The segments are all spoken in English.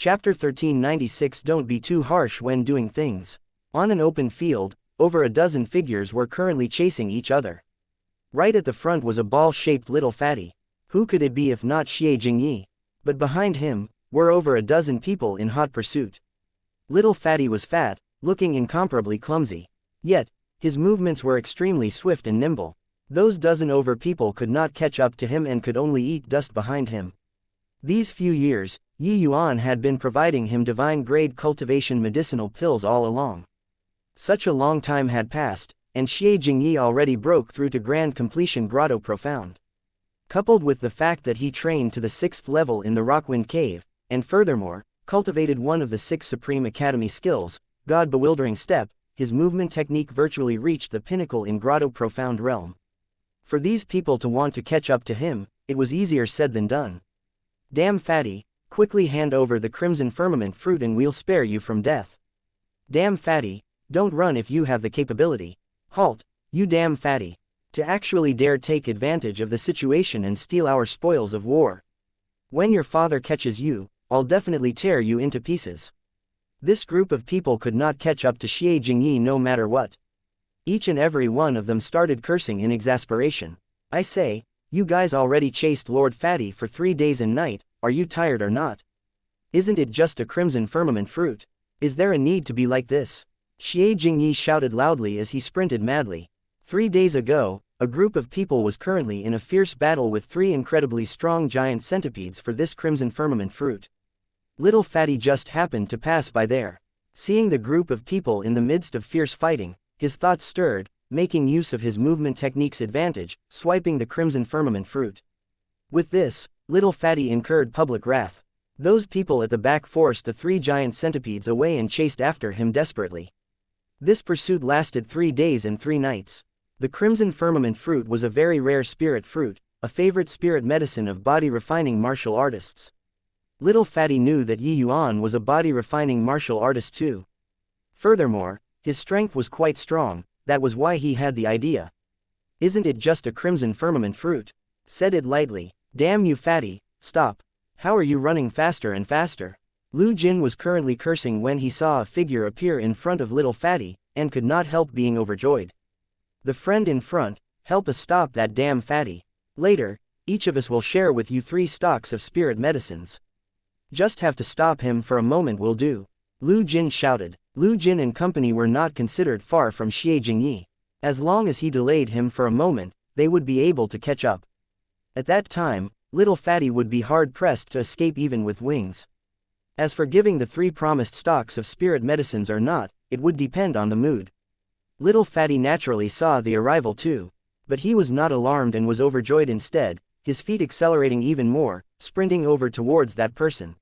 Chapter 1396. Don't be too harsh when doing things. On an open field, over a dozen figures were currently chasing each other. Right at the front was a ball-shaped little fatty. Who could it be if not Xie Jingyi? But behind him were over a dozen people in hot pursuit. Little fatty was fat, looking incomparably clumsy. Yet, his movements were extremely swift and nimble. Those dozen over people could not catch up to him and could only eat dust behind him. These few years, Yuan had been providing him divine-grade cultivation medicinal pills all along. Such a long time had passed, and Xie Jingyi already broke through to grand completion Grotto Profound. Coupled with the fact that he trained to the 6th level in the Rockwind Cave, and furthermore, cultivated one of the 6 Supreme Academy skills, God Bewildering Step, his movement technique virtually reached the pinnacle in Grotto Profound realm. For these people to want to catch up to him, it was easier said than done. Damn fatty, quickly hand over the crimson firmament fruit and we'll spare you from death. Damn fatty, don't run if you have the capability. Halt, you damn fatty. To actually dare take advantage of the situation and steal our spoils of war. When your father catches you, I'll definitely tear you into pieces. This group of people could not catch up to Xie Jingyi no matter what. Each and every one of them started cursing in exasperation. I say, you guys already chased Lord Fatty for 3 days and night, are you tired or not? Isn't it just a crimson firmament fruit? Is there a need to be like this? Xie Jingyi shouted loudly as he sprinted madly. 3 days ago, a group of people was currently in a fierce battle with 3 incredibly strong giant centipedes for this crimson firmament fruit. Little Fatty just happened to pass by there. Seeing the group of people in the midst of fierce fighting, his thoughts stirred, making use of his movement technique's advantage, swiping the crimson firmament fruit. With this, Little Fatty incurred public wrath. Those people at the back forced the 3 giant centipedes away and chased after him desperately. This pursuit lasted 3 days and 3 nights. The crimson firmament fruit was a very rare spirit fruit, a favorite spirit medicine of body-refining martial artists. Little Fatty knew that Yuan was a body-refining martial artist too. Furthermore, his strength was quite strong, that was why he had the idea. Isn't it just a crimson firmament fruit? Said it lightly. Damn you Fatty, stop. How are you running faster and faster? Lu Jin was currently cursing when he saw a figure appear in front of Little Fatty, and could not help being overjoyed. The friend in front, help us stop that damn fatty. Later, each of us will share with you 3 stocks of spirit medicines. Just have to stop him for a moment will do. Lu Jin shouted. Lu Jin and company were not considered far from Xie Jingyi. As long as he delayed him for a moment, they would be able to catch up. At that time, Little Fatty would be hard-pressed to escape even with wings. As for giving the 3 promised stocks of spirit medicines or not, it would depend on the mood. Little Fatty naturally saw the arrival too. But he was not alarmed and was overjoyed instead, his feet accelerating even more, sprinting over towards that person.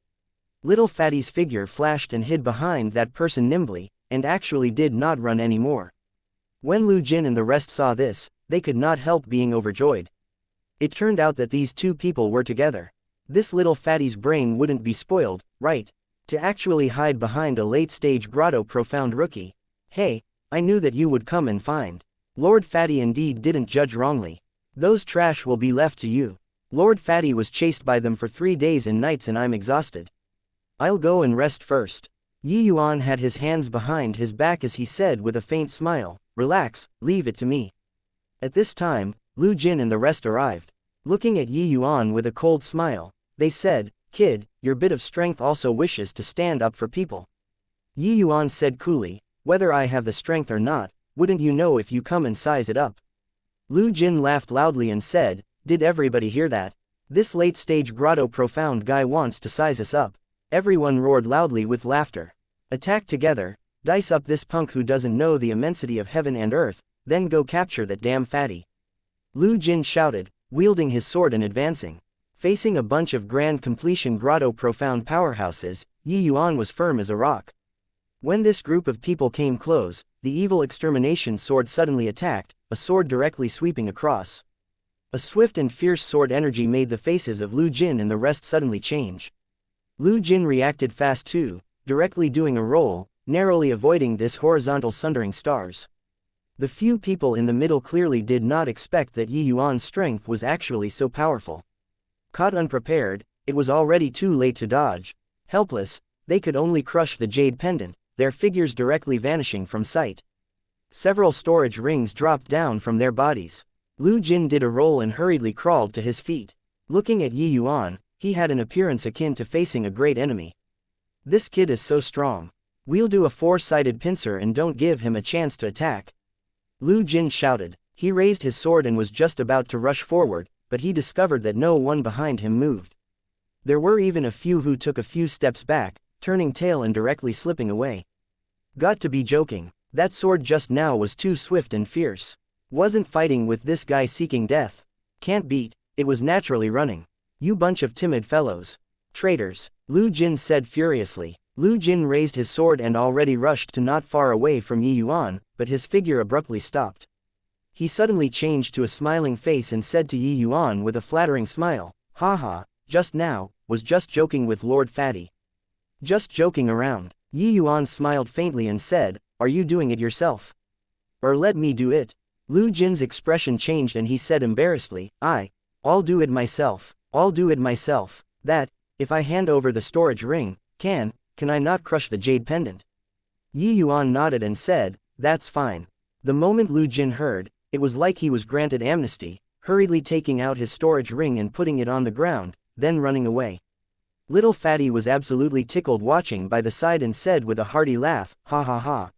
Little Fatty's figure flashed and hid behind that person nimbly, and actually did not run anymore. When Lu Jin and the rest saw this, they could not help being overjoyed. It turned out that these 2 people were together. This Little Fatty's brain wouldn't be spoiled, right? To actually hide behind a late-stage Grotto Profound rookie. Hey, I knew that you would come and find. Lord Fatty indeed didn't judge wrongly. Those trash will be left to you. Lord Fatty was chased by them for 3 days and nights and I'm exhausted. I'll go and rest first. Yuan had his hands behind his back as he said with a faint smile, relax, leave it to me. At this time, Lu Jin and the rest arrived. Looking at Yuan with a cold smile, they said, kid, your bit of strength also wishes to stand up for people. Yuan said coolly, whether I have the strength or not, wouldn't you know if you come and size it up? Lu Jin laughed loudly and said, did everybody hear that? This late-stage Grotto Profound guy wants to size us up. Everyone roared loudly with laughter. Attack together, dice up this punk who doesn't know the immensity of heaven and earth, then go capture that damn fatty. Lu Jin shouted, wielding his sword and advancing. Facing a bunch of grand completion Grotto Profound powerhouses, Yuan was firm as a rock. When this group of people came close, the evil extermination sword suddenly attacked, a sword directly sweeping across. A swift and fierce sword energy made the faces of Lu Jin and the rest suddenly change. Lu Jin reacted fast too, directly doing a roll, narrowly avoiding this horizontal sundering stars. The few people in the middle clearly did not expect that Yuan's strength was actually so powerful. Caught unprepared, it was already too late to dodge. Helpless, they could only crush the jade pendant, their figures directly vanishing from sight. Several storage rings dropped down from their bodies. Lu Jin did a roll and hurriedly crawled to his feet. Looking at Yi Yuan, he had an appearance akin to facing a great enemy. This kid is so strong. We'll do a four-sided pincer and don't give him a chance to attack. Lu Jin shouted. He raised his sword and was just about to rush forward, but he discovered that no one behind him moved. There were even a few who took a few steps back, turning tail and directly slipping away. Got to be joking. That sword just now was too swift and fierce. Wasn't fighting with this guy seeking death. Can't beat, it was naturally running. You bunch of timid fellows. Traitors, Lu Jin said furiously. Lu Jin raised his sword and already rushed to not far away from Yi Yuan, but his figure abruptly stopped. He suddenly changed to a smiling face and said to Yi Yuan with a flattering smile, "Haha, just now, was just joking with Lord Fatty." Just joking around. Yi Yuan smiled faintly and said, "Are you doing it yourself? Or let me do it?" Lu Jin's expression changed and he said embarrassedly, I'll do it myself. I'll do it myself. That, if I hand over the storage ring, can I not crush the jade pendant?" Yi Yuan nodded and said, "That's fine." The moment Lu Jin heard, it was like he was granted amnesty, hurriedly taking out his storage ring and putting it on the ground, then running away. Little Fatty was absolutely tickled watching by the side and said with a hearty laugh, "Ha ha ha.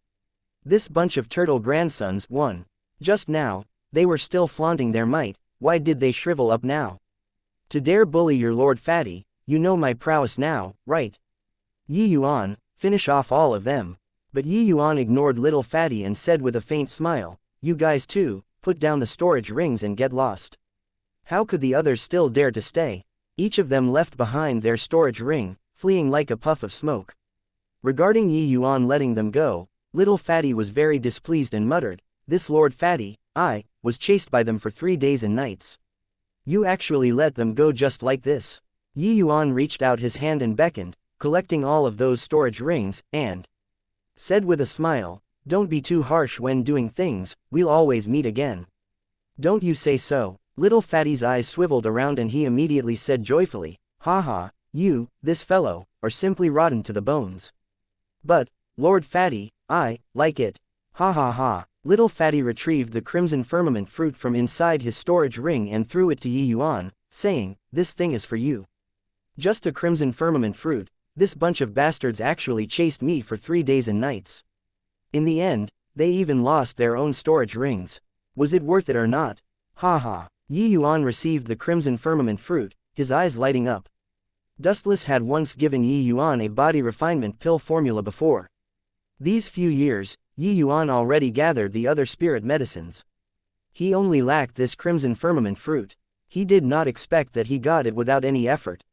This bunch of turtle grandsons won. Just now, they were still flaunting their might, why did they shrivel up now? To dare bully your Lord Fatty, you know my prowess now, right? Yi Yuan, finish off all of them." But Yi Yuan ignored Little Fatty and said with a faint smile, "You guys too, put down the storage rings and get lost." How could the others still dare to stay? Each of them left behind their storage ring, fleeing like a puff of smoke. Regarding Yi Yuan letting them go, Little Fatty was very displeased and muttered, "This Lord Fatty, was chased by them for 3 days and nights. You actually let them go just like this?" Yi Yuan reached out his hand and beckoned, collecting all of those storage rings, and said with a smile, "Don't be too harsh when doing things, we'll always meet again." "Don't you say so?" Little Fatty's eyes swiveled around and he immediately said joyfully, "Haha, you, this fellow, are simply rotten to the bones. But, Lord Fatty, I like it. Ha ha ha." Little Fatty retrieved the crimson firmament fruit from inside his storage ring and threw it to Yi Yuan, saying, "This thing is for you." Just a crimson firmament fruit, this bunch of bastards actually chased me for 3 days and nights. In the end, they even lost their own storage rings. Was it worth it or not? Ha ha. Yi Yuan received the crimson firmament fruit, his eyes lighting up. Dustless had once given Yi Yuan a body refinement pill formula before. These few years, Yi Yuan already gathered the other spirit medicines. He only lacked this crimson firmament fruit. He did not expect that he got it without any effort.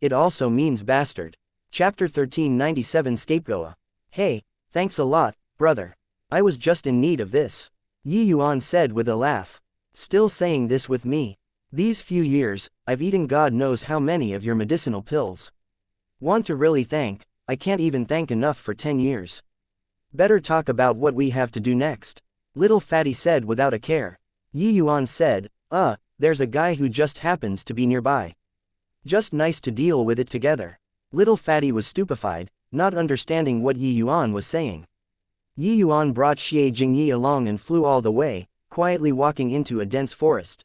It also means bastard. Chapter 1397 Scapegoat. "Hey, thanks a lot, brother. I was just in need of this," Yi Yuan said with a laugh. "Still saying this with me. These few years, I've eaten God knows how many of your medicinal pills. Want to really thank? I can't even thank enough for 10 years. Better talk about what we have to do next," Little Fatty said without a care. Yi Yuan said, there's a guy who just happens to be nearby. Just nice to deal with it together." Little Fatty was stupefied, not understanding what Yi Yuan was saying. Yi Yuan brought Xie Jingyi along and flew all the way, quietly walking into a dense forest.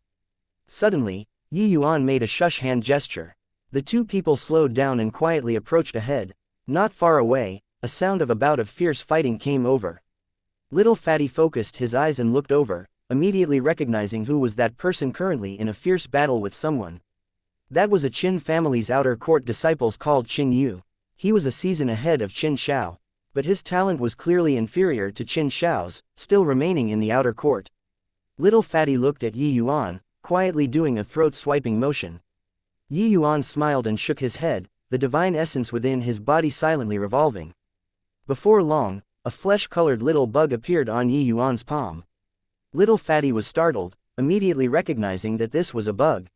Suddenly, Yi Yuan made a shush hand gesture. The two people slowed down and quietly approached ahead. Not far away, a sound of a bout of fierce fighting came over. Little Fatty focused his eyes and looked over, immediately recognizing who was that person currently in a fierce battle with someone. That was a Qin family's outer court disciples called Qin Yu. He was a season ahead of Qin Shao. But his talent was clearly inferior to Qin Shao's, still remaining in the outer court. Little Fatty looked at Yi Yuan, quietly doing a throat-swiping motion. Yi Yuan smiled and shook his head, the divine essence within his body silently revolving. Before long, a flesh-colored little bug appeared on Yi Yuan's palm. Little Fatty was startled, immediately recognizing that this was a bug.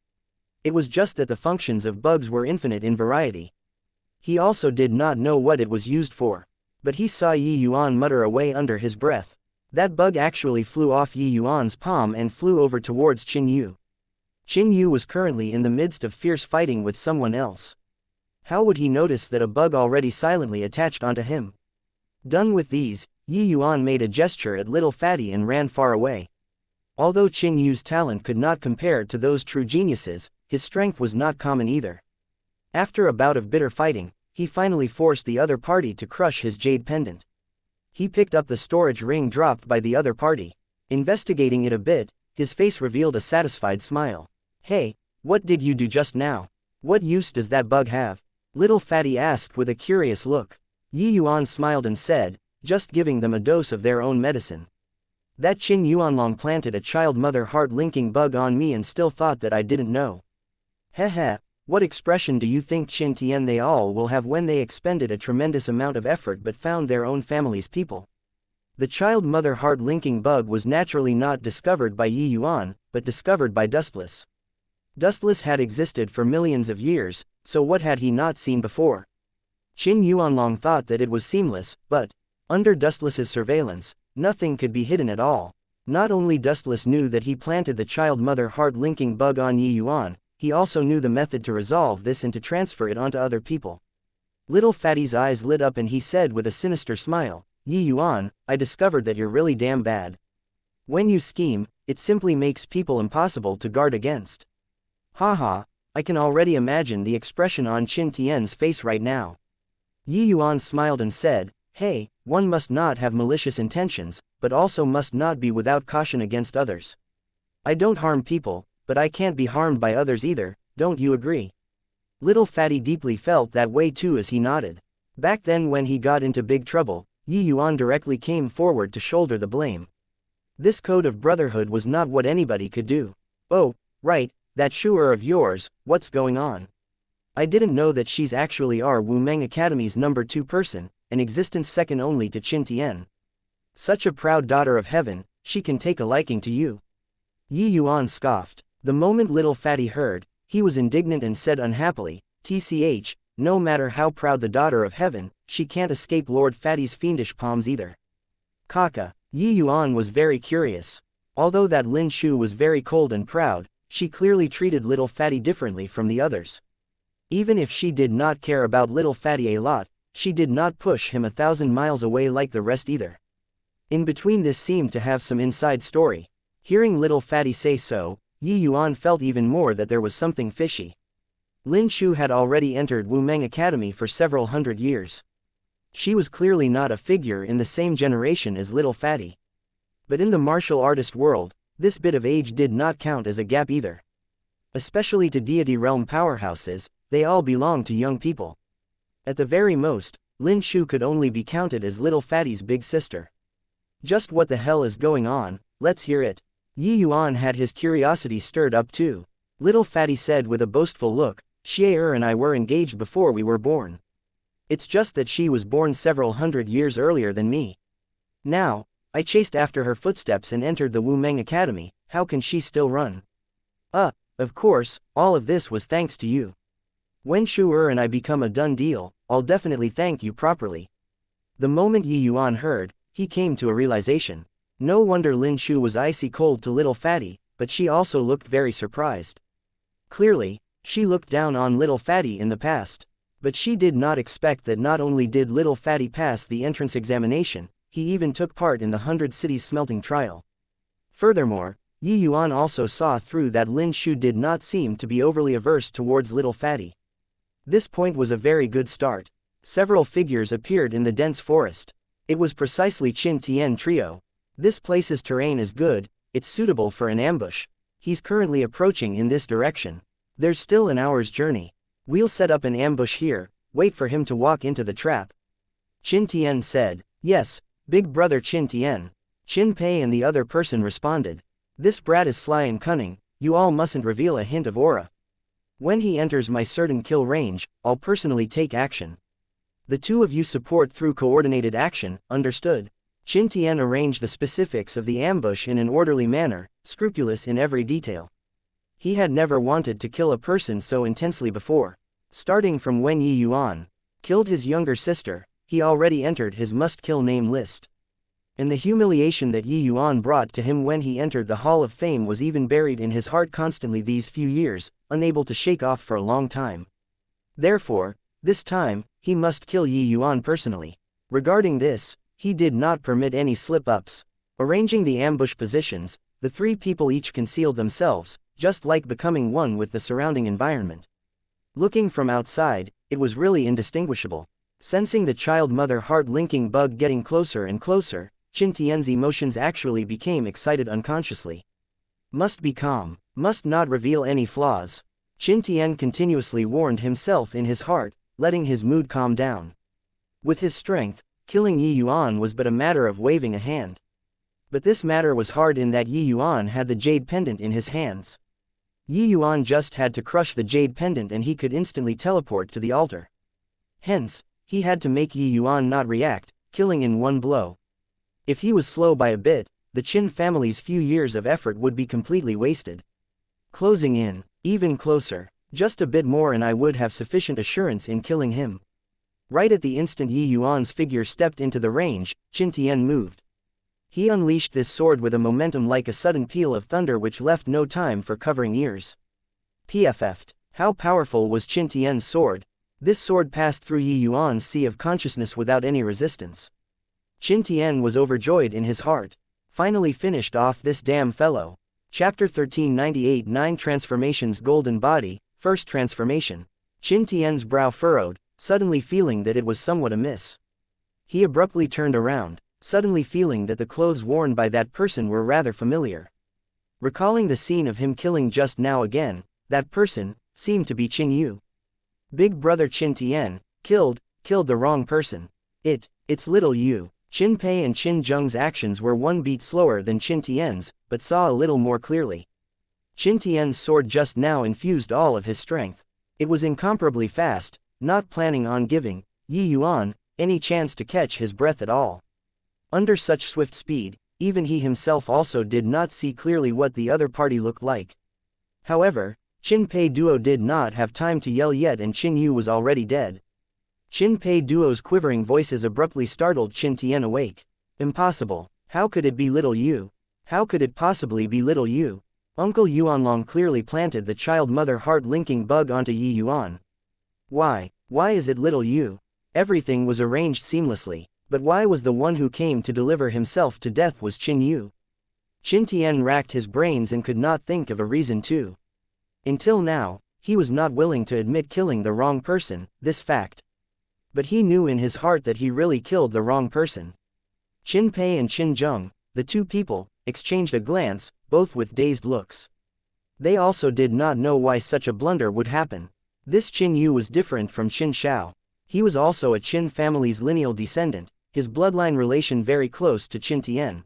It was just that the functions of bugs were infinite in variety. He also did not know what it was used for. But he saw Yi Yuan mutter away under his breath. That bug actually flew off Yi Yuan's palm and flew over towards Qin Yu. Qin Yu was currently in the midst of fierce fighting with someone else. How would he notice that a bug already silently attached onto him? Done with these, Yi Yuan made a gesture at little fatty and ran far away. Although Qin Yu's talent could not compare to those true geniuses, his strength was not common either. After a bout of bitter fighting, he finally forced the other party to crush his jade pendant. He picked up the storage ring dropped by the other party. Investigating it a bit, his face revealed a satisfied smile. "Hey, what did you do just now? What use does that bug have?" Little fatty asked with a curious look. Yi Yuan smiled and said, "Just giving them a dose of their own medicine. That Qin Yuanlong planted a child mother heart-linking bug on me and still thought that I didn't know. Heh. What expression do you think Qin Tian they all will have when they expended a tremendous amount of effort but found their own family's people?" The child mother heart-linking bug was naturally not discovered by Yi Yuan, but discovered by Dustless. Dustless had existed for millions of years, so what had he not seen before? Qin Yuanlong thought that it was seamless, but, under Dustless's surveillance, nothing could be hidden at all. Not only Dustless knew that he planted the child mother heart-linking bug on Yi Yuan, he also knew the method to resolve this and to transfer it onto other people. Little fatty's eyes lit up and he said with a sinister smile, "Yi Yuan, I discovered that you're really damn bad. When you scheme, it simply makes people impossible to guard against." Haha, I can already imagine the expression on Qin Tian's face right now. Yi Yuan smiled and said, "Hey, one must not have malicious intentions, but also must not be without caution against others. I don't harm people, but I can't be harmed by others either, don't you agree?" Little fatty deeply felt that way too as he nodded. Back then when he got into big trouble, Yi Yuan directly came forward to shoulder the blame. This code of brotherhood was not what anybody could do. "Oh, right, that Shu'er of yours, what's going on? I didn't know that she's actually our Wumeng Academy's number 2 person, an existence second only to Qin Tian. Such a proud daughter of heaven, she can take a liking to you." Yi Yuan scoffed. The moment little fatty heard, he was indignant and said unhappily, "Tch, no matter how proud the daughter of heaven, she can't escape Lord Fatty's fiendish palms either." Kaka. Yi Yuan was very curious. Although that Lin Shu was very cold and proud, she clearly treated little fatty differently from the others. Even if she did not care about little fatty a lot, she did not push him 1,000 miles away like the rest either. In between this seemed to have some inside story. Hearing little fatty say so, Yi Yuan felt even more that there was something fishy. Lin Shu had already entered Wumeng Academy for several hundred years. She was clearly not a figure in the same generation as little fatty. But in the martial artist world, this bit of age did not count as a gap either. Especially to deity realm powerhouses, they all belong to young people. At the very most, Lin Shu could only be counted as little fatty's big sister. Just what the hell is going on? Let's hear it. Yi Yuan had his curiosity stirred up too. Little fatty said with a boastful look, "Xie and I were engaged before we were born. It's just that she was born several hundred years earlier than me. Now, I chased after her footsteps and entered the Wumeng Academy. How can she still run? Of course, all of this was thanks to you. When Shu'er and I become a done deal, I'll definitely thank you properly." The moment Yi Yuan heard, he came to a realization. No wonder Lin Shu was icy cold to little fatty, but she also looked very surprised. Clearly, she looked down on little fatty in the past. But she did not expect that not only did little fatty pass the entrance examination, he even took part in the 100 Cities smelting trial. Furthermore, Yi Yuan also saw through that Lin Shu did not seem to be overly averse towards little fatty. This point was a very good start. Several figures appeared in the dense forest. It was precisely Qin Tian trio. This place's terrain is good, it's suitable for an ambush. He's currently approaching in this direction. There's still an hour's journey. We'll set up an ambush here, wait for him to walk into the trap. Qin Tian said. "Yes, big brother Qin Tian." Qin Pei and the other person responded. "This brat is sly and cunning, you all mustn't reveal a hint of aura. When he enters my certain kill range, I'll personally take action. The two of you support through coordinated action, understood?" Qin Tian arranged the specifics of the ambush in an orderly manner, scrupulous in every detail. He had never wanted to kill a person so intensely before. Starting from when Yi Yuan killed his younger sister, he already entered his must-kill name list. And the humiliation that Yi Yuan brought to him when he entered the Hall of Fame was even buried in his heart constantly these few years, unable to shake off for a long time. Therefore, This time, he must kill Yi Yuan personally. Regarding this, he did not permit any slip-ups. Arranging the ambush positions, the three people each concealed themselves, just like becoming one with the surrounding environment. Looking from outside, it was really indistinguishable. Sensing the child-mother heart-linking bug getting closer and closer, Qin Tian's emotions actually became excited unconsciously. Must be calm, must not reveal any flaws. Qin Tian continuously warned himself in his heart, letting his mood calm down. With his strength, killing Yi Yuan was but a matter of waving a hand. But this matter was hard in that Yi Yuan had the jade pendant in his hands. Yi Yuan just had to crush the jade pendant and he could instantly teleport to the altar. Hence, he had to make Yi Yuan not react, killing in one blow. If he was slow by a bit, the Qin family's few years of effort would be completely wasted. Closing in, even closer, just a bit more and I would have sufficient assurance in killing him. Right at the instant Yi Yuan's figure stepped into the range, Qin Tian moved. He unleashed this sword with a momentum like a sudden peal of thunder which left no time for covering ears. PFF'd. How powerful was Qin Tian's sword? This sword passed through Yi Yuan's sea of consciousness without any resistance. Qin Tian was overjoyed in his heart. Finally finished off this damn fellow. Chapter 1398 9 Transformations Golden Body, First Transformation. Qin Tian's brow furrowed, suddenly feeling that it was somewhat amiss. He abruptly turned around, suddenly feeling that the clothes worn by that person were rather familiar. Recalling the scene of him killing just now again, that person seemed to be Qin Yu. Big brother Qin Tian, killed the wrong person. It's little Yu. Qin Pei and Qin Zheng's actions were one beat slower than Qin Tian's, but saw a little more clearly. Qin Tian's sword just now infused all of his strength. It was incomparably fast, not planning on giving Yi Yuan any chance to catch his breath at all. Under such swift speed, even he himself also did not see clearly what the other party looked like. However, Qin Pei Duo did not have time to yell yet and Qin Yu was already dead. Qin Pei Duo's quivering voices abruptly startled Qin Tian awake. Impossible. How could it be little Yu? How could it possibly be little Yu? Uncle Yuanlong clearly planted the child-mother heart-linking bug onto Yi Yuan. Why is it little Yu? Everything was arranged seamlessly, but why was the one who came to deliver himself to death was Qin Yu? Qin Tian racked his brains and could not think of a reason to. Until now, he was not willing to admit killing the wrong person, this fact. But he knew in his heart that he really killed the wrong person. Qin Pei and Qin Zheng, the two people, exchanged a glance, both with dazed looks. They also did not know why such a blunder would happen. This Qin Yu was different from Qin Shao. He was also a Qin family's lineal descendant, his bloodline relation very close to Qin Tian.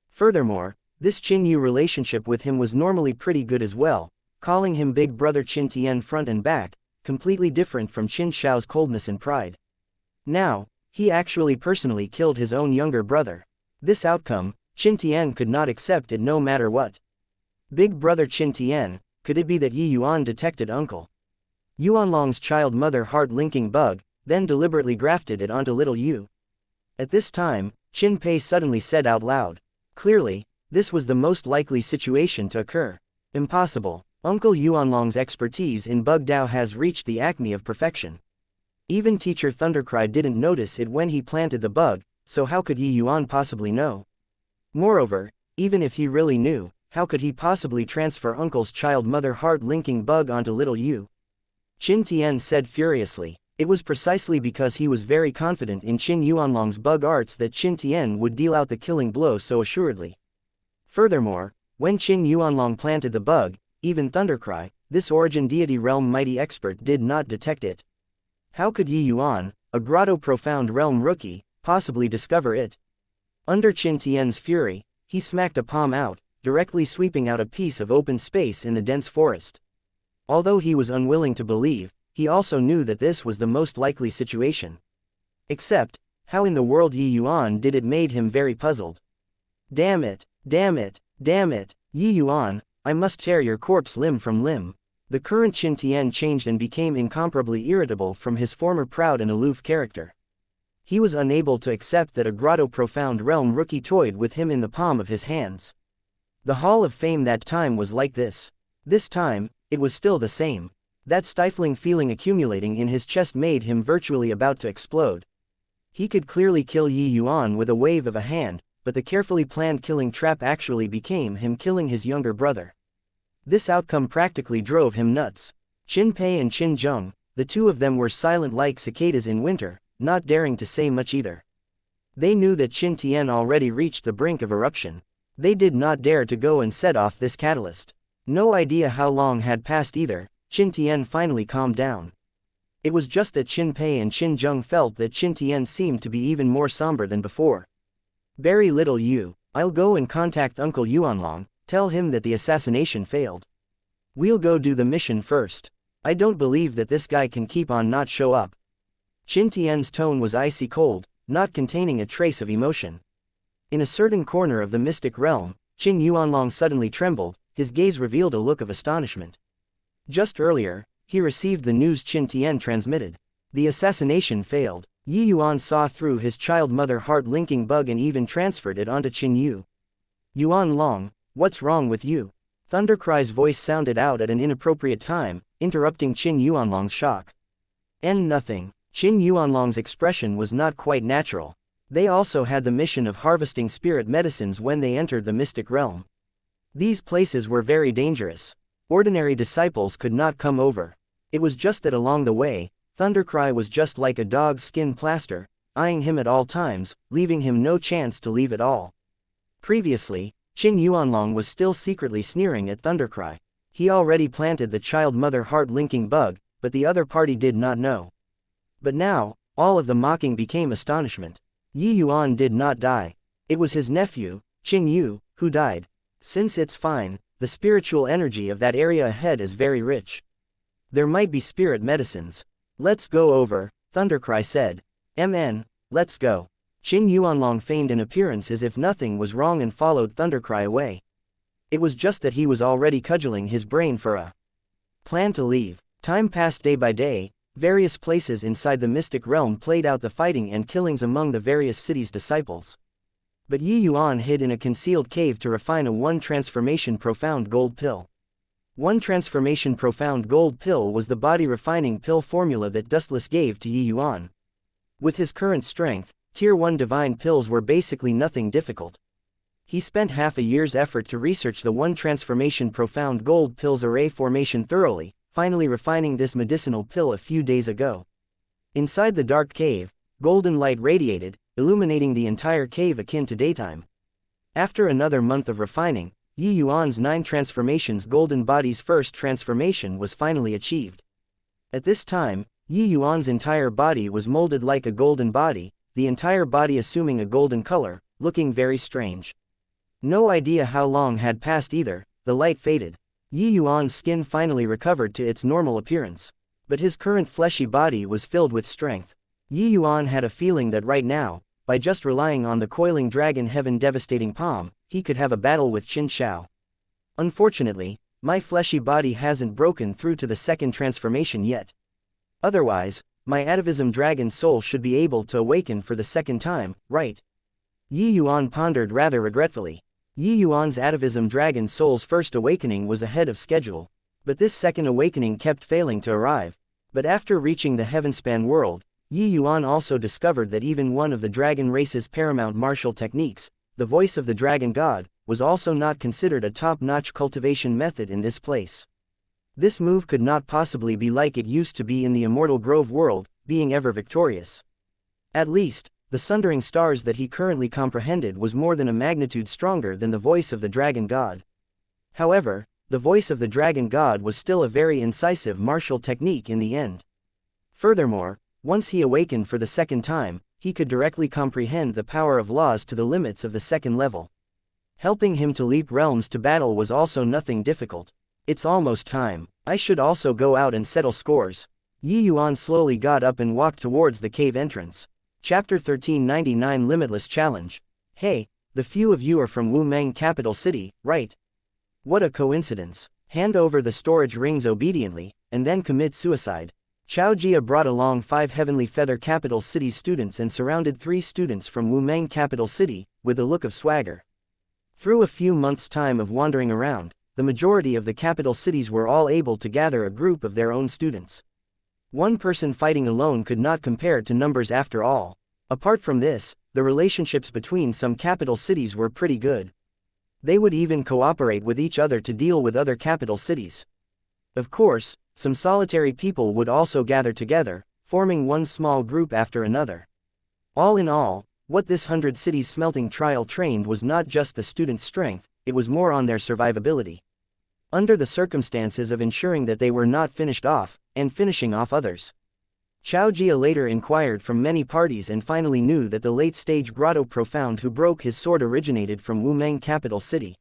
Furthermore, this Qin Yu relationship with him was normally pretty good as well, calling him big brother Qin Tian front and back, completely different from Qin Shao's coldness and pride. Now, he actually personally killed his own younger brother. This outcome, Qin Tian could not accept it no matter what. Big brother Qin Tian, could it be that Yi Yuan detected Uncle Yuanlong's child-mother heart-linking bug, then deliberately grafted it onto little Yu? At this time, Qin Pei suddenly said out loud. Clearly, this was the most likely situation to occur. Impossible. Uncle Yuanlong's expertise in bug Dao has reached the acme of perfection. Even Teacher Thundercry didn't notice it when he planted the bug, so how could Yi Yuan possibly know? Moreover, even if he really knew, how could he possibly transfer Uncle's child-mother heart-linking bug onto little Yu? Qin Tian said furiously. It was precisely because he was very confident in Qin Yuanlong's bug arts that Qin Tian would deal out the killing blow so assuredly. Furthermore, when Qin Yuanlong planted the bug, even Thundercry, this origin deity realm mighty expert, did not detect it. How could Yi Yuan, a grotto profound realm rookie, possibly discover it? Under Qin Tian's fury, he smacked a palm out, directly sweeping out a piece of open space in the dense forest. Although he was unwilling to believe, he also knew that this was the most likely situation. Except, how in the world Yi Yuan did it made him very puzzled. Damn it, damn it, damn it, Yi Yuan, I must tear your corpse limb from limb. The current Qin Tian changed and became incomparably irritable from his former proud and aloof character. He was unable to accept that a grotto profound realm rookie toyed with him in the palm of his hands. The Hall of Fame that time was like this. This time, it was still the same. That stifling feeling accumulating in his chest made him virtually about to explode. He could clearly kill Yuan with a wave of a hand, but the carefully planned killing trap actually became him killing his younger brother. This outcome practically drove him nuts. Qin Pei and Qin Zheng, the two of them were silent like cicadas in winter, not daring to say much either. They knew that Qin Tian already reached the brink of eruption. They did not dare to go and set off this catalyst. No idea how long had passed either. Qin Tian finally calmed down. It was just that Qin Pei and Qin Zheng felt that Qin Tian seemed to be even more somber than before. "Very little you, I'll go and contact Uncle Yuanlong, tell him that the assassination failed. We'll go do the mission first. I don't believe that this guy can keep on not show up." Qin Tian's tone was icy cold, not containing a trace of emotion. In a certain corner of the mystic realm, Qin Yuanlong suddenly trembled, his gaze revealed a look of astonishment. Just earlier, he received the news Qin Tian transmitted. The assassination failed. Yuan saw through his child mother heart-linking bug and even transferred it onto Qin Yu. "Yuanlong, what's wrong with you?" Thundercry's voice sounded out at an inappropriate time, interrupting Qin Yuanlong's shock. Nothing. Qin Yuanlong's expression was not quite natural. They also had the mission of harvesting spirit medicines when they entered the mystic realm. These places were very dangerous. Ordinary disciples could not come over. It was just that along the way, Thundercry was just like a dog's skin plaster, eyeing him at all times, leaving him no chance to leave at all. Previously, Qin Yuanlong was still secretly sneering at Thundercry. He already planted the child mother heart-linking bug, but the other party did not know. But now, all of the mocking became astonishment. Yuan did not die. It was his nephew, Qin Yu, who died. Since it's fine, the spiritual energy of that area ahead is very rich. There might be spirit medicines. Let's go over, Thundercry said. Let's go. Qin Yuanlong feigned an appearance as if nothing was wrong and followed Thundercry away. It was just that he was already cudgeling his brain for a plan to leave. Time passed day by day. Various places inside the mystic realm played out the fighting and killings among the various cities' disciples. But Yuan hid in a concealed cave to refine a one transformation profound gold pill. One transformation profound gold pill was the body refining pill formula that Dustless gave to Yuan. With his current strength, Tier 1 divine pills were basically nothing difficult. He spent half a year's effort to research the one transformation profound gold pill's array formation thoroughly, finally refining this medicinal pill a few days ago. Inside the dark cave, golden light radiated, illuminating the entire cave akin to daytime. After another month of refining, Yuan's 9 transformations golden body's first transformation was finally achieved. At this time, Yuan's entire body was molded like a golden body, the entire body assuming a golden color, looking very strange. No idea how long had passed either. The light faded. Yuan's skin finally recovered to its normal appearance. But his current fleshy body was filled with strength. Yuan had a feeling that right now, by just relying on the coiling dragon heaven devastating palm, he could have a battle with Qin Shao. "Unfortunately, my fleshy body hasn't broken through to the second transformation yet. Otherwise, my atavism dragon soul should be able to awaken for the second time, right?" Yuan pondered rather regretfully. Yuan's atavism dragon soul's first awakening was ahead of schedule. But this second awakening kept failing to arrive. But after reaching the Heavenspan world, Yuan also discovered that even one of the dragon race's paramount martial techniques, the voice of the dragon god, was also not considered a top-notch cultivation method in this place. This move could not possibly be like it used to be in the Immortal Grove world, being ever victorious. At least, the sundering stars that he currently comprehended was more than a magnitude stronger than the voice of the dragon god. However, the voice of the dragon god was still a very incisive martial technique in the end. Furthermore, once he awakened for the second time, he could directly comprehend the power of laws to the limits of the second level. Helping him to leap realms to battle was also nothing difficult. "It's almost time. I should also go out and settle scores." Yuan slowly got up and walked towards the cave entrance. Chapter 1399 Limitless Challenge. "Hey, the few of you are from Wumeng capital city, right? What a coincidence. Hand over the storage rings obediently, and then commit suicide." Chao Jia brought along 5 Heavenly Feather capital city students and surrounded 3 students from Wumeng capital city, with a look of swagger. Through a few months' time of wandering around, the majority of the capital cities were all able to gather a group of their own students. One person fighting alone could not compare to numbers after all. Apart from this, the relationships between some capital cities were pretty good. They would even cooperate with each other to deal with other capital cities. Of course, some solitary people would also gather together, forming one small group after another. All in all, what this 100 cities smelting trial trained was not just the students' strength, it was more on their survivability. Under the circumstances of ensuring that they were not finished off, and finishing off others. Chao Jia later inquired from many parties and finally knew that the late-stage Grotto Profound who broke his sword originated from Wumeng capital city.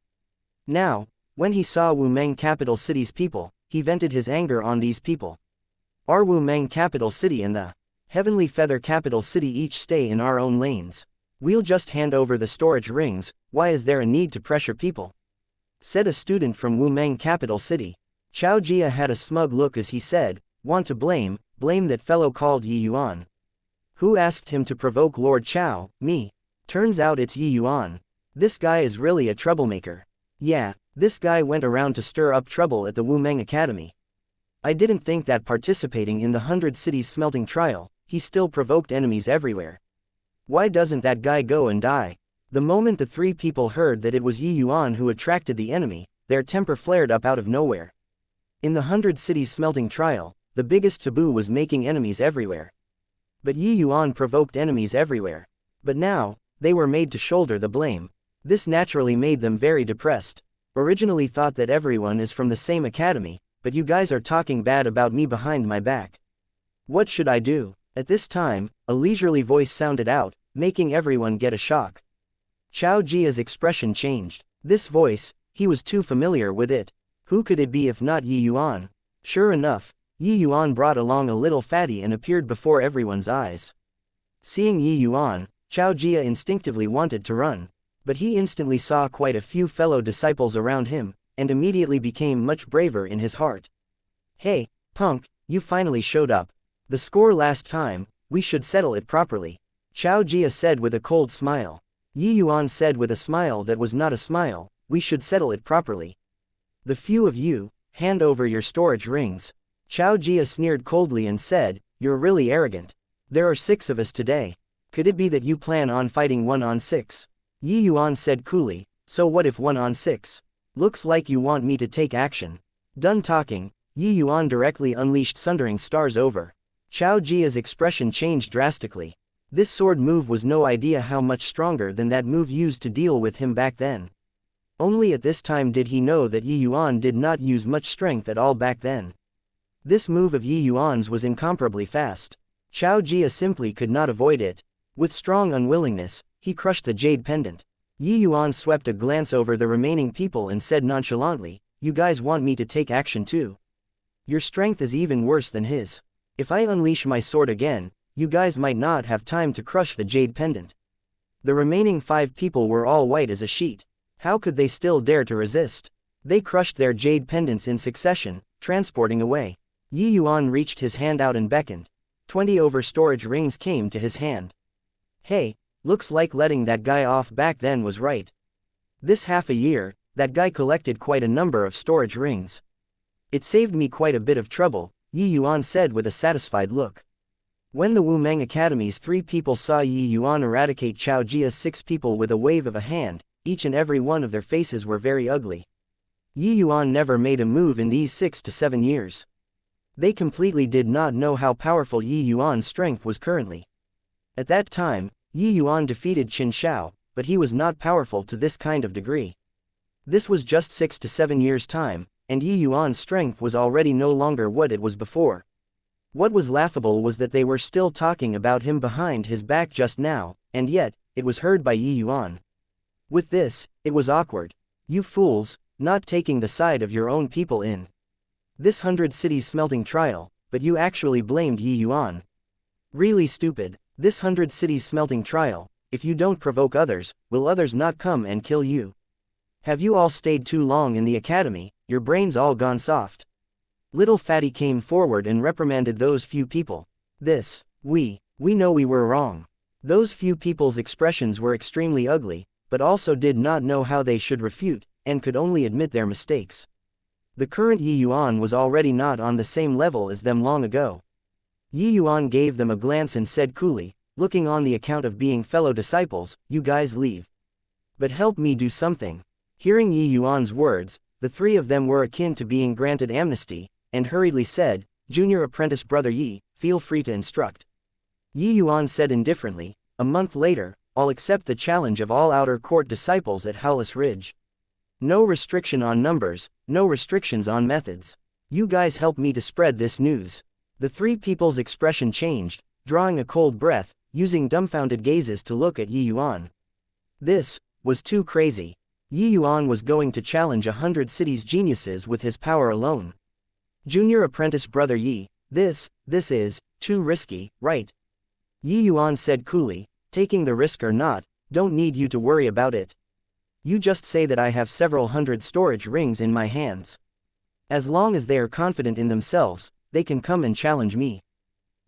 Now, when he saw Wumeng capital city's people, he vented his anger on these people. Our Wumeng capital city and the Heavenly Feather capital city each stay in our own lanes. We'll just hand over the storage rings, why is there a need to pressure people? Said a student from Wumeng capital city. Chao Jia had a smug look as he said, want to blame that fellow called Yi Yuan. Who asked him to provoke Lord Chao? Me. Turns out it's Yi Yuan. This guy is really a troublemaker. Yeah, this guy went around to stir up trouble at the Wumeng Academy. I didn't think that participating in the 100 cities smelting trial, he still provoked enemies everywhere. Why doesn't that guy go and die? The moment the three people heard that it was Yi Yuan who attracted the enemy, their temper flared up out of nowhere. In the 100 cities smelting trial, the biggest taboo was making enemies everywhere. But Yi Yuan provoked enemies everywhere. But now, they were made to shoulder the blame. This naturally made them very depressed. Originally thought that everyone is from the same academy, but you guys are talking bad about me behind my back. What should I do? At this time, a leisurely voice sounded out, making everyone get a shock. Chao Jia's expression changed. This voice, he was too familiar with it. Who could it be if not Yi Yuan? Sure enough, Yi Yuan brought along a little fatty and appeared before everyone's eyes. Seeing Yi Yuan, Chao Jia instinctively wanted to run. But he instantly saw quite a few fellow disciples around him, and immediately became much braver in his heart. Hey, punk, you finally showed up. The score last time, we should settle it properly. Chao Jia said with a cold smile. Yi Yuan said with a smile that was not a smile, we should settle it properly. The few of you, hand over your storage rings. Chao Jia sneered coldly and said, you're really arrogant. There are 6 of us today. Could it be that you plan on fighting 1 on 6? Yi Yuan said coolly, so what if 1 on 6? Looks like you want me to take action. Done talking, Yi Yuan directly unleashed Sundering Stars over. Chao Jia's expression changed drastically. This sword move was no idea how much stronger than that move used to deal with him back then. Only at this time did he know that Yi Yuan did not use much strength at all back then. This move of Yi Yuan's was incomparably fast. Chao Jia simply could not avoid it. With strong unwillingness, he crushed the jade pendant. Yi Yuan swept a glance over the remaining people and said nonchalantly, you guys want me to take action too? Your strength is even worse than his. If I unleash my sword again, you guys might not have time to crush the jade pendant. The remaining 5 people were all white as a sheet. How could they still dare to resist? They crushed their jade pendants in succession, transporting away. Yi Yuan reached his hand out and beckoned. 20 over storage rings came to his hand. Hey, looks like letting that guy off back then was right. This half a year, that guy collected quite a number of storage rings. It saved me quite a bit of trouble, Yi Yuan said with a satisfied look. When the Wumeng Academy's 3 people saw Yi Yuan eradicate Chao Jia's 6 people with a wave of a hand, each and every one of their faces were very ugly. Yi Yuan never made a move in these 6 to 7 years. They completely did not know how powerful Yi Yuan's strength was currently. At that time, Yi Yuan defeated Qin Shao, but he was not powerful to this kind of degree. This was just 6 to 7 years' time, and Yi Yuan's strength was already no longer what it was before. What was laughable was that they were still talking about him behind his back just now, and yet, it was heard by Yi Yuan. With this, it was awkward. You fools, not taking the side of your own people in this 100 cities smelting trial, but you actually blamed Yi Yuan. Really stupid. This 100 cities smelting trial, if you don't provoke others, will others not come and kill you? Have you all stayed too long in the academy, your brains all gone soft? Little Fatty came forward and reprimanded those few people. We know we were wrong. Those few people's expressions were extremely ugly, but also did not know how they should refute, and could only admit their mistakes. The current Yi Yuan was already not on the same level as them long ago. Yi Yuan gave them a glance and said coolly, looking on the account of being fellow disciples, you guys leave. But help me do something. Hearing Yi Yuan's words, the three of them were akin to being granted amnesty, and hurriedly said, Junior Apprentice Brother Yi, feel free to instruct. Yi Yuan said indifferently, a month later, I'll accept the challenge of all outer court disciples at Howless Ridge. No restriction on numbers, no restrictions on methods. You guys help me to spread this news. The three people's expression changed, drawing a cold breath, using dumbfounded gazes to look at Yi Yuan. This was too crazy. Yi Yuan was going to challenge 100 cities' geniuses with his power alone. Junior Apprentice Brother Yi, this is too risky, right? Yi Yuan said coolly, taking the risk or not, don't need you to worry about it. You just say that I have several hundred storage rings in my hands. As long as they are confident in themselves, they can come and challenge me.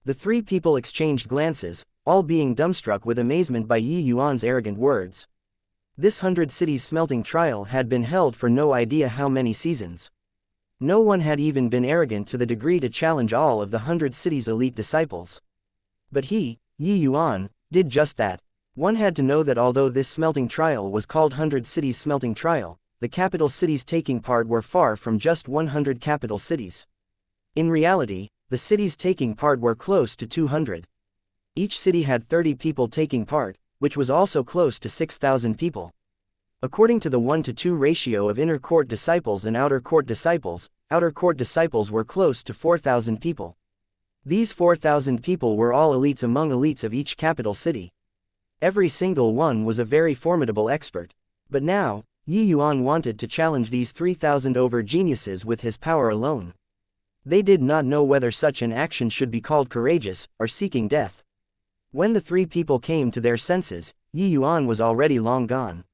The three people exchanged glances, all being dumbstruck with amazement by Yi Yuan's arrogant words. This 100 cities smelting trial had been held for no idea how many seasons. No one had even been arrogant to the degree to challenge all of the 100 cities' elite disciples. But he, Yi Yuan, did just that. One had to know that although this smelting trial was called 100 cities smelting trial, the capital cities taking part were far from just 100 capital cities. In reality, the cities taking part were close to 200. Each city had 30 people taking part, which was also close to 6,000 people. According to the 1-to-2 ratio of inner court disciples and outer court disciples were close to 4,000 people. These 4,000 people were all elites among elites of each capital city. Every single one was a very formidable expert. But now, Yi Yuan wanted to challenge these 3,000 over geniuses with his power alone. They did not know whether such an action should be called courageous, or seeking death. When the three people came to their senses, Yi Yuan was already long gone.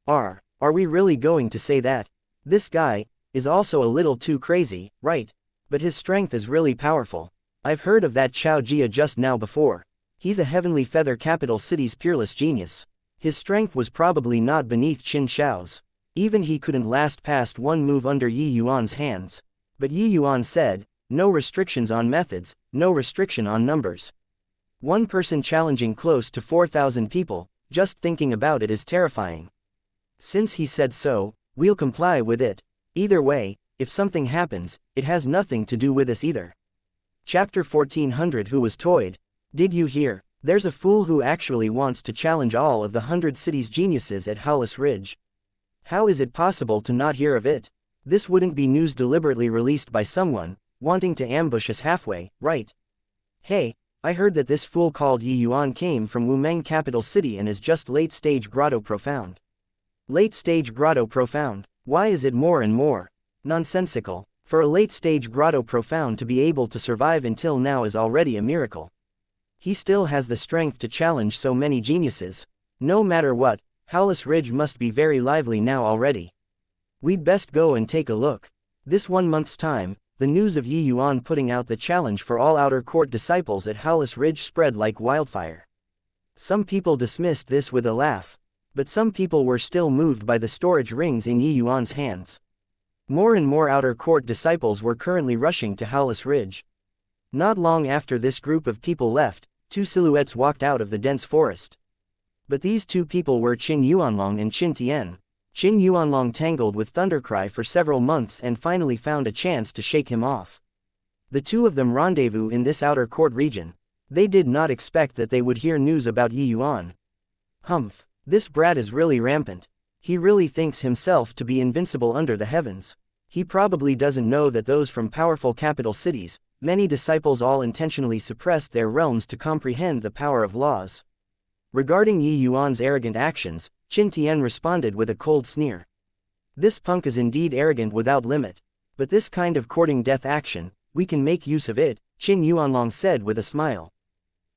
Are we really going to say that? This guy is also a little too crazy, right? But his strength is really powerful. I've heard of that Chao Jia just now before. He's a heavenly feather capital city's peerless genius. His strength was probably not beneath Qin Shao's. Even he couldn't last past one move under Yi Yuan's hands. But Yi Yuan said, no restrictions on methods, no restriction on numbers. One person challenging close to 4,000 people, just thinking about it is terrifying. Since he said so, we'll comply with it. Either way, if something happens, it has nothing to do with us either. Chapter 1400 Who was toyed? Did you hear? There's a fool who actually wants to challenge all of the 100 cities' geniuses at Howless Ridge. How is it possible to not hear of it? This wouldn't be news deliberately released by someone wanting to ambush us halfway, right? Hey, I heard that this fool called Yi Yuan came from Wumeng capital city and is just late-stage grotto profound. Late-stage grotto profound. Why is it more and more nonsensical? For a late-stage grotto profound to be able to survive until now is already a miracle. He still has the strength to challenge so many geniuses. No matter what, Howless Ridge must be very lively now already. We'd best go and take a look. This 1 month's time, the news of Yi Yuan putting out the challenge for all outer court disciples at Howless Ridge spread like wildfire. Some people dismissed this with a laugh. But some people were still moved by the storage rings in Yi Yuan's hands. More and more outer court disciples were currently rushing to Howless Ridge. Not long after this group of people left, two silhouettes walked out of the dense forest. But these two people were Qin Yuanlong and Qin Tian. Qin Yuanlong tangled with Thundercry for several months and finally found a chance to shake him off. The two of them rendezvous in this outer court region. They did not expect that they would hear news about Yi Yuan. Humph. This brat is really rampant. He really thinks himself to be invincible under the heavens. He probably doesn't know that those from powerful capital cities, many disciples all intentionally suppressed their realms to comprehend the power of laws. Regarding Yi Yuan's arrogant actions, Qin Tian responded with a cold sneer. This punk is indeed arrogant without limit. But this kind of courting death action, we can make use of it, Qin Yuanlong said with a smile.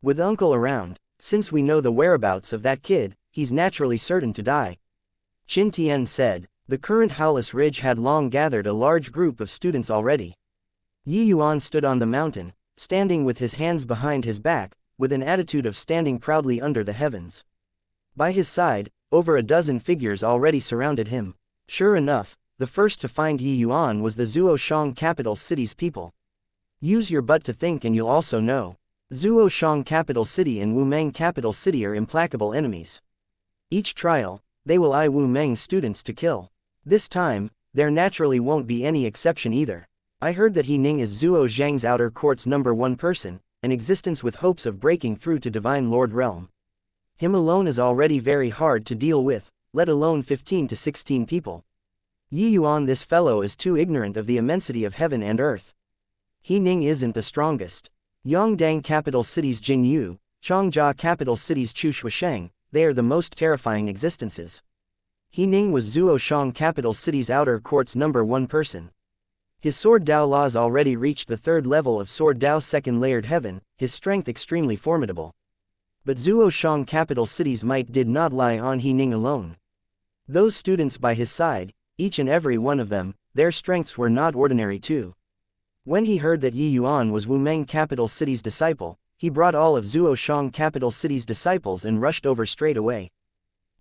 With uncle around, since we know the whereabouts of that kid, he's naturally certain to die. Qin Tian said. The current Howless Ridge had long gathered a large group of students already. Yi Yuan stood on the mountain, standing with his hands behind his back, with an attitude of standing proudly under the heavens. By his side, over a dozen figures already surrounded him. Sure enough, the first to find Yuan was the Zhuoshang capital city's people. Use your butt to think and you'll also know. Zhuoshang capital city and Wumeng capital city are implacable enemies. Each trial, they will eye Wumeng students to kill. This time, there naturally won't be any exception either. I heard that He Ning is Zhuo Zhang's outer court's #1 person, an existence with hopes of breaking through to Divine Lord realm. Him alone is already very hard to deal with, let alone 15 to 16 people. Yuan, this fellow is too ignorant of the immensity of heaven and earth. He Ning isn't the strongest. Yongdang capital city's Jingyu, Changjia capital city's Chushuasheng, they are the most terrifying existences. He Ning was Zhuoshang capital city's outer court's #1 person. His sword Dao laws already reached the 3rd level of sword Dao 2nd layered heaven, his strength extremely formidable. But Zhuoshang capital city's might did not lie on He Ning alone. Those students by his side, each and every one of them, their strengths were not ordinary too. When he heard that Yuan was Wumeng capital city's disciple, he brought all of Zhuoshang capital city's disciples and rushed over straight away.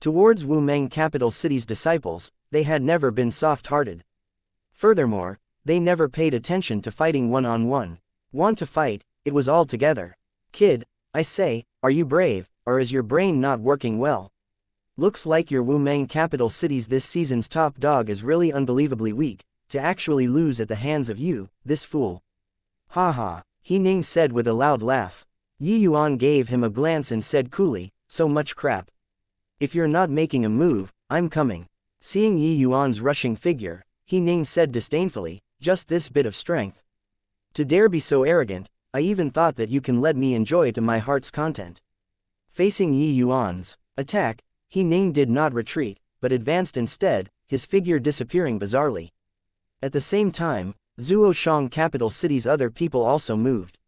Towards Wumeng capital city's disciples, they had never been soft-hearted. Furthermore, they never paid attention to fighting one-on-one. Want to fight, it was all together. Kid, I say, are you brave, or is your brain not working well? Looks like your Wumeng capital city's this season's top dog is really unbelievably weak, to actually lose at the hands of you, this fool. Ha ha, He Ning said with a loud laugh. Yuan gave him a glance and said coolly, so much crap. If you're not making a move, I'm coming. Seeing Yuan's rushing figure, He Ning said disdainfully, just this bit of strength. To dare be so arrogant, I even thought that you can let me enjoy to my heart's content. Facing Yuan's attack, He Ning did not retreat, but advanced instead, his figure disappearing bizarrely. At the same time, Zhuoshang capital city's other people also moved.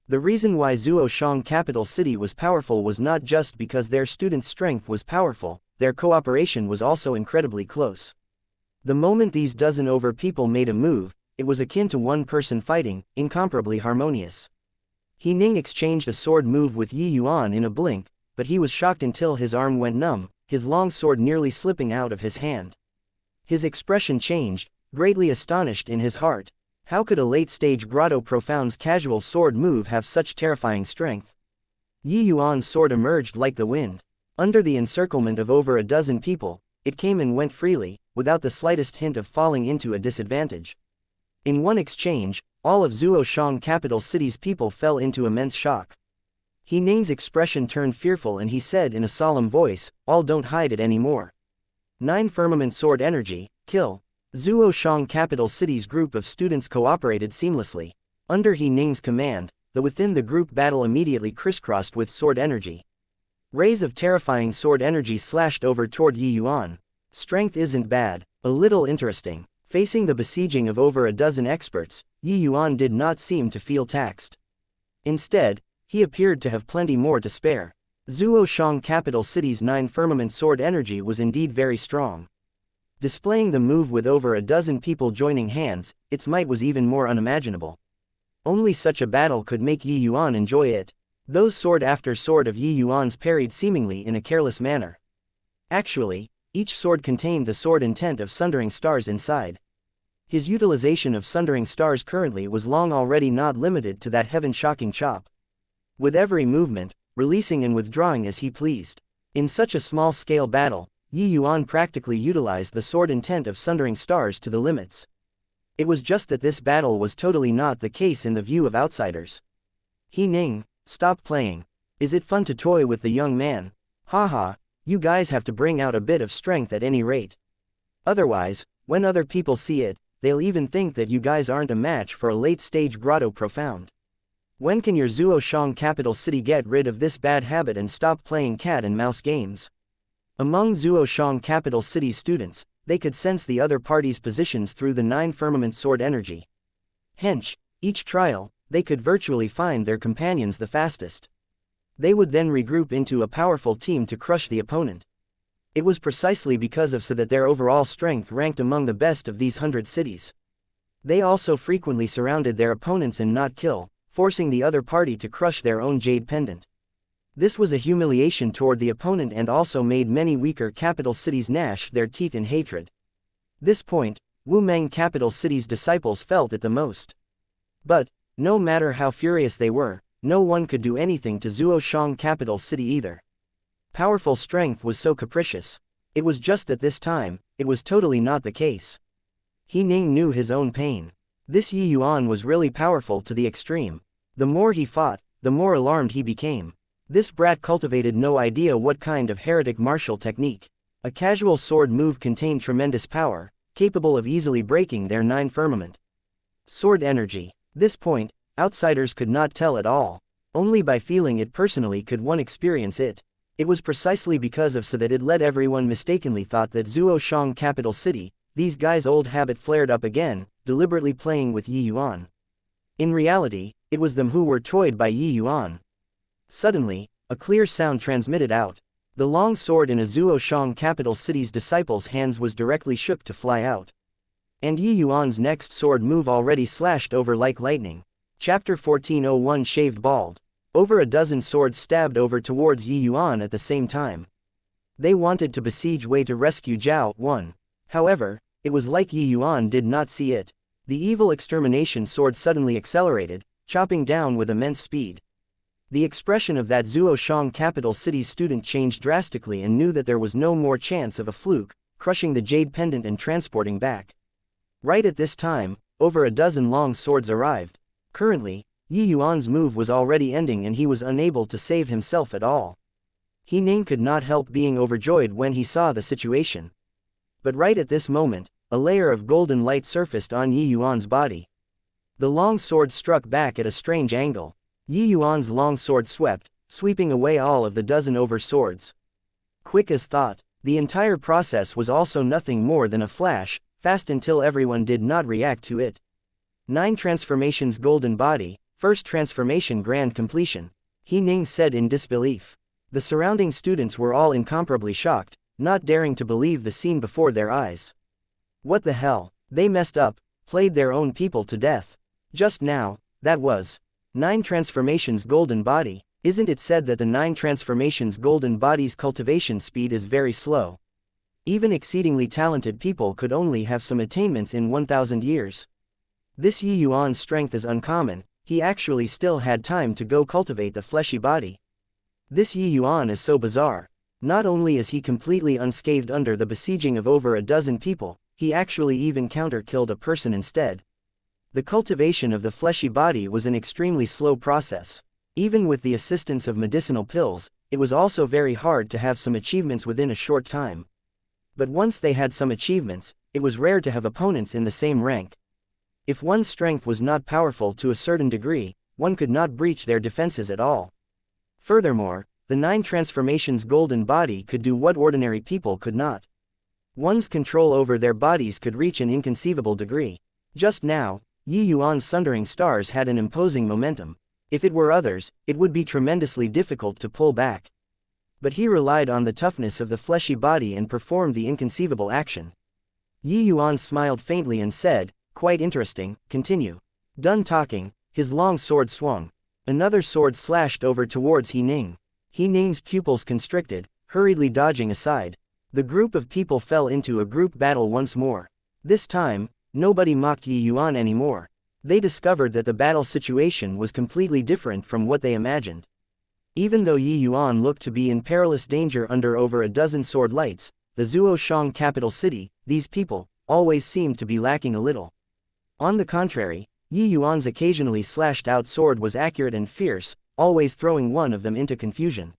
The reason why Zhuoshang capital city was powerful was not just because their students' strength was powerful, their cooperation was also incredibly close. The moment these dozen over people made a move, it was akin to one person fighting, incomparably harmonious. He Ning exchanged a sword move with Yuan in a blink, but he was shocked until his arm went numb, his long sword nearly slipping out of his hand. His expression changed, greatly astonished in his heart. How could a late-stage Grotto Profound's casual sword move have such terrifying strength? Yuan's sword emerged like the wind. Under the encirclement of over a dozen people, it came and went freely, without the slightest hint of falling into a disadvantage. In one exchange, all of Zhuoshang capital city's people fell into immense shock. He Ning's expression turned fearful and he said in a solemn voice, all don't hide it anymore. 9 Firmament Sword Energy, kill. Zhuoshang capital city's group of students cooperated seamlessly. Under He Ning's command, the within the group battle immediately crisscrossed with sword energy. Rays of terrifying sword energy slashed over toward Yuan. Strength isn't bad, a little interesting. Facing the besieging of over a dozen experts, Yuan did not seem to feel taxed. Instead, he appeared to have plenty more to spare. Zhuoshang capital city's 9 Firmament Sword Energy was indeed very strong. Displaying the move with over a dozen people joining hands, its might was even more unimaginable. Only such a battle could make Yuan enjoy it. Those sword after sword of Yuan's parried seemingly in a careless manner. Actually, each sword contained the sword intent of Sundering Stars inside. His utilization of Sundering Stars currently was long already not limited to that heaven-shocking chop. With every movement, releasing and withdrawing as he pleased. In such a small-scale battle, Yuan practically utilized the sword intent of Sundering Stars to the limits. It was just that this battle was totally not the case in the view of outsiders. He Ning, stop playing. Is it fun to toy with the young man? Haha, you guys have to bring out a bit of strength at any rate. Otherwise, when other people see it, they'll even think that you guys aren't a match for a late-stage Grotto Profound. When can your Zhuoshang capital city get rid of this bad habit and stop playing cat and mouse games? Among Zhuoshang capital city's students, they could sense the other party's positions through the 9 Firmament Sword Energy. Hence, each trial, they could virtually find their companions the fastest. They would then regroup into a powerful team to crush the opponent. It was precisely because of so that their overall strength ranked among the best of these 100 cities. They also frequently surrounded their opponents and not kill, forcing the other party to crush their own jade pendant. This was a humiliation toward the opponent and also made many weaker capital cities gnash their teeth in hatred. This point, Wumeng capital city's disciples felt it the most. But, no matter how furious they were, no one could do anything to Zhuoshang capital city either. Powerful strength was so capricious. It was just that this time, it was totally not the case. He Ning knew his own pain. This Yi Yuan was really powerful to the extreme. The more he fought, the more alarmed he became. This brat cultivated no idea what kind of heretic martial technique. A casual sword move contained tremendous power, capable of easily breaking their 9 firmament. Sword energy. This point, outsiders could not tell at all. Only by feeling it personally could one experience it. It was precisely because of so that it led everyone mistakenly thought that Zhuoshang capital city, these guys' old habit flared up again, deliberately playing with Yi Yuan. In reality, it was them who were toyed by Yi Yuan. Suddenly, a clear sound transmitted out. The long sword in a Zhuoshang capital city's disciples' hands was directly shook to fly out. And Yi Yuan's next sword move already slashed over like lightning. Chapter 1401 Shaved Bald. Over a dozen swords stabbed over towards Yi Yuan at the same time. They wanted to besiege Wei to rescue Zhao Yuan. However, it was like Yi Yuan did not see it. The evil extermination sword suddenly accelerated, chopping down with immense speed. The expression of that Zhuoshang capital city's student changed drastically and knew that there was no more chance of a fluke, crushing the jade pendant and transporting back. Right at this time, over a dozen long swords arrived. Currently, Yi Yuan's move was already ending and he was unable to save himself at all. He Ning could not help being overjoyed when he saw the situation. But right at this moment, a layer of golden light surfaced on Yi Yuan's body. The long sword struck back at a strange angle. Yi Yuan's long sword swept, sweeping away all of the dozen over swords. Quick as thought, the entire process was also nothing more than a flash, fast until everyone did not react to it. 9 transformations golden body, first transformation grand completion. He Ning said in disbelief. The surrounding students were all incomparably shocked, not daring to believe the scene before their eyes. What the hell, they messed up, played their own people to death. Just now, that was 9 transformations golden body. Isn't it said that the 9 transformations golden body's cultivation speed is very slow? Even exceedingly talented people could only have some attainments in 1,000 years. This Yi Yuan's strength is uncommon, he actually still had time to go cultivate the fleshy body. This Yi Yuan is so bizarre. Not only is he completely unscathed under the besieging of over a dozen people, he actually even counter-killed a person instead. The cultivation of the fleshy body was an extremely slow process. Even with the assistance of medicinal pills, it was also very hard to have some achievements within a short time. But once they had some achievements, it was rare to have opponents in the same rank. If one's strength was not powerful to a certain degree, one could not breach their defenses at all. Furthermore, the 9 transformations golden body could do what ordinary people could not. One's control over their bodies could reach an inconceivable degree. Just now, Yi Yuan's sundering stars had an imposing momentum. If it were others, it would be tremendously difficult to pull back. But he relied on the toughness of the fleshy body and performed the inconceivable action. Yi Yuan smiled faintly and said, "Quite interesting, continue." Done talking, his long sword swung. Another sword slashed over towards He Ning. He Ning's pupils constricted, hurriedly dodging aside. The group of people fell into a group battle once more. This time, nobody mocked Yi Yuan anymore. They discovered that the battle situation was completely different from what they imagined. Even though Yi Yuan looked to be in perilous danger under over a dozen sword lights, the Zhuoshang capital city, these people, always seemed to be lacking a little. On the contrary, Yi Yuan's occasionally slashed out sword was accurate and fierce, always throwing one of them into confusion.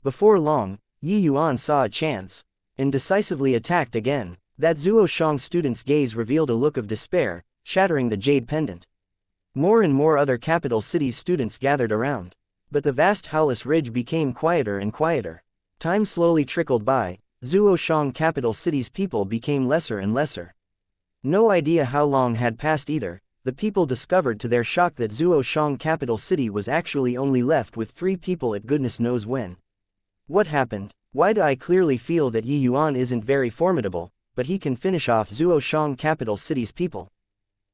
Before long, Yi Yuan saw a chance, and decisively attacked again. That Zhuoshang student's gaze revealed a look of despair, shattering the jade pendant. More and more other capital cities' students gathered around. But the vast Howless Ridge became quieter and quieter. Time slowly trickled by, Zhuoshang capital city's people became lesser and lesser. No idea how long had passed either. The people discovered to their shock that Zhuoshang capital city was actually only left with 3 people at goodness knows when. What happened? Why do I clearly feel that Yi Yuan isn't very formidable, but he can finish off Zhuoshang capital city's people?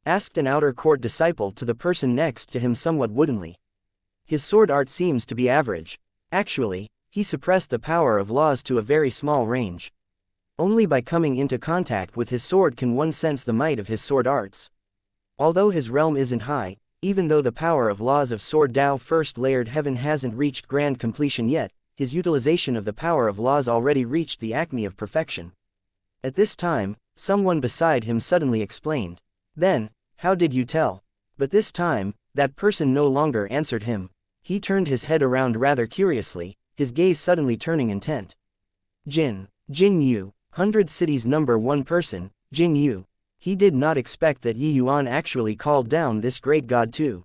Asked an outer court disciple to the person next to him somewhat woodenly. His sword art seems to be average. Actually, he suppressed the power of laws to a very small range. Only by coming into contact with his sword can one sense the might of his sword arts. Although his realm isn't high, even though the power of laws of Sword Dao First Layered Heaven hasn't reached grand completion yet, his utilization of the power of laws already reached the acme of perfection. At this time, someone beside him suddenly explained. Then, how did you tell? But this time, that person no longer answered him. He turned his head around rather curiously, his gaze suddenly turning intent. Jin Yu, 100 Cities #1 person, Jin Yu. He did not expect that Yi Yuan actually called down this great god too.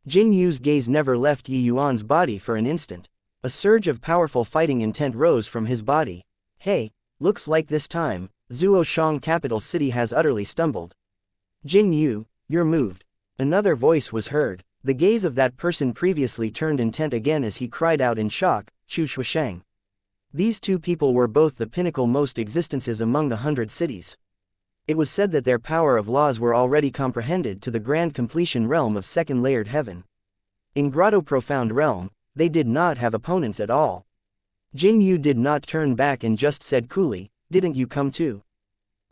Jin Yu's gaze never left Yi Yuan's body for an instant. A surge of powerful fighting intent rose from his body. Hey, looks like this time, Zuoshang capital city has utterly stumbled. Jin Yu, you're moved. Another voice was heard. The gaze of that person previously turned intent again as he cried out in shock, Chu Shushang. These two people were both the pinnacle most existences among the 100 cities. It was said that their power of laws were already comprehended to the grand completion realm of second layered heaven. In Grotto Profound realm, they did not have opponents at all. Jin Yu did not turn back and just said coolly, didn't you come too?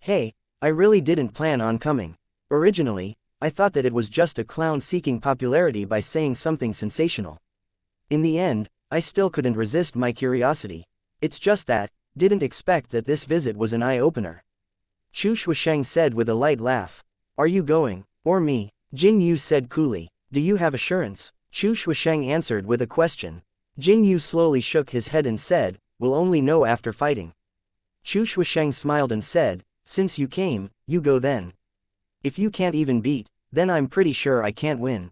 Hey, I really didn't plan on coming. Originally, I thought that it was just a clown seeking popularity by saying something sensational. In the end, I still couldn't resist my curiosity. It's just that, didn't expect that this visit was an eye-opener. Chu Shusheng said with a light laugh. Are you going, or me? Jin Yu said coolly. Do you have assurance? Chu Shusheng answered with a question. Jin Yu slowly shook his head and said, we'll only know after fighting. Chu Shusheng smiled and said, since you came, you go then. If you can't even beat, then I'm pretty sure I can't win.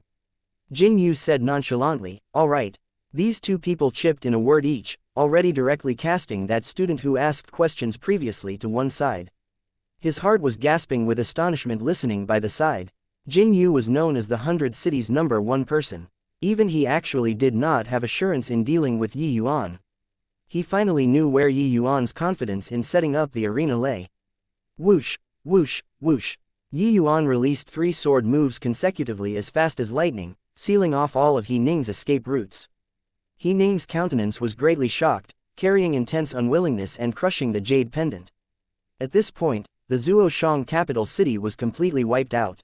Jin Yu said nonchalantly, alright. These two people chipped in a word each, already directly casting that student who asked questions previously to one side. His heart was gasping with astonishment listening by the side. Jin Yu was known as the 100 Cities #1 person. Even he actually did not have assurance in dealing with Yi Yuan. He finally knew where Yi Yuan's confidence in setting up the arena lay. Whoosh, whoosh, whoosh. Yi Yuan released 3 sword moves consecutively as fast as lightning, sealing off all of He Ning's escape routes. He Ning's countenance was greatly shocked, carrying intense unwillingness and crushing the jade pendant. At this point, the Zuoshang capital city was completely wiped out.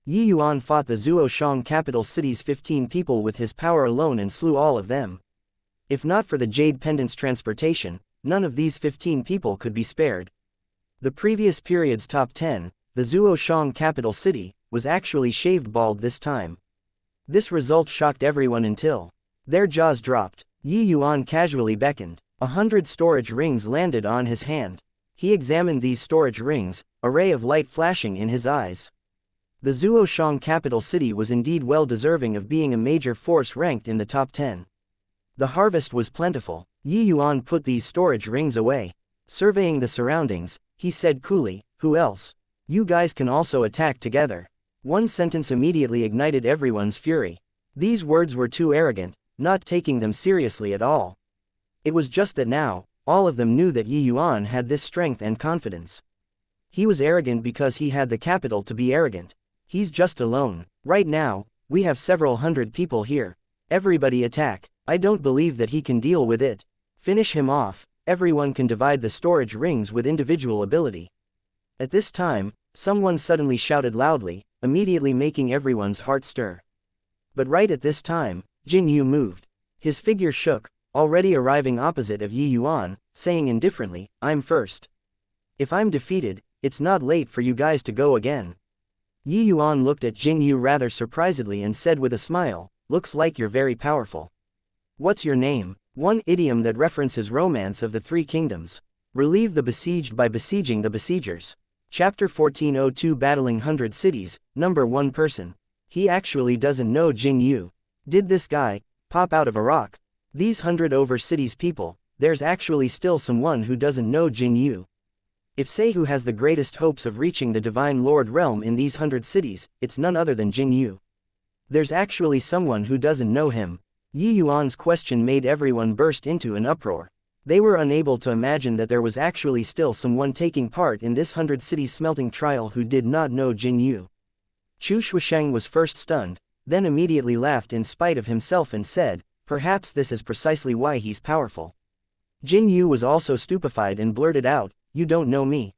Yi Yuan fought the Zuoshang capital city's 15 people with his power alone and slew all of them. If not for the jade pendant's transportation, none of these 15 people could be spared. The previous period's top 10, the Zuoshang capital city, was actually shaved bald this time. This result shocked everyone until their jaws dropped. Yi Yuan casually beckoned. 100 storage rings landed on his hand. He examined these storage rings, a ray of light flashing in his eyes. The Zuoshang capital city was indeed well deserving of being a major force ranked in the top 10. The harvest was plentiful. Yi Yuan put these storage rings away. Surveying the surroundings, he said coolly, who else? You guys can also attack together. One sentence immediately ignited everyone's fury. These words were too arrogant, not taking them seriously at all. It was just that now, all of them knew that Yi Yuan had this strength and confidence. He was arrogant because he had the capital to be arrogant. He's just alone. Right now, we have several hundred people here. Everybody attack. I don't believe that he can deal with it. Finish him off. Everyone can divide the storage rings with individual ability. At this time, someone suddenly shouted loudly, immediately making everyone's heart stir. But right at this time, Jin Yu moved. His figure shook, already arriving opposite of Yi Yuan, saying indifferently, I'm first. If I'm defeated, it's not late for you guys to go again. Yi Yuan looked at Jin Yu rather surprisedly and said with a smile, looks like you're very powerful. What's your name? One idiom that references romance of the 3 kingdoms. Relieve the besieged by besieging the besiegers. Chapter 1402 Battling 100 Cities, #1 person. He actually doesn't know Jin Yu. Did this guy pop out of a rock? These 100 over cities people, there's actually still someone who doesn't know Jin Yu. If say who has the greatest hopes of reaching the Divine Lord realm in these 100 cities, it's none other than Jin Yu. There's actually someone who doesn't know him. Yi Yuan's question made everyone burst into an uproar. They were unable to imagine that there was actually still someone taking part in this 100 cities smelting trial who did not know Jin Yu. Chu Shusheng was first stunned, then immediately laughed in spite of himself and said, perhaps this is precisely why he's powerful. Jin Yu was also stupefied and blurted out, you don't know me.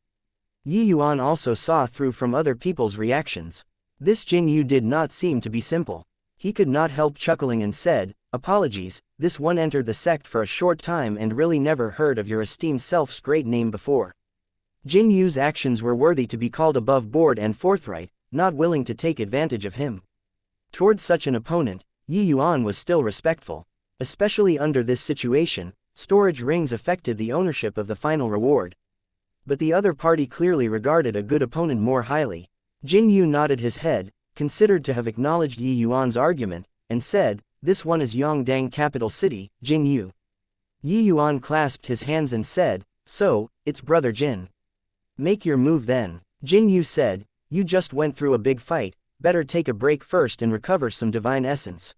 Yi Yuan also saw through from other people's reactions. This Jin Yu did not seem to be simple. He could not help chuckling and said, apologies, this one entered the sect for a short time and really never heard of your esteemed self's great name before. Jin Yu's actions were worthy to be called above board and forthright, not willing to take advantage of him. Towards such an opponent, Yi Yuan was still respectful. Especially under this situation, storage rings affected the ownership of the final reward. But the other party clearly regarded a good opponent more highly. Jin Yu nodded his head, considered to have acknowledged Yi Yuan's argument, and said, this one is Yongdang capital city, Jin Yu. Yi Yuan clasped his hands and said, so, it's brother Jin. Make your move then. Jin Yu said, you just went through a big fight, better take a break first and recover some divine essence.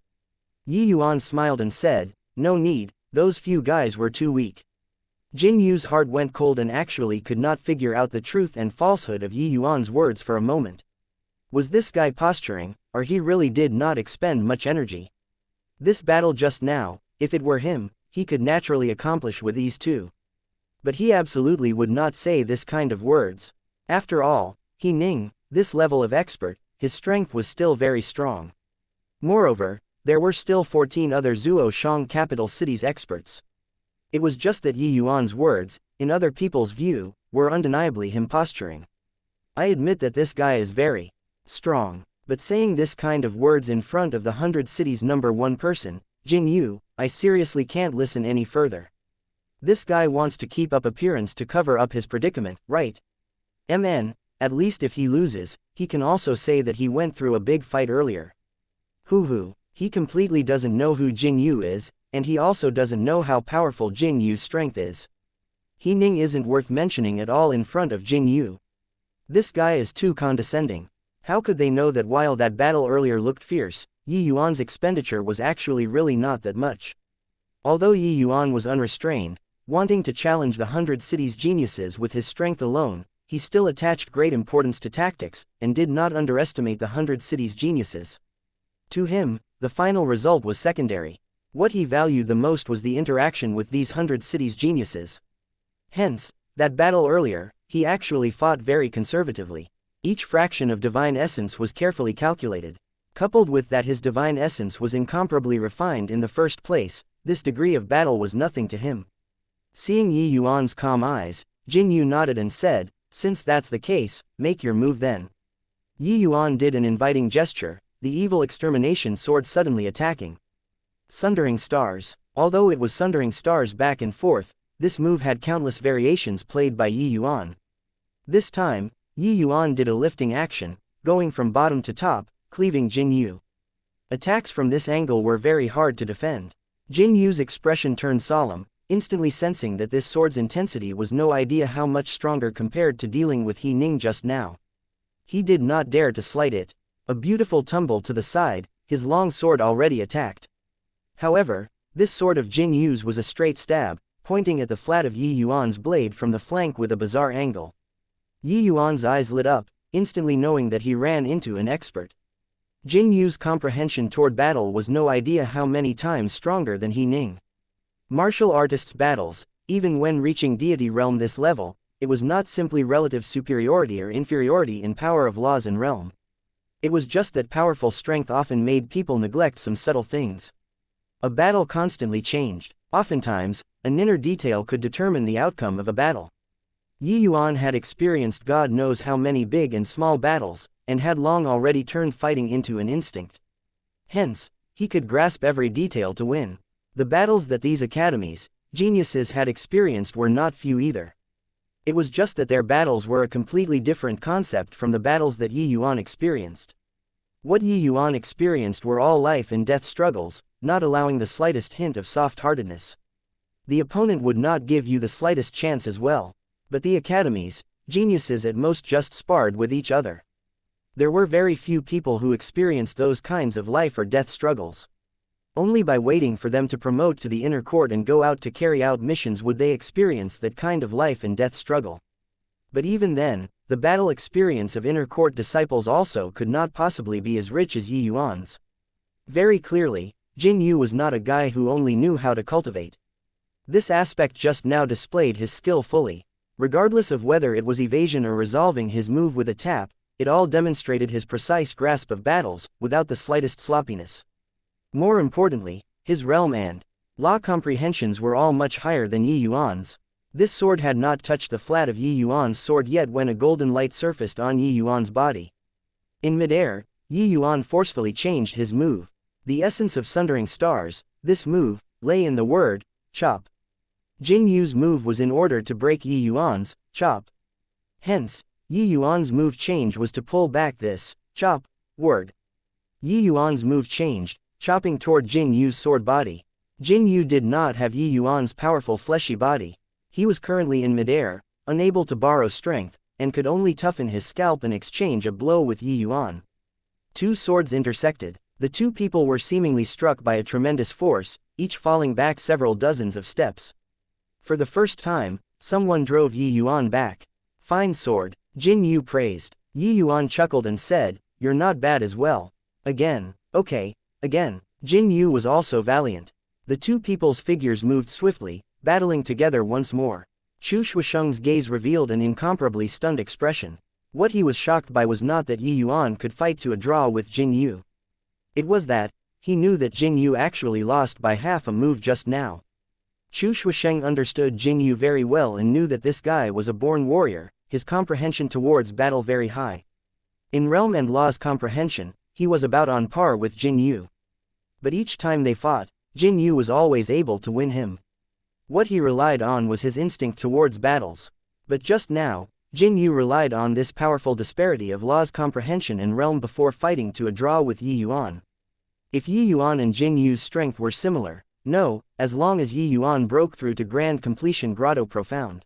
Yi Yuan smiled and said, no need, those few guys were too weak. Jin Yu's heart went cold and actually could not figure out the truth and falsehood of Yi Yuan's words for a moment. Was this guy posturing, or he really did not expend much energy? This battle just now, if it were him, he could naturally accomplish with ease too. But he absolutely would not say this kind of words. After all, He Ning, this level of expert, his strength was still very strong. Moreover, there were still 14 other Zuo Shang capital cities experts. It was just that Yi Yuan's words, in other people's view, were undeniably him posturing. I admit that this guy is very strong, but saying this kind of words in front of the 100 cities #1 person, Jin Yu, I seriously can't listen any further. This guy wants to keep up appearance to cover up his predicament, right? At least if he loses, he can also say that he went through a big fight earlier. Hoo, he completely doesn't know who Jin Yu is, and he also doesn't know how powerful Jin Yu's strength is. He Ning isn't worth mentioning at all in front of Jin Yu. This guy is too condescending. How could they know that while that battle earlier looked fierce, Yi Yuan's expenditure was actually really not that much? Although Yi Yuan was unrestrained, wanting to challenge the 100 cities' geniuses with his strength alone, he still attached great importance to tactics, and did not underestimate the 100 cities' geniuses. To him, the final result was secondary. What he valued the most was the interaction with these 100 cities' geniuses. Hence, that battle earlier, he actually fought very conservatively. Each fraction of divine essence was carefully calculated. Coupled with that his divine essence was incomparably refined in the first place, this degree of battle was nothing to him. Seeing Yi Yuan's calm eyes, Jin Yu nodded and said, since that's the case, make your move then. Yi Yuan did an inviting gesture, the evil extermination sword suddenly attacking. Sundering stars. Although it was sundering stars back and forth, this move had countless variations played by Yi Yuan. This time, Yi Yuan did a lifting action, going from bottom to top, cleaving Jin Yu. Attacks from this angle were very hard to defend. Jin Yu's expression turned solemn, instantly sensing that this sword's intensity was no idea how much stronger compared to dealing with He Ning just now. He did not dare to slight it. A beautiful tumble to the side, his long sword already attacked. However, this sword of Jin Yu's was a straight stab, pointing at the flat of Yi Yuan's blade from the flank with a bizarre angle. Yi Yuan's eyes lit up, instantly knowing that he ran into an expert. Jin Yu's comprehension toward battle was no idea how many times stronger than He Ning. Martial artists' battles, even when reaching deity realm this level, it was not simply relative superiority or inferiority in power of laws and realm. It was just that powerful strength often made people neglect some subtle things. A battle constantly changed. Oftentimes, an inner detail could determine the outcome of a battle. Yi Yuan had experienced God knows how many big and small battles, and had long already turned fighting into an instinct. Hence, he could grasp every detail to win. The battles that these academies, geniuses had experienced were not few either. It was just that their battles were a completely different concept from the battles that Yi Yuan experienced. What Yi Yuan experienced were all life and death struggles, not allowing the slightest hint of soft-heartedness. The opponent would not give you the slightest chance as well. But the academies, geniuses at most just sparred with each other. There were very few people who experienced those kinds of life or death struggles. Only by waiting for them to promote to the inner court and go out to carry out missions would they experience that kind of life and death struggle. But even then, the battle experience of inner court disciples also could not possibly be as rich as Yi Yuan's. Very clearly, Jin Yu was not a guy who only knew how to cultivate. This aspect just now displayed his skill fully. Regardless of whether it was evasion or resolving his move with a tap, it all demonstrated his precise grasp of battles, without the slightest sloppiness. More importantly, his realm and law comprehensions were all much higher than Yi Yuan's. This sword had not touched the flat of Yi Yuan's sword yet when a golden light surfaced on Yi Yuan's body. In midair, Yi Yuan forcefully changed his move. The essence of sundering stars, this move, lay in the word, chop. Jin Yu's move was in order to break Yi Yuan's, chop. Hence, Yi Yuan's move change was to pull back this, chop, word. Yi Yuan's move changed, chopping toward Jin Yu's sword body. Jin Yu did not have Yi Yuan's powerful fleshy body. He was currently in midair, unable to borrow strength, and could only toughen his scalp and exchange a blow with Yi Yuan. Two swords intersected. The two people were seemingly struck by a tremendous force, each falling back several dozens of steps. For the first time, someone drove Yi Yuan back. Fine sword, Jin Yu praised. Yi Yuan chuckled and said, "You're not bad as well." Again, okay, again. Jin Yu was also valiant. The two people's figures moved swiftly, battling together once more. Chu Shuisheng's gaze revealed an incomparably stunned expression. What he was shocked by was not that Yi Yuan could fight to a draw with Jin Yu. It was that, he knew that Jin Yu actually lost by half a move just now. Chu Shuisheng understood Jin Yu very well and knew that this guy was a born warrior, his comprehension towards battle very high. In realm and law's comprehension, he was about on par with Jin Yu. But each time they fought, Jin Yu was always able to win him. What he relied on was his instinct towards battles. But just now, Jin Yu relied on this powerful disparity of law's comprehension and realm before fighting to a draw with Yi Yuan. If Yi Yuan and Jin Yu's strength were similar, no, as long as Yi Yuan broke through to grand completion grotto profound.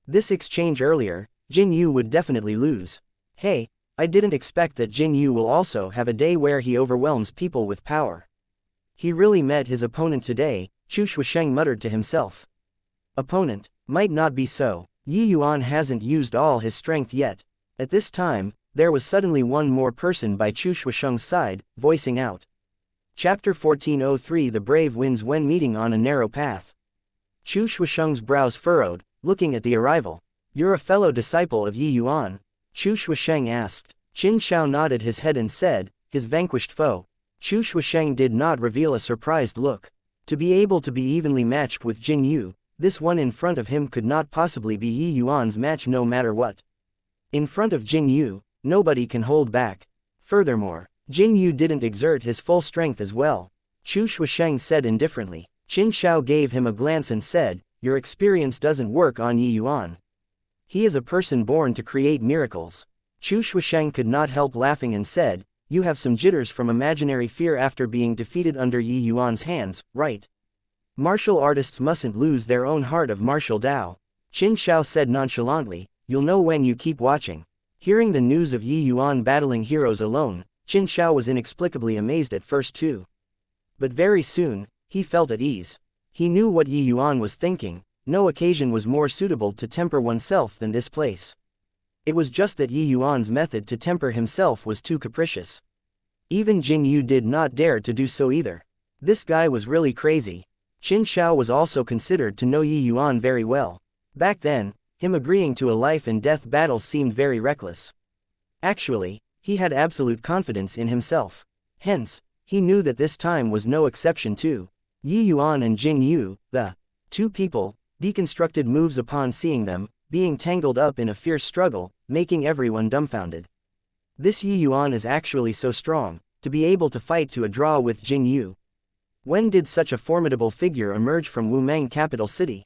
This exchange earlier, Jin Yu would definitely lose. Hey, I didn't expect that Jin Yu will also have a day where he overwhelms people with power. He really met his opponent today, Chu Shuisheng muttered to himself. Opponent, might not be so. Yi Yuan hasn't used all his strength yet. At this time, there was suddenly one more person by Chu Shuisheng's side, voicing out. Chapter 1403 The brave wins when meeting on a narrow path. Chu Shuisheng's brows furrowed, looking at the arrival. You're a fellow disciple of Yi Yuan? Chu Shuisheng asked. Qin Shao nodded his head and said, his vanquished foe. Chu Shuisheng did not reveal a surprised look. To be able to be evenly matched with Jin Yu, this one in front of him could not possibly be Yi Yuan's match no matter what. In front of Jin Yu, nobody can hold back. Furthermore, Jin Yu didn't exert his full strength as well. Chu Shuisheng said indifferently. Qin Shao gave him a glance and said, your experience doesn't work on Yi Yuan. He is a person born to create miracles. Chu Shuisheng could not help laughing and said, you have some jitters from imaginary fear after being defeated under Yi Yuan's hands, right? Martial artists mustn't lose their own heart of martial Dao. Qin Shao said nonchalantly, you'll know when you keep watching. Hearing the news of Yi Yuan battling heroes alone, Qin Shao was inexplicably amazed at first too. But very soon, he felt at ease. He knew what Yi Yuan was thinking. No occasion was more suitable to temper oneself than this place. It was just that Yi Yuan's method to temper himself was too capricious. Even Jin Yu did not dare to do so either. This guy was really crazy. Qin Shao was also considered to know Yi Yuan very well. Back then, him agreeing to a life and death battle seemed very reckless. Actually, he had absolute confidence in himself. Hence, he knew that this time was no exception too. Yi Yuan and Jin Yu, the two people, deconstructed moves upon seeing them, being tangled up in a fierce struggle, making everyone dumbfounded. This Yi Yuan is actually so strong, to be able to fight to a draw with Jin Yu. When did such a formidable figure emerge from Wumeng capital city?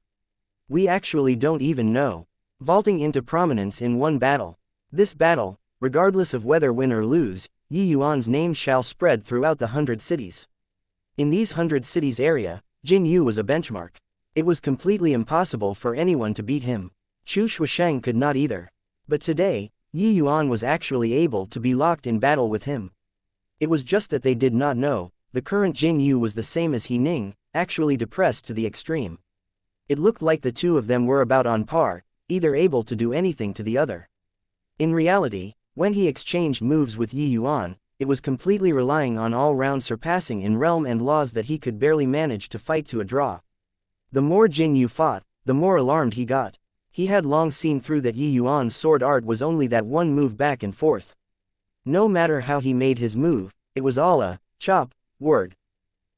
We actually don't even know. Vaulting into prominence in one battle. This battle, regardless of whether win or lose, Yi Yuan's name shall spread throughout the 100 cities. In these 100 cities area, Jin Yu was a benchmark. It was completely impossible for anyone to beat him. Chu Shuisheng could not either. But today, Yi Yuan was actually able to be locked in battle with him. It was just that they did not know, the current Jin Yu was the same as He Ning, actually depressed to the extreme. It looked like the two of them were about on par, either able to do anything to the other. In reality, when he exchanged moves with Yi Yuan, it was completely relying on all-round surpassing in realm and laws that he could barely manage to fight to a draw. The more Jin Yu fought, the more alarmed he got. He had long seen through that Yi Yuan's sword art was only that one move back and forth. No matter how he made his move, it was all a chop word.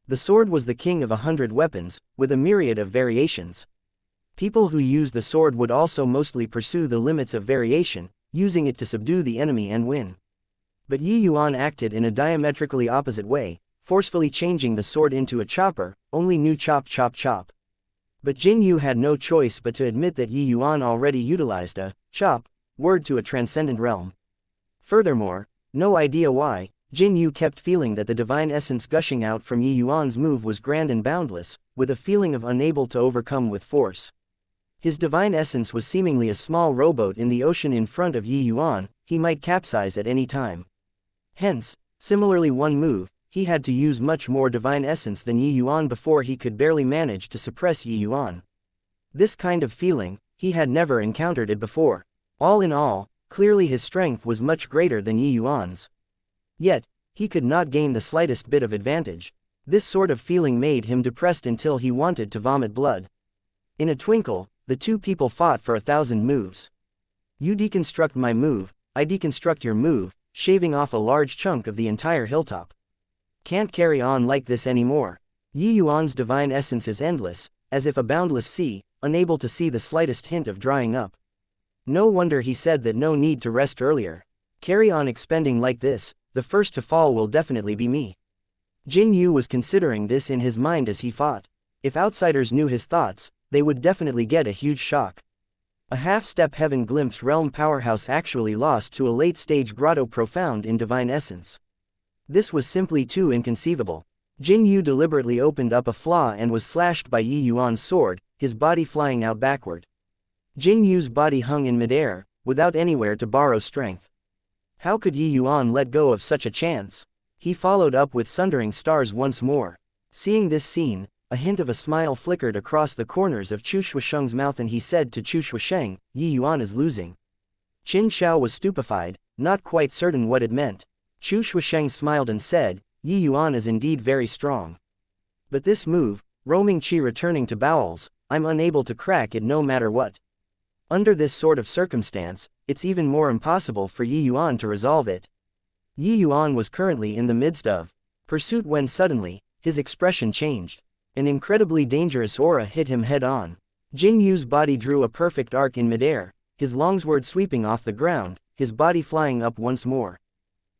The sword was the king of 100 weapons, with a myriad of variations. People who used the sword would also mostly pursue the limits of variation, using it to subdue the enemy and win. But Yi Yuan acted in a diametrically opposite way, forcefully changing the sword into a chopper, only new chop chop chop. But Jin Yu had no choice but to admit that Yi Yuan already utilized a chop word to a transcendent realm. Furthermore, no idea why, Jin Yu kept feeling that the divine essence gushing out from Yi Yuan's move was grand and boundless, with a feeling of unable to overcome with force. His divine essence was seemingly a small rowboat in the ocean in front of Yi Yuan, he might capsize at any time. Hence, similarly one move, he had to use much more divine essence than Yi Yuan before he could barely manage to suppress Yi Yuan. This kind of feeling, he had never encountered it before. All in all, clearly his strength was much greater than Yi Yuan's. Yet, he could not gain the slightest bit of advantage. This sort of feeling made him depressed until he wanted to vomit blood. In a twinkle, the two people fought for 1,000 moves. You deconstruct my move, I deconstruct your move, shaving off a large chunk of the entire hilltop. Can't carry on like this anymore. Yi Yuan's divine essence is endless, as if a boundless sea, unable to see the slightest hint of drying up. No wonder he said that no need to rest earlier. Carry on expending like this, the first to fall will definitely be me. Jin Yu was considering this in his mind as he fought. If outsiders knew his thoughts, they would definitely get a huge shock. A half-step heaven glimpse realm powerhouse actually lost to a late-stage grotto profound in divine essence. This was simply too inconceivable. Jin Yu deliberately opened up a flaw and was slashed by Yi Yuan's sword, his body flying out backward. Jin Yu's body hung in midair, without anywhere to borrow strength. How could Yi Yuan let go of such a chance? He followed up with sundering stars once more. Seeing this scene, a hint of a smile flickered across the corners of Chu Shuisheng's mouth and he said to Chu Shuisheng, Yi Yuan is losing. Qin Shao was stupefied, not quite certain what it meant. Chu Shuisheng smiled and said, Yi Yuan is indeed very strong. But this move, roaming qi returning to bowels, I'm unable to crack it no matter what. Under this sort of circumstance, it's even more impossible for Yi Yuan to resolve it. Yi Yuan was currently in the midst of pursuit when suddenly, his expression changed. An incredibly dangerous aura hit him head-on. Jin Yu's body drew a perfect arc in midair, his longsword sweeping off the ground, his body flying up once more.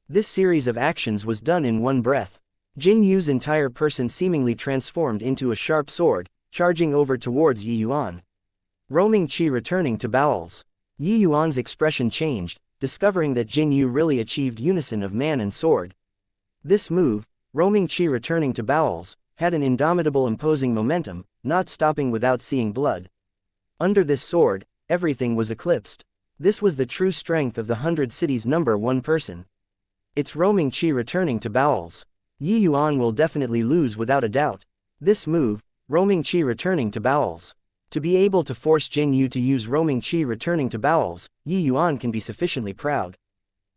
This series of actions was done in one breath. Jin Yu's entire person seemingly transformed into a sharp sword, charging over towards Yi Yuan. Roaming qi returning to bowels. Yi Yuan's expression changed, discovering that Jin Yu really achieved unison of man and sword. This move, roaming qi returning to bowels, had an indomitable imposing momentum, not stopping without seeing blood. Under this sword, everything was eclipsed. This was the true strength of the 100 Cities' #1 person. It's roaming qi returning to bowels. Yi Yuan will definitely lose without a doubt. This move, roaming qi returning to bowels. To be able to force Jin Yu to use roaming qi returning to bowels, Yi Yuan can be sufficiently proud.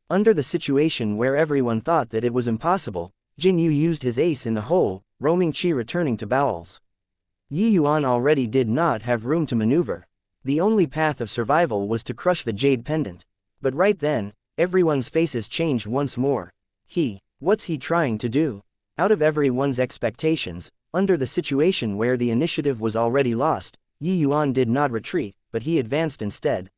Under the situation where everyone thought that it was impossible, Jin Yu used his ace in the hole, roaming qi returning to bowels. Yi Yuan already did not have room to maneuver. The only path of survival was to crush the jade pendant. But right then, everyone's faces changed once more. What's he trying to do? Out of everyone's expectations, under the situation where the initiative was already lost, Yi Yuan did not retreat, but he advanced instead.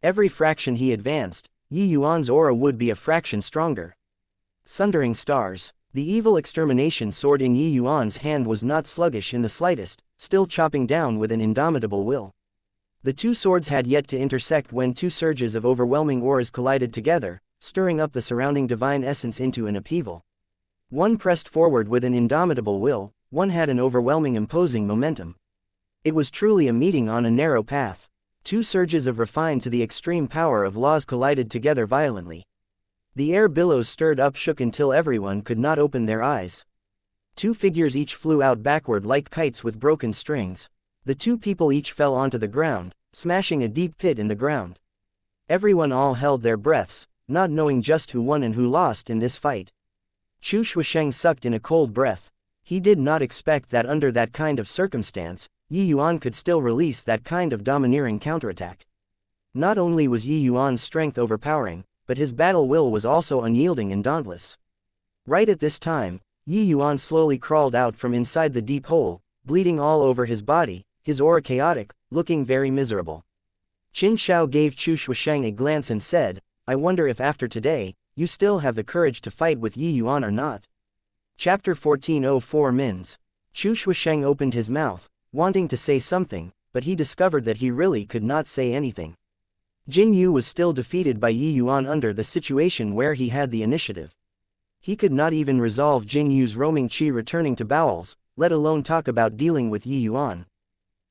Every fraction he advanced, Yi Yuan's aura would be a fraction stronger. Sundering stars. The evil extermination sword in Yi Yuan's hand was not sluggish in the slightest, still chopping down with an indomitable will. The two swords had yet to intersect when two surges of overwhelming auras collided together, stirring up the surrounding divine essence into an upheaval. One pressed forward with an indomitable will, one had an overwhelming imposing momentum. It was truly a meeting on a narrow path. Two surges of refined to the extreme power of laws collided together violently. The air billows stirred up shook until everyone could not open their eyes. Two figures each flew out backward like kites with broken strings. The two people each fell onto the ground, smashing a deep pit in the ground. Everyone all held their breaths, not knowing just who won and who lost in this fight. Chu Shuisheng sucked in a cold breath. He did not expect that under that kind of circumstance, Yi Yuan could still release that kind of domineering counterattack. Not only was Yi Yuan's strength overpowering, but his battle will was also unyielding and dauntless. Right at this time, Yi Yuan slowly crawled out from inside the deep hole, bleeding all over his body, his aura chaotic, looking very miserable. Qin Shao gave Chu Shusheng a glance and said, "I wonder if after today, you still have the courage to fight with Yi Yuan or not." Chapter 1404 Mins. Chu Shusheng opened his mouth, wanting to say something, but he discovered that he really could not say anything. Jin Yu was still defeated by Yi Yuan under the situation where he had the initiative. He could not even resolve Jin Yu's roaming qi returning to bowels, let alone talk about dealing with Yi Yuan.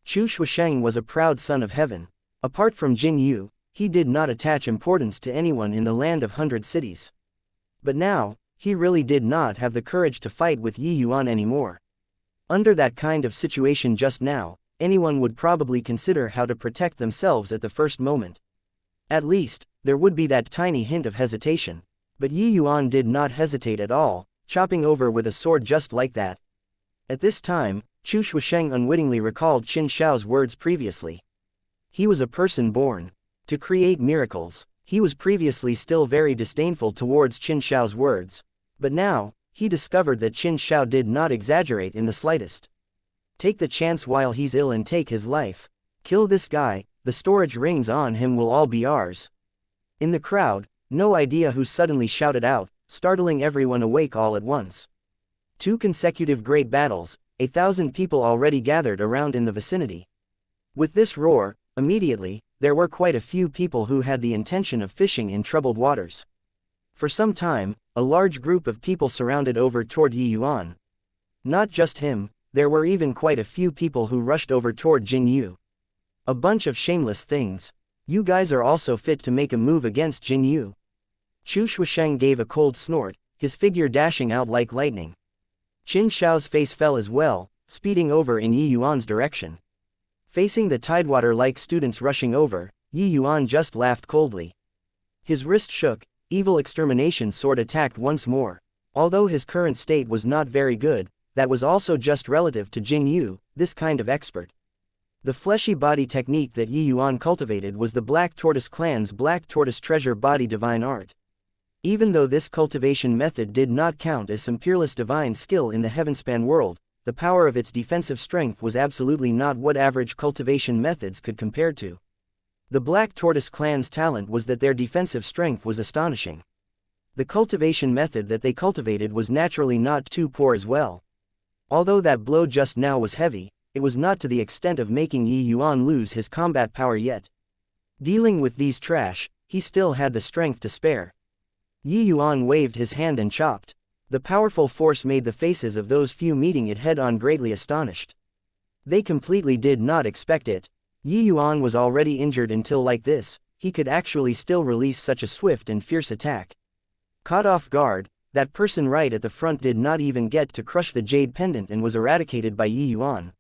Chu Shusheng was a proud son of heaven. Apart from Jin Yu, he did not attach importance to anyone in the land of 100 cities. But now, he really did not have the courage to fight with Yi Yuan anymore. Under that kind of situation just now, anyone would probably consider how to protect themselves at the first moment. At least, there would be that tiny hint of hesitation. But Yi Yuan did not hesitate at all, chopping over with a sword just like that. At this time, Chu Shusheng unwittingly recalled Qin Shao's words previously. He was a person born to create miracles. He was previously still very disdainful towards Qin Shao's words. But now, he discovered that Qin Shao did not exaggerate in the slightest. Take the chance while he's ill and take his life. Kill this guy, the storage rings on him will all be ours. In the crowd, no idea who suddenly shouted out, startling everyone awake all at once. 2 consecutive great battles, 1,000 people already gathered around in the vicinity. With this roar, immediately, there were quite a few people who had the intention of fishing in troubled waters. For some time, a large group of people surrounded over toward Yi Yuan. Not just him, there were even quite a few people who rushed over toward Jin Yu. A bunch of shameless things. You guys are also fit to make a move against Jin Yu. Chu Shusheng gave a cold snort, his figure dashing out like lightning. Qin Shao's face fell as well, speeding over in Yi Yuan's direction. Facing the tidewater-like students rushing over, Yi Yuan just laughed coldly. His wrist shook, evil extermination sword attacked once more. Although his current state was not very good, that was also just relative to Jin Yu, this kind of expert. The fleshy body technique that Yi Yuan cultivated was the Black Tortoise clan's Black Tortoise treasure body divine art. Even though this cultivation method did not count as some peerless divine skill in the Heavenspan world, the power of its defensive strength was absolutely not what average cultivation methods could compare to. The Black Tortoise clan's talent was that their defensive strength was astonishing. The cultivation method that they cultivated was naturally not too poor as well. Although that blow just now was heavy, it was not to the extent of making Yi Yuan lose his combat power yet. Dealing with these trash, he still had the strength to spare. Yi Yuan waved his hand and chopped. The powerful force made the faces of those few meeting it head-on greatly astonished. They completely did not expect it. Yi Yuan was already injured until like this, he could actually still release such a swift and fierce attack. Caught off guard, that person right at the front did not even get to crush the jade pendant and was eradicated by Yi Yuan.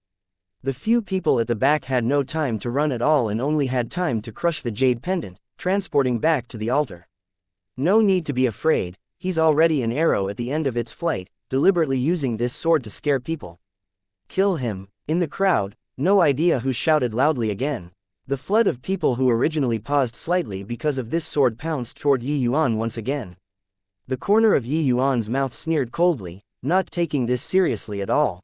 The few people at the back had no time to run at all and only had time to crush the jade pendant, transporting back to the altar. No need to be afraid, he's already an arrow at the end of its flight, deliberately using this sword to scare people. Kill him. In the crowd, no idea who shouted loudly again. The flood of people who originally paused slightly because of this sword pounced toward Yi Yuan once again. The corner of Yi Yuan's mouth sneered coldly, not taking this seriously at all.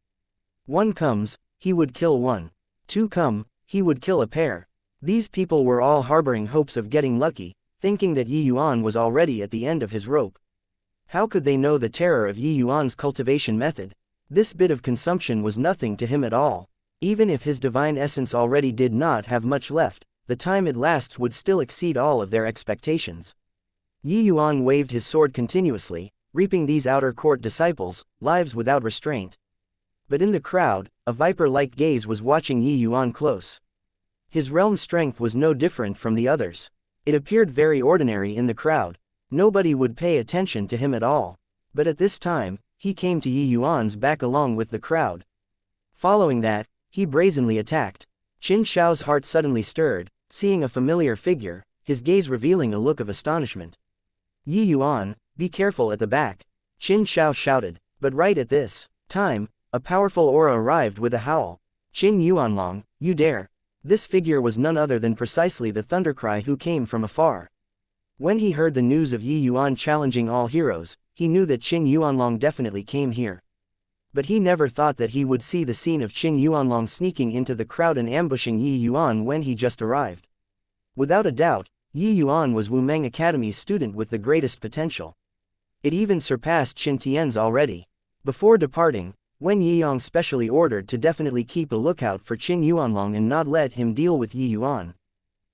1 comes, he would kill 1. 2 come, he would kill a pair. These people were all harboring hopes of getting lucky, thinking that Yi Yuan was already at the end of his rope. How could they know the terror of Yi Yuan's cultivation method? This bit of consumption was nothing to him at all. Even if his divine essence already did not have much left, the time it lasts would still exceed all of their expectations. Yi Yuan waved his sword continuously, reaping these outer court disciples, lives without restraint. But in the crowd, a viper-like gaze was watching Yi Yuan close. His realm strength was no different from the others. It appeared very ordinary in the crowd. Nobody would pay attention to him at all. But at this time, he came to Yi Yuan's back along with the crowd. Following that, he brazenly attacked. Qin Shao's heart suddenly stirred, seeing a familiar figure, his gaze revealing a look of astonishment. Yi Yuan, be careful at the back. Qin Shao shouted. But right at this time, a powerful aura arrived with a howl. Qin Yuanlong, you dare. This figure was none other than precisely the thundercry who came from afar. When he heard the news of Yi Yuan challenging all heroes, he knew that Qin Yuanlong definitely came here. But he never thought that he would see the scene of Qin Yuanlong sneaking into the crowd and ambushing Yi Yuan when he just arrived. Without a doubt, Yi Yuan was Wu Meng Academy's student with the greatest potential. It even surpassed Qin Tian's already. Before departing, Wen Yiyang specially ordered to definitely keep a lookout for Qin Yuanlong and not let him deal with Yi Yuan.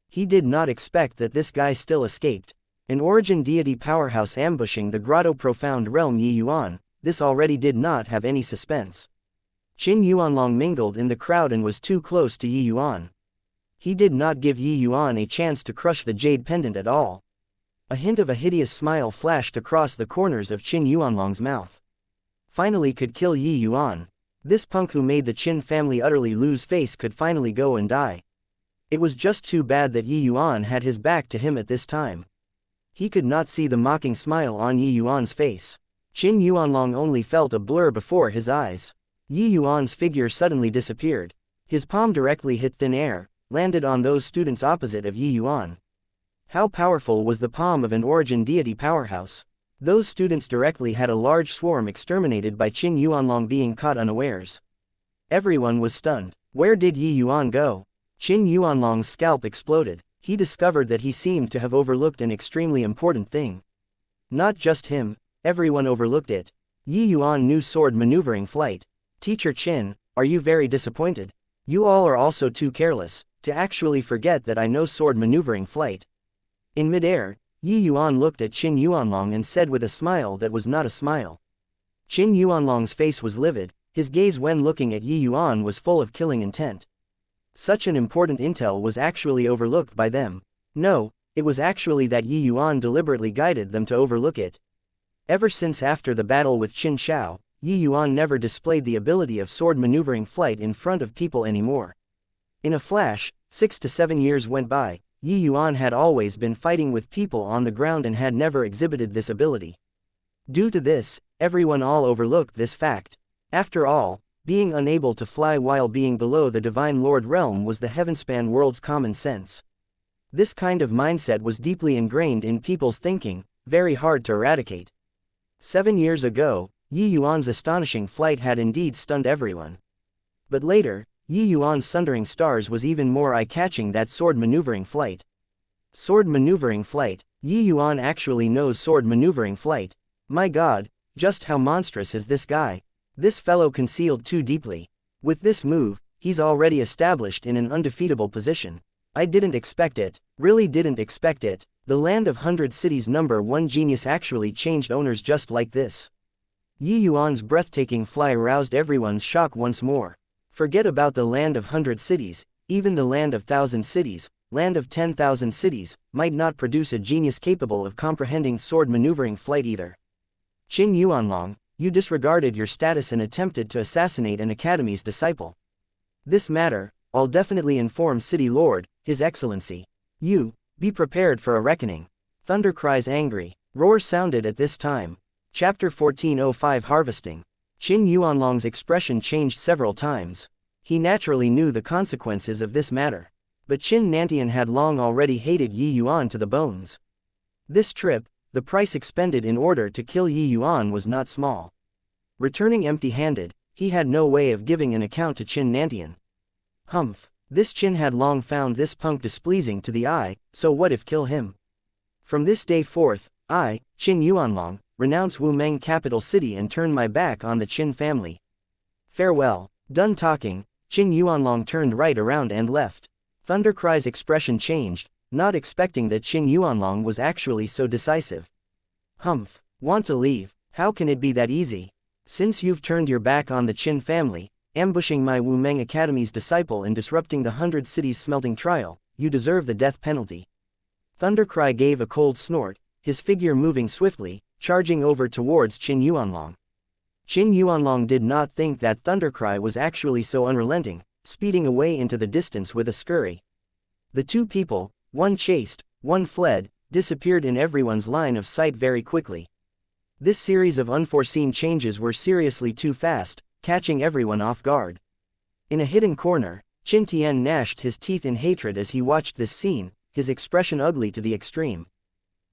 He did not expect that this guy still escaped. An origin deity powerhouse ambushing the grotto profound realm Yi Yuan, this already did not have any suspense. Qin Yuanlong mingled in the crowd and was too close to Yi Yuan. He did not give Yi Yuan a chance to crush the jade pendant at all. A hint of a hideous smile flashed across the corners of Qin Yuanlong's mouth. Finally could kill Yi Yuan. This punk who made the Qin family utterly lose face could finally go and die. It was just too bad that Yi Yuan had his back to him at this time. He could not see the mocking smile on Yi Yuan's face. Qin Yuanlong only felt a blur before his eyes. Yi Yuan's figure suddenly disappeared. His palm directly hit thin air, landed on those students opposite of Yi Yuan. How powerful was the palm of an origin deity powerhouse? Those students directly had a large swarm exterminated by Qin Yuanlong being caught unawares. Everyone was stunned. Where did Yi Yuan go? Qin Yuanlong's scalp exploded. He discovered that he seemed to have overlooked an extremely important thing. Not just him, everyone overlooked it. Yi Yuan knew sword maneuvering flight. Teacher Qin, are you very disappointed? You all are also too careless to actually forget that I know sword maneuvering flight. In midair, Yi Yuan looked at Qin Yuanlong and said with a smile that was not a smile. Qin Yuanlong's face was livid, his gaze when looking at Yi Yuan was full of killing intent. Such an important intel was actually overlooked by them. No, it was actually that Yi Yuan deliberately guided them to overlook it. Ever since after the battle with Qin Shao, Yi Yuan never displayed the ability of sword maneuvering flight in front of people anymore. In a flash, 6 to 7 years went by. Yi Yuan had always been fighting with people on the ground and had never exhibited this ability. Due to this, everyone all overlooked this fact. After all, being unable to fly while being below the Divine Lord realm was the heavenspan world's common sense. This kind of mindset was deeply ingrained in people's thinking, very hard to eradicate. 7 years ago, Yi Yuan's astonishing flight had indeed stunned everyone. But later, Yi Yuan's sundering stars was even more eye-catching than sword maneuvering flight. Sword maneuvering flight. Yi Yuan actually knows sword maneuvering flight. My god, just how monstrous is this guy? This fellow concealed too deeply. With this move, he's already established in an undefeatable position. I didn't expect it, really didn't expect it. The land of 100 cities #1 genius actually changed owners just like this. Yi Yuan's breathtaking fly roused everyone's shock once more. Forget about the land of 100 cities, even the land of 1,000 cities, land of 10,000 cities, might not produce a genius capable of comprehending sword maneuvering flight either. Qin Yuanlong, you disregarded your status and attempted to assassinate an academy's disciple. This matter, I'll definitely inform City Lord, His Excellency. You, be prepared for a reckoning. Thunder cries angry. Roar sounded at this time. Chapter 1405 Harvesting. Qin Yuanlong's expression changed several times. He naturally knew the consequences of this matter. But Qin Nantian had long already hated Yi Yuan to the bones. This trip, the price expended in order to kill Yi Yuan was not small. Returning empty-handed, he had no way of giving an account to Qin Nantian. Humph, this Qin had long found this punk displeasing to the eye, so what if kill him? From this day forth, I, Qin Yuanlong, renounce Wu Meng capital city and turn my back on the Qin family. Farewell. Done talking, Qin Yuanlong turned right around and left. Thundercry's expression changed, not expecting that Qin Yuanlong was actually so decisive. Humph, want to leave? How can it be that easy? Since you've turned your back on the Qin family, ambushing my Wu Meng Academy's disciple and disrupting the 100 cities smelting trial, you deserve the death penalty. Thundercry gave a cold snort, his figure moving swiftly, charging over towards Qin Yuanlong. Qin Yuanlong did not think that Thundercry was actually so unrelenting, speeding away into the distance with a scurry. The two people, one chased, one fled, disappeared in everyone's line of sight very quickly. This series of unforeseen changes were seriously too fast, catching everyone off guard. In a hidden corner, Qin Tian gnashed his teeth in hatred as he watched this scene, his expression ugly to the extreme.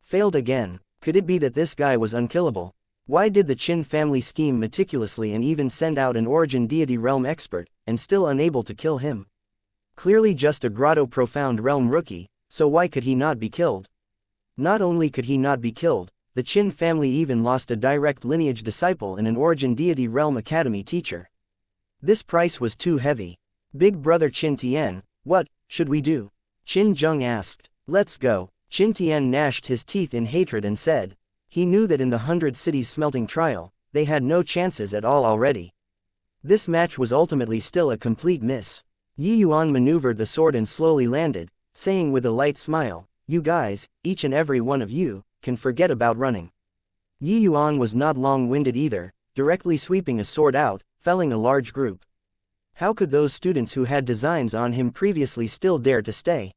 Failed again. Could it be that this guy was unkillable? Why did the Qin family scheme meticulously and even send out an origin deity realm expert, and still unable to kill him? Clearly just a grotto profound realm rookie, so why could he not be killed? Not only could he not be killed, the Qin family even lost a direct lineage disciple and an origin deity realm academy teacher. This price was too heavy. Big brother Qin Tian, what should we do? Qin Zheng asked. Let's go. Qin Tian gnashed his teeth in hatred and said. He knew that in the 100 cities smelting trial, they had no chances at all already. This match was ultimately still a complete miss. Yi Yuan maneuvered the sword and slowly landed, saying with a light smile, you guys, each and every one of you, can forget about running. Yi Yuan was not long-winded either, directly sweeping a sword out, felling a large group. How could those students who had designs on him previously still dare to stay?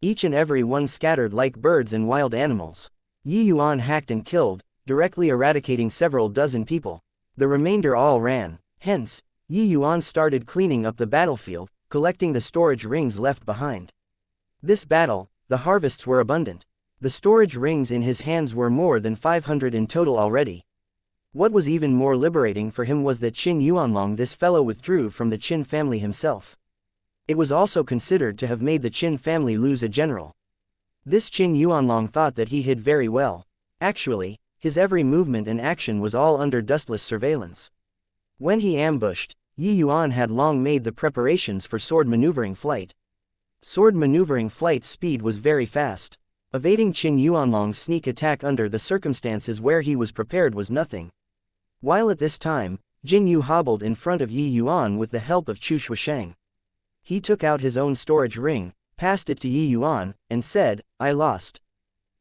Each and every one scattered like birds and wild animals. Yi Yuan hacked and killed, directly eradicating several dozen people. The remainder all ran. Hence, Yi Yuan started cleaning up the battlefield, collecting the storage rings left behind. This battle, the harvests were abundant. The storage rings in his hands were more than 500 in total already. What was even more liberating for him was that Qin Yuanlong, this fellow, withdrew from the Qin family himself. It was also considered to have made the Qin family lose a general. This Qin Yuanlong thought that he hid very well. Actually, his every movement and action was all under dustless surveillance. When he ambushed, Yi Yuan had long made the preparations for sword maneuvering flight. Sword maneuvering flight speed was very fast. Evading Qin Yuanlong's sneak attack under the circumstances where he was prepared was nothing. While at this time, Jin Yu hobbled in front of Yi Yuan with the help of Chu Shuisheng. He took out his own storage ring, passed it to Yi Yuan, and said, I lost.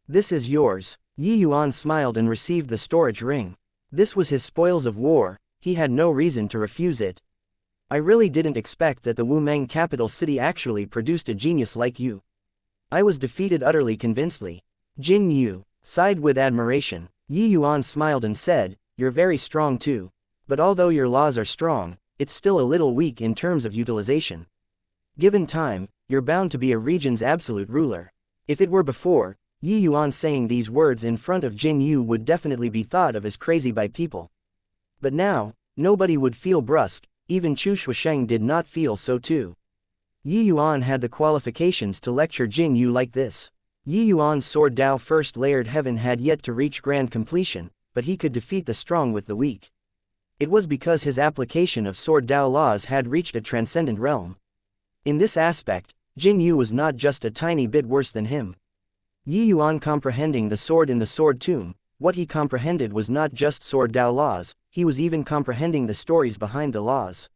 This is yours. Yi Yuan smiled and received the storage ring. This was his spoils of war, he had no reason to refuse it. I really didn't expect that the Wumeng capital city actually produced a genius like you. I was defeated utterly convincedly. Jin Yu sighed with admiration. Yi Yuan smiled and said, you're very strong too. But although your laws are strong, it's still a little weak in terms of utilization. Given time, you're bound to be a region's absolute ruler. If it were before, Yi Yuan saying these words in front of Jin Yu would definitely be thought of as crazy by people. But now, nobody would feel brusque, even Chu Shuisheng did not feel so too. Yi Yuan had the qualifications to lecture Jin Yu like this. Yi Yuan's sword Dao first layered heaven had yet to reach grand completion, but he could defeat the strong with the weak. It was because his application of sword Dao laws had reached a transcendent realm. In this aspect, Jin Yu was not just a tiny bit worse than him. Yi Yuan comprehending the sword in the sword tomb, what he comprehended was not just sword Dao laws, he was even comprehending the stories behind the laws.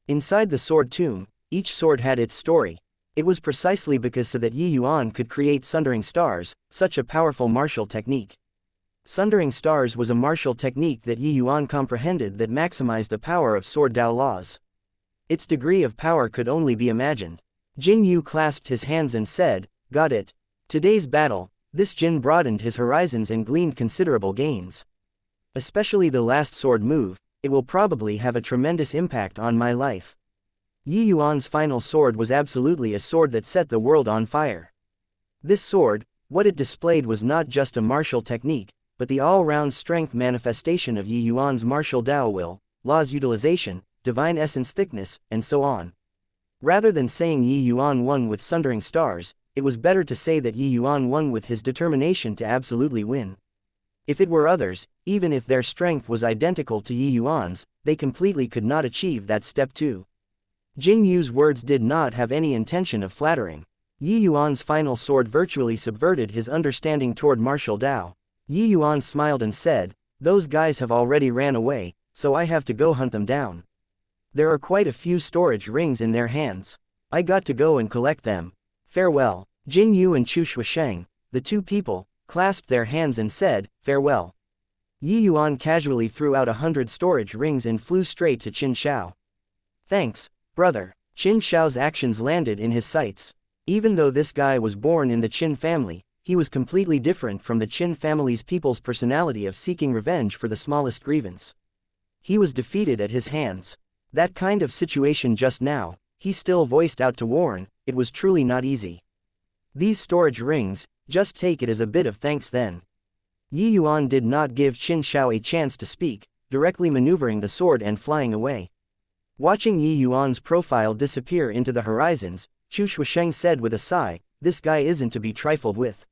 Inside the sword tomb, each sword had its story. It was precisely because so that Yi Yuan could create sundering stars, such a powerful martial technique. Sundering stars was a martial technique that Yi Yuan comprehended that maximized the power of sword Dao laws. Its degree of power could only be imagined. Jin Yu clasped his hands and said, got it. Today's battle, this Jin broadened his horizons and gleaned considerable gains. Especially the last sword move, it will probably have a tremendous impact on my life. Yi Yuan's final sword was absolutely a sword that set the world on fire. This sword, what it displayed was not just a martial technique, but the all-round strength manifestation of Yi Yuan's martial Dao will, laws utilization, divine essence thickness, and so on. Rather than saying Yi Yuan won with sundering stars, it was better to say that Yi Yuan won with his determination to absolutely win. If it were others, even if their strength was identical to Yi Yuan's, they completely could not achieve that step too. Jin Yu's words did not have any intention of flattering. Yi Yuan's final sword virtually subverted his understanding toward martial Dao. Yi Yuan smiled and said, those guys have already ran away, so I have to go hunt them down. There are quite a few storage rings in their hands. I got to go and collect them. Farewell. Jin Yu and Chu Shuisheng, the two people, clasped their hands and said, farewell. Yi Yuan casually threw out 100 storage rings and flew straight to Qin Shao. Thanks, brother. Qin Shao's actions landed in his sights. Even though this guy was born in the Qin family, he was completely different from the Qin family's people's personality of seeking revenge for the smallest grievance. He was defeated at his hands. That kind of situation just now, he still voiced out to warn, it was truly not easy. These storage rings, just take it as a bit of thanks then. Yi Yuan did not give Qin Shao a chance to speak, directly maneuvering the sword and flying away. Watching Yi Yuan's profile disappear into the horizons, Chu Shusheng said with a sigh, this guy isn't to be trifled with.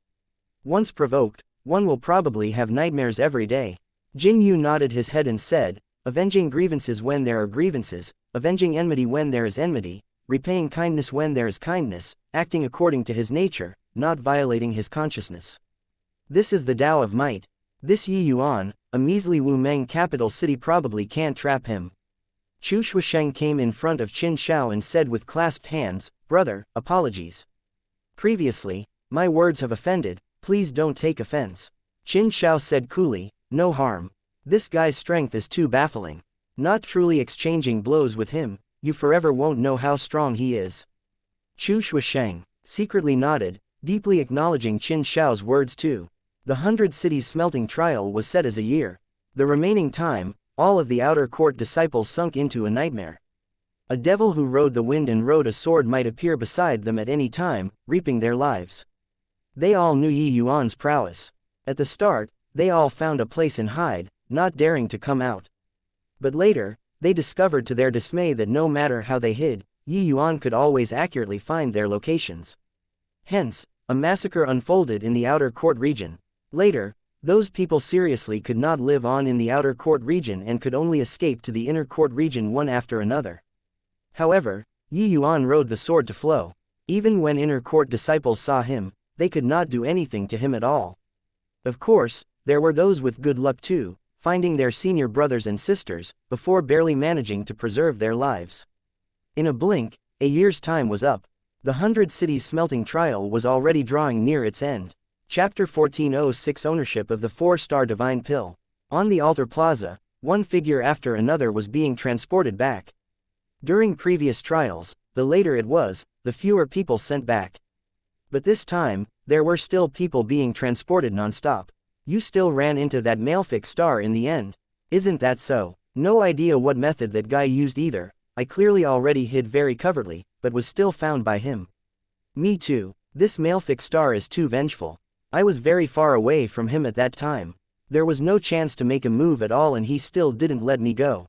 Once provoked, one will probably have nightmares every day. Jin Yu nodded his head and said, avenging grievances when there are grievances, avenging enmity when there is enmity, repaying kindness when there is kindness, acting according to his nature, not violating his consciousness. This is the Tao of might. This Yi Yuan, a measly Wu Meng capital city probably can't trap him. Chu Shusheng came in front of Qin Shao and said with clasped hands, brother, apologies. Previously, my words have offended, please don't take offense. Qin Shao said coolly, no harm. This guy's strength is too baffling. Not truly exchanging blows with him, you forever won't know how strong he is. Chu Shusheng secretly nodded, deeply acknowledging Qin Shao's words too. The 100 cities smelting trial was set as a year. The remaining time, all of the outer court disciples sunk into a nightmare. A devil who rode the wind and rode a sword might appear beside them at any time, reaping their lives. They all knew Yi Yuan's prowess. At the start, they all found a place and hide, not daring to come out. But later, they discovered to their dismay that no matter how they hid, Yi Yuan could always accurately find their locations. Hence, a massacre unfolded in the outer court region. Later, those people seriously could not live on in the outer court region and could only escape to the inner court region one after another. However, Yi Yuan rode the sword to flow. Even when inner court disciples saw him, they could not do anything to him at all. Of course, there were those with good luck too, finding their senior brothers and sisters, before barely managing to preserve their lives. In a blink, a year's time was up. The 100 cities smelting trial was already drawing near its end. Chapter 1406 Ownership of the 4-star Divine Pill. On the altar plaza, one figure after another was being transported back. During previous trials, the later it was, the fewer people sent back. But this time, there were still people being transported non-stop. You still ran into that malefic star in the end. Isn't that so? No idea what method that guy used either. I clearly already hid very covertly, but was still found by him. Me too. This malefic star is too vengeful. I was very far away from him at that time. There was no chance to make a move at all and he still didn't let me go.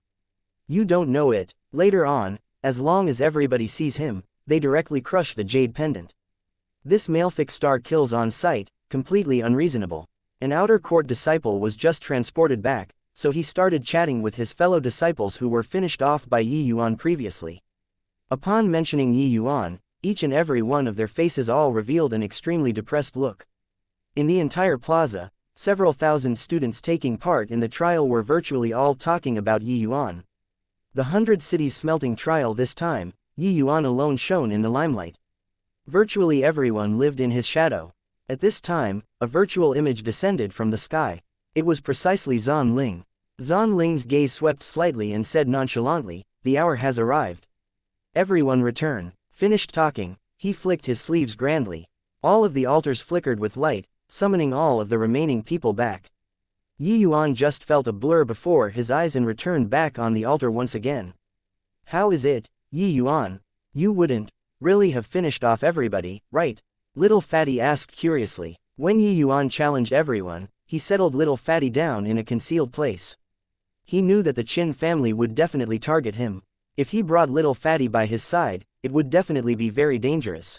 You don't know it. Later on, as long as everybody sees him, they directly crush the jade pendant. This malefic star kills on sight, completely unreasonable. An outer court disciple was just transported back, so he started chatting with his fellow disciples who were finished off by Yi Yuan previously. Upon mentioning Yi Yuan, each and every one of their faces all revealed an extremely depressed look. In the entire plaza, several thousand students taking part in the trial were virtually all talking about Yi Yuan. The 100 cities smelting trial this time, Yi Yuan alone shone in the limelight. Virtually everyone lived in his shadow. At this time, a virtual image descended from the sky. It was precisely Zan Ling. Zan Ling's gaze swept slightly and said nonchalantly, the hour has arrived. Everyone return. Finished talking, he flicked his sleeves grandly. All of the altars flickered with light, summoning all of the remaining people back. Yi Yuan just felt a blur before his eyes and returned back on the altar once again. How is it, Yi Yuan? You wouldn't really have finished off everybody, right? Little Fatty asked curiously. When Yi Yuan challenged everyone, he settled Little Fatty down in a concealed place. He knew that the Qin family would definitely target him. If he brought Little Fatty by his side, it would definitely be very dangerous.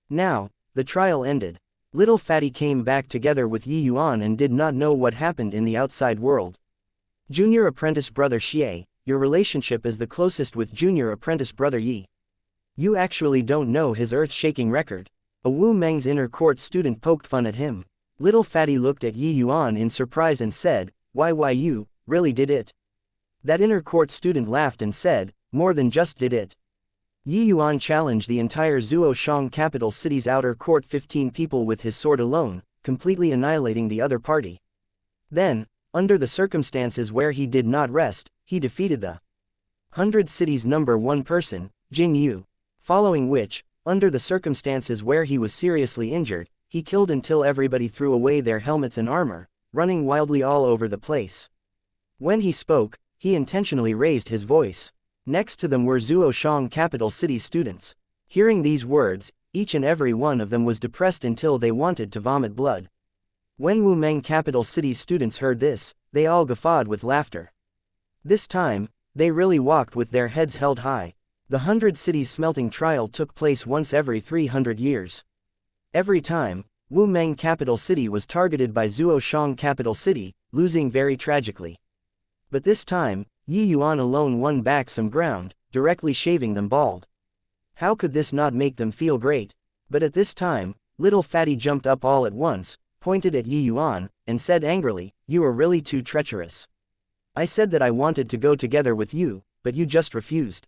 Now, the trial ended. Little Fatty came back together with Yi Yuan and did not know what happened in the outside world. Junior apprentice brother Xie, your relationship is the closest with junior apprentice brother Yi. You actually don't know his earth-shaking record. A Wu Meng's inner court student poked fun at him. Little Fatty looked at Yi Yuan in surprise and said, why you, really did it? That inner court student laughed and said, more than just did it. Yi Yuan challenged the entire Zhuoshang capital city's outer court 15 people with his sword alone, completely annihilating the other party. Then, under the circumstances where he did not rest, he defeated the 100 cities number 1 person, Jin Yu. Following which, under the circumstances where he was seriously injured, he killed until everybody threw away their helmets and armor, running wildly all over the place. When he spoke, he intentionally raised his voice. Next to them were Zuoshang capital city students. Hearing these words, each and every one of them was depressed until they wanted to vomit blood. When Wumeng capital city's students heard this, they all guffawed with laughter. This time, they really walked with their heads held high. The 100 cities smelting trial took place once every 300 years. Every time, Wumeng capital city was targeted by Zuoshang capital city, losing very tragically. But this time, Yi Yuan alone won back some ground, directly shaving them bald. How could this not make them feel great? But at this time, little fatty jumped up all at once, pointed at Yi Yuan, and said angrily, "You are really too treacherous. I said that I wanted to go together with you, but you just refused."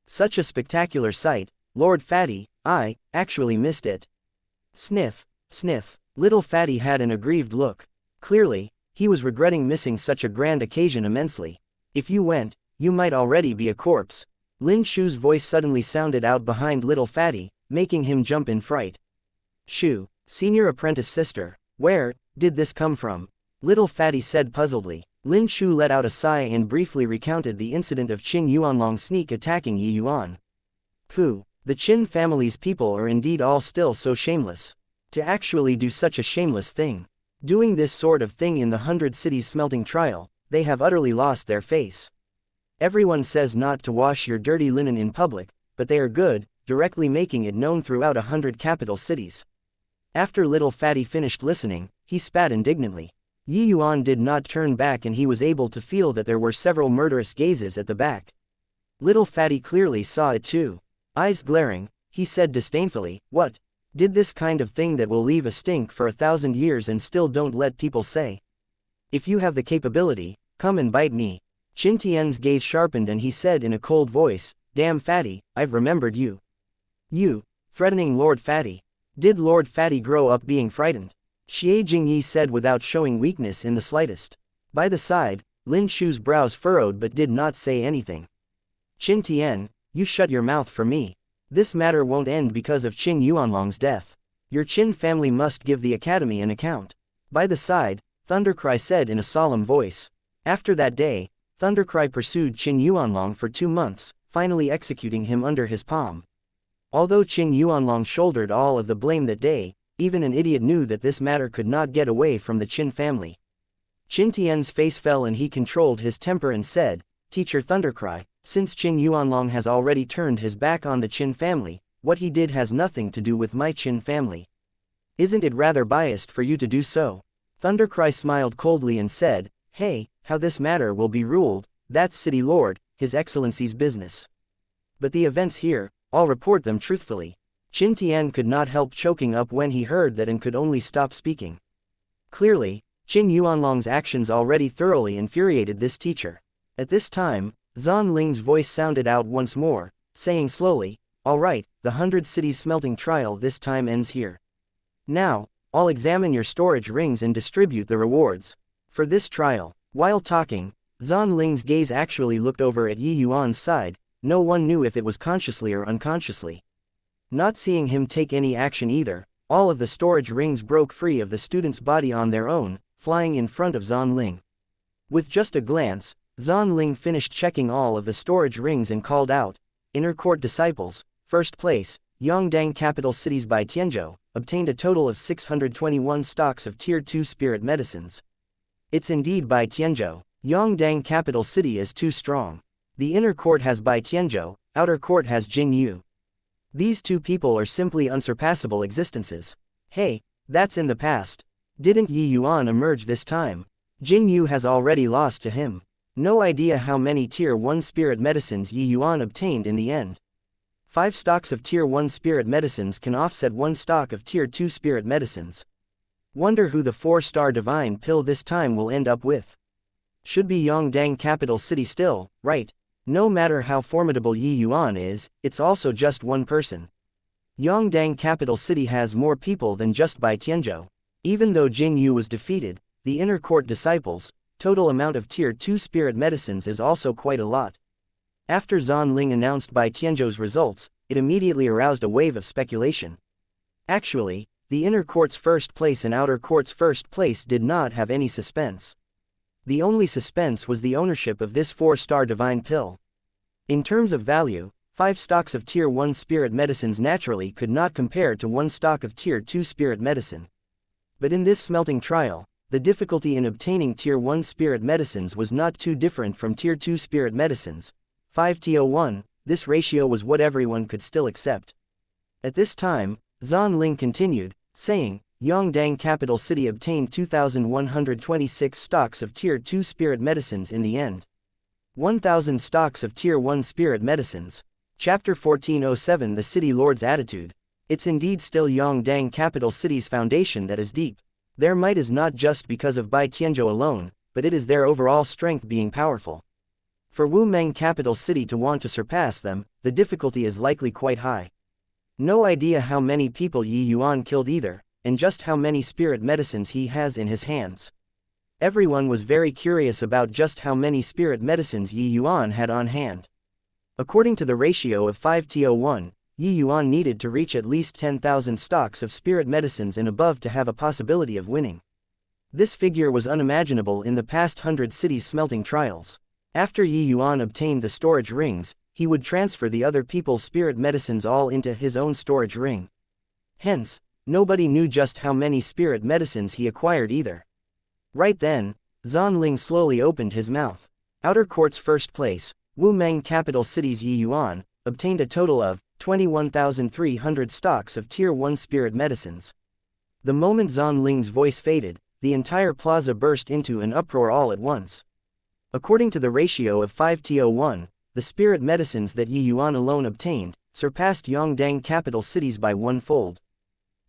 Such a spectacular sight, Lord Fatty, I actually missed it. Sniff, sniff. Little Fatty had an aggrieved look. Clearly, he was regretting missing such a grand occasion immensely. If you went, you might already be a corpse. Lin Shu's voice suddenly sounded out behind Little Fatty, making him jump in fright. Shu, senior apprentice sister, where did this come from? Little Fatty said puzzledly. Lin Shu let out a sigh and briefly recounted the incident of Qin Yuanlong sneak attacking Yi Yuan. Pooh, the Qin family's people are indeed all still so shameless. To actually do such a shameless thing. Doing this sort of thing in the 100 cities smelting trial, they have utterly lost their face. Everyone says not to wash your dirty linen in public, but they are good, directly making it known throughout 100 capital cities. After Little Fatty finished listening, he spat indignantly. Yi Yuan did not turn back and he was able to feel that there were several murderous gazes at the back. Little Fatty clearly saw it too. Eyes glaring, he said disdainfully, "What? Did this kind of thing that will leave a stink for 1,000 years and still don't let people say? If you have the capability, come and bite me." Qin Tian's gaze sharpened and he said in a cold voice, "Damn Fatty, I've remembered you." You, threatening Lord Fatty. Did Lord Fatty grow up being frightened? Xie Jingyi said without showing weakness in the slightest. By the side, Lin Shu's brows furrowed but did not say anything. Qin Tian, you shut your mouth for me. This matter won't end because of Qin Yuanlong's death. Your Qin family must give the academy an account. By the side, Thundercry said in a solemn voice. After that day, Thundercry pursued Qin Yuanlong for 2 months, finally executing him under his palm. Although Qin Yuanlong shouldered all of the blame that day, even an idiot knew that this matter could not get away from the Qin family. Qin Tian's face fell and he controlled his temper and said, "Teacher Thundercry, since Qin Yuanlong has already turned his back on the Qin family, what he did has nothing to do with my Qin family. Isn't it rather biased for you to do so?" Thundercry smiled coldly and said, "Hey, how this matter will be ruled, that's City Lord, His Excellency's business. But the events here, I'll report them truthfully." Qin Tian could not help choking up when he heard that and could only stop speaking. Clearly, Qin Yuanlong's actions already thoroughly infuriated this teacher. At this time, Zan Ling's voice sounded out once more, saying slowly, "All right, the 100 cities smelting trial this time ends here. Now, I'll examine your storage rings and distribute the rewards for this trial." While talking, Zan Ling's gaze actually looked over at Yi Yuan's side. No one knew if it was consciously or unconsciously. Not seeing him take any action either, all of the storage rings broke free of the student's body on their own, flying in front of Zan Ling. With just a glance, Zan Ling finished checking all of the storage rings and called out, "Inner Court Disciples, first place, Yongdang Capital Cities by Tianzhou, obtained a total of 621 stocks of Tier 2 spirit medicines." It's indeed by Tianzhou. Yongdang Capital City is too strong. The inner court has Bai Tianzhou, outer court has Jin Yu. These two people are simply unsurpassable existences. Hey, that's in the past. Didn't Yi Yuan emerge this time? Jin Yu has already lost to him. No idea how many Tier 1 spirit medicines Yi Yuan obtained in the end. 5 stocks of Tier 1 spirit medicines can offset 1 stock of Tier 2 spirit medicines. Wonder who the 4-star divine pill this time will end up with. Should be Yongdang Capital City still, right? No matter how formidable Yi Yuan is, it's also just one person. Yongdang Capital City has more people than just Bai Tianzhou. Even though Jin Yu was defeated, the inner court disciples, total amount of Tier 2 spirit medicines is also quite a lot. After Zan Ling announced Bai Tianzhou's results, it immediately aroused a wave of speculation. Actually, the inner court's first place and outer court's first place did not have any suspense. The only suspense was the ownership of this 4-star divine pill. In terms of value, 5 stocks of Tier 1 spirit medicines naturally could not compare to 1 stock of Tier 2 spirit medicine. But in this smelting trial, the difficulty in obtaining Tier 1 spirit medicines was not too different from Tier 2 spirit medicines. 5:1, this ratio was what everyone could still accept. At this time, Zan Ling continued, saying, Yongdang capital city obtained 2,126 stocks of Tier 2 spirit medicines in the end. 1,000 stocks of Tier 1 spirit medicines. Chapter 1407 The City Lord's Attitude. It's indeed still Yongdang capital city's foundation that is deep. Their might is not just because of Bai Tianzhou alone, but it is their overall strength being powerful. For Wumeng capital city to want to surpass them, the difficulty is likely quite high. No idea how many people Yi Yuan killed either, and just how many spirit medicines he has in his hands. Everyone was very curious about just how many spirit medicines Yi Yuan had on hand. According to the ratio of 5:1, Yi Yuan needed to reach at least 10,000 stocks of spirit medicines and above to have a possibility of winning. This figure was unimaginable in the past 100 cities smelting trials. After Yi Yuan obtained the storage rings, he would transfer the other people's spirit medicines all into his own storage ring. Hence, nobody knew just how many spirit medicines he acquired either. Right then, Zan Ling slowly opened his mouth. Outer Court's first place, Wumeng capital city's Yi Yuan, obtained a total of 21,300 stocks of Tier 1 spirit medicines. The moment Zan Ling's voice faded, the entire plaza burst into an uproar all at once. According to the ratio of 5:1, the spirit medicines that Yi Yuan alone obtained surpassed Yongdang capital cities by 1-fold.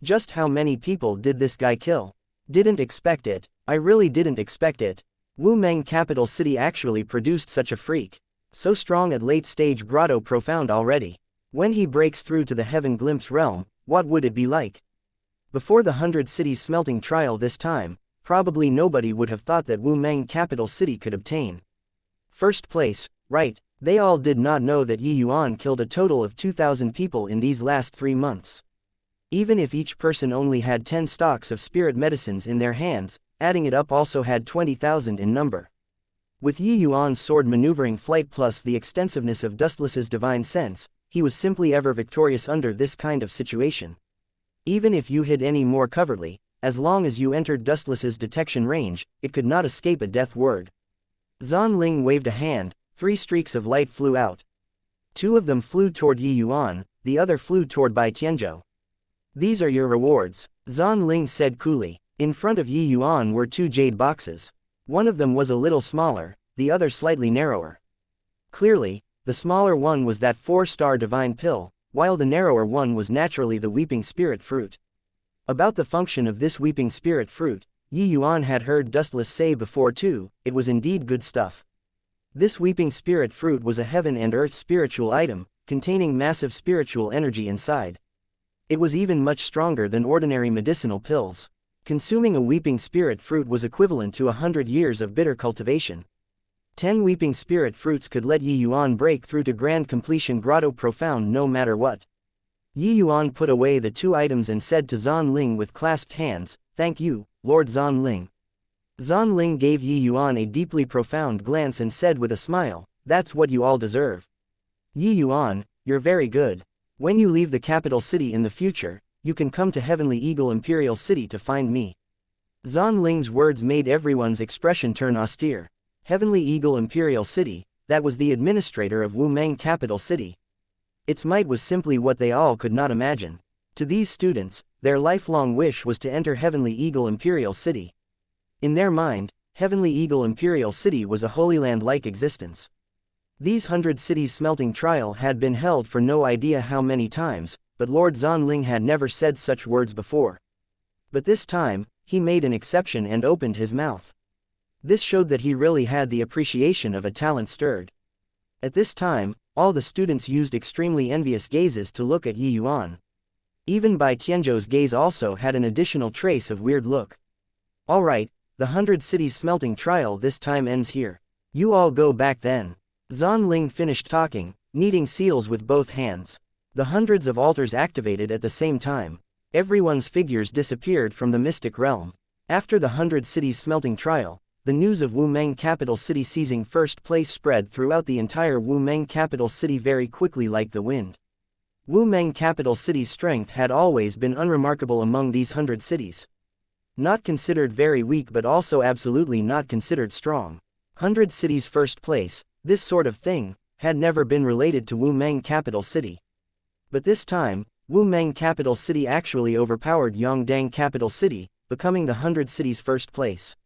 Just how many people did this guy kill? Didn't expect it. I really didn't expect it. Wumeng capital city actually produced such a freak. So strong at late stage grotto profound already. When he breaks through to the heaven glimpse realm, what would it be like? Before the 100 cities smelting trial this time, probably nobody would have thought that Wumeng capital city could obtain first place, right? They all did not know that Yi Yuan killed a total of 2,000 people in these last 3 months. Even if each person only had 10 stocks of spirit medicines in their hands, adding it up also had 20,000 in number. With Yi Yuan's sword maneuvering flight plus the extensiveness of Dustless's divine sense, he was simply ever victorious under this kind of situation. Even if you hid any more covertly, as long as you entered Dustless's detection range, it could not escape a death word. Zan Ling waved a hand, 3 streaks of light flew out. 2 of them flew toward Yi Yuan, the other flew toward Bai Tianzhou. These are your rewards, Zan Ling said coolly. In front of Yi Yuan were 2 jade boxes. One of them was a little smaller, the other slightly narrower. Clearly, the smaller one was that 4-star divine pill, while the narrower one was naturally the weeping spirit fruit. About the function of this weeping spirit fruit, Yi Yuan had heard Dustless say before too, it was indeed good stuff. This weeping spirit fruit was a heaven and earth spiritual item, containing massive spiritual energy inside. It was even much stronger than ordinary medicinal pills. Consuming a weeping spirit fruit was equivalent to 100 years of bitter cultivation. 10 weeping spirit fruits could let Yi Yuan break through to grand completion grotto profound no matter what. Yi Yuan put away the 2 items and said to Zan Ling with clasped hands, "Thank you, Lord Zan Ling." Zan Ling gave Yi Yuan a deeply profound glance and said with a smile, "That's what you all deserve. Yi Yuan, you're very good. When you leave the capital city in the future, you can come to Heavenly Eagle Imperial City to find me." Zan Ling's words made everyone's expression turn austere. Heavenly Eagle Imperial City, that was the administrator of Wumeng capital city. Its might was simply what they all could not imagine. To these students, their lifelong wish was to enter Heavenly Eagle Imperial City. In their mind, Heavenly Eagle Imperial City was a Holy Land-like existence. These 100 cities smelting trial had been held for no idea how many times, but Lord Zan Ling had never said such words before. But this time, he made an exception and opened his mouth. This showed that he really had the appreciation of a talent stirred. At this time, all the students used extremely envious gazes to look at Yi Yuan. Even Bai Tianzhou's gaze also had an additional trace of weird look. Alright, the 100 cities smelting trial this time ends here. You all go back then. Zan Ling finished talking, kneading seals with both hands. The hundreds of altars activated at the same time. Everyone's figures disappeared from the mystic realm. After the 100 cities smelting trial, the news of Wumeng capital city seizing first place spread throughout the entire Wumeng capital city very quickly like the wind. Wumeng capital city's strength had always been unremarkable among these 100 cities. Not considered very weak but also absolutely not considered strong. 100 cities first place, this sort of thing, had never been related to Wumeng capital city. But this time, Wumeng capital city actually overpowered Yongdang capital city, becoming the 100 cities first place.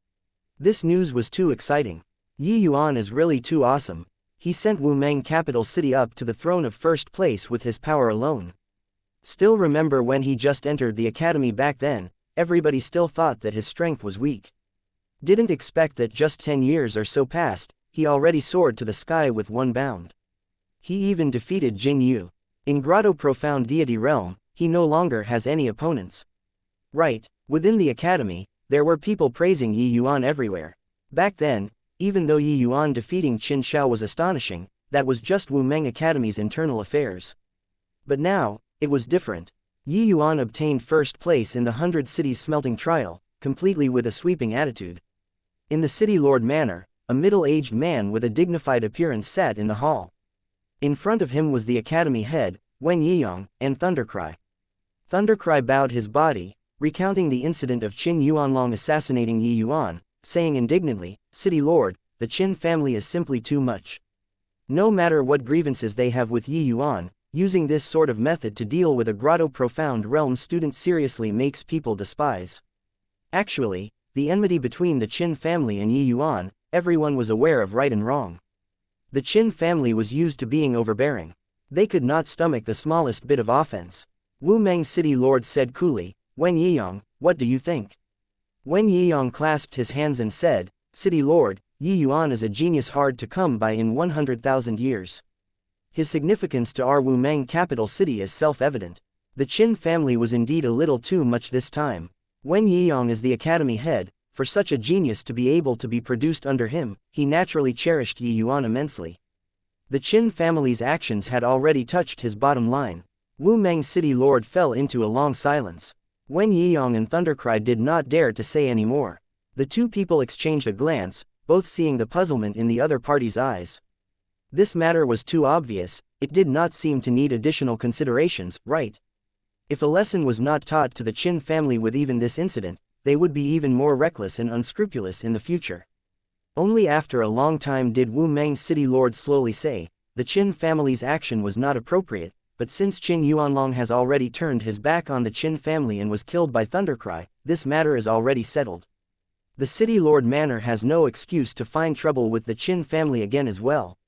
This news was too exciting. Yi Yuan is really too awesome. He sent Wumeng capital city up to the throne of first place with his power alone. Still remember when he just entered the academy back then, everybody still thought that his strength was weak. Didn't expect that just 10 years or so passed, he already soared to the sky with one bound. He even defeated Jin Yu. In Grotto Profound Deity Realm, he no longer has any opponents. Right, within the academy, there were people praising Yi Yuan everywhere. Back then, even though Yi Yuan defeating Qin Shao was astonishing, that was just Wumeng Academy's internal affairs. But now, it was different. Yi Yuan obtained first place in the 100 Cities Smelting Trial, completely with a sweeping attitude. In the City Lord Manor, a middle-aged man with a dignified appearance sat in the hall. In front of him was the academy head, Wen Yiyang, and Thundercry. Thundercry bowed his body, recounting the incident of Qin Yuanlong assassinating Yi Yuan, saying indignantly, "City Lord, the Qin family is simply too much. No matter what grievances they have with Yi Yuan, using this sort of method to deal with a Grotto Profound Realm student seriously makes people despise." Actually, the enmity between the Qin family and Yi Yuan, everyone was aware of right and wrong. The Qin family was used to being overbearing. They could not stomach the smallest bit of offense. Wumeng City Lord said coolly, "Wen Yiyang, what do you think?" Wen Yiyang clasped his hands and said, "City Lord, Yi Yuan is a genius hard to come by in 100,000 years. His significance to our Wumeng capital city is self-evident. The Qin family was indeed a little too much this time. Wen Yiyang is the academy head, for such a genius to be able to be produced under him, he naturally cherished Yi Yuan immensely. The Qin family's actions had already touched his bottom line." Wumeng City Lord fell into a long silence. Wen Yiyang and Thundercry did not dare to say any more. The two people exchanged a glance, both seeing the puzzlement in the other party's eyes. This matter was too obvious, it did not seem to need additional considerations, right? If a lesson was not taught to the Qin family with even this incident, they would be even more reckless and unscrupulous in the future. Only after a long time did Wumeng City Lord slowly say, "The Qin family's action was not appropriate, but since Qin Yuanlong has already turned his back on the Qin family and was killed by Thundercry, this matter is already settled. The City Lord Manor has no excuse to find trouble with the Qin family again as well.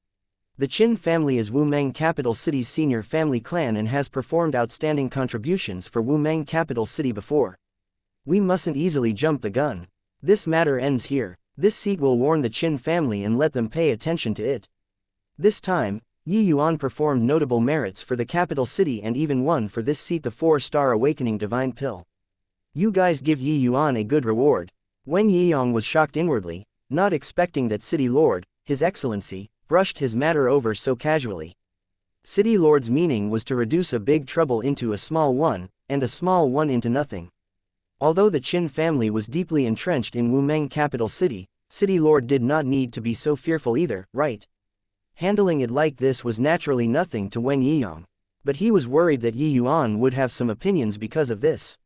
The Qin family is Wumeng Capital City's senior family clan and has performed outstanding contributions for Wumeng Capital City before. We mustn't easily jump the gun. This matter ends here. This seat will warn the Qin family and let them pay attention to it." This time, Yi Yuan performed notable merits for the capital city and even won for this seat the 4-star Awakening Divine Pill. "You guys give Yi Yuan a good reward." Wen Yiyang was shocked inwardly, not expecting that City Lord, His Excellency, brushed his matter over so casually. City Lord's meaning was to reduce a big trouble into a small one, and a small one into nothing. Although the Qin family was deeply entrenched in Wumeng capital city, City Lord did not need to be so fearful either, right? Handling it like this was naturally nothing to Wen Yiyang. But he was worried that Yi Yuan would have some opinions because of this.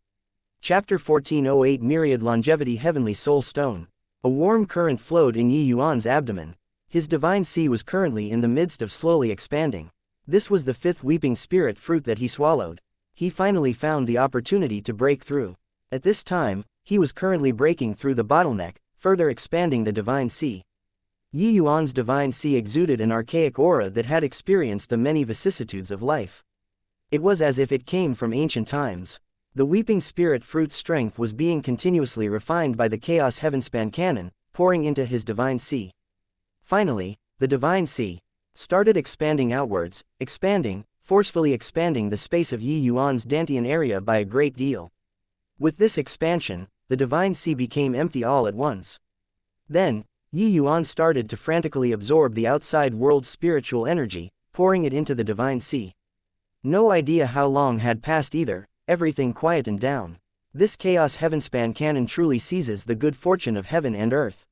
Chapter 1408 Myriad Longevity Heavenly Soul Stone. A warm current flowed in Yi Yuan's abdomen. His divine sea was currently in the midst of slowly expanding. This was the 5th weeping spirit fruit that he swallowed. He finally found the opportunity to break through. At this time, he was currently breaking through the bottleneck, further expanding the divine sea. Yi Yuan's divine sea exuded an archaic aura that had experienced the many vicissitudes of life. It was as if it came from ancient times. The weeping spirit fruit's strength was being continuously refined by the Chaos Heavenspan Cannon, pouring into his divine sea. Finally, the divine sea started expanding outwards, forcefully expanding the space of Yi Yuan's Dantian area by a great deal. With this expansion, the divine sea became empty all at once. Then, Yi Yuan started to frantically absorb the outside world's spiritual energy, pouring it into the divine sea. No idea how long had passed either, everything quietened down. This Chaos Heavenspan Cannon truly seizes the good fortune of heaven and earth.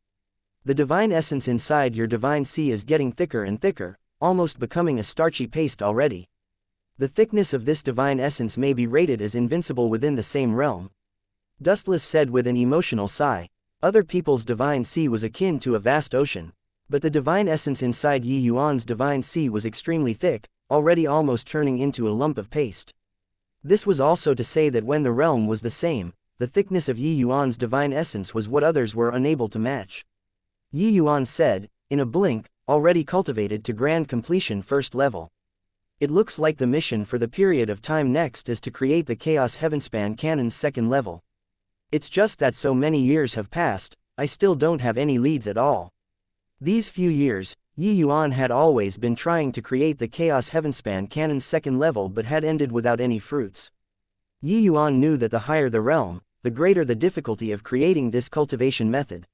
The divine essence inside your divine sea is getting thicker and thicker, almost becoming a starchy paste already. The thickness of this divine essence may be rated as invincible within the same realm. Dustless said with an emotional sigh. Other people's divine sea was akin to a vast ocean. But the divine essence inside Yi Yuan's divine sea was extremely thick, already almost turning into a lump of paste. This was also to say that when the realm was the same, the thickness of Yi Yuan's divine essence was what others were unable to match. Yi Yuan said, in a blink, already cultivated to grand completion first level. It looks like the mission for the period of time next is to create the Chaos Heavenspan Canon's second level. It's just that so many years have passed, I still don't have any leads at all. These few years, Yi Yuan had always been trying to create the Chaos Heavenspan Canon's second level but had ended without any fruits. Yi Yuan knew that the higher the realm, the greater the difficulty of creating this cultivation method.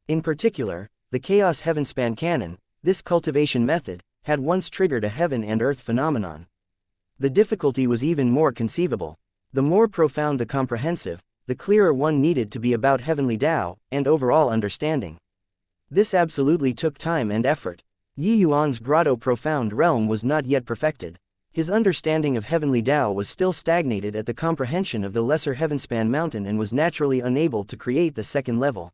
In particular, the Chaos Heavenspan Canon, this cultivation method, had once triggered a heaven and earth phenomenon. The difficulty was even more conceivable. The more profound the comprehensive, the clearer one needed to be about heavenly Tao and overall understanding. This absolutely took time and effort. Yi Yuan's grotto profound realm was not yet perfected. His understanding of heavenly Tao was still stagnated at the comprehension of the lesser Heavenspan mountain and was naturally unable to create the second level.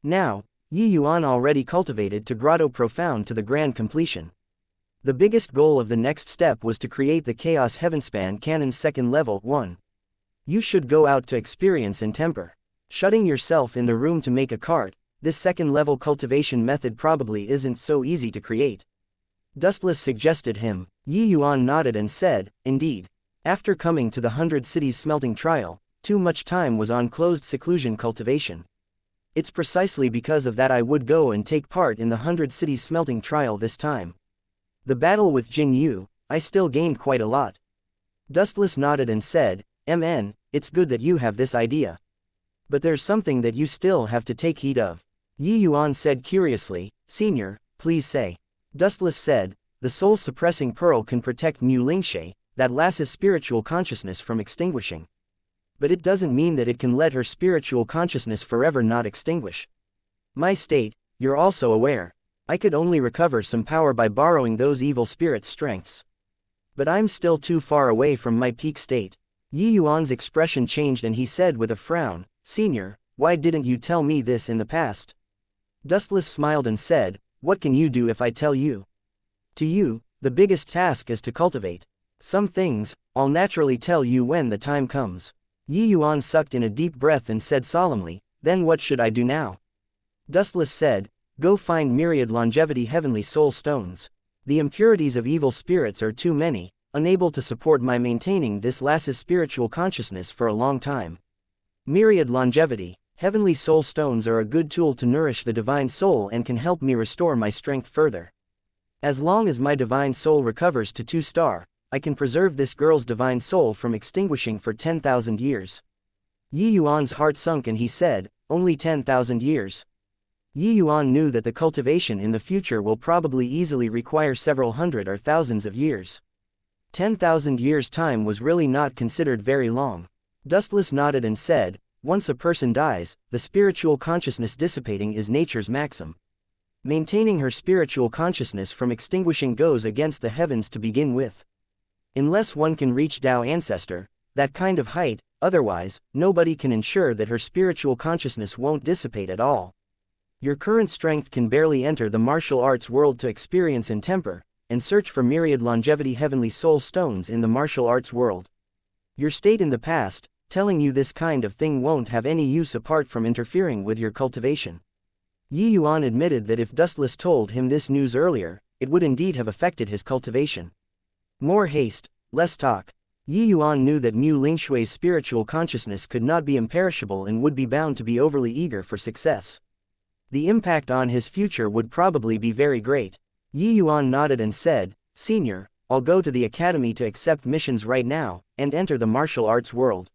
Now, Yi Yuan already cultivated to grotto profound to the grand completion. The biggest goal of the next step was to create the Chaos Heavenspan Canon's second level 1. You should go out to experience and temper. Shutting yourself in the room to make a cart, this second level cultivation method probably isn't so easy to create. Dustless suggested him. Yi Yuan nodded and said, indeed. After coming to the 100 Cities smelting trial, too much time was on closed seclusion cultivation. It's precisely because of that I would go and take part in the 100 Cities smelting trial this time. The battle with Jing Yu, I still gained quite a lot. Dustless nodded and said, MN, it's good that you have this idea. But there's something that you still have to take heed of. Yi Yuan said curiously, Senior, please say. Dustless said, the soul-suppressing pearl can protect Mu Lingshe, that lass's spiritual consciousness from extinguishing. But it doesn't mean that it can let her spiritual consciousness forever not extinguish. My state, you're also aware. I could only recover some power by borrowing those evil spirits' strengths. But I'm still too far away from my peak state. Yi Yuan's expression changed and he said with a frown, Senior, why didn't you tell me this in the past? Dustless smiled and said, what can you do if I tell you? To you, the biggest task is to cultivate. Some things, I'll naturally tell you when the time comes. Yi Yuan sucked in a deep breath and said solemnly, then what should I do now? Dustless said, go find myriad longevity heavenly soul stones. The impurities of evil spirits are too many, unable to support my maintaining this lass's spiritual consciousness for a long time. Myriad longevity, heavenly soul stones are a good tool to nourish the divine soul and can help me restore my strength further. As long as my divine soul recovers to 2-star, I can preserve this girl's divine soul from extinguishing for 10,000 years. Yi Yuan's heart sunk and he said, only 10,000 years. Yi Yuan knew that the cultivation in the future will probably easily require several hundred or thousands of years. 10,000 years' time was really not considered very long. Dustless nodded and said, once a person dies, the spiritual consciousness dissipating is nature's maxim. Maintaining her spiritual consciousness from extinguishing goes against the heavens to begin with. Unless one can reach Tao Ancestor, that kind of height, otherwise, nobody can ensure that her spiritual consciousness won't dissipate at all. Your current strength can barely enter the martial arts world to experience and temper, and search for myriad longevity heavenly soul stones in the martial arts world. Your state in the past, telling you this kind of thing won't have any use apart from interfering with your cultivation. Yi Yuan admitted that if Dustless told him this news earlier, it would indeed have affected his cultivation. More haste, less talk. Yi Yuan knew that Mu Lingshui's spiritual consciousness could not be imperishable and would be bound to be overly eager for success. The impact on his future would probably be very great. Yi Yuan nodded and said, Senior, I'll go to the academy to accept missions right now, and enter the martial arts world.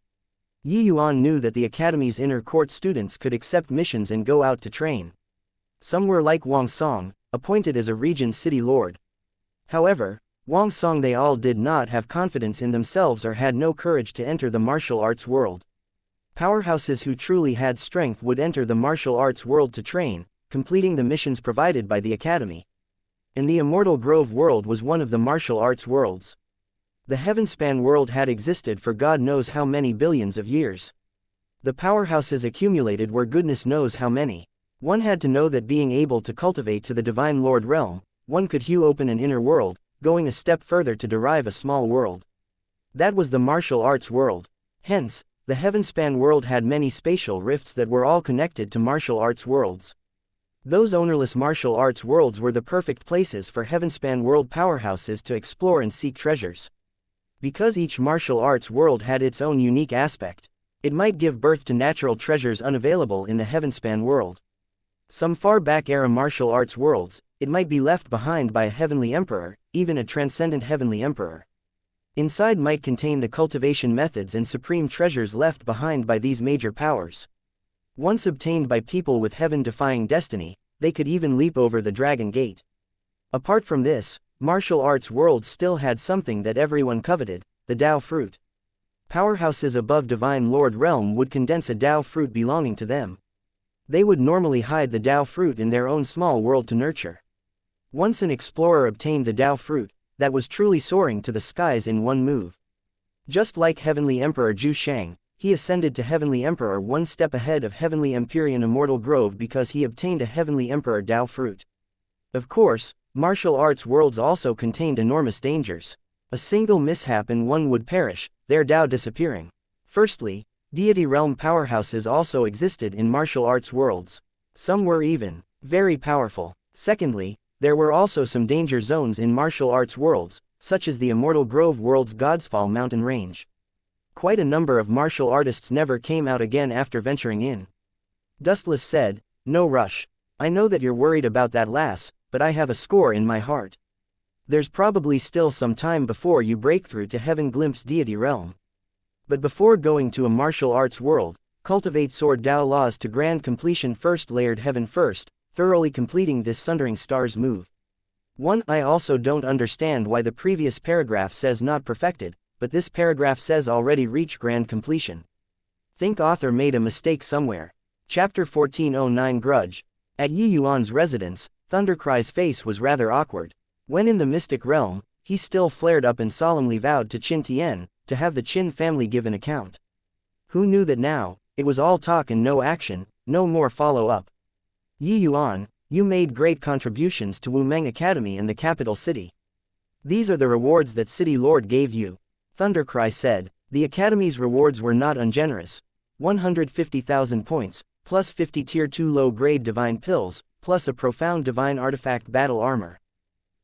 Yi Yuan knew that the academy's inner court students could accept missions and go out to train. Some were like Wang Song, appointed as a region's city lord. However, Wang Song they all did not have confidence in themselves or had no courage to enter the martial arts world. Powerhouses who truly had strength would enter the martial arts world to train, completing the missions provided by the Academy. And the Immortal Grove world was one of the martial arts worlds. The Heavenspan world had existed for God knows how many billions of years. The powerhouses accumulated were goodness knows how many. One had to know that being able to cultivate to the Divine Lord realm, one could hew open an inner world, going a step further to derive a small world. That was the martial arts world. Hence, the Heavenspan world had many spatial rifts that were all connected to martial arts worlds. Those ownerless martial arts worlds were the perfect places for Heavenspan world powerhouses to explore and seek treasures. Because each martial arts world had its own unique aspect, it might give birth to natural treasures unavailable in the Heavenspan world. Some far back era martial arts worlds, it might be left behind by a heavenly emperor, even a transcendent heavenly emperor. Inside might contain the cultivation methods and supreme treasures left behind by these major powers. Once obtained by people with heaven-defying destiny, they could even leap over the Dragon Gate. Apart from this, martial arts worlds still had something that everyone coveted, the Tao fruit. Powerhouses above Divine Lord realm would condense a Tao fruit belonging to them. They would normally hide the Tao fruit in their own small world to nurture. Once an explorer obtained the Tao fruit, that was truly soaring to the skies in one move. Just like Heavenly Emperor Zhu Shang, he ascended to Heavenly Emperor one step ahead of Heavenly Empyrean Immortal Grove because he obtained a Heavenly Emperor Tao fruit. Of course, martial arts worlds also contained enormous dangers. A single mishap and one would perish, their Tao disappearing. Firstly, deity realm powerhouses also existed in martial arts worlds. Some were even very powerful. Secondly, there were also some danger zones in martial arts worlds, such as the Immortal Grove world's Godsfall mountain range. Quite a number of martial artists never came out again after venturing in. Dustless said, "No rush. I know that you're worried about that lass, but I have a score in my heart. There's probably still some time before you break through to Heaven Glimpse deity realm. But before going to a martial arts world, cultivate sword Tao laws to grand completion first layered heaven first, thoroughly completing this sundering stars move." 1. I also don't understand why the previous paragraph says not perfected, but this paragraph says already reach grand completion. Think author made a mistake somewhere. Chapter 1409 Grudge. At Yi Yuan's residence, Thundercry's face was rather awkward. When in the mystic realm, he still flared up and solemnly vowed to Qin Tian, to have the Qin family give an account. Who knew that now, it was all talk and no action, no more follow-up. Yi Yuan, you made great contributions to Wumeng Academy and the capital city. These are the rewards that City Lord gave you. Thundercry said, the Academy's rewards were not ungenerous. 150,000 points, plus 50 tier 2 low-grade divine pills, plus a profound divine artifact battle armor.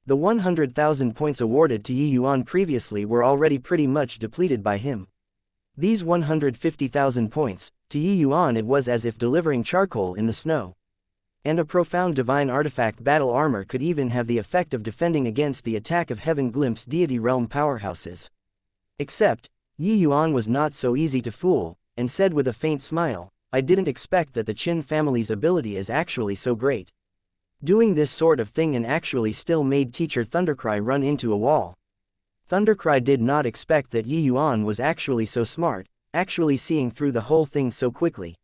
The 100,000 points awarded to Yi Yuan previously were already pretty much depleted by him. These 150,000 points, to Yi Yuan it was as if delivering charcoal in the snow. And a profound divine artifact battle armor could even have the effect of defending against the attack of Heaven Glimpse deity realm powerhouses. Except, Yi Yuan was not so easy to fool, and said with a faint smile, I didn't expect that the Qin family's ability is actually so great. Doing this sort of thing and actually still made teacher Thundercry run into a wall. Thundercry did not expect that Yi Yuan was actually so smart, actually seeing through the whole thing so quickly.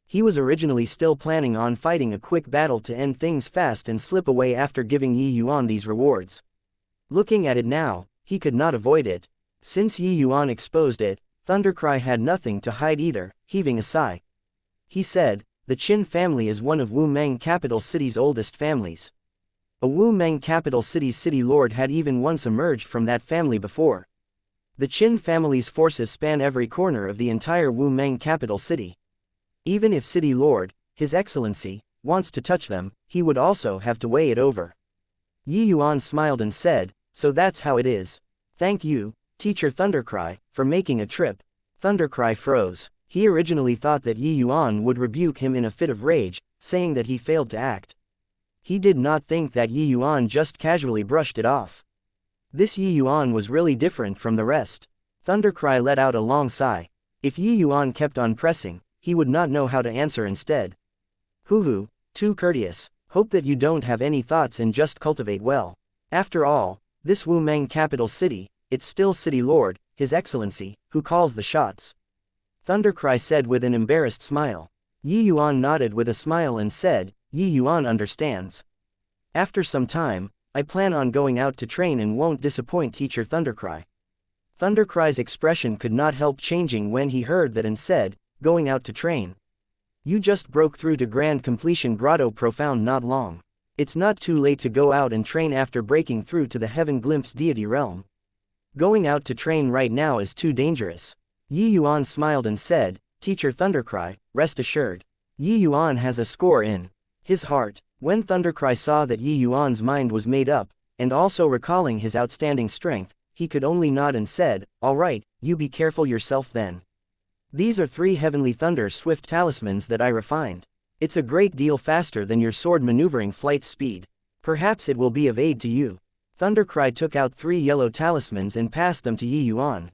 He was originally still planning on fighting a quick battle to end things fast and slip away after giving Yi Yuan these rewards. Looking at it now, he could not avoid it. Since Yi Yuan exposed it, Thundercry had nothing to hide either, heaving a sigh. He said, the Qin family is one of Wumeng capital city's oldest families. A Wumeng capital city's city lord had even once emerged from that family before. The Qin family's forces span every corner of the entire Wumeng capital city. Even if City Lord, His Excellency, wants to touch them, he would also have to weigh it over. Yi Yuan smiled and said, so that's how it is. Thank you, Teacher Thundercry, for making a trip. Thundercry froze. He originally thought that Yi Yuan would rebuke him in a fit of rage, saying that he failed to act. He did not think that Yi Yuan just casually brushed it off. This Yi Yuan was really different from the rest. Thundercry let out a long sigh. If Yi Yuan kept on pressing, he would not know how to answer instead. Hoo-hoo, too courteous. Hope that you don't have any thoughts and just cultivate well. After all, this Wumeng capital city, it's still City Lord, His Excellency, who calls the shots. Thundercry said with an embarrassed smile. Yi Yuan nodded with a smile and said, Yi Yuan understands. After some time, I plan on going out to train and won't disappoint Teacher Thundercry. Thundercry's expression could not help changing when he heard that and said, going out to train. You just broke through to Grand Completion Grotto Profound not long. It's not too late to go out and train after breaking through to the Heaven Glimpse Deity realm. Going out to train right now is too dangerous. Yi Yuan smiled and said, Teacher Thundercry, rest assured. Yi Yuan has a score in his heart. When Thundercry saw that Yi Yuan's mind was made up, and also recalling his outstanding strength, he could only nod and said, all right, you be careful yourself then. These are 3 heavenly thunder swift talismans that I refined. It's a great deal faster than your sword maneuvering flight speed. Perhaps it will be of aid to you. Thundercry took out 3 yellow talismans and passed them to Yi Yuan.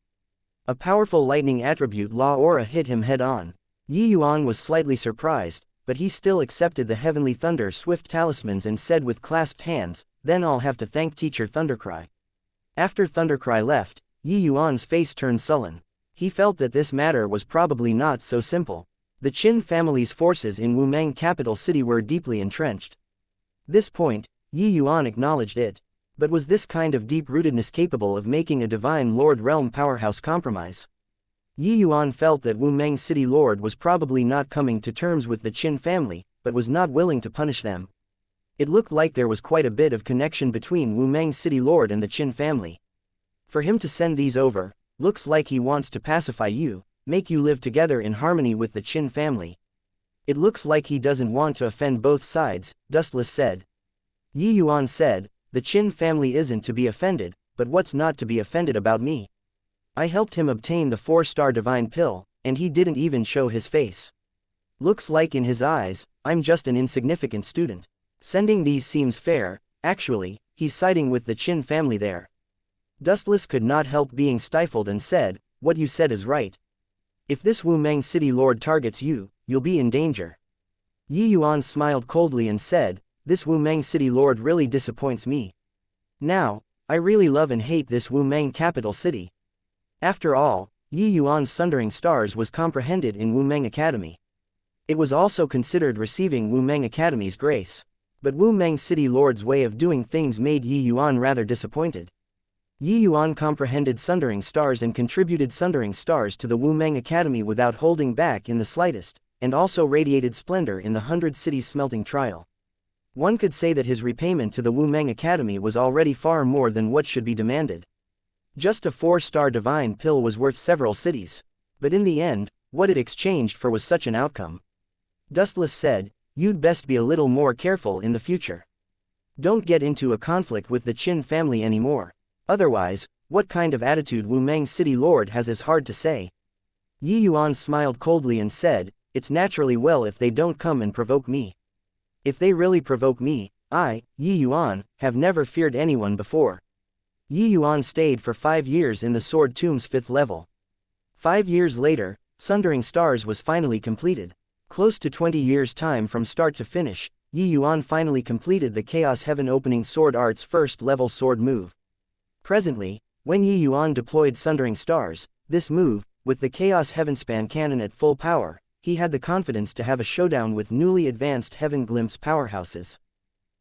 A powerful lightning attribute law aura hit him head on. Yi Yuan was slightly surprised, but he still accepted the heavenly thunder swift talismans and said with clasped hands, then I'll have to thank Teacher Thundercry. After Thundercry left, Yi Yuan's face turned sullen. He felt that this matter was probably not so simple. The Qin family's forces in Wumeng capital city were deeply entrenched. This point, Yi Yuan acknowledged it. But was this kind of deep-rootedness capable of making a divine lord realm powerhouse compromise? Yi Yuan felt that Wumeng city lord was probably not coming to terms with the Qin family, but was not willing to punish them. It looked like there was quite a bit of connection between Wumeng city lord and the Qin family. For him to send these over, looks like he wants to pacify you, make you live together in harmony with the Qin family. It looks like he doesn't want to offend both sides, Dustless said. Yi Yuan said, the Qin family isn't to be offended, but what's not to be offended about me? I helped him obtain the 4-star divine pill, and he didn't even show his face. Looks like in his eyes, I'm just an insignificant student. Sending these seems fair, actually, he's siding with the Qin family there. Dustless could not help being stifled and said, what you said is right. If this Wumeng city lord targets you, you'll be in danger. Yi Yuan smiled coldly and said, this Wumeng city lord really disappoints me. Now, I really love and hate this Wumeng capital city. After all, Yi Yuan's Sundering Stars was comprehended in Wumeng Academy. It was also considered receiving Wumeng Academy's grace. But Wumeng city lord's way of doing things made Yi Yuan rather disappointed. Yi Yuan comprehended Sundering Stars and contributed Sundering Stars to the Wumeng Academy without holding back in the slightest, and also radiated splendor in the 100 Cities Smelting Trial. One could say that his repayment to the Wumeng Academy was already far more than what should be demanded. Just a 4-star divine pill was worth several cities. But in the end, what it exchanged for was such an outcome. Dustless said, you'd best be a little more careful in the future. Don't get into a conflict with the Qin family anymore. Otherwise, what kind of attitude Wumeng city lord has is hard to say. Yi Yuan smiled coldly and said, it's naturally well if they don't come and provoke me. If they really provoke me, I, Yi Yuan, have never feared anyone before. Yi Yuan stayed for 5 years in the Sword Tomb's 5th level. 5 years later, Sundering Stars was finally completed. Close to 20 years' time from start to finish, Yi Yuan finally completed the Chaos Heaven Opening Sword Art's 1st level sword move. Presently, when Yi Yuan deployed Sundering Stars, this move, with the Chaos Heavenspan cannon at full power, he had the confidence to have a showdown with newly advanced Heaven Glimpse powerhouses.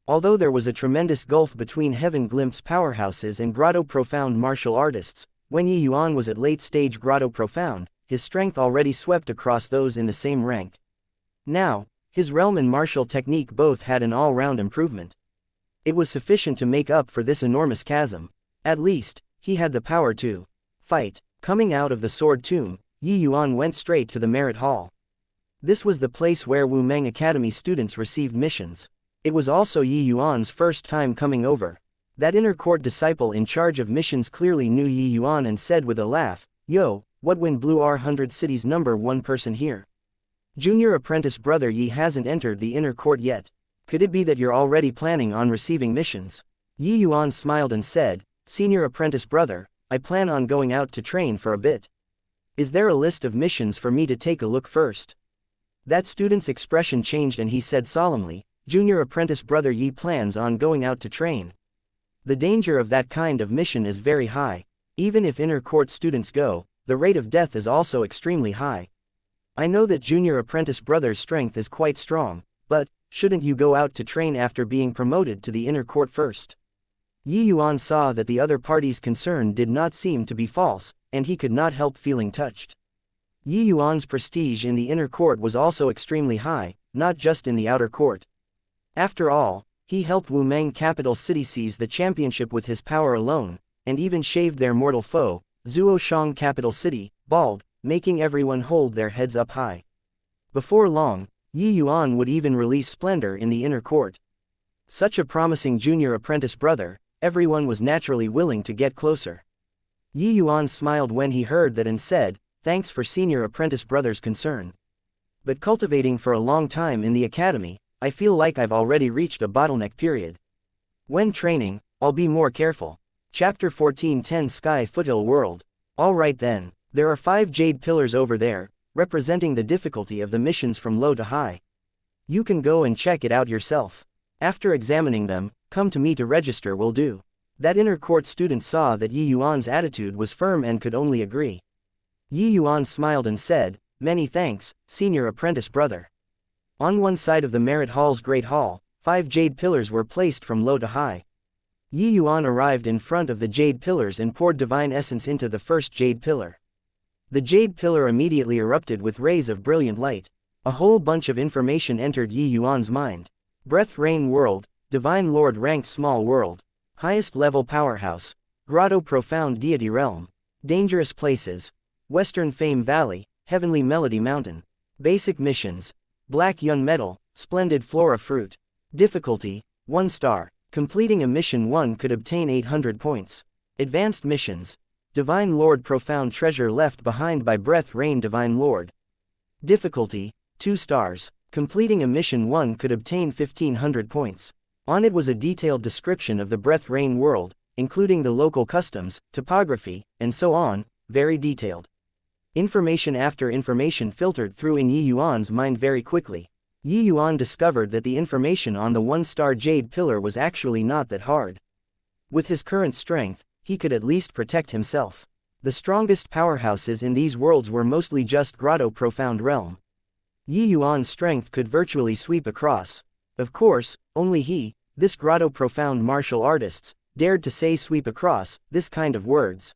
Although there was a tremendous gulf between Heaven Glimpse powerhouses and Grotto Profound martial artists, when Yi Yuan was at late-stage Grotto Profound, his strength already swept across those in the same rank. Now, his realm and martial technique both had an all-round improvement. It was sufficient to make up for this enormous chasm. At least, he had the power to fight. Coming out of the Sword Tomb, Yi Yuan went straight to the Merit Hall. This was the place where Wumeng Academy students received missions. It was also Yi Yuan's first time coming over. That inner court disciple in charge of missions clearly knew Yi Yuan and said with a laugh, yo, what when Blue are 100 Cities #1 person here? Junior apprentice brother Yi hasn't entered the inner court yet. Could it be that you're already planning on receiving missions? Yi Yuan smiled and said, Senior apprentice brother, I plan on going out to train for a bit. Is there a list of missions for me to take a look first? That student's expression changed and he said solemnly, Junior apprentice brother Yi plans on going out to train. The danger of that kind of mission is very high. Even if inner court students go, the rate of death is also extremely high. I know that junior apprentice brother's strength is quite strong, But, shouldn't you go out to train after being promoted to the inner court first? Yuan saw that the other party's concern did not seem to be false, and he could not help feeling touched. Yuan's prestige in the inner court was also extremely high, not just in the outer court. After all, he helped Wumeng capital city seize the championship with his power alone, and even shaved their mortal foe, Zhuoshang capital city, bald, making everyone hold their heads up high. Before long, Yuan would even release splendor in the inner court. Such a promising junior apprentice brother, everyone was naturally willing to get closer. Yuan smiled when he heard that and said, "Thanks for senior apprentice brother's concern. But cultivating for a long time in the academy, I feel like I've already reached a bottleneck period. When training, I'll be more careful." Chapter 14:10 Sky Foothill World. Alright then, there are 5 jade pillars over there, representing the difficulty of the missions from low to high. You can go and check it out yourself. After examining them, come to me to register will do. That inner court student saw that Yuan's attitude was firm and could only agree. Yuan smiled and said, "Many thanks, senior apprentice brother." On one side of the Merit Hall's Great Hall, 5 jade pillars were placed from low to high. Yuan arrived in front of the jade pillars and poured divine essence into the first jade pillar. The jade pillar immediately erupted with rays of brilliant light. A whole bunch of information entered Yuan's mind. Breath Rain World, Divine Lord Rank Small World, Highest Level Powerhouse, Grotto Profound Deity Realm, Dangerous Places, Western Fame Valley, Heavenly Melody Mountain. Basic Missions. Black Yun Metal, Splendid Flora Fruit. Difficulty, 1 star. Completing a mission 1 could obtain 800 points. Advanced Missions. Divine Lord Profound Treasure left behind by Breath Rain Divine Lord. Difficulty, 2 stars. Completing a mission 1 could obtain 1500 points. On it was a detailed description of the Breath Rain world, including the local customs, topography, and so on, very detailed. Information after information filtered through in Yuan's mind very quickly. Yuan discovered that the information on the 1-star jade pillar was actually not that hard. With his current strength, he could at least protect himself. The strongest powerhouses in these worlds were mostly just Grotto Profound Realm. Yuan's strength could virtually sweep across. Of course, only he, this Grotto Profound martial artists, dared to say sweep across, this kind of words.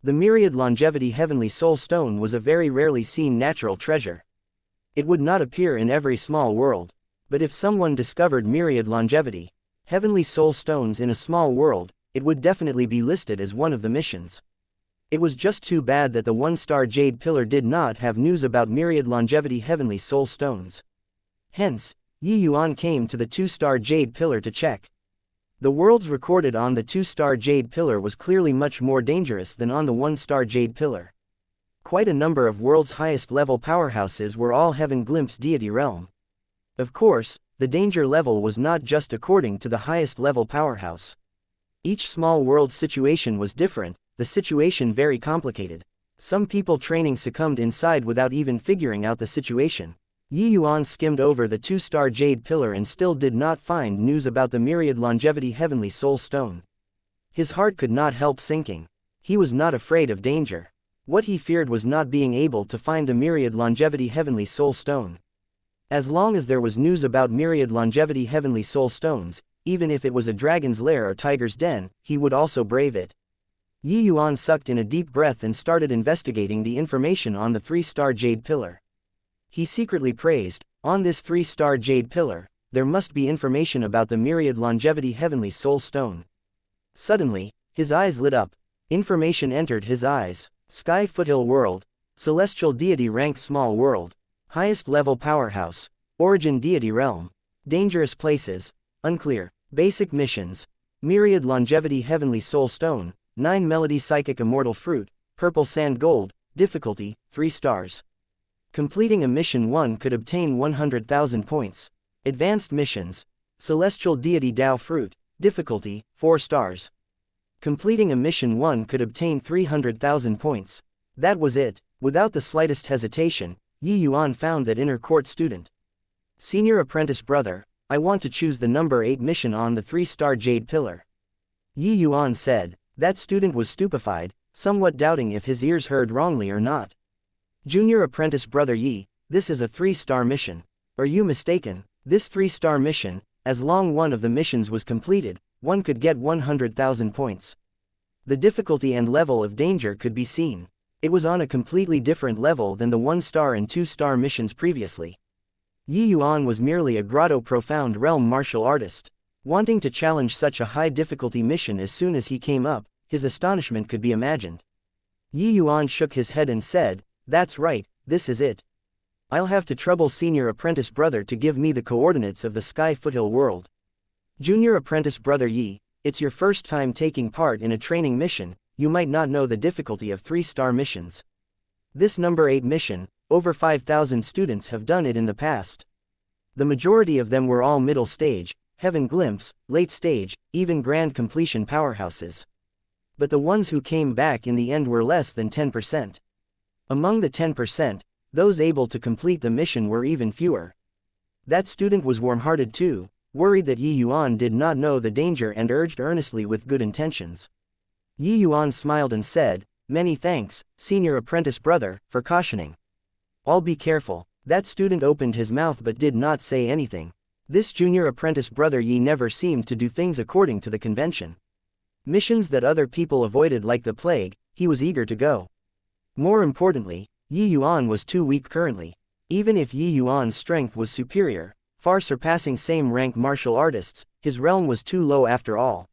The Myriad Longevity Heavenly Soul Stone was a very rarely seen natural treasure. It would not appear in every small world. But if someone discovered Myriad Longevity Heavenly Soul Stones in a small world, it would definitely be listed as one of the missions. It was just too bad that the 1-star jade pillar did not have news about Myriad Longevity Heavenly Soul Stones. Hence, Yuan came to the 2-star jade pillar to check. The worlds recorded on the 2-star jade pillar was clearly much more dangerous than on the 1-star jade pillar. Quite a number of world's highest level powerhouses were all Heaven Glimpse deity realm. Of course, the danger level was not just according to the highest level powerhouse. Each small world situation was different, the situation very complicated. Some people training succumbed inside without even figuring out the situation. Yuan skimmed over the 2-star jade pillar and still did not find news about the Myriad Longevity Heavenly Soul Stone. His heart could not help sinking. He was not afraid of danger. What he feared was not being able to find the Myriad Longevity Heavenly Soul Stone. As long as there was news about Myriad Longevity Heavenly Soul Stones, even if it was a dragon's lair or tiger's den, he would also brave it. Yuan sucked in a deep breath and started investigating the information on the 3-star jade pillar. He secretly praised, on this 3-star jade pillar, there must be information about the Myriad Longevity Heavenly Soul Stone. Suddenly, his eyes lit up. Information entered his eyes. Sky Foothill World, Celestial Deity Rank Small World, Highest Level Powerhouse, Origin Deity Realm, Dangerous Places, Unclear, Basic Missions, Myriad Longevity Heavenly Soul Stone, 9 Melody Psychic Immortal Fruit, Purple Sand Gold, Difficulty, 3 stars. Completing a mission 1 could obtain 100,000 points. Advanced Missions, Celestial Deity Tao Fruit, Difficulty, 4 stars. Completing a mission 1 could obtain 300,000 points. That was it. Without the slightest hesitation, Yuan found that inner court student. Senior apprentice brother, I want to choose the number 8 mission on the 3-star jade pillar. Yuan said. That student was stupefied, somewhat doubting if his ears heard wrongly or not. Junior apprentice brother Yi, this is a 3-star mission. Are you mistaken? This 3-star mission, as long one of the missions was completed, one could get 100,000 points. The difficulty and level of danger could be seen. It was on a completely different level than the 1-star and 2-star missions previously. Yuan was merely a grotto profound realm martial artist. Wanting to challenge such a high difficulty mission as soon as he came up, his astonishment could be imagined. Yuan shook his head and said, "That's right, this is it. I'll have to trouble senior apprentice brother to give me the coordinates of the Sky Foothill world. Junior apprentice brother Yi, it's your first time taking part in a training mission, you might not know the difficulty of 3-star missions. This number 8 mission, over 5,000 students have done it in the past. The majority of them were all middle stage, heaven glimpse, late stage, even grand completion powerhouses. But the ones who came back in the end were less than 10%. Among the 10%, those able to complete the mission were even fewer. That student was warm-hearted too, worried that Yuan did not know the danger and urged earnestly with good intentions. Yuan smiled and said, "Many thanks, senior apprentice brother, for cautioning. I'll be careful." That student opened his mouth but did not say anything. This junior apprentice brother Yi never seemed to do things according to the convention. Missions that other people avoided like the plague, he was eager to go. More importantly, Yuan was too weak currently. Even if Yuan's strength was superior, far surpassing same-rank martial artists, his realm was too low after all.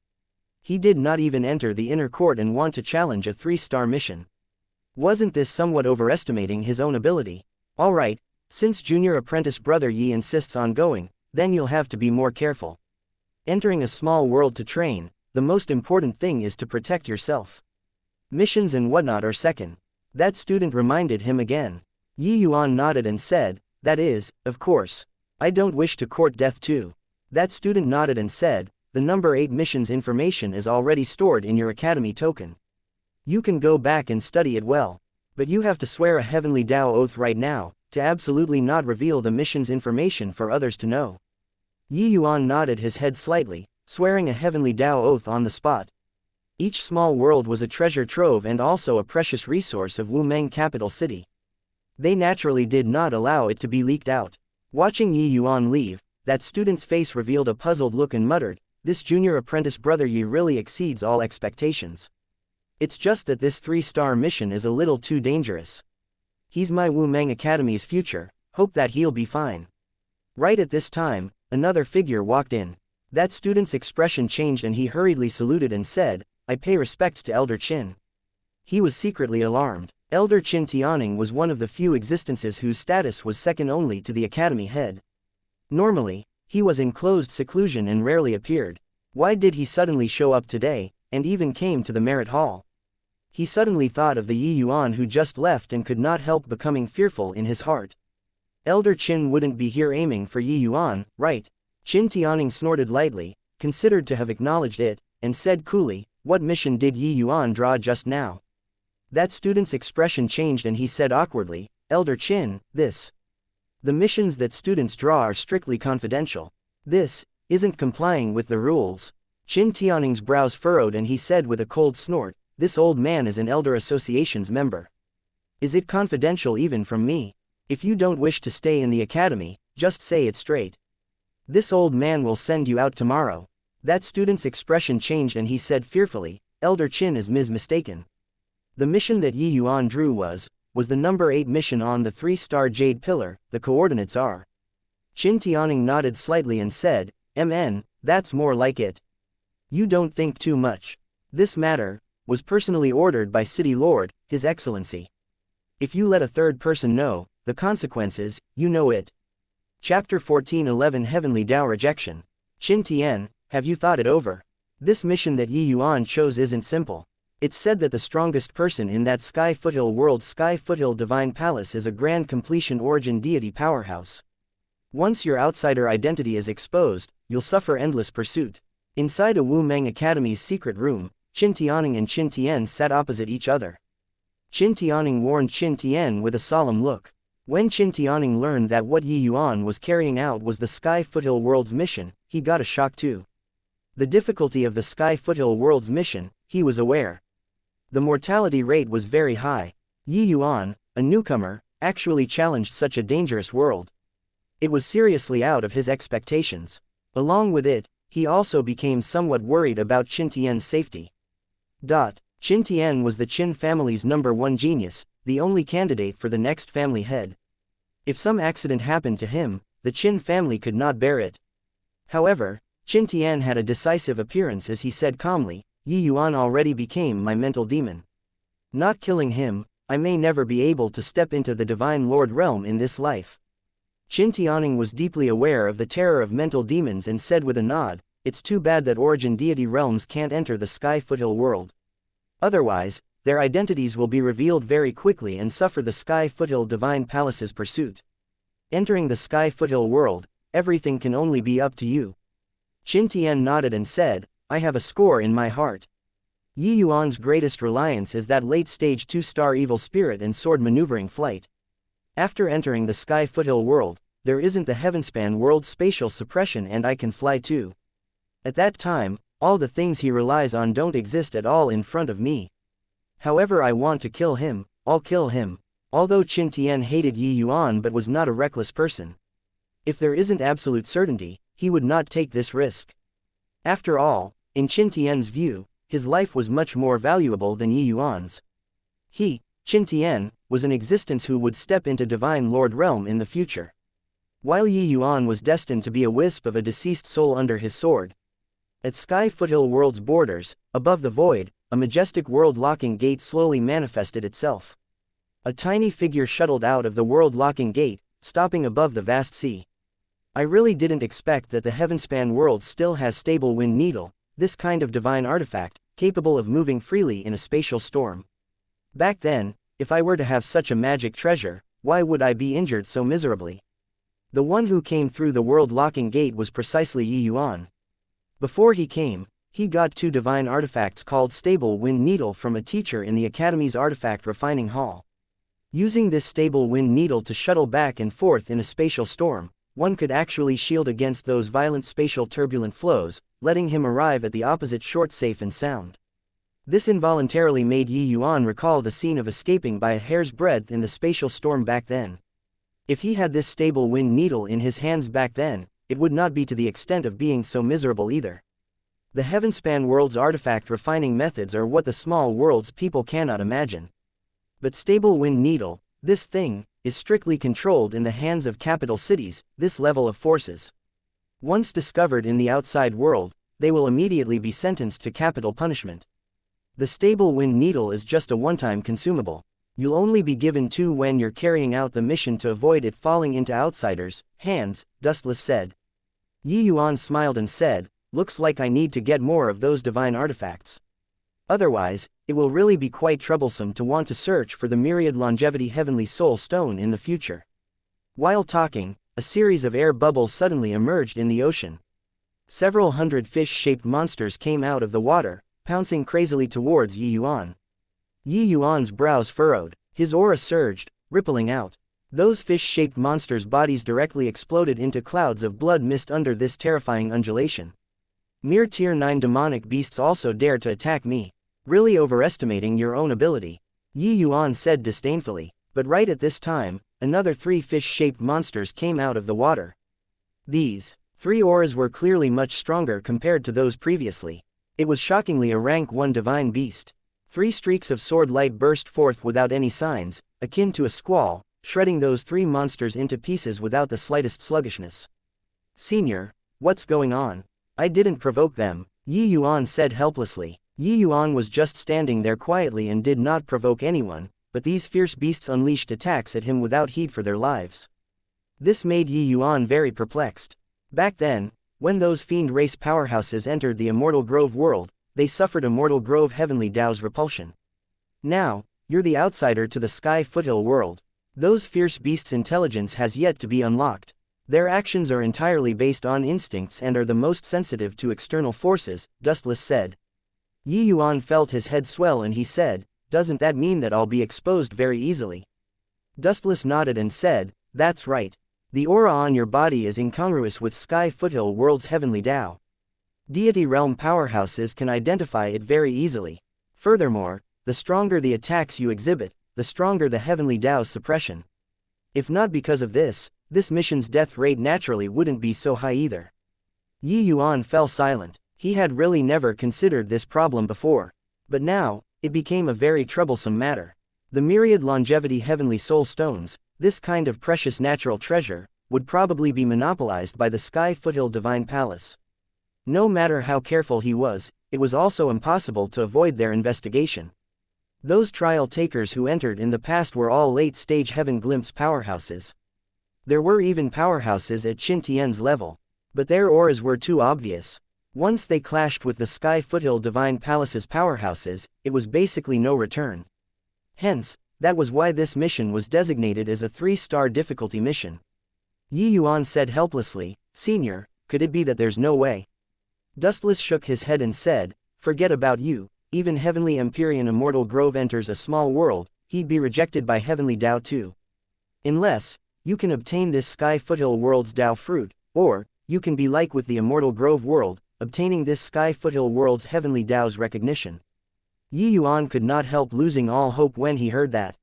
He did not even enter the inner court and want to challenge a 3-star mission. Wasn't this somewhat overestimating his own ability? Alright, since junior apprentice brother Yi insists on going, then you'll have to be more careful. Entering a small world to train, the most important thing is to protect yourself. Missions and whatnot are second. That student reminded him again. Yuan nodded and said, "That is, of course. I don't wish to court death too." That student nodded and said, "The number 8 missions information is already stored in your academy token. You can go back and study it well. But you have to swear a heavenly Tao oath right now, to absolutely not reveal the mission's information for others to know." Yuan nodded his head slightly, swearing a heavenly Tao oath on the spot. Each small world was a treasure trove and also a precious resource of Wumeng capital city. They naturally did not allow it to be leaked out. Watching Yuan leave, that student's face revealed a puzzled look and muttered, "This junior apprentice brother Yi really exceeds all expectations. It's just that this 3-star mission is a little too dangerous. He's my Wumeng Academy's future, hope that he'll be fine." Right at this time, another figure walked in. That student's expression changed and he hurriedly saluted and said, "I pay respects to Elder Qin." He was secretly alarmed. Elder Qin Tianing was one of the few existences whose status was second only to the academy head. Normally, he was in closed seclusion and rarely appeared. Why did he suddenly show up today, and even came to the merit hall? He suddenly thought of the Yuan who just left and could not help becoming fearful in his heart. Elder Qin wouldn't be here aiming for Yuan, right? Qin Tianing snorted lightly, considered to have acknowledged it, and said coolly, "What mission did Yuan draw just now?" That student's expression changed and he said awkwardly, "Elder Qin, this. The missions that students draw are strictly confidential. This isn't complying with the rules." Qin Tianing's brows furrowed and he said with a cold snort, "This old man is an Elder Association's member. Is it confidential even from me? If you don't wish to stay in the academy, just say it straight. This old man will send you out tomorrow." That student's expression changed and he said fearfully, "Elder Qin is mistaken. The mission that Yuan drew was the number 8 mission on the 3-star Jade Pillar, the coordinates are." Qin Tianing nodded slightly and said, That's more like it. You don't think too much. This matter was personally ordered by City Lord, His Excellency. If you let a third person know the consequences, you know it." Chapter 14:11 Heavenly Tao Rejection. Qin Tian, have you thought it over? This mission that Yuan chose isn't simple. It's said that the strongest person in that Sky Foothill world Sky Foothill Divine Palace is a grand completion origin deity powerhouse. Once your outsider identity is exposed, you'll suffer endless pursuit. Inside a Wumeng Academy's secret room, Qin Tianing and Qin Tian sat opposite each other. Qin Tianing warned Qin Tian with a solemn look. When Qin Tianing learned that what Yuan was carrying out was the Sky Foothill world's mission, he got a shock too. The difficulty of the Sky Foothill world's mission, he was aware. The mortality rate was very high. Yuan, a newcomer, actually challenged such a dangerous world. It was seriously out of his expectations. Along with it, he also became somewhat worried about Qin Tian's safety. Qin Tian was the Qin family's #1 genius, the only candidate for the next family head. If some accident happened to him, the Qin family could not bear it. However, Qin Tian had a decisive appearance as he said calmly, "Yi Yuan already became my mental demon. Not killing him, I may never be able to step into the Divine Lord realm in this life." Qin Tianning was deeply aware of the terror of mental demons and said with a nod, "It's too bad that origin deity realms can't enter the Sky Foothill world. Otherwise, their identities will be revealed very quickly and suffer the Sky Foothill Divine Palace's pursuit. Entering the Sky Foothill world, everything can only be up to you." Qin Tian nodded and said, "I have a score in my heart. Yi Yuan's greatest reliance is that late-stage 2-star evil spirit and sword maneuvering flight. After entering the Sky Foothill world, there isn't the Heavenspan world's spatial suppression and I can fly too. At that time, all the things he relies on don't exist at all in front of me. However I want to kill him, I'll kill him." Although Qin Tian hated Yi Yuan but was not a reckless person. If there isn't absolute certainty, he would not take this risk. After all, in Qin Tian's view, his life was much more valuable than Yi Yuan's. He, Qin Tian, was an existence who would step into Divine Lord realm in the future. While Yi Yuan was destined to be a wisp of a deceased soul under his sword. At Sky Foothill World's borders, above the void, a majestic world-locking gate slowly manifested itself. A tiny figure shuttled out of the world-locking gate, stopping above the vast sea. "I really didn't expect that the Heavenspan world still has stable wind needle, this kind of divine artifact, capable of moving freely in a spatial storm. Back then, if I were to have such a magic treasure, why would I be injured so miserably?" The one who came through the world-locking gate was precisely Yi Yuan. Before he came, he got 2 divine artifacts called Stable Wind Needle from a teacher in the Academy's Artifact Refining Hall. Using this stable wind needle to shuttle back and forth in a spatial storm, one could actually shield against those violent spatial turbulent flows, letting him arrive at the opposite shore safe and sound. This involuntarily made Yi Yuan recall the scene of escaping by a hair's breadth in the spatial storm back then. If he had this stable wind needle in his hands back then, it would not be to the extent of being so miserable either. The Heavenspan world's artifact refining methods are what the small world's people cannot imagine. But stable wind needle, this thing, is strictly controlled in the hands of capital cities, this level of forces. Once discovered in the outside world, they will immediately be sentenced to capital punishment. The stable wind needle is just a one-time consumable. You'll only be given 2 when you're carrying out the mission to avoid it falling into outsiders' hands, Dustless said. Yi Yuan smiled and said, "Looks like I need to get more of those divine artifacts. Otherwise, it will really be quite troublesome to want to search for the myriad longevity heavenly soul stone in the future." While talking, a series of air bubbles suddenly emerged in the ocean. Several hundred fish-shaped monsters came out of the water, pouncing crazily towards Yi Yuan. Yi Yuan's brows furrowed, his aura surged, rippling out. Those fish-shaped monsters' bodies directly exploded into clouds of blood mist under this terrifying undulation. "Mere Tier 9 demonic beasts also dare to attack me. Really overestimating your own ability," Yi Yuan said disdainfully. But right at this time, another 3 fish-shaped monsters came out of the water. These 3 auras were clearly much stronger compared to those previously. It was shockingly a rank 1 divine beast. 3 streaks of sword light burst forth without any signs, akin to a squall, shredding those 3 monsters into pieces without the slightest sluggishness. "Senior, what's going on? I didn't provoke them," Yi Yuan said helplessly. Yi Yuan was just standing there quietly and did not provoke anyone, but these fierce beasts unleashed attacks at him without heed for their lives. This made Yi Yuan very perplexed. Back then, when those fiend race powerhouses entered the Immortal Grove world, they suffered Immortal Grove Heavenly Tao's repulsion. Now, you're the outsider to the Sky Foothill world. Those fierce beasts' intelligence has yet to be unlocked. Their actions are entirely based on instincts and are the most sensitive to external forces, Dustless said. Yi Yuan felt his head swell and he said, "Doesn't that mean that I'll be exposed very easily?" Dustless nodded and said, "That's right. The aura on your body is incongruous with Sky Foothill World's Heavenly Tao. Deity realm powerhouses can identify it very easily. Furthermore, the stronger the attacks you exhibit, the stronger the Heavenly Tao's suppression. If not because of this, this mission's death rate naturally wouldn't be so high either. Yi Yuan fell silent. He had really never considered this problem before. But now, it became a very troublesome matter. The myriad longevity heavenly soul stones, this kind of precious natural treasure, would probably be monopolized by the Sky Foothill Divine Palace. No matter how careful he was, it was also impossible to avoid their investigation. Those trial takers who entered in the past were all late-stage Heaven Glimpse powerhouses. There were even powerhouses at Qin Tian's level. But their auras were too obvious. Once they clashed with the Sky Foothill Divine Palace's powerhouses, it was basically no return. Hence, that was why this mission was designated as a 3-star difficulty mission. Yi Yuan said helplessly, "Senior, could it be that there's no way?" Dustless shook his head and said, "Forget about you, even Heavenly Empyrean Immortal Grove enters a small world, he'd be rejected by Heavenly Tao too. Unless, you can obtain this Sky Foothill World's Tao fruit, or, you can be like with the Immortal Grove world, obtaining this Sky Foothill World's Heavenly Tao's recognition." Yi Yuan could not help losing all hope when he heard that.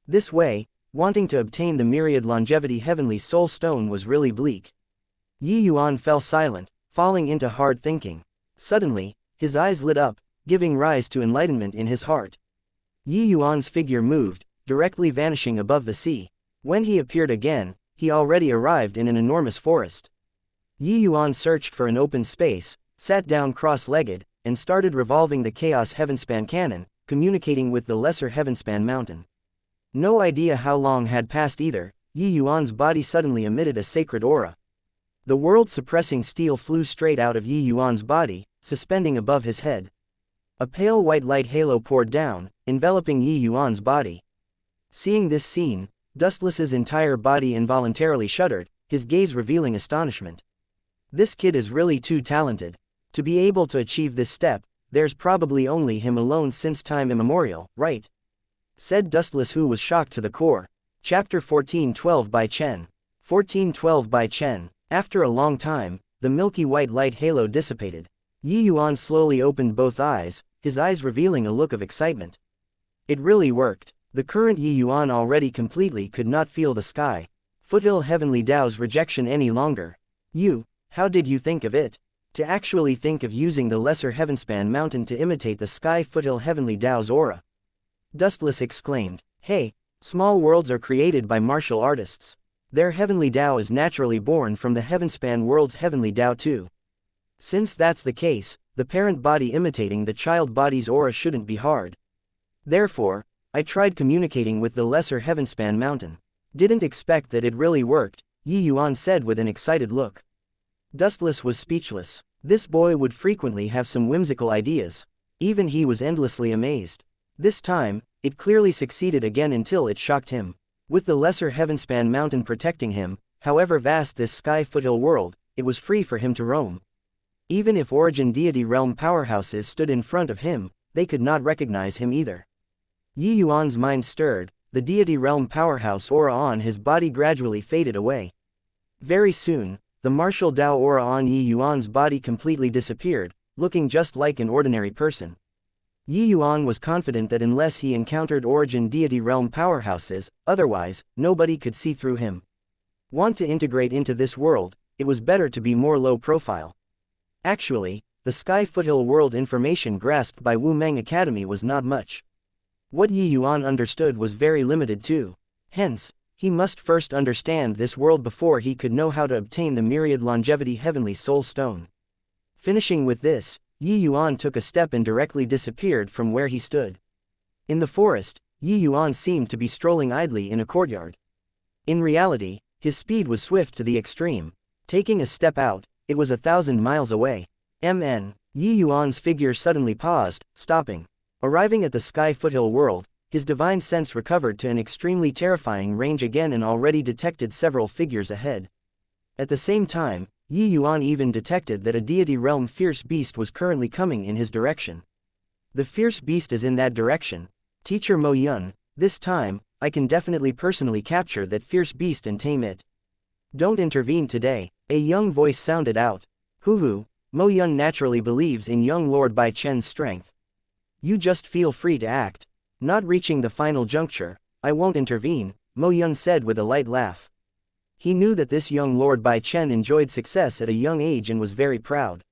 This way, wanting to obtain the myriad longevity Heavenly Soul Stone was really bleak. Yi Yuan fell silent, falling into hard thinking. Suddenly, his eyes lit up, giving rise to enlightenment in his heart. Yi Yuan's figure moved, directly vanishing above the sea. When he appeared again, he already arrived in an enormous forest. Yi Yuan searched for an open space, sat down cross-legged, and started revolving the Chaos Heavenspan cannon, communicating with the lesser Heavenspan mountain. No idea how long had passed either, Yi Yuan's body suddenly emitted a sacred aura. The world-suppressing steel flew straight out of Yi Yuan's body, suspending above his head. A pale white light halo poured down, enveloping Yi Yuan's body. Seeing this scene, Dustless's entire body involuntarily shuddered, his gaze revealing astonishment. This kid is really too talented. To be able to achieve this step, there's probably only him alone since time immemorial, right? Said Dustless, who was shocked to the core. Chapter 1412 by Chen. 1412 by Chen. After a long time, the milky white light halo dissipated. Yi Yuan slowly opened both eyes, his eyes revealing a look of excitement. It really worked. The current Yi Yuan already completely could not feel the Sky Foothill Heavenly Tao's rejection any longer. How did you think of it? To actually think of using the lesser Heavenspan mountain to imitate the Sky Foothill Heavenly Tao's aura. Dustless exclaimed, "Hey, small worlds are created by martial artists. Their Heavenly Tao is naturally born from the Heavenspan world's Heavenly Tao too. Since that's the case, the parent body imitating the child body's aura shouldn't be hard. Therefore, I tried communicating with the lesser Heavenspan mountain. Didn't expect that it really worked," Yi Yuan said with an excited look. Dustless was speechless. This boy would frequently have some whimsical ideas. Even he was endlessly amazed. This time, it clearly succeeded again until it shocked him. With the lesser Heavenspan mountain protecting him, however vast this Sky Foothill world, it was free for him to roam. Even if origin deity realm powerhouses stood in front of him, they could not recognize him either. Yi Yuan's mind stirred, the deity realm powerhouse aura on his body gradually faded away. Very soon, the martial Tao aura on Yi Yuan's body completely disappeared, looking just like an ordinary person. Yi Yuan was confident that unless he encountered origin deity realm powerhouses, otherwise, nobody could see through him. Want to integrate into this world, it was better to be more low profile. Actually, the Sky Foothill world information grasped by Wu Meng Academy was not much. What Yi Yuan understood was very limited too. Hence, he must first understand this world before he could know how to obtain the myriad longevity Heavenly Soul Stone. Finishing with this, Yi Yuan took a step and directly disappeared from where he stood. In the forest, Yi Yuan seemed to be strolling idly in a courtyard. In reality, his speed was swift to the extreme. Taking a step out, it was 1,000 miles away. Yi Yuan's figure suddenly paused, stopping. Arriving at the Sky Foothill world, his divine sense recovered to an extremely terrifying range again and already detected several figures ahead. At the same time, Yi Yuan even detected that a deity realm fierce beast was currently coming in his direction. The fierce beast is in that direction. Teacher Mo Yun, this time, I can definitely personally capture that fierce beast and tame it. Don't intervene today, a young voice sounded out. Hoo, Mo Yun naturally believes in young Lord Bai Chen's strength. You just feel free to act. Not reaching the final juncture, I won't intervene, Mo Yun said with a light laugh. He knew that this young Lord Bai Chen enjoyed success at a young age and was very proud.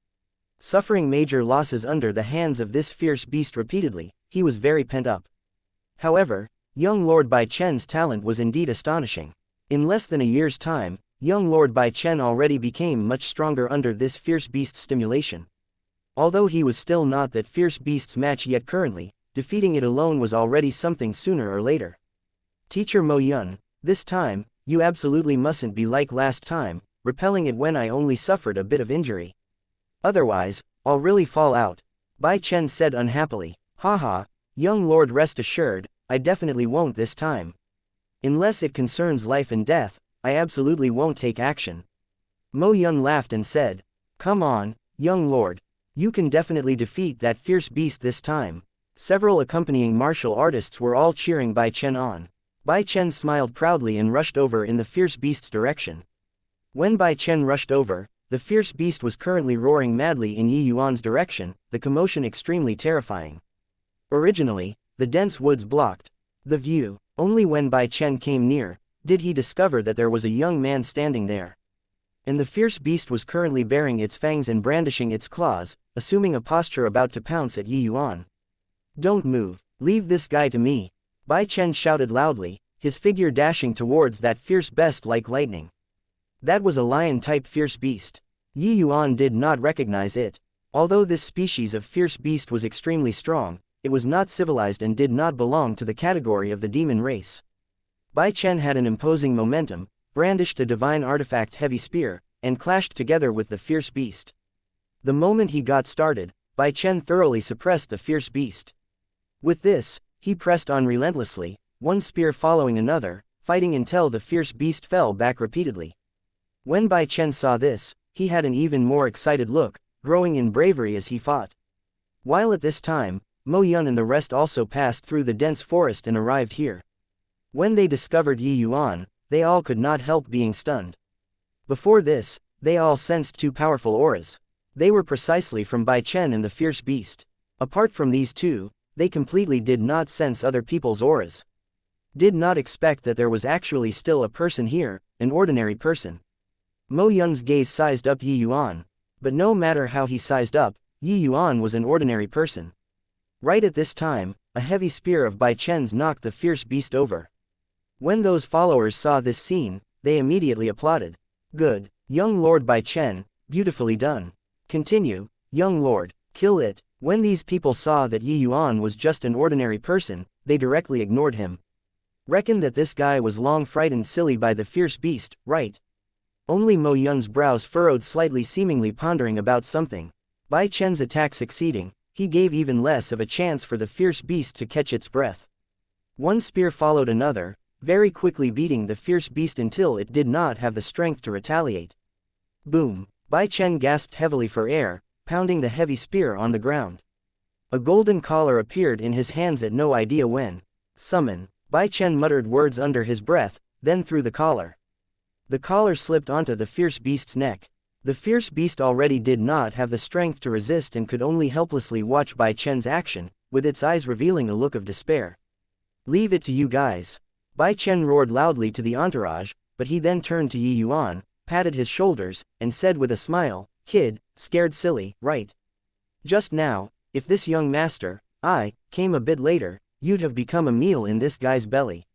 Suffering major losses under the hands of this fierce beast repeatedly, he was very pent up. However, young Lord Bai Chen's talent was indeed astonishing. In less than a year's time, young Lord Bai Chen already became much stronger under this fierce beast's stimulation. Although he was still not that fierce beast's match yet currently, defeating it alone was already something sooner or later. Teacher Mo Yun, this time, you absolutely mustn't be like last time, repelling it when I only suffered a bit of injury. Otherwise, I'll really fall out. Bai Chen said unhappily. Haha, young lord, rest assured, I definitely won't this time. Unless it concerns life and death, I absolutely won't take action. Mo Yun laughed and said, come on, young lord. You can definitely defeat that fierce beast this time. Several accompanying martial artists were all cheering Bai Chen on. Bai Chen smiled proudly and rushed over in the fierce beast's direction. When Bai Chen rushed over, the fierce beast was currently roaring madly in Yi Yuan's direction, the commotion extremely terrifying. Originally, the dense woods blocked the view. Only when Bai Chen came near, did he discover that there was a young man standing there. And the fierce beast was currently baring its fangs and brandishing its claws, assuming a posture about to pounce at Yi Yuan. Don't move, leave this guy to me. Bai Chen shouted loudly, his figure dashing towards that fierce beast like lightning. That was a lion-type fierce beast. Yi Yuan did not recognize it. Although this species of fierce beast was extremely strong, it was not civilized and did not belong to the category of the demon race. Bai Chen had an imposing momentum, brandished a divine artifact heavy spear, and clashed together with the fierce beast. The moment he got started, Bai Chen thoroughly suppressed the fierce beast. With this, he pressed on relentlessly, one spear following another, fighting until the fierce beast fell back repeatedly. When Bai Chen saw this, he had an even more excited look, growing in bravery as he fought. While at this time, Mo Yun and the rest also passed through the dense forest and arrived here. When they discovered Yi Yuan, they all could not help being stunned. Before this, they all sensed two powerful auras. They were precisely from Bai Chen and the fierce beast. Apart from these two, they completely did not sense other people's auras. Did not expect that there was actually still a person here, an ordinary person. Mo Yun's gaze sized up Yi Yuan. But no matter how he sized up, Yi Yuan was an ordinary person. Right at this time, a heavy spear of Bai Chen's knocked the fierce beast over. When those followers saw this scene, they immediately applauded. Good, young Lord Bai Chen, beautifully done. Continue, young lord, kill it. When these people saw that Yi Yuan was just an ordinary person, they directly ignored him. Reckon that this guy was long frightened silly by the fierce beast, right? Only Mo Yun's brows furrowed slightly, seemingly pondering about something. Bai Chen's attack succeeding, he gave even less of a chance for the fierce beast to catch its breath. One spear followed another, very quickly beating the fierce beast until it did not have the strength to retaliate. Boom! Bai Chen gasped heavily for air, pounding the heavy spear on the ground. A golden collar appeared in his hands at no idea when. Summon. Bai Chen muttered words under his breath, then threw the collar. The collar slipped onto the fierce beast's neck. The fierce beast already did not have the strength to resist and could only helplessly watch Bai Chen's action, with its eyes revealing a look of despair. Leave it to you guys. Bai Chen roared loudly to the entourage, but he then turned to Yi Yuan, patted his shoulders, and said with a smile, Kid, scared silly, right? Just now, if this young master, came a bit later, you'd have become a meal in this guy's belly.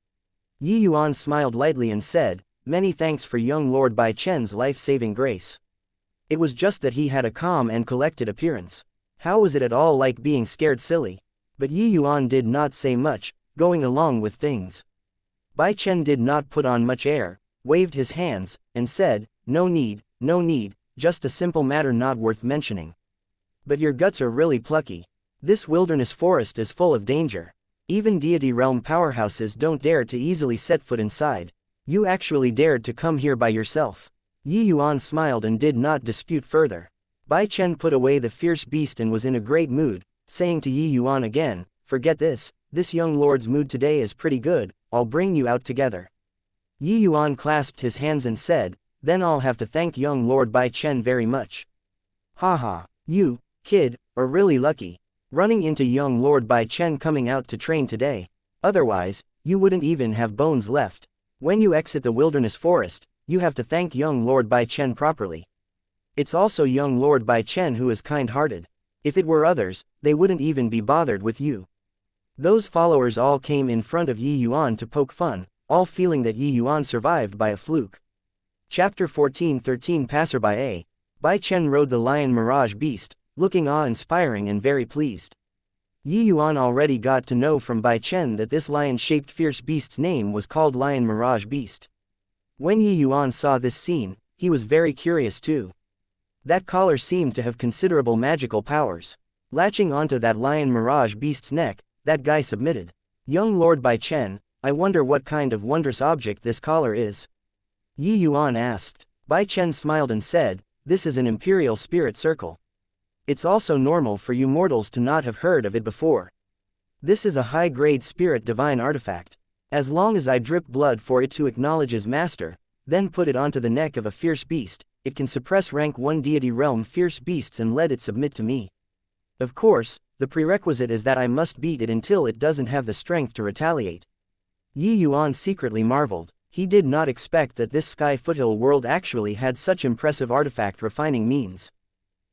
Yi Yuan smiled lightly and said, many thanks for young Lord Bai Chen's life-saving grace. It was just that he had a calm and collected appearance. How was it at all like being scared silly? But Yi Yuan did not say much, going along with things. Bai Chen did not put on much air, waved his hands, and said, no need, just a simple matter not worth mentioning. But your guts are really plucky. This wilderness forest is full of danger. Even deity realm powerhouses don't dare to easily set foot inside. You actually dared to come here by yourself. Yi Yuan smiled and did not dispute further. Bai Chen put away the fierce beast and was in a great mood, saying to Yi Yuan again, forget this young lord's mood today is pretty good, I'll bring you out together. Yi Yuan clasped his hands and said, then I'll have to thank young Lord Bai Chen very much. Haha, you, kid, are really lucky, running into young Lord Bai Chen coming out to train today. Otherwise, you wouldn't even have bones left. When you exit the wilderness forest, you have to thank young Lord Bai Chen properly. It's also young Lord Bai Chen who is kind-hearted. If it were others, they wouldn't even be bothered with you. Those followers all came in front of Yi Yuan to poke fun, all feeling that Yi Yuan survived by a fluke. Chapter 14-13 Passerby A. Bai Chen rode the lion mirage beast, looking awe-inspiring and very pleased. Yi Yuan already got to know from Bai Chen that this lion-shaped fierce beast's name was called Lion Mirage Beast. When Yi Yuan saw this scene, he was very curious too. That collar seemed to have considerable magical powers. Latching onto that Lion Mirage Beast's neck, that guy submitted. Young Lord Bai Chen, I wonder what kind of wondrous object this collar is? Yi Yuan asked. Bai Chen smiled and said, this is an imperial spirit circle. It's also normal for you mortals to not have heard of it before. This is a high-grade spirit divine artifact. As long as I drip blood for it to acknowledge as master, then put it onto the neck of a fierce beast, it can suppress rank 1 deity realm fierce beasts and let it submit to me. Of course, the prerequisite is that I must beat it until it doesn't have the strength to retaliate. Yi Yuan secretly marveled. He did not expect that this sky foothill world actually had such impressive artifact refining means.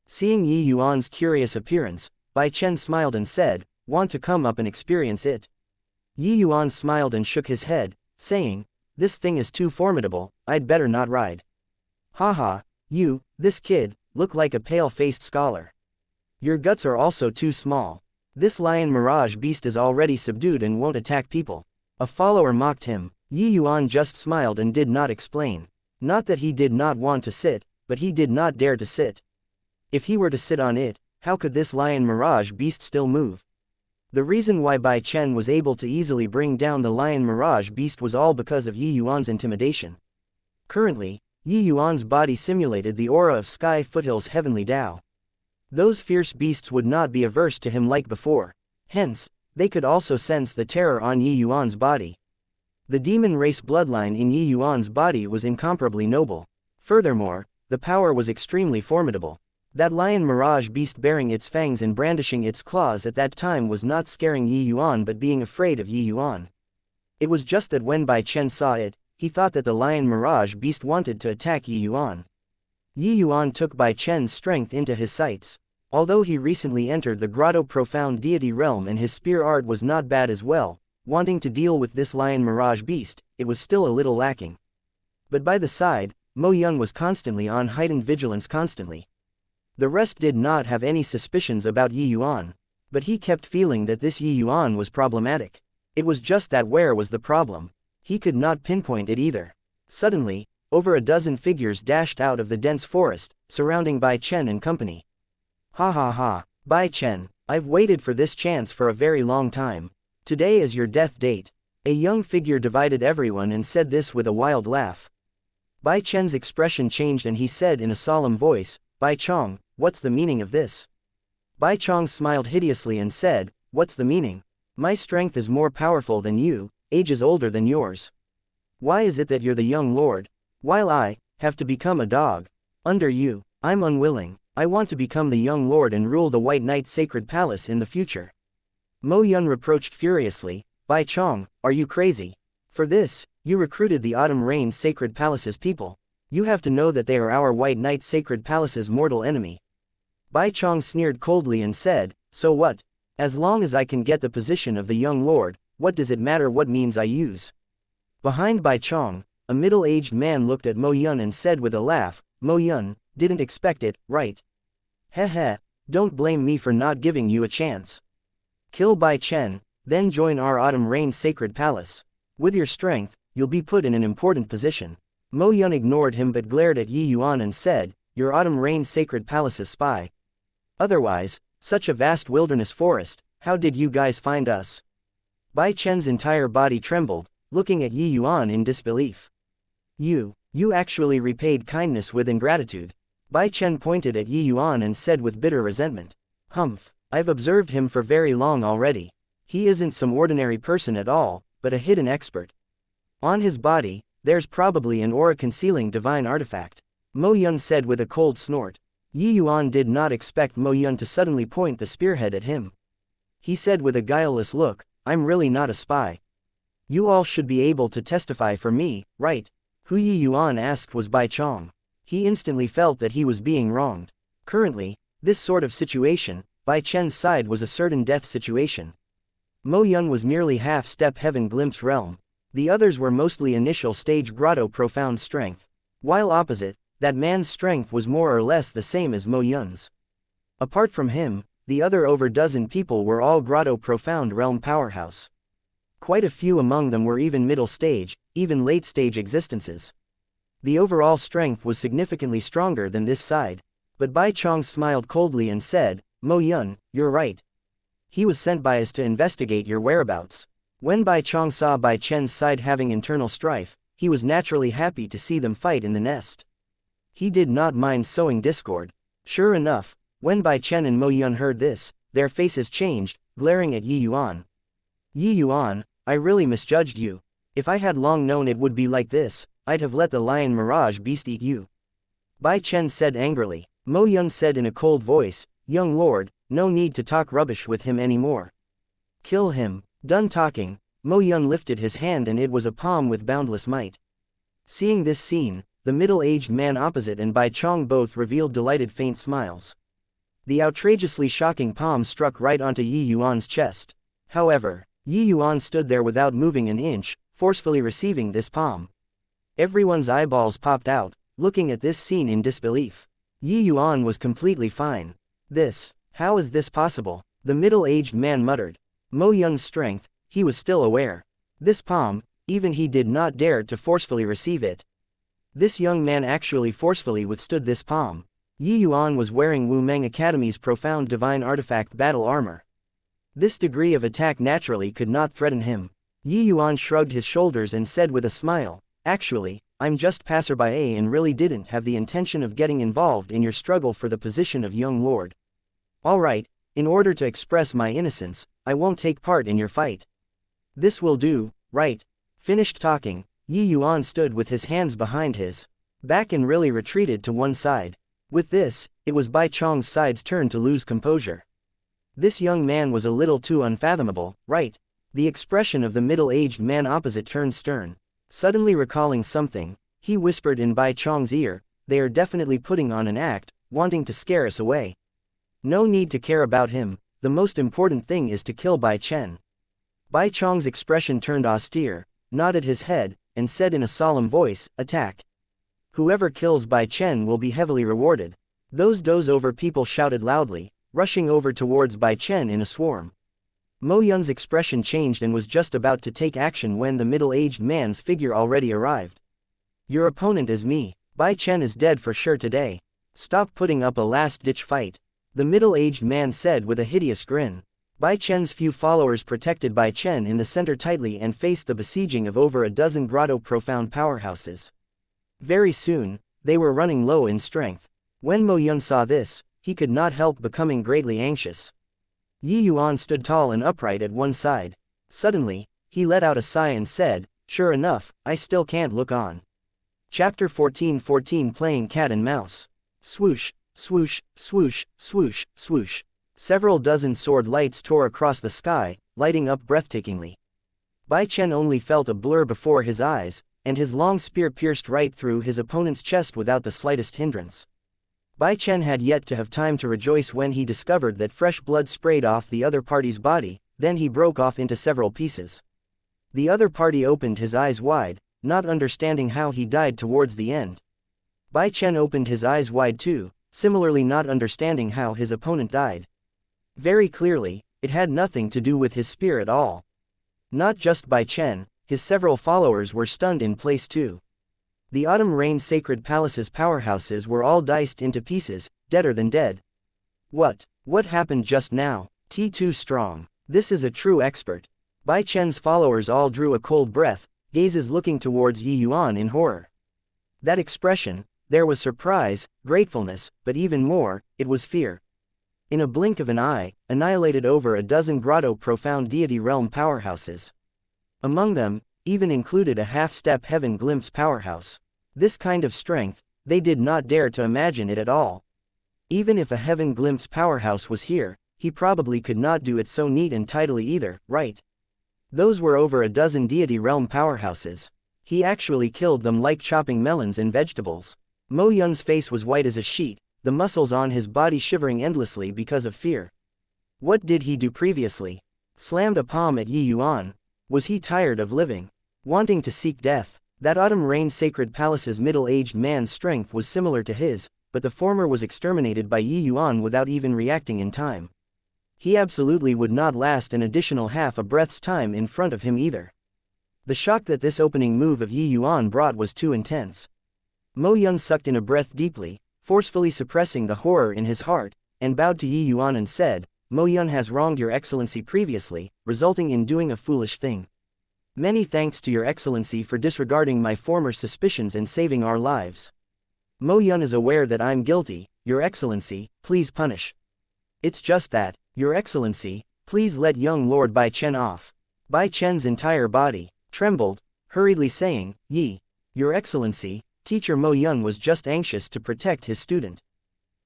Seeing Yi Yuan's curious appearance, Bai Chen smiled and said, want to come up and experience it? Yi Yuan smiled and shook his head, saying, this thing is too formidable, I'd better not ride. Haha, you, this kid, look like a pale-faced scholar. Your guts are also too small. This lion mirage beast is already subdued and won't attack people. A follower mocked him. Yi Yuan just smiled and did not explain. Not that he did not want to sit, but he did not dare to sit. If he were to sit on it, how could this lion mirage beast still move? The reason why Bai Chen was able to easily bring down the lion mirage beast was all because of Yi Yuan's intimidation. Currently, Yi Yuan's body simulated the aura of Sky Foothill's heavenly Tao. Those fierce beasts would not be averse to him like before. Hence, they could also sense the terror on Yi Yuan's body. The demon race bloodline in Yi Yuan's body was incomparably noble. Furthermore, the power was extremely formidable. That lion mirage beast bearing its fangs and brandishing its claws at that time was not scaring Yi Yuan but being afraid of Yi Yuan. It was just that when Bai Chen saw it, he thought that the lion mirage beast wanted to attack Yi Yuan. Yi Yuan took Bai Chen's strength into his sights. Although he recently entered the grotto profound deity realm and his spear art was not bad as well, wanting to deal with this lion mirage beast, it was still a little lacking. But by the side, Mo Yun was constantly on heightened vigilance constantly. The rest did not have any suspicions about Yi Yuan, but he kept feeling that this Yi Yuan was problematic. It was just that where was the problem? He could not pinpoint it either. Suddenly, over a dozen figures dashed out of the dense forest, surrounding Bai Chen and company. Ha ha ha, Bai Chen, I've waited for this chance for a very long time. Today is your death date. A young figure divided everyone and said this with a wild laugh. Bai Chen's expression changed and he said in a solemn voice, Bai Chong, what's the meaning of this? Bai Chong smiled hideously and said, what's the meaning? My strength is more powerful than you, age is older than yours. Why is it that you're the young lord, while I have to become a dog? Under you, I'm unwilling. I want to become the young lord and rule the White Knight's sacred palace in the future. Mo Yun reproached furiously, Bai Chong, are you crazy? For this, you recruited the Autumn Rain's sacred palace's people. You have to know that they are our White Knight's sacred palace's mortal enemy. Bai Chong sneered coldly and said, so what? As long as I can get the position of the young lord, what does it matter what means I use? Behind Bai Chong, a middle-aged man looked at Mo Yun and said with a laugh, Mo Yun, didn't expect it, right? Heh heh, don't blame me for not giving you a chance. Kill Bai Chen, then join our Autumn Rain's sacred palace. With your strength, you'll be put in an important position. Mo Yun ignored him but glared at Yi Yuan and said, your Autumn Rain's sacred palace's spy. Otherwise, such a vast wilderness forest, how did you guys find us? Bai Chen's entire body trembled, looking at Yi Yuan in disbelief. You actually repaid kindness with ingratitude. Bai Chen pointed at Yi Yuan and said with bitter resentment. Humph, I've observed him for very long already. He isn't some ordinary person at all, but a hidden expert. On his body, there's probably an aura concealing divine artifact. Mo Yun said with a cold snort. Yi Yuan did not expect Mo Yun to suddenly point the spearhead at him. He said with a guileless look, I'm really not a spy. You all should be able to testify for me, right? Who Yi Yuan asked was Bai Chong. He instantly felt that he was being wronged. Currently, this sort of situation, Bai Chen's side was a certain death situation. Mo Yun was merely half-step heaven glimpse realm. The others were mostly initial stage grotto profound strength. While opposite, that man's strength was more or less the same as Mo Yun's. Apart from him, the other over dozen people were all grotto profound realm powerhouse. Quite a few among them were even middle stage, even late stage existences. The overall strength was significantly stronger than this side. But Bai Chong smiled coldly and said, Mo Yun, you're right. He was sent by us to investigate your whereabouts. When Bai Chong saw Bai Chen's side having internal strife, he was naturally happy to see them fight in the nest. He did not mind sowing discord. Sure enough, when Bai Chen and Mo Yun heard this, their faces changed, glaring at Yi Yuan. Yi Yuan, I really misjudged you. If I had long known it would be like this, I'd have let the lion mirage beast eat you. Bai Chen said angrily. Mo Yun said in a cold voice, Young lord, no need to talk rubbish with him anymore. Kill him. Done talking, Mo Yun lifted his hand and it was a palm with boundless might. Seeing this scene, the middle-aged man opposite and Bai Chong both revealed delighted faint smiles. The outrageously shocking palm struck right onto Yi Yuan's chest. However, Yi Yuan stood there without moving an inch, forcefully receiving this palm. Everyone's eyeballs popped out, looking at this scene in disbelief. Yi Yuan was completely fine. How is this possible? The middle-aged man muttered. Mo Yun's strength, he was still aware. This palm, even he did not dare to forcefully receive it. This young man actually forcefully withstood this palm. Yi Yuan was wearing Wu Meng Academy's profound divine artifact battle armor. This degree of attack naturally could not threaten him. Yi Yuan shrugged his shoulders and said with a smile, Actually, I'm just passerby and really didn't have the intention of getting involved in your struggle for the position of young lord. Alright, in order to express my innocence, I won't take part in your fight. This will do, right? Finished talking, Yi Yuan stood with his hands behind his back and really retreated to one side. With this, it was Bai Chong's side's turn to lose composure. This young man was a little too unfathomable, right? The expression of the middle-aged man opposite turned stern. Suddenly recalling something, he whispered in Bai Chong's ear, They are definitely putting on an act, wanting to scare us away. No need to care about him, the most important thing is to kill Bai Chen. Bai Chong's expression turned austere, nodded his head, and said in a solemn voice, Attack. Whoever kills Bai Chen will be heavily rewarded. Those doze-over people shouted loudly, rushing over towards Bai Chen in a swarm. Mo Yun's expression changed and was just about to take action when the middle-aged man's figure already arrived. Your opponent is me. Bai Chen is dead for sure today. Stop putting up a last-ditch fight. The middle-aged man said with a hideous grin. Bai Chen's few followers protected Bai Chen in the center tightly and faced the besieging of over a dozen grotto profound powerhouses. Very soon, they were running low in strength. When Mo Yun saw this, he could not help becoming greatly anxious. Yi Yuan stood tall and upright at one side. Suddenly, he let out a sigh and said, Sure enough, I still can't look on. Chapter 14 Playing Cat and Mouse. Swoosh, swoosh, swoosh, swoosh, swoosh. Several dozen sword lights tore across the sky, lighting up breathtakingly. Bai Chen only felt a blur before his eyes, and his long spear pierced right through his opponent's chest without the slightest hindrance. Bai Chen had yet to have time to rejoice when he discovered that fresh blood sprayed off the other party's body, then he broke off into several pieces. The other party opened his eyes wide, not understanding how he died towards the end. Bai Chen opened his eyes wide too, similarly not understanding how his opponent died. Very clearly, it had nothing to do with his spear at all. Not just Bai Chen, his several followers were stunned in place too. The Autumn Rain Sacred Palace's powerhouses were all diced into pieces, deader than dead. What happened just now? T2 strong. This is a true expert. Bai Chen's followers all drew a cold breath, gazes looking towards Yi Yuan in horror. That expression, there was surprise, gratefulness, but even more, it was fear. In a blink of an eye, annihilated over a dozen grotto profound deity realm powerhouses. Among them, even included a half-step heaven glimpse powerhouse. This kind of strength, they did not dare to imagine it at all. Even if a heaven glimpse powerhouse was here, he probably could not do it so neat and tidily either, right? Those were over a dozen deity realm powerhouses. He actually killed them like chopping melons and vegetables. Mo Yun's face was white as a sheet, the muscles on his body shivering endlessly because of fear. What did he do previously? Slammed a palm at Yi Yuan. Was he tired of living? Wanting to seek death? That autumn reigned Sacred Palace's middle-aged man's strength was similar to his, but the former was exterminated by Yi Yuan without even reacting in time. He absolutely would not last an additional half a breath's time in front of him either. The shock that this opening move of Yi Yuan brought was too intense. Mo Yun sucked in a breath deeply, forcefully suppressing the horror in his heart, and bowed to Yi Yuan and said, Mo Yun has wronged your excellency previously, resulting in doing a foolish thing. Many thanks to your excellency for disregarding my former suspicions and saving our lives. Mo Yun is aware that I'm guilty, your excellency, please punish. It's just that, your excellency, please let young Lord Bai Chen off. Bai Chen's entire body trembled, hurriedly saying, Yi, your excellency, teacher Mo Yun was just anxious to protect his student.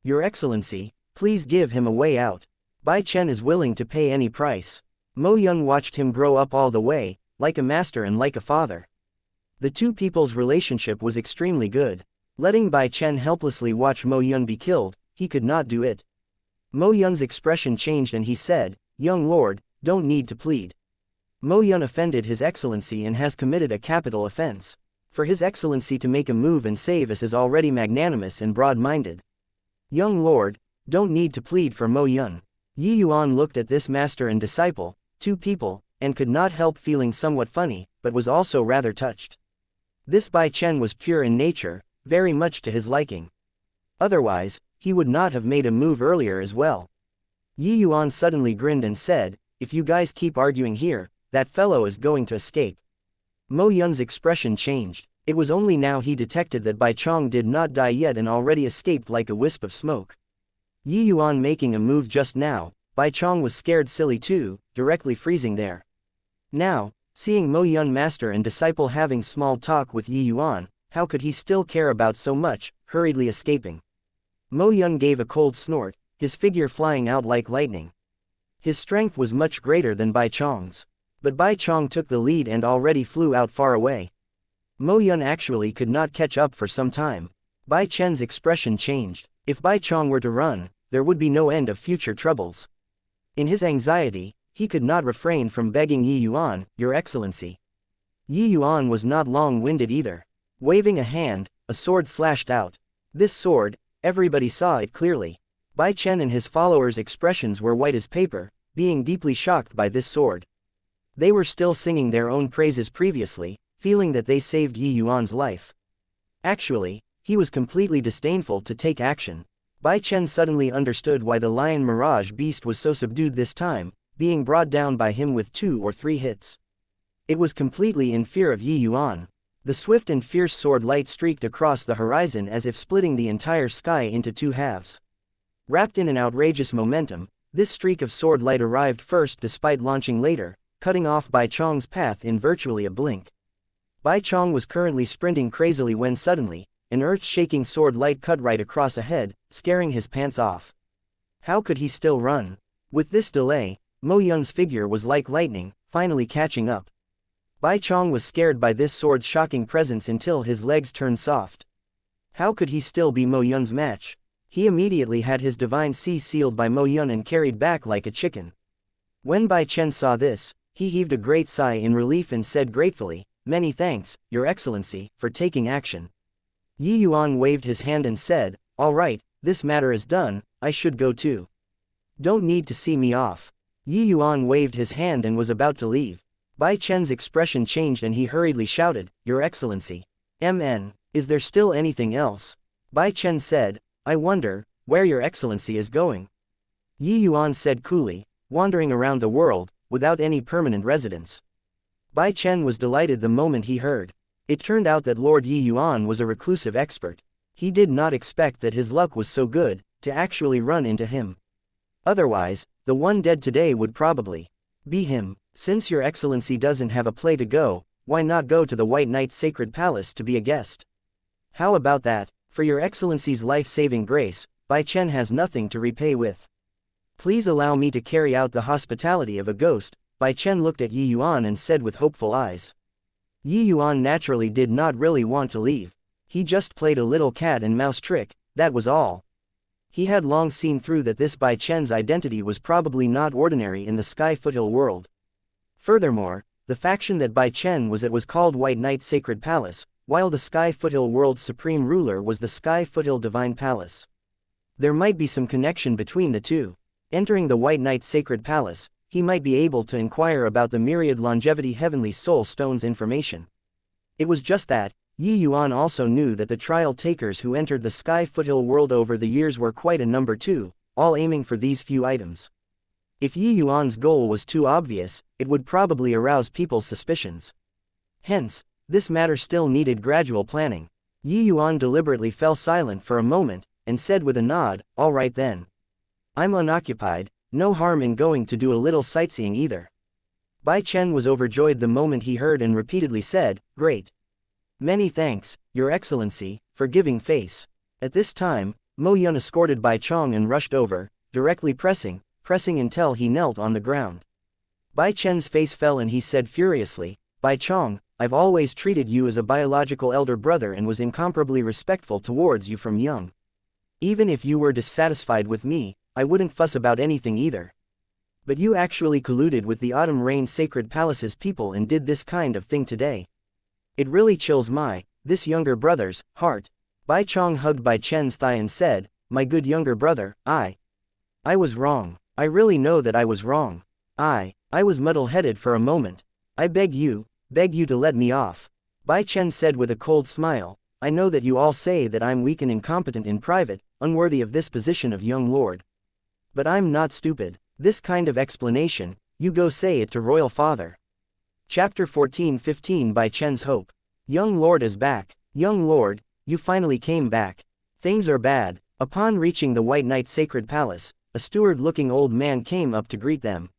Your excellency, please give him a way out. Bai Chen is willing to pay any price. Mo Yun watched him grow up all the way, like a master and like a father. The two people's relationship was extremely good. Letting Bai Chen helplessly watch Mo Yun be killed, he could not do it. Mo Yun's expression changed and he said, Young lord, don't need to plead. Mo Yun offended his excellency and has committed a capital offense. For his excellency to make a move and save us is already magnanimous and broad-minded. Young lord, don't need to plead for Mo Yun. Yi Yuan looked at this master and disciple, two people, and could not help feeling somewhat funny, but was also rather touched. This Bai Chen was pure in nature, very much to his liking. Otherwise, he would not have made a move earlier as well. Yi Yuan suddenly grinned and said, if you guys keep arguing here, that fellow is going to escape. Mo Yun's expression changed. It was only now he detected that Bai Chong did not die yet and already escaped like a wisp of smoke. Yi Yuan making a move just now, Bai Chong was scared silly too, directly freezing there. Now, seeing Mo Yun master and disciple having small talk with Yi Yuan, how could he still care about so much, hurriedly escaping? Mo Yun gave a cold snort, his figure flying out like lightning. His strength was much greater than Bai Chong's. But Bai Chong took the lead and already flew out far away. Mo Yun actually could not catch up for some time. Bai Chen's expression changed. If Bai Chong were to run, there would be no end of future troubles. In his anxiety, he could not refrain from begging Yi Yuan, Your Excellency. Yi Yuan was not long-winded either. Waving a hand, a sword slashed out. This sword, everybody saw it clearly. Bai Chen and his followers' expressions were white as paper, being deeply shocked by this sword. They were still singing their own praises previously, feeling that they saved Yi Yuan's life. Actually, he was completely disdainful to take action. Bai Chen suddenly understood why the lion mirage beast was so subdued this time, being brought down by him with 2 or 3 hits. It was completely in fear of Yi Yuan. The swift and fierce sword light streaked across the horizon as if splitting the entire sky into 2 halves. Wrapped in an outrageous momentum, this streak of sword light arrived first despite launching later, cutting off Bai Chong's path in virtually a blink. Bai Chong was currently sprinting crazily when suddenly, an earth-shaking sword light cut right across ahead, scaring his pants off. How could he still run? With this delay, Mo Yun's figure was like lightning, finally catching up. Bai Chong was scared by this sword's shocking presence until his legs turned soft. How could he still be Mo Yun's match? He immediately had his divine sea sealed by Mo Yun and carried back like a chicken. When Bai Chen saw this, he heaved a great sigh in relief and said gratefully, Many thanks, Your Excellency, for taking action. Yi Yuan waved his hand and said, All right, this matter is done, I should go too. Don't need to see me off. Yi Yuan waved his hand and was about to leave. Bai Chen's expression changed and he hurriedly shouted, Your Excellency. MN, is there still anything else? Bai Chen said, I wonder, where Your Excellency is going. Yi Yuan said coolly, wandering around the world, without any permanent residence. Bai Chen was delighted the moment he heard. It turned out that Lord Yi Yuan was a reclusive expert. He did not expect that his luck was so good, to actually run into him. Otherwise, the one dead today would probably be him. Since Your Excellency doesn't have a play to go, why not go to the White Knight's sacred palace to be a guest? How about that? For Your Excellency's life-saving grace, Bai Chen has nothing to repay with. Please allow me to carry out the hospitality of a ghost. Bai Chen looked at Yi Yuan and said with hopeful eyes. Yi Yuan naturally did not really want to leave. He just played a little cat and mouse trick, that was all. He had long seen through that this Bai Chen's identity was probably not ordinary in the Sky Foothill world. Furthermore, the faction that Bai Chen was at was called White Knight Sacred Palace, while the Sky Foothill world's supreme ruler was the Sky Foothill Divine Palace. There might be some connection between the two. Entering the White Knight's Sacred Palace, he might be able to inquire about the myriad longevity heavenly soul stones information. It was just that, Yi Yuan also knew that the trial takers who entered the Sky Foothill world over the years were quite a number too, all aiming for these few items. If Yi Yuan's goal was too obvious, it would probably arouse people's suspicions. Hence, this matter still needed gradual planning. Yi Yuan deliberately fell silent for a moment, and said with a nod, "All right then. I'm unoccupied, no harm in going to do a little sightseeing either." Bai Chen was overjoyed the moment he heard and repeatedly said, "Great. Many thanks, Your Excellency, for giving face." At this time, Mo Yun escorted Bai Chong and rushed over, directly pressing until he knelt on the ground. Bai Chen's face fell and he said furiously, "Bai Chong, I've always treated you as a biological elder brother and was incomparably respectful towards you from young. Even if you were dissatisfied with me, I wouldn't fuss about anything either. But you actually colluded with the Autumn Rain Sacred Palace's people and did this kind of thing today. It really chills this younger brother's, heart." Bai Chong hugged Bai Chen's thigh and said, "My good younger brother, I was wrong. I really know that I was wrong. I was muddle-headed for a moment. I beg you to let me off." Bai Chen said with a cold smile, "I know that you all say that I'm weak and incompetent in private, unworthy of this position of young lord. But I'm not stupid. This kind of explanation, you go say it to royal father." Chapter 14-15 Bai Chen's Hope. Young lord is back. Young lord, you finally came back. Things are bad. Upon reaching the White Knight Sacred Palace, a steward-looking old man came up to greet them.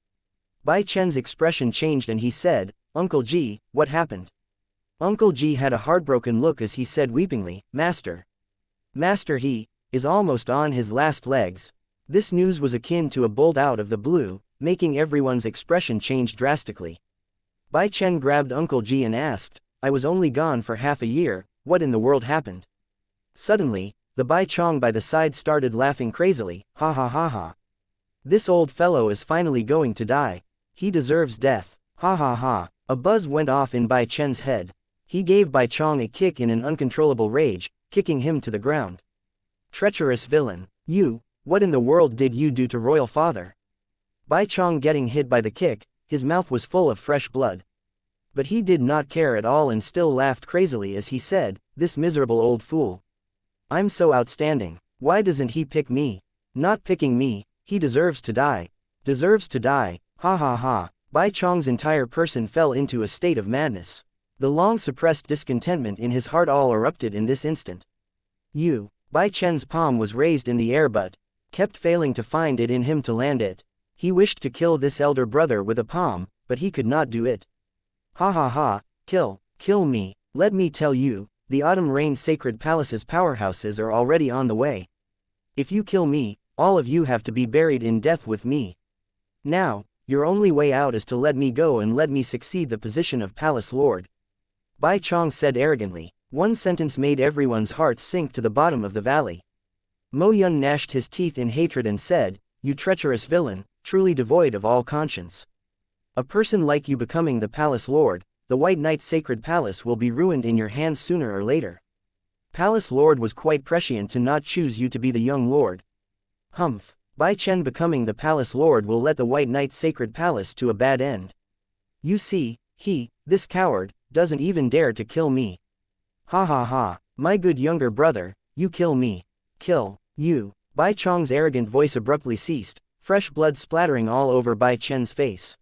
Bai Chen's expression changed and he said, "Uncle Ji, what happened?" Uncle Ji had a heartbroken look as he said weepingly, Master, he is almost on his last legs." This news was akin to a bolt out of the blue, making everyone's expression change drastically. Bai Chen grabbed Uncle Ji and asked, "I was only gone for half a year, what in the world happened?" Suddenly, the Bai Chong by the side started laughing crazily, "Ha ha ha ha. This old fellow is finally going to die. He deserves death. Ha ha ha." A buzz went off in Bai Chen's head. He gave Bai Chong a kick in an uncontrollable rage, kicking him to the ground. "Treacherous villain. What in the world did you do to royal father?" Bai Chong getting hit by the kick, his mouth was full of fresh blood. But he did not care at all and still laughed crazily as he said, "This miserable old fool. I'm so outstanding. Why doesn't he pick me? Not picking me, he deserves to die. Deserves to die, ha ha ha." Bai Chong's entire person fell into a state of madness. The long-suppressed discontentment in his heart all erupted in this instant. Bai Chen's palm was raised in the air but kept failing to find it in him to land it. He wished to kill this elder brother with a palm, but he could not do it. "Ha ha ha, kill me. Let me tell you, the Autumn Rain Sacred Palace's powerhouses are already on the way. If you kill me, all of you have to be buried in death with me. Now, your only way out is to let me go and let me succeed the position of Palace Lord." Bai Chong said arrogantly. One sentence made everyone's hearts sink to the bottom of the valley. Mo Yun gnashed his teeth in hatred and said, "You treacherous villain, truly devoid of all conscience. A person like you becoming the Palace Lord, the White Knight's Sacred Palace will be ruined in your hands sooner or later. Palace Lord was quite prescient to not choose you to be the young lord. Humph. Bai Chen becoming the Palace Lord will let the White Knight's Sacred Palace to a bad end. You see, this coward, doesn't even dare to kill me. Ha ha ha, my good younger brother, you kill me. Kill you." Bai Chong's arrogant voice abruptly ceased, fresh blood splattering all over Bai Chen's face.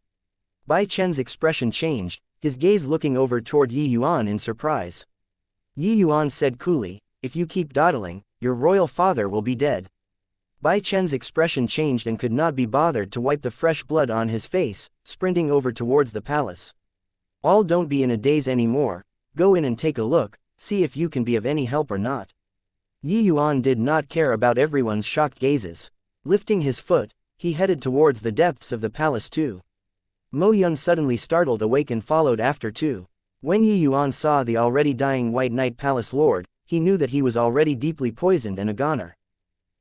Bai Chen's expression changed, his gaze looking over toward Yi Yuan in surprise. Yi Yuan said coolly, "If you keep dawdling, your royal father will be dead." Bai Chen's expression changed and could not be bothered to wipe the fresh blood on his face, sprinting over towards the palace. "All don't be in a daze anymore, go in and take a look, see if you can be of any help or not." Yi Yuan did not care about everyone's shocked gazes. Lifting his foot, he headed towards the depths of the palace too. Mo Yun suddenly startled awake and followed after too. When Yuan saw the already dying White Knight Palace Lord, he knew that he was already deeply poisoned and a goner.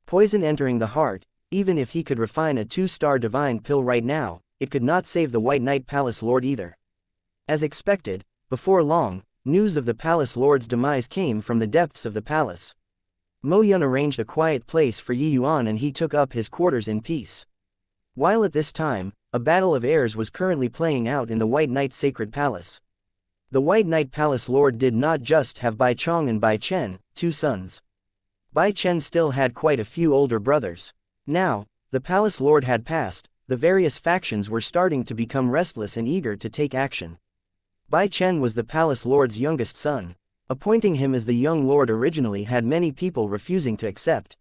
Poison entering the heart, even if he could refine a 2-star divine pill right now, it could not save the White Knight Palace Lord either. As expected, before long, news of the Palace Lord's demise came from the depths of the palace. Mo Yun arranged a quiet place for Yuan and he took up his quarters in peace. While at this time, a battle of heirs was currently playing out in the White Knight's sacred palace. The White Knight Palace Lord did not just have Bai Chong and Bai Chen, 2 sons. Bai Chen still had quite a few older brothers. Now, the Palace Lord had passed, the various factions were starting to become restless and eager to take action. Bai Chen was the Palace Lord's youngest son. Appointing him as the young lord originally had many people refusing to accept.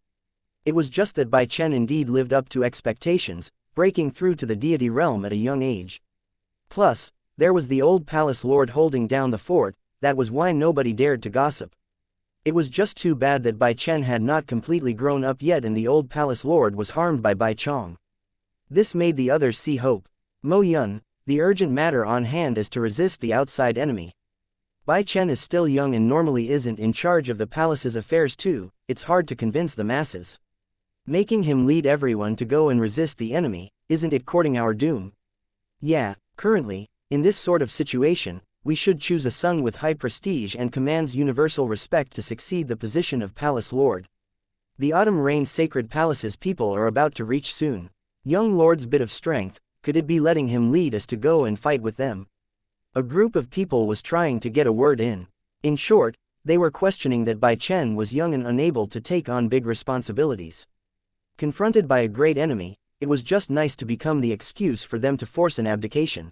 It was just that Bai Chen indeed lived up to expectations, breaking through to the deity realm at a young age. Plus, there was the old Palace Lord holding down the fort, that was why nobody dared to gossip. It was just too bad that Bai Chen had not completely grown up yet and the old Palace Lord was harmed by Bai Chong. This made the others see hope. Mo Yun, the urgent matter on hand is to resist the outside enemy. Bai Chen is still young and normally isn't in charge of the palace's affairs too, it's hard to convince the masses. Making him lead everyone to go and resist the enemy, isn't it courting our doom? Yeah, currently, in this sort of situation, we should choose a son with high prestige and commands universal respect to succeed the position of Palace Lord. The Autumn Rain Sacred Palace's people are about to reach soon. Young Lord's bit of strength, could it be letting him lead us to go and fight with them? A group of people was trying to get a word in. In short, they were questioning that Bai Chen was young and unable to take on big responsibilities. Confronted by a great enemy, it was just nice to become the excuse for them to force an abdication.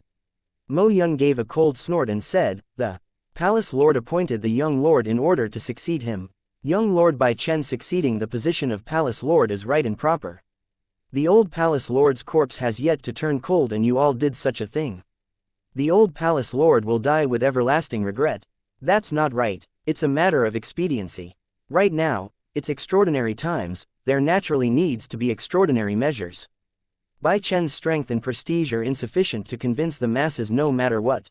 Mo Yun gave a cold snort and said, "The Palace Lord appointed the young lord in order to succeed him. Young Lord Bai Chen succeeding the position of Palace Lord is right and proper. The old Palace Lord's corpse has yet to turn cold and you all did such a thing. The old Palace Lord will die with everlasting regret. That's not right, it's a matter of expediency. Right now, it's extraordinary times, there naturally needs to be extraordinary measures. Bai Chen's strength and prestige are insufficient to convince the masses no matter what.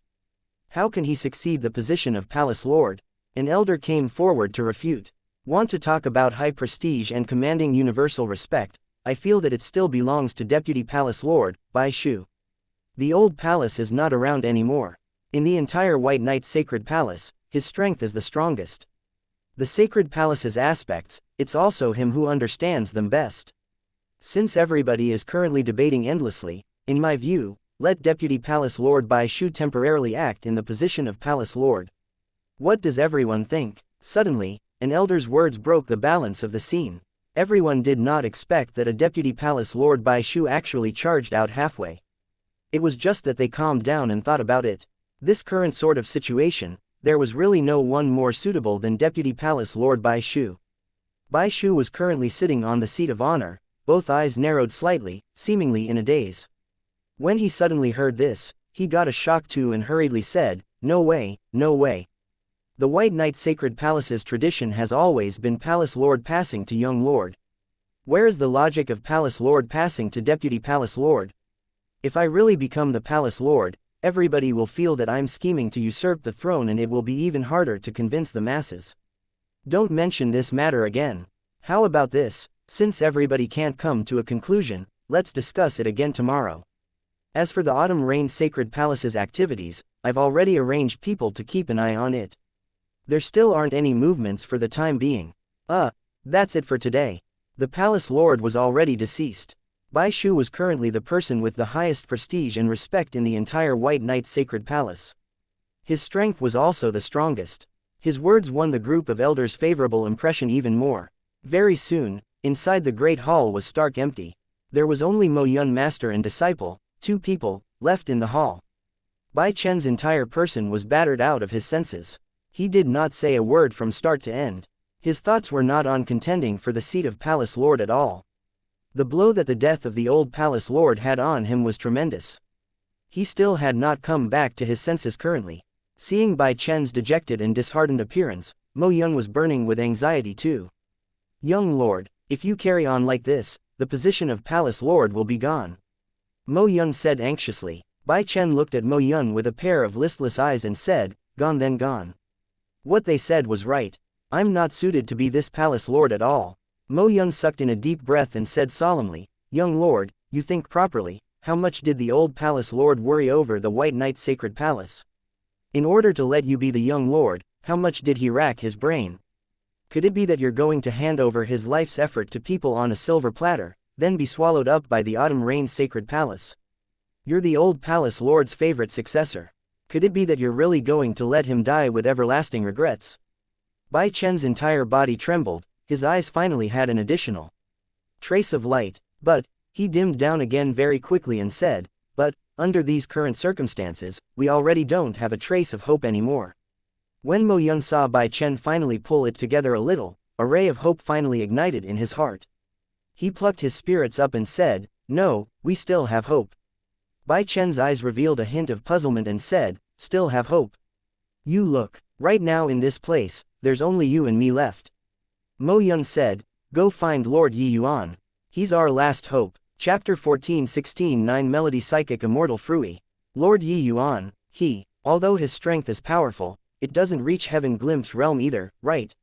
How can he succeed the position of Palace Lord?" An elder came forward to refute. "Want to talk about high prestige and commanding universal respect? I feel that it still belongs to Deputy Palace Lord, Bai Shu. The old palace is not around anymore. In the entire White Knight's sacred palace, his strength is the strongest. The sacred palace's aspects, it's also him who understands them best. Since everybody is currently debating endlessly, in my view, let Deputy Palace Lord Bai Shu temporarily act in the position of Palace Lord. What does everyone think?" Suddenly, an elder's words broke the balance of the scene. Everyone did not expect that a Deputy Palace Lord Bai Shu actually charged out halfway. It was just that they calmed down and thought about it. This current sort of situation, there was really no one more suitable than Deputy Palace Lord Bai Shu. Bai Shu was currently sitting on the seat of honor, both eyes narrowed slightly, seemingly in a daze. When he suddenly heard this, he got a shock too and hurriedly said, "No way, no way. The White Knight Sacred Palace's tradition has always been Palace Lord passing to young lord. Where is the logic of Palace Lord passing to Deputy Palace Lord? If I really become the Palace Lord, everybody will feel that I'm scheming to usurp the throne and it will be even harder to convince the masses. Don't mention this matter again. How about this, since everybody can't come to a conclusion, let's discuss it again tomorrow. As for the Autumn Rain Sacred Palace's activities, I've already arranged people to keep an eye on it. There still aren't any movements for the time being. That's it for today. The Palace Lord was already deceased. Bai Shu was currently the person with the highest prestige and respect in the entire White Knight's sacred palace. His strength was also the strongest. His words won the group of elders' favorable impression even more. Very soon, inside the great hall was stark empty. There was only Mo Yun master and disciple, 2 people, left in the hall. Bai Chen's entire person was battered out of his senses. He did not say a word from start to end. His thoughts were not on contending for the seat of Palace Lord at all. The blow that the death of the old Palace Lord had on him was tremendous. He still had not come back to his senses currently. Seeing Bai Chen's dejected and disheartened appearance, Mo Yun was burning with anxiety too. "Young lord, if you carry on like this, the position of Palace Lord will be gone," Mo Yun said anxiously. Bai Chen looked at Mo Yun with a pair of listless eyes and said, gone then gone. What they said was right. I'm not suited to be this palace lord at all. Mo Yun sucked in a deep breath and said solemnly, young lord, you think properly. How much did the old palace lord worry over the White Knight's sacred palace? In order to let you be the young lord, how much did he rack his brain? Could it be that you're going to hand over his life's effort to people on a silver platter, then be swallowed up by the autumn rain's sacred palace? You're the old palace lord's favorite successor. Could it be that you're really going to let him die with everlasting regrets? Bai Chen's entire body trembled, his eyes finally had an additional trace of light, but he dimmed down again very quickly and said, but, under these current circumstances, we already don't have a trace of hope anymore. When Mo Yun saw Bai Chen finally pull it together a little, a ray of hope finally ignited in his heart. He plucked his spirits up and said, no, we still have hope. Bai Chen's eyes revealed a hint of puzzlement and said, still have hope. You look, right now in this place, there's only you and me left. Mo Yun said, go find Lord Yi Yuan. He's our last hope. Chapter 14-16 9 Melody Psychic Immortal Frui. Lord Yi Yuan, although his strength is powerful, it doesn't reach Heaven Glimpse realm either, right?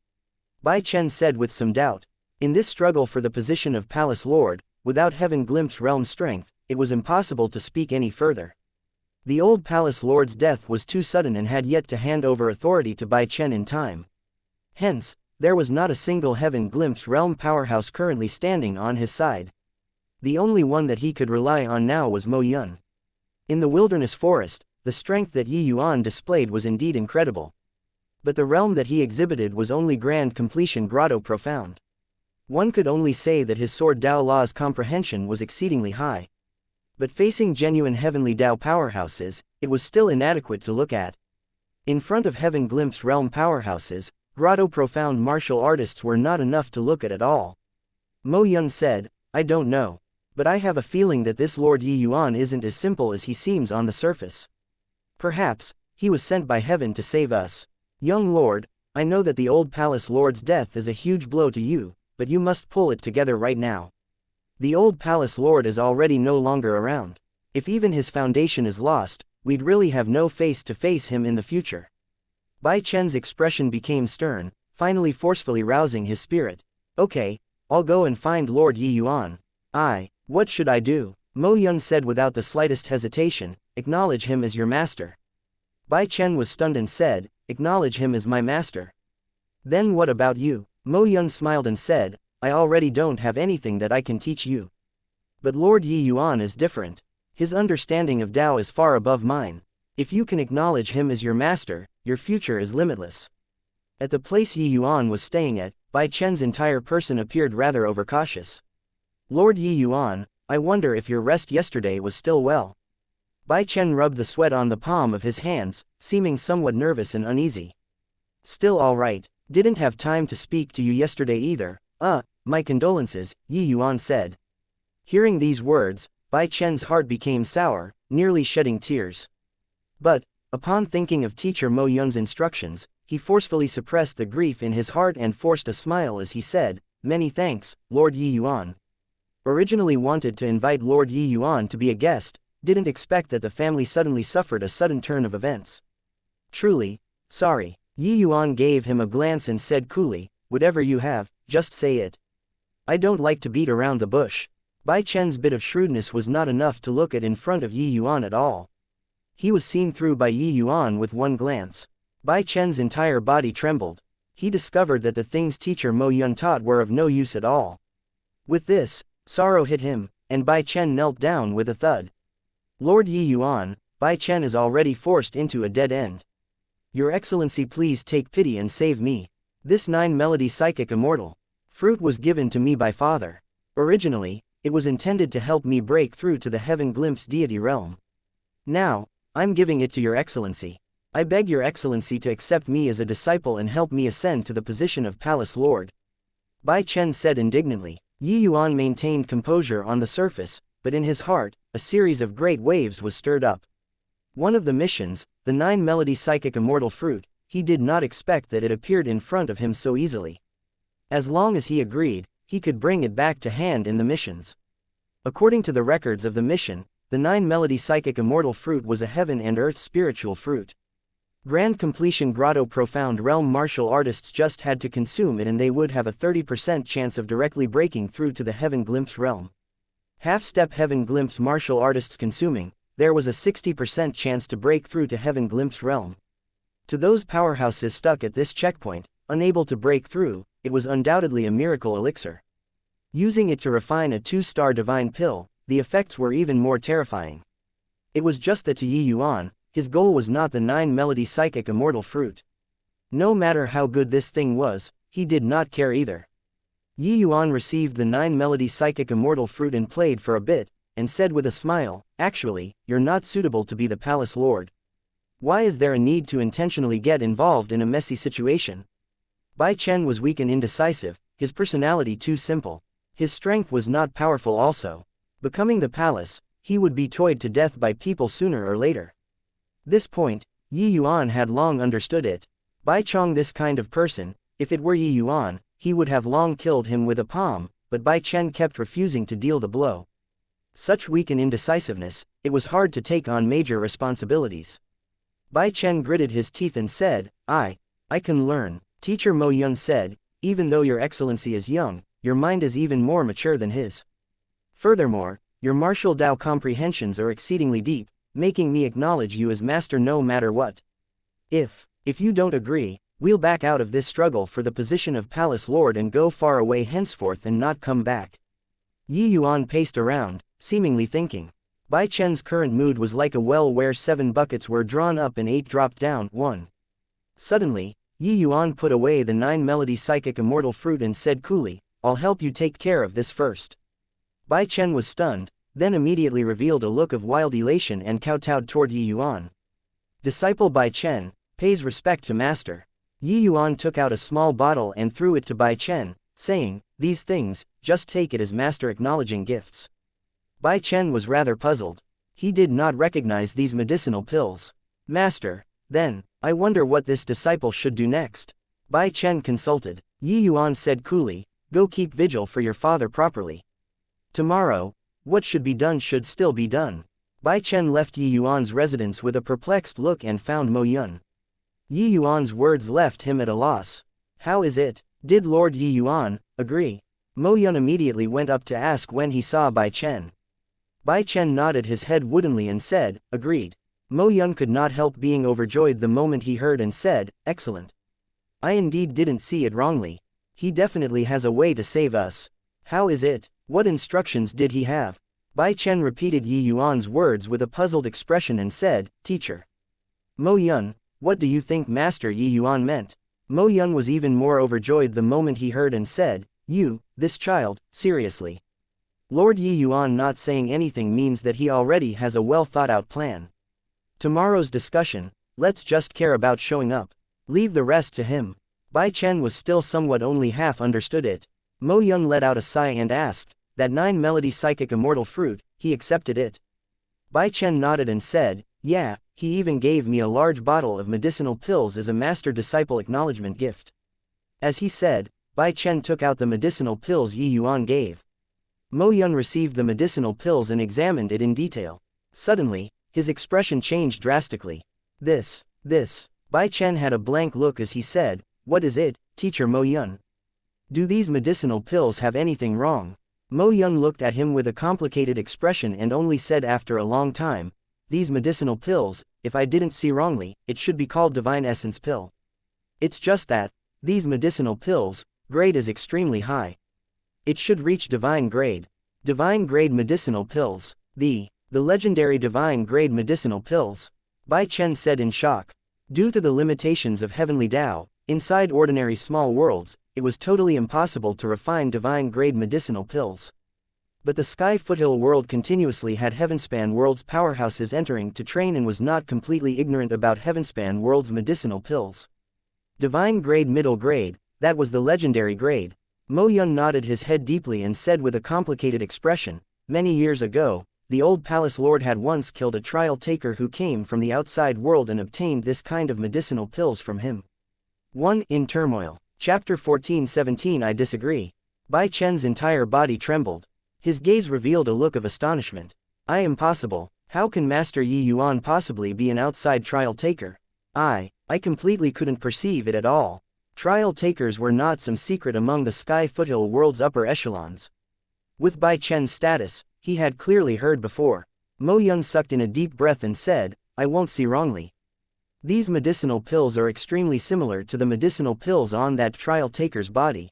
Bai Chen said with some doubt. In this struggle for the position of Palace Lord, without Heaven Glimpse realm strength, it was impossible to speak any further. The old Palace Lord's death was too sudden and had yet to hand over authority to Bai Chen in time. Hence, there was not a single Heaven Glimpse realm powerhouse currently standing on his side. The only one that he could rely on now was Mo Yun. In the wilderness forest, the strength that Yi Yuan displayed was indeed incredible. But the realm that he exhibited was only grand completion grotto profound. One could only say that his sword Dao Law's comprehension was exceedingly high. But facing genuine heavenly Dao powerhouses, it was still inadequate to look at. In front of Heaven Glimpse realm powerhouses, grotto profound martial artists were not enough to look at all. Mo Yun said, I don't know. But I have a feeling that this Lord Yi Yuan isn't as simple as he seems on the surface. Perhaps, he was sent by heaven to save us. Young Lord, I know that the old Palace Lord's death is a huge blow to you, but you must pull it together right now. The old Palace Lord is already no longer around. If even his foundation is lost, we'd really have no face to face him in the future. Bai Chen's expression became stern, finally forcefully rousing his spirit. Okay, I'll go and find Lord Yi Yuan. What should I do? Mo Yun said without the slightest hesitation, acknowledge him as your master. Bai Chen was stunned and said, acknowledge him as my master. Then what about you? Mo Yun smiled and said, I already don't have anything that I can teach you. But Lord Yi Yuan is different. His understanding of Tao is far above mine. If you can acknowledge him as your master, your future is limitless. At the place Yi Yuan was staying at, Bai Chen's entire person appeared rather overcautious. Lord Yi Yuan, I wonder if your rest yesterday was still well. Bai Chen rubbed the sweat on the palm of his hands, seeming somewhat nervous and uneasy. Still all right, didn't have time to speak to you yesterday either. My condolences, Yi Yuan said. Hearing these words, Bai Chen's heart became sour, nearly shedding tears. But, upon thinking of teacher Mo Yun's instructions, he forcefully suppressed the grief in his heart and forced a smile as he said, many thanks, Lord Yi Yuan. Originally wanted to invite Lord Yi Yuan to be a guest, didn't expect that the family suddenly suffered a sudden turn of events. Truly, sorry. Yi Yuan gave him a glance and said coolly, whatever you have, just say it. I don't like to beat around the bush. Bai Chen's bit of shrewdness was not enough to look at in front of Yi Yuan at all. He was seen through by Yi Yuan with one glance. Bai Chen's entire body trembled. He discovered that the things teacher Mo Yun taught were of no use at all. With this, sorrow hit him, and Bai Chen knelt down with a thud. Lord Yi Yuan, Bai Chen is already forced into a dead end. Your Excellency, please take pity and save me. This 9-melody psychic immortal fruit was given to me by Father. Originally, it was intended to help me break through to the Heaven Glimpse deity realm. Now, I'm giving it to Your Excellency. I beg Your Excellency to accept me as a disciple and help me ascend to the position of Palace Lord. Bai Chen said indignantly. Yi Yuan maintained composure on the surface, but in his heart, a series of great waves was stirred up. One of the missions, the 9-melody psychic immortal fruit, he did not expect that it appeared in front of him so easily. As long as he agreed, he could bring it back to hand in the missions. According to the records of the mission, the 9-melody psychic immortal fruit was a heaven and earth spiritual fruit. Grand completion grotto profound realm martial artists just had to consume it and they would have a 30% chance of directly breaking through to the heaven glimpse realm. Half-step heaven glimpse martial artists consuming, there was a 60% chance to break through to heaven glimpse realm. To those powerhouses stuck at this checkpoint, unable to break through, it was undoubtedly a miracle elixir. Using it to refine a 2-star divine pill, the effects were even more terrifying. It was just that to Yi Yuan, his goal was not the 9-melody psychic immortal fruit. No matter how good this thing was, he did not care either. Yi Yuan received the 9-melody psychic immortal fruit and played for a bit, and said with a smile, "Actually, you're not suitable to be the palace lord. Why is there a need to intentionally get involved in a messy situation?" Bai Chen was weak and indecisive, his personality too simple. His strength was not powerful also. Becoming the palace, he would be toyed to death by people sooner or later. This point, Yi Yuan had long understood it. Bai Chong, this kind of person, if it were Yi Yuan, he would have long killed him with a palm, but Bai Chen kept refusing to deal the blow. Such weak and indecisiveness, it was hard to take on major responsibilities. Bai Chen gritted his teeth and said, I can learn. Teacher Mo Yun said, "Even though your excellency is young, your mind is even more mature than his. Furthermore, your martial Dao comprehensions are exceedingly deep, making me acknowledge you as master no matter what. If you don't agree, we'll back out of this struggle for the position of palace lord and go far away henceforth and not come back." Yi Yuan paced around, seemingly thinking. Bai Chen's current mood was like a well where 7 buckets were drawn up and 8 dropped down. 1. Suddenly, Yi Yuan put away the 9-melody psychic immortal fruit and said coolly, "I'll help you take care of this first." Bai Chen was stunned, then immediately revealed a look of wild elation and kowtowed toward Yi Yuan. Disciple Bai Chen, pays respect to master. Yi Yuan took out a small bottle and threw it to Bai Chen, saying, "These things, just take it as master acknowledging gifts." Bai Chen was rather puzzled. He did not recognize these medicinal pills. "Master, then, I wonder what this disciple should do next." Bai Chen consulted. Yi Yuan said coolly, "Go keep vigil for your father properly. Tomorrow, what should be done should still be done." Bai Chen left Yi Yuan's residence with a perplexed look and found Mo Yun. Yi Yuan's words left him at a loss. "How is it? Did Lord Yi Yuan agree?" Mo Yun immediately went up to ask when he saw Bai Chen. Bai Chen nodded his head woodenly and said, "Agreed." Mo Yun could not help being overjoyed the moment he heard and said, "Excellent. I indeed didn't see it wrongly. He definitely has a way to save us. How is it? What instructions did he have?" Bai Chen repeated Yi Yuan's words with a puzzled expression and said, "Teacher Mo Yun, what do you think Master Yi Yuan meant?" Mo Yun was even more overjoyed the moment he heard and said, This child, seriously. Lord Yi Yuan not saying anything means that he already has a well-thought-out plan. Tomorrow's discussion, let's just care about showing up. Leave the rest to him." Bai Chen was still somewhat only half understood it. Mo Yun let out a sigh and asked, "That 9-melody psychic immortal fruit, he accepted it?" Bai Chen nodded and said, "Yeah, he even gave me a large bottle of medicinal pills as a master-disciple acknowledgement gift." As he said, Bai Chen took out the medicinal pills Yi Yuan gave. Mo Yun received the medicinal pills and examined it in detail. Suddenly, his expression changed drastically. This. Bai Chen had a blank look as he said, "What is it, Teacher Mo Yun? Do these medicinal pills have anything wrong?" Mo Yun looked at him with a complicated expression and only said after a long time, "These medicinal pills, if I didn't see wrongly, it should be called Divine Essence Pill. It's just that, these medicinal pills, grade is extremely high. It should reach divine grade. Divine grade medicinal pills. The legendary divine grade medicinal pills." Bai Chen said in shock. Due to the limitations of heavenly Tao, inside ordinary small worlds, it was totally impossible to refine divine grade medicinal pills. But the Sky Foothill world continuously had Heavenspan world's powerhouses entering to train and was not completely ignorant about Heavenspan world's medicinal pills. Divine grade middle grade, that was the legendary grade. Mo Yun nodded his head deeply and said with a complicated expression, "Many years ago, the old palace lord had once killed a trial taker who came from the outside world and obtained this kind of medicinal pills from him." 1 In Turmoil. Chapter 14-17 I disagree. Bai Chen's entire body trembled. His gaze revealed a look of astonishment. Impossible. How can Master Yi Yuan possibly be an outside trial taker? I completely couldn't perceive it at all. Trial takers were not some secret among the Sky Foothill world's upper echelons. With Bai Chen's status, he had clearly heard before. Mo Yun sucked in a deep breath and said, I won't see wrongly. These medicinal pills are extremely similar to the medicinal pills on that trial taker's body.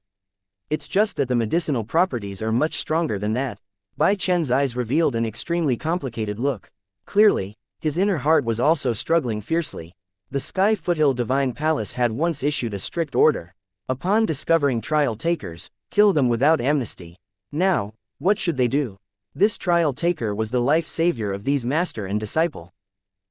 It's just that the medicinal properties are much stronger than that. Bai Chen's eyes revealed an extremely complicated look. Clearly, his inner heart was also struggling fiercely. The Sky Foothill Divine Palace had once issued a strict order. Upon discovering trial takers, kill them without amnesty. Now, what should they do? This trial taker was the life savior of these master and disciple.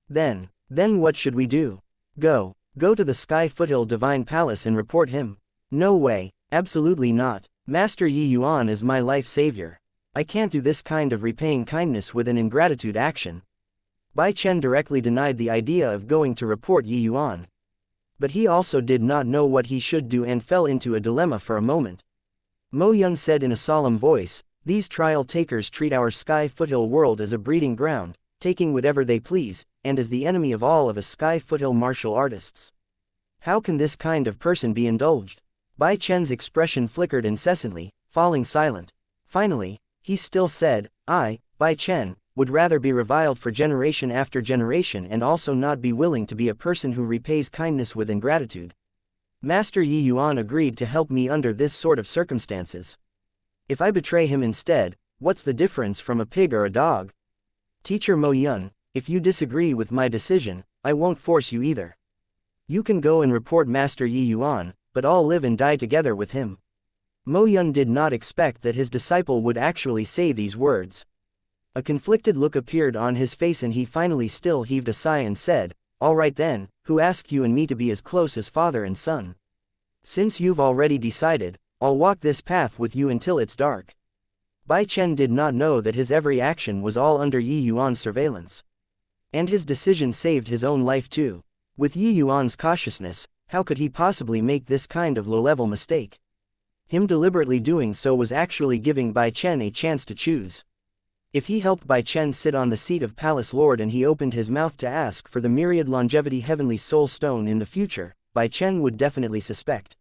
Then what should we do? Go to the Sky Foothill Divine Palace and report him. No way, absolutely not. Master Yi Yuan is my life savior. I can't do this kind of repaying kindness with an ingratitude action. Bai Chen directly denied the idea of going to report Yi Yuan. But he also did not know what he should do and fell into a dilemma for a moment. Mo Yun said in a solemn voice, these trial takers treat our Sky Foothill world as a breeding ground, taking whatever they please, and as the enemy of all of us Sky Foothill martial artists. How can this kind of person be indulged? Bai Chen's expression flickered incessantly, falling silent. Finally, he still said, I, Bai Chen, would rather be reviled for generation after generation and also not be willing to be a person who repays kindness with ingratitude. Master Yi Yuan agreed to help me under this sort of circumstances. If I betray him instead, what's the difference from a pig or a dog? Teacher Mo Yun, if you disagree with my decision, I won't force you either. You can go and report Master Yi Yuan, but I'll live and die together with him. Mo Yun did not expect that his disciple would actually say these words. A conflicted look appeared on his face and he finally still heaved a sigh and said, all right then, who asked you and me to be as close as father and son? Since you've already decided, I'll walk this path with you until it's dark. Bai Chen did not know that his every action was all under Yi Yuan's surveillance. And his decision saved his own life too. With Yi Yuan's cautiousness, how could he possibly make this kind of low-level mistake? Him deliberately doing so was actually giving Bai Chen a chance to choose. If he helped Bai Chen sit on the seat of Palace Lord and he opened his mouth to ask for the myriad longevity heavenly soul stone in the future, Bai Chen would definitely suspect.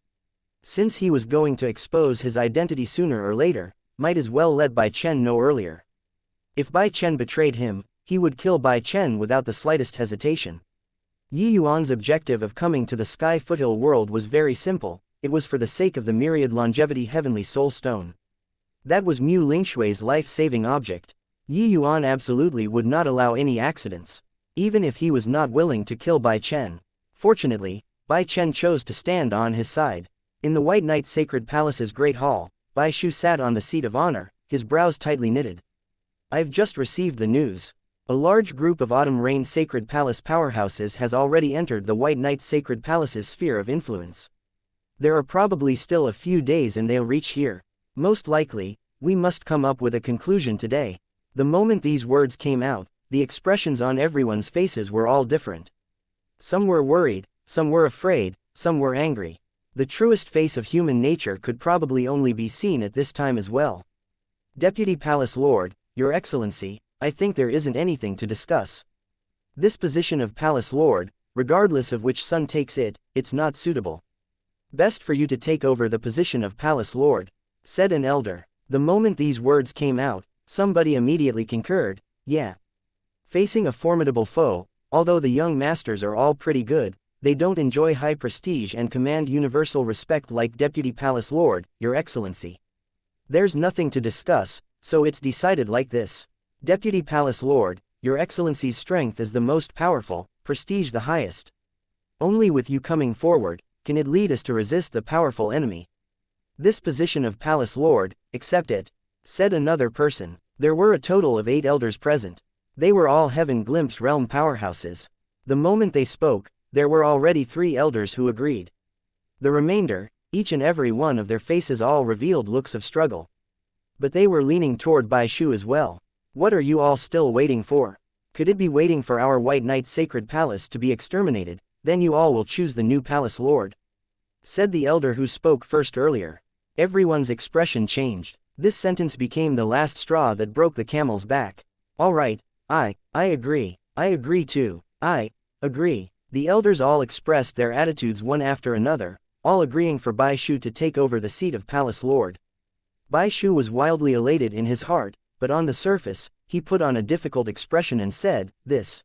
Since he was going to expose his identity sooner or later, might as well let Bai Chen know earlier. If Bai Chen betrayed him, he would kill Bai Chen without the slightest hesitation. Yi Yuan's objective of coming to the Sky Foothill world was very simple, it was for the sake of the myriad longevity heavenly soul stone. That was Mu Lingshui's life-saving object. Yi Yuan absolutely would not allow any accidents, even if he was not willing to kill Bai Chen. Fortunately, Bai Chen chose to stand on his side. In the White Knight Sacred Palace's Great Hall, Bai Shu sat on the seat of honor, his brows tightly knitted. I've just received the news. A large group of Autumn Rain Sacred Palace powerhouses has already entered the White Knight Sacred Palace's sphere of influence. There are probably still a few days and they'll reach here. Most likely, we must come up with a conclusion today. The moment these words came out, the expressions on everyone's faces were all different. Some were worried, some were afraid, some were angry. The truest face of human nature could probably only be seen at this time as well. Deputy Palace Lord, Your Excellency, I think there isn't anything to discuss. This position of Palace Lord, regardless of which son takes it, it's not suitable. Best for you to take over the position of Palace Lord, said an elder. The moment these words came out, somebody immediately concurred, yeah. Facing a formidable foe, although the young masters are all pretty good, they don't enjoy high prestige and command universal respect like Deputy Palace Lord, Your Excellency. There's nothing to discuss, so it's decided like this. Deputy Palace Lord, Your Excellency's strength is the most powerful, prestige the highest. Only with you coming forward, can it lead us to resist the powerful enemy. This position of Palace Lord, accept it, said another person. There were a total of 8 elders present. They were all Heaven Glimpse realm powerhouses. The moment they spoke, there were already 3 elders who agreed. The remainder, each and every one of their faces all revealed looks of struggle. But they were leaning toward Bai Shu as well. What are you all still waiting for? Could it be waiting for our White Knight Sacred Palace to be exterminated, then you all will choose the new Palace Lord? Said the elder who spoke first earlier. Everyone's expression changed. This sentence became the last straw that broke the camel's back. All right, I agree. I agree too. I agree. The elders all expressed their attitudes one after another, all agreeing for Bai Shu to take over the seat of Palace Lord. Bai Shu was wildly elated in his heart, but on the surface, he put on a difficult expression and said, "This.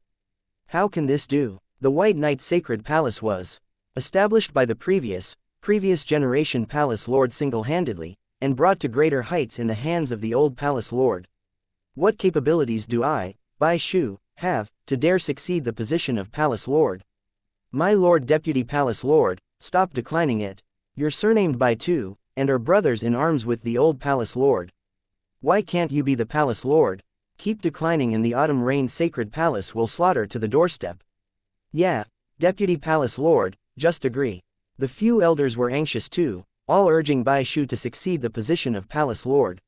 How can this do?" The White Knight Sacred Palace was established by the previous generation Palace Lord single-handedly, and brought to greater heights in the hands of the old Palace Lord. What capabilities do I, Bai Shu, have, to dare succeed the position of Palace Lord? My Lord Deputy Palace Lord, stop declining it. You're surnamed Bai too, and are brothers in arms with the old Palace Lord. Why can't you be the Palace Lord? Keep declining and the Autumn Rain Sacred Palace will slaughter to the doorstep. Yeah, Deputy Palace Lord, just agree. The few elders were anxious too, all urging Bai Shu to succeed the position of Palace Lord.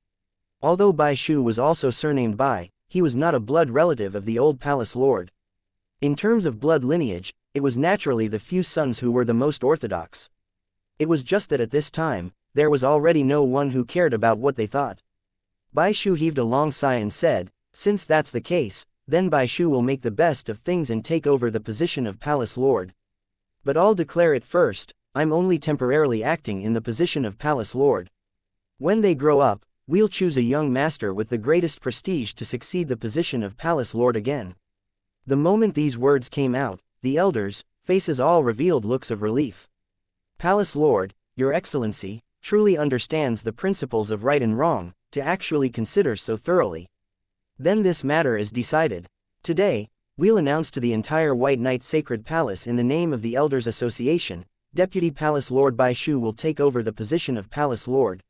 Although Bai Shu was also surnamed Bai, he was not a blood relative of the old Palace Lord. In terms of blood lineage, it was naturally the few sons who were the most orthodox. It was just that at this time, there was already no one who cared about what they thought. Bai Shu heaved a long sigh and said, "Since that's the case, then Bai Shu will make the best of things and take over the position of Palace Lord. But I'll declare it first, I'm only temporarily acting in the position of Palace Lord. When they grow up, we'll choose a young master with the greatest prestige to succeed the position of Palace Lord again." The moment these words came out, the elders' faces all revealed looks of relief. Palace Lord, Your Excellency, truly understands the principles of right and wrong, to actually consider so thoroughly. Then this matter is decided. Today, we'll announce to the entire White Knight Sacred Palace in the name of the Elders Association, Deputy Palace Lord Bai Shu will take over the position of Palace Lord,"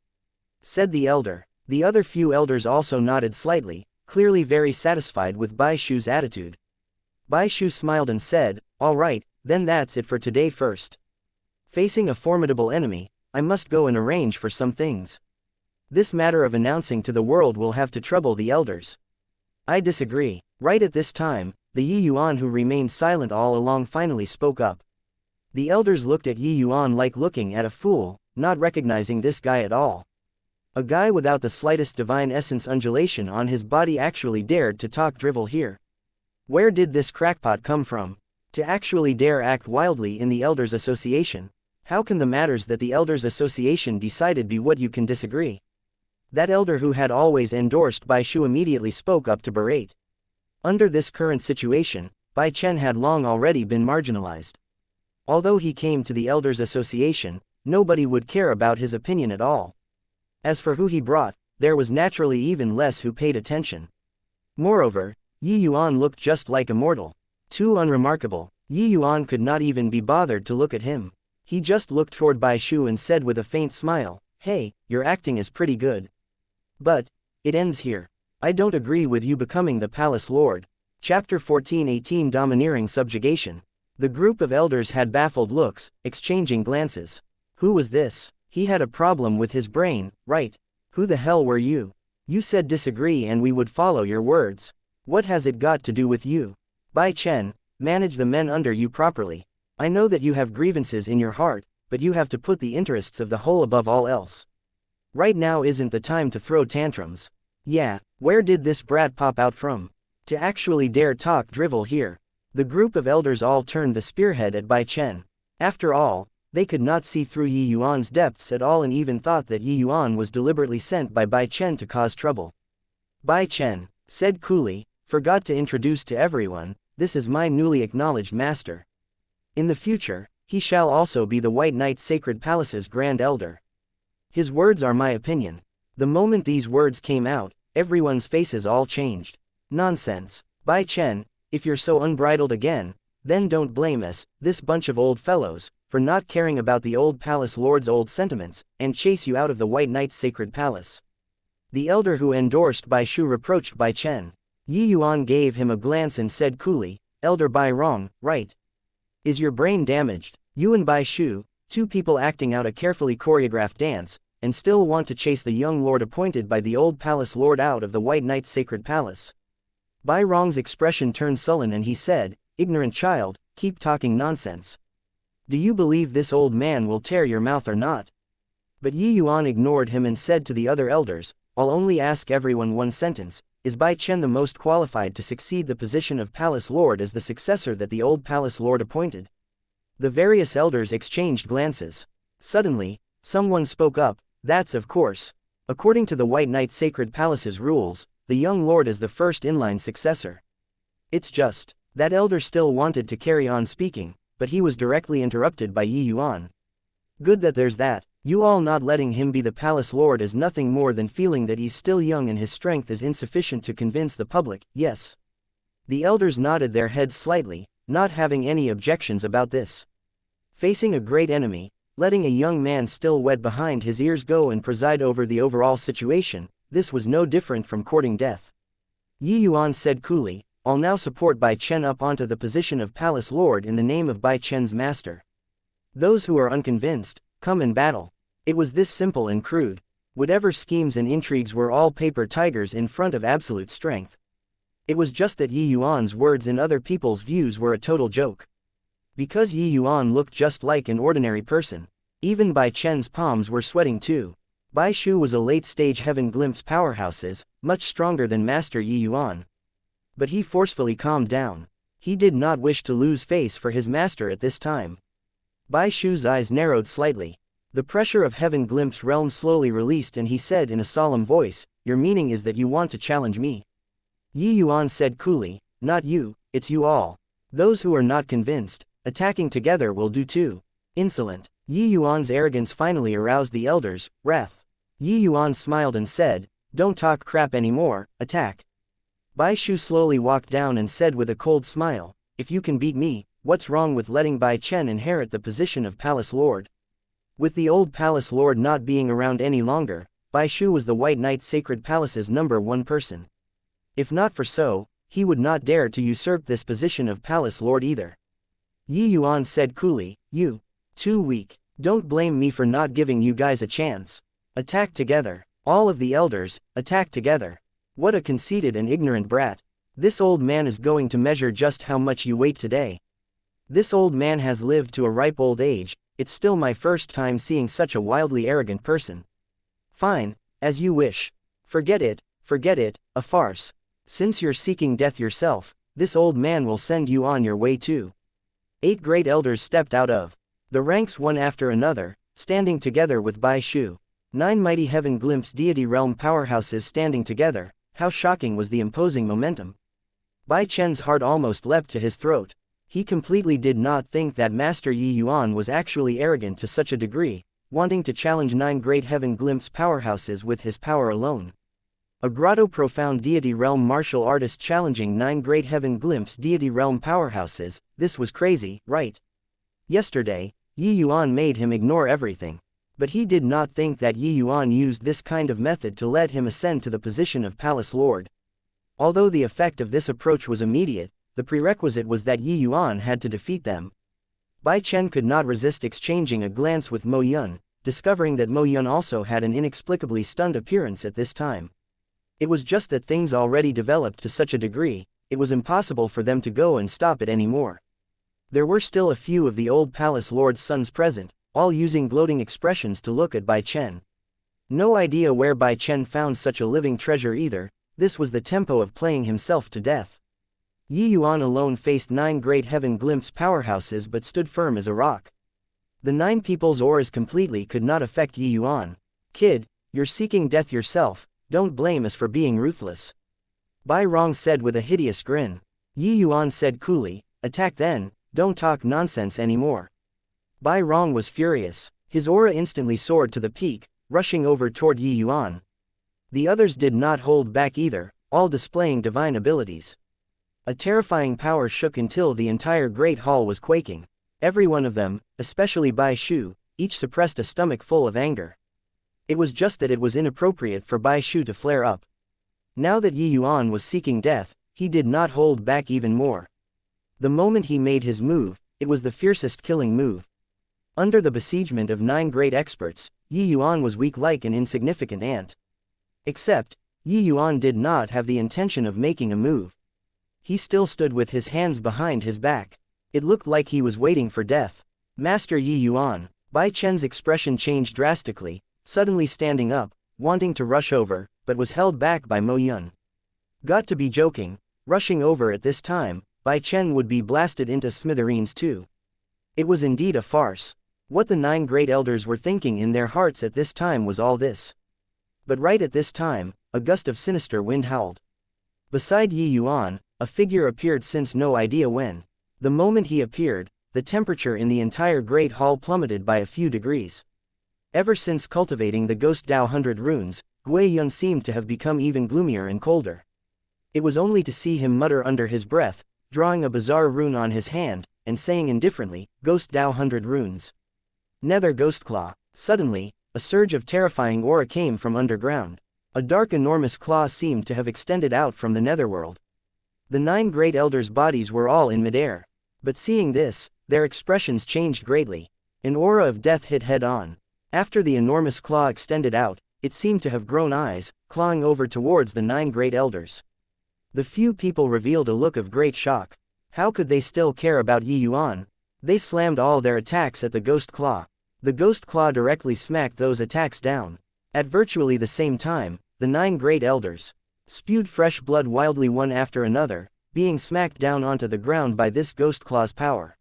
said the elder. The other few elders also nodded slightly, clearly very satisfied with Bai Shu's attitude. Bai Shu smiled and said, "All right, then that's it for today first. Facing a formidable enemy, I must go and arrange for some things. This matter of announcing to the world will have to trouble the elders." "I disagree." Right at this time, the Yuan who remained silent all along finally spoke up. The elders looked at Yuan like looking at a fool, not recognizing this guy at all. A guy without the slightest divine essence undulation on his body actually dared to talk drivel here. Where did this crackpot come from? To actually dare act wildly in the Elders Association? How can the matters that the Elders Association decided be what you can disagree? That elder who had always endorsed Bai Shu immediately spoke up to berate. Under this current situation, Bai Chen had long already been marginalized. Although he came to the Elders Association, nobody would care about his opinion at all. As for who he brought, there was naturally even less who paid attention. Moreover, Yuan looked just like a mortal. Too unremarkable, Yuan could not even be bothered to look at him. He just looked toward Bai Shu and said with a faint smile, "Hey, your acting is pretty good. But it ends here. I don't agree with you becoming the Palace Lord." Chapter 14:18 Domineering Subjugation. The group of elders had baffled looks, exchanging glances. Who was this? He had a problem with his brain, right? Who the hell were you? You said disagree and we would follow your words. What has it got to do with you? Bai Chen, manage the men under you properly. I know that you have grievances in your heart, but you have to put the interests of the whole above all else. Right now isn't the time to throw tantrums. Yeah, where did this brat pop out from? To actually dare talk drivel here. The group of elders all turned the spearhead at Bai Chen. After all, they could not see through Yuan's depths at all and even thought that Yuan was deliberately sent by Bai Chen to cause trouble. Bai Chen said coolly, "Forgot to introduce to everyone, this is my newly acknowledged master. In the future, he shall also be the White Knight Sacred Palace's Grand Elder. His words are my opinion." The moment these words came out, everyone's faces all changed. Nonsense. Bai Chen, if you're so unbridled again, then don't blame us, this bunch of old fellows, for not caring about the old Palace Lord's old sentiments, and chase you out of the White Knight's Sacred Palace. The elder who endorsed Bai Shu reproached Bai Chen. Yuan gave him a glance and said coolly, "Elder Bai wrong, right? Is your brain damaged? You and Bai Shu, two people acting out a carefully choreographed dance, and still want to chase the young lord appointed by the old Palace Lord out of the White Knight's Sacred Palace?" Bai Rong's expression turned sullen and he said, "Ignorant child, keep talking nonsense. Do you believe this old man will tear your mouth or not?" But Yuan ignored him and said to the other elders, "I'll only ask everyone one sentence, is Bai Chen the most qualified to succeed the position of Palace Lord as the successor that the old Palace Lord appointed? The various elders exchanged glances. Suddenly, someone spoke up, that's of course. According to the White Knight Sacred Palace's rules, the young lord is the first in-line successor. It's just, that elder still wanted to carry on speaking, but he was directly interrupted by Yuan. Good that there's that, you all not letting him be the Palace Lord is nothing more than feeling that he's still young and his strength is insufficient to convince the public, yes. The elders nodded their heads slightly, not having any objections about this. Facing a great enemy, letting a young man still wet behind his ears go and preside over the overall situation, this was no different from courting death. Yuan said coolly, I'll now support Bai Chen up onto the position of Palace Lord in the name of Bai Chen's master. Those who are unconvinced, come and battle. It was this simple and crude. Whatever schemes and intrigues were all paper tigers in front of absolute strength. It was just that Yuan's words and other people's views were a total joke. Because Yuan looked just like an ordinary person, even Bai Chen's palms were sweating too. Bai Shu was a late-stage Heaven Glimpse powerhouses, much stronger than Master Yuan. But he forcefully calmed down. He did not wish to lose face for his master at this time. Bai Shu's eyes narrowed slightly. The pressure of Heaven Glimpse realm slowly released and he said in a solemn voice, your meaning is that you want to challenge me. Yuan said coolly, not you, it's you all. Those who are not convinced, attacking together will do too. Insolent. Yuan's arrogance finally aroused the elders' wrath. Yuan smiled and said, don't talk crap anymore, attack. Bai Shu slowly walked down and said with a cold smile, if you can beat me, what's wrong with letting Bai Chen inherit the position of Palace Lord? With the old Palace Lord not being around any longer, Bai Shu was the White Knight Sacred Palace's #1 person. If not for so, he would not dare to usurp this position of Palace Lord either. Yuan said coolly, you, too weak. Don't blame me for not giving you guys a chance. Attack together. All of the elders, attack together. What a conceited and ignorant brat. This old man is going to measure just how much you weight today. This old man has lived to a ripe old age, it's still my first time seeing such a wildly arrogant person. Fine, as you wish. Forget it, a farce. Since you're seeking death yourself, this old man will send you on your way too. 8 great elders stepped out of the ranks one after another, standing together with Bai Shu. 9 mighty Heaven Glimpse deity realm powerhouses standing together. How shocking was the imposing momentum. Bai Chen's heart almost leapt to his throat. He completely did not think that Master Yuan was actually arrogant to such a degree, wanting to challenge 9 great Heaven Glimpse powerhouses with his power alone. A grotto profound deity realm martial artist challenging 9 great Heaven Glimpse deity realm powerhouses, this was crazy, right? Yesterday, Yuan made him ignore everything. But he did not think that Yuan used this kind of method to let him ascend to the position of Palace Lord. Although the effect of this approach was immediate, the prerequisite was that Yuan had to defeat them. Bai Chen could not resist exchanging a glance with Mo Yun, discovering that Mo Yun also had an inexplicably stunned appearance at this time. It was just that things already developed to such a degree, it was impossible for them to go and stop it anymore. There were still a few of the old Palace Lord's sons present, all using gloating expressions to look at Bai Chen. No idea where Bai Chen found such a living treasure either, this was the tempo of playing himself to death. Yuan alone faced 9 great Heaven Glimpse powerhouses but stood firm as a rock. The 9 people's auras completely could not affect Yuan. Kid, you're seeking death yourself, don't blame us for being ruthless. Bai Rong said with a hideous grin. Yuan said coolly, attack then, don't talk nonsense anymore. Bai Rong was furious. His aura instantly soared to the peak, rushing over toward Yuan. The others did not hold back either, all displaying divine abilities. A terrifying power shook until the entire great hall was quaking. Every one of them, especially Bai Shu, each suppressed a stomach full of anger. It was just that it was inappropriate for Bai Shu to flare up. Now that Yuan was seeking death, he did not hold back even more. The moment he made his move, it was the fiercest killing move. Under the besiegement of 9 great experts, Yuan was weak like an insignificant ant. Except, Yuan did not have the intention of making a move. He still stood with his hands behind his back. It looked like he was waiting for death. Master Yuan, Bai Chen's expression changed drastically, suddenly standing up, wanting to rush over, but was held back by Mo Yun. Got to be joking. Rushing over at this time, Bai Chen would be blasted into smithereens too. It was indeed a farce. What the 9 great elders were thinking in their hearts at this time was all this. But right at this time, a gust of sinister wind howled. Beside Yi Yuan, a figure appeared since no idea when. The moment he appeared, the temperature in the entire Great Hall plummeted by a few degrees. Ever since cultivating the Ghost Dao 100 runes, Yuan seemed to have become even gloomier and colder. It was only to see him mutter under his breath, drawing a bizarre rune on his hand, and saying indifferently, Ghost Dao 100 runes. Nether Ghost Claw. Suddenly, a surge of terrifying aura came from underground. A dark enormous claw seemed to have extended out from the netherworld. The 9 great elders' bodies were all in midair. But seeing this, their expressions changed greatly. An aura of death hit head-on. After the enormous claw extended out, it seemed to have grown eyes, clawing over towards the 9 great elders. The few people revealed a look of great shock. How could they still care about Yi Yuan? They slammed all their attacks at the Ghost Claw. The Ghost Claw directly smacked those attacks down. At virtually the same time, the 9 great elders spewed fresh blood wildly one after another, being smacked down onto the ground by this Ghost Claw's power.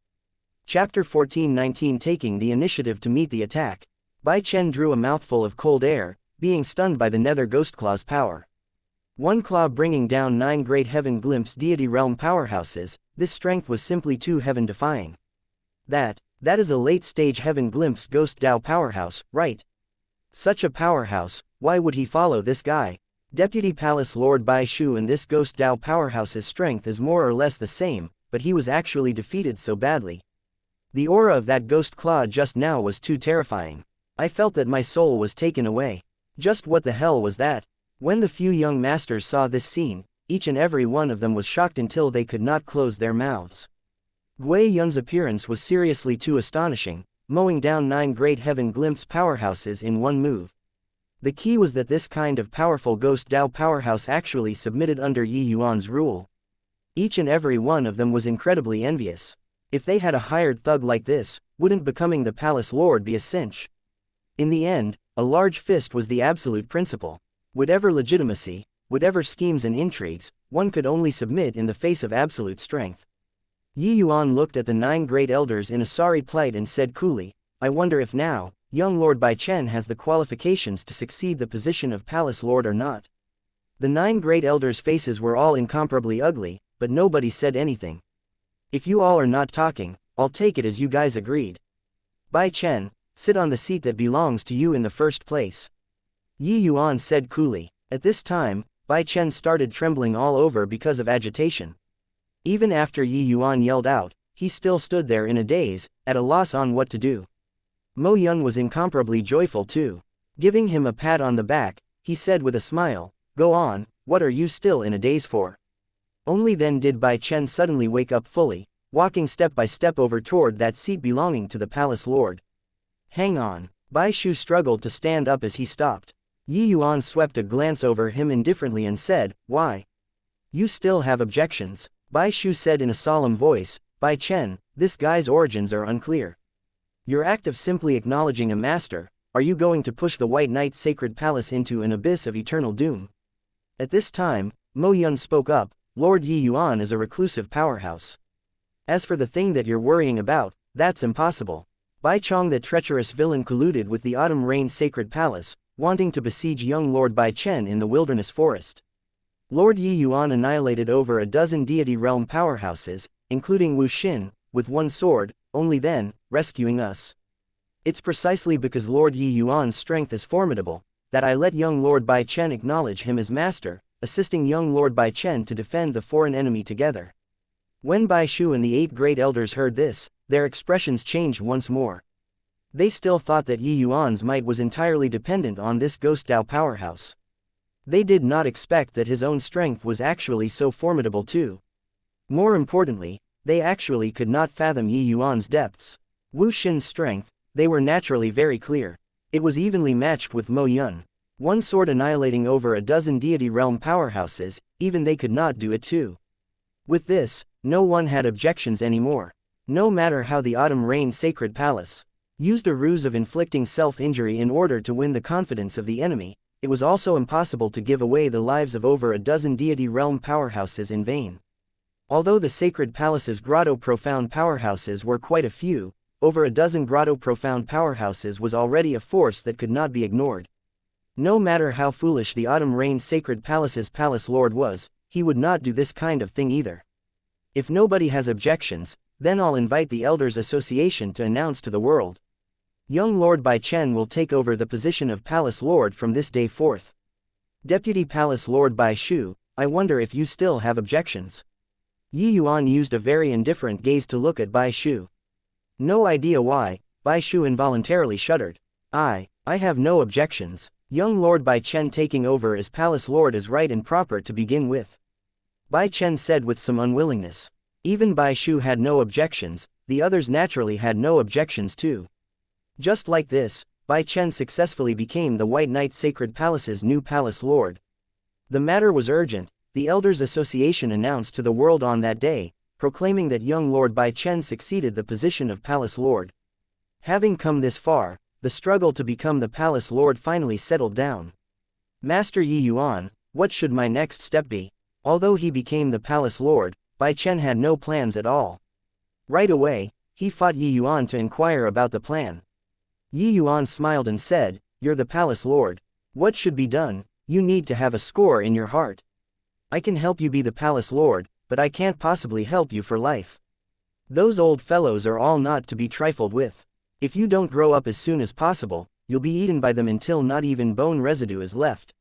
Chapter 14-19 Taking the initiative to meet the attack. Bai Chen drew a mouthful of cold air, being stunned by the Nether Ghost Claw's power. One claw bringing down 9 great heaven glimpse deity realm powerhouses, this strength was simply too heaven-defying. That is a late-stage heaven glimpse Ghost Dao powerhouse, right? Such a powerhouse, why would he follow this guy? Deputy Palace Lord Bai Shu and this Ghost Dao powerhouse's strength is more or less the same, but he was actually defeated so badly. The aura of that Ghost Claw just now was too terrifying. I felt that my soul was taken away. Just what the hell was that? When the few young masters saw this scene, each and every one of them was shocked until they could not close their mouths. Yun's appearance was seriously too astonishing, mowing down 9 great heaven glimpse powerhouses in one move. The key was that this kind of powerful Ghost Dao powerhouse actually submitted under Yi Yuan's rule. Each and every one of them was incredibly envious. If they had a hired thug like this, wouldn't becoming the palace lord be a cinch? In the end, a large fist was the absolute principle. Whatever legitimacy, whatever schemes and intrigues, one could only submit in the face of absolute strength. Yi Yuan looked at the 9 great elders in a sorry plight and said coolly, I wonder if now, young Lord Bai Chen has the qualifications to succeed the position of palace lord or not. The 9 great elders' faces were all incomparably ugly, but nobody said anything. If you all are not talking, I'll take it as you guys agreed. Bai Chen, sit on the seat that belongs to you in the first place. Yi Yuan said coolly. At this time, Bai Chen started trembling all over because of agitation. Even after Yi Yuan yelled out, he still stood there in a daze, at a loss on what to do. Mo Yun was incomparably joyful too. Giving him a pat on the back, he said with a smile, go on, what are you still in a daze for? Only then did Bai Chen suddenly wake up fully, walking step by step over toward that seat belonging to the palace lord. Hang on. Bai Shu struggled to stand up as he stopped. Yi Yuan swept a glance over him indifferently and said, why? You still have objections? Bai Shu said in a solemn voice, Bai Chen, this guy's origins are unclear. Your act of simply acknowledging a master, are you going to push the White Knight's sacred palace into an abyss of eternal doom? At this time, Mo Yun spoke up, Lord Yi Yuan is a reclusive powerhouse. As for the thing that you're worrying about, that's impossible. Bai Chong, the treacherous villain, colluded with the Autumn Rain sacred palace, wanting to besiege young Lord Bai Chen in the wilderness forest. Lord Yi Yuan annihilated over a dozen deity realm powerhouses, including Wu Xin, with one sword, only then, rescuing us. It's precisely because Lord Yi Yuan's strength is formidable, that I let young Lord Bai Chen acknowledge him as master, assisting young Lord Bai Chen to defend the foreign enemy together. When Bai Shu and the 8 great elders heard this, their expressions changed once more. They still thought that Yi Yuan's might was entirely dependent on this Ghost Dao powerhouse. They did not expect that his own strength was actually so formidable too. More importantly, they actually could not fathom Yi Yuan's depths. Wu Xin's strength, they were naturally very clear. It was evenly matched with Mo Yun. One sword annihilating over a dozen deity realm powerhouses, even they could not do it too. With this, no one had objections anymore. No matter how the Autumn Rain sacred palace used a ruse of inflicting self-injury in order to win the confidence of the enemy, it was also impossible to give away the lives of over a dozen deity realm powerhouses in vain. Although the sacred palace's grotto profound powerhouses were quite a few, over a dozen grotto profound powerhouses was already a force that could not be ignored. No matter how foolish the Autumn Rain Sacred Palace's palace lord was, he would not do this kind of thing either. If nobody has objections, then I'll invite the Elders Association to announce to the world. Young Lord Bai Chen will take over the position of Palace Lord from this day forth. Deputy Palace Lord Bai Shu, I wonder if you still have objections. Yi Yuan used a very indifferent gaze to look at Bai Shu. No idea why, Bai Shu involuntarily shuddered. I have no objections. Young Lord Bai Chen taking over as Palace Lord is right and proper to begin with. Bai Chen said with some unwillingness. Even Bai Shu had no objections, the others naturally had no objections too. Just like this, Bai Chen successfully became the White Knight Sacred Palace's new Palace Lord. The matter was urgent, the Elders Association announced to the world on that day, proclaiming that young Lord Bai Chen succeeded the position of Palace Lord. Having come this far, the struggle to become the Palace Lord finally settled down. Master Yi Yuan, what should my next step be? Although he became the Palace Lord, Bai Chen had no plans at all. Right away, he fought Yi Yuan to inquire about the plan. Yi Yuan smiled and said, "You're the Palace Lord. What should be done? You need to have a score in your heart. I can help you be the Palace Lord, but I can't possibly help you for life. Those old fellows are all not to be trifled with. If you don't grow up as soon as possible, you'll be eaten by them until not even bone residue is left."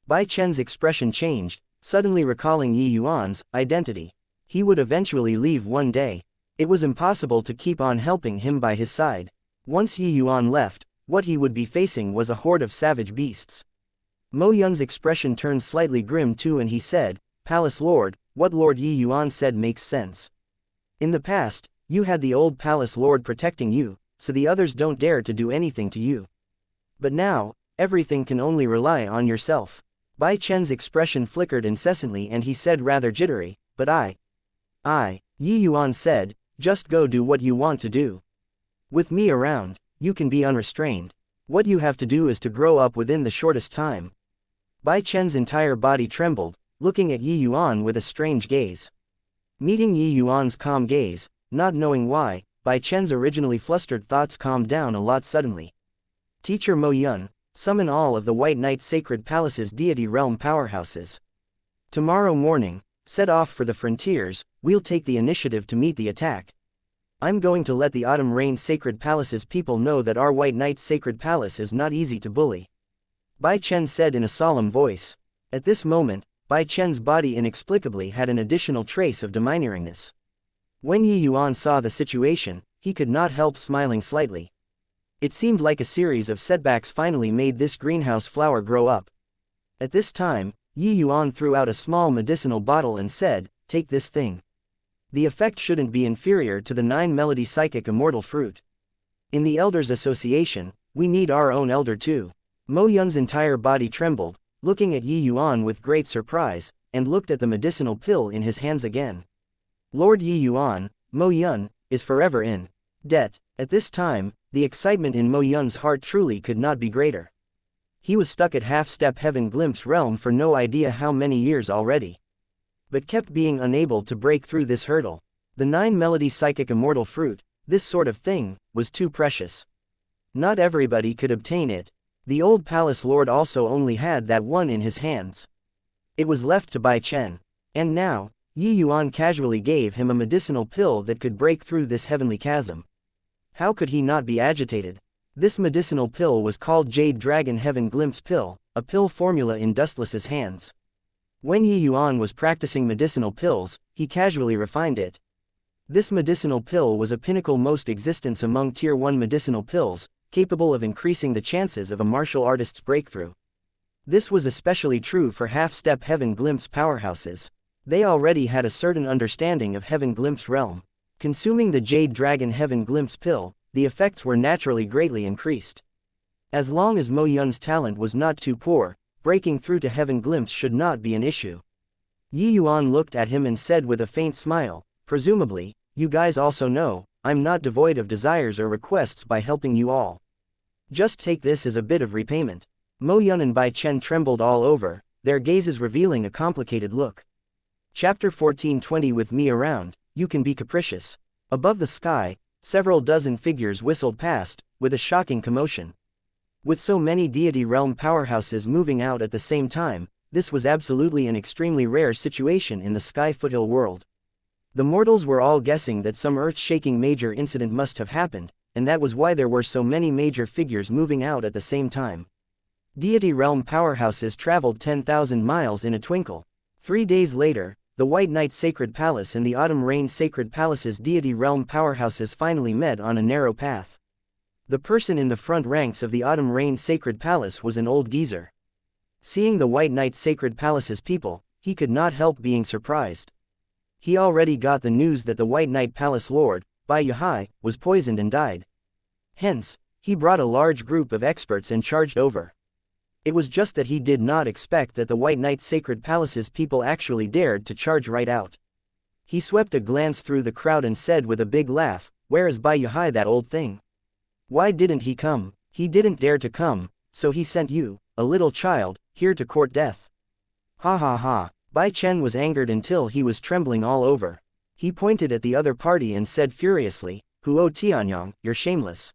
Bai Chen's expression changed, suddenly recalling Yi Yuan's identity. He would eventually leave one day. It was impossible to keep on helping him by his side. Once Yi Yuan left, what he would be facing was a horde of savage beasts. Mo Yun's expression turned slightly grim too and he said, "Palace Lord, what Lord Yi Yuan said makes sense. In the past, you had the old Palace Lord protecting you, so the others don't dare to do anything to you. But now, everything can only rely on yourself." Bai Chen's expression flickered incessantly and he said rather jittery, "But Yi Yuan said, just go do what you want to do. With me around, you can be unrestrained. What you have to do is to grow up within the shortest time." Bai Chen's entire body trembled, looking at Yi Yuan with a strange gaze. Meeting Yi Yuan's calm gaze, not knowing why, Bai Chen's originally flustered thoughts calmed down a lot suddenly. "Teacher Mo Yun, summon all of the White Knight Sacred Palace's deity realm powerhouses. Tomorrow morning, set off for the frontiers, we'll take the initiative to meet the attack. I'm going to let the Autumn Rain Sacred Palace's people know that our White Knight Sacred Palace is not easy to bully," Bai Chen said in a solemn voice. At this moment, Bai Chen's body inexplicably had an additional trace of deminuingness. When Yi Yuan saw the situation, he could not help smiling slightly. It seemed like a series of setbacks finally made this greenhouse flower grow up. At this time, Yi Yuan threw out a small medicinal bottle and said, "Take this thing. The effect shouldn't be inferior to the 9-melody psychic immortal fruit. In the Elders Association, we need our own elder too." Mo Yun's entire body trembled, looking at Yi Yuan with great surprise, and looked at the medicinal pill in his hands again. Lord Yi Yuan, Mo Yun, is forever in debt. At this time, the excitement in Mo Yun's heart truly could not be greater. He was stuck at half-step heaven glimpse realm for no idea how many years already, but kept being unable to break through this hurdle. The 9-melody psychic immortal fruit, this sort of thing, was too precious. Not everybody could obtain it. The old Palace Lord also only had that one in his hands. It was left to Bai Chen. And now, Yi Yuan casually gave him a medicinal pill that could break through this heavenly chasm. How could he not be agitated? This medicinal pill was called Jade Dragon Heaven Glimpse Pill, a pill formula in Dustless's hands. When Yi Yuan was practicing medicinal pills, he casually refined it. This medicinal pill was a pinnacle most existence among Tier 1 medicinal pills, capable of increasing the chances of a martial artist's breakthrough. This was especially true for half-step Heaven Glimpse powerhouses. They already had a certain understanding of Heaven Glimpse realm. Consuming the Jade Dragon Heaven Glimpse pill, the effects were naturally greatly increased. As long as Mo Yun's talent was not too poor, breaking through to Heaven Glimpse should not be an issue. Yi Yuan looked at him and said with a faint smile, "Presumably, you guys also know, I'm not devoid of desires or requests by helping you all. Just take this as a bit of repayment." Mo Yun and Bai Chen trembled all over, their gazes revealing a complicated look. Chapter 14:20 With me around, you can be capricious. Above the sky, several dozen figures whistled past, with a shocking commotion. With so many deity realm powerhouses moving out at the same time, this was absolutely an extremely rare situation in the Sky Foothill world. The mortals were all guessing that some earth-shaking major incident must have happened, and that was why there were so many major figures moving out at the same time. Deity realm powerhouses traveled 10,000 miles in a twinkle. 3 days later, the White Knight Sacred Palace and the Autumn Rain Sacred Palace's deity realm powerhouses finally met on a narrow path. The person in the front ranks of the Autumn Rain Sacred Palace was an old geezer. Seeing the White Knight Sacred Palace's people, he could not help being surprised. He already got the news that the White Knight Palace Lord, Bai Yuhai, was poisoned and died. Hence, he brought a large group of experts and charged over. It was just that he did not expect that the White Knight Sacred Palace's people actually dared to charge right out. He swept a glance through the crowd and said with a big laugh, "Where is Bai Yuhai, that old thing? Why didn't he come? He didn't dare to come, so he sent you, a little child, here to court death." Ha ha ha. Bai Chen was angered until he was trembling all over. He pointed at the other party and said furiously, "Huo Tianyang, you're shameless."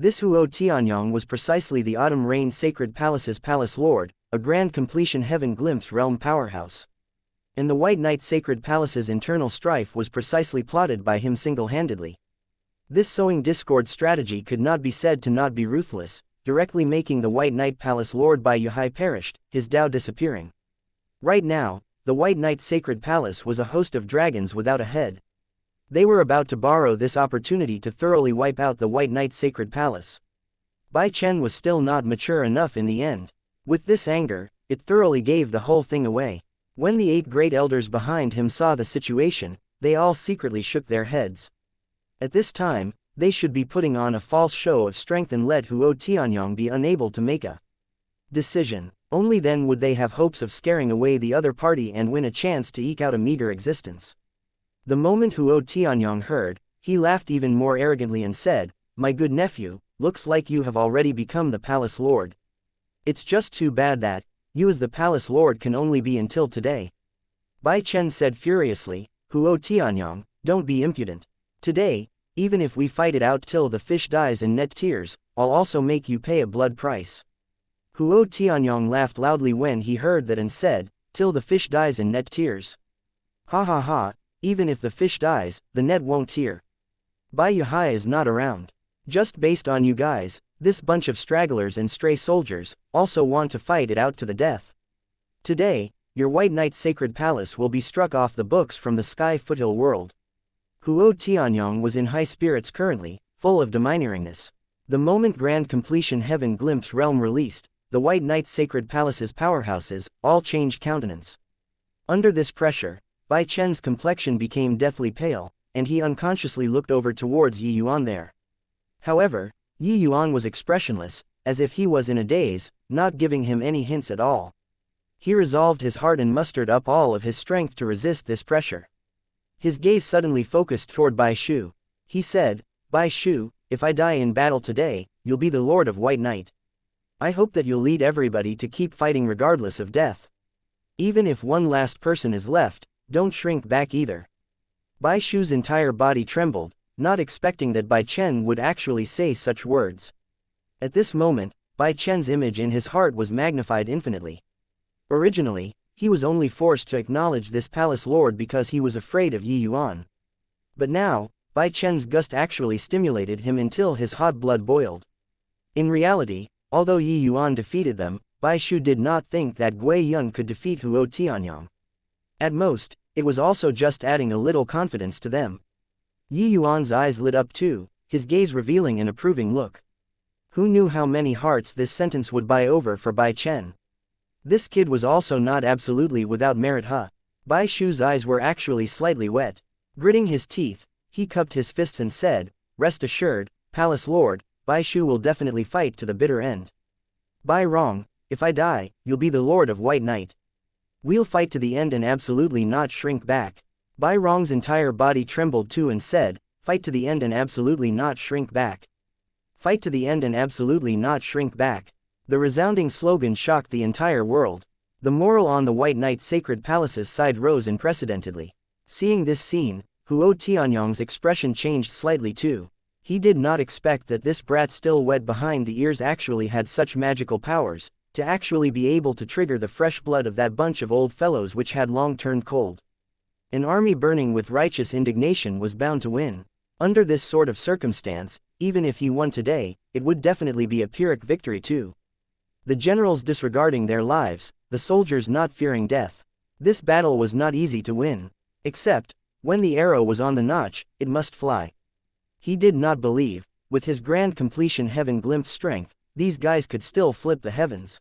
This Huo Tianyang was precisely the Autumn Rain Sacred Palace's palace lord, a grand completion heaven glimpse realm powerhouse. And the White Knight Sacred Palace's internal strife was precisely plotted by him single-handedly. This sowing discord strategy could not be said to not be ruthless, directly making the White Knight Palace Lord Bai Yuhai perished, his Tao disappearing. Right now, the White Knight Sacred Palace was a host of dragons without a head. They were about to borrow this opportunity to thoroughly wipe out the White Knight Sacred Palace. Bai Chen was still not mature enough in the end. With this anger, it thoroughly gave the whole thing away. When the 8 great elders behind him saw the situation, they all secretly shook their heads. At this time, they should be putting on a false show of strength and let Huo Tianyang be unable to make a decision. Only then would they have hopes of scaring away the other party and win a chance to eke out a meager existence. The moment Huo Tianyang heard, he laughed even more arrogantly and said, "My good nephew, looks like you have already become the palace lord. It's just too bad that, you as the palace lord can only be until today." Bai Chen said furiously, "Huo Tianyang, don't be impudent. Today, even if we fight it out till the fish dies and net tears, I'll also make you pay a blood price." Huo Tianyang laughed loudly when he heard that and said, "Till the fish dies and net tears. Ha ha ha, even if the fish dies, the net won't tear. Bai Yuhai is not around. Just based on you guys, this bunch of stragglers and stray soldiers, also want to fight it out to the death. Today, your White Knight Sacred Palace will be struck off the books from the Sky Foothill world." Huo Tianyang was in high spirits currently, full of domineeringness. The moment Grand Completion Heaven Glimpse Realm released, the White Knight Sacred Palace's powerhouses all changed countenance. Under this pressure, Bai Chen's complexion became deathly pale, and he unconsciously looked over towards Yi Yuan there. However, Yi Yuan was expressionless, as if he was in a daze, not giving him any hints at all. He resolved his heart and mustered up all of his strength to resist this pressure. His gaze suddenly focused toward Bai Shu. He said, "Bai Shu, if I die in battle today, you'll be the Lord of White Knight. I hope that you'll lead everybody to keep fighting regardless of death. Even if one last person is left, don't shrink back either." Bai Shu's entire body trembled, not expecting that Bai Chen would actually say such words. At this moment, Bai Chen's image in his heart was magnified infinitely. Originally, he was only forced to acknowledge this palace lord because he was afraid of Yi Yuan. But now, Bai Chen's gust actually stimulated him until his hot blood boiled. In reality, although Yi Yuan defeated them, Bai Shu did not think that Gui Yun could defeat Huo Tianyang. At most, it was also just adding a little confidence to them. Yi Yuan's eyes lit up too, his gaze revealing an approving look. Who knew how many hearts this sentence would buy over for Bai Chen? This kid was also not absolutely without merit, huh? Bai Shu's eyes were actually slightly wet. Gritting his teeth, he cupped his fists and said, "Rest assured, Palace Lord, Bai Shu will definitely fight to the bitter end. Bai Rong, if I die, you'll be the Lord of White Knight. We'll fight to the end and absolutely not shrink back." Bai Rong's entire body trembled too and said, "Fight to the end and absolutely not shrink back. Fight to the end and absolutely not shrink back." The resounding slogan shocked the entire world. The moral on the White Knight's sacred palace's side rose unprecedentedly. Seeing this scene, Huo Tianyong's expression changed slightly too. He did not expect that this brat still wet behind the ears actually had such magical powers, to actually be able to trigger the fresh blood of that bunch of old fellows which had long turned cold. An army burning with righteous indignation was bound to win. Under this sort of circumstance, even if he won today, it would definitely be a Pyrrhic victory too. The generals disregarding their lives, the soldiers not fearing death. This battle was not easy to win. Except, when the arrow was on the notch, it must fly. He did not believe, with his grand completion heaven glimpse strength, these guys could still flip the heavens.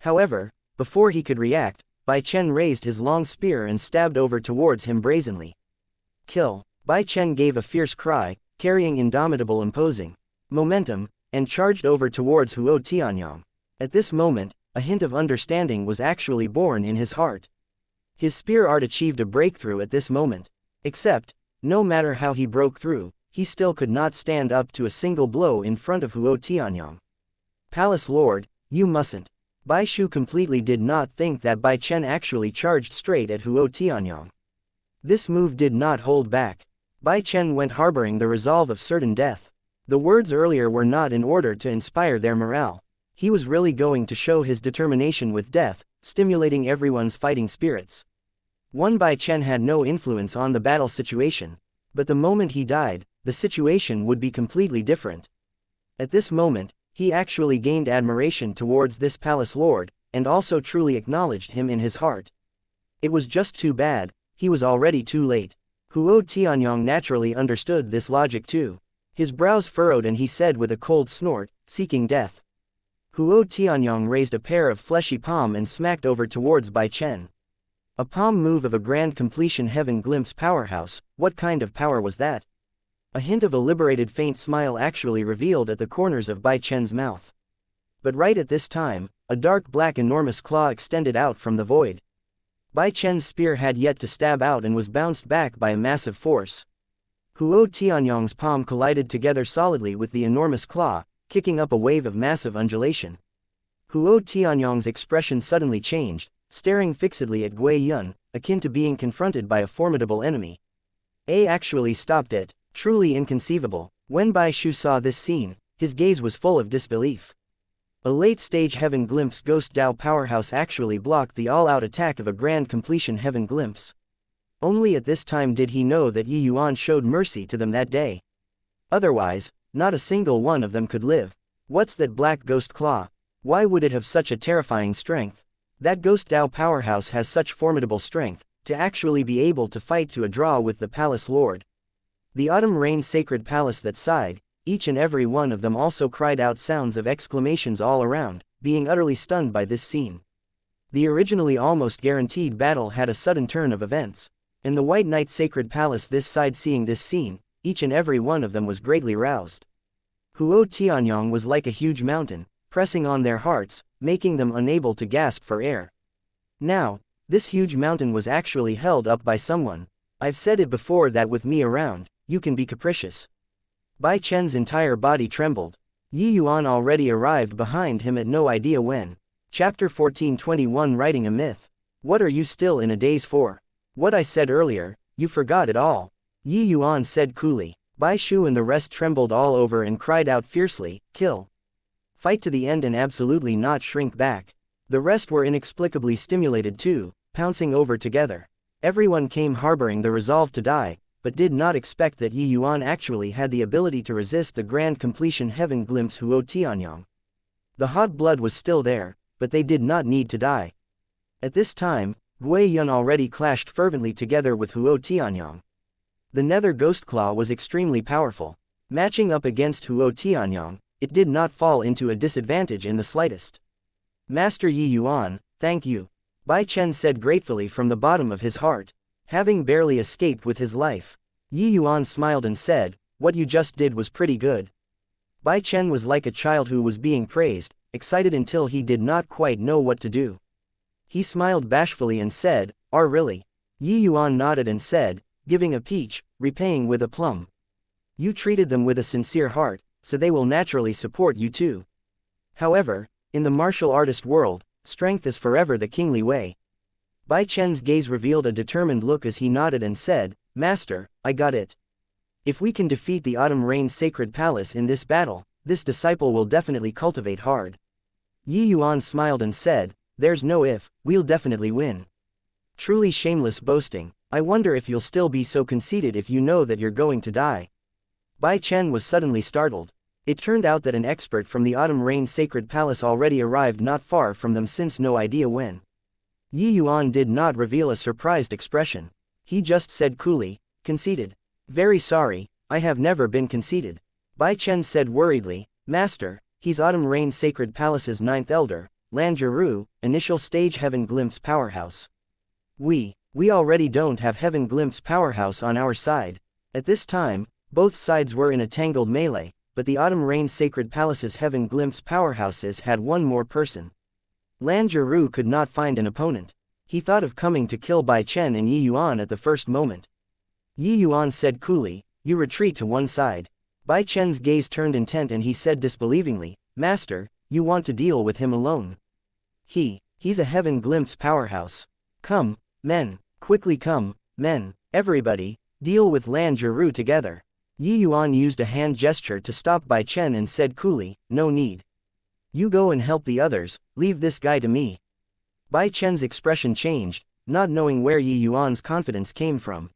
However, before he could react, Bai Chen raised his long spear and stabbed over towards him brazenly. Kill! Bai Chen gave a fierce cry, carrying indomitable imposing momentum, and charged over towards Huo Tianyong. At this moment, a hint of understanding was actually born in his heart. His spear art achieved a breakthrough at this moment. Except, no matter how he broke through, he still could not stand up to a single blow in front of Huo Tianyong. Palace Lord, you mustn't. Bai Shu completely did not think that Bai Chen actually charged straight at Huo Tianyong. This move did not hold back. Bai Chen went harboring the resolve of certain death. The words earlier were not in order to inspire their morale. He was really going to show his determination with death, stimulating everyone's fighting spirits. One Bai Chen had no influence on the battle situation, but the moment he died, the situation would be completely different. At this moment, he actually gained admiration towards this palace lord, and also truly acknowledged him in his heart. It was just too bad, he was already too late. Huo Tianyong naturally understood this logic too. His brows furrowed and he said with a cold snort, seeking death. Huo Tianyong raised a pair of fleshy palm and smacked over towards Bai Chen. A palm move of a grand completion heaven glimpse powerhouse. What kind of power was that? A hint of a liberated faint smile actually revealed at the corners of Bai Chen's mouth. But right at this time, a dark black enormous claw extended out from the void. Bai Chen's spear had yet to stab out and was bounced back by a massive force. Huo Tianyong's palm collided together solidly with the enormous claw, kicking up a wave of massive undulation. Huo Tianyong's expression suddenly changed, staring fixedly at Gui Yun, akin to being confronted by a formidable enemy. Actually stopped it, truly inconceivable. When Bai Shu saw this scene, his gaze was full of disbelief. A late-stage heaven glimpse ghost Dao powerhouse actually blocked the all-out attack of a grand completion heaven glimpse. Only at this time did he know that Yuan showed mercy to them that day. Otherwise, not a single one of them could live. What's that black ghost claw? Why would it have such a terrifying strength? That ghost Dao powerhouse has such formidable strength, to actually be able to fight to a draw with the palace lord. The autumn rain sacred palace that sighed, each and every one of them also cried out sounds of exclamations all around, being utterly stunned by this scene. The originally almost guaranteed battle had a sudden turn of events. In the White Knight's sacred palace this side seeing this scene, each and every one of them was greatly roused. Huo Tianyong was like a huge mountain, pressing on their hearts, making them unable to gasp for air. Now, this huge mountain was actually held up by someone. I've said it before that with me around, you can be capricious. Bai Chen's entire body trembled. Yuan already arrived behind him at no idea when. Chapter 1421 Writing a Myth. What are you still in a daze for? What I said earlier, you forgot it all. Yuan said coolly. Bai Shu and the rest trembled all over and cried out fiercely, kill. Fight to the end and absolutely not shrink back. The rest were inexplicably stimulated too, pouncing over together. Everyone came harboring the resolve to die, but did not expect that Yuan actually had the ability to resist the grand completion heaven glimpse Huo Tianyong. The hot blood was still there, but they did not need to die. At this time, Gui Yun already clashed fervently together with Huo Tianyong. The nether ghost claw was extremely powerful. Matching up against Huo Tianyong, it did not fall into a disadvantage in the slightest. Master Yuan, thank you. Bai Chen said gratefully from the bottom of his heart. Having barely escaped with his life, Yuan smiled and said, what you just did was pretty good. Bai Chen was like a child who was being praised, excited until he did not quite know what to do. He smiled bashfully and said, really? Yuan nodded and said, giving a peach, repaying with a plum. You treated them with a sincere heart, so they will naturally support you too. However, In the martial artist world, strength is forever the kingly way. Bai Chen's gaze revealed a determined look as he nodded and said, Master, I got it. If we can defeat the Autumn Rain's sacred palace in this battle, this disciple will definitely cultivate hard. Yi Yuan smiled and said, there's no if, we'll definitely win. Truly shameless boasting, I wonder if you'll still be so conceited if you know that you're going to die. Bai Chen was suddenly startled. It turned out that an expert from the Autumn Rain's sacred palace already arrived not far from them since no idea when. Yi Yuan did not reveal a surprised expression. He just said coolly, conceited. Very sorry, I have never been conceited. Bai Chen said worriedly, Master, he's Autumn Rain's sacred palace's 9th elder, Lan Jiru, initial stage Heaven Glimpse powerhouse. We already don't have Heaven Glimpse powerhouse on our side. At this time, both sides were in a tangled melee, but the Autumn Rain's sacred palace's Heaven Glimpse powerhouses had one more person. Lan Jiru could not find an opponent. He thought of coming to kill Bai Chen and Yi Yuan at the first moment. Yi Yuan said coolly, you retreat to one side. Bai Chen's gaze turned intent and he said disbelievingly, Master, you want to deal with him alone? He's a Heaven Glimpse powerhouse. Come, men, quickly come, men, everybody, deal with Lan Jiru together. Yi Yuan used a hand gesture to stop Bai Chen and said coolly, no need. You go and help the others, leave this guy to me. Bai Chen's expression changed, not knowing where Yi Yuan's confidence came from.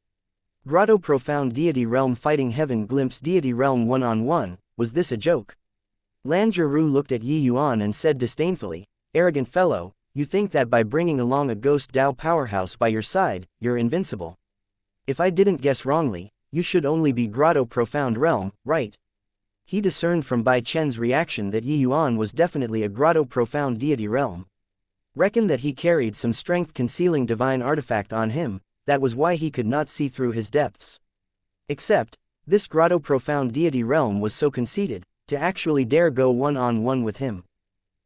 Grotto Profound Deity Realm fighting Heaven Glimpse Deity Realm one-on-one, was this a joke? Lan Jiru looked at Yi Yuan and said disdainfully, arrogant fellow, you think that by bringing along a ghost Dao powerhouse by your side, you're invincible. If I didn't guess wrongly, you should only be Grotto Profound Realm, right? He discerned from Bai Chen's reaction that Yi Yuan was definitely a Grotto Profound Deity Realm. Reckoned that he carried some strength-concealing divine artifact on him, that was why he could not see through his depths. Except, this Grotto Profound Deity Realm was so conceited, to actually dare go one-on-one with him.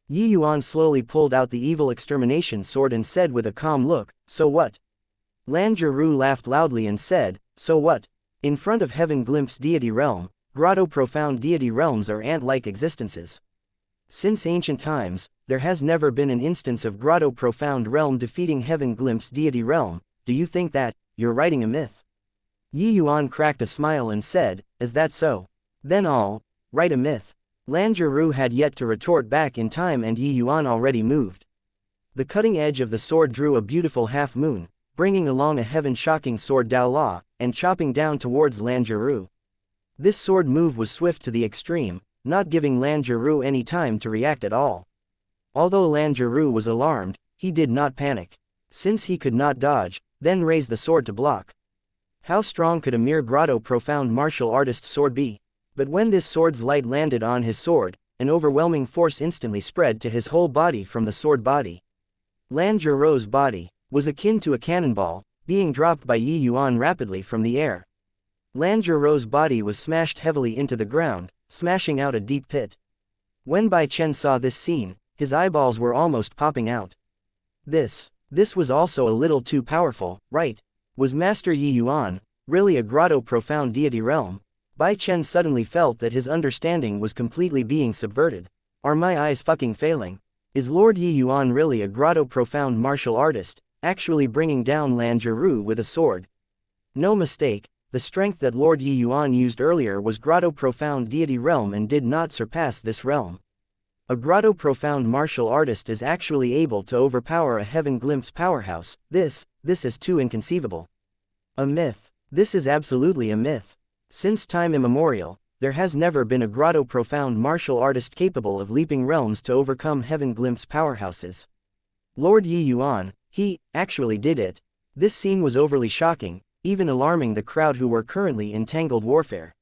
Yi Yuan slowly pulled out the evil extermination sword and said with a calm look, so what? Lan Jiru laughed loudly and said, so what? In front of Heaven Glimpse Deity Realm, Grotto Profound Deity Realms are ant-like existences. Since ancient times, there has never been an instance of Grotto Profound Realm defeating Heaven Glimpse Deity Realm. Do you think that, you're writing a myth? Yi Yuan cracked a smile and said, is that so? Then I'll write a myth. Lan Jiru had yet to retort back in time and Yi Yuan already moved. The cutting edge of the sword drew a beautiful half-moon, bringing along a heaven-shocking sword Dao Law, and chopping down towards Lan Jiru. This sword move was swift to the extreme, not giving Lan Jiru any time to react at all. Although Lan Jiru was alarmed, he did not panic. Since he could not dodge, then raise the sword to block. How strong could a mere Grotto Profound martial artist's sword be? But when this sword's light landed on his sword, an overwhelming force instantly spread to his whole body from the sword body. Lan Jiru's body was akin to a cannonball, being dropped by Yi Yuan rapidly from the air. Lan Jiru's body was smashed heavily into the ground, smashing out a deep pit. When Bai Chen saw this scene, his eyeballs were almost popping out. This was also a little too powerful, right? Was Master Yi Yuan really a Grotto Profound Deity Realm? Bai Chen suddenly felt that his understanding was completely being subverted. Are my eyes fucking failing? Is Lord Yi Yuan really a Grotto Profound martial artist, actually bringing down Lan Jiru with a sword? No mistake, the strength that Lord Yi Yuan used earlier was Grotto Profound Deity Realm and did not surpass this realm. A Grotto Profound martial artist is actually able to overpower a Heaven Glimpse powerhouse. This is too inconceivable. A myth. This is absolutely a myth. Since time immemorial, there has never been a Grotto Profound martial artist capable of leaping realms to overcome Heaven Glimpse powerhouses. Lord Yi Yuan, he actually did it. This scene was overly shocking, even alarming the crowd who were currently in tangled warfare.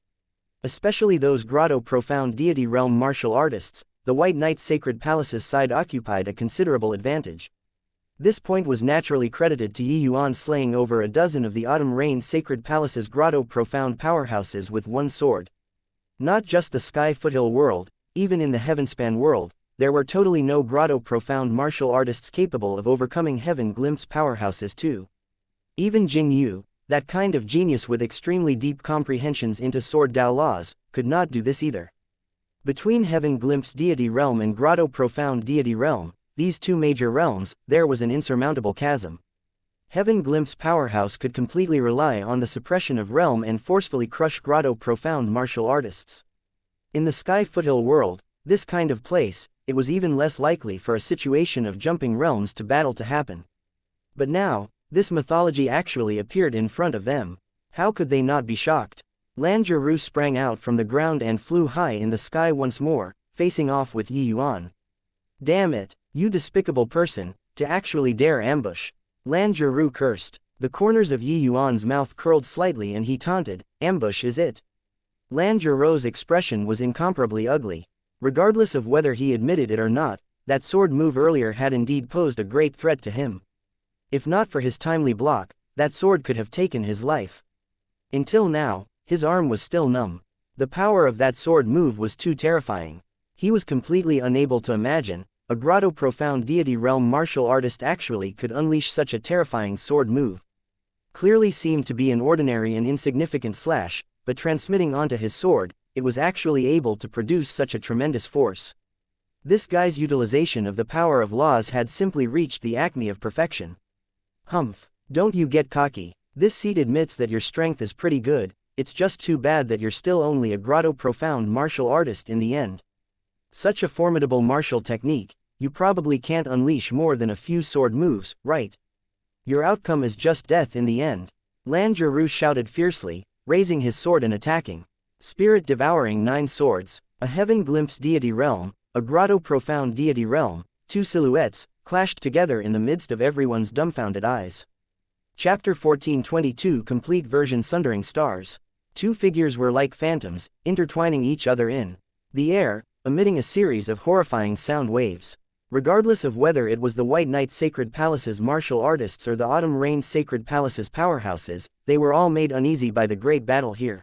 Especially those Grotto Profound Deity Realm martial artists. The White Knight's Sacred Palace's side occupied a considerable advantage. This point was naturally credited to Yi Yuan slaying over a dozen of the Autumn Rain's Sacred Palace's Grotto Profound powerhouses with one sword. Not just the Sky Foothill world, even in the Heavenspan world, there were totally no Grotto Profound martial artists capable of overcoming Heaven Glimpse powerhouses too. Even Jin Yu, that kind of genius with extremely deep comprehensions into sword Dao laws, could not do this either. Between Heaven Glimpse Deity Realm and Grotto Profound Deity Realm, these two major realms, there was an insurmountable chasm. Heaven Glimpse Powerhouse could completely rely on the suppression of realm and forcefully crush Grotto Profound martial artists. In the Sky Foothill world, this kind of place, it was even less likely for a situation of jumping realms to battle to happen. But now, this mythology actually appeared in front of them. How could they not be shocked? Lan Jiru sprang out from the ground and flew high in the sky once more, facing off with Yuan. Damn it, you despicable person, to actually dare ambush. Lan Jiru cursed. The corners of Yuan's mouth curled slightly and he taunted, ambush is it? Lan Jiru's expression was incomparably ugly. Regardless of whether he admitted it or not, that sword move earlier had indeed posed a great threat to him. If not for his timely block, that sword could have taken his life. Until now, his arm was still numb. The power of that sword move was too terrifying. He was completely unable to imagine, a Grotto Profound Deity Realm martial artist actually could unleash such a terrifying sword move. Clearly seemed to be an ordinary and insignificant slash, but transmitting onto his sword, it was actually able to produce such a tremendous force. This guy's utilization of the power of laws had simply reached the acme of perfection. Humph, don't you get cocky. This seat admits that your strength is pretty good, it's just too bad that you're still only a Grotto Profound martial artist in the end. Such a formidable martial technique, you probably can't unleash more than a few sword moves, right? Your outcome is just death in the end. Lan Jiru shouted fiercely, raising his sword and attacking. Spirit devouring 9 swords, a Heaven Glimpse Deity Realm, a Grotto Profound Deity Realm, 2 silhouettes, clashed together in the midst of everyone's dumbfounded eyes. Chapter 1422 Complete Version Sundering Stars. 2 figures were like phantoms, intertwining each other in the air, emitting a series of horrifying sound waves. Regardless of whether it was the White Knight Sacred Palace's martial artists or the Autumn Rain Sacred Palace's powerhouses, they were all made uneasy by the great battle here.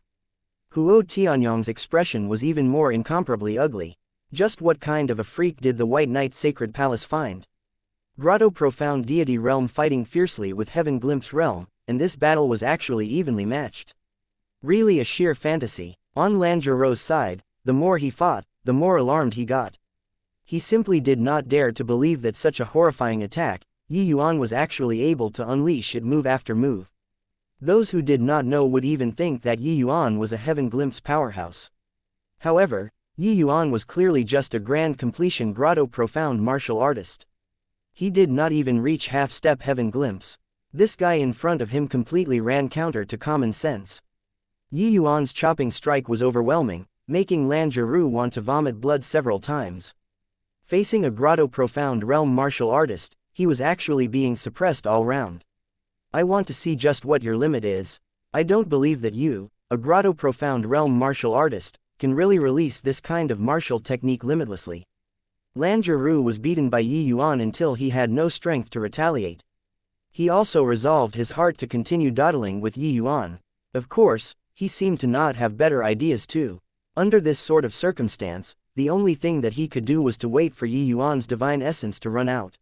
Huo Tianyong's expression was even more incomparably ugly. Just what kind of a freak did the White Knight Sacred Palace find? Grotto Profound Deity Realm fighting fiercely with Heaven Glimpse Realm, and this battle was actually evenly matched. Really a sheer fantasy. On Lan Jiru's side, the more he fought, the more alarmed he got. He simply did not dare to believe that such a horrifying attack, Yuan was actually able to unleash it move after move. Those who did not know would even think that Yuan was a Heaven Glimpse powerhouse. However, Yuan was clearly just a grand completion Grotto Profound martial artist. He did not even reach half-step Heaven Glimpse. This guy in front of him completely ran counter to common sense. Yuan's chopping strike was overwhelming, making Lan Jiru want to vomit blood several times. Facing a Grotto Profound Realm martial artist, he was actually being suppressed all round. I want to see just what your limit is. I don't believe that you, a Grotto Profound Realm martial artist, can really release this kind of martial technique limitlessly. Lan Jiru was beaten by Yuan until he had no strength to retaliate. He also resolved his heart to continue dawdling with Yuan. Of course, he seemed to not have better ideas too. Under this sort of circumstance, the only thing that he could do was to wait for Yuan's divine essence to run out.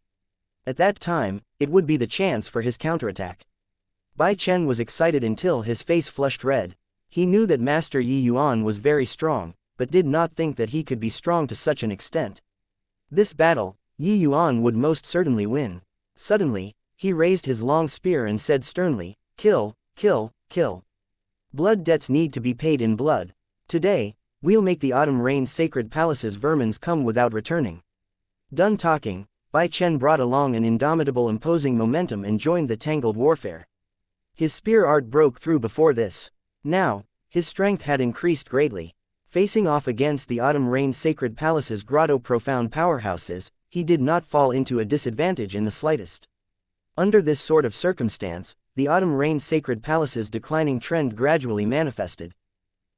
At that time, it would be the chance for his counterattack. Bai Chen was excited until his face flushed red. He knew that Master Yuan was very strong, but did not think that he could be strong to such an extent. This battle, Yuan would most certainly win. Suddenly, he raised his long spear and said sternly, "Kill, kill, kill. Blood debts need to be paid in blood. Today, we'll make the Autumn Rain Sacred Palace's vermins come without returning." Done talking, Bai Chen brought along an indomitable imposing momentum and joined the tangled warfare. His spear art broke through before this. Now, his strength had increased greatly. Facing off against the Autumn Rain Sacred Palace's Grotto Profound powerhouses, he did not fall into a disadvantage in the slightest. Under this sort of circumstance, the Autumn Rain Sacred Palace's declining trend gradually manifested.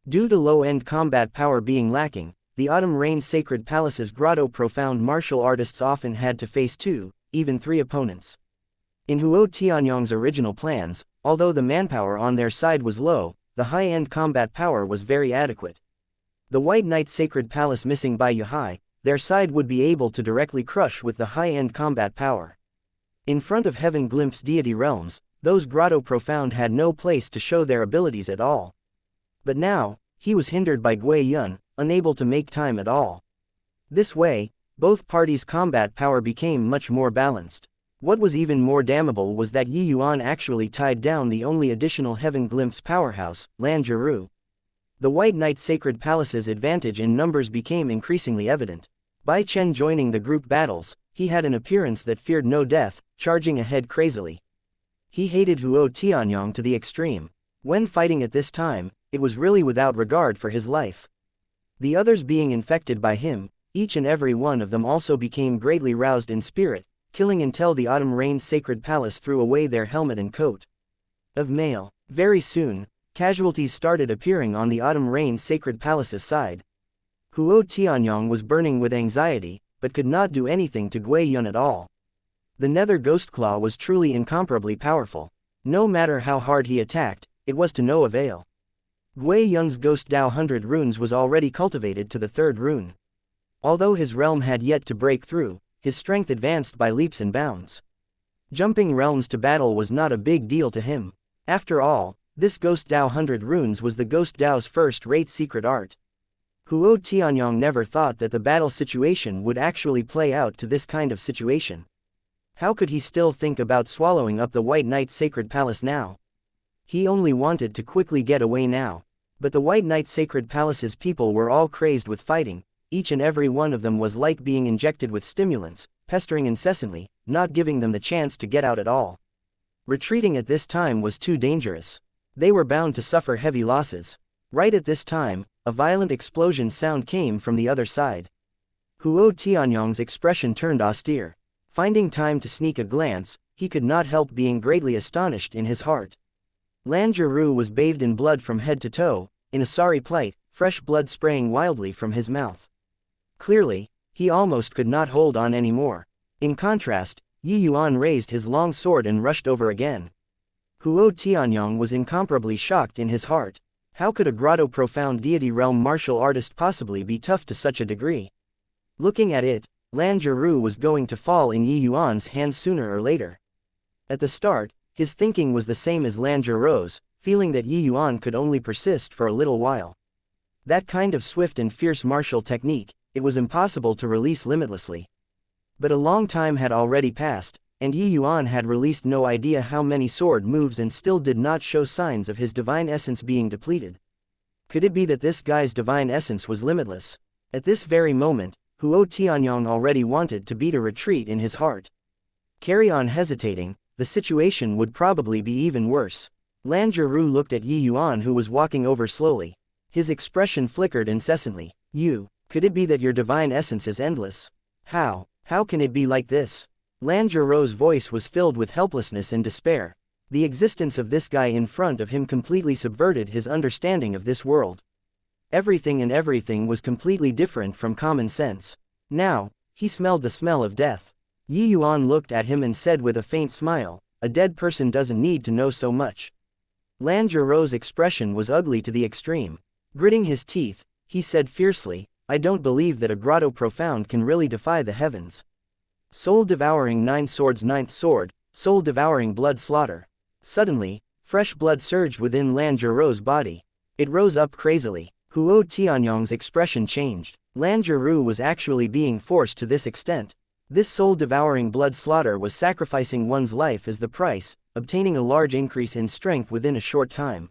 Due to low-end combat power being lacking, the Autumn Rain Sacred Palace's Grotto Profound martial artists often had to face 2, even 3 opponents. In Huo Tianyong's original plans, although the manpower on their side was low, the high-end combat power was very adequate. The White Knight Sacred Palace missing by Yuhai, their side would be able to directly crush with the high-end combat power. In front of Heaven Glimpse Deity Realms, those Grotto Profound had no place to show their abilities at all. But now, he was hindered by Gui Yun, unable to make time at all. This way, both parties' combat power became much more balanced. What was even more damnable was that Yuan actually tied down the only additional Heaven Glimpse powerhouse, Langeru. The White Knight's Sacred Palace's advantage in numbers became increasingly evident. Bai Chen joining the group battles, he had an appearance that feared no death, charging ahead crazily. He hated Huo Tianyong to the extreme. When fighting at this time, it was really without regard for his life. The others being infected by him, each and every one of them also became greatly roused in spirit, killing until the Autumn Rain's Sacred Palace threw away their helmet and coat of mail. Very soon, casualties started appearing on the Autumn Rain's Sacred Palace's side. Huo Tianyong was burning with anxiety, but could not do anything to Gui Yun at all. The Nether Ghostclaw was truly incomparably powerful. No matter how hard he attacked, it was to no avail. Gui Yun's Ghost Dao 100 runes was already cultivated to the 3rd rune. Although his realm had yet to break through, his strength advanced by leaps and bounds. Jumping realms to battle was not a big deal to him. After all, this Ghost Dao 100 runes was the Ghost Dao's first-rate secret art. Huo Tianyong never thought that the battle situation would actually play out to this kind of situation. How could he still think about swallowing up the White Knight's Sacred Palace now? He only wanted to quickly get away now. But the White Knight's Sacred Palace's people were all crazed with fighting. Each and every one of them was like being injected with stimulants, pestering incessantly, not giving them the chance to get out at all. Retreating at this time was too dangerous. They were bound to suffer heavy losses. Right at this time, a violent explosion sound came from the other side. Huo Tianyong's expression turned austere. Finding time to sneak a glance, he could not help being greatly astonished in his heart. Langeru was bathed in blood from head to toe, in a sorry plight, fresh blood spraying wildly from his mouth. Clearly, he almost could not hold on anymore. In contrast, Yuan raised his long sword and rushed over again. Huo Tianyong was incomparably shocked in his heart. How could a grotto profound deity realm martial artist possibly be tough to such a degree? Looking at it, Langeru was going to fall in Yuan's hands sooner or later. At the start, his thinking was the same as Langeru's, feeling that Yuan could only persist for a little while. That kind of swift and fierce martial technique, it was impossible to release limitlessly. But a long time had already passed, and Yuan had released no idea how many sword moves and still did not show signs of his divine essence being depleted. Could it be that this guy's divine essence was limitless? At this very moment, Huo Tianyong already wanted to beat a retreat in his heart. Carry on hesitating, the situation would probably be even worse. Langeru looked at Yuan who was walking over slowly. His expression flickered incessantly. Could it be that your divine essence is endless? How can it be like this? Langeru's voice was filled with helplessness and despair. The existence of this guy in front of him completely subverted his understanding of this world. Everything was completely different from common sense. Now, he smelled the smell of death. Yuan looked at him and said with a faint smile, "A dead person doesn't need to know so much." Langeru's expression was ugly to the extreme. Gritting his teeth, he said fiercely, "I don't believe that a grotto profound can really defy the heavens." Soul-devouring 9 swords 9th sword, soul-devouring blood slaughter. Suddenly, fresh blood surged within Langeru's body. It rose up crazily. Huo Tianyong's expression changed. Langeru was actually being forced to this extent. This soul-devouring blood slaughter was sacrificing one's life as the price, obtaining a large increase in strength within a short time.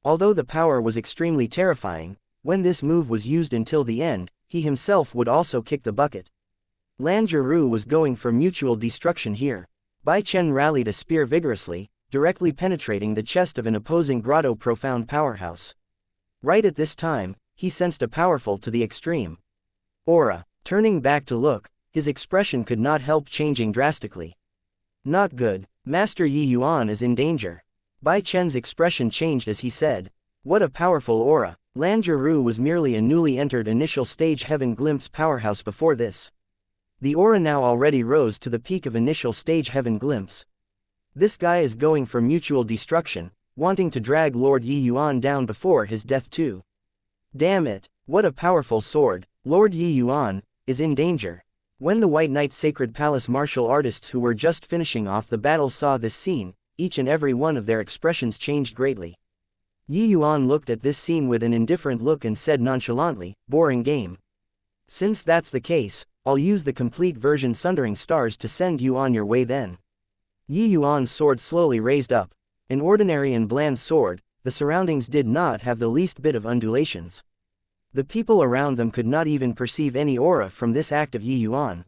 Although the power was extremely terrifying, when this move was used until the end, he himself would also kick the bucket. Langeru was going for mutual destruction here. Bai Chen rallied a spear vigorously, directly penetrating the chest of an opposing grotto profound powerhouse. Right at this time, he sensed a powerful to the extreme aura. Turning back to look, his expression could not help changing drastically. Not good. Master Yuan is in danger. Bai Chen's expression changed as he said, "What a powerful aura." Langeru was merely a newly entered initial stage Heaven Glimpse powerhouse before this. The aura now already rose to the peak of initial stage Heaven Glimpse. This guy is going for mutual destruction, wanting to drag Lord Yuan down before his death too. Damn it, what a powerful sword. Lord Yuan is in danger. When the White Knight's Sacred Palace martial artists who were just finishing off the battle saw this scene, each and every one of their expressions changed greatly. Yi Yuan looked at this scene with an indifferent look and said nonchalantly, boring game. Since that's the case, I'll use the complete version Sundering Stars to send you on your way then. Yi Yuan's sword slowly raised up. An ordinary and bland sword, the surroundings did not have the least bit of undulations. The people around them could not even perceive any aura from this act of Yi Yuan.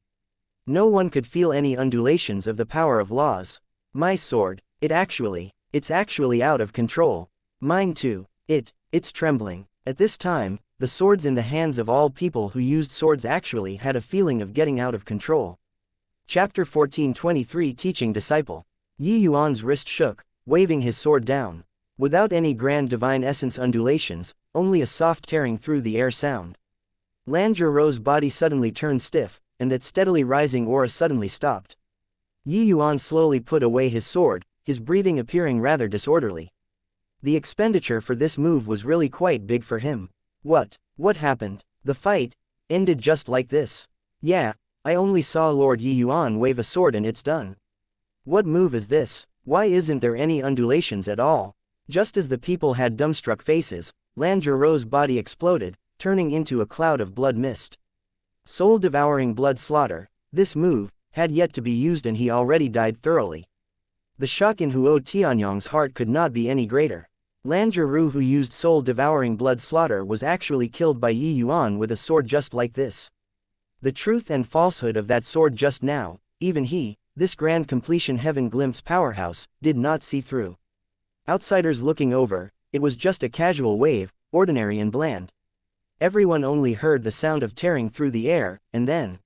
No one could feel any undulations of the power of laws. My sword, it's actually out of control. Mine too, it's trembling. At this time, the swords in the hands of all people who used swords actually had a feeling of getting out of control. Chapter 14:23 Teaching Disciple. Yi Yuan's wrist shook, waving his sword down. Without any grand divine essence undulations, only a soft tearing through the air sound. Lan Zhirou's body suddenly turned stiff, and that steadily rising aura suddenly stopped. Yi Yuan slowly put away his sword, his breathing appearing rather disorderly. The expenditure for this move was really quite big for him. What happened? The fight ended just like this. Yeah, I only saw Lord Yi Yuan wave a sword and it's done. What move is this? Why isn't there any undulations at all? Just as the people had dumbstruck faces, Lan Zhirou's body exploded, turning into a cloud of blood mist. Soul-devouring blood slaughter, this move had yet to be used and he already died thoroughly. The shock in Huo Tianyang's heart could not be any greater. Lan Zhirou, who used soul-devouring blood slaughter, was actually killed by Yi Yuan with a sword just like this. The truth and falsehood of that sword just now, even he, this grand completion heaven glimpse powerhouse, did not see through. Outsiders looking over, it was just a casual wave, ordinary and bland. Everyone only heard the sound of tearing through the air, and then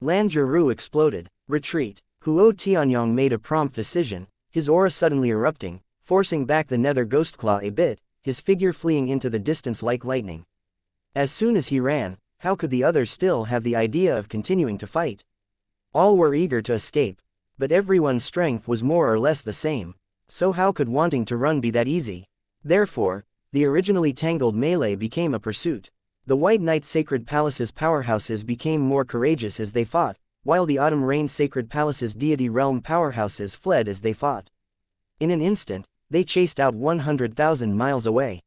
Lan Zhirou exploded. Retreat. Huo Tianyang made a prompt decision, his aura suddenly erupting, forcing back the nether ghostclaw a bit, his figure fleeing into the distance like lightning. As soon as he ran, how could the others still have the idea of continuing to fight? All were eager to escape, but everyone's strength was more or less the same, so how could wanting to run be that easy? Therefore, the originally tangled melee became a pursuit. The White Knight Sacred Palace's powerhouses became more courageous as they fought, while the Autumn Rain Sacred Palace's Deity Realm powerhouses fled as they fought. In an instant, they chased out 100,000 miles away.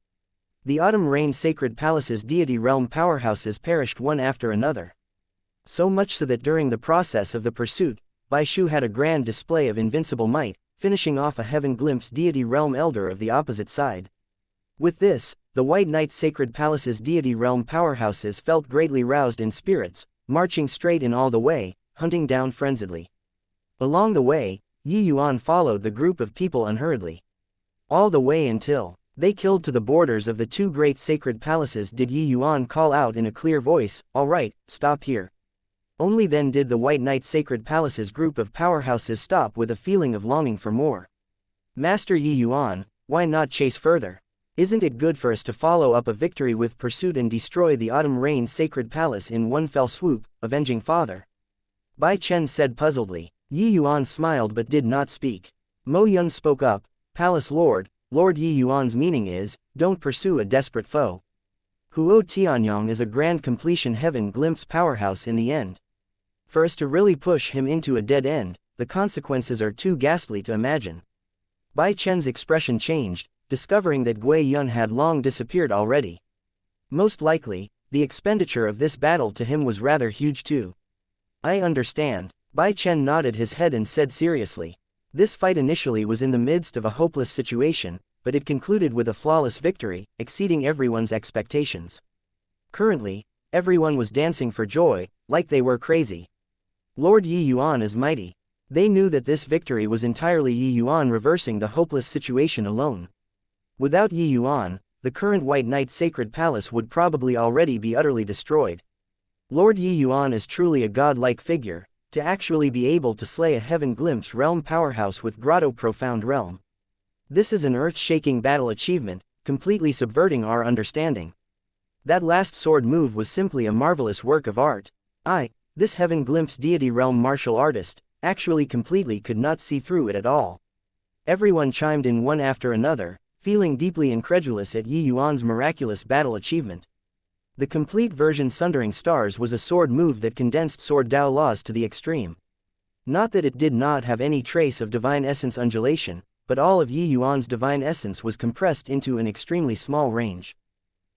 The Autumn Rain Sacred Palace's Deity Realm powerhouses perished one after another. So much so that during the process of the pursuit, Bai Shu had a grand display of invincible might, finishing off a Heaven Glimpse Deity Realm Elder of the opposite side. With this, the White Knight Sacred Palace's Deity Realm powerhouses felt greatly roused in spirits, marching straight in all the way, hunting down frenziedly. Along the way, Yi Yuan followed the group of people unhurriedly. All the way until they killed to the borders of the two great sacred palaces did Yi Yuan call out in a clear voice, "All right, stop here." Only then did the White Knight Sacred Palace's group of powerhouses stop with a feeling of longing for more. Master Yi Yuan, why not chase further? Isn't it good for us to follow up a victory with pursuit and destroy the Autumn Rain Sacred Palace in one fell swoop, avenging father? Bai Chen said puzzledly. Yi Yuan smiled but did not speak. Mo Yun spoke up, "Palace Lord, Lord Yi Yuan's meaning is, don't pursue a desperate foe. Huo Tianyang is a grand completion heaven glimpse powerhouse in the end. For us to really push him into a dead end, the consequences are too ghastly to imagine." Bai Chen's expression changed, discovering that Gui Yun had long disappeared already. Most likely, the expenditure of this battle to him was rather huge too. "I understand." Bai Chen nodded his head and said seriously. This fight initially was in the midst of a hopeless situation, but it concluded with a flawless victory, exceeding everyone's expectations. Currently, everyone was dancing for joy, like they were crazy. Lord Yi Yuan is mighty. They knew that this victory was entirely Yi Yuan reversing the hopeless situation alone. Without Yi Yuan, the current White Knight Sacred Palace would probably already be utterly destroyed. Lord Yi Yuan is truly a godlike figure, to actually be able to slay a Heaven Glimpse realm powerhouse with Grotto Profound Realm. This is an earth-shaking battle achievement, completely subverting our understanding. That last sword move was simply a marvelous work of art. This Heaven Glimpse Deity Realm martial artist, actually completely could not see through it at all. Everyone chimed in one after another, feeling deeply incredulous at Yi Yuan's miraculous battle achievement. The complete version Sundering Stars was a sword move that condensed Sword Dao laws to the extreme. Not that it did not have any trace of divine essence undulation, but all of Yi Yuan's divine essence was compressed into an extremely small range.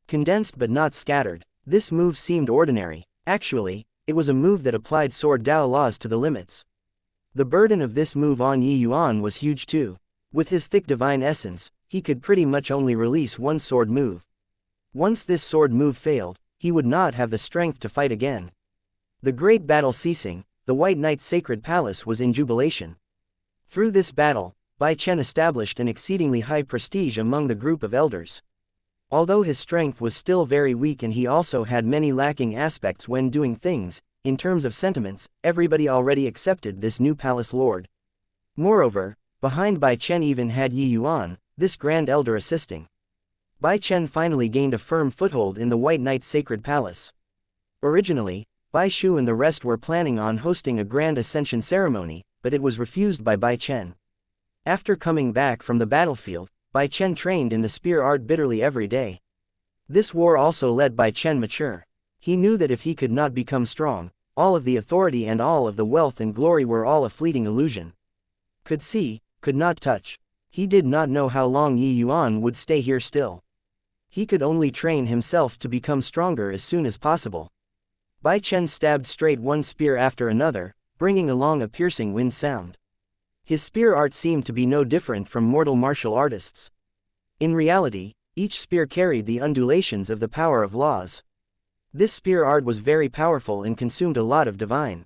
Condensed but not scattered, this move seemed ordinary. Actually, it was a move that applied sword Dao laws to the limits. The burden of this move on Yi Yuan was huge too. With his thick divine essence, he could pretty much only release one sword move. Once this sword move failed, he would not have the strength to fight again. The great battle ceasing, the White Knight's sacred palace was in jubilation. Through this battle, Bai Chen established an exceedingly high prestige among the group of elders. Although his strength was still very weak and he also had many lacking aspects when doing things, in terms of sentiments, everybody already accepted this new palace lord. Moreover, behind Bai Chen even had Yi Yuan, this grand elder assisting. Bai Chen finally gained a firm foothold in the White Knight's sacred palace. Originally, Bai Shu and the rest were planning on hosting a grand ascension ceremony, but it was refused by Bai Chen. After coming back from the battlefield, Bai Chen trained in the spear art bitterly every day. This war also led Bai Chen mature. He knew that if he could not become strong, all of the authority and all of the wealth and glory were all a fleeting illusion. Could see, could not touch. He did not know how long Yi Yuan would stay here still. He could only train himself to become stronger as soon as possible. Bai Chen stabbed straight one spear after another, bringing along a piercing wind sound. His spear art seemed to be no different from mortal martial artists. In reality, each spear carried the undulations of the power of laws. This spear art was very powerful and consumed a lot of divine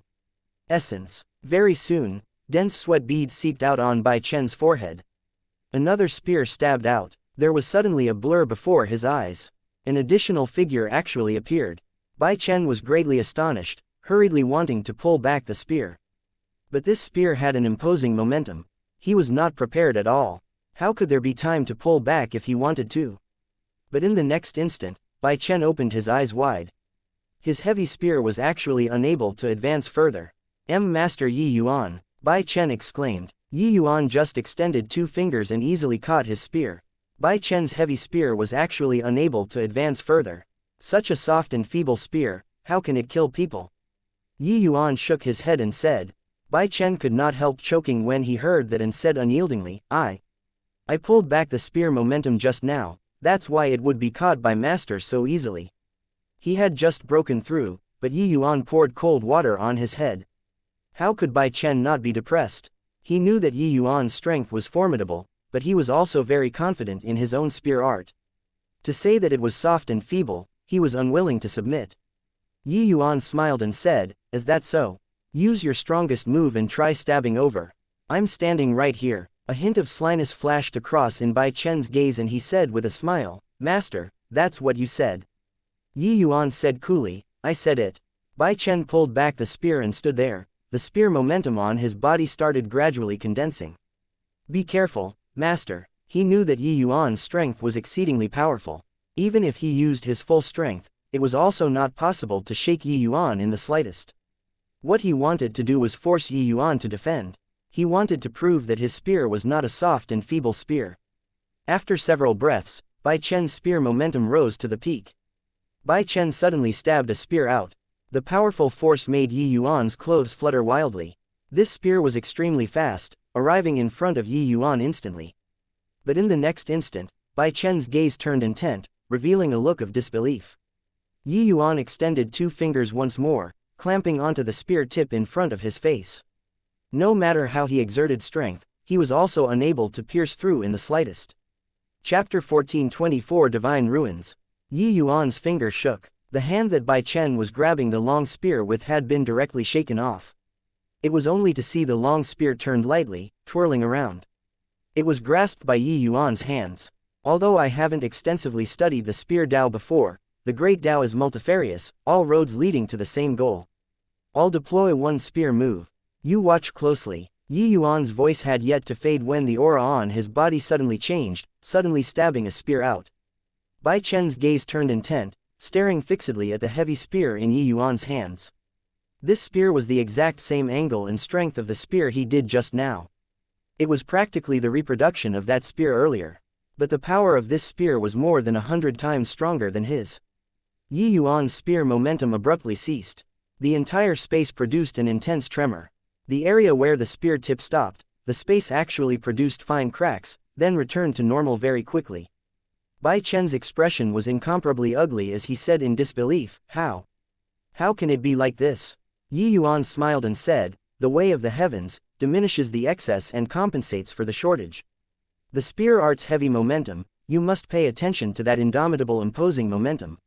essence. Very soon, dense sweat beads seeped out on Bai Chen's forehead. Another spear stabbed out. There was suddenly a blur before his eyes. An additional figure actually appeared. Bai Chen was greatly astonished, hurriedly wanting to pull back the spear. But this spear had an imposing momentum. He was not prepared at all. How could there be time to pull back if he wanted to? But in the next instant, Bai Chen opened his eyes wide. His heavy spear was actually unable to advance further. Master Yi Yuan, Bai Chen exclaimed. Yi Yuan just extended two fingers and easily caught his spear. Bai Chen's heavy spear was actually unable to advance further. Such a soft and feeble spear, how can it kill people? Yi Yuan shook his head and said. Bai Chen could not help choking when he heard that and said unyieldingly, I pulled back the spear momentum just now, that's why it would be caught by master so easily. He had just broken through, but Yi Yuan poured cold water on his head. How could Bai Chen not be depressed? He knew that Yi Yuan's strength was formidable, but he was also very confident in his own spear art. To say that it was soft and feeble, he was unwilling to submit. Yi Yuan smiled and said, is that so? Use your strongest move and try stabbing over. I'm standing right here. A hint of slyness flashed across in Bai Chen's gaze and he said with a smile, Master, that's what you said. Yi Yuan said coolly, I said it. Bai Chen pulled back the spear and stood there. The spear momentum on his body started gradually condensing. Be careful, Master. He knew that Yi Yuan's strength was exceedingly powerful. Even if he used his full strength, it was also not possible to shake Yi Yuan in the slightest. What he wanted to do was force Yi Yuan to defend. He wanted to prove that his spear was not a soft and feeble spear. After several breaths, Bai Chen's spear momentum rose to the peak. Bai Chen suddenly stabbed a spear out. The powerful force made Yi Yuan's clothes flutter wildly. This spear was extremely fast, arriving in front of Yi Yuan instantly. But in the next instant, Bai Chen's gaze turned intent, revealing a look of disbelief. Yi Yuan extended two fingers once more, clamping onto the spear tip in front of his face. No matter how he exerted strength, he was also unable to pierce through in the slightest. Chapter 14:24 Divine Ruins. Yi Yuan's finger shook. The hand that Bai Chen was grabbing the long spear with had been directly shaken off. It was only to see the long spear turned lightly, twirling around. It was grasped by Yi Yuan's hands. Although I haven't extensively studied the spear Dao before, the great Dao is multifarious, all roads leading to the same goal. I'll deploy one spear move. You watch closely. Yi Yuan's voice had yet to fade when the aura on his body suddenly changed, suddenly stabbing a spear out. Bai Chen's gaze turned intent, staring fixedly at the heavy spear in Yi Yuan's hands. This spear was the exact same angle and strength of the spear he did just now. It was practically the reproduction of that spear earlier. But the power of this spear was more than 100 times stronger than his. Yi Yuan's spear momentum abruptly ceased. The entire space produced an intense tremor. The area where the spear tip stopped, the space actually produced fine cracks, then returned to normal very quickly. Bai Chen's expression was incomparably ugly as he said in disbelief, "How? How can it be like this?" Yi Yuan smiled and said, "The way of the heavens diminishes the excess and compensates for the shortage. The spear art's heavy momentum, you must pay attention to that indomitable imposing momentum.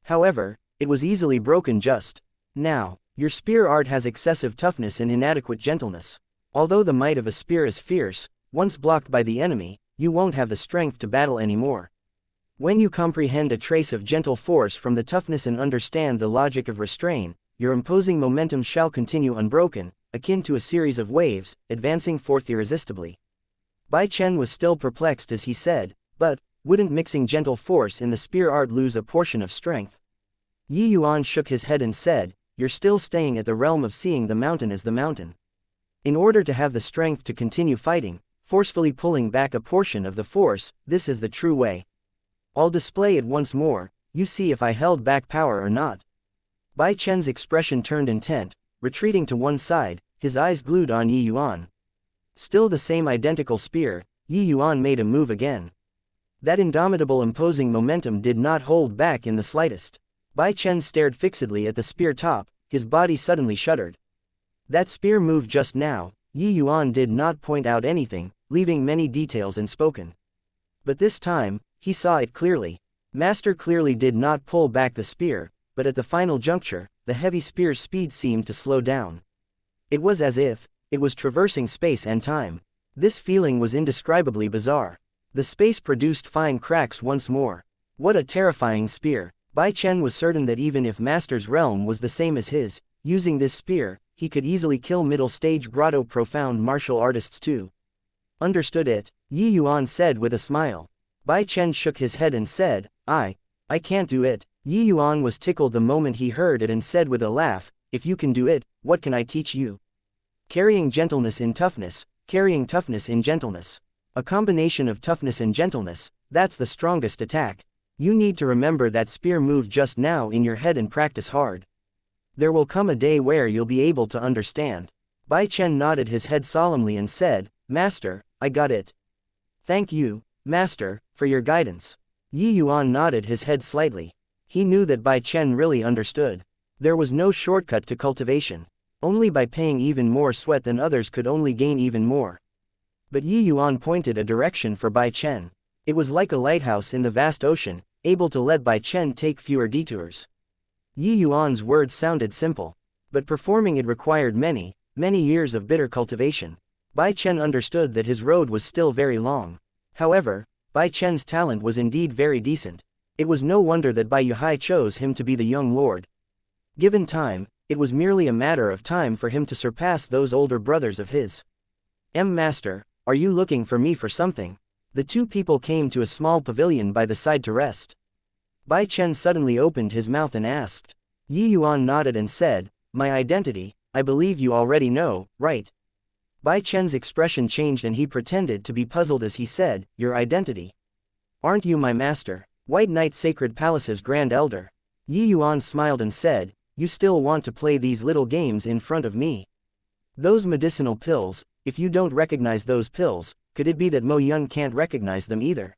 However, it was easily broken just now. Your spear art has excessive toughness and inadequate gentleness. Although the might of a spear is fierce, once blocked by the enemy, you won't have the strength to battle anymore. When you comprehend a trace of gentle force from the toughness and understand the logic of restraint, your imposing momentum shall continue unbroken, akin to a series of waves, advancing forth irresistibly." Bai Chen was still perplexed as he said, "But, wouldn't mixing gentle force in the spear art lose a portion of strength?" Yi Yuan shook his head and said, "You're still staying at the realm of seeing the mountain as the mountain. In order to have the strength to continue fighting, forcefully pulling back a portion of the force, this is the true way. I'll display it once more, you see if I held back power or not." Bai Chen's expression turned intent, retreating to one side, his eyes glued on Yi Yuan. Still the same identical spear, Yi Yuan made a move again. That indomitable imposing momentum did not hold back in the slightest. Bai Chen stared fixedly at the spear top, his body suddenly shuddered. That spear move just now, Yi Yuan did not point out anything, leaving many details unspoken. But this time, he saw it clearly. Master clearly did not pull back the spear, but at the final juncture, the heavy spear's speed seemed to slow down. It was as if it was traversing space and time. This feeling was indescribably bizarre. The space produced fine cracks once more. What a terrifying spear! Bai Chen was certain that even if Master's realm was the same as his, using this spear, he could easily kill middle-stage grotto profound martial artists too. "Understood it," Yi Yuan said with a smile. Bai Chen shook his head and said, I can't do it." Yi Yuan was tickled the moment he heard it and said with a laugh, "If you can do it, what can I teach you? Carrying gentleness in toughness, carrying toughness in gentleness. A combination of toughness and gentleness, that's the strongest attack. You need to remember that spear move just now in your head and practice hard. There will come a day where you'll be able to understand." Bai Chen nodded his head solemnly and said, "Master, I got it. Thank you, Master, for your guidance." Yi Yuan nodded his head slightly. He knew that Bai Chen really understood. There was no shortcut to cultivation. Only by paying even more sweat than others could only gain even more. But Yi Yuan pointed a direction for Bai Chen. It was like a lighthouse in the vast ocean, able to let Bai Chen take fewer detours. Yi Yuan's words sounded simple, but performing it required many years of bitter cultivation. Bai Chen understood that his road was still very long. However, Bai Chen's talent was indeed very decent. It was no wonder that Bai Yuhai chose him to be the young lord. Given time, it was merely a matter of time for him to surpass those older brothers of his. Master, are you looking for me for something?" The two people came to a small pavilion by the side to rest. Bai Chen suddenly opened his mouth and asked. Yi Yuan nodded and said, "My identity, I believe you already know, right?" Bai Chen's expression changed and he pretended to be puzzled as he said, "Your identity? Aren't you my master, White Knight Sacred Palace's Grand Elder?" Yi Yuan smiled and said, "You still want to play these little games in front of me? Those medicinal pills, if you don't recognize those pills, could it be that Mo Yun can't recognize them either?"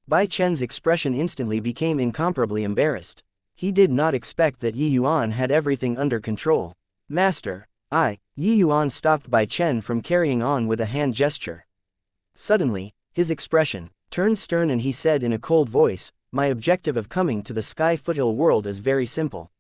Bai Chen's expression instantly became incomparably embarrassed. He did not expect that Yi Yuan had everything under control. "Master, Yi Yuan stopped Bai Chen from carrying on with a hand gesture. Suddenly, his expression turned stern and he said in a cold voice, "My objective of coming to the Sky Foothill world is very simple.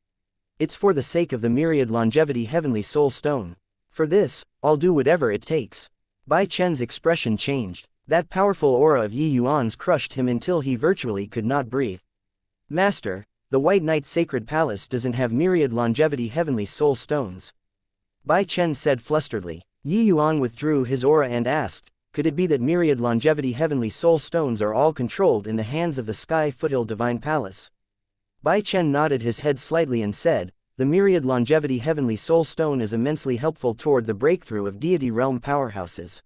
It's for the sake of the myriad longevity heavenly soul stone. For this, I'll do whatever it takes." Bai Chen's expression changed. That powerful aura of Yi Yuan's crushed him until he virtually could not breathe. "Master, the White Knight's Sacred Palace doesn't have myriad longevity heavenly soul stones." Bai Chen said flusteredly. Yi Yuan withdrew his aura and asked, "Could it be that myriad longevity heavenly soul stones are all controlled in the hands of the Sky Foothill Divine Palace?" Bai Chen nodded his head slightly and said, "The myriad longevity heavenly soul stone is immensely helpful toward the breakthrough of deity realm powerhouses.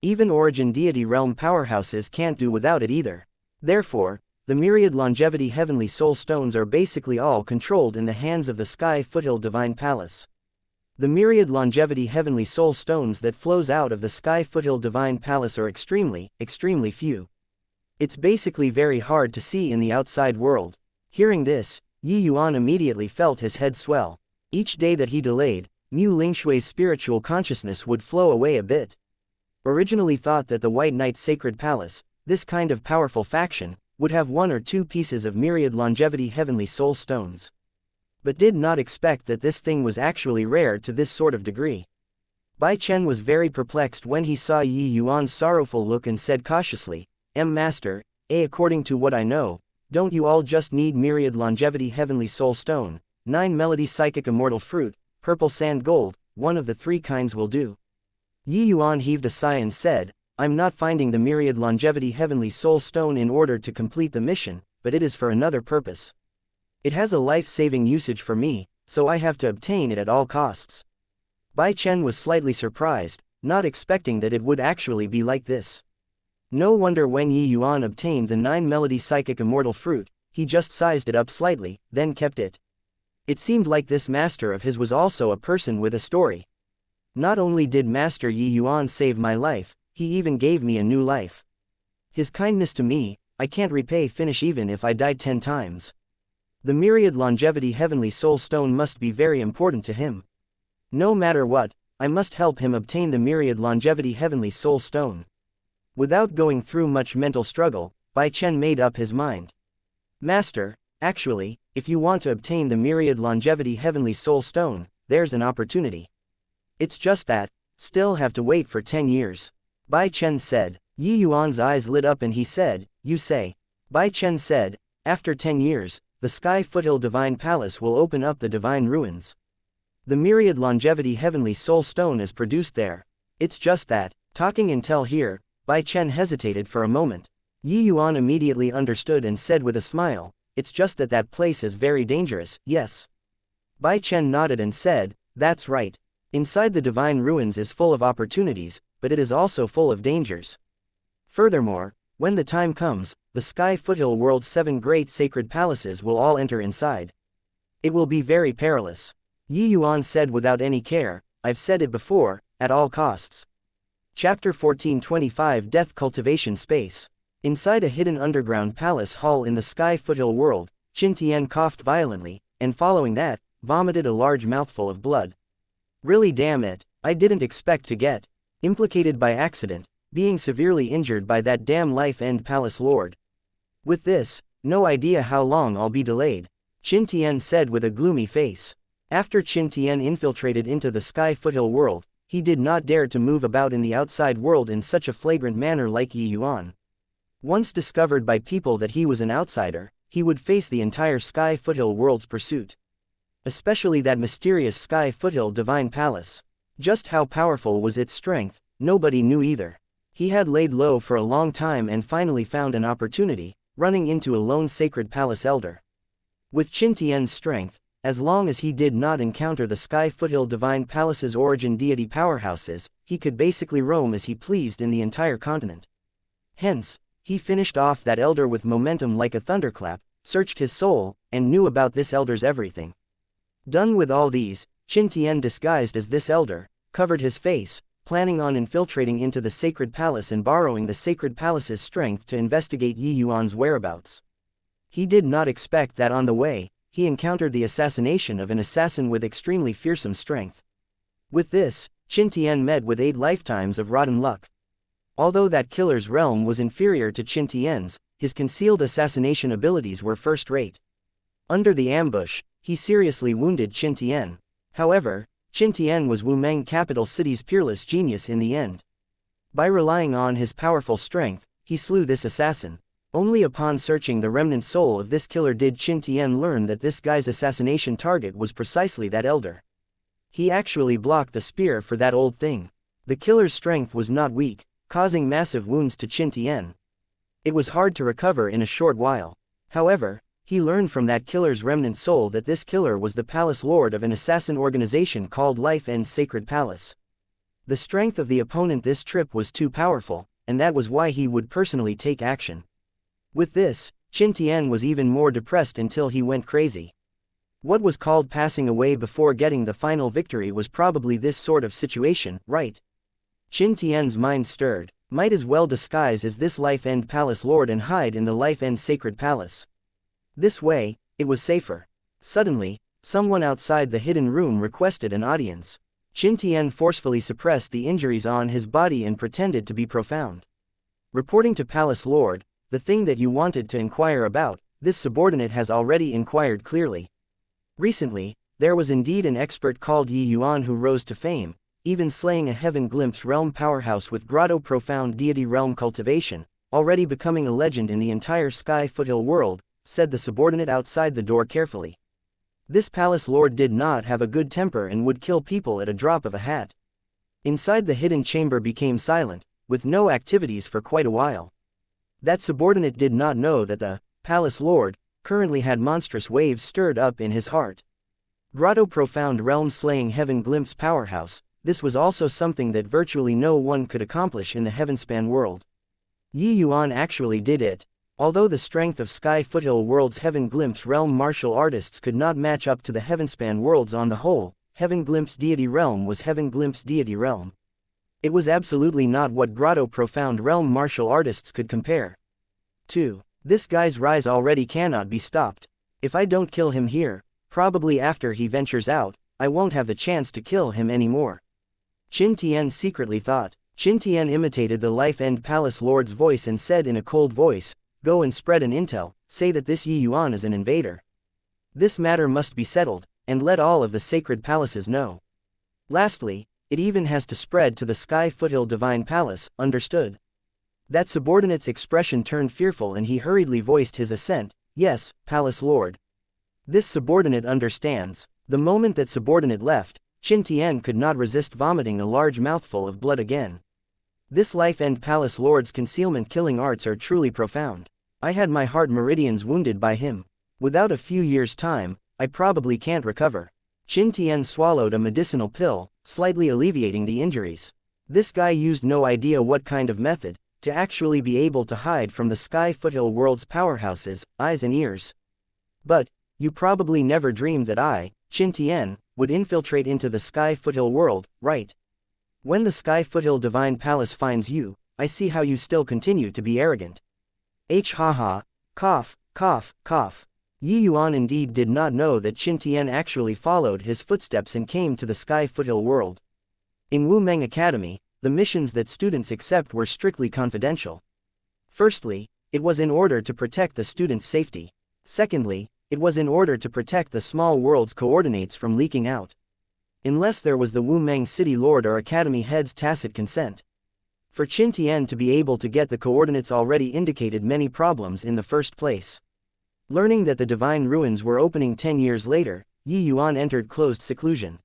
Even origin deity realm powerhouses can't do without it either. Therefore, the myriad longevity heavenly soul stones are basically all controlled in the hands of the Sky Foothill Divine Palace." The myriad longevity heavenly soul stones that flows out of the Sky Foothill Divine Palace are extremely, extremely few. It's basically very hard to see in the outside world. Hearing this, Yuan immediately felt his head swell. Each day that he delayed, Mu Lingshui's spiritual consciousness would flow away a bit. Originally thought that the White Knight's sacred palace, this kind of powerful faction, would have 1 or 2 pieces of myriad longevity heavenly soul stones. But did not expect that this thing was actually rare to this sort of degree. Bai Chen was very perplexed when he saw Yuan's sorrowful look and said cautiously, Master, according to what I know, don't you all just need myriad longevity heavenly soul stone, 9 melody psychic immortal fruit, purple sand gold, one of the 3 kinds will do. Yuan heaved a sigh and said, I'm not finding the myriad longevity heavenly soul stone in order to complete the mission, but it is for another purpose. It has a life-saving usage for me, so I have to obtain it at all costs. Bai Chen was slightly surprised, not expecting that it would actually be like this. No wonder when Yuan obtained the 9 melody psychic immortal fruit, he just sized it up slightly, then kept it. It seemed like this master of his was also a person with a story. Not only did Master Yuan save my life, he even gave me a new life. His kindness to me, I can't repay finish even if I died 10 times. The myriad longevity heavenly soul stone must be very important to him. No matter what, I must help him obtain the myriad longevity heavenly soul stone. Without going through much mental struggle, Bai Chen made up his mind. Master, actually, if you want to obtain the myriad longevity heavenly soul stone, there's an opportunity. It's just that, still have to wait for 10 years. Bai Chen said. Yuan's eyes lit up and he said, you say. Bai Chen said, after 10 years, the Sky Foothill Divine Palace will open up the divine ruins. The myriad longevity heavenly soul stone is produced there. It's just that, talking until here, Bai Chen hesitated for a moment. Yuan immediately understood and said with a smile, it's just that that place is very dangerous, yes. Bai Chen nodded and said, that's right. Inside the divine ruins is full of opportunities, but it is also full of dangers. Furthermore, when the time comes, the Sky Foothill World's 7 great sacred palaces will all enter inside. It will be very perilous. Yuan said without any care, I've said it before, at all costs. Chapter 1425 Death Cultivation Space. Inside a hidden underground palace hall in the Sky Foothill World, Qin Tian coughed violently, and following that, vomited a large mouthful of blood. Really damn it, I didn't expect to get implicated by accident, being severely injured by that damn life-end palace lord. With this, no idea how long I'll be delayed, Qin Tian said with a gloomy face. After Qin Tian infiltrated into the Sky Foothill World, he did not dare to move about in the outside world in such a flagrant manner like Yuan. Once discovered by people that he was an outsider, he would face the entire Sky Foothill World's pursuit. Especially that mysterious Sky Foothill Divine Palace. Just how powerful was its strength, nobody knew either. He had laid low for a long time and finally found an opportunity, running into a lone sacred palace elder. With Qin Tian's strength, as long as he did not encounter the Sky Foothill Divine Palace's origin deity powerhouses, he could basically roam as he pleased in the entire continent. Hence, he finished off that elder with momentum like a thunderclap, searched his soul, and knew about this elder's everything. Done with all these, Qin Tian disguised as this elder, covered his face, planning on infiltrating into the sacred palace and borrowing the sacred palace's strength to investigate Yuan's whereabouts. He did not expect that on the way, he encountered the assassination of an assassin with extremely fearsome strength. With this, Qin Tian met with 8 lifetimes of rotten luck. Although that killer's realm was inferior to Qin Tian's, his concealed assassination abilities were first-rate. Under the ambush, he seriously wounded Qin Tian. However, Qin Tian was Wumeng capital city's peerless genius in the end. By relying on his powerful strength, he slew this assassin. Only upon searching the remnant soul of this killer did Qin Tian learn that this guy's assassination target was precisely that elder. He actually blocked the spear for that old thing. The killer's strength was not weak, causing massive wounds to Qin Tian. It was hard to recover in a short while. However, he learned from that killer's remnant soul that this killer was the palace lord of an assassin organization called Life End Sacred Palace. The strength of the opponent this trip was too powerful, and that was why he would personally take action. With this, Qin Tian was even more depressed until he went crazy. What was called passing away before getting the final victory was probably this sort of situation, right? Qin Tian's mind stirred. Might as well disguise as this life-end palace lord and hide in the life-end sacred palace. This way, it was safer. Suddenly, someone outside the hidden room requested an audience. Qin Tian forcefully suppressed the injuries on his body and pretended to be profound. Reporting to Palace Lord, the thing that you wanted to inquire about, this subordinate has already inquired clearly. Recently, there was indeed an expert called Yuan who rose to fame, even slaying a heaven glimpse realm powerhouse with grotto profound deity realm cultivation, already becoming a legend in the entire sky foothill world, said the subordinate outside the door carefully. This palace lord did not have a good temper and would kill people at a drop of a hat. Inside the hidden chamber became silent, with no activities for quite a while. That subordinate did not know that the palace lord currently had monstrous waves stirred up in his heart. Grotto profound realm slaying heaven glimpse powerhouse, this was also something that virtually no one could accomplish in the heavenspan world. Yuan actually did it. Although the strength of Sky Foothill World's Heaven Glimpse realm martial artists could not match up to the heavenspan worlds on the whole, Heaven Glimpse deity realm was Heaven Glimpse deity realm. It was absolutely not what Grotto Profound realm martial artists could compare to. This guy's rise already cannot be stopped. If I don't kill him here, probably after he ventures out, I won't have the chance to kill him anymore. Qin Tian secretly thought. Qin Tian imitated the life-end palace lord's voice and said in a cold voice, "Go and spread an intel, say that this Yuan is an invader. This matter must be settled, and let all of the sacred palaces know. Lastly, it even has to spread to the Sky Foothill Divine Palace, understood?" That subordinate's expression turned fearful and he hurriedly voiced his assent, "Yes, Palace Lord." This subordinate understands. The moment that subordinate left, Qin Tian could not resist vomiting a large mouthful of blood again. This life-end palace lord's concealment killing arts are truly profound. I had my heart meridians wounded by him. Without a few years' time, I probably can't recover. Qin Tian swallowed a medicinal pill, slightly alleviating the injuries. This guy used no idea what kind of method, to actually be able to hide from the Sky Foothill World's powerhouses, eyes and ears. But, you probably never dreamed that I, Qin Tian, would infiltrate into the Sky Foothill world, right? When the Sky Foothill Divine Palace finds you, I see how you still continue to be arrogant. Ha, cough, cough, cough. Yuan indeed did not know that Qin Tian actually followed his footsteps and came to the Sky Foothill world. In Wu Meng Academy, the missions that students accept were strictly confidential. Firstly, it was in order to protect the students' safety. Secondly, it was in order to protect the small world's coordinates from leaking out. Unless there was the Wu Meng City Lord or Academy head's tacit consent. For Qin Tian to be able to get the coordinates already indicated many problems in the first place. Learning that the divine ruins were opening 10 years later, Yuan entered closed seclusion.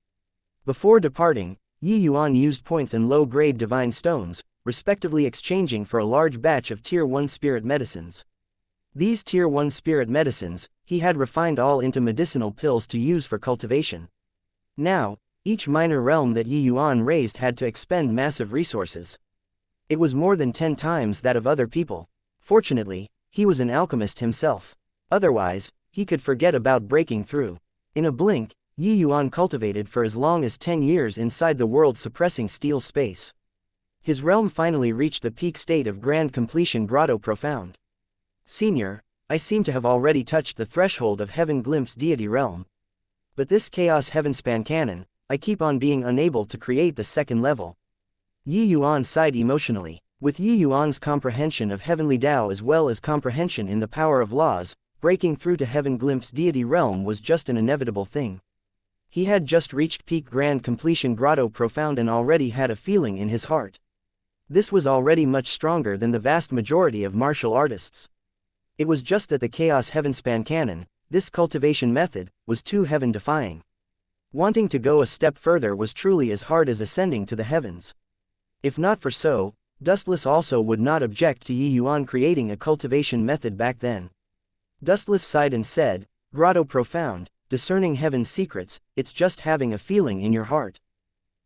Before departing, Yuan used points and low-grade divine stones, respectively exchanging for a large batch of Tier 1 spirit medicines. These Tier 1 spirit medicines, he had refined all into medicinal pills to use for cultivation. Now, each minor realm that Yuan raised had to expend massive resources. It was more than 10 times that of other people. Fortunately, he was an alchemist himself. Otherwise, he could forget about breaking through. In a blink, Yuan cultivated for as long as 10 years inside the world's suppressing steel space. His realm finally reached the peak state of grand completion grotto profound. Senior, I seem to have already touched the threshold of Heaven Glimpse deity realm. But this chaos heavenspan canon, I keep on being unable to create the second level. Yuan sighed emotionally. With Yuan's comprehension of heavenly Tao as well as comprehension in the power of laws, breaking through to Heaven Glimpse deity realm was just an inevitable thing. He had just reached peak grand completion grotto profound and already had a feeling in his heart. This was already much stronger than the vast majority of martial artists. It was just that the chaos heavenspan canon, this cultivation method, was too heaven-defying. Wanting to go a step further was truly as hard as ascending to the heavens. If not for so, Dustless also would not object to Yuan creating a cultivation method back then. Dustless sighed and said, "Grotto profound, discerning heaven's secrets, it's just having a feeling in your heart."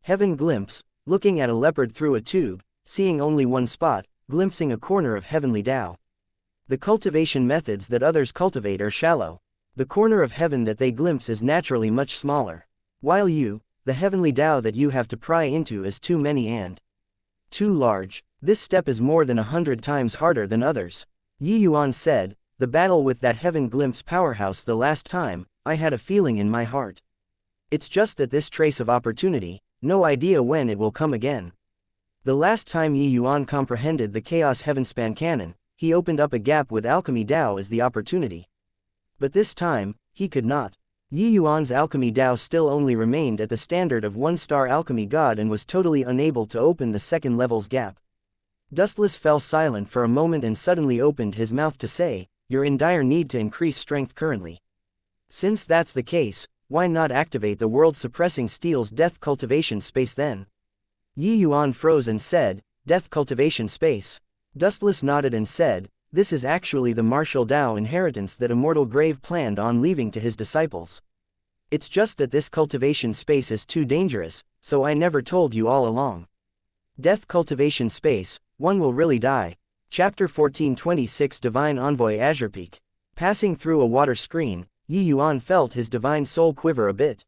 Heaven glimpse, looking at a leopard through a tube, seeing only one spot, glimpsing a corner of heavenly Tao. The cultivation methods that others cultivate are shallow. The corner of heaven that they glimpse is naturally much smaller. While you, the heavenly Tao that you have to pry into is too many and too large. This step is more than 100 times harder than others. Yuan said, the battle with that heaven glimpse powerhouse the last time, I had a feeling in my heart. It's just that this trace of opportunity, no idea when it will come again. The last time Yuan comprehended the Chaos Heavenspan canon, he opened up a gap with Alchemy Dao as the opportunity. But this time, he could not. Yuan's Alchemy Dao still only remained at the standard of 1-star Alchemy God and was totally unable to open the second level's gap. Dustless fell silent for a moment and suddenly opened his mouth to say, you're in dire need to increase strength currently. Since that's the case, why not activate the world-suppressing steel's death cultivation space then? Yuan froze and said, death cultivation space. Dustless nodded and said, this is actually the martial Dao inheritance that Immortal Grave planned on leaving to his disciples. It's just that this cultivation space is too dangerous, so I never told you all along. Death cultivation space, one will really die. Chapter 1426 Divine Envoy Azure Peak. Passing through a water screen, Yuan felt his divine soul quiver a bit.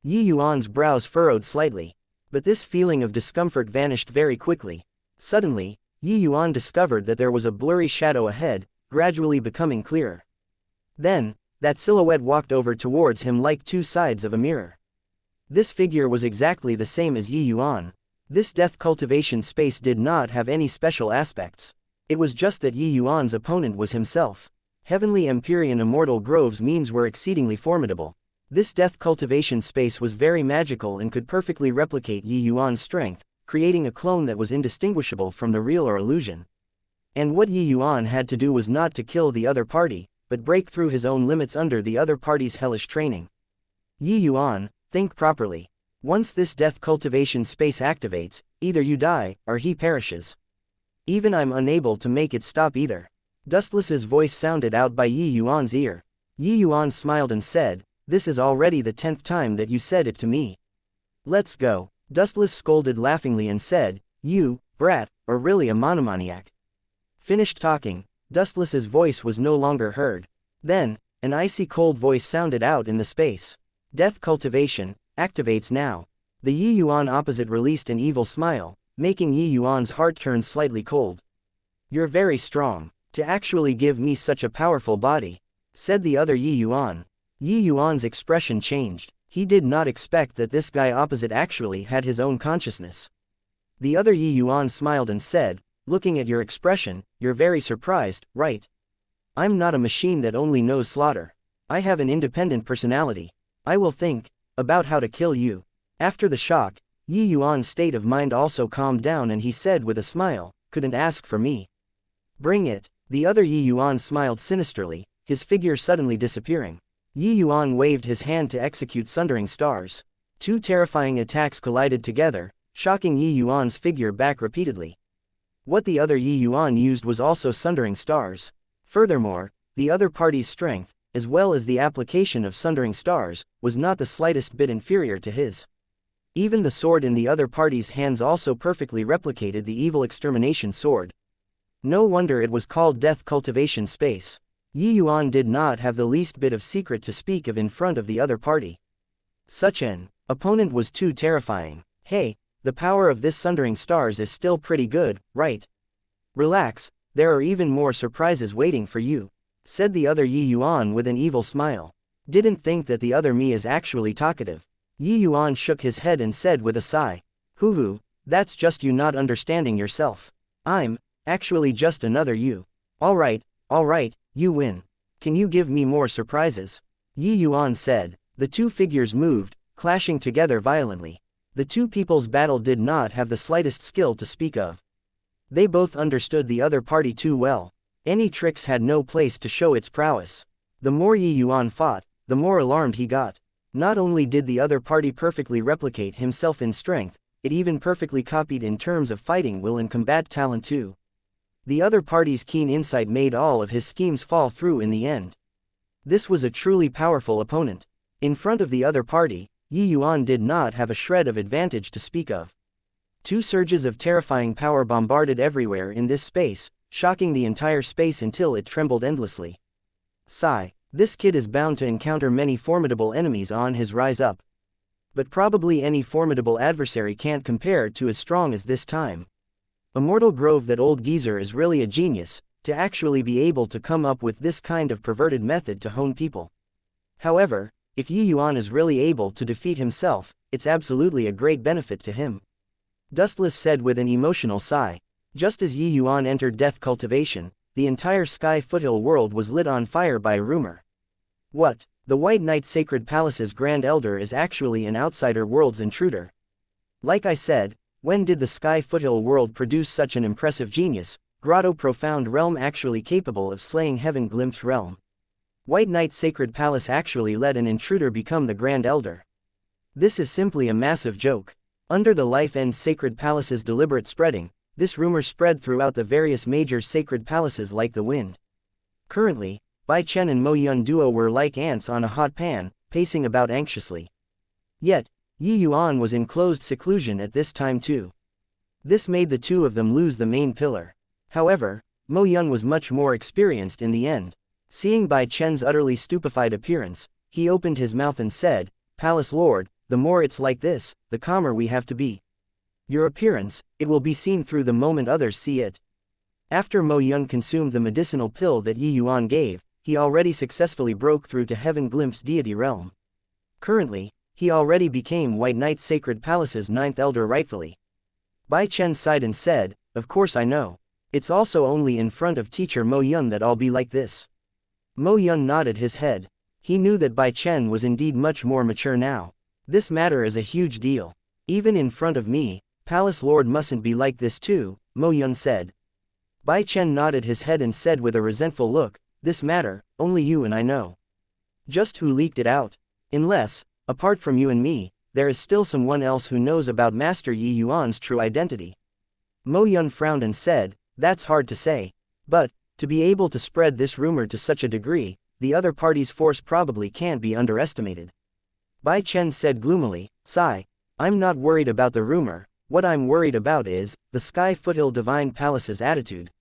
Yuan's brows furrowed slightly. But this feeling of discomfort vanished very quickly. Suddenly, Yuan discovered that there was a blurry shadow ahead, gradually becoming clearer. Then, that silhouette walked over towards him like two sides of a mirror. This figure was exactly the same as Yuan. This death cultivation space did not have any special aspects. It was just that Yuan's opponent was himself. Heavenly Empyrean Immortal Grove's means were exceedingly formidable. This death cultivation space was very magical and could perfectly replicate Yuan's strength, creating a clone that was indistinguishable from the real or illusion. And what Yuan had to do was not to kill the other party, but break through his own limits under the other party's hellish training. Yuan, think properly. Once this death cultivation space activates, either you die, or he perishes. Even I'm unable to make it stop either. Dustless's voice sounded out by Yuan's ear. Yuan smiled and said, this is already the 10th time that you said it to me. Let's go. Dustless scolded laughingly and said, you, brat, are really a monomaniac. Finished talking, Dustless's voice was no longer heard. Then, an icy cold voice sounded out in the space. Death cultivation, activates now. The Yuan opposite released an evil smile, making Yuan's heart turn slightly cold. You're very strong, to actually give me such a powerful body, said the other Yuan. Yuan's expression changed. He did not expect that this guy opposite actually had his own consciousness. The other Yuan smiled and said, looking at your expression, you're very surprised, right? I'm not a machine that only knows slaughter. I have an independent personality. I will think about how to kill you. After the shock, Yuan's state of mind also calmed down and he said with a smile, couldn't ask for me. Bring it. The other Yuan smiled sinisterly, his figure suddenly disappearing. Yuan waved his hand to execute Sundering Stars. Two terrifying attacks collided together, shocking Yuan's figure back repeatedly. What the other Yuan used was also Sundering Stars. Furthermore, the other party's strength, as well as the application of Sundering Stars, was not the slightest bit inferior to his. Even the sword in the other party's hands also perfectly replicated the evil extermination sword. No wonder it was called Death Cultivation Space. Yuan did not have the least bit of secret to speak of in front of the other party. Such an opponent was too terrifying. Hey, the power of this Sundering Stars is still pretty good, right? Relax, there are even more surprises waiting for you, said the other Yuan with an evil smile. Didn't think that the other me is actually talkative. Yuan shook his head and said with a sigh, hoo, that's just you not understanding yourself. I'm actually just another you. Alright, you win. Can you give me more surprises? Yuan said. The two figures moved, clashing together violently. The two people's battle did not have the slightest skill to speak of. They both understood the other party too well. Any tricks had no place to show its prowess. The more Yuan fought, the more alarmed he got. Not only did the other party perfectly replicate himself in strength, it even perfectly copied in terms of fighting will and combat talent too. The other party's keen insight made all of his schemes fall through in the end. This was a truly powerful opponent. In front of the other party, Yuan did not have a shred of advantage to speak of. Two surges of terrifying power bombarded everywhere in this space, shocking the entire space until it trembled endlessly. Sigh. This kid is bound to encounter many formidable enemies on his rise up. But probably any formidable adversary can't compare to as strong as this time. Immortal Grove, that old geezer is really a genius, to actually be able to come up with this kind of perverted method to hone people. However, if Yuan is really able to defeat himself, it's absolutely a great benefit to him. Dustless said with an emotional sigh. Just as Yuan entered death cultivation, the entire Sky Foothill world was lit on fire by a rumor. What? The White Knight Sacred Palace's Grand Elder is actually an outsider world's intruder. Like I said, when did the Sky Foothill world produce such an impressive genius, Grotto Profound Realm actually capable of slaying Heaven Glimpse Realm? White Knight Sacred Palace actually let an intruder become the Grand Elder. This is simply a massive joke. Under the Life End Sacred Palace's deliberate spreading, this rumor spread throughout the various major sacred palaces like the wind. Currently, Bai Chen and Mo Yun duo were like ants on a hot pan, pacing about anxiously. Yet, Yuan was in closed seclusion at this time too. This made the two of them lose the main pillar. However, Mo Yun was much more experienced in the end. Seeing Bai Chen's utterly stupefied appearance, he opened his mouth and said, "Palace Lord, the more it's like this, the calmer we have to be. Your appearance, it will be seen through the moment others see it." After Mo Yun consumed the medicinal pill that Yuan gave, he already successfully broke through to Heaven Glimpse deity realm. Currently, he already became White Knight Sacred Palace's 9th elder rightfully. Bai Chen sighed and said, "Of course I know. It's also only in front of teacher Mo Yun that I'll be like this." Mo Yun nodded his head. He knew that Bai Chen was indeed much more mature now. This matter is a huge deal. Even in front of me, Palace Lord mustn't be like this too, Mo Yun said. Bai Chen nodded his head and said with a resentful look, "This matter, only you and I know. Just who leaked it out? Unless, apart from you and me, there is still someone else who knows about Master Yuan's true identity." Mo Yun frowned and said, "That's hard to say. But, to be able to spread this rumor to such a degree, the other party's force probably can't be underestimated." Bai Chen said gloomily, "Sigh. I'm not worried about the rumor, what I'm worried about is, the Sky Foothill Divine Palace's attitude.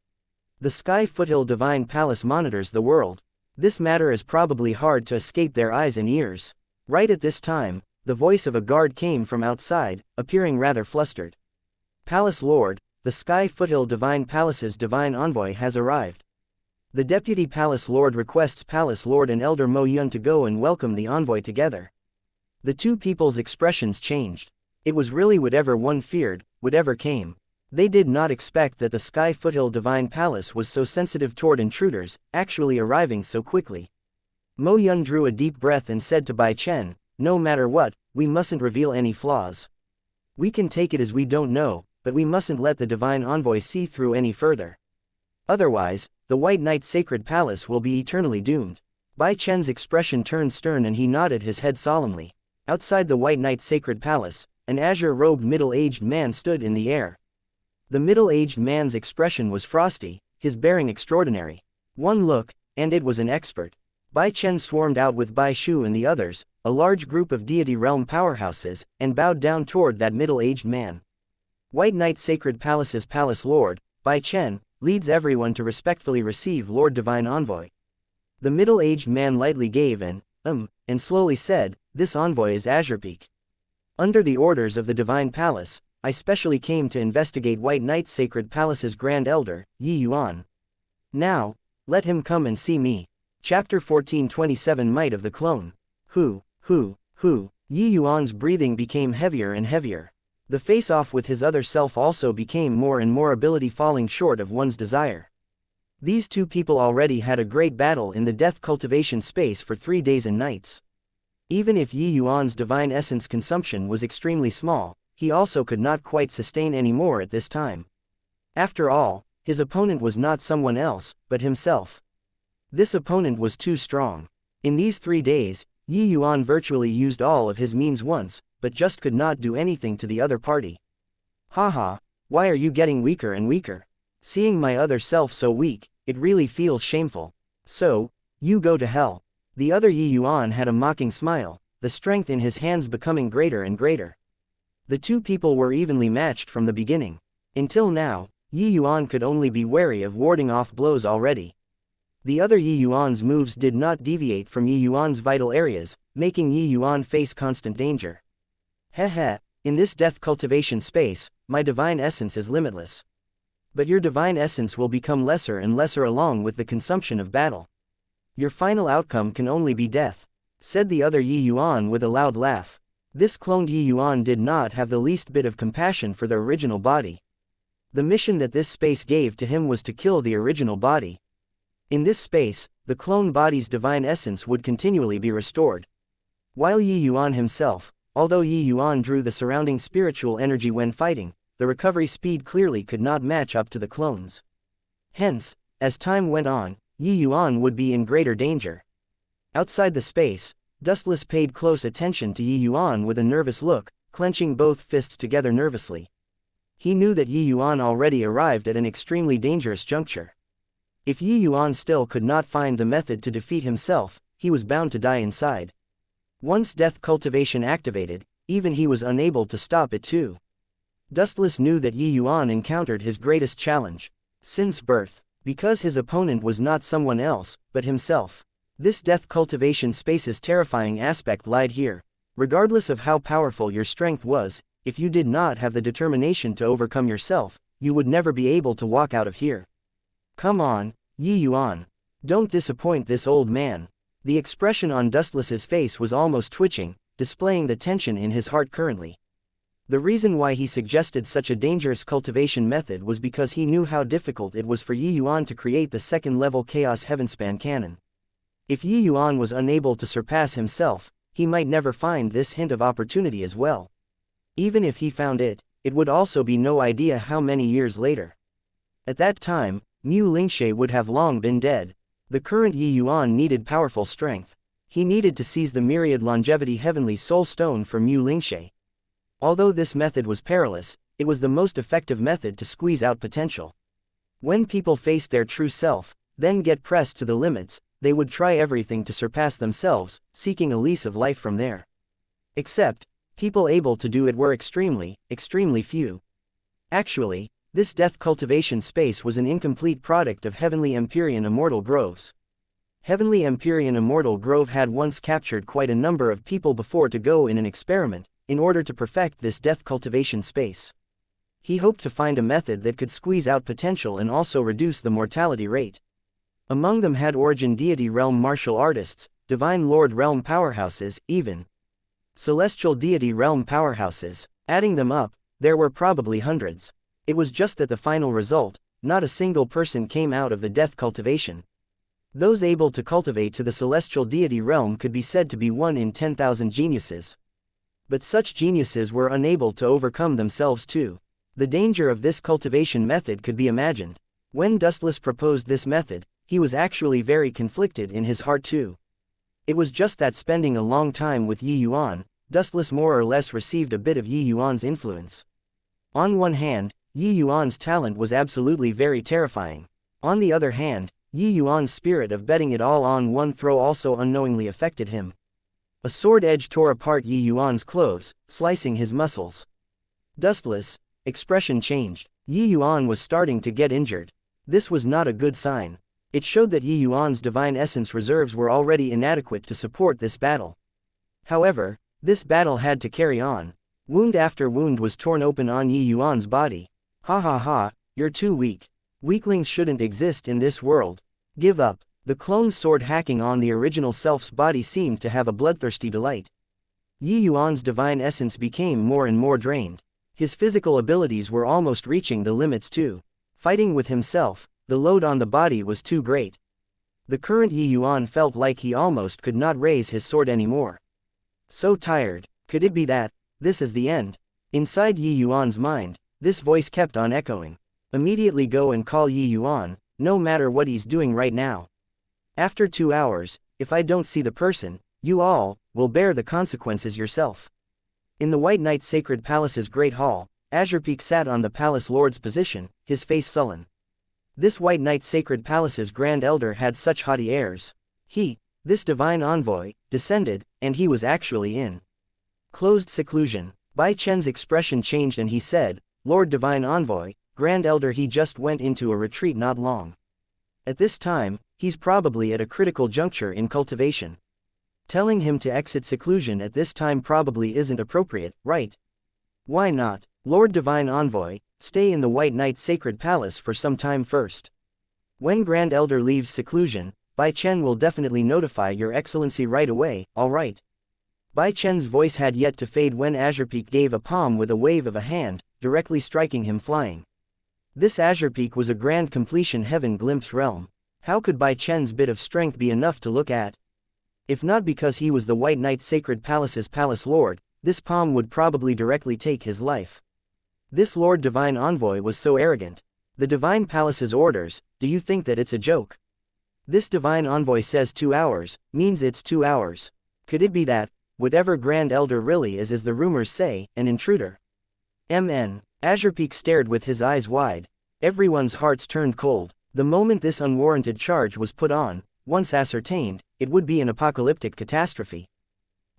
The Sky Foothill Divine Palace monitors the world. This matter is probably hard to escape their eyes and ears." Right at this time, the voice of a guard came from outside, appearing rather flustered. "Palace Lord, the Sky Foothill Divine Palace's divine envoy has arrived. The Deputy Palace Lord requests Palace Lord and Elder Mo Yun to go and welcome the envoy together." The two people's expressions changed. It was really whatever one feared, whatever came. They did not expect that the Sky Foothill Divine Palace was so sensitive toward intruders, actually arriving so quickly. Mo Yun drew a deep breath and said to Bai Chen, "No matter what, we mustn't reveal any flaws. We can take it as we don't know, but we mustn't let the divine envoy see through any further. Otherwise, the White Knight Sacred Palace will be eternally doomed." Bai Chen's expression turned stern and he nodded his head solemnly. Outside the White Knight Sacred Palace, an azure-robed middle-aged man stood in the air. The middle-aged man's expression was frosty, his bearing extraordinary. One look, and it was an expert. Bai Chen swarmed out with Bai Shu and the others, a large group of deity realm powerhouses, and bowed down toward that middle-aged man. White Knight Sacred Palace's Palace Lord, Bai Chen, leads everyone to respectfully receive Lord Divine Envoy. The middle-aged man lightly gave an and slowly said, "This envoy is Azure Peak. Under the orders of the Divine Palace, I specially came to investigate White Knight Sacred Palace's Grand Elder, Yuan. Now, let him come and see me." Chapter 14:27 Might of the Clone. Hu. Yuan's breathing became heavier and heavier. The face-off with his other self also became more and more ability falling short of one's desire. These two people already had a great battle in the death cultivation space for 3 days and nights. Even if Yuan's divine essence consumption was extremely small, he also could not quite sustain any more at this time. After all, his opponent was not someone else, but himself. This opponent was too strong. In these 3 days, Yuan virtually used all of his means once, but just could not do anything to the other party. Haha, why are you getting weaker and weaker? Seeing my other self so weak, it really feels shameful. So, you go to hell. The other Yuan had a mocking smile, the strength in his hands becoming greater and greater. The two people were evenly matched from the beginning. Until now, Yuan could only be wary of warding off blows already. The other Yi Yuan's moves did not deviate from Yi Yuan's vital areas, making Yi Yuan face constant danger. Heh, in this death cultivation space, my divine essence is limitless. But your divine essence will become lesser and lesser along with the consumption of battle. Your final outcome can only be death, said the other Yi Yuan with a loud laugh. This cloned Yi Yuan did not have the least bit of compassion for the original body. The mission that this space gave to him was to kill the original body. In this space, the clone body's divine essence would continually be restored. While Yi Yuan himself, although Yi Yuan drew the surrounding spiritual energy when fighting, the recovery speed clearly could not match up to the clones. Hence, as time went on, Yi Yuan would be in greater danger. Outside the space, Dustless paid close attention to Yi Yuan with a nervous look, clenching both fists together nervously. He knew that Yi Yuan already arrived at an extremely dangerous juncture. If Yi Yuan still could not find the method to defeat himself, he was bound to die inside. Once death cultivation activated, even he was unable to stop it too. Dustless knew that Yi Yuan encountered his greatest challenge since birth, because his opponent was not someone else, but himself. This death cultivation space's terrifying aspect lied here. Regardless of how powerful your strength was, if you did not have the determination to overcome yourself, you would never be able to walk out of here. Come on, Yi Yuan. Don't disappoint this old man. The expression on Dustless's face was almost twitching, displaying the tension in his heart currently. The reason why he suggested such a dangerous cultivation method was because he knew how difficult it was for Yi Yuan to create the second-level Chaos Heavenspan cannon. If Yi Yuan was unable to surpass himself, he might never find this hint of opportunity as well. Even if he found it, it would also be no idea how many years later. At that time, Mu Lingshe would have long been dead. The current Yi Yuan needed powerful strength. He needed to seize the myriad longevity heavenly soul stone from Mu Lingshe. Although this method was perilous, it was the most effective method to squeeze out potential. When people face their true self, then get pressed to the limits, they would try everything to surpass themselves, seeking a lease of life from there. Except, people able to do it were extremely few. Actually, this death cultivation space was an incomplete product of Heavenly Empyrean Immortal Groves. Heavenly Empyrean Immortal Grove had once captured quite a number of people before to go in an experiment, in order to perfect this death cultivation space. He hoped to find a method that could squeeze out potential and also reduce the mortality rate. Among them had Origin Deity Realm martial artists, Divine Lord Realm powerhouses, even Celestial Deity Realm powerhouses. Adding them up, there were probably hundreds. It was just that the final result, not a single person came out of the death cultivation. Those able to cultivate to the Celestial Deity Realm could be said to be 1 in 10,000 geniuses. But such geniuses were unable to overcome themselves too. The danger of this cultivation method could be imagined. When Dustless proposed this method, he was actually very conflicted in his heart too. It was just that spending a long time with Yi Yuan, Dustless more or less received a bit of Yi Yuan's influence. On one hand, Yi Yuan's talent was absolutely very terrifying. On the other hand, Yi Yuan's spirit of betting it all on one throw also unknowingly affected him. A sword edge tore apart Yi Yuan's clothes, slicing his muscles. Dustless' expression changed. Yi Yuan was starting to get injured. This was not a good sign. It showed that Yi Yuan's divine essence reserves were already inadequate to support this battle. However, this battle had to carry on. Wound after wound was torn open on Yi Yuan's body. Ha, you're too weak. Weaklings shouldn't exist in this world. Give up. The clone's sword hacking on the original self's body seemed to have a bloodthirsty delight. Yi Yuan's divine essence became more and more drained. His physical abilities were almost reaching the limits too. Fighting with himself, the load on the body was too great. The current Yi Yuan felt like he almost could not raise his sword anymore. So tired. Could it be that this is the end? Inside Yi Yuan's mind, this voice kept on echoing. Immediately go and call Yi Yuan, no matter what he's doing right now. After 2 hours, if I don't see the person, you all will bear the consequences yourself. In the White Knight Sacred Palace's Great Hall, Azurepeak sat on the Palace Lord's position, his face sullen. This White Knight Sacred Palace's Grand Elder had such haughty airs. He, this divine envoy, descended, and he was actually in closed seclusion. Bai Chen's expression changed and he said, Lord Divine Envoy, Grand Elder, he just went into a retreat not long. At this time, he's probably at a critical juncture in cultivation. Telling him to exit seclusion at this time probably isn't appropriate, right? Why not? Lord Divine Envoy, stay in the White Knight's sacred palace for some time first. When Grand Elder leaves seclusion, Bai Chen will definitely notify Your Excellency right away, alright. Bai Chen's voice had yet to fade when Azurepeak gave a palm with a wave of a hand, directly striking him flying. This Azurepeak was a grand completion heaven glimpse realm. How could Bai Chen's bit of strength be enough to look at? If not because he was the White Knight's sacred palace's palace lord, this palm would probably directly take his life. This Lord Divine Envoy was so arrogant. The Divine Palace's orders, do you think that it's a joke? This Divine Envoy says 2 hours, means it's 2 hours. Could it be that, whatever Grand Elder really is as the rumors say, an intruder? Azurepeak stared with his eyes wide. Everyone's hearts turned cold. The moment this unwarranted charge was put on, once ascertained, it would be an apocalyptic catastrophe.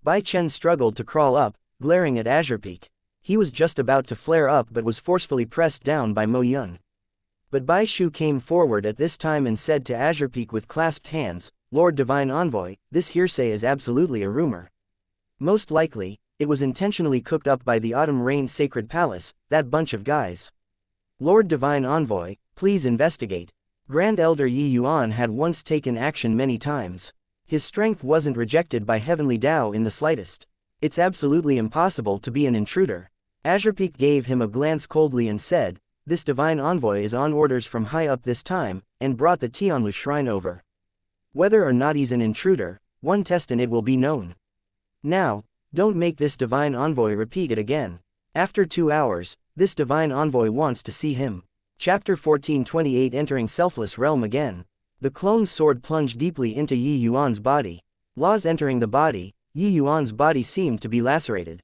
Bai Chen struggled to crawl up, glaring at Azurepeak. He was just about to flare up but was forcefully pressed down by Mo Yun. But Bai Shu came forward at this time and said to Azurepeak with clasped hands, Lord Divine Envoy, this hearsay is absolutely a rumor. Most likely, it was intentionally cooked up by the Autumn Rain Sacred Palace, that bunch of guys. Lord Divine Envoy, please investigate. Grand Elder Yi Yuan had once taken action many times. His strength wasn't rejected by Heavenly Tao in the slightest. It's absolutely impossible to be an intruder. Azurepeak gave him a glance coldly and said, this Divine Envoy is on orders from high up this time, and brought the Tianlu shrine over. Whether or not he's an intruder, one test and it will be known. Now, don't make this Divine Envoy repeat it again. After 2 hours, this Divine Envoy wants to see him. Chapter 1428 Entering Selfless Realm again. The clone's sword plunged deeply into Yi Yuan's body. Laws entering the body, Yi Yuan's body seemed to be lacerated.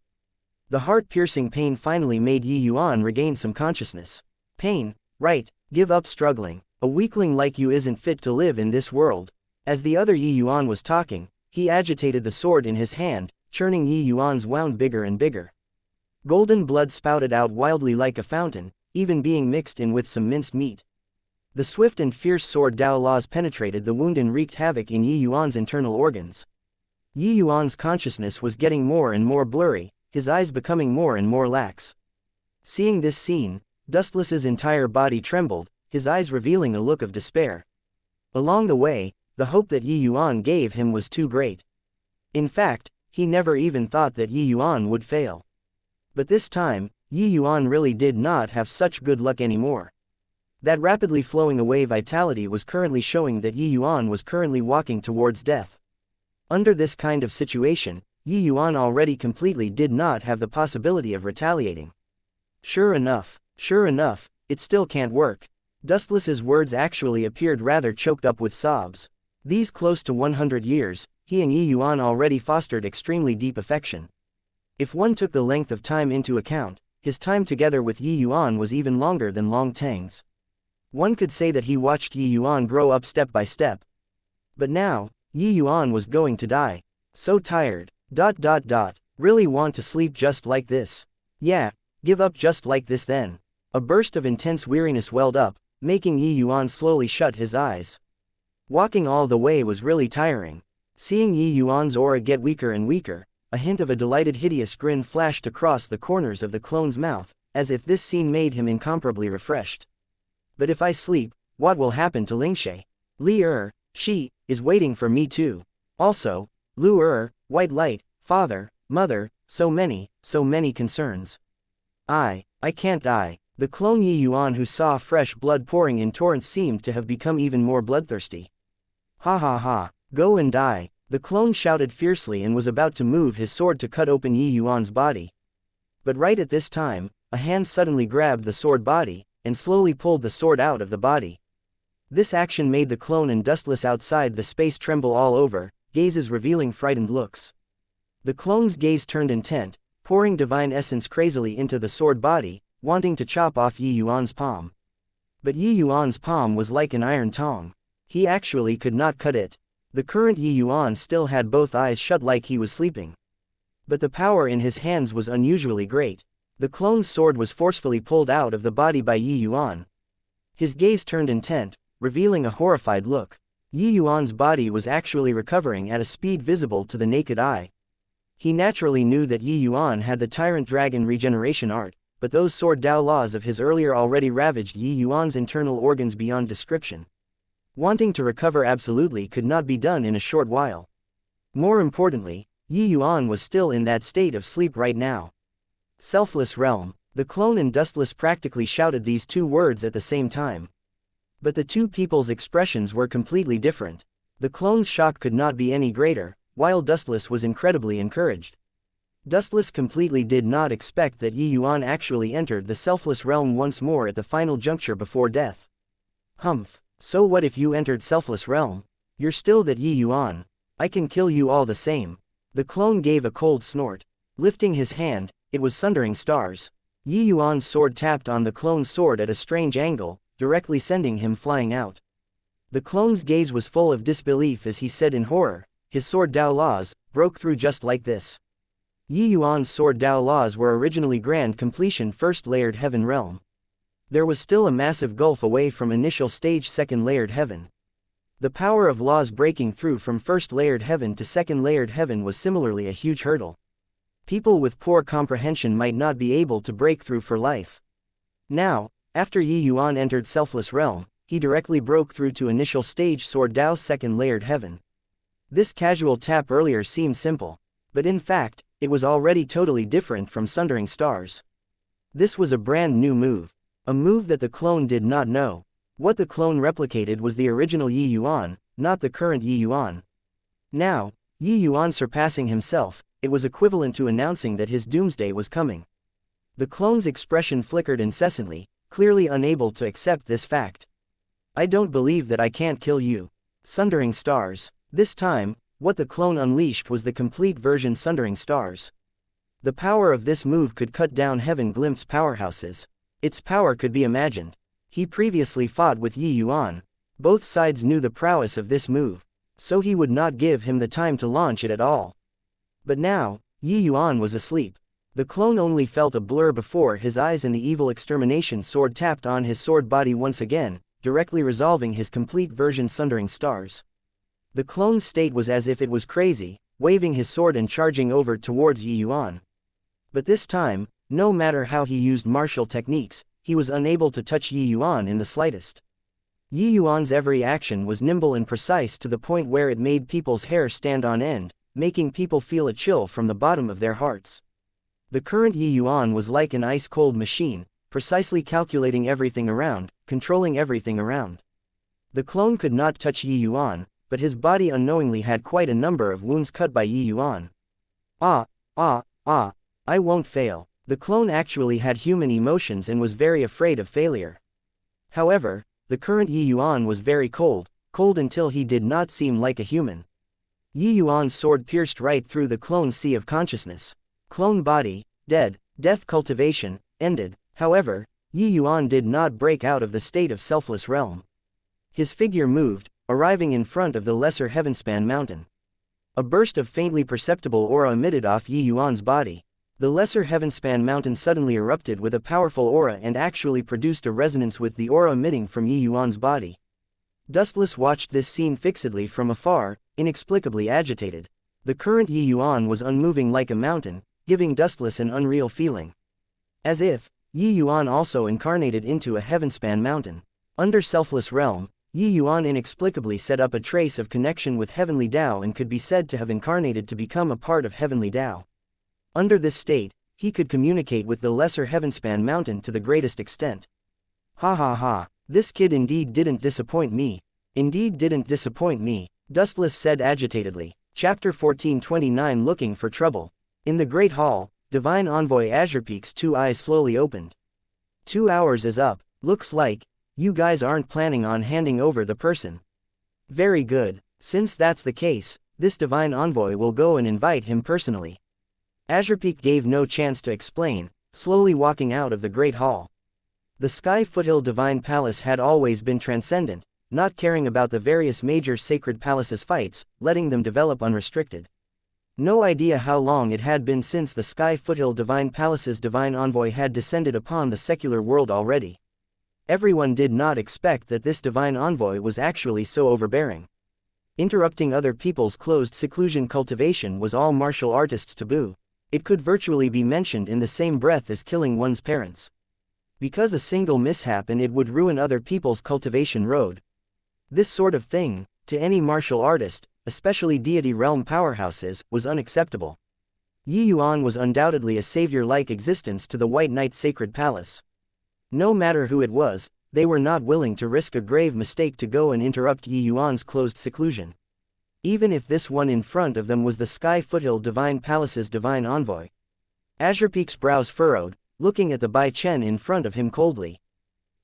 The heart-piercing pain finally made Yi Yuan regain some consciousness. Pain, right, give up struggling. A weakling like you isn't fit to live in this world. As the other Yi Yuan was talking, he agitated the sword in his hand, churning Yi Yuan's wound bigger and bigger. Golden blood spouted out wildly like a fountain, even being mixed in with some minced meat. The swift and fierce sword Dao Laws penetrated the wound and wreaked havoc in Yi Yuan's internal organs. Yi Yuan's consciousness was getting more and more blurry, his eyes becoming more and more lax. Seeing this scene, Dustless's entire body trembled, his eyes revealing a look of despair. Along the way, the hope that Yi Yuan gave him was too great. In fact, he never even thought that Yi Yuan would fail. But this time, Yi Yuan really did not have such good luck anymore. That rapidly flowing away vitality was currently showing that Yi Yuan was currently walking towards death. Under this kind of situation, Yi Yuan already completely did not have the possibility of retaliating. Sure enough, it still can't work. Dustless's words actually appeared rather choked up with sobs. These close to 100 years, he and Yi Yuan already fostered extremely deep affection. If one took the length of time into account, his time together with Yi Yuan was even longer than Long Tang's. One could say that he watched Yi Yuan grow up step by step. But now, Yi Yuan was going to die. So tired. ... Really want to sleep just like this. Yeah, give up just like this then. A burst of intense weariness welled up, making Yi Yuan slowly shut his eyes. Walking all the way was really tiring. Seeing Yi Yuan's aura get weaker and weaker, a hint of a delighted hideous grin flashed across the corners of the clone's mouth, as if this scene made him incomparably refreshed. But if I sleep, what will happen to Lingshe? Li she is waiting for me too. Also, Lu white light, father, mother, so many concerns. I can't die. The clone Yi Yuan, who saw fresh blood pouring in torrents, seemed to have become even more bloodthirsty. Ha ha ha, go and die. The clone shouted fiercely and was about to move his sword to cut open Yi Yuan's body. But right at this time, a hand suddenly grabbed the sword body, and slowly pulled the sword out of the body. This action made the clone and Dustless outside the space tremble all over, gazes revealing frightened looks. The clone's gaze turned intent, pouring divine essence crazily into the sword body, wanting to chop off Yi Yuan's palm. But Yi Yuan's palm was like an iron tong. He actually could not cut it. The current Yi Yuan still had both eyes shut like he was sleeping. But the power in his hands was unusually great. The clone's sword was forcefully pulled out of the body by Yi Yuan. His gaze turned intent, revealing a horrified look. Yi Yuan's body was actually recovering at a speed visible to the naked eye. He naturally knew that Yi Yuan had the Tyrant Dragon regeneration art, but those sword Dao laws of his earlier already ravaged Yi Yuan's internal organs beyond description. Wanting to recover absolutely could not be done in a short while. More importantly, Yi Yuan was still in that state of sleep right now. Selfless realm. The clone and Dustless practically shouted these two words at the same time. But the two people's expressions were completely different. The clone's shock could not be any greater, while Dustless was incredibly encouraged. Dustless completely did not expect that Yi Yuan actually entered the selfless realm once more at the final juncture before death. Humph, so what if you entered selfless realm? You're still that Yi Yuan. I can kill you all the same. The clone gave a cold snort. Lifting his hand, it was Sundering Stars. Yi Yuan's sword tapped on the clone's sword at a strange angle, directly sending him flying out. The clone's gaze was full of disbelief as he said in horror, his sword Dao laws broke through just like this. Yi Yuan's sword Dao laws were originally grand completion first layered heaven realm. There was still a massive gulf away from initial stage second layered heaven. The power of laws breaking through from first layered heaven to second layered heaven was similarly a huge hurdle. People with poor comprehension might not be able to break through for life. Now, after Yi Yuan entered selfless realm, he directly broke through to initial stage sword Dao second layered heaven. This casual tap earlier seemed simple, but in fact, it was already totally different from Sundering Stars. This was a brand new move. A move that the clone did not know. What the clone replicated was the original Yi Yuan, not the current Yi Yuan. Now, Yi Yuan surpassing himself, it was equivalent to announcing that his doomsday was coming. The clone's expression flickered incessantly, clearly unable to accept this fact. I don't believe that I can't kill you. Sundering Stars. This time, what the clone unleashed was the complete version Sundering Stars. The power of this move could cut down Heaven Glimpse powerhouses. Its power could be imagined. He previously fought with Yi Yuan. Both sides knew the prowess of this move, so he would not give him the time to launch it at all. But now, Yi Yuan was asleep. The clone only felt a blur before his eyes and the evil extermination sword tapped on his sword body once again, directly resolving his complete version Sundering Stars. The clone's state was as if it was crazy, waving his sword and charging over towards Yi Yuan. But this time, no matter how he used martial techniques, he was unable to touch Yi Yuan in the slightest. Yi Yuan's every action was nimble and precise to the point where it made people's hair stand on end, making people feel a chill from the bottom of their hearts. The current Yi Yuan was like an ice-cold machine, precisely calculating everything around, controlling everything around. The clone could not touch Yi Yuan, but his body unknowingly had quite a number of wounds cut by Yi Yuan. I won't fail. The clone actually had human emotions and was very afraid of failure. However, the current Yi Yuan was very cold until he did not seem like a human. Yi Yuan's sword pierced right through the clone's sea of consciousness. Clone body, dead, death cultivation, ended. However, Yi Yuan did not break out of the state of selfless realm. His figure moved, arriving in front of the lesser Heavenspan mountain. A burst of faintly perceptible aura emitted off Yi Yuan's body. The lesser Heavenspan mountain suddenly erupted with a powerful aura and actually produced a resonance with the aura emitting from Yi Yuan's body. Dustless watched this scene fixedly from afar, inexplicably agitated. The current Yi Yuan was unmoving like a mountain, giving Dustless an unreal feeling. As if Yi Yuan also incarnated into a Heavenspan mountain. Under selfless realm, Yi Yuan inexplicably set up a trace of connection with Heavenly Tao and could be said to have incarnated to become a part of Heavenly Tao. Under this state, he could communicate with the lesser Heavenspan mountain to the greatest extent. Ha ha ha, this kid indeed didn't disappoint me. Indeed didn't disappoint me, Dustless said agitatedly. Chapter 1429 Looking for Trouble. In the Great Hall, Divine Envoy Azurpeak's two eyes slowly opened. 2 hours is up. Looks like you guys aren't planning on handing over the person. Very good. Since that's the case, this Divine Envoy will go and invite him personally. Azurpeak gave no chance to explain, slowly walking out of the Great Hall. The Sky Foothill Divine Palace had always been transcendent, not caring about the various major sacred palaces' fights, letting them develop unrestricted. No idea how long it had been since the Sky Foothill Divine Palace's Divine Envoy had descended upon the secular world already. Everyone did not expect that this Divine Envoy was actually so overbearing. Interrupting other people's closed seclusion cultivation was all martial artists' taboo. It could virtually be mentioned in the same breath as killing one's parents. Because a single mishap and it would ruin other people's cultivation road. This sort of thing, to any martial artist, especially deity realm powerhouses, was unacceptable. Yuan was undoubtedly a savior-like existence to the White Knight's sacred palace. No matter who it was, they were not willing to risk a grave mistake to go and interrupt Yuan's closed seclusion. Even if this one in front of them was the Sky Foothill Divine Palace's divine envoy. Azurepeak's brows furrowed, looking at the Bai Chen in front of him coldly.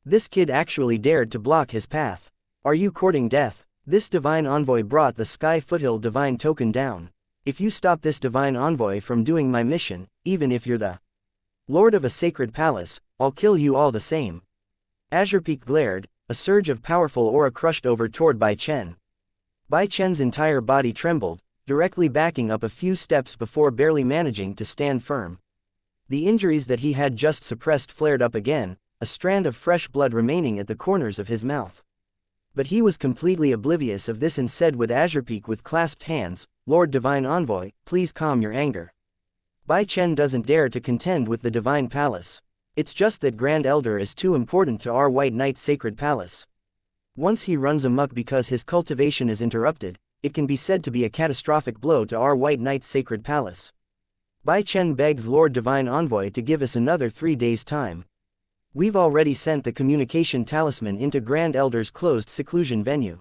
This kid actually dared to block his path. Are you courting death? This divine envoy brought the Sky Foothill divine token down. If you stop this divine envoy from doing my mission, even if you're the lord of a sacred palace, I'll kill you all the same. Azurepeak glared, a surge of powerful aura crushed over toward Bai Chen. Bai Chen's entire body trembled, directly backing up a few steps before barely managing to stand firm. The injuries that he had just suppressed flared up again, a strand of fresh blood remaining at the corners of his mouth. But he was completely oblivious of this and said with Azurepeak with clasped hands, Lord Divine Envoy, please calm your anger. Bai Chen doesn't dare to contend with the Divine Palace. It's just that Grand Elder is too important to our White Knight's sacred palace. Once he runs amok because his cultivation is interrupted, it can be said to be a catastrophic blow to our White Knight's sacred palace. Bai Chen begs Lord Divine Envoy to give us another 3 days' time. We've already sent the communication talisman into Grand Elder's closed seclusion venue.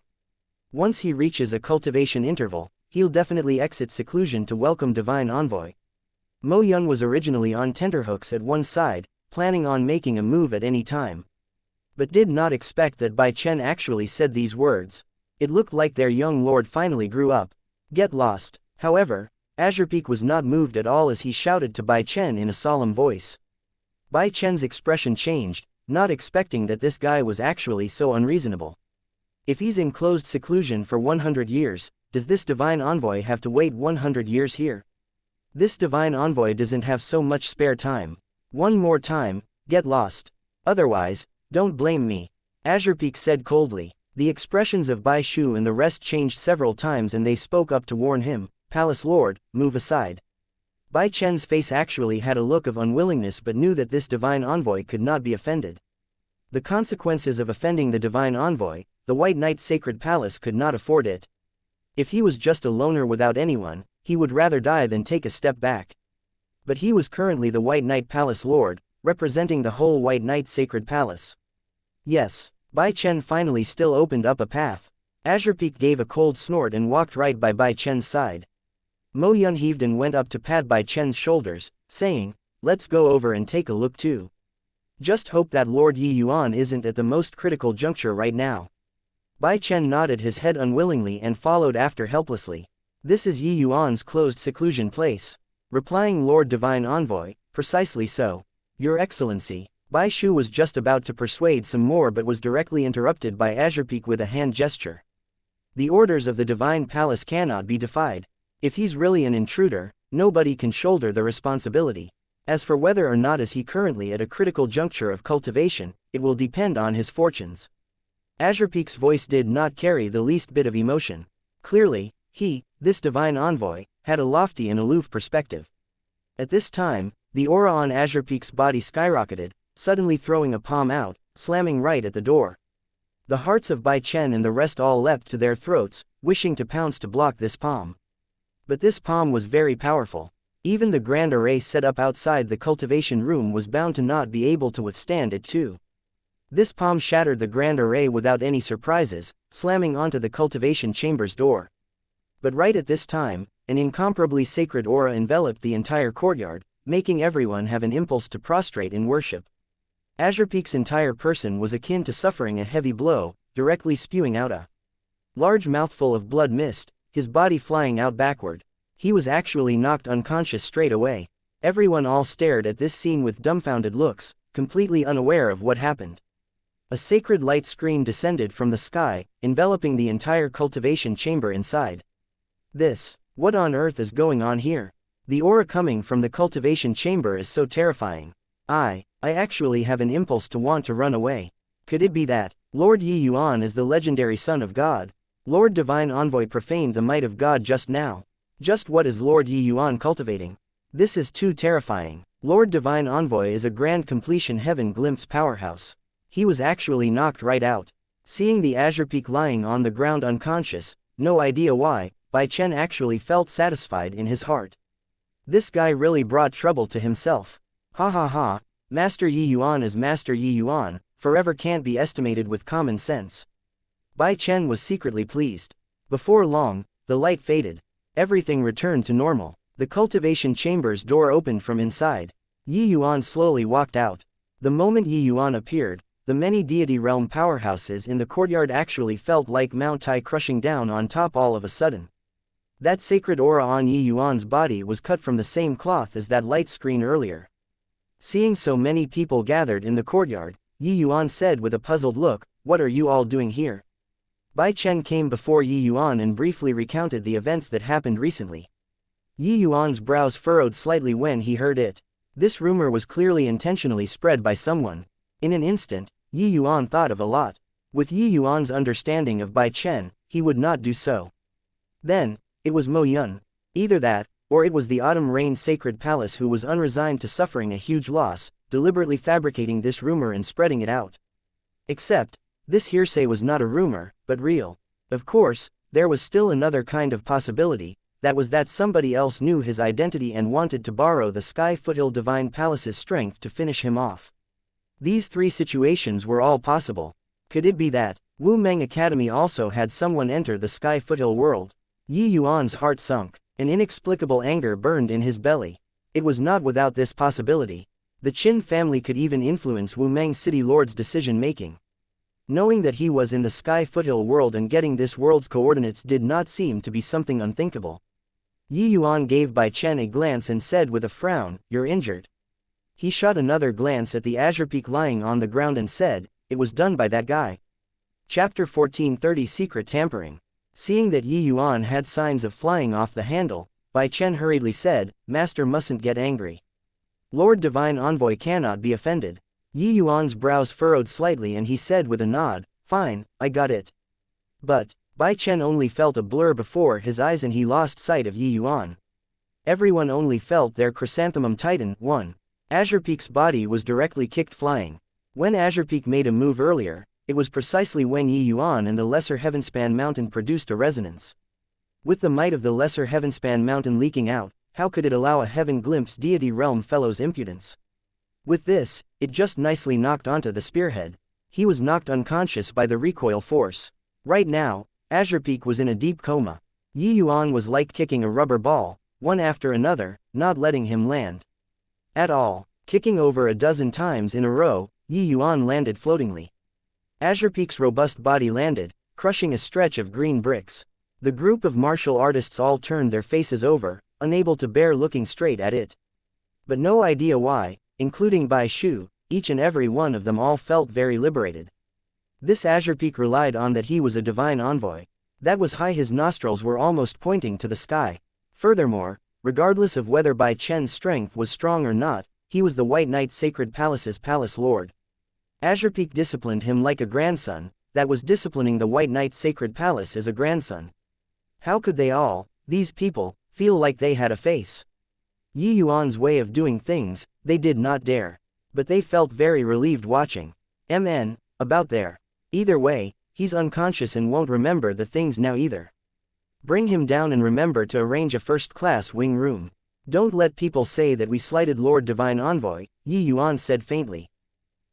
Once he reaches a cultivation interval, he'll definitely exit seclusion to welcome Divine Envoy. Mo Yun was originally on tenterhooks at one side, planning on making a move at any time. But did not expect that Bai Chen actually said these words. It looked like their young lord finally grew up. Get lost. However, Azurepeak was not moved at all as he shouted to Bai Chen in a solemn voice. Bai Chen's expression changed, not expecting that this guy was actually so unreasonable. If he's in closed seclusion for 100 years, does this divine envoy have to wait 100 years here? This divine envoy doesn't have so much spare time. One more time, get lost. Otherwise, don't blame me. Azurepeak said coldly. The expressions of Bai Shu and the rest changed several times and they spoke up to warn him, Palace Lord, move aside. Bai Chen's face actually had a look of unwillingness but knew that this divine envoy could not be offended. The consequences of offending the divine envoy, the White Knight's sacred palace could not afford it. If he was just a loner without anyone, he would rather die than take a step back. But he was currently the White Knight Palace Lord, representing the whole White Knight's sacred palace. Yes, Bai Chen finally still opened up a path. Azurepeak gave a cold snort and walked right by Bai Chen's side. Mo Yun heaved and went up to pat Bai Chen's shoulders, saying, let's go over and take a look too. Just hope that Lord Yuan isn't at the most critical juncture right now. Bai Chen nodded his head unwillingly and followed after helplessly. This is Yuan's closed seclusion place. Replying Lord Divine Envoy, precisely so. Your Excellency. Bai Shu was just about to persuade some more but was directly interrupted by Azurepeak with a hand gesture. The orders of the Divine Palace cannot be defied. If he's really an intruder, nobody can shoulder the responsibility. As for whether or not is he currently at a critical juncture of cultivation, it will depend on his fortunes. Azurepeak's voice did not carry the least bit of emotion. Clearly, he, this divine envoy, had a lofty and aloof perspective. At this time, the aura on Azurepeak's body skyrocketed, suddenly throwing a palm out, slamming right at the door. The hearts of Bai Chen and the rest all leapt to their throats, wishing to pounce to block this palm. But this palm was very powerful. Even the grand array set up outside the cultivation room was bound to not be able to withstand it too. This palm shattered the grand array without any surprises, slamming onto the cultivation chamber's door. But right at this time, an incomparably sacred aura enveloped the entire courtyard, making everyone have an impulse to prostrate in worship. Azurepeak's entire person was akin to suffering a heavy blow, directly spewing out a large mouthful of blood mist, his body flying out backward. He was actually knocked unconscious straight away. Everyone all stared at this scene with dumbfounded looks, completely unaware of what happened. A sacred light screen descended from the sky, enveloping the entire cultivation chamber inside. What on earth is going on here? The aura coming from the cultivation chamber is so terrifying. I actually have an impulse to want to run away. Could it be that Lord Yuan is the legendary son of God? Lord Divine Envoy profaned the might of God just now. Just what is Lord Yuan cultivating? This is too terrifying. Lord Divine Envoy is a grand completion heaven glimpse powerhouse. He was actually knocked right out. Seeing the Azure Peak lying on the ground unconscious, no idea why, Bai Chen actually felt satisfied in his heart. This guy really brought trouble to himself. Ha ha ha, Master Yuan is Master Yuan, forever can't be estimated with common sense. Bai Chen was secretly pleased. Before long, the light faded. Everything returned to normal. The cultivation chamber's door opened from inside. Yuan slowly walked out. The moment Yuan appeared, the many deity realm powerhouses in the courtyard actually felt like Mount Tai crushing down on top all of a sudden. That sacred aura on Yuan's body was cut from the same cloth as that light screen earlier. Seeing so many people gathered in the courtyard, Yuan said with a puzzled look, "What are you all doing here?" Bai Chen came before Yuan and briefly recounted the events that happened recently. Yuan's brows furrowed slightly when he heard it. This rumor was clearly intentionally spread by someone. In an instant, Yuan thought of a lot. With Yuan's understanding of Bai Chen, he would not do so. Then, it was Mo Yun. Either that, or it was the Autumn Rain Sacred Palace who was unresigned to suffering a huge loss, deliberately fabricating this rumor and spreading it out. Except, this hearsay was not a rumor, but real. Of course, there was still another kind of possibility, that was that somebody else knew his identity and wanted to borrow the Sky Foothill Divine Palace's strength to finish him off. These three situations were all possible. Could it be that Wu Meng Academy also had someone enter the Sky Foothill world? Yuan's heart sunk. An inexplicable anger burned in his belly. It was not without this possibility. The Qin family could even influence Wu Meng City Lord's decision-making. Knowing that he was in the Sky Foothill world and getting this world's coordinates did not seem to be something unthinkable. Yuan gave Bai Chen a glance and said with a frown, "You're injured." He shot another glance at the Azure Peak lying on the ground and said, "It was done by that guy." Chapter 1430 Secret Tampering. Seeing that Yuan had signs of flying off the handle, Bai Chen hurriedly said, "Master mustn't get angry. Lord Divine Envoy cannot be offended." Yuan's brows furrowed slightly and he said with a nod, "Fine, I got it." But Bai Chen only felt a blur before his eyes and he lost sight of Yuan. Everyone only felt their chrysanthemum tighten. 1. Azure Peak's body was directly kicked flying. When Azure Peak made a move earlier, it was precisely when Yuan and the Lesser Heavenspan Mountain produced a resonance. With the might of the Lesser Heavenspan Mountain leaking out, how could it allow a Heaven Glimpse deity realm fellow's impudence? With this, it just nicely knocked onto the spearhead. He was knocked unconscious by the recoil force. Right now, Azure Peak was in a deep coma. Yuan was like kicking a rubber ball, one after another, not letting him land at all. Kicking over a dozen times in a row, Yuan landed floatingly. Azure Peak's robust body landed, crushing a stretch of green bricks. The group of martial artists all turned their faces over, unable to bear looking straight at it. But no idea why, including Bai Shu, each and every one of them all felt very liberated. This Azure Peak relied on that he was a divine envoy. That was high, his nostrils were almost pointing to the sky. Furthermore, regardless of whether Bai Chen's strength was strong or not, he was the White Knight Sacred Palace's palace lord. Azure Peak disciplined him like a grandson, that was disciplining the White Knight Sacred Palace as a grandson. How could they all, these people, feel like they had a face? Yuan's way of doing things, they did not dare. But they felt very relieved watching. About there. Either way, he's unconscious and won't remember the things now either. Bring him down and remember to arrange a first-class wing room. Don't let people say that we slighted Lord Divine Envoy, Yuan said faintly.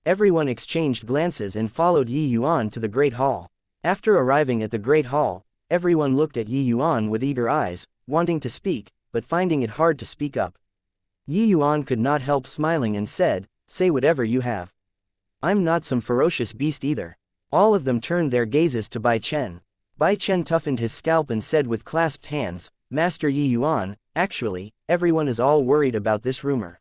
Everyone exchanged glances and followed Yuan to the Great Hall. After arriving at the Great Hall, everyone looked at Yuan with eager eyes, wanting to speak, but finding it hard to speak up. Yuan could not help smiling and said, "Say whatever you have. I'm not some ferocious beast either." All of them turned their gazes to Bai Chen. Bai Chen toughened his scalp and said with clasped hands, "Master Yuan, actually, everyone is all worried about this rumor.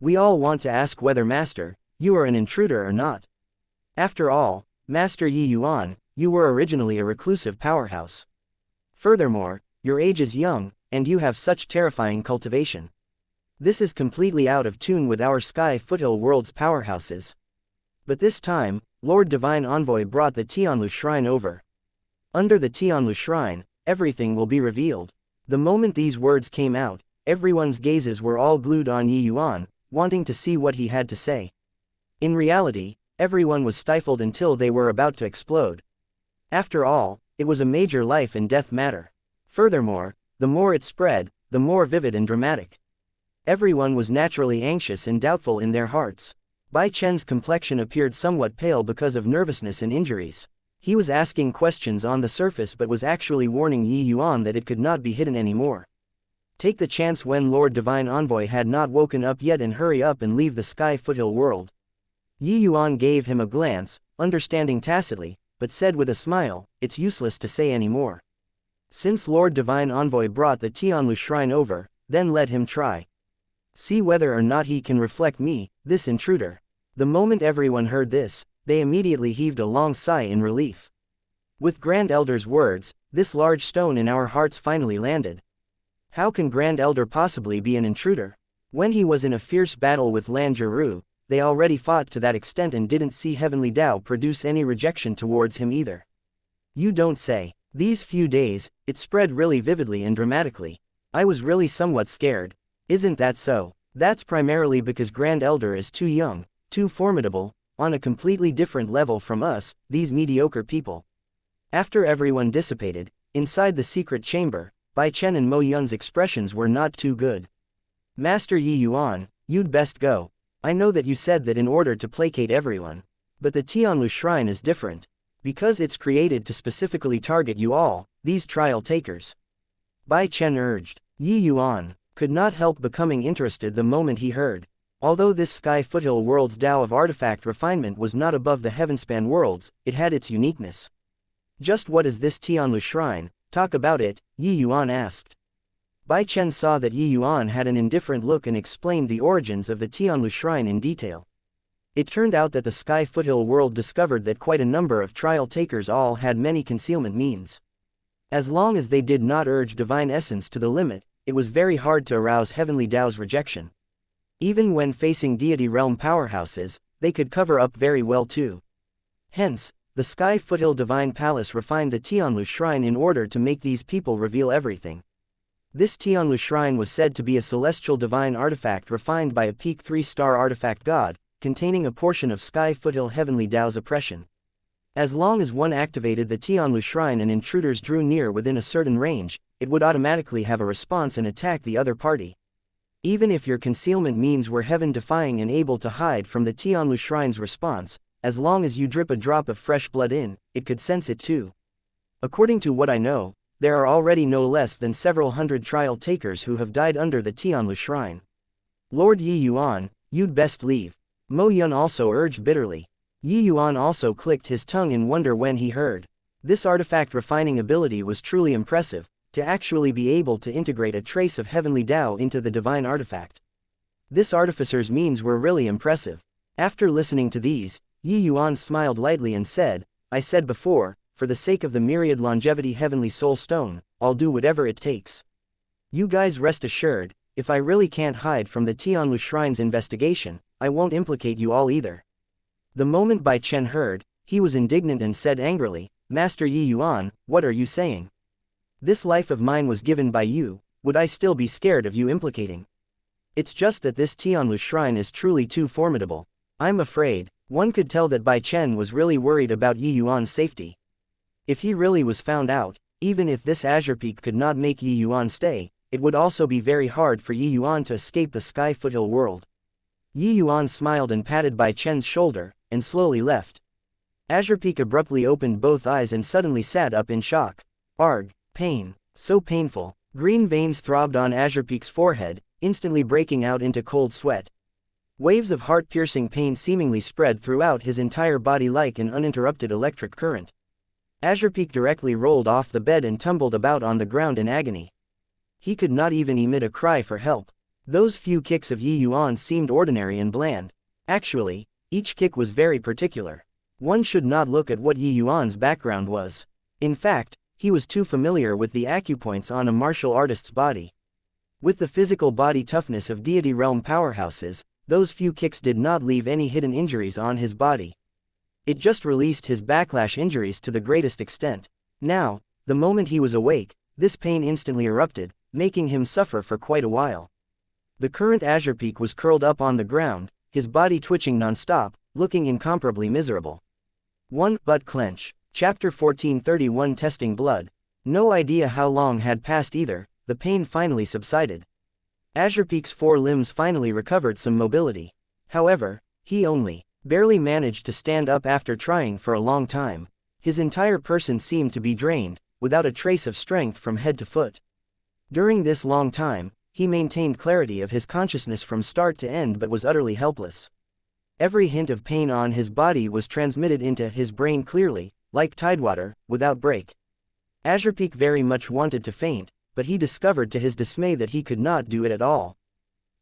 We all want to ask whether Master, you are an intruder or not. After all, Master Yuan, you were originally a reclusive powerhouse. Furthermore, your age is young, and you have such terrifying cultivation. This is completely out of tune with our Sky Foothill world's powerhouses." But this time, Lord Divine Envoy brought the Tianlu shrine over. Under the Tianlu shrine, everything will be revealed. The moment these words came out, everyone's gazes were all glued on Yi Yuan, wanting to see what he had to say. In reality, everyone was stifled until they were about to explode. After all, it was a major life and death matter. Furthermore, the more it spread, the more vivid and dramatic. Everyone was naturally anxious and doubtful in their hearts. Bai Chen's complexion appeared somewhat pale because of nervousness and injuries. He was asking questions on the surface but was actually warning Yi Yuan that it could not be hidden anymore. Take the chance when Lord Divine Envoy had not woken up yet and hurry up and leave the Sky Foothill world. Yi Yuan gave him a glance, understanding tacitly, but said with a smile, it's useless to say any more. Since Lord Divine Envoy brought the Tianlu shrine over, then let him try. See whether or not he can reflect me, this intruder. The moment everyone heard this, they immediately heaved a long sigh in relief. With Grand Elder's words, this large stone in our hearts finally landed. How can Grand Elder possibly be an intruder? When he was in a fierce battle with Lan Jiru, they already fought to that extent and didn't see Heavenly Tao produce any rejection towards him either. You don't say. These few days, it spread really vividly and dramatically. I was really somewhat scared. Isn't that so? That's primarily because Grand Elder is too young, too formidable, on a completely different level from us, these mediocre people. After everyone dissipated, inside the secret chamber, Bai Chen and Mo Yun's expressions were not too good. Master Yi Yuan, you'd best go. I know that you said that in order to placate everyone. But the Tianlu shrine is different. Because it's created to specifically target you all, these trial takers. Bai Chen urged. Yi Yuan could not help becoming interested the moment he heard. Although this Sky Foothill world's Tao of artifact refinement was not above the Heavenspan worlds, it had its uniqueness. Just what is this Tianlu shrine? Talk about it, Yi Yuan asked. Bai Chen saw that Yi Yuan had an indifferent look and explained the origins of the Tianlu shrine in detail. It turned out that the Sky Foothill world discovered that quite a number of trial takers all had many concealment means. As long as they did not urge divine essence to the limit, it was very hard to arouse Heavenly Tao's rejection. Even when facing deity realm powerhouses, they could cover up very well too. Hence, the Sky Foothill Divine Palace refined the Tianlu shrine in order to make these people reveal everything. This Tianlu shrine was said to be a celestial divine artifact refined by a peak 3-star artifact god, containing a portion of Sky Foothill Heavenly Tao's oppression. As long as one activated the Tianlu shrine and intruders drew near within a certain range, it would automatically have a response and attack the other party. Even if your concealment means were heaven-defying and able to hide from the Tianlu shrine's response, as long as you drip a drop of fresh blood in, it could sense it too. According to what I know, there are already no less than several hundred trial takers who have died under the Tianlu shrine. Lord Yi Yuan, you'd best leave. Mo Yun also urged bitterly. Yi Yuan also clicked his tongue in wonder when he heard. This artifact refining ability was truly impressive, to actually be able to integrate a trace of Heavenly Tao into the divine artifact. This artificer's means were really impressive. After listening to these, Yi Yuan smiled lightly and said, I said before, for the sake of the myriad longevity Heavenly Soul Stone, I'll do whatever it takes. You guys rest assured, if I really can't hide from the Tianlu Shrine's investigation, I won't implicate you all either. The moment Bai Chen heard, he was indignant and said angrily, Master Yi Yuan, what are you saying? This life of mine was given by you, would I still be scared of you implicating? It's just that this Tianlu Shrine is truly too formidable. I'm afraid. One could tell that Bai Chen was really worried about Yi Yuan's safety. If he really was found out, even if this Azure Peak could not make Yi Yuan stay, it would also be very hard for Yi Yuan to escape the Sky Foothill world. Yi Yuan smiled and patted Bai Chen's shoulder, and slowly left. Azure Peak abruptly opened both eyes and suddenly sat up in shock. Arg, pain, so painful. Green veins throbbed on Azure Peak's forehead, instantly breaking out into cold sweat. Waves of heart-piercing pain seemingly spread throughout his entire body like an uninterrupted electric current. Azure Peak directly rolled off the bed and tumbled about on the ground in agony. He could not even emit a cry for help. Those few kicks of Yi Yuan seemed ordinary and bland. Actually, each kick was very particular. One should not look at what Yi Yuan's background was. In fact, he was too familiar with the acupoints on a martial artist's body. With the physical body toughness of deity realm powerhouses, those few kicks did not leave any hidden injuries on his body. It just released his backlash injuries to the greatest extent. Now, the moment he was awake, this pain instantly erupted, making him suffer for quite a while. The current Azure Peak was curled up on the ground, his body twitching non-stop, looking incomparably miserable. 1. Butt clench. Chapter 1431 Testing Blood. No idea how long had passed either, the pain finally subsided. Azure Peak's 4 limbs finally recovered some mobility. However, he only barely managed to stand up after trying for a long time. His entire person seemed to be drained, without a trace of strength from head to foot. During this long time, he maintained clarity of his consciousness from start to end but was utterly helpless. Every hint of pain on his body was transmitted into his brain clearly, like tidewater, without break. Azure Peak very much wanted to faint, but he discovered to his dismay that he could not do it at all.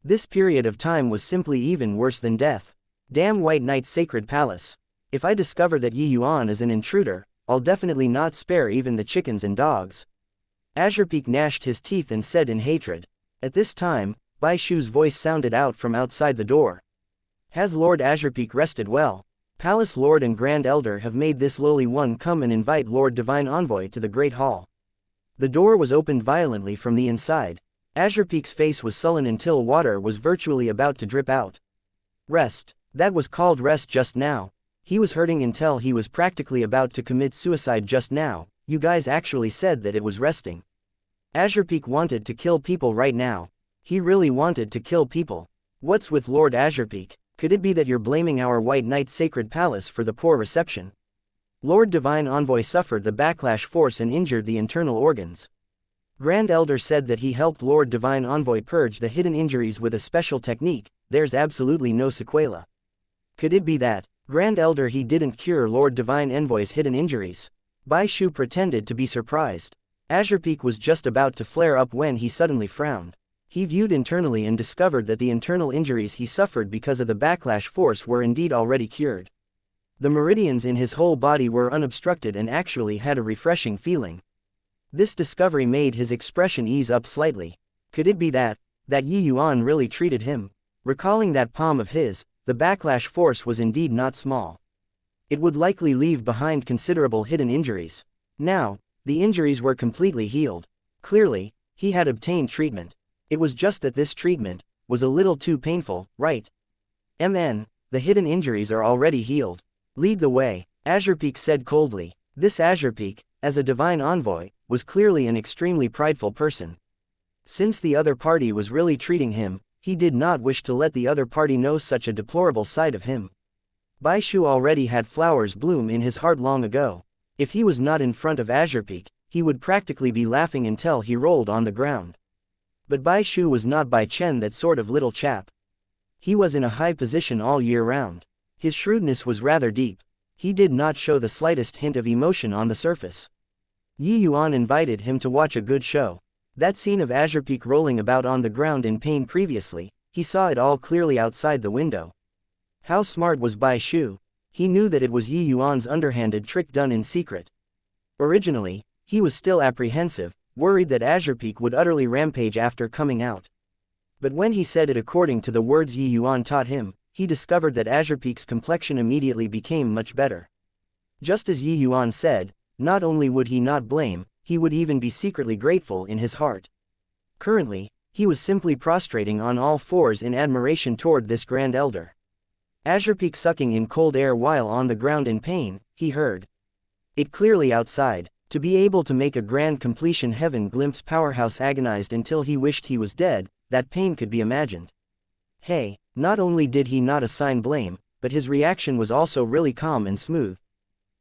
This period of time was simply even worse than death. Damn White Knight's sacred palace. If I discover that Yuan is an intruder, I'll definitely not spare even the chickens and dogs. Azure Peak gnashed his teeth and said in hatred. At this time, Bai Shu's voice sounded out from outside the door. Has Lord Azure Peak rested well? Palace Lord and Grand Elder have made this lowly one come and invite Lord Divine Envoy to the Great Hall. The door was opened violently from the inside. Azure Peak's face was sullen until water was virtually about to drip out. Rest. That was called rest just now. He was hurting until he was practically about to commit suicide just now. You guys actually said that it was resting. Azure Peak wanted to kill people right now. He really wanted to kill people. What's with Lord Azure Peak? Could it be that you're blaming our White Knight's sacred palace for the poor reception? Lord Divine Envoy suffered the backlash force and injured the internal organs. Grand Elder said that he helped Lord Divine Envoy purge the hidden injuries with a special technique. There's absolutely no sequela. Could it be that, Grand Elder, he didn't cure Lord Divine Envoy's hidden injuries? Bai Shu pretended to be surprised. Azure Peak was just about to flare up when he suddenly frowned. He viewed internally and discovered that the internal injuries he suffered because of the backlash force were indeed already cured. The meridians in his whole body were unobstructed and actually had a refreshing feeling. This discovery made his expression ease up slightly. Could it be that Yuan really treated him? Recalling that palm of his, the backlash force was indeed not small. It would likely leave behind considerable hidden injuries. Now, the injuries were completely healed. Clearly, he had obtained treatment. It was just that this treatment was a little too painful, right? MN, the hidden injuries are already healed. Lead the way, Azure Peak said coldly. This Azure Peak, as a divine envoy, was clearly an extremely prideful person. Since the other party was really treating him, he did not wish to let the other party know such a deplorable side of him. Bai Shu already had flowers bloom in his heart long ago. If he was not in front of Azure Peak, he would practically be laughing until he rolled on the ground. But Bai Shu was not Bai Chen, that sort of little chap. He was in a high position all year round. His shrewdness was rather deep. He did not show the slightest hint of emotion on the surface. Yuan invited him to watch a good show. That scene of Azure Peak rolling about on the ground in pain previously, he saw it all clearly outside the window. How smart was Bai Shu? He knew that it was Yuan's underhanded trick done in secret. Originally, he was still apprehensive, worried that Azure Peak would utterly rampage after coming out. But when he said it according to the words Yuan taught him, he discovered that Azure Peak's complexion immediately became much better. Just as Yuan said, not only would he not blame, he would even be secretly grateful in his heart. Currently, he was simply prostrating on all fours in admiration toward this Grand Elder. Azure Peak sucking in cold air while on the ground in pain, he heard it clearly outside. To be able to make a grand completion heaven glimpse powerhouse agonized until he wished he was dead, that pain could be imagined. Hey, not only did he not assign blame, but his reaction was also really calm and smooth.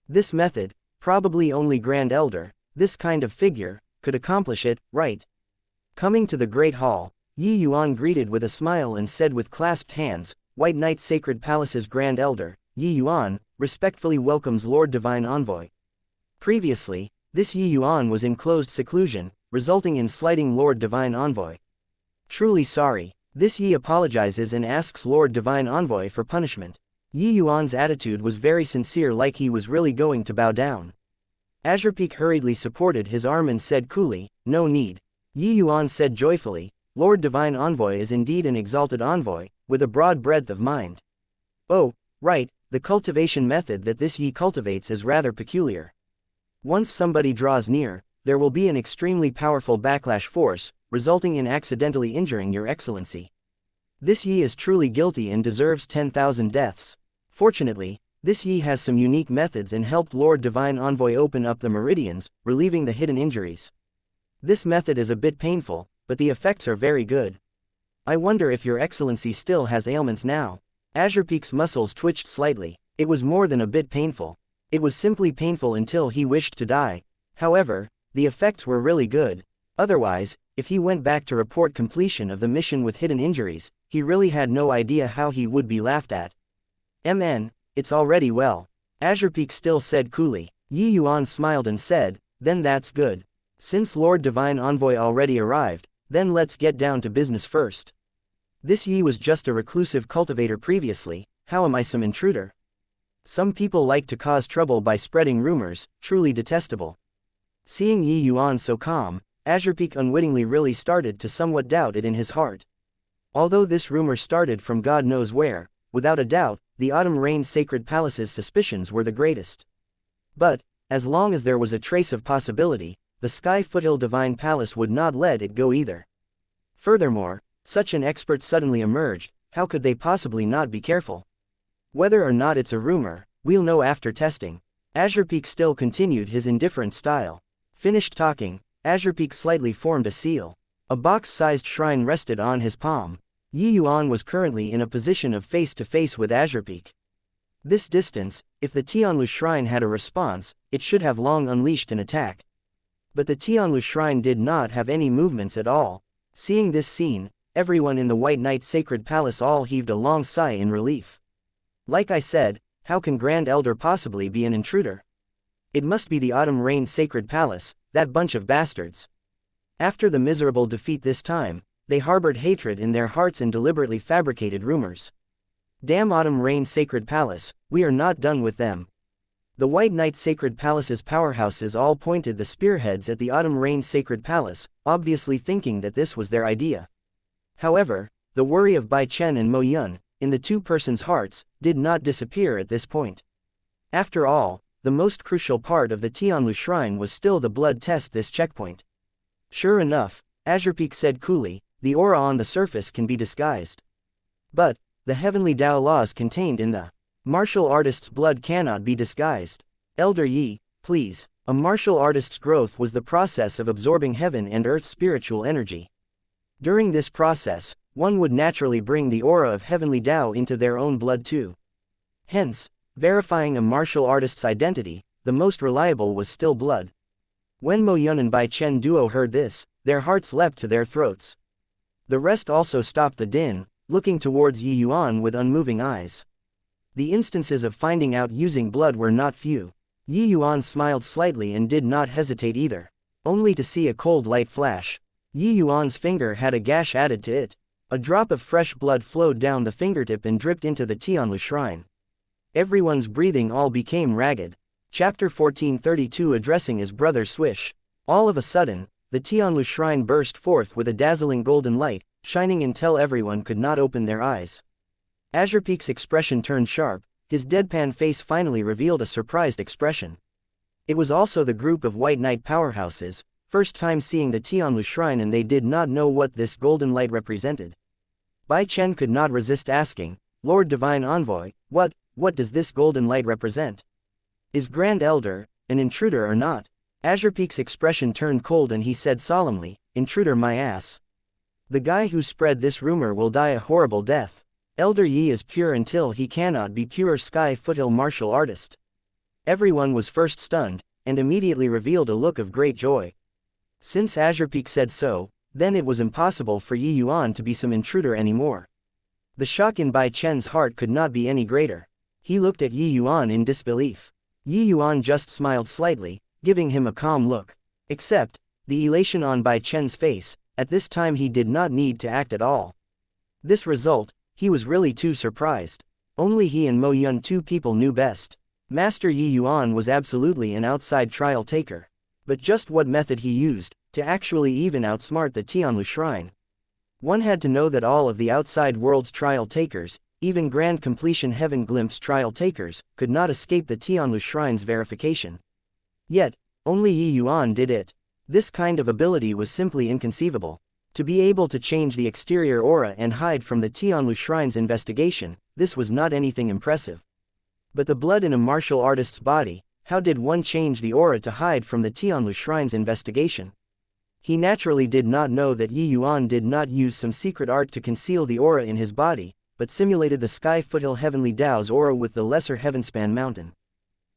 This method, probably only Grand Elder, this kind of figure, could accomplish it, right? Coming to the Great Hall, Yuan greeted with a smile and said with clasped hands, White Knight's Sacred Palace's Grand Elder, Yuan, respectfully welcomes Lord Divine Envoy. Previously, this Yuan was in closed seclusion, resulting in slighting Lord Divine Envoy. Truly sorry, this apologizes and asks Lord Divine Envoy for punishment. Yuan's attitude was very sincere, like he was really going to bow down. Azure Peak hurriedly supported his arm and said coolly, no need. Yuan said joyfully, Lord Divine Envoy is indeed an exalted envoy, with a broad breadth of mind. Oh, right, the cultivation method that this cultivates is rather peculiar. Once somebody draws near, there will be an extremely powerful backlash force, resulting in accidentally injuring your excellency. This Yi is truly guilty and deserves 10,000 deaths. Fortunately, this Yi has some unique methods and helped Lord Divine Envoy open up the meridians, relieving the hidden injuries. This method is a bit painful, but the effects are very good. I wonder if your excellency still has ailments now. Azure Peak's muscles twitched slightly. It was more than a bit painful. It was simply painful until he wished to die. However, the effects were really good. Otherwise, if he went back to report completion of the mission with hidden injuries, he really had no idea how he would be laughed at. MN, it's already well. Azure Peak still said coolly. Yi Yuan smiled and said, then that's good. Since Lord Divine Envoy already arrived, then let's get down to business first. This Yi was just a reclusive cultivator previously, how am I some intruder? Some people like to cause trouble by spreading rumors, truly detestable. Seeing Yi Yuan so calm, Azure Peak unwittingly really started to somewhat doubt it in his heart. Although this rumor started from God knows where, without a doubt, the Autumn Rain Sacred Palace's suspicions were the greatest. But, as long as there was a trace of possibility, the Sky Foothill Divine Palace would not let it go either. Furthermore, such an expert suddenly emerged, how could they possibly not be careful? Whether or not it's a rumor, we'll know after testing. Azure Peak still continued his indifferent style. Finished talking, Azure Peak slightly formed a seal. A box-sized shrine rested on his palm. Yi Yuan was currently in a position of face-to-face with Azure Peak. This distance, if the Tianlu shrine had a response, it should have long unleashed an attack. But the Tianlu shrine did not have any movements at all. Seeing this scene, everyone in the White Knight Sacred Palace all heaved a long sigh in relief. Like I said, how can Grand Elder possibly be an intruder? It must be the Autumn Rain Sacred Palace, that bunch of bastards. After the miserable defeat this time, they harbored hatred in their hearts and deliberately fabricated rumors. Damn Autumn Rain Sacred Palace, we are not done with them. The White Knight Sacred Palace's powerhouses all pointed the spearheads at the Autumn Rain Sacred Palace, obviously thinking that this was their idea. However, the worry of Bai Chen and Mo Yun, in the two persons' hearts, did not disappear at this point. After all, the most crucial part of the Tianlu Shrine was still the blood test, this checkpoint. Sure enough, Azure Peak said coolly, the aura on the surface can be disguised. But, the heavenly Tao laws contained in the martial artist's blood cannot be disguised. Elder Yi, please. A martial artist's growth was the process of absorbing heaven and earth's spiritual energy. During this process, one would naturally bring the aura of heavenly Tao into their own blood too. Hence, verifying a martial artist's identity, the most reliable was still blood. When Mo Yun and Bai Chen duo heard this, their hearts leapt to their throats. The rest also stopped the din, looking towards Yi Yuan with unmoving eyes. The instances of finding out using blood were not few. Yi Yuan smiled slightly and did not hesitate either. Only to see a cold light flash. Yi Yuan's finger had a gash added to it. A drop of fresh blood flowed down the fingertip and dripped into the Tianlu shrine. Everyone's breathing all became ragged. Chapter 1432 Addressing his brother Swish. All of a sudden, the Tianlu shrine burst forth with a dazzling golden light, shining until everyone could not open their eyes. Azure Peak's expression turned sharp, his deadpan face finally revealed a surprised expression. It was also the group of White Knight powerhouses, first time seeing the Tianlu shrine, and they did not know what this golden light represented. Bai Chen could not resist asking, Lord Divine Envoy, what does this golden light represent? Is Grand Elder an intruder or not? Azure Peak's expression turned cold and he said solemnly, intruder my ass. The guy who spread this rumor will die a horrible death. Elder Yi is pure until he cannot be pure. Sky Foothill martial artist. Everyone was first stunned, and immediately revealed a look of great joy. Since Azure Peak said so, then it was impossible for Yi Yuan to be some intruder anymore. The shock in Bai Chen's heart could not be any greater. He looked at Yi Yuan in disbelief. Yi Yuan just smiled slightly, giving him a calm look. Except, the elation on Bai Chen's face, at this time he did not need to act at all. This result, he was really too surprised. Only he and Mo Yun, two people, knew best. Master Yi Yuan was absolutely an outside trial taker. But just what method he used, to actually even outsmart the Tianlu shrine? One had to know that all of the outside world's trial takers, even Grand Completion Heaven Glimpse trial takers, could not escape the Tianlu shrine's verification. Yet, Only Yi Yuan did it. This kind of ability was simply inconceivable. To be able to change the exterior aura and hide from the Tianlu Shrine's investigation, this was not anything impressive. But the blood in a martial artist's body, how did one change the aura to hide from the Tianlu Shrine's investigation? He naturally did not know that Yi Yuan did not use some secret art to conceal the aura in his body, but simulated the Sky Foothill Heavenly Tao's aura with the lesser Heavenspan Mountain.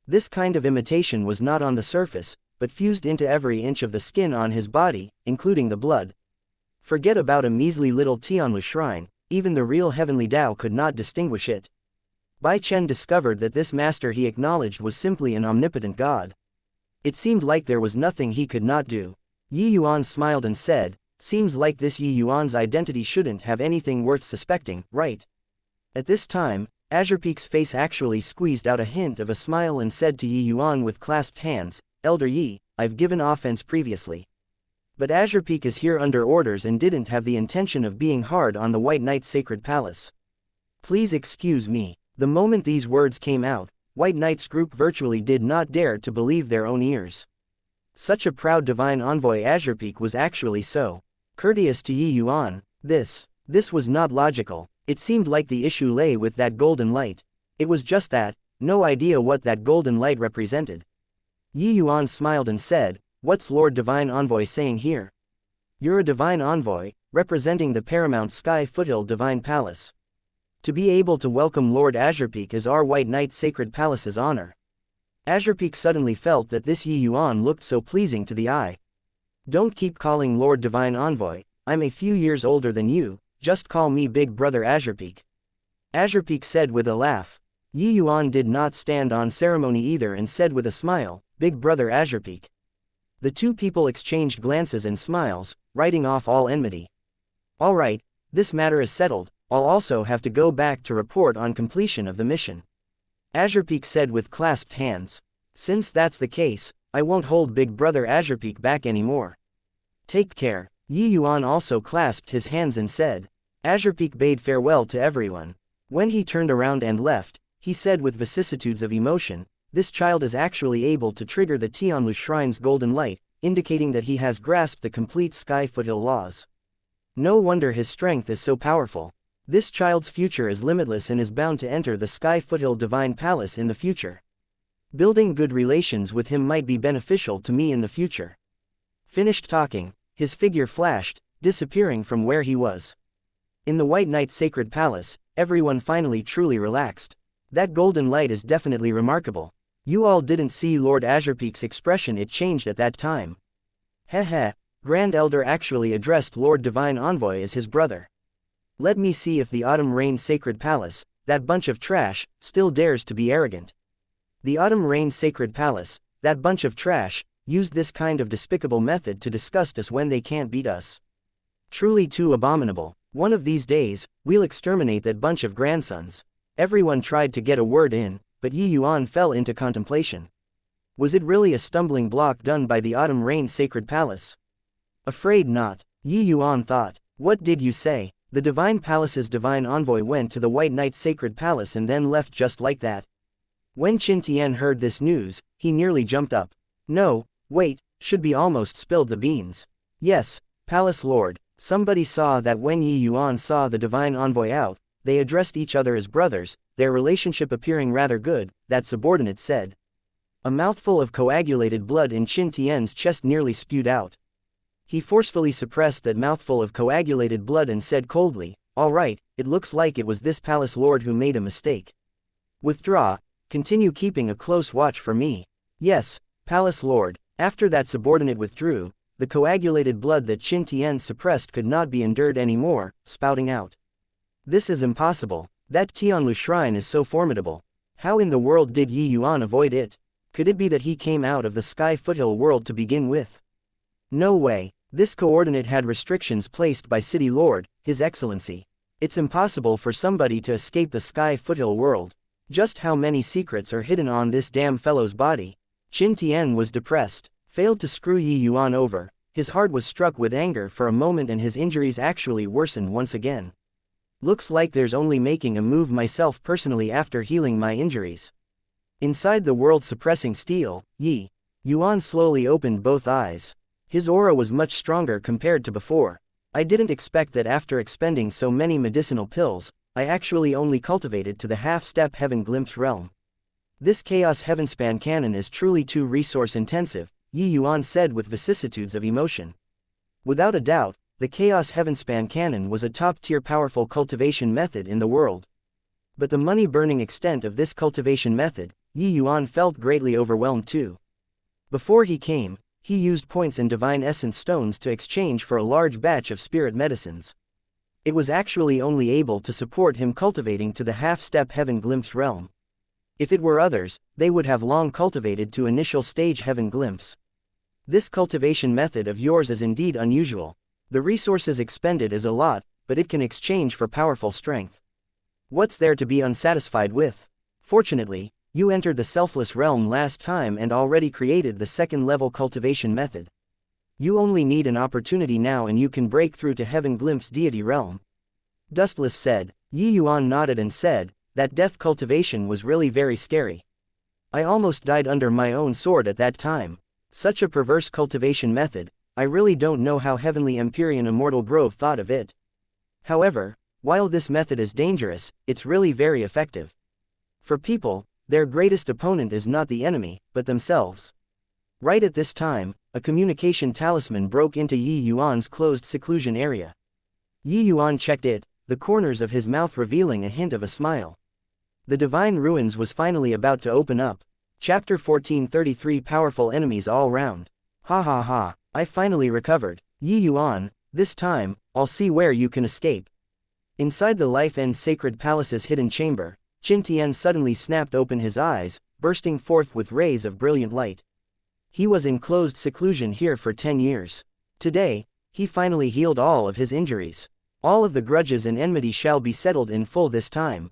This kind of imitation was not on the surface, but fused into every inch of the skin on his body, including the blood. Forget about a measly little Tianlu shrine, even the real Heavenly Tao could not distinguish it. Bai Chen discovered that this master he acknowledged was simply an omnipotent god. It seemed like there was nothing he could not do. Yi Yuan smiled and said, "Seems like this Yi Yuan's identity shouldn't have anything worth suspecting, right?" At this time, Azure Peak's face actually squeezed out a hint of a smile and said to Yi Yuan with clasped hands, "Elder Yi, I've given offense previously. But Azure Peak is here under orders and didn't have the intention of being hard on the White Knight's sacred palace. Please excuse me." The moment these words came out, White Knight's group virtually did not dare to believe their own ears. Such a proud divine envoy Azure Peak was actually so courteous to Yi Yuan. This was not logical. It seemed like the issue lay with that golden light. It was just that, no idea what that golden light represented. Yi Yuan smiled and said, "What's Lord Divine Envoy saying here? You're a divine envoy, representing the paramount Sky Foothill Divine Palace. To be able to welcome Lord Azure Peak is our White Knight's sacred palace's honor." Azure Peak suddenly felt that this Yi Yuan looked so pleasing to the eye. "Don't keep calling Lord Divine Envoy, I'm a few years older than you, just call me Big Brother Azure Peak." Azure Peak said with a laugh. Yi Yuan did not stand on ceremony either and said with a smile, "Big Brother Azure Peak." The two people exchanged glances and smiles, writing off all enmity. "All right, this matter is settled. I'll also have to go back to report on completion of the mission," Azure Peak said with clasped hands. "Since that's the case, I won't hold Big Brother Azure Peak back anymore. Take care." Yi Yuan also clasped his hands and said. Azure Peak bade farewell to everyone. When he turned around and left, he said with vicissitudes of emotion, "This child is actually able to trigger the Tianlu Shrine's golden light, indicating that he has grasped the complete Sky Foothill laws. No wonder his strength is so powerful. This child's future is limitless and is bound to enter the Sky Foothill Divine Palace in the future. Building good relations with him might be beneficial to me in the future." Finished talking, his figure flashed, disappearing from where he was. In the White Knight's sacred palace, everyone finally truly relaxed. That golden light is definitely remarkable. You all didn't see Lord Azure Peak's expression, it changed at that time. Heh. Grand Elder actually addressed Lord Divine Envoy as his brother. Let me see if the Autumn Rain Sacred Palace, that bunch of trash, still dares to be arrogant. The Autumn Rain Sacred Palace, that bunch of trash, used this kind of despicable method to disgust us when they can't beat us. Truly too abominable. One of these days, we'll exterminate that bunch of grandsons. Everyone tried to get a word in, but Yi Yuan fell into contemplation. Was it really a stumbling block done by the Autumn Rain Sacred Palace? Afraid not, Yi Yuan thought. What did you say? The Divine Palace's divine envoy went to the White Knight's sacred palace and then left just like that. When Qin Tian heard this news, he nearly jumped up. No, wait, should be almost spilled the beans. Yes, Palace Lord, somebody saw that when Yi Yuan saw the divine envoy out, they addressed each other as brothers, their relationship appearing rather good, that subordinate said. A mouthful of coagulated blood in Qin Tian's chest nearly spewed out. He forcefully suppressed that mouthful of coagulated blood and said coldly, "All right, it looks like it was this palace lord who made a mistake. Withdraw, continue keeping a close watch for me." Yes, Palace Lord. After that subordinate withdrew, the coagulated blood that Qin Tian suppressed could not be endured anymore, spouting out. "This is impossible. That Tianlu Shrine is so formidable. How in the world did Yi Yuan avoid it? Could it be that he came out of the Sky Foothill world to begin with? No way. This coordinate had restrictions placed by City Lord, His Excellency. It's impossible for somebody to escape the Sky Foothill world. Just how many secrets are hidden on this damn fellow's body?" Qin Tian was depressed, failed to screw Yi Yuan over. His heart was struck with anger for a moment and his injuries actually worsened once again. Looks like there's only making a move myself personally after healing my injuries. Inside the world suppressing steel, Yi Yuan slowly opened both eyes. His aura was much stronger compared to before. I didn't expect that after expending so many medicinal pills, I actually only cultivated to the half-step heaven glimpse realm. This chaos heavenspan cannon is truly too resource-intensive, Yi Yuan said with vicissitudes of emotion. Without a doubt, the chaos heavenspan cannon was a top-tier powerful cultivation method in the world. But the money-burning extent of this cultivation method, Yi Yuan felt greatly overwhelmed too. Before he came, he used points and divine essence stones to exchange for a large batch of spirit medicines. It was actually only able to support him cultivating to the half-step heaven glimpse realm. If it were others, they would have long cultivated to initial stage heaven glimpse. This cultivation method of yours is indeed unusual. The resources expended is a lot, but it can exchange for powerful strength. What's there to be unsatisfied with? Fortunately, you entered the selfless realm last time and already created the second-level cultivation method. You only need an opportunity now and you can break through to heaven glimpse deity realm. Dustless said. Yi Yuan nodded and said, that death cultivation was really very scary. I almost died under my own sword at that time. Such a perverse cultivation method, I really don't know how Heavenly Empyrean Immortal Grove thought of it. However, while this method is dangerous, it's really very effective. For people, their greatest opponent is not the enemy, but themselves. Right at this time, a communication talisman broke into Yi Yuan's closed seclusion area. Yi Yuan checked it, the corners of his mouth revealing a hint of a smile. The Divine Ruins was finally about to open up. Chapter 1433 Powerful Enemies All Round. Ha ha ha, I finally recovered. Yi Yuan, this time, I'll see where you can escape. Inside the Life End Sacred Palace's hidden chamber, Qin Tian suddenly snapped open his eyes, bursting forth with rays of brilliant light. He was in closed seclusion here for 10 years. Today, he finally healed all of his injuries. All of the grudges and enmity shall be settled in full this time.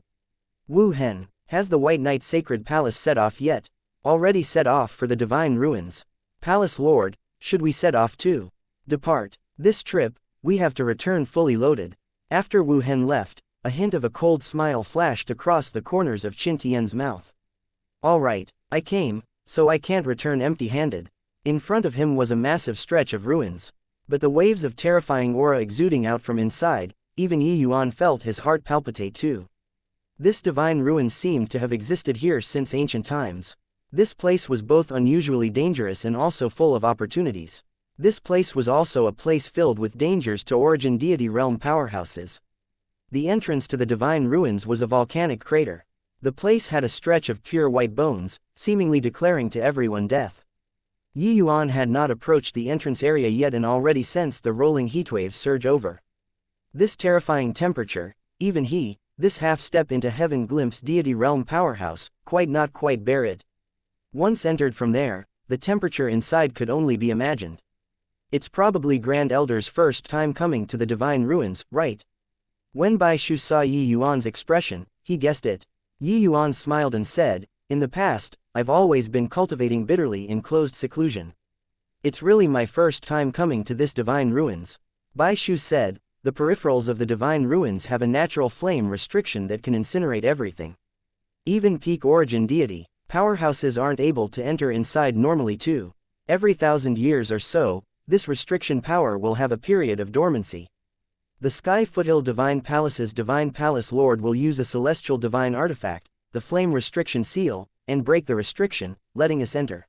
Wu Hen, has the White Knight Sacred Palace set off yet? Already set off for the Divine Ruins. Palace Lord, should we set off too? Depart. This trip, we have to return fully loaded. After Wu Hen left, a hint of a cold smile flashed across the corners of Qin Tian's mouth. All right, I came, so I can't return empty-handed. In front of him was a massive stretch of ruins. But the waves of terrifying aura exuding out from inside, even Yi Yuan felt his heart palpitate too. This divine ruin seemed to have existed here since ancient times. This place was both unusually dangerous and also full of opportunities. This place was also a place filled with dangers to origin deity realm powerhouses. The entrance to the divine ruins was a volcanic crater. The place had a stretch of pure white bones, seemingly declaring to everyone death. Yi Yuan had not approached the entrance area yet and already sensed the rolling heatwaves surge over. This terrifying temperature, even he, this half-step into heaven glimpse deity realm powerhouse, not quite bear it. Once entered from there, the temperature inside could only be imagined. It's probably Grand Elder's first time coming to the Divine Ruins, right? When Bai Shu saw Yi Yuan's expression, he guessed it. Yi Yuan smiled and said, in the past, I've always been cultivating bitterly in closed seclusion. It's really my first time coming to this Divine Ruins. Bai Shu said, the peripherals of the Divine Ruins have a natural flame restriction that can incinerate everything. Even peak origin deity powerhouses aren't able to enter inside normally too. Every 1,000 years or so, this restriction power will have a period of dormancy. The Sky Foothill Divine Palace's Divine Palace Lord will use a celestial divine artifact, the Flame Restriction Seal, and break the restriction, letting us enter.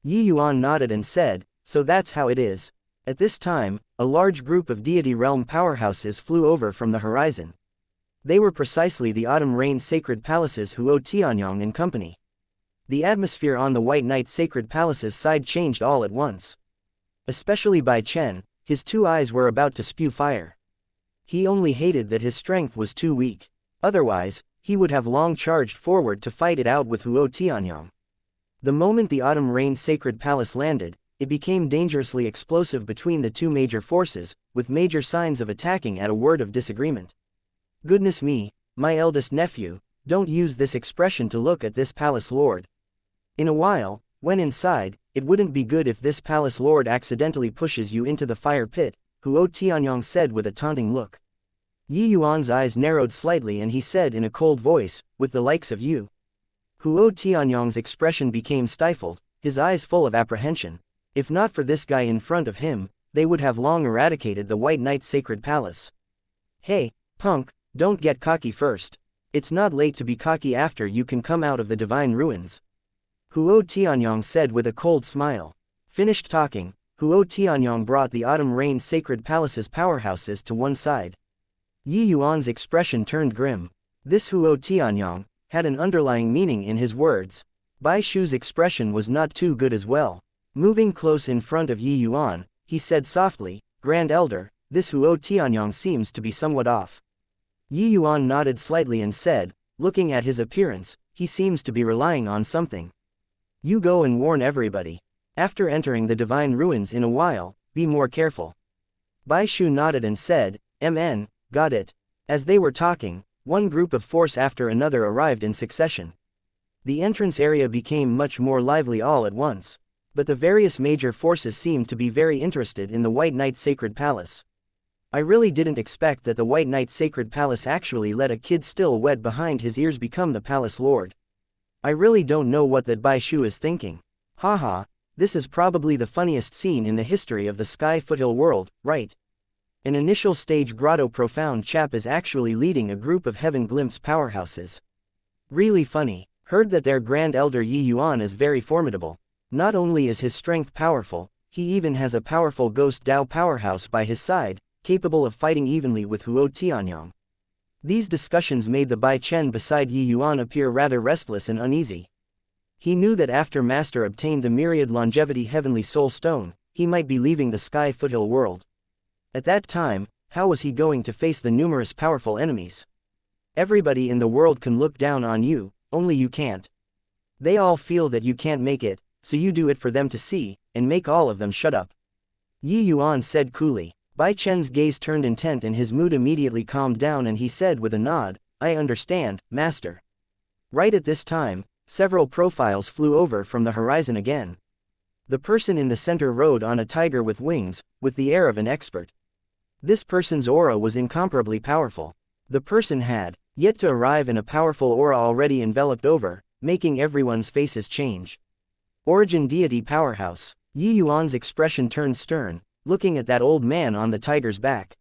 Yi Yuan nodded and said, so that's how it is. At this time, a large group of deity realm powerhouses flew over from the horizon. They were precisely the Autumn Rain Sacred Palace's Huo Tianyang and company. The atmosphere on the White Knight Sacred Palace's side changed all at once. Especially Bai Chen, his two eyes were about to spew fire. He only hated that his strength was too weak. Otherwise, he would have long charged forward to fight it out with Huo Tianyang. The moment the Autumn Rain Sacred Palace landed, it became dangerously explosive between the two major forces, with major signs of attacking at a word of disagreement. Goodness me, my eldest nephew, don't use this expression to look at this palace lord. In a while, when inside, it wouldn't be good if this palace lord accidentally pushes you into the fire pit, Huo Tianyang said with a taunting look. Yi Yuan's eyes narrowed slightly and he said in a cold voice, with the likes of you. Huo Tianyang's expression became stifled, his eyes full of apprehension. If not for this guy in front of him, they would have long eradicated the White Knight's sacred palace. Hey, punk, don't get cocky first. It's not late to be cocky after you can come out of the divine ruins. Huo Tianyong said with a cold smile. Finished talking, Huo Tianyong brought the autumn rain sacred palace's powerhouses to one side. Yi Yuan's expression turned grim. This Huo Tianyong had an underlying meaning in his words. Bai Shu's expression was not too good as well. Moving close in front of Yi Yuan, he said softly, Grand Elder, this Huo Tianyong seems to be somewhat off. Yi Yuan nodded slightly and said, looking at his appearance, he seems to be relying on something. You go and warn everybody. After entering the divine ruins in a while, be more careful. Bai Shu nodded and said, MN, got it. As they were talking, one group of force after another arrived in succession. The entrance area became much more lively all at once. But the various major forces seemed to be very interested in the White Knight's sacred palace. I really didn't expect that the White Knight's sacred palace actually let a kid still wet behind his ears become the palace lord. I really don't know what that Bai Shu is thinking. Haha, this is probably the funniest scene in the history of the Sky Foothill world, right? An initial stage grotto profound chap is actually leading a group of Heaven Glimpse powerhouses. Really funny. Heard that their Grand Elder Yi Yuan is very formidable. Not only is his strength powerful, he even has a powerful Ghost Dao powerhouse by his side, capable of fighting evenly with Huo Tianyong. These discussions made the Bai Chen beside Yi Yuan appear rather restless and uneasy. He knew that after Master obtained the Myriad Longevity Heavenly Soul Stone, he might be leaving the Sky Foothill world. At that time, how was he going to face the numerous powerful enemies? Everybody in the world can look down on you, only you can't. They all feel that you can't make it, so you do it for them to see, and make all of them shut up. Yi Yuan said coolly. Bai Chen's gaze turned intent and his mood immediately calmed down and he said with a nod, I understand, Master. Right at this time, several profiles flew over from the horizon again. The person in the center rode on a tiger with wings, with the air of an expert. This person's aura was incomparably powerful. The person had yet to arrive in a powerful aura already enveloped over, making everyone's faces change. Origin Deity Powerhouse. Yi Yuan's expression turned stern, looking at that old man on the tiger's back.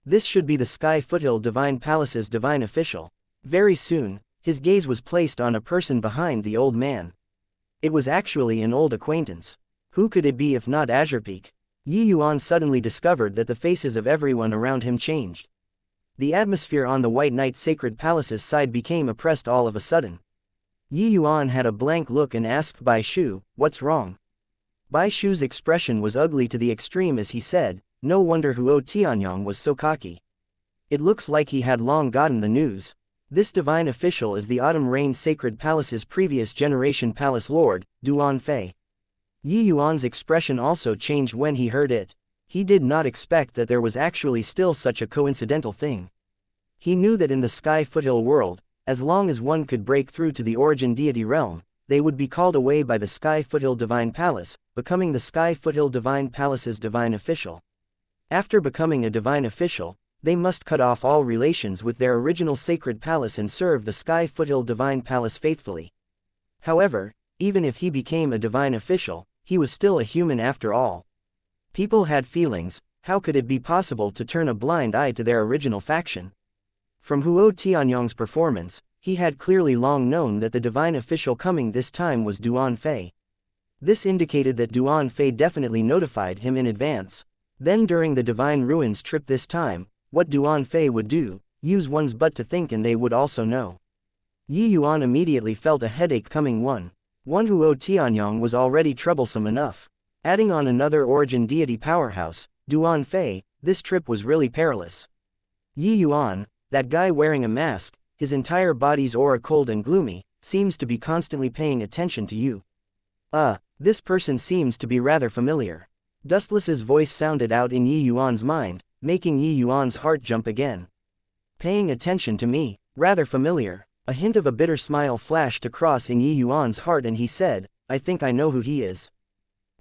This should be the Sky Foothill Divine Palace's divine official. Very soon, his gaze was placed on a person behind the old man. It was actually an old acquaintance. Who could it be if not Azure Peak? Yi Yuan suddenly discovered that the faces of everyone around him changed. The atmosphere on the White Knight's sacred palace's side became oppressed all of a sudden. Yi Yuan had a blank look and asked Bai Shu, what's wrong? Bai Shu's expression was ugly to the extreme as he said, no wonder Huo Tianyong was so cocky. It looks like he had long gotten the news. This divine official is the Autumn Rain Sacred Palace's previous generation palace lord, Duan Fei. Yi Yuan's expression also changed when he heard it. He did not expect that there was actually still such a coincidental thing. He knew that in the Sky Foothill world, as long as one could break through to the Origin Deity realm, they would be called away by the Sky Foothill Divine Palace, becoming the Sky Foothill Divine Palace's divine official. After becoming a divine official, they must cut off all relations with their original sacred palace and serve the Sky Foothill Divine Palace faithfully. However, even if he became a divine official, he was still a human after all. People had feelings. How could it be possible to turn a blind eye to their original faction? From Huo Tianyong's performance, he had clearly long known that the divine official coming this time was Duan Fei. This indicated that Duan Fei definitely notified him in advance. Then during the Divine Ruins trip this time, what Duan Fei would do, use one's butt to think and they would also know. Yi Yuan immediately felt a headache coming. One Huo Tianyong was already troublesome enough. Adding on another Origin Deity powerhouse, Duan Fei, this trip was really perilous. Yi Yuan, that guy wearing a mask, his entire body's aura cold and gloomy, seems to be constantly paying attention to you. This person seems to be rather familiar. Dustless's voice sounded out in Yi Yuan's mind, making Yi Yuan's heart jump again. Paying attention to me, rather familiar. A hint of a bitter smile flashed across in Yi Yuan's heart and he said, I think I know who he is.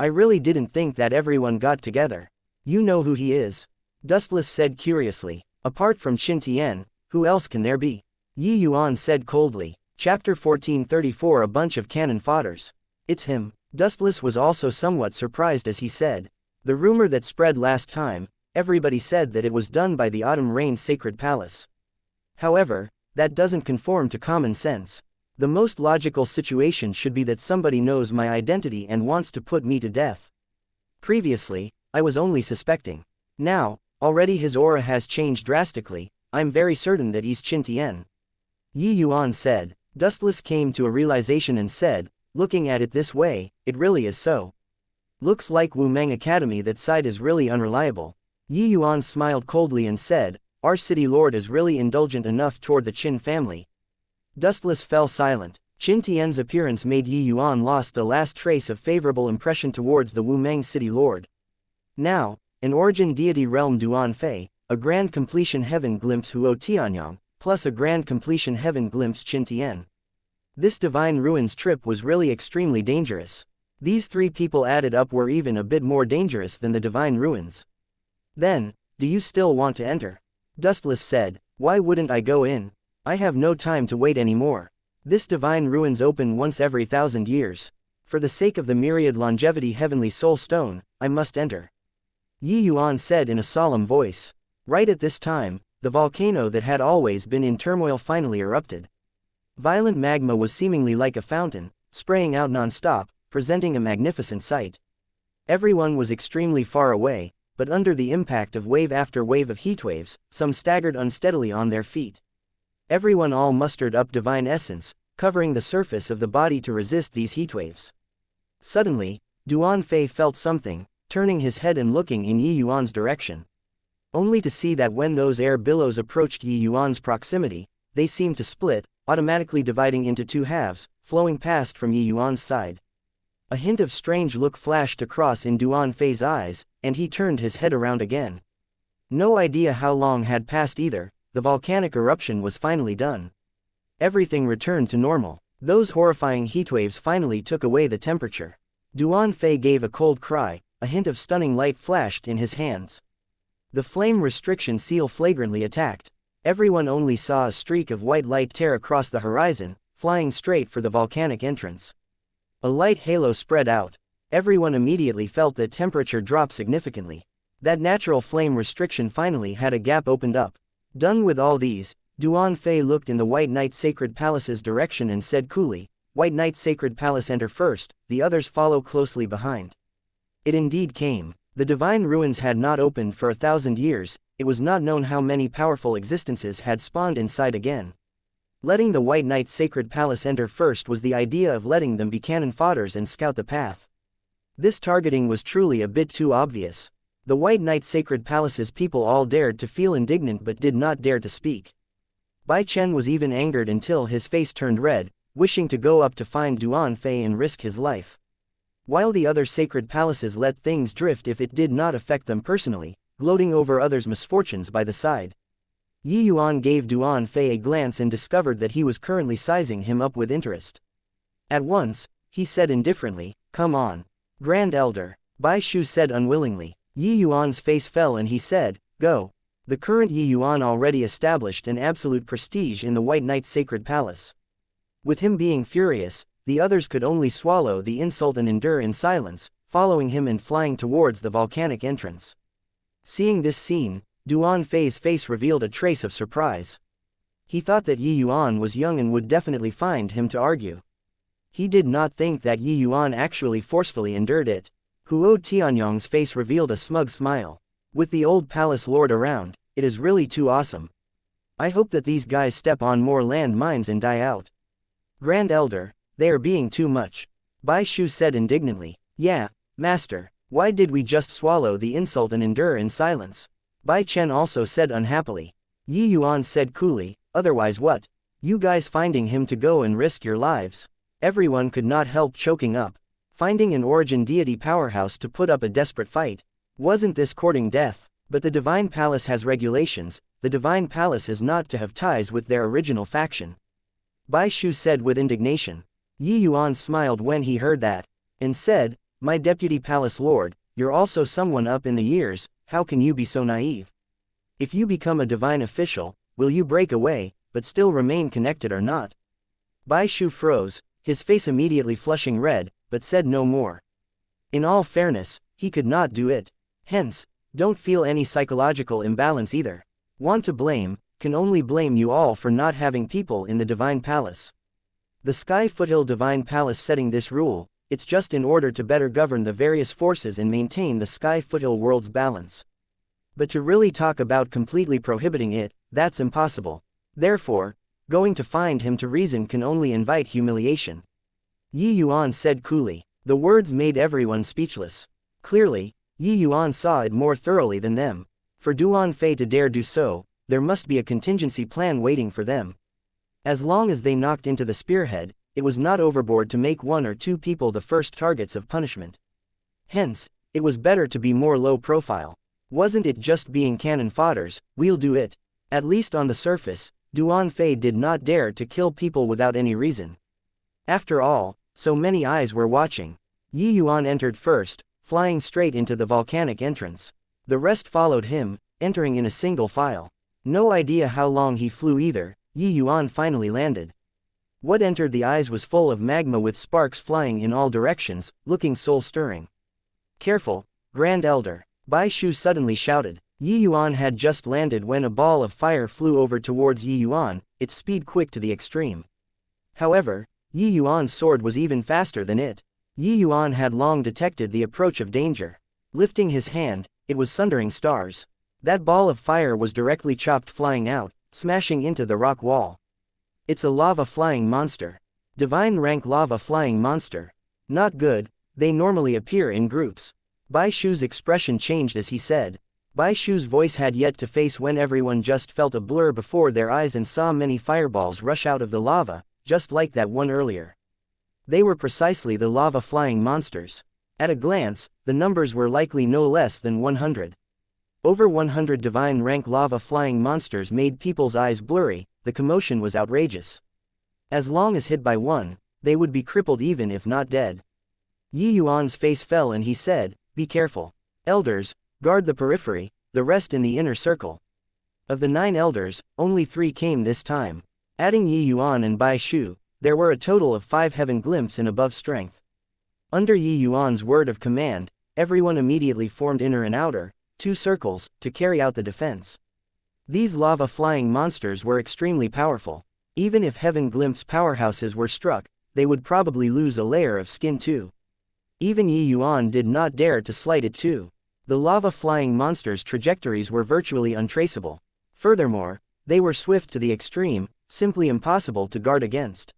I really didn't think that everyone got together. You know who he is? Dustless said curiously. Apart from Qin Tian, who else can there be? Yi Yuan said coldly. Chapter 1434 A bunch of cannon fodders. It's him. Dustless was also somewhat surprised as he said, "The rumor that spread last time, everybody said that it was done by the Autumn Rain's sacred palace. However, that doesn't conform to common sense. The most logical situation should be that somebody knows my identity and wants to put me to death. Previously, I was only suspecting. Now, already his aura has changed drastically. I'm very certain that he's Qin Tian." Yi Yuan said. Dustless came to a realization and said, "Looking at it this way, it really is so. Looks like Wu Meng Academy that side is really unreliable." Yi Yuan smiled coldly and said, "Our city lord is really indulgent enough toward the Qin family." Dustless fell silent. Qin Tian's appearance made Yi Yuan lost the last trace of favorable impression towards the Wu Meng city lord. Now, an origin deity realm Duan Fei, a grand completion heaven glimpse Huo Tianyang, plus a grand completion heaven glimpse Qin Tian. This divine ruins trip was really extremely dangerous. These three people added up were even a bit more dangerous than the divine ruins. "Then, do you still want to enter?" Dustless said. "Why wouldn't I go in? I have no time to wait anymore. This divine ruins open once every 1,000 years. For the sake of the myriad longevity heavenly soul stone, I must enter." Yi Yuan said in a solemn voice. Right at this time, the volcano that had always been in turmoil finally erupted. Violent magma was seemingly like a fountain, spraying out non-stop, presenting a magnificent sight. Everyone was extremely far away, but under the impact of wave after wave of heatwaves, some staggered unsteadily on their feet. Everyone all mustered up divine essence, covering the surface of the body to resist these heatwaves. Suddenly, Duan Fei felt something, turning his head and looking in Yi Yuan's direction. Only to see that when those air billows approached Yi Yuan's proximity, they seemed to split, automatically dividing into two halves, flowing past from Yi Yuan's side. A hint of strange look flashed across in Duan Fei's eyes, and he turned his head around again. No idea how long had passed either. The volcanic eruption was finally done. Everything returned to normal. Those horrifying heatwaves finally took away the temperature. Duan Fei gave a cold cry, a hint of stunning light flashed in his hands. The flame restriction seal flagrantly attacked. Everyone only saw a streak of white light tear across the horizon, flying straight for the volcanic entrance. A light halo spread out. Everyone immediately felt that temperature drop significantly. That natural flame restriction finally had a gap opened up. Done with all these, Duan Fei looked in the White Knight Sacred Palace's direction and said coolly, "White Knight Sacred Palace enter first, the others follow closely behind." It indeed came. The divine ruins had not opened for 1,000 years, it was not known how many powerful existences had spawned inside again. Letting the White Knight Sacred Palace enter first was the idea of letting them be cannon fodders and scout the path. This targeting was truly a bit too obvious. The White Knight Sacred Palace's people all dared to feel indignant but did not dare to speak. Bai Chen was even angered until his face turned red, wishing to go up to find Duan Fei and risk his life. While the other sacred palaces let things drift if it did not affect them personally, gloating over others' misfortunes by the side. Yi Yuan gave Duan Fei a glance and discovered that he was currently sizing him up with interest. At once, he said indifferently, "Come on. Grand Elder." Bai Shu said unwillingly. Yi Yuan's face fell and he said, "Go." The current Yi Yuan already established an absolute prestige in the White Knight's sacred palace. With him being furious, the others could only swallow the insult and endure in silence, following him and flying towards the volcanic entrance. Seeing this scene, Duan Fei's face revealed a trace of surprise. He thought that Yi Yuan was young and would definitely find him to argue. He did not think that Yi Yuan actually forcefully endured it. Huo Tianyang's face revealed a smug smile. With the old palace lord around, it is really too awesome. I hope that these guys step on more land mines and die out. Grand Elder, they are being too much. Bai Shu said indignantly. Yeah, Master, why did we just swallow the insult and endure in silence? Bai Chen also said unhappily. Yi Yuan said coolly, otherwise what? You guys finding him to go and risk your lives. Everyone could not help choking up. Finding an origin deity powerhouse to put up a desperate fight. Wasn't this courting death? But the Divine Palace has regulations, the Divine Palace is not to have ties with their original faction. Bai Shu said with indignation. Yi Yuan smiled when he heard that, and said, My deputy palace lord, you're also someone up in the years, how can you be so naive? If you become a divine official, will you break away, but still remain connected or not? Bai Shu froze, his face immediately flushing red, but said no more. In all fairness, he could not do it. Hence, don't feel any psychological imbalance either. Want to blame, can only blame you all for not having people in the Divine Palace. The Sky Foothill Divine Palace setting this rule, it's just in order to better govern the various forces and maintain the Sky Foothill world's balance. But to really talk about completely prohibiting it, that's impossible. Therefore, going to find him to reason can only invite humiliation. Yi Yuan said coolly. The words made everyone speechless. Clearly, Yi Yuan saw it more thoroughly than them. For Duan Fei to dare do so, there must be a contingency plan waiting for them. As long as they knocked into the spearhead, it was not overboard to make one or two people the first targets of punishment. Hence, it was better to be more low profile. Wasn't it just being cannon fodders, we'll do it. At least on the surface, Duan Fei did not dare to kill people without any reason. After all, so many eyes were watching. Yi Yuan entered first, flying straight into the volcanic entrance. The rest followed him, entering in a single file. No idea how long he flew either, Yi Yuan finally landed. What entered the eyes was full of magma with sparks flying in all directions, looking soul-stirring. Careful, Grand Elder, Bai Shu suddenly shouted. Yi Yuan had just landed when a ball of fire flew over towards Yi Yuan, its speed quick to the extreme. However, Yi Yuan's sword was even faster than it. Yi Yuan had long detected the approach of danger. Lifting his hand, it was sundering stars. That ball of fire was directly chopped flying out, smashing into the rock wall. It's a lava flying monster. Divine rank lava flying monster. Not good, they normally appear in groups. Bai Shu's expression changed as he said. Bai Shu's voice had yet to face when everyone just felt a blur before their eyes and saw many fireballs rush out of the lava, just like that one earlier. They were precisely the lava flying monsters. At a glance, the numbers were likely no less than 100. Over 100 divine rank lava flying monsters made people's eyes blurry. The commotion was outrageous. As long as hit by one, they would be crippled even if not dead. Yi Yuan's face fell and he said, "Be careful. Elders, guard the periphery, the rest in the inner circle." Of the 9 elders, only 3 came this time. Adding Yi Yuan and Bai Shu, there were a total of 5 heaven glimpse and above strength. Under Yi Yuan's word of command, everyone immediately formed inner and outer, 2 circles, to carry out the defense. These lava-flying monsters were extremely powerful. Even if Heaven Glimpse powerhouses were struck, they would probably lose a layer of skin too. Even Yi Yuan did not dare to slight it too. The lava-flying monsters' trajectories were virtually untraceable. Furthermore, they were swift to the extreme, simply impossible to guard against.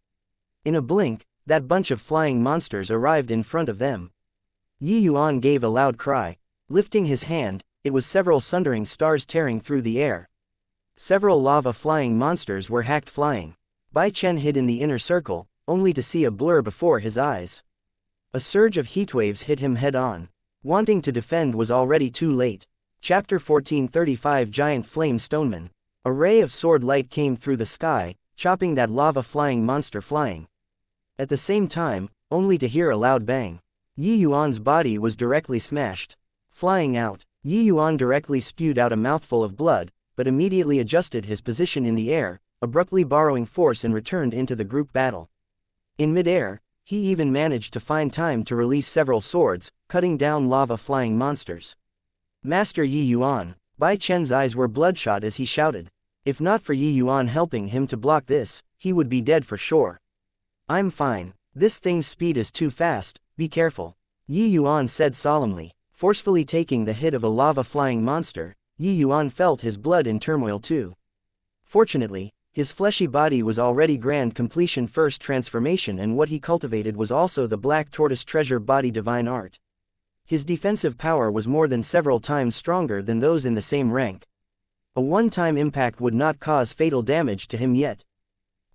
In a blink, that bunch of flying monsters arrived in front of them. Yi Yuan gave a loud cry. Lifting his hand, it was several sundering stars tearing through the air. Several lava-flying monsters were hacked flying. Bai Chen hid in the inner circle, only to see a blur before his eyes. A surge of heatwaves hit him head-on. Wanting to defend was already too late. Chapter 1435 Giant Flame Stoneman. A ray of sword light came through the sky, chopping that lava-flying monster flying. At the same time, only to hear a loud bang. Yi Yuan's body was directly smashed. Flying out, Yi Yuan directly spewed out a mouthful of blood, but immediately adjusted his position in the air, abruptly borrowing force and returned into the group battle. In mid-air, he even managed to find time to release several swords, cutting down lava-flying monsters. Master Yi Yuan, Bai Chen's eyes were bloodshot as he shouted. If not for Yi Yuan helping him to block this, he would be dead for sure. "I'm fine. This thing's speed is too fast, be careful," Yi Yuan said solemnly. Forcefully taking the hit of a lava-flying monster, Yi Yuan felt his blood in turmoil too. Fortunately, his fleshy body was already grand completion first transformation, and what he cultivated was also the black tortoise treasure body divine art. His defensive power was more than several times stronger than those in the same rank. A one-time impact would not cause fatal damage to him yet.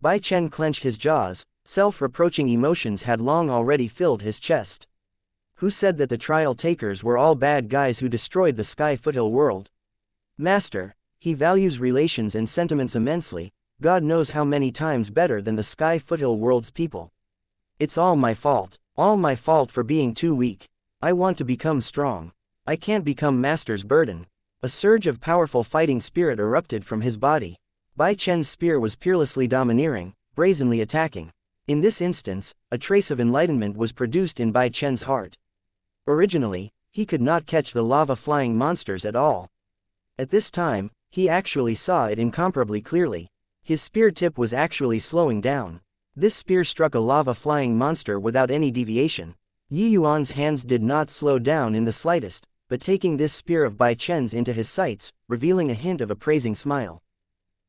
Bai Chen clenched his jaws, self-reproaching emotions had long already filled his chest. Who said that the trial takers were all bad guys who destroyed the Sky Foothill world? Master, he values relations and sentiments immensely, God knows how many times better than the Sky Foothill world's people. It's all my fault for being too weak. I want to become strong. I can't become Master's burden. A surge of powerful fighting spirit erupted from his body. Bai Chen's spear was peerlessly domineering, brazenly attacking. In this instance, a trace of enlightenment was produced in Bai Chen's heart. Originally, he could not catch the lava-flying monsters at all. At this time, he actually saw it incomparably clearly. His spear tip was actually slowing down. This spear struck a lava-flying monster without any deviation. Yi Yuan's hands did not slow down in the slightest, but taking this spear of Bai Chen's into his sights, revealing a hint of a praising smile.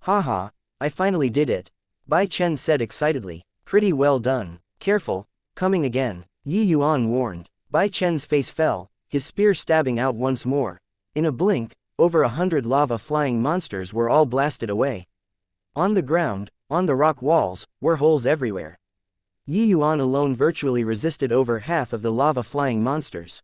"Haha, I finally did it," Bai Chen said excitedly. "Pretty well done. Careful, coming again," Yi Yuan warned. Bai Chen's face fell, his spear stabbing out once more. In a blink, over 100 lava-flying monsters were all blasted away. On the ground, on the rock walls, were holes everywhere. Yi Yuan alone virtually resisted over half of the lava-flying monsters.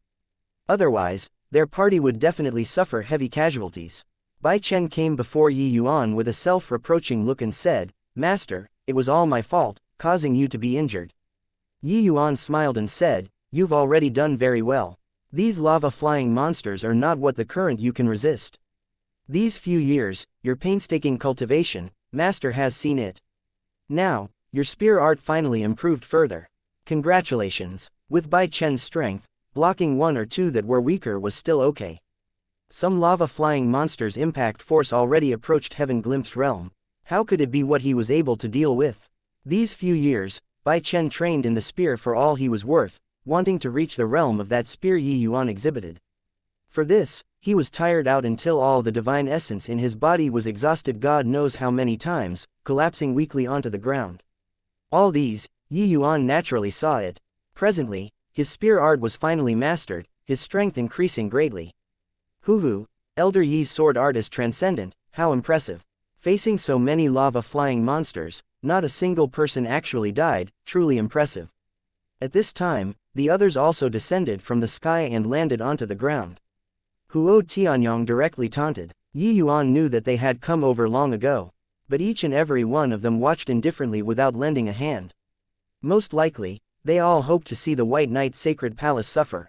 Otherwise, their party would definitely suffer heavy casualties. Bai Chen came before Yi Yuan with a self-reproaching look and said, "Master, it was all my fault, causing you to be injured." Yi Yuan smiled and said, "You've already done very well. These lava-flying monsters are not what the current you can resist. These few years, your painstaking cultivation, Master has seen it. Now, your spear art finally improved further. Congratulations." With Bai Chen's strength, blocking one or two that were weaker was still okay. Some lava-flying monsters' impact force already approached Heaven Glimpse realm. How could it be what he was able to deal with? These few years, Bai Chen trained in the spear for all he was worth, wanting to reach the realm of that spear Yi Yuan exhibited. For this, he was tired out until all the divine essence in his body was exhausted God knows how many times, collapsing weakly onto the ground. All these, Yi Yuan naturally saw it. Presently, his spear art was finally mastered, his strength increasing greatly. Hu, Elder Yi's sword art is transcendent, how impressive. Facing so many lava-flying monsters, not a single person actually died, truly impressive. At this time, the others also descended from the sky and landed onto the ground. Huo Tianyong directly taunted. Yi Yuan knew that they had come over long ago, but each and every one of them watched indifferently without lending a hand. Most likely, they all hoped to see the White Knight's sacred palace suffer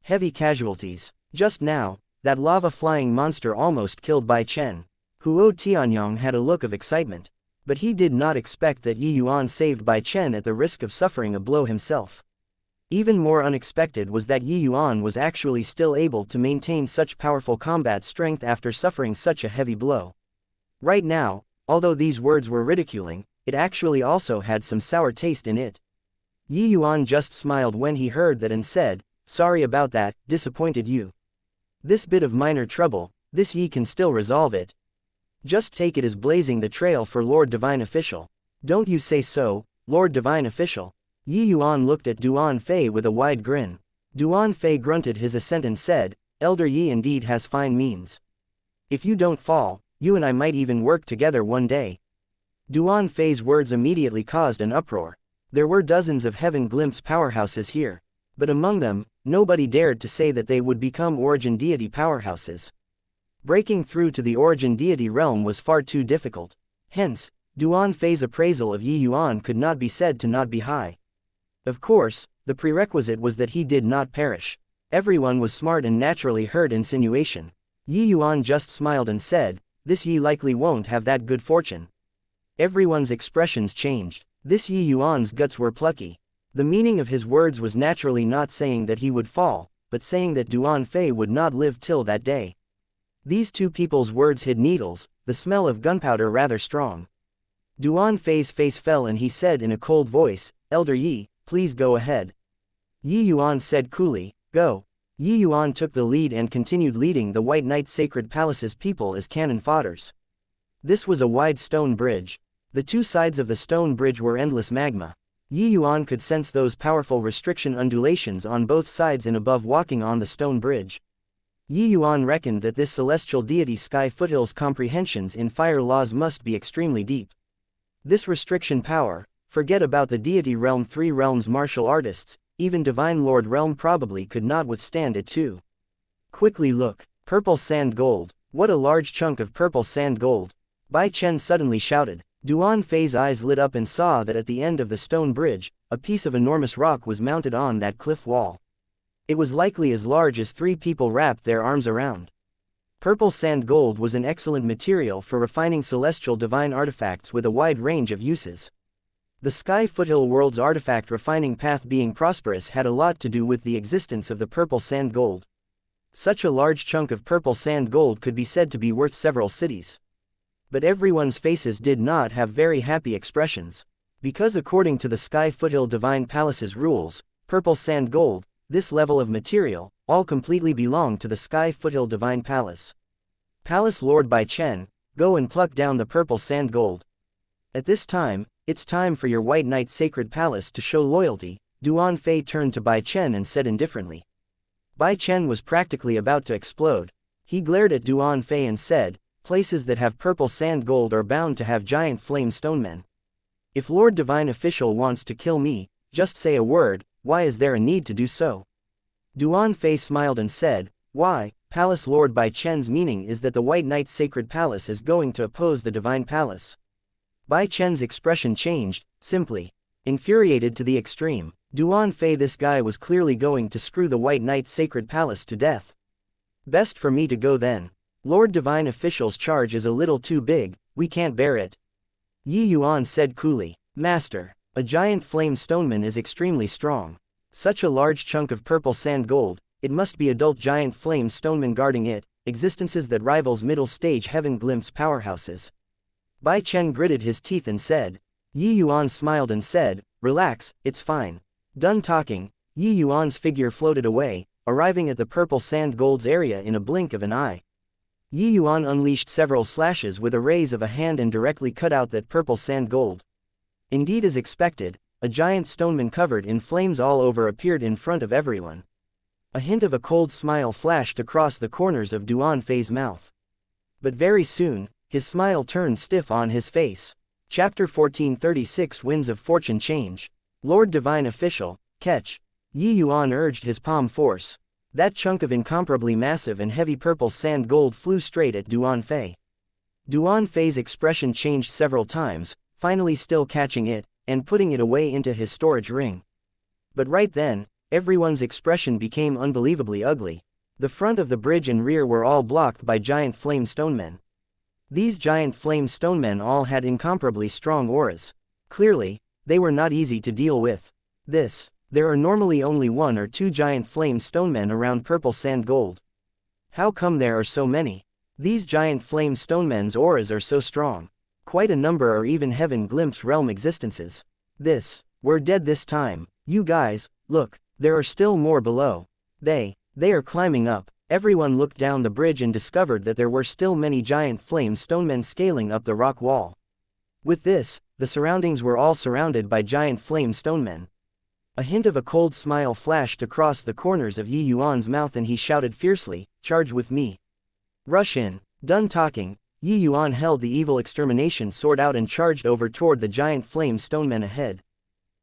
heavy casualties. Just now, that lava-flying monster almost killed Bai Chen. Huo Tianyong had a look of excitement, but he did not expect that Yi Yuan saved Bai Chen at the risk of suffering a blow himself. Even more unexpected was that Yi Yuan was actually still able to maintain such powerful combat strength after suffering such a heavy blow. Right now, although these words were ridiculing, it actually also had some sour taste in it. Yi Yuan just smiled when he heard that and said, "Sorry about that, disappointed you. This bit of minor trouble, this Yi can still resolve it. Just take it as blazing the trail for Lord Divine Official." "Don't you say so, Lord Divine Official?" Yi Yuan looked at Duan Fei with a wide grin. Duan Fei grunted his assent and said, "Elder Yi indeed has fine means. If you don't fall, you and I might even work together one day." Duan Fei's words immediately caused an uproar. There were dozens of Heaven Glimpse powerhouses here, but among them, nobody dared to say that they would become origin deity powerhouses. Breaking through to the origin deity realm was far too difficult. Hence, Duan Fei's appraisal of Yi Yuan could not be said to not be high. Of course, the prerequisite was that he did not perish. Everyone was smart and naturally heard insinuation. Yi Yuan just smiled and said, "This Yi likely won't have that good fortune." Everyone's expressions changed. This Yi Yuan's guts were plucky. The meaning of his words was naturally not saying that he would fall, but saying that Duan Fei would not live till that day. These two people's words hid needles, the smell of gunpowder rather strong. Duan Fei's face fell and he said in a cold voice, "Elder Yi, please go ahead." Yi Yuan said coolly, "Go." Yi Yuan took the lead and continued leading the White Knight's Sacred Palace's people as cannon fodders. This was a wide stone bridge. The two sides of the stone bridge were endless magma. Yi Yuan could sense those powerful restriction undulations on both sides and above walking on the stone bridge. Yi Yuan reckoned that this celestial deity Sky Foothill's comprehensions in fire laws must be extremely deep. This restriction power, forget about the deity realm, 3 realms martial artists, even Divine Lord realm probably could not withstand it too. Quickly look, purple sand gold, what a large chunk of purple sand gold. Bai Chen suddenly shouted. Duan Fei's eyes lit up and saw that at the end of the stone bridge, a piece of enormous rock was mounted on that cliff wall. It was likely as large as 3 people wrapped their arms around. Purple sand gold was an excellent material for refining celestial divine artifacts with a wide range of uses. The Sky Foothill World's artifact refining path being prosperous had a lot to do with the existence of the purple sand gold. Such a large chunk of purple sand gold could be said to be worth several cities. But everyone's faces did not have very happy expressions. Because according to the Sky Foothill Divine Palace's rules, purple sand gold, this level of material, all completely belong to the Sky Foothill Divine Palace. Palace Lord Bai Chen, go and pluck down the purple sand gold. At this time, it's time for your White Knight Sacred Palace to show loyalty, Duan Fei turned to Bai Chen and said indifferently. Bai Chen was practically about to explode. He glared at Duan Fei and said, places that have purple sand gold are bound to have giant flame stonemen. If Lord Divine Official wants to kill me, just say a word, why is there a need to do so? Duan Fei smiled and said, why, Palace Lord Bai Chen's meaning is that the White Knight's Sacred Palace is going to oppose the Divine Palace. Bai Chen's expression changed, simply. Infuriated to the extreme. Duan Fei, this guy was clearly going to screw the White Knight's Sacred Palace to death. Best for me to go then. Lord Divine Official's charge is a little too big, we can't bear it. Yi Yuan said coolly. Master, a giant flame stoneman is extremely strong. Such a large chunk of purple sand gold, it must be adult giant flame stoneman guarding it, existences that rivals middle stage heaven glimpse powerhouses. Bai Chen gritted his teeth and said. Yi Yuan smiled and said, relax, it's fine. Done talking, Yi Yuan's figure floated away, arriving at the purple sand gold's area in a blink of an eye. Yi Yuan unleashed several slashes with a raise of a hand and directly cut out that purple sand gold. Indeed, as expected, a giant stoneman covered in flames all over appeared in front of everyone. A hint of a cold smile flashed across the corners of Duan Fei's mouth. But very soon, his smile turned stiff on his face. Chapter 1436 Winds of Fortune Change. Lord Divine Official, catch. Yi Yuan urged his palm force. That chunk of incomparably massive and heavy purple sand gold flew straight at Duan Fei. Duan Fei's expression changed several times, finally still catching it, and putting it away into his storage ring. But right then, everyone's expression became unbelievably ugly. The front of the bridge and rear were all blocked by giant flame stonemen. These giant flame stonemen all had incomparably strong auras. Clearly, they were not easy to deal with. There are normally only one or two giant flame stonemen around purple sand gold. How come there are so many? These giant flame stonemen's auras are so strong. Quite a number are even heaven glimpse realm existences. We're dead this time. You guys, look, there are still more below. They are climbing up. Everyone looked down the bridge and discovered that there were still many giant flame stonemen scaling up the rock wall. With this, the surroundings were all surrounded by giant flame stonemen. A hint of a cold smile flashed across the corners of Yi Yuan's mouth and he shouted fiercely, charge with me. Rush in. Done talking, Yi Yuan held the evil extermination sword out and charged over toward the giant flame stonemen ahead.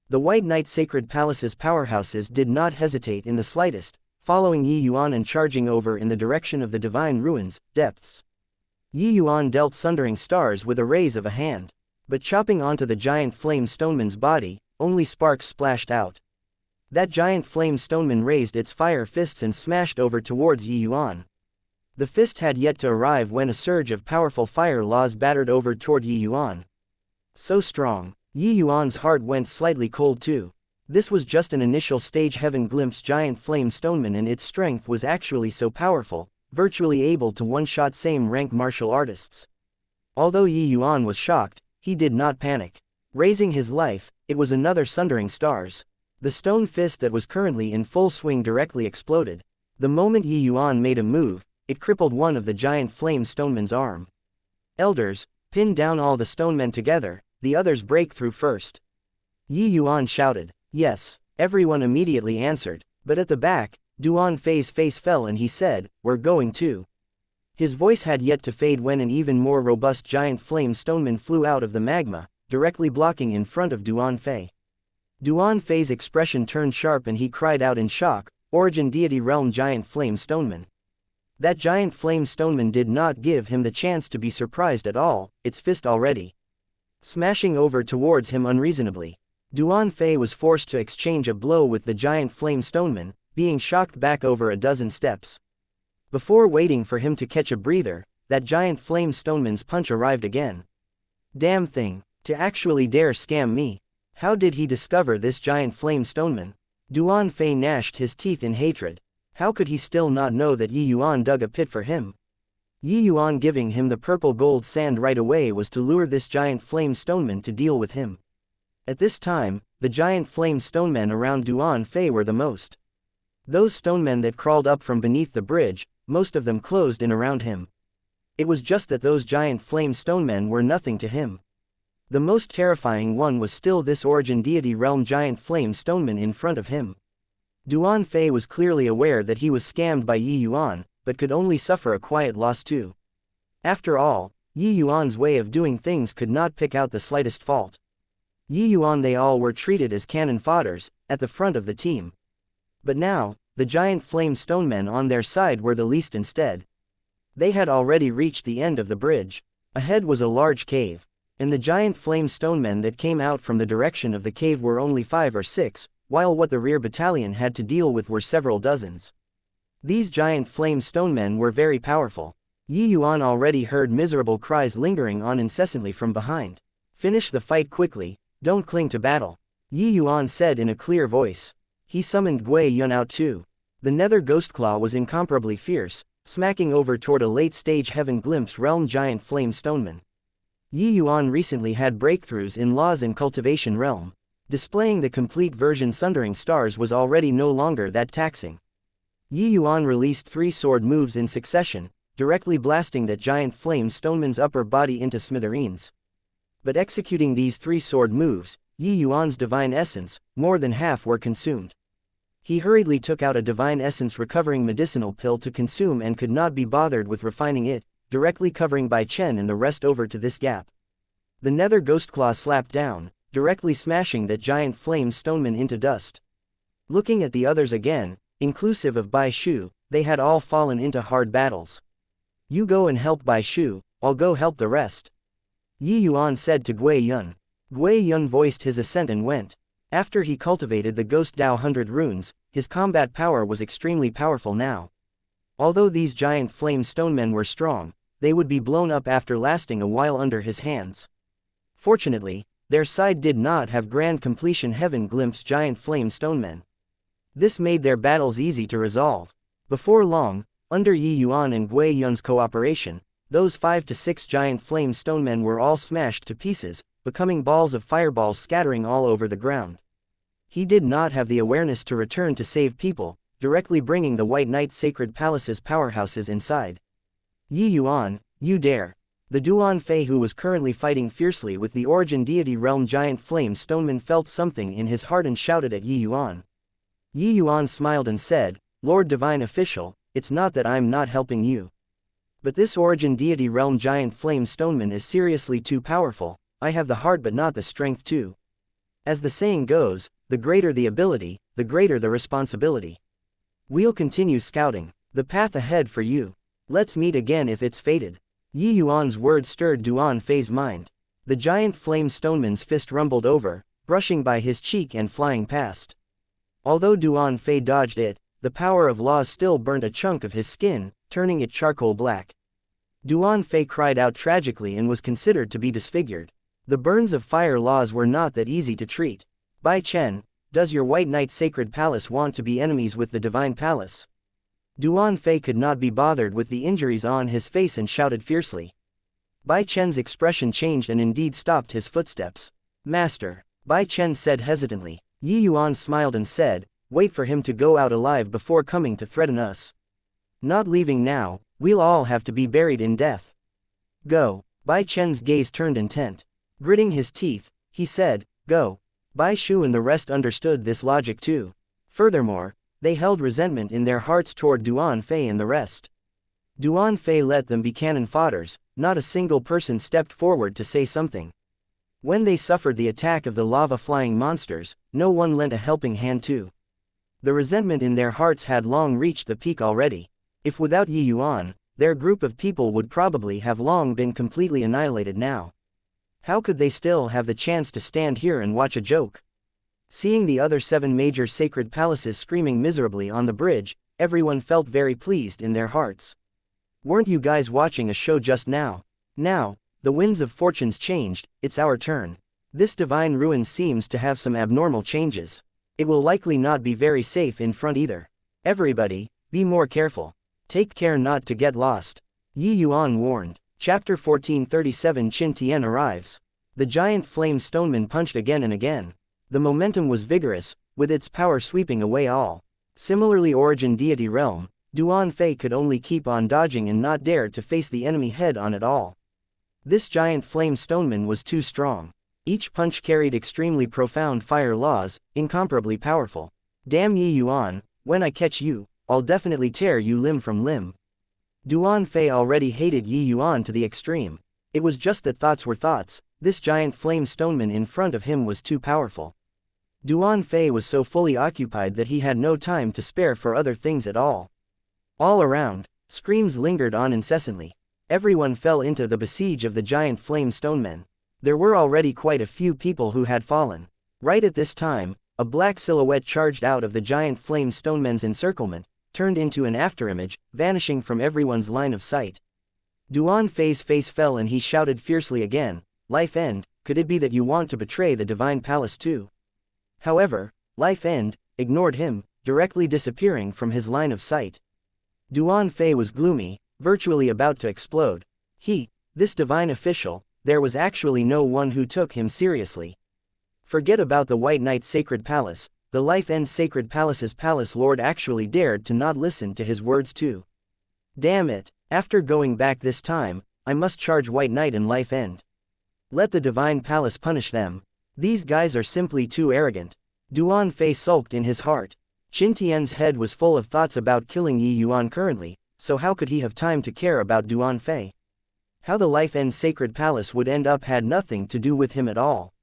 The White Knight Sacred Palace's powerhouses did not hesitate in the slightest, following Yi Yuan and charging over in the direction of the divine ruins, depths. Yi Yuan dealt sundering stars with a raise of a hand. But chopping onto the giant flame stoneman's body, only sparks splashed out. That giant flame stoneman raised its fire fists and smashed over towards Yi Yuan. The fist had yet to arrive when a surge of powerful fire laws battered over toward Yi Yuan. So strong, Yi Yuan's heart went slightly cold too. This was just an initial stage heaven glimpse giant flame stoneman and its strength was actually so powerful, virtually able to one-shot same rank martial artists. Although Yi Yuan was shocked, he did not panic. Raising his life, it was another sundering stars. The stone fist that was currently in full swing directly exploded. The moment Yi Yuan made a move, it crippled one of the giant flame stonemen's arm. Elders, pin down all the stonemen together, the others break through first. Yi Yuan shouted. Yes, everyone immediately answered, but at the back, Duan Fei's face fell and he said, we're going to. His voice had yet to fade when an even more robust giant flame stoneman flew out of the magma, directly blocking in front of Duan Fei. Duan Fei's expression turned sharp and he cried out in shock, Origin Deity Realm Giant Flame Stoneman. That giant flame stoneman did not give him the chance to be surprised at all, its fist already smashing over towards him unreasonably. Duan Fei was forced to exchange a blow with the giant flame stoneman, being shocked back over a dozen steps. Before waiting for him to catch a breather, that giant flame stoneman's punch arrived again. Damn thing, to actually dare scam me. How did he discover this giant flame stoneman? Duan Fei gnashed his teeth in hatred. How could he still not know that Yi Yuan dug a pit for him? Yi Yuan giving him the purple gold sand right away was to lure this giant flame stoneman to deal with him. At this time, the giant flame stonemen around Duan Fei were the most. Those stonemen that crawled up from beneath the bridge, most of them closed in around him. It was just that those giant flame stonemen were nothing to him. The most terrifying one was still this origin deity realm giant flame stoneman in front of him. Duan Fei was clearly aware that he was scammed by Yi Yuan, but could only suffer a quiet loss too. After all, Yi Yuan's way of doing things could not pick out the slightest fault. Yi Yuan they all were treated as cannon fodders, at the front of the team. But now, the giant flame stonemen on their side were the least instead. They had already reached the end of the bridge. Ahead was a large cave, and the giant flame stonemen that came out from the direction of the cave were only 5 or 6, while what the rear battalion had to deal with were several dozens. These giant flame stonemen were very powerful. Yi Yuan already heard miserable cries lingering on incessantly from behind. Finish the fight quickly, don't cling to battle, Yi Yuan said in a clear voice. He summoned Gui Yun out too. The nether ghostclaw was incomparably fierce, smacking over toward a late-stage heaven glimpse realm giant flame stoneman. Yi Yuan recently had breakthroughs in laws and cultivation realm. Displaying the complete version Sundering Stars was already no longer that taxing. Yi Yuan released 3 sword moves in succession, directly blasting that giant flame stoneman's upper body into smithereens. But executing these 3 sword moves, Yi Yuan's divine essence, more than half were consumed. He hurriedly took out a divine essence recovering medicinal pill to consume and could not be bothered with refining it, directly covering Bai Chen and the rest over to this gap. The nether ghostclaw slapped down, directly smashing that giant flame stoneman into dust. Looking at the others again, inclusive of Bai Shu, they had all fallen into hard battles. You go and help Bai Shu, I'll go help the rest, Yi Yuan said to Gui Yun. Gui Yun voiced his assent and went. After he cultivated the Ghost Dao 100 runes, his combat power was extremely powerful now. Although these giant flame stonemen were strong, they would be blown up after lasting a while under his hands. Fortunately, their side did not have grand completion heaven glimpse giant flame stonemen. This made their battles easy to resolve. Before long, under Yi Yuan and Gui Yun's cooperation, those 5 to 6 giant flame stonemen were all smashed to pieces, becoming balls of fireballs scattering all over the ground. He did not have the awareness to return to save people, directly bringing the White Knight Sacred Palace's powerhouses inside. Yi Yuan, you dare. The Duan Fei who was currently fighting fiercely with the origin deity realm giant flame stoneman felt something in his heart and shouted at Yi Yuan. Yi Yuan smiled and said, Lord Divine Official, it's not that I'm not helping you. But this origin deity realm giant flame stoneman is seriously too powerful. I have the heart but not the strength too. As the saying goes, the greater the ability, the greater the responsibility. We'll continue scouting the path ahead for you. Let's meet again if it's fated. Yi Yuan's words stirred Duan Fei's mind. The giant flame stoneman's fist rumbled over, brushing by his cheek and flying past. Although Duan Fei dodged it, the power of laws still burnt a chunk of his skin, turning it charcoal black. Duan Fei cried out tragically and was considered to be disfigured. The burns of fire laws were not that easy to treat. Bai Chen, does your White Knight Sacred Palace want to be enemies with the Divine Palace? Duan Fei could not be bothered with the injuries on his face and shouted fiercely. Bai Chen's expression changed and indeed stopped his footsteps. Master, Bai Chen said hesitantly. Yi Yuan smiled and said, wait for him to go out alive before coming to threaten us. Not leaving now, we'll all have to be buried in death. Go. Bai Chen's gaze turned intent. Gritting his teeth, he said, go. Bai Shu and the rest understood this logic too. Furthermore, they held resentment in their hearts toward Duan Fei and the rest. Duan Fei let them be cannon fodders, not a single person stepped forward to say something. When they suffered the attack of the lava-flying monsters, no one lent a helping hand too. The resentment in their hearts had long reached the peak already. If without Yi Yuan, their group of people would probably have long been completely annihilated now. How could they still have the chance to stand here and watch a joke? Seeing the other 7 major sacred palaces screaming miserably on the bridge, everyone felt very pleased in their hearts. Weren't you guys watching a show just now? Now, the winds of fortunes changed, it's our turn. This divine ruin seems to have some abnormal changes. It will likely not be very safe in front either. Everybody, be more careful. Take care not to get lost. Yi Yuan warned. Chapter 1437 Qin Tian arrives. The giant flame stoneman punched again and again. The momentum was vigorous, with its power sweeping away all. Similarly, origin deity realm, Duan Fei could only keep on dodging and not dare to face the enemy head on at all. This giant flame stoneman was too strong. Each punch carried extremely profound fire laws, incomparably powerful. Damn Yi Yuan, when I catch you, I'll definitely tear you limb from limb. Duan Fei already hated Yi Yuan to the extreme. It was just that thoughts were thoughts. This giant flame stoneman in front of him was too powerful. Duan Fei was so fully occupied that he had no time to spare for other things at all. All around, screams lingered on incessantly. Everyone fell into the besiege of the giant flame stonemen. There were already quite a few people who had fallen. Right at this time, a black silhouette charged out of the giant flame stonemen's encirclement, turned into an afterimage, vanishing from everyone's line of sight. Duan Fei's face fell and he shouted fiercely again, "Life End, could it be that you want to betray the divine palace too?" However, Life End ignored him, directly disappearing from his line of sight. Duan Fei was gloomy, virtually about to explode. This divine official, there was actually no one who took him seriously. Forget about the White Knight's sacred palace. The Life End Sacred Palace's palace lord actually dared to not listen to his words too. Damn it, after going back this time, I must charge White Knight and Life End. Let the divine palace punish them. These guys are simply too arrogant. Duan Fei sulked in his heart. Qin Tian's head was full of thoughts about killing Yi Yuan currently, so how could he have time to care about Duan Fei? How the Life End Sacred Palace would end up had nothing to do with him at all.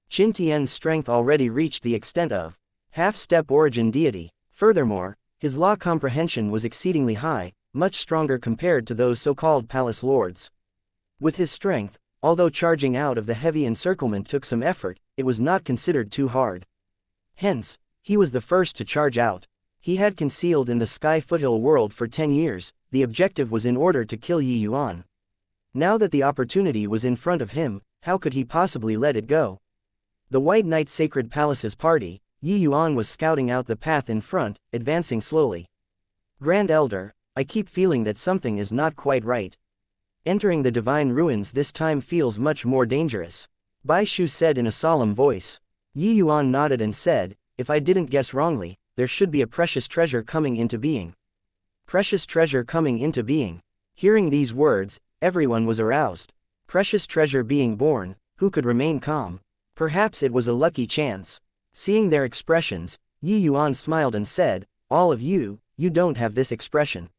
Qin Tian's strength already reached the extent of half-step origin deity. Furthermore, his law comprehension was exceedingly high, much stronger compared to those so-called palace lords. With his strength, although charging out of the heavy encirclement took some effort, it was not considered too hard. Hence, he was the first to charge out. He had concealed in the Sky Foothill world for 10 years, the objective was in order to kill Yi Yuan. Now that the opportunity was in front of him, how could he possibly let it go? The White Knight Sacred Palace's party, Yi Yuan was scouting out the path in front, advancing slowly. Grand Elder, I keep feeling that something is not quite right. Entering the divine ruins this time feels much more dangerous. Bai Shu said in a solemn voice. Yi Yuan nodded and said, if I didn't guess wrongly, there should be a precious treasure coming into being. Precious treasure coming into being. Hearing these words, everyone was aroused. Precious treasure being born, who could remain calm? Perhaps it was a lucky chance. Seeing their expressions, Yi Yuan smiled and said, all of you, you don't have this expression.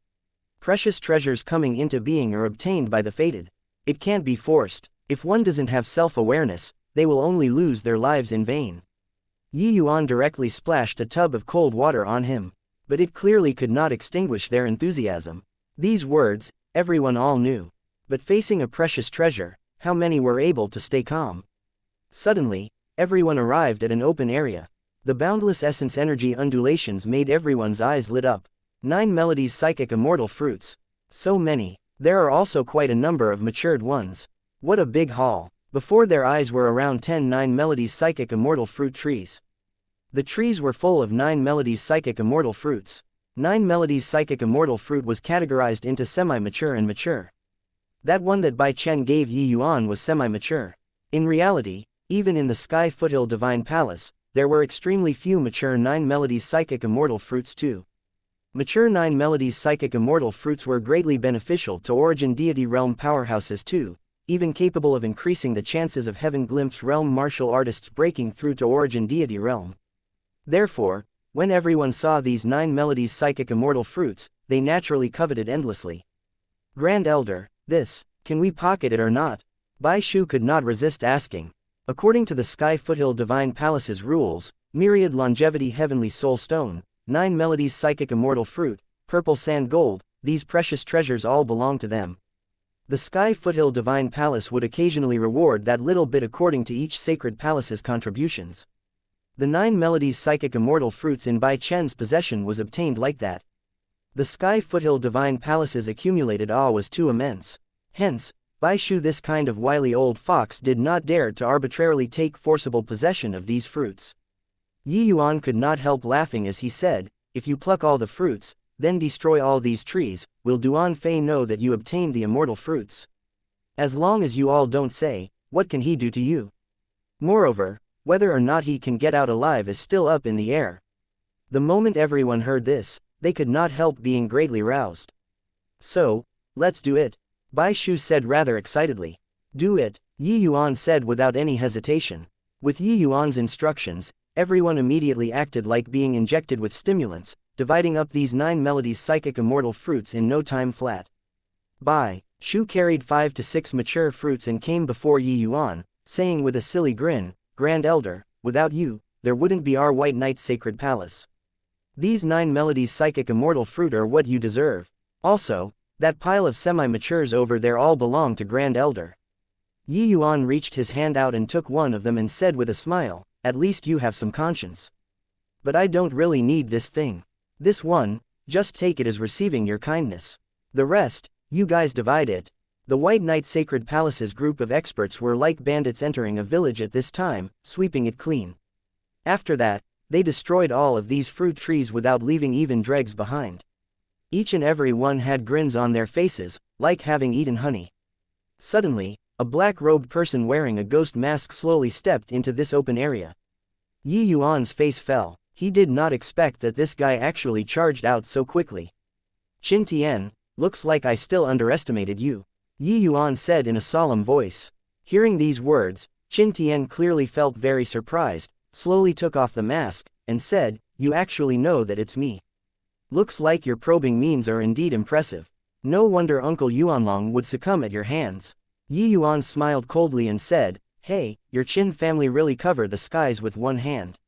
Precious treasures coming into being are obtained by the fated. It can't be forced. If one doesn't have self-awareness, they will only lose their lives in vain. Yi Yuan directly splashed a tub of cold water on him. But it clearly could not extinguish their enthusiasm. These words, everyone all knew. But facing a precious treasure, how many were able to stay calm? Suddenly, everyone arrived at an open area. The boundless essence energy undulations made everyone's eyes lit up. 9 melodies psychic immortal fruits. So many. There are also quite a number of matured ones. What a big haul. Before their eyes were around 10 9 melodies psychic immortal fruit trees. The trees were full of 9 melodies psychic immortal fruits. 9 melodies psychic immortal fruit was categorized into semi-mature and mature. That one that Bai Chen gave Yi Yuan was semi-mature. In reality, even in the Sky Foothill Divine Palace, there were extremely few mature 9 melodies psychic immortal fruits too. Mature 9 melodies psychic immortal fruits were greatly beneficial to origin deity realm powerhouses too, even capable of increasing the chances of Heaven Glimpse realm martial artists breaking through to origin deity realm. Therefore, when everyone saw these 9 melodies psychic immortal fruits, they naturally coveted endlessly. Grand Elder, can we pocket it or not? Bai Shu could not resist asking. According to the Sky Foothill Divine Palace's rules, Myriad Longevity Heavenly Soul Stone, 9 melodies psychic immortal fruit, purple sand gold, these precious treasures all belong to them. The Sky Foothill Divine Palace would occasionally reward that little bit according to each sacred palace's contributions. The 9 melodies psychic immortal fruits in Bai Chen's possession was obtained like that. The Sky Foothill Divine Palace's accumulated awe was too immense. Hence, Bai Shu, this kind of wily old fox, did not dare to arbitrarily take forcible possession of these fruits. Yuan could not help laughing as he said, if you pluck all the fruits, then destroy all these trees, will Duan Fei know that you obtained the immortal fruits? As long as you all don't say, what can he do to you? Moreover, whether or not he can get out alive is still up in the air. The moment everyone heard this, they could not help being greatly roused. So, let's do it, Bai Shu said rather excitedly. Do it, Yuan said without any hesitation. With Yuan's instructions, everyone immediately acted like being injected with stimulants, dividing up these 9 melodies psychic immortal fruits in no time flat. Bai Shu carried 5 to 6 mature fruits and came before Yuan, saying with a silly grin, Grand Elder, without you, there wouldn't be our White Knight's sacred palace. These 9 melodies psychic immortal fruit are what you deserve. Also, that pile of semi-matures over there all belong to Grand Elder. Yuan reached his hand out and took one of them and said with a smile, at least you have some conscience. But I don't really need this thing. This one, just take it as receiving your kindness. The rest, you guys divide it. The White Knight Sacred Palace's group of experts were like bandits entering a village at this time, sweeping it clean. After that, they destroyed all of these fruit trees without leaving even dregs behind. Each and every one had grins on their faces, like having eaten honey. Suddenly, a black-robed person wearing a ghost mask slowly stepped into this open area. Yuan's face fell. He did not expect that this guy actually charged out so quickly. Qin Tian, looks like I still underestimated you, Yuan said in a solemn voice. Hearing these words, Qin Tian clearly felt very surprised, slowly took off the mask, and said, you actually know that it's me. Looks like your probing means are indeed impressive. No wonder Uncle Yuanlong would succumb at your hands. Yuan smiled coldly and said, hey, your Qin family really cover the skies with one hand.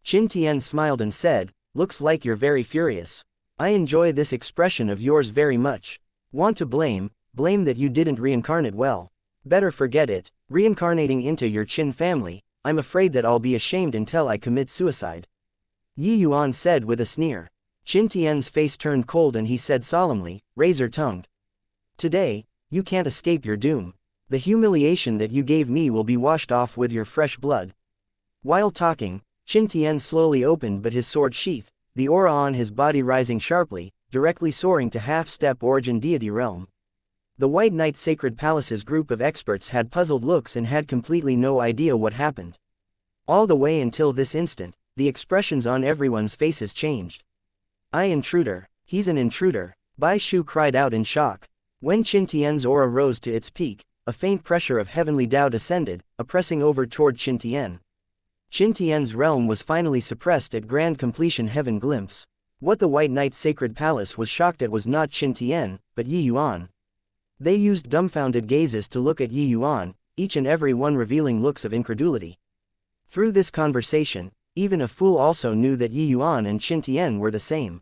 Qin Tian smiled and said, looks like you're very furious. I enjoy this expression of yours very much. Want to blame that you didn't reincarnate well. Better forget it, reincarnating into your Qin family, I'm afraid that I'll be ashamed until I commit suicide. Yuan said with a sneer. Qin Tian's face turned cold and he said solemnly, razor-tongued. Today, you can't escape your doom. The humiliation that you gave me will be washed off with your fresh blood. While talking, Qin Tian slowly opened but his sword sheath, the aura on his body rising sharply, directly soaring to half-step origin deity realm. The White Knight Sacred Palace's group of experts had puzzled looks and had completely no idea what happened. All the way until this instant, the expressions on everyone's faces changed. Intruder, he's an intruder, Bai Shu cried out in shock. When Qin Tian's aura rose to its peak, a faint pressure of heavenly Tao descended, oppressing over toward Qin Tian. Qin Tian's realm was finally suppressed at grand completion heaven glimpse. What the White Knight's Sacred Palace was shocked at was not Qin Tian, but Yuan. They used dumbfounded gazes to look at Yuan, each and every one revealing looks of incredulity. Through this conversation, even a fool also knew that Yuan and Qin Tian were the same.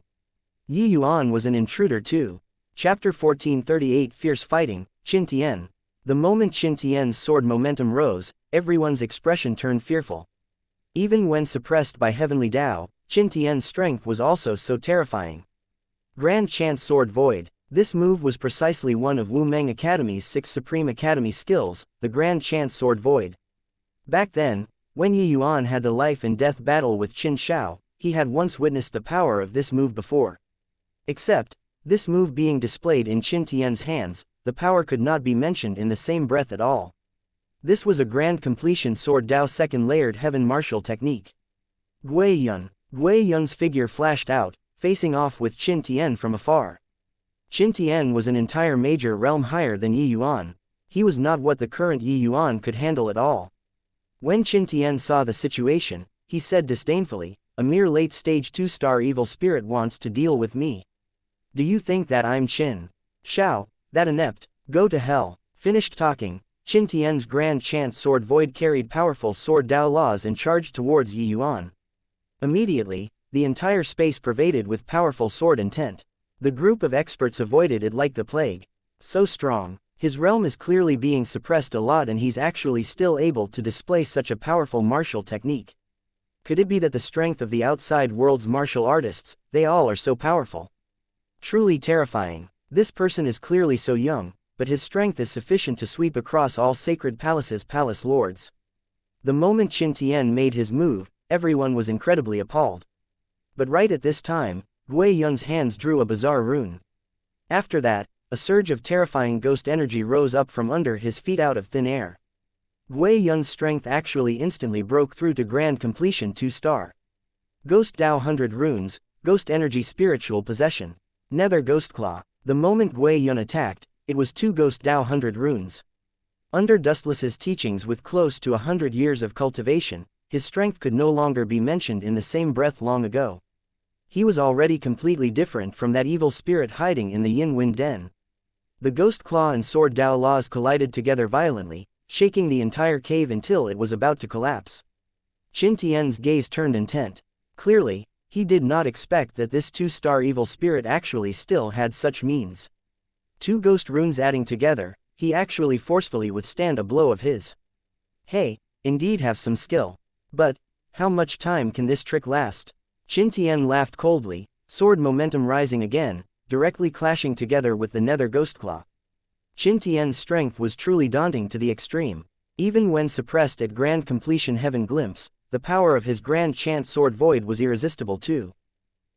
Yuan was an intruder too. Chapter 1438 Fierce Fighting, Qin Tian. The moment Qin Tian's sword momentum rose, everyone's expression turned fearful. Even when suppressed by heavenly Tao, Qin Tian's strength was also so terrifying. Grand Chant Sword Void. This move was precisely one of Wu Meng Academy's 6 Supreme Academy skills, the Grand Chant Sword Void. Back then, when Yuan had the life and death battle with Qin Shao, he had once witnessed the power of this move before. Except, this move being displayed in Qin Tian's hands, the power could not be mentioned in the same breath at all. This was a grand completion sword Dao second layered heaven martial technique. Gui Yun's figure flashed out, facing off with Qin Tian from afar. Qin Tian was an entire major realm higher than Yuan. He was not what the current Yuan could handle at all. When Qin Tian saw the situation, he said disdainfully, a mere late stage 2-star evil spirit wants to deal with me. Do you think that I'm Qin Shao, that inept? Go to hell. Finished talking, Qin Tian's Grand Chant Sword Void carried powerful sword Dao laws and charged towards Yuan. Immediately, the entire space pervaded with powerful sword intent. The group of experts avoided it like the plague. So strong, his realm is clearly being suppressed a lot and he's actually still able to display such a powerful martial technique. Could it be that the strength of the outside world's martial artists, they all are so powerful? Truly terrifying. This person is clearly so young, but his strength is sufficient to sweep across all sacred palaces' palace lords. The moment Qin Tian made his move, everyone was incredibly appalled. But right at this time, Gui Yun's hands drew a bizarre rune. After that, a surge of terrifying ghost energy rose up from under his feet out of thin air. Gui Yun's strength actually instantly broke through to grand completion 2-star. Ghost Dao 100 runes, ghost energy spiritual possession. Nether Ghost Claw. The moment Gui Yun attacked, it was 2 Ghost Dao 100 runes. Under Dustless's teachings with close to 100 years of cultivation, his strength could no longer be mentioned in the same breath long ago. He was already completely different from that evil spirit hiding in the Yin Wind Den. The Ghost Claw and Sword Dao laws collided together violently, shaking the entire cave until it was about to collapse. Qin Tian's gaze turned intent. Clearly, he did not expect that this 2-star evil spirit actually still had such means. 2 ghost runes adding together, he actually forcefully withstand a blow of his. Hey, indeed have some skill. But, how much time can this trick last? Qin Tian laughed coldly, sword momentum rising again, directly clashing together with the Nether Ghost Claw. Qin Tian's strength was truly daunting to the extreme. Even when suppressed at grand completion heaven glimpse, the power of his grand chant sword void was irresistible too.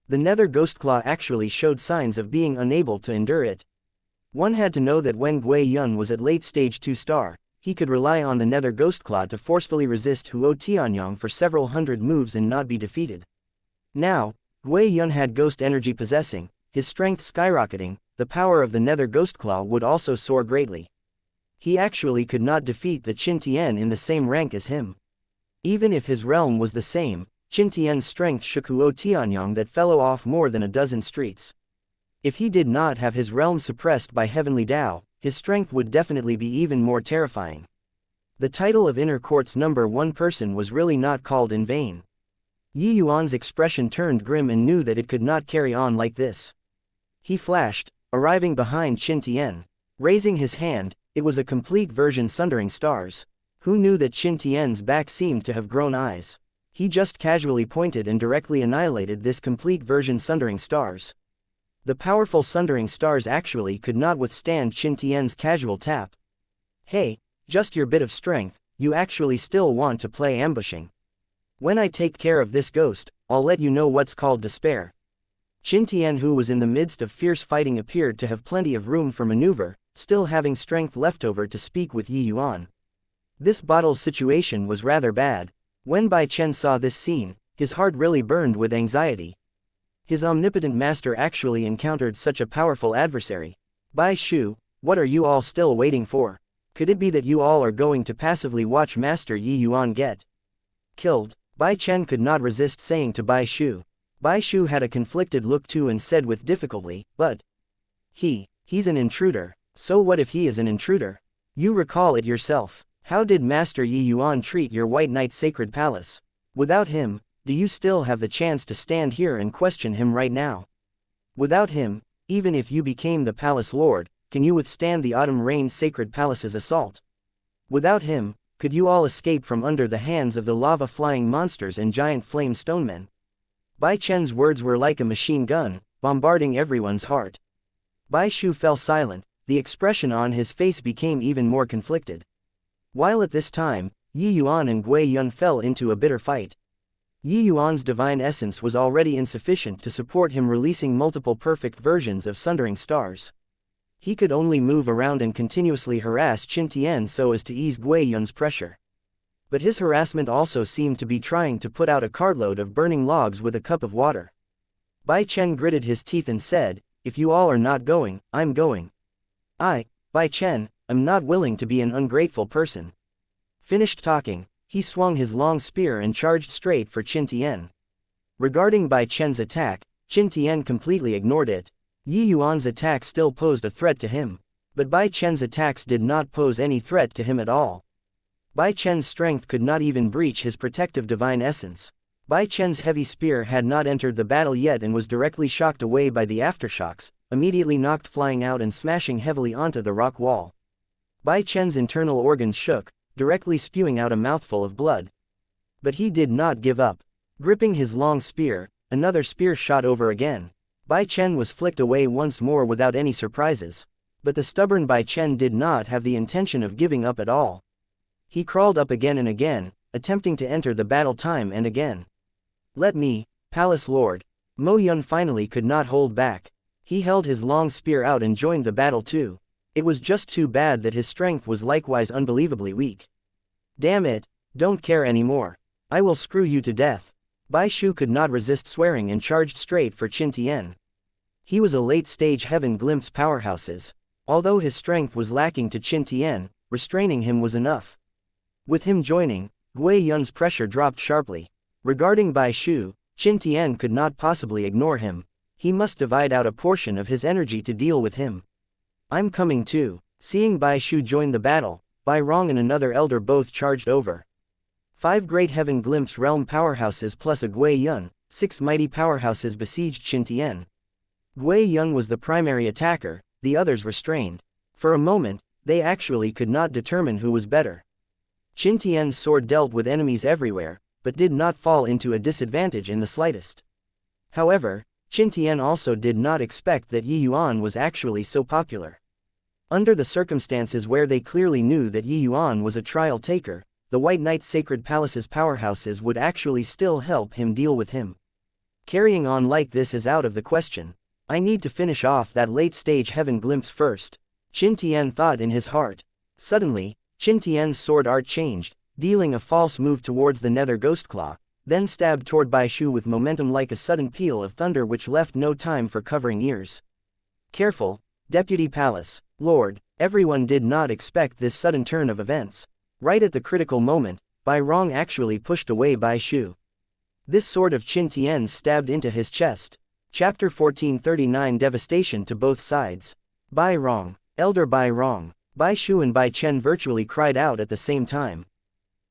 The Nether Ghost Claw actually showed signs of being unable to endure it. One had to know that when Gui Yun was at late stage 2-star, he could rely on the Nether Ghost Claw to forcefully resist Huo Tianyang for several hundred moves and not be defeated. Now, Gui Yun had ghost energy possessing, his strength skyrocketing, the power of the Nether Ghost Claw would also soar greatly. He actually could not defeat the Qin Tian in the same rank as him. Even if his realm was the same, Qin Tian's strength shook Huo Tianyang that fellow off more than a dozen streets. If he did not have his realm suppressed by heavenly Dao, his strength would definitely be even more terrifying. The title of Inner Court's #1 person was really not called in vain. Yi Yuan's expression turned grim and knew that it could not carry on like this. He flashed, arriving behind Qin Tian. Raising his hand, it was a complete version sundering stars. Who knew that Qin Tian's back seemed to have grown eyes? He just casually pointed and directly annihilated this complete version sundering stars. The powerful sundering stars actually could not withstand Qin Tian's casual tap. Hey, just your bit of strength, you actually still want to play ambushing. When I take care of this ghost, I'll let you know what's called despair. Qin Tian, who was in the midst of fierce fighting, appeared to have plenty of room for maneuver, still having strength left over to speak with Yi Yuan. This bottle's situation was rather bad. When Bai Chen saw this scene, his heart really burned with anxiety. His omnipotent master actually encountered such a powerful adversary. Bai Shu, what are you all still waiting for? Could it be that you all are going to passively watch Master Yi Yuan get killed? Bai Chen could not resist saying to Bai Shu. Bai Shu had a conflicted look too and said with difficulty, but he's an intruder. So what if he is an intruder? You recall it yourself. How did Master Yi Yuan treat your White Knight's sacred palace? Without him, do you still have the chance to stand here and question him right now? Without him, even if you became the palace lord, can you withstand the autumn rain's sacred palace's assault? Without him, could you all escape from under the hands of the lava-flying monsters and giant flame stonemen? Bai Chen's words were like a machine gun, bombarding everyone's heart. Bai Shu fell silent, the expression on his face became even more conflicted. While at this time, Yi Yuan and Gui Yun fell into a bitter fight. Yi Yuan's divine essence was already insufficient to support him releasing multiple perfect versions of sundering stars. He could only move around and continuously harass Qin Tian so as to ease Gui Yun's pressure. But his harassment also seemed to be trying to put out a cartload of burning logs with a cup of water. Bai Chen gritted his teeth and said, "If you all are not going, I'm going. Bai Chen, I'm not willing to be an ungrateful person." Finished talking, he swung his long spear and charged straight for Qin Tian. Regarding Bai Chen's attack, Qin Tian completely ignored it. Yi Yuan's attack still posed a threat to him, but Bai Chen's attacks did not pose any threat to him at all. Bai Chen's strength could not even breach his protective divine essence. Bai Chen's heavy spear had not entered the battle yet and was directly shocked away by the aftershocks, immediately knocked flying out and smashing heavily onto the rock wall. Bai Chen's internal organs shook, directly spewing out a mouthful of blood. But he did not give up. Gripping his long spear, another spear shot over again. Bai Chen was flicked away once more without any surprises. But the stubborn Bai Chen did not have the intention of giving up at all. He crawled up again and again, attempting to enter the battle time and again. Let me, Palace Lord. Mo Yun finally could not hold back. He held his long spear out and joined the battle too. It was just too bad that his strength was likewise unbelievably weak. Damn it, don't care anymore. I will screw you to death. Bai Shu could not resist swearing and charged straight for Qin Tian. He was a late-stage heaven glimpse powerhouses. Although his strength was lacking to Qin Tian, restraining him was enough. With him joining, Gui Yun's pressure dropped sharply. Regarding Bai Shu, Qin Tian could not possibly ignore him. He must divide out a portion of his energy to deal with him. I'm coming too. Seeing Bai Shu join the battle, Bai Rong and another elder both charged over. 5 great heaven glimpse realm powerhouses plus a Gui Yun, 6 mighty powerhouses besieged Qin Tian. Gui Yun was the primary attacker, the others restrained. For a moment, they actually could not determine who was better. Qin Tian's sword dealt with enemies everywhere, but did not fall into a disadvantage in the slightest. However, Qin Tian also did not expect that Yuan was actually so popular. Under the circumstances where they clearly knew that Yuan was a trial taker, the White Knight's Sacred Palace's powerhouses would actually still help him deal with him. Carrying on like this is out of the question. I need to finish off that late-stage heaven glimpse first, Qin Tian thought in his heart. Suddenly, Qin Tian's sword art changed, dealing a false move towards the nether Ghostclaw, then stabbed toward Bai Shu with momentum like a sudden peal of thunder which left no time for covering ears. Careful, Deputy Palace, Lord, everyone did not expect this sudden turn of events. Right at the critical moment, Bai Rong actually pushed away Bai Shu. This sword of Qin Tian's stabbed into his chest. Chapter 1439 Devastation to both sides. Bai Rong, Elder Bai Rong, Bai Shu and Bai Chen virtually cried out at the same time.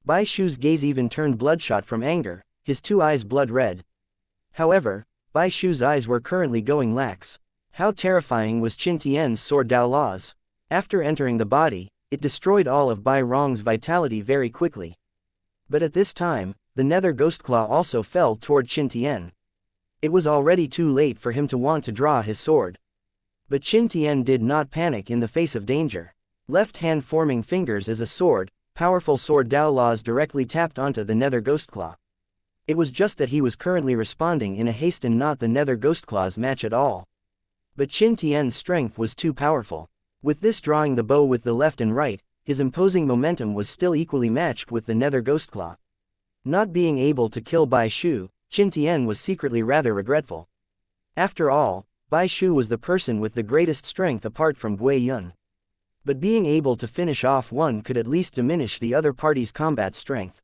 Bai Shu's gaze even turned bloodshot from anger, his 2 eyes blood red. However, Bai Shu's eyes were currently going lax. How terrifying was Qin Tian's sword Dao Laws. After entering the body, it destroyed all of Bai Rong's vitality very quickly. But at this time, the nether Ghostclaw also fell toward Qin Tian. It was already too late for him to want to draw his sword. But Qin Tian did not panic in the face of danger. Left hand forming fingers as a sword, powerful sword Dao Laws directly tapped onto the nether Ghostclaw. It was just that he was currently responding in a haste and not the nether Ghostclaw's match at all. But Qin Tian's strength was too powerful. With this drawing the bow with the left and right, his imposing momentum was still equally matched with the nether Ghostclaw. Not being able to kill Bai Shu, Qin Tian was secretly rather regretful. After all, Bai Shu was the person with the greatest strength apart from Gui Yun. But being able to finish off one could at least diminish the other party's combat strength.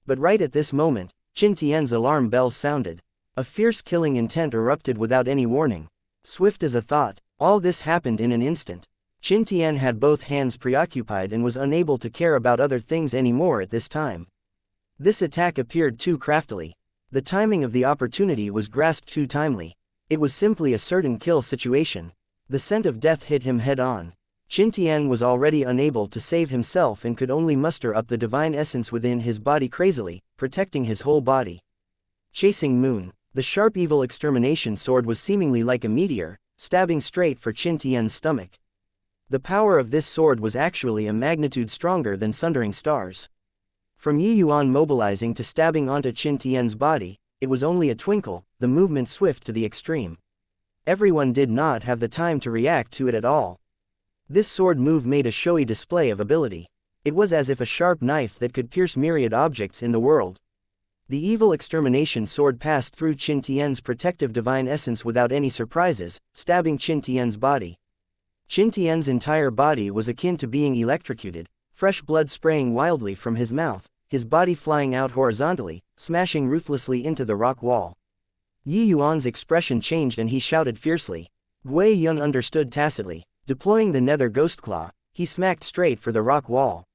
But right at this moment, Qin Tian's alarm bells sounded. A fierce killing intent erupted without any warning. Swift as a thought, all this happened in an instant. Qin Tian had both hands preoccupied and was unable to care about other things anymore at this time. This attack appeared too craftily. The timing of the opportunity was grasped too timely. It was simply a certain kill situation. The scent of death hit him head-on. Qin Tian was already unable to save himself and could only muster up the divine essence within his body crazily, protecting his whole body. Chasing Moon, the sharp evil extermination sword was seemingly like a meteor, stabbing straight for Qin Tian's stomach. The power of this sword was actually a magnitude stronger than sundering stars. From Yuan mobilizing to stabbing onto Qin Tian's body, it was only a twinkle, the movement swift to the extreme. Everyone did not have the time to react to it at all. This sword move made a showy display of ability. It was as if a sharp knife that could pierce myriad objects in the world. The evil extermination sword passed through Qin Tian's protective divine essence without any surprises, stabbing Qin Tian's body. Qin Tian's entire body was akin to being electrocuted, fresh blood spraying wildly from his mouth, his body flying out horizontally, smashing ruthlessly into the rock wall. Yuan's expression changed and he shouted fiercely. Gui Yun understood tacitly. Deploying the nether Ghostclaw, he smacked straight for the rock wall.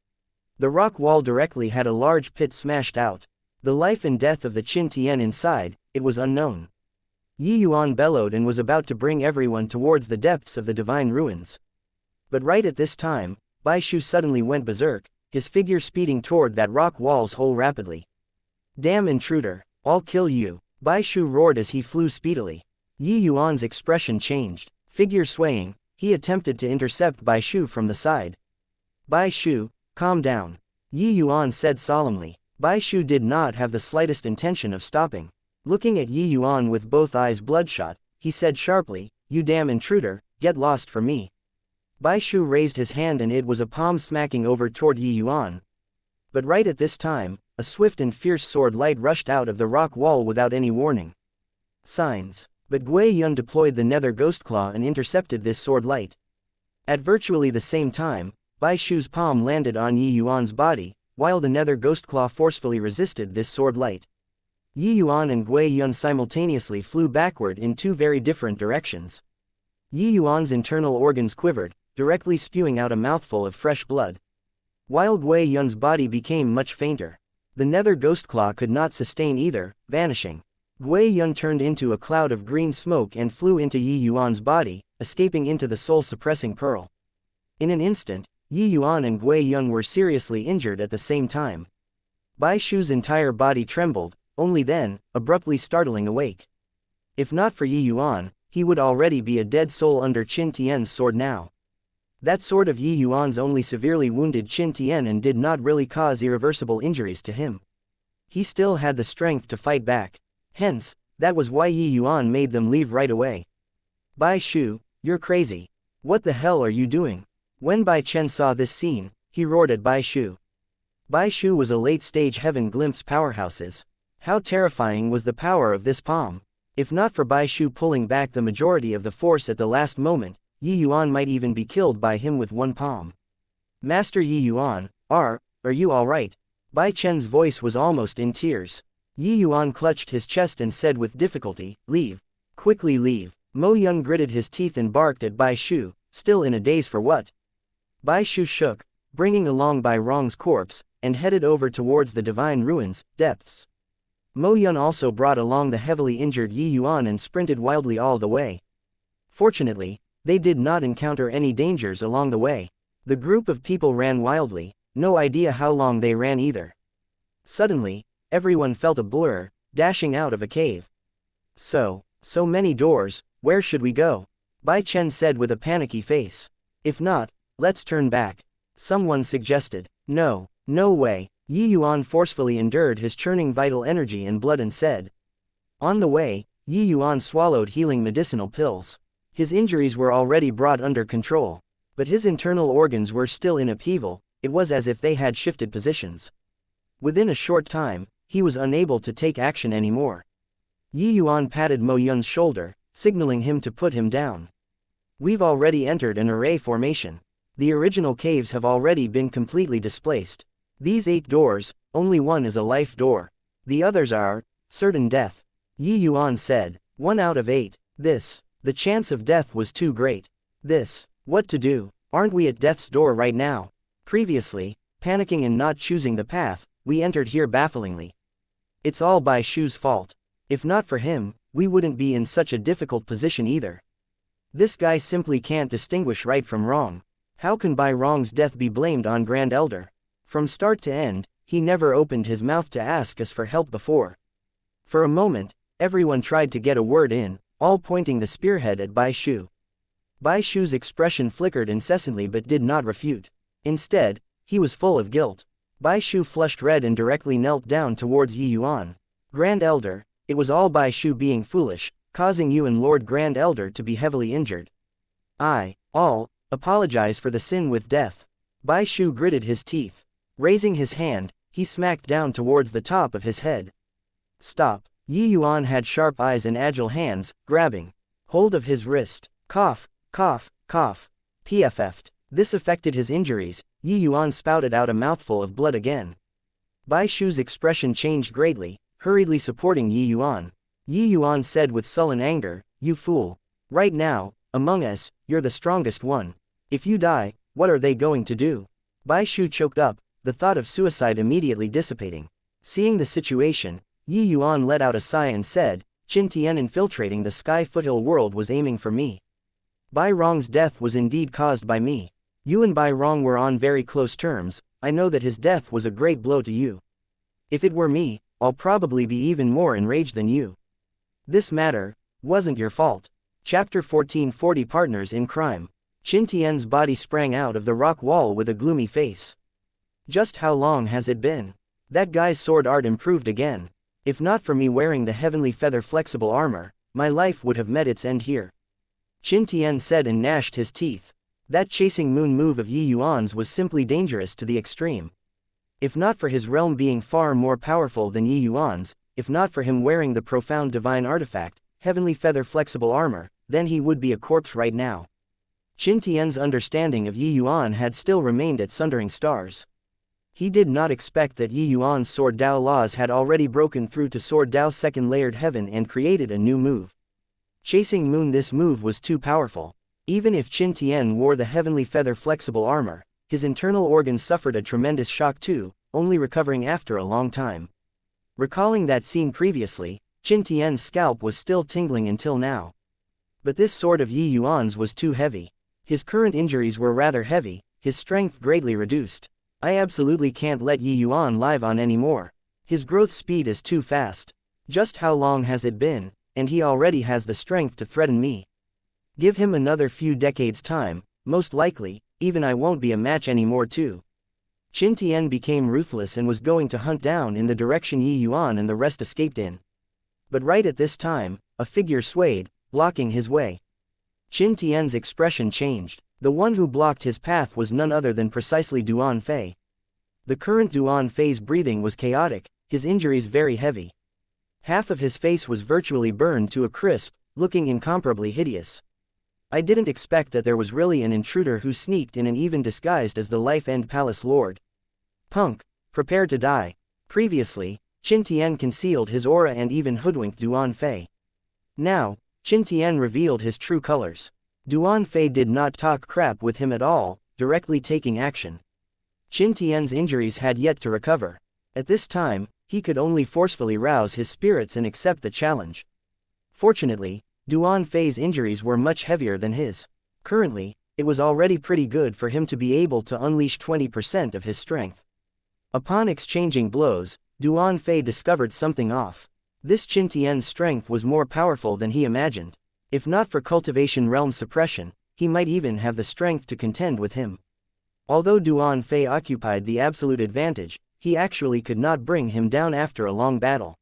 The rock wall directly had a large pit smashed out. The life and death of the Qin Tian inside, it was unknown. Yuan bellowed and was about to bring everyone towards the depths of the divine ruins. But right at this time, Bai Shu suddenly went berserk, his figure speeding toward that rock wall's hole rapidly. Damn intruder, I'll kill you, Bai Shu roared as he flew speedily. Yuan's expression changed, figure swaying, he attempted to intercept Bai Shu from the side. Bai Shu, calm down. Yi Yuan said solemnly. Bai Shu did not have the slightest intention of stopping. Looking at Yi Yuan with both eyes bloodshot, he said sharply, "You damn intruder, get lost from me." Bai Shu raised his hand and it was a palm smacking over toward Yi Yuan. But right at this time, a swift and fierce sword light rushed out of the rock wall without any warning. Signs. But Gui Yun deployed the nether ghost claw and intercepted this sword light. At virtually the same time, Bai Shu's palm landed on Yi Yuan's body, while the nether ghost claw forcefully resisted this sword light. Yi Yuan and Gui Yun simultaneously flew backward in two very different directions. Yi Yuan's internal organs quivered, directly spewing out a mouthful of fresh blood. While Gui Yun's body became much fainter. The nether ghost claw could not sustain either, vanishing. Gui Yun turned into a cloud of green smoke and flew into Yi Yuan's body, escaping into the soul-suppressing pearl. In an instant, Yi Yuan and Gui Yun were seriously injured at the same time. Bai Shu's entire body trembled, only then, abruptly startling awake. If not for Yi Yuan, he would already be a dead soul under Qin Tian's sword now. That sword of Yi Yuan's only severely wounded Qin Tian and did not really cause irreversible injuries to him. He still had the strength to fight back. Hence, that was why Yi Yuan made them leave right away. Bai Shu, you're crazy. What the hell are you doing? When Bai Chen saw this scene, he roared at Bai Shu. Bai Shu was a late-stage heaven glimpse powerhouses. How terrifying was the power of this palm? If not for Bai Shu pulling back the majority of the force at the last moment, Yi Yuan might even be killed by him with one palm. Master Yi Yuan, are you alright? Bai Chen's voice was almost in tears. Yi Yuan clutched his chest and said with difficulty, "Leave. Quickly leave." Mo Yun gritted his teeth and barked at Bai Shu, still in a daze for what? Bai Shu shook, bringing along Bai Rong's corpse, and headed over towards the divine ruins, depths. Mo Yun also brought along the heavily injured Yi Yuan and sprinted wildly all the way. Fortunately, they did not encounter any dangers along the way. The group of people ran wildly, no idea how long they ran either. Suddenly, everyone felt a blur, dashing out of a cave. So many doors, where should we go? Bai Chen said with a panicky face. If not, let's turn back. Someone suggested. No way. Yi Yuan forcefully endured his churning vital energy and blood and said. On the way, Yi Yuan swallowed healing medicinal pills. His injuries were already brought under control. But his internal organs were still in upheaval, it was as if they had shifted positions. Within a short time, he was unable to take action anymore. Yi Yuan patted Mo Yun's shoulder, signaling him to put him down. We've already entered an array formation. The original caves have already been completely displaced. These 8 doors, only one is a life door. The others are certain death. Yi Yuan said, 1 out of 8. The chance of death was too great. What to do? Aren't we at death's door right now? Previously, panicking and not choosing the path, we entered here bafflingly. It's all Bai Shu's fault. If not for him, we wouldn't be in such a difficult position either. This guy simply can't distinguish right from wrong. How can Bai Rong's death be blamed on Grand Elder? From start to end, he never opened his mouth to ask us for help before. For a moment, everyone tried to get a word in, all pointing the spearhead at Bai Shu. Bai Shu's expression flickered incessantly but did not refute. Instead, he was full of guilt. Bai Shu flushed red and directly knelt down towards Yi Yuan. Grand Elder, it was all Bai Shu being foolish, causing you and Lord Grand Elder to be heavily injured. All apologize for the sin with death. Bai Shu gritted his teeth. Raising his hand, he smacked down towards the top of his head. Stop. Yi Yuan had sharp eyes and agile hands, grabbing hold of his wrist. Cough, cough, cough. PFF'd. This affected his injuries. Yi Yuan spouted out a mouthful of blood again. Bai Shu's expression changed greatly, hurriedly supporting Yi Yuan. Yi Yuan said with sullen anger, "You fool. Right now, among us, you're the strongest one. If you die, what are they going to do?" Bai Shu choked up, the thought of suicide immediately dissipating. Seeing the situation, Yi Yuan let out a sigh and said, Qin Tian infiltrating the Sky Foothill world was aiming for me. Bai Rong's death was indeed caused by me. You and Bai Rong were on very close terms, I know that his death was a great blow to you. If it were me, I'll probably be even more enraged than you. This matter wasn't your fault. Chapter 14 40 Partners in Crime. Qin Tian's body sprang out of the rock wall with a gloomy face. Just how long has it been? That guy's sword art improved again. If not for me wearing the heavenly feather flexible armor, my life would have met its end here. Qin Tian said and gnashed his teeth. That chasing moon move of Yi Yuan's was simply dangerous to the extreme. If not for his realm being far more powerful than Yi Yuan's, if not for him wearing the profound divine artifact, heavenly feather flexible armor, then he would be a corpse right now. Qin Tian's understanding of Yi Yuan had still remained at sundering stars. He did not expect that Yi Yuan's Sword Dao laws had already broken through to Sword Dao's second layered heaven and created a new move. Chasing moon, this move was too powerful. Even if Qin Tian wore the heavenly feather flexible armor, his internal organs suffered a tremendous shock too, only recovering after a long time. Recalling that scene previously, Qin Tian's scalp was still tingling until now. But this sword of Yi Yuan's was too heavy. His current injuries were rather heavy, his strength greatly reduced. I absolutely can't let Yi Yuan live on anymore. His growth speed is too fast. Just how long has it been, and he already has the strength to threaten me. Give him another few decades time, most likely, even I won't be a match anymore too. Qin Tian became ruthless and was going to hunt down in the direction Yi Yuan and the rest escaped in. But right at this time, a figure swayed, blocking his way. Qin Tian's expression changed. The one who blocked his path was none other than precisely Duan Fei. The current Duan Fei's breathing was chaotic, his injuries very heavy. Half of his face was virtually burned to a crisp, looking incomparably hideous. I didn't expect that there was really an intruder who sneaked in and even disguised as the Life-End Palace Lord. Punk, prepare to die. Previously, Qin Tian concealed his aura and even hoodwinked Duan Fei. Now, Qin Tian revealed his true colors. Duan Fei did not talk crap with him at all, directly taking action. Qin Tian's injuries had yet to recover. At this time, he could only forcefully rouse his spirits and accept the challenge. Fortunately, Duan Fei's injuries were much heavier than his. Currently, it was already pretty good for him to be able to unleash 20% of his strength. Upon exchanging blows, Duan Fei discovered something off. This Qin Tian's strength was more powerful than he imagined. If not for cultivation realm suppression, he might even have the strength to contend with him. Although Duan Fei occupied the absolute advantage, he actually could not bring him down after a long battle.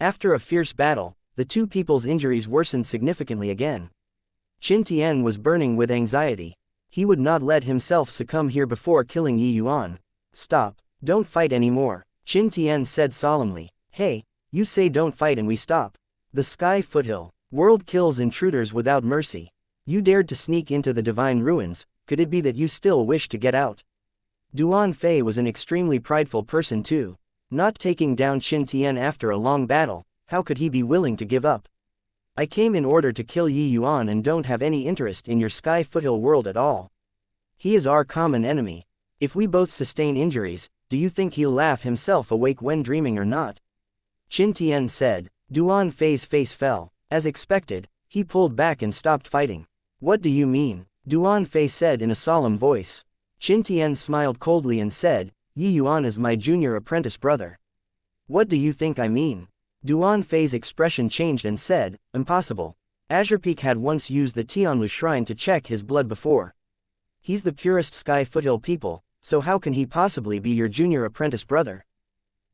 After a fierce battle, the two people's injuries worsened significantly again. Qin Tian was burning with anxiety. He would not let himself succumb here before killing Yi Yuan. Stop, don't fight anymore, Qin Tian said solemnly. Hey, you say don't fight and we stop. The Sky Foothill. World kills intruders without mercy. You dared to sneak into the divine ruins, could it be that you still wish to get out? Duan Fei was an extremely prideful person too. Not taking down Qin Tian after a long battle, how could he be willing to give up? I came in order to kill Yi Yuan and don't have any interest in your Sky Foothill world at all. He is our common enemy. If we both sustain injuries, do you think he'll laugh himself awake when dreaming or not? Qin Tian said. Duan Fei's face fell. As expected, he pulled back and stopped fighting. What do you mean? Duan Fei said in a solemn voice. Qin Tian smiled coldly and said, Yi Yuan is my junior apprentice brother. What do you think I mean? Duan Fei's expression changed and said, impossible. Azure Peak had once used the Tianlu shrine to check his blood before. He's the purest Sky Foothill people, so how can he possibly be your junior apprentice brother?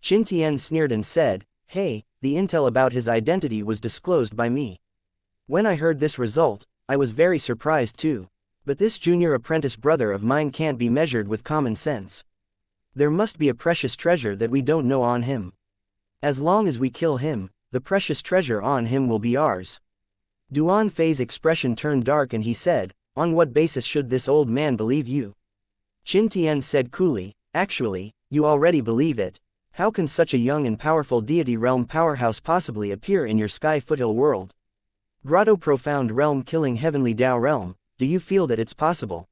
Qin Tian sneered and said, hey, the intel about his identity was disclosed by me. When I heard this result, I was very surprised too. But this junior apprentice brother of mine can't be measured with common sense. There must be a precious treasure that we don't know on him. As long as we kill him, the precious treasure on him will be ours. Duan Fei's expression turned dark and he said, on what basis should this old man believe you? Qin Tian said coolly, actually, you already believe it. How can such a young and powerful deity realm powerhouse possibly appear in your Sky Foothill world? Grotto Profound Realm killing Heavenly Dao Realm, do you feel that it's possible?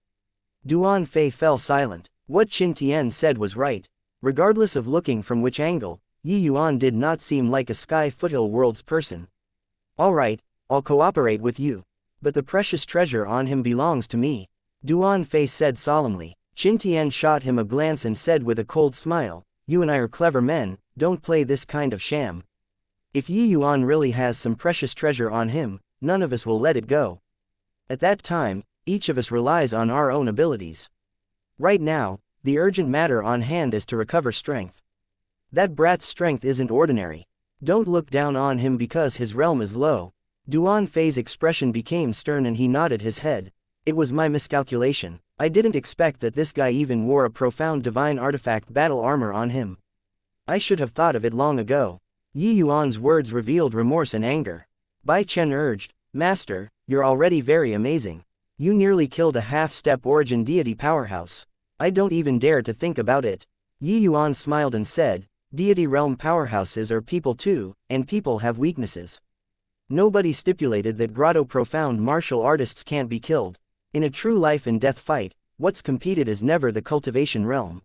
Duan Fei fell silent. What Qin Tian said was right. Regardless of looking from which angle, Yi Yuan did not seem like a Sky Foothill world's person. Alright, I'll cooperate with you. But the precious treasure on him belongs to me. Duan Fei said solemnly. Qin Tian shot him a glance and said with a cold smile, you and I are clever men, don't play this kind of sham. If Yi Yuan really has some precious treasure on him, none of us will let it go. At that time, each of us relies on our own abilities. Right now, the urgent matter on hand is to recover strength. That brat's strength isn't ordinary. Don't look down on him because his realm is low. Duan Fei's expression became stern and he nodded his head. It was my miscalculation. I didn't expect that this guy even wore a profound divine artifact battle armor on him. I should have thought of it long ago. Yi Yuan's words revealed remorse and anger. Bai Chen urged, Master, you're already very amazing. You nearly killed a half-step origin deity powerhouse. I don't even dare to think about it. Yi Yuan smiled and said, Deity realm powerhouses are people too, and people have weaknesses. Nobody stipulated that grotto profound martial artists can't be killed. In a true life and death fight, what's competed is never the cultivation realm.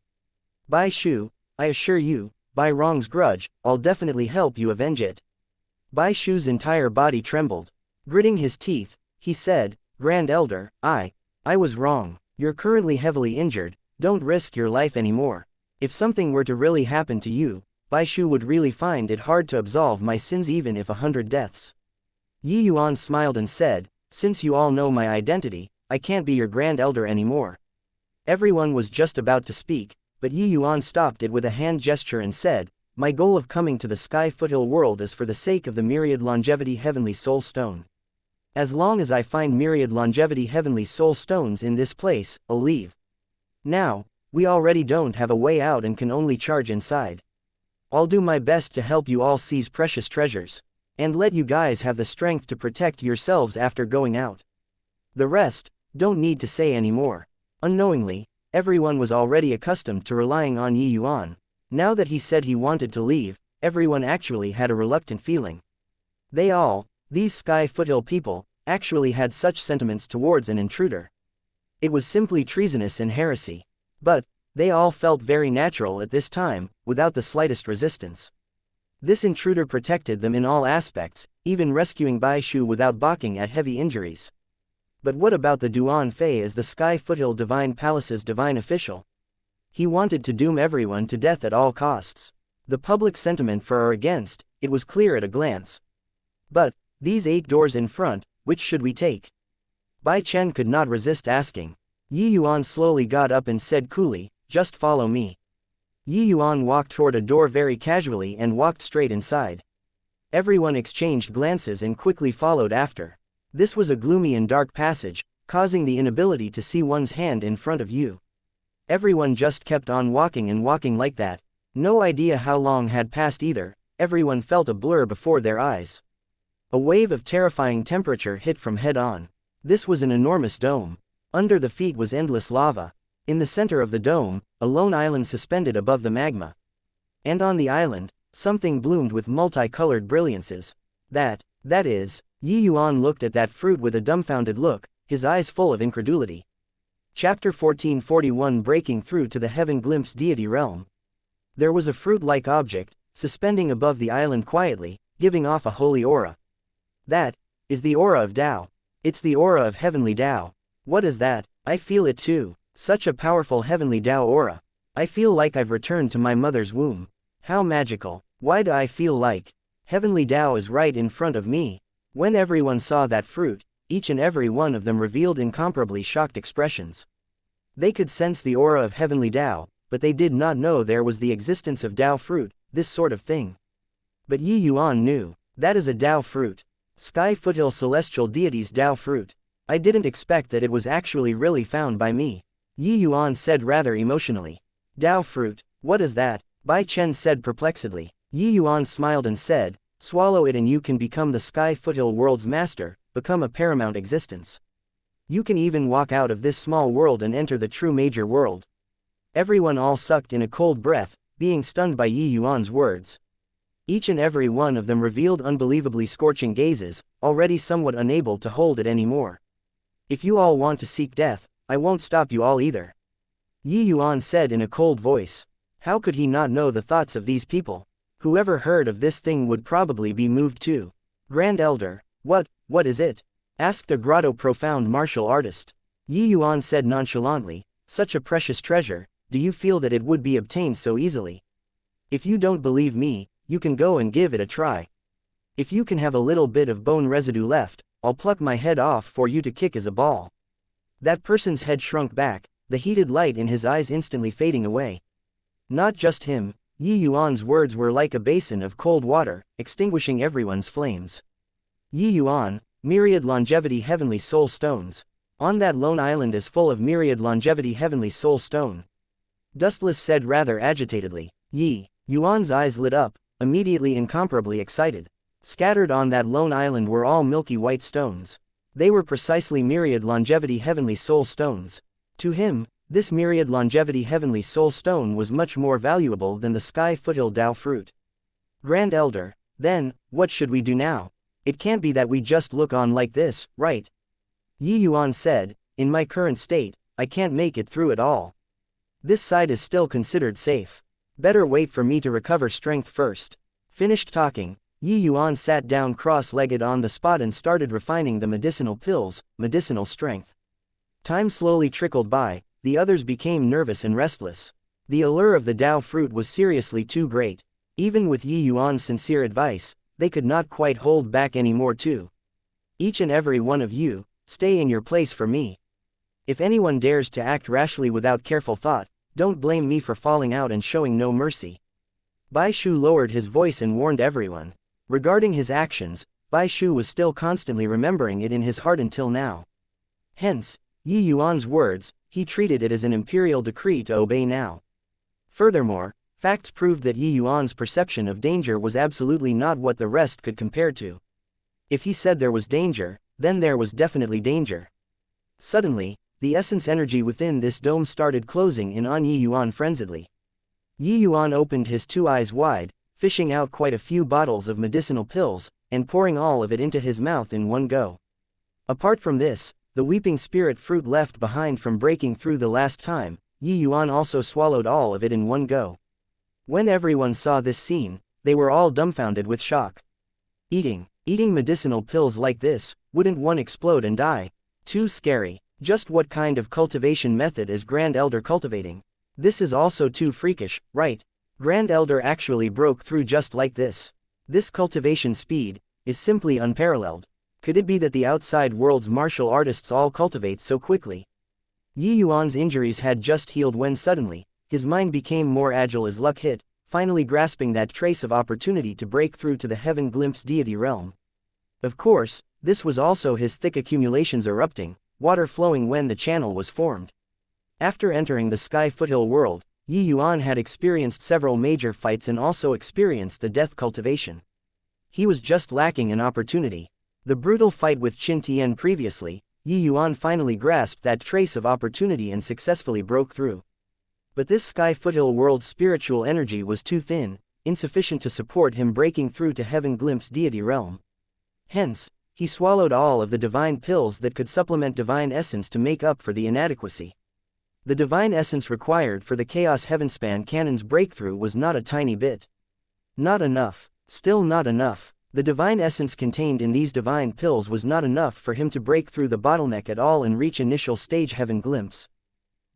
Bai Shu, I assure you, Bai Rong's grudge, I'll definitely help you avenge it. Bai Shu's entire body trembled. Gritting his teeth, he said, Grand Elder, I was wrong. You're currently heavily injured, don't risk your life anymore. If something were to really happen to you, Bai Shu would really find it hard to absolve my sins even if 100 deaths. Yi Yuan smiled and said, Since you all know my identity, I can't be your Grand Elder anymore. Everyone was just about to speak, but Yi Yuan stopped it with a hand gesture and said, My goal of coming to the Sky Foothill world is for the sake of the Myriad Longevity Heavenly Soul Stone. As long as I find Myriad Longevity Heavenly Soul Stones in this place, I'll leave. Now, we already don't have a way out and can only charge inside. I'll do my best to help you all seize precious treasures, and let you guys have the strength to protect yourselves after going out. The rest, don't need to say anymore. Unknowingly, everyone was already accustomed to relying on Yi Yuan. Now that he said he wanted to leave, everyone actually had a reluctant feeling. These Sky Foothill people, actually had such sentiments towards an intruder. It was simply treasonous and heresy. But, they all felt very natural at this time, without the slightest resistance. This intruder protected them in all aspects, even rescuing Bai Shu without balking at heavy injuries. But what about the Duan Fei as the Sky Foothill Divine Palace's divine official? He wanted to doom everyone to death at all costs. The public sentiment for or against, it was clear at a glance. But, these 8 doors in front, which should we take? Bai Chen could not resist asking. Yi Yuan slowly got up and said coolly, Just follow me. Yi Yuan walked toward a door very casually and walked straight inside. Everyone exchanged glances and quickly followed after. This was a gloomy and dark passage, causing the inability to see one's hand in front of you. Everyone just kept on walking and walking like that. No idea how long had passed either, everyone felt a blur before their eyes. A wave of terrifying temperature hit from head on. This was an enormous dome. Under the feet was endless lava. In the center of the dome, a lone island suspended above the magma. And on the island, something bloomed with multicolored brilliances. That is, Yi Yuan looked at that fruit with a dumbfounded look, his eyes full of incredulity. Chapter 1441 Breaking Through to the Heaven Glimpse Deity Realm. There was a fruit-like object, suspending above the island quietly, giving off a holy aura. That is the aura of Tao. It's the aura of heavenly Tao. What is that? I feel it too. Such a powerful heavenly Tao aura. I feel like I've returned to my mother's womb. How magical. Why do I feel like heavenly Tao is right in front of me? When everyone saw that fruit, each and every one of them revealed incomparably shocked expressions. They could sense the aura of heavenly Tao, but they did not know there was the existence of Tao fruit, this sort of thing. But Yi Yuan knew. That is a Tao fruit. Sky Foothill Celestial Deity's Tao fruit. I didn't expect that it was actually really found by me. Yi Yuan said rather emotionally. Tao fruit, what is that? Bai Chen said perplexedly. Yi Yuan smiled and said, Swallow it and you can become the Sky Foothill world's master, become a paramount existence. You can even walk out of this small world and enter the true major world. Everyone all sucked in a cold breath, being stunned by Yi Yuan's words. Each and every one of them revealed unbelievably scorching gazes, already somewhat unable to hold it anymore. If you all want to seek death, I won't stop you all either. Yi Yuan said in a cold voice. How could he not know the thoughts of these people? Whoever heard of this thing would probably be moved too. Grand Elder, what is it? Asked a grotto profound martial artist. Yi Yuan said nonchalantly, Such a precious treasure, do you feel that it would be obtained so easily? If you don't believe me, you can go and give it a try. If you can have a little bit of bone residue left, I'll pluck my head off for you to kick as a ball. That person's head shrunk back, the heated light in his eyes instantly fading away. Not just him, Yi Yuan's words were like a basin of cold water, extinguishing everyone's flames. Yi Yuan, myriad longevity heavenly soul stones. On that lone island is full of myriad longevity heavenly soul stone. Dustless said rather agitatedly. Yi Yuan's eyes lit up, immediately incomparably excited. Scattered on that lone island were all milky white stones. They were precisely myriad longevity heavenly soul stones. To him, this myriad longevity heavenly soul stone was much more valuable than the sky foothill Dao fruit. Grand Elder, then, what should we do now? It can't be that we just look on like this, right? Yi Yuan said, in my current state, I can't make it through at all. This side is still considered safe. Better wait for me to recover strength first. Finished talking, Yi Yuan sat down cross-legged on the spot and started refining the medicinal pills, medicinal strength. Time slowly trickled by, the others became nervous and restless. The allure of the Dao fruit was seriously too great. Even with Yi Yuan's sincere advice, they could not quite hold back anymore too. Each and every one of you, stay in your place for me. If anyone dares to act rashly without careful thought, don't blame me for falling out and showing no mercy. Bai Shu lowered his voice and warned everyone. Regarding his actions, Bai Shu was still constantly remembering it in his heart until now. Hence, Yi Yuan's words, he treated it as an imperial decree to obey now. Furthermore, facts proved that Yi Yuan's perception of danger was absolutely not what the rest could compare to. If he said there was danger, then there was definitely danger. Suddenly, the essence energy within this dome started closing in on Yi Yuan frenziedly. Yi Yuan opened his two eyes wide, fishing out quite a few bottles of medicinal pills, and pouring all of it into his mouth in one go. Apart from this, the weeping spirit fruit left behind from breaking through the last time, Yi Yuan also swallowed all of it in one go. When everyone saw this scene, they were all dumbfounded with shock. Eating medicinal pills like this, wouldn't one explode and die? Too scary. Just what kind of cultivation method is Grand Elder cultivating? This is also too freakish, right? Grand Elder actually broke through just like this. This cultivation speed is simply unparalleled. Could it be that the outside world's martial artists all cultivate so quickly? Yi Yuan's injuries had just healed when suddenly, his mind became more agile as luck hit, finally grasping that trace of opportunity to break through to the heaven glimpse deity realm. Of course, this was also his thick accumulations erupting, water flowing when the channel was formed. After entering the sky foothill world, Yi Yuan had experienced several major fights and also experienced the death cultivation. He was just lacking an opportunity. The brutal fight with Qin Tian previously, Yi Yuan finally grasped that trace of opportunity and successfully broke through. But this sky foothill world's spiritual energy was too thin, insufficient to support him breaking through to heaven glimpse deity realm. Hence, he swallowed all of the divine pills that could supplement divine essence to make up for the inadequacy. The divine essence required for the Chaos Heavenspan Cannon's breakthrough was not a tiny bit. Not enough. Still not enough. The divine essence contained in these divine pills was not enough for him to break through the bottleneck at all and reach initial stage heaven glimpse.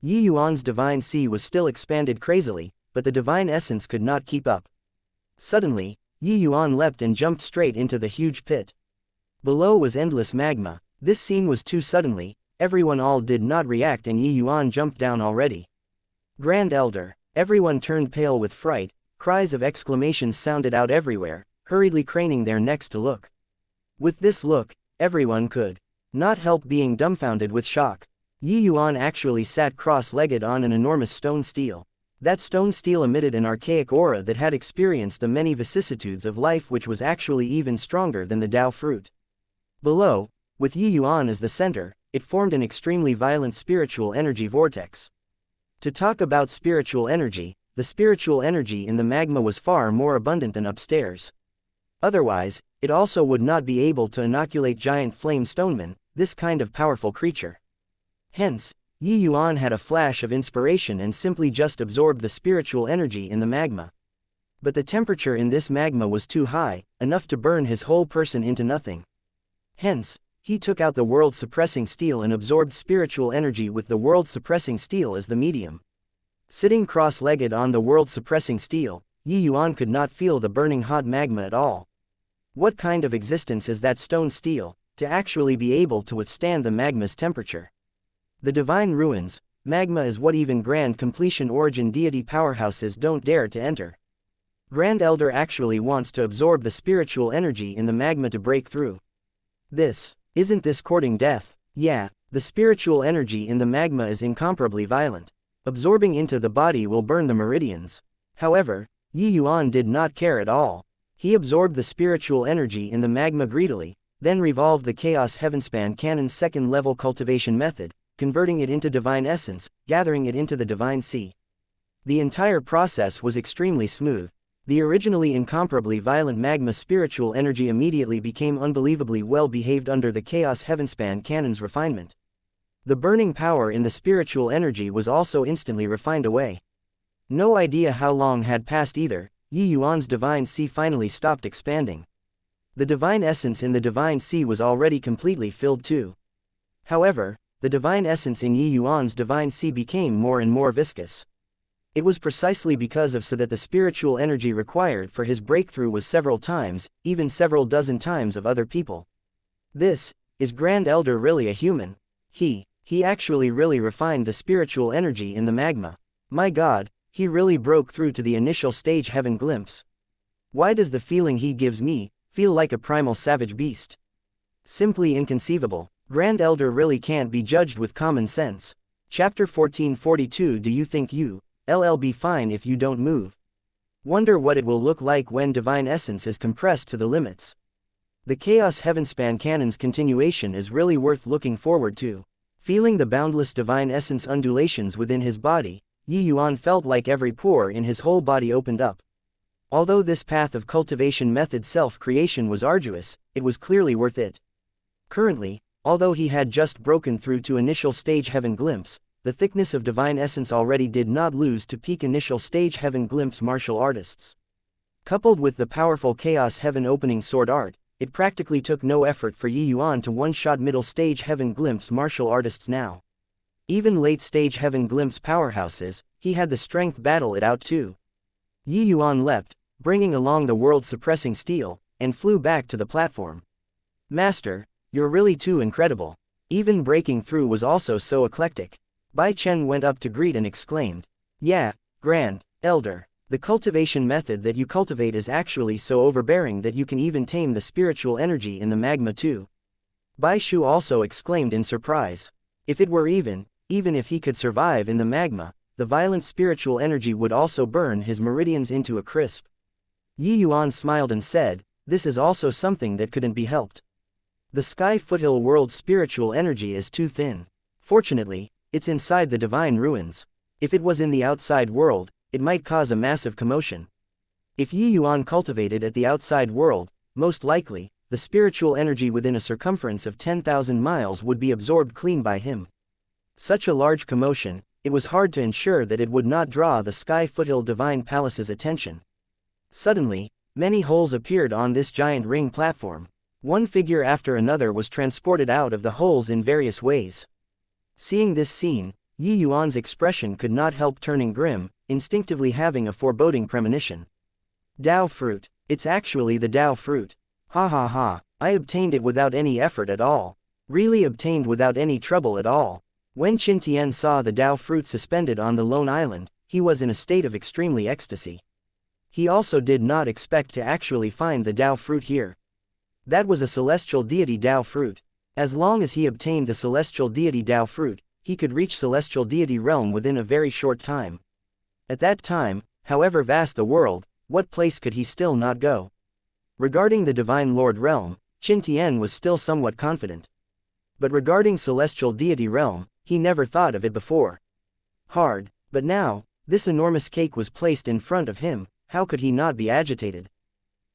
Yi Yuan's divine sea was still expanded crazily, but the divine essence could not keep up. Suddenly, Yi Yuan leapt and jumped straight into the huge pit. Below was endless magma. This scene was too suddenly, everyone all did not react and Yi Yuan jumped down already. Grand Elder. Everyone turned pale with fright, cries of exclamations sounded out everywhere, hurriedly craning their necks to look. With this look, everyone could not help being dumbfounded with shock. Yi Yuan actually sat cross-legged on an enormous stone stele. That stone stele emitted an archaic aura that had experienced the many vicissitudes of life which was actually even stronger than the Dao fruit. Below, with Yi Yuan as the center, it formed an extremely violent spiritual energy vortex. To talk about spiritual energy, the spiritual energy in the magma was far more abundant than upstairs. Otherwise, it also would not be able to inoculate giant flame stonemen, this kind of powerful creature. Hence, Yi Yuan had a flash of inspiration and simply just absorbed the spiritual energy in the magma. But the temperature in this magma was too high, enough to burn his whole person into nothing. Hence, he took out the world-suppressing steel and absorbed spiritual energy with the world-suppressing steel as the medium. Sitting cross-legged on the world-suppressing steel, Yi Yuan could not feel the burning hot magma at all. What kind of existence is that stone steel, to actually be able to withstand the magma's temperature? The divine ruins, magma is what even grand completion origin deity powerhouses don't dare to enter. Grand Elder actually wants to absorb the spiritual energy in the magma to break through. Isn't this courting death? Yeah, the spiritual energy in the magma is incomparably violent. Absorbing into the body will burn the meridians. However, Yuan did not care at all. He absorbed the spiritual energy in the magma greedily, then revolved the Chaos Heavenspan Cannon's second-level cultivation method, converting it into divine essence, gathering it into the divine sea. The entire process was extremely smooth. The originally incomparably violent magma spiritual energy immediately became unbelievably well-behaved under the Chaos Heavenspan Cannon's refinement. The burning power in the spiritual energy was also instantly refined away. No idea how long had passed either. Yuan's divine sea finally stopped expanding. The divine essence in the divine sea was already completely filled too. However, the divine essence in Yuan's divine sea became more and more viscous. It was precisely because of so that the spiritual energy required for his breakthrough was several times, even several dozen times of other people. Is Grand Elder really a human? He actually really refined the spiritual energy in the magma. My God, he really broke through to the initial stage heaven glimpse. Why does the feeling he gives me feel like a primal savage beast? Simply inconceivable. Grand Elder really can't be judged with common sense. Chapter 1442. Do you think you'll be fine if you don't move? Wonder what it will look like when divine essence is compressed to the limits. The Chaos Heavenspan Cannon's continuation is really worth looking forward to. Feeling the boundless divine essence undulations within his body, Yuan felt like every pore in his whole body opened up. Although this path of cultivation method self-creation was arduous, it was clearly worth it. Currently, although he had just broken through to initial stage heaven glimpse, the thickness of divine essence already did not lose to peak initial stage heaven glimpse martial artists. Coupled with the powerful chaos heaven opening sword art, it practically took no effort for Yuan to one-shot middle stage heaven glimpse martial artists now. Even late stage heaven glimpse powerhouses, he had the strength battle it out too. Yuan leapt, bringing along the world-suppressing steel, and flew back to the platform. Master, you're really too incredible. Even breaking through was also so eclectic. Bai Chen went up to greet and exclaimed, "Yeah, Grand Elder, the cultivation method that you cultivate is actually so overbearing that you can even tame the spiritual energy in the magma too." Bai Shu also exclaimed in surprise. If it were even if he could survive in the magma, the violent spiritual energy would also burn his meridians into a crisp. Yuan smiled and said, "This is also something that couldn't be helped. The Sky Foothill world's spiritual energy is too thin. Fortunately, it's inside the divine ruins. If it was in the outside world, it might cause a massive commotion. If Yuan cultivated at the outside world, most likely, the spiritual energy within a circumference of 10,000 miles would be absorbed clean by him. Such a large commotion, it was hard to ensure that it would not draw the Sky Foothill Divine Palace's attention. Suddenly, many holes appeared on this giant ring platform. One figure after another was transported out of the holes in various ways. Seeing this scene, Yuan's expression could not help turning grim, instinctively having a foreboding premonition. Dao fruit. It's actually the Dao fruit. Ha ha ha, I obtained it without any effort at all. Really obtained without any trouble at all. When Qin Tian saw the Dao fruit suspended on the lone island, he was in a state of extremely ecstasy. He also did not expect to actually find the Dao fruit here. That was a celestial deity Dao fruit. As long as he obtained the celestial deity Dao fruit, he could reach celestial deity realm within a very short time. At that time, however vast the world, what place could he still not go? Regarding the Divine Lord realm, Qin Tian was still somewhat confident. But regarding celestial deity realm, he never thought of it before. Hard, but now, this enormous cake was placed in front of him, how could he not be agitated?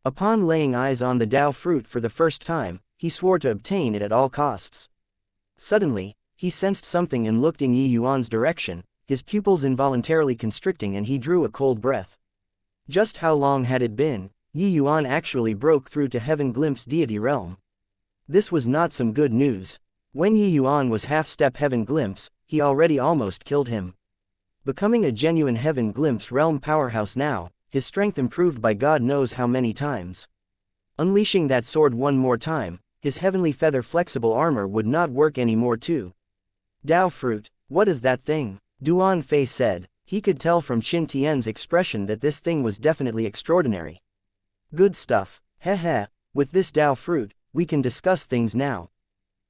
Upon laying eyes on the Dao fruit for the first time, he swore to obtain it at all costs. Suddenly, he sensed something and looked in Yuan's direction, his pupils involuntarily constricting, and he drew a cold breath. Just how long had it been? Yuan actually broke through to Heaven Glimpse deity realm. This was not some good news. When Yuan was half-step Heaven Glimpse, he already almost killed him. Becoming a genuine Heaven Glimpse realm powerhouse now, his strength improved by God knows how many times. Unleashing that sword one more time, his heavenly feather flexible armor would not work anymore too. Dao fruit, what is that thing? Duan Fei said. He could tell from Qin Tian's expression that this thing was definitely extraordinary. Good stuff. Heh. With this Dao fruit, we can discuss things now.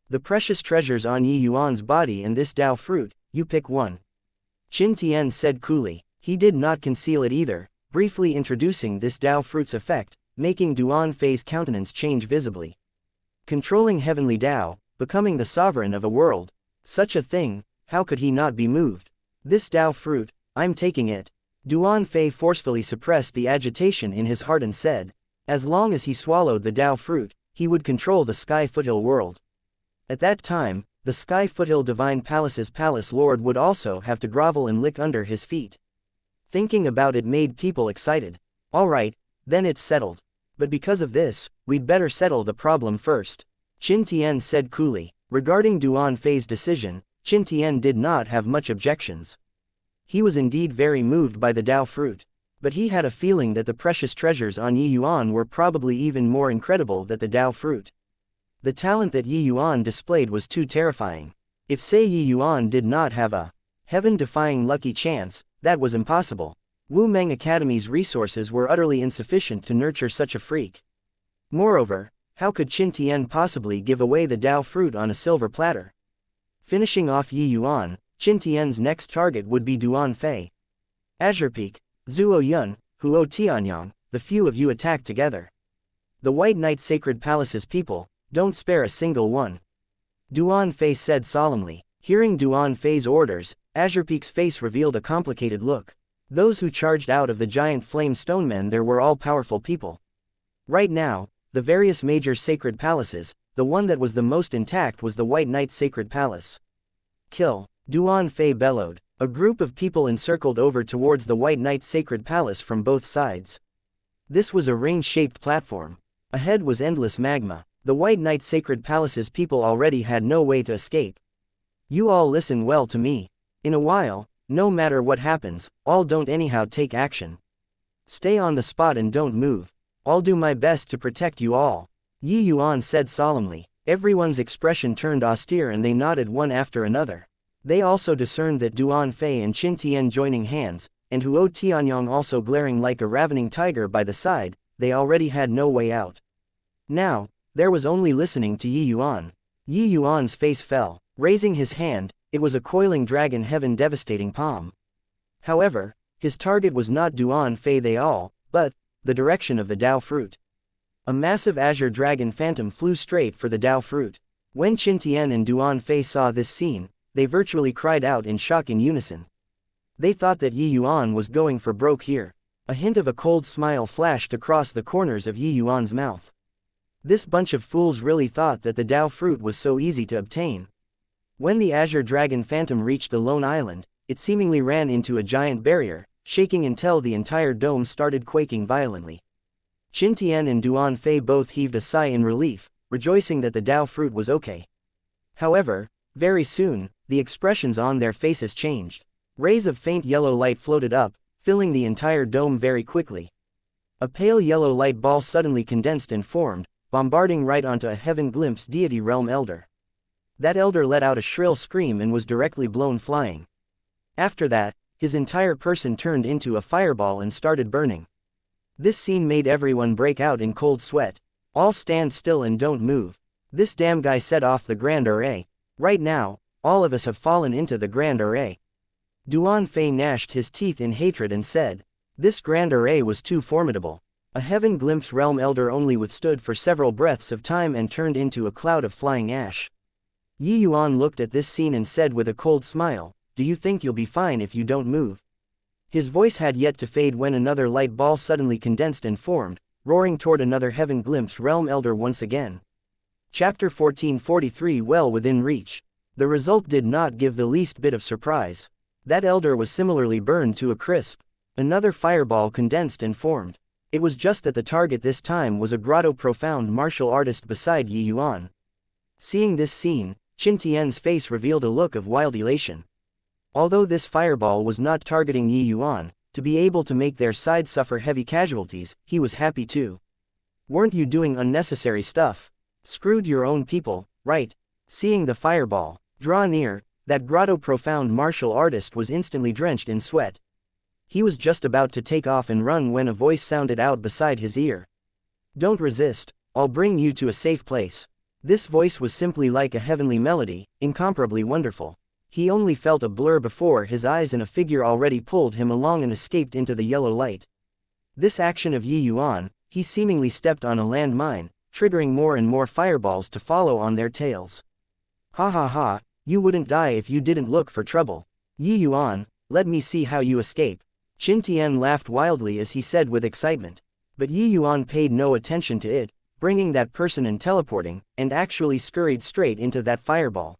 The precious treasures on Yi Yuan's body and this Dao fruit, you pick one. Qin Tian said coolly. He did not conceal it either, briefly introducing this Dao fruit's effect, making Duan Fei's countenance change visibly. Controlling heavenly Dao, becoming the sovereign of a world. Such a thing, how could he not be moved? This Dao fruit, I'm taking it. Duan Fei forcefully suppressed the agitation in his heart and said, as long as he swallowed the Dao fruit, he would control the Sky Foothill world. At that time, the Sky Foothill Divine Palace's palace lord would also have to grovel and lick under his feet. Thinking about it made people excited. Alright, then it's settled. But because of this, we'd better settle the problem first. Qin Tian said coolly. Regarding Duan Fei's decision, Qin Tian did not have much objections. He was indeed very moved by the Dao fruit. But he had a feeling that the precious treasures on Yi Yuan were probably even more incredible than the Dao fruit. The talent that Yi Yuan displayed was too terrifying. If say Yi Yuan did not have a heaven-defying lucky chance, that was impossible. Wu Meng Academy's resources were utterly insufficient to nurture such a freak. Moreover, how could Qin Tian possibly give away the Dao fruit on a silver platter? Finishing off Yi Yuan, Qin Tian's next target would be Duan Fei. Azure Peak, Zuo Yun, Huo Tianyang, the few of you attack together. The White Knight Sacred Palace's people, don't spare a single one. Duan Fei said solemnly. Hearing Duan Fei's orders, Azure Peak's face revealed a complicated look. Those who charged out of the giant flame stone men there were all powerful people. Right now, the various major sacred palaces, the one that was the most intact was the White Knight Sacred Palace. Kill, Duan Fei bellowed. A group of people encircled over towards the White Knight Sacred Palace from both sides. This was a ring-shaped platform. Ahead was endless magma. The White Knight Sacred Palace's people already had no way to escape. You all listen well to me. In a while, no matter what happens, all don't anyhow take action. Stay on the spot and don't move. I'll do my best to protect you all. Yi Yuan said solemnly. Everyone's expression turned austere and they nodded one after another. They also discerned that Duan Fei and Qin Tian joining hands, and Huo Tianyang also glaring like a ravening tiger by the side, they already had no way out. Now, there was only listening to Yi Yuan. Yi Yuan's face fell. Raising his hand, it was a coiling dragon heaven devastating palm. However, his target was not Duan Fei they all, but the direction of the Dao fruit. A massive azure dragon phantom flew straight for the Dao fruit. When Qin Tian and Duan Fei saw this scene, they virtually cried out in shock in unison. They thought that Yi Yuan was going for broke here. A hint of a cold smile flashed across the corners of Yi Yuan's mouth. This bunch of fools really thought that the Dao fruit was so easy to obtain. When the azure dragon phantom reached the lone island, it seemingly ran into a giant barrier, shaking until the entire dome started quaking violently. Qin Tian and Duan Fei both heaved a sigh in relief, rejoicing that the Dao fruit was okay. However, very soon, the expressions on their faces changed. Rays of faint yellow light floated up, filling the entire dome very quickly. A pale yellow light ball suddenly condensed and formed, bombarding right onto a heaven glimpse deity realm elder. That elder let out a shrill scream and was directly blown flying. After that, his entire person turned into a fireball and started burning. This scene made everyone break out in cold sweat. All stand still and don't move. This damn guy set off the Grand Array. Right now, all of us have fallen into the Grand Array. Duan Fei gnashed his teeth in hatred and said, this Grand Array was too formidable. A heaven glimpse realm elder only withstood for several breaths of time and turned into a cloud of flying ash. Yi Yuan looked at this scene and said with a cold smile, do you think you'll be fine if you don't move? His voice had yet to fade when another light ball suddenly condensed and formed, roaring toward another heaven glimpse realm elder once again. Chapter 1443 Well within reach. The result did not give the least bit of surprise. That elder was similarly burned to a crisp. Another fireball condensed and formed. It was just that the target this time was a grotto profound martial artist beside Yi Yuan. Seeing this scene, Qin Tian's face revealed a look of wild elation. Although this fireball was not targeting Yi Yuan, to be able to make their side suffer heavy casualties, he was happy too. Weren't you doing unnecessary stuff? Screwed your own people, right? Seeing the fireball draw near, That grotto profound martial artist was instantly drenched in sweat. He was just about to take off and run when a voice sounded out beside his ear. Don't resist, I'll bring you to a safe place. This voice was simply like a heavenly melody, incomparably wonderful. He only felt a blur before his eyes and a figure already pulled him along and escaped into the yellow light. This action of Yuan, he seemingly stepped on a landmine, triggering more and more fireballs to follow on their tails. Ha ha ha, you wouldn't die if you didn't look for trouble. Yuan, let me see how you escape. Qin Tian laughed wildly as he said with excitement. But Yuan paid no attention to it, bringing that person and teleporting, and actually scurried straight into that fireball.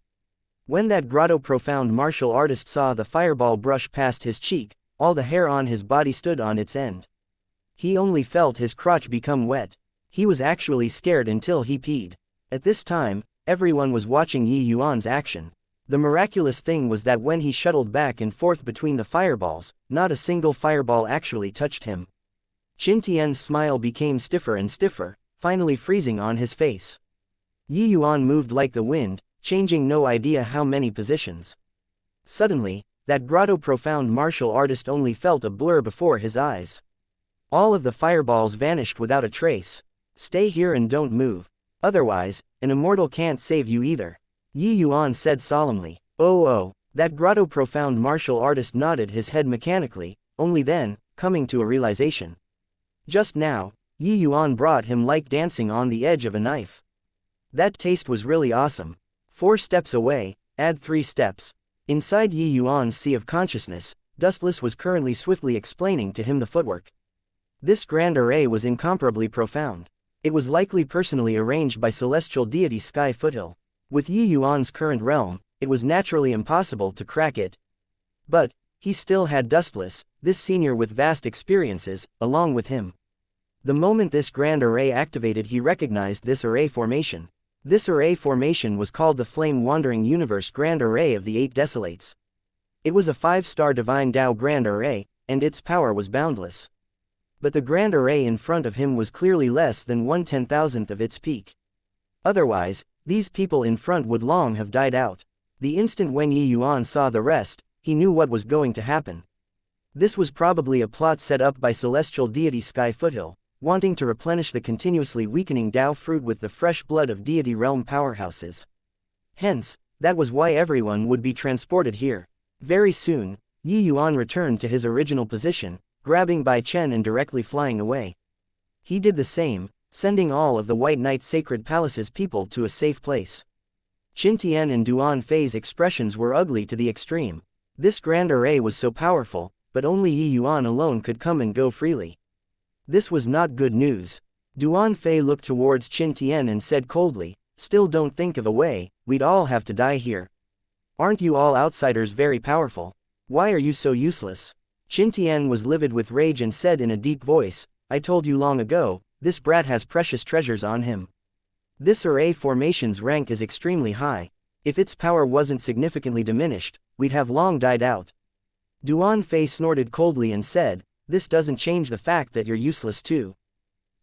When that grotto profound martial artist saw the fireball brush past his cheek, all the hair on his body stood on its end. He only felt his crotch become wet. He was actually scared until he peed. At this time, everyone was watching Yuan's action. The miraculous thing was that when he shuttled back and forth between the fireballs, not a single fireball actually touched him. Qin Tian's smile became stiffer and stiffer, finally freezing on his face. Yuan moved like the wind, changing no idea how many positions. Suddenly, that grotto profound martial artist only felt a blur before his eyes. All of the fireballs vanished without a trace. Stay here and don't move. Otherwise, an immortal can't save you either. Yuan said solemnly. Oh, that grotto profound martial artist nodded his head mechanically, only then, coming to a realization. Just now, Yuan brought him like dancing on the edge of a knife. That taste was really awesome. 4 steps away, add 3 steps. Inside Yuan's sea of consciousness, Dustless was currently swiftly explaining to him the footwork. This grand array was incomparably profound. It was likely personally arranged by celestial deity Sky Foothill. With Yuan's current realm, it was naturally impossible to crack it. But, he still had Dustless, this senior with vast experiences, along with him. The moment this grand array activated, he recognized this array formation. This array formation was called the Flame Wandering Universe Grand Array of the 8 Desolates. It was a 5-star Divine Tao Grand Array, and its power was boundless. But the Grand Array in front of him was clearly less than 1/10,000th of its peak. Otherwise, these people in front would long have died out. The instant when Yuan saw the rest, he knew what was going to happen. This was probably a plot set up by celestial deity Sky Foothill, wanting to replenish the continuously weakening Tao fruit with the fresh blood of deity realm powerhouses. Hence, that was why everyone would be transported here. Very soon, Yuan returned to his original position, grabbing Bai Chen and directly flying away. He did the same, sending all of the White Knight Sacred Palace's people to a safe place. Qin Tian and Duan Fei's expressions were ugly to the extreme. This grand array was so powerful, but only Yuan alone could come and go freely. This was not good news. Duan Fei looked towards Qin Tian and said coldly, "Still don't think of a way, we'd all have to die here. Aren't you all outsiders very powerful? Why are you so useless?" Qin Tian was livid with rage and said in a deep voice, "I told you long ago, this brat has precious treasures on him. This array formation's rank is extremely high. If its power wasn't significantly diminished, we'd have long died out." Duan Fei snorted coldly and said, "This doesn't change the fact that you're useless too."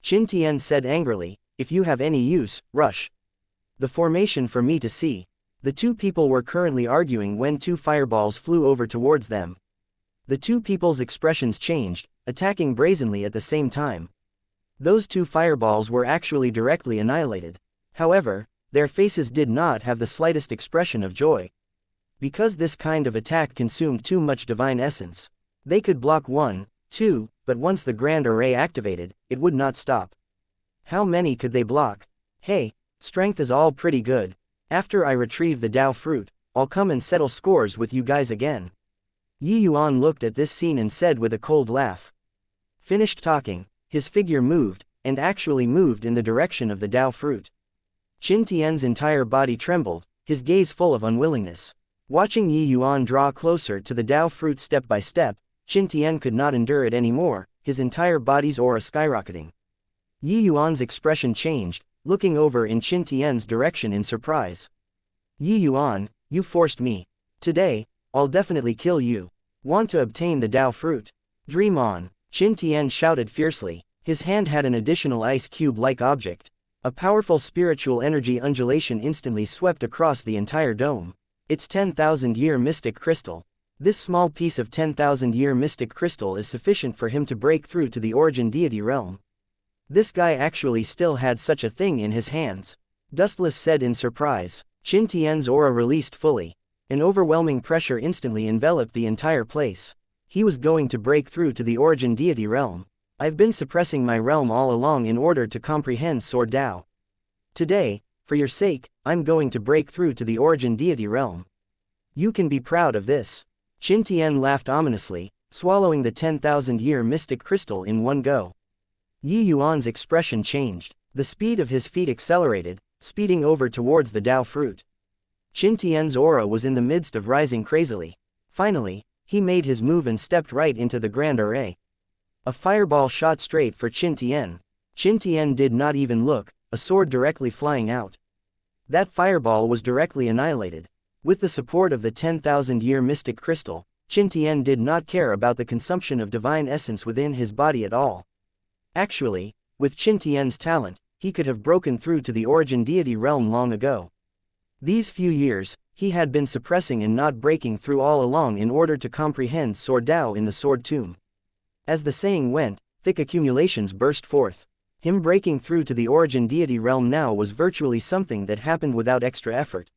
Qin Tian said angrily, "If you have any use, rush the formation for me to see." The two people were currently arguing when 2 fireballs flew over towards them. The two people's expressions changed, attacking brazenly at the same time. Those 2 fireballs were actually directly annihilated. However, their faces did not have the slightest expression of joy. Because this kind of attack consumed too much divine essence. They could block 1, 2, but once the grand array activated, it would not stop. How many could they block? Hey, strength is all pretty good. After I retrieve the Tao fruit, I'll come and settle scores with you guys again. Yuan looked at this scene and said with a cold laugh. Finished talking, his figure moved, and actually moved in the direction of the Tao fruit. Qin Tian's entire body trembled, his gaze full of unwillingness. Watching Yuan draw closer to the Tao fruit step by step, Qin Tian could not endure it anymore, his entire body's aura skyrocketing. Yuan's expression changed, looking over in Qin Tian's direction in surprise. Yuan, you forced me. Today, I'll definitely kill you. Want to obtain the Tao fruit? Dream on. Qin Tian shouted fiercely. His hand had an additional ice cube-like object. A powerful spiritual energy undulation instantly swept across the entire dome. It's 10,000-year mystic crystal. This small piece of 10,000-year mystic crystal is sufficient for him to break through to the origin deity realm. This guy actually still had such a thing in his hands. Dustless said in surprise. Qin Tian's aura released fully. An overwhelming pressure instantly enveloped the entire place. He was going to break through to the origin deity realm. I've been suppressing my realm all along in order to comprehend Sword Dao. Today, for your sake, I'm going to break through to the origin deity realm. You can be proud of this. Qin Tian laughed ominously, swallowing the 10,000-year mystic crystal in one go. Yi Yuan's expression changed. The speed of his feet accelerated, speeding over towards the Dao fruit. Qin Tian's aura was in the midst of rising crazily. Finally, he made his move and stepped right into the grand array. A fireball shot straight for Qin Tian. Qin Tian did not even look, a sword directly flying out. That fireball was directly annihilated. With the support of the 10,000-year mystic crystal, Qin Tian did not care about the consumption of divine essence within his body at all. Actually, with Qin Tian's talent, he could have broken through to the origin deity realm long ago. These few years, he had been suppressing and not breaking through all along in order to comprehend Sword Dao in the Sword Tomb. As the saying went, thick accumulations burst forth. Him breaking through to the origin deity realm now was virtually something that happened without extra effort.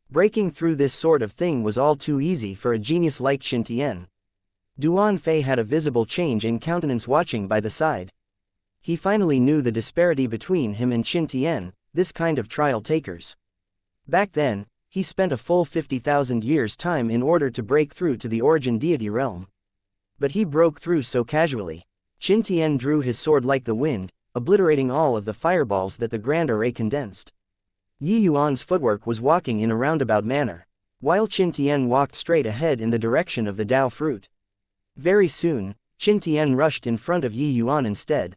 Breaking through this sort of thing was all too easy for a genius like Qin Tian. Duan Fei had a visible change in countenance watching by the side. He finally knew the disparity between him and Qin Tian, this kind of trial takers. Back then, he spent a full 50,000 years' time in order to break through to the origin deity realm. But he broke through so casually. Qin Tian drew his sword like the wind, obliterating all of the fireballs that the grand array condensed. Yi Yuan's footwork was walking in a roundabout manner, while Qin Tian walked straight ahead in the direction of the Dao fruit. Very soon, Qin Tian rushed in front of Yi Yuan instead.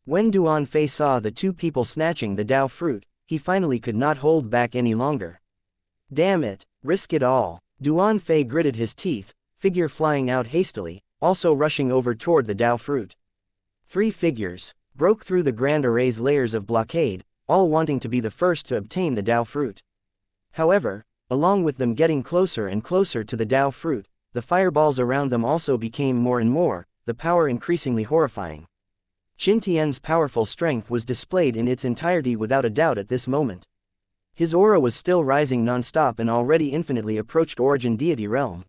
When Duan Fei saw the two people snatching the Dao fruit, he finally could not hold back any longer. Damn it, risk it all. Duan Fei gritted his teeth, figure flying out hastily, also rushing over toward the Dao fruit. Three figures broke through the grand array's layers of blockade, all wanting to be the first to obtain the Dao fruit. However, along with them getting closer and closer to the Dao fruit, the fireballs around them also became more and more, the power increasingly horrifying. Qin Tian's powerful strength was displayed in its entirety without a doubt at this moment. His aura was still rising non-stop and already infinitely approached origin deity realm.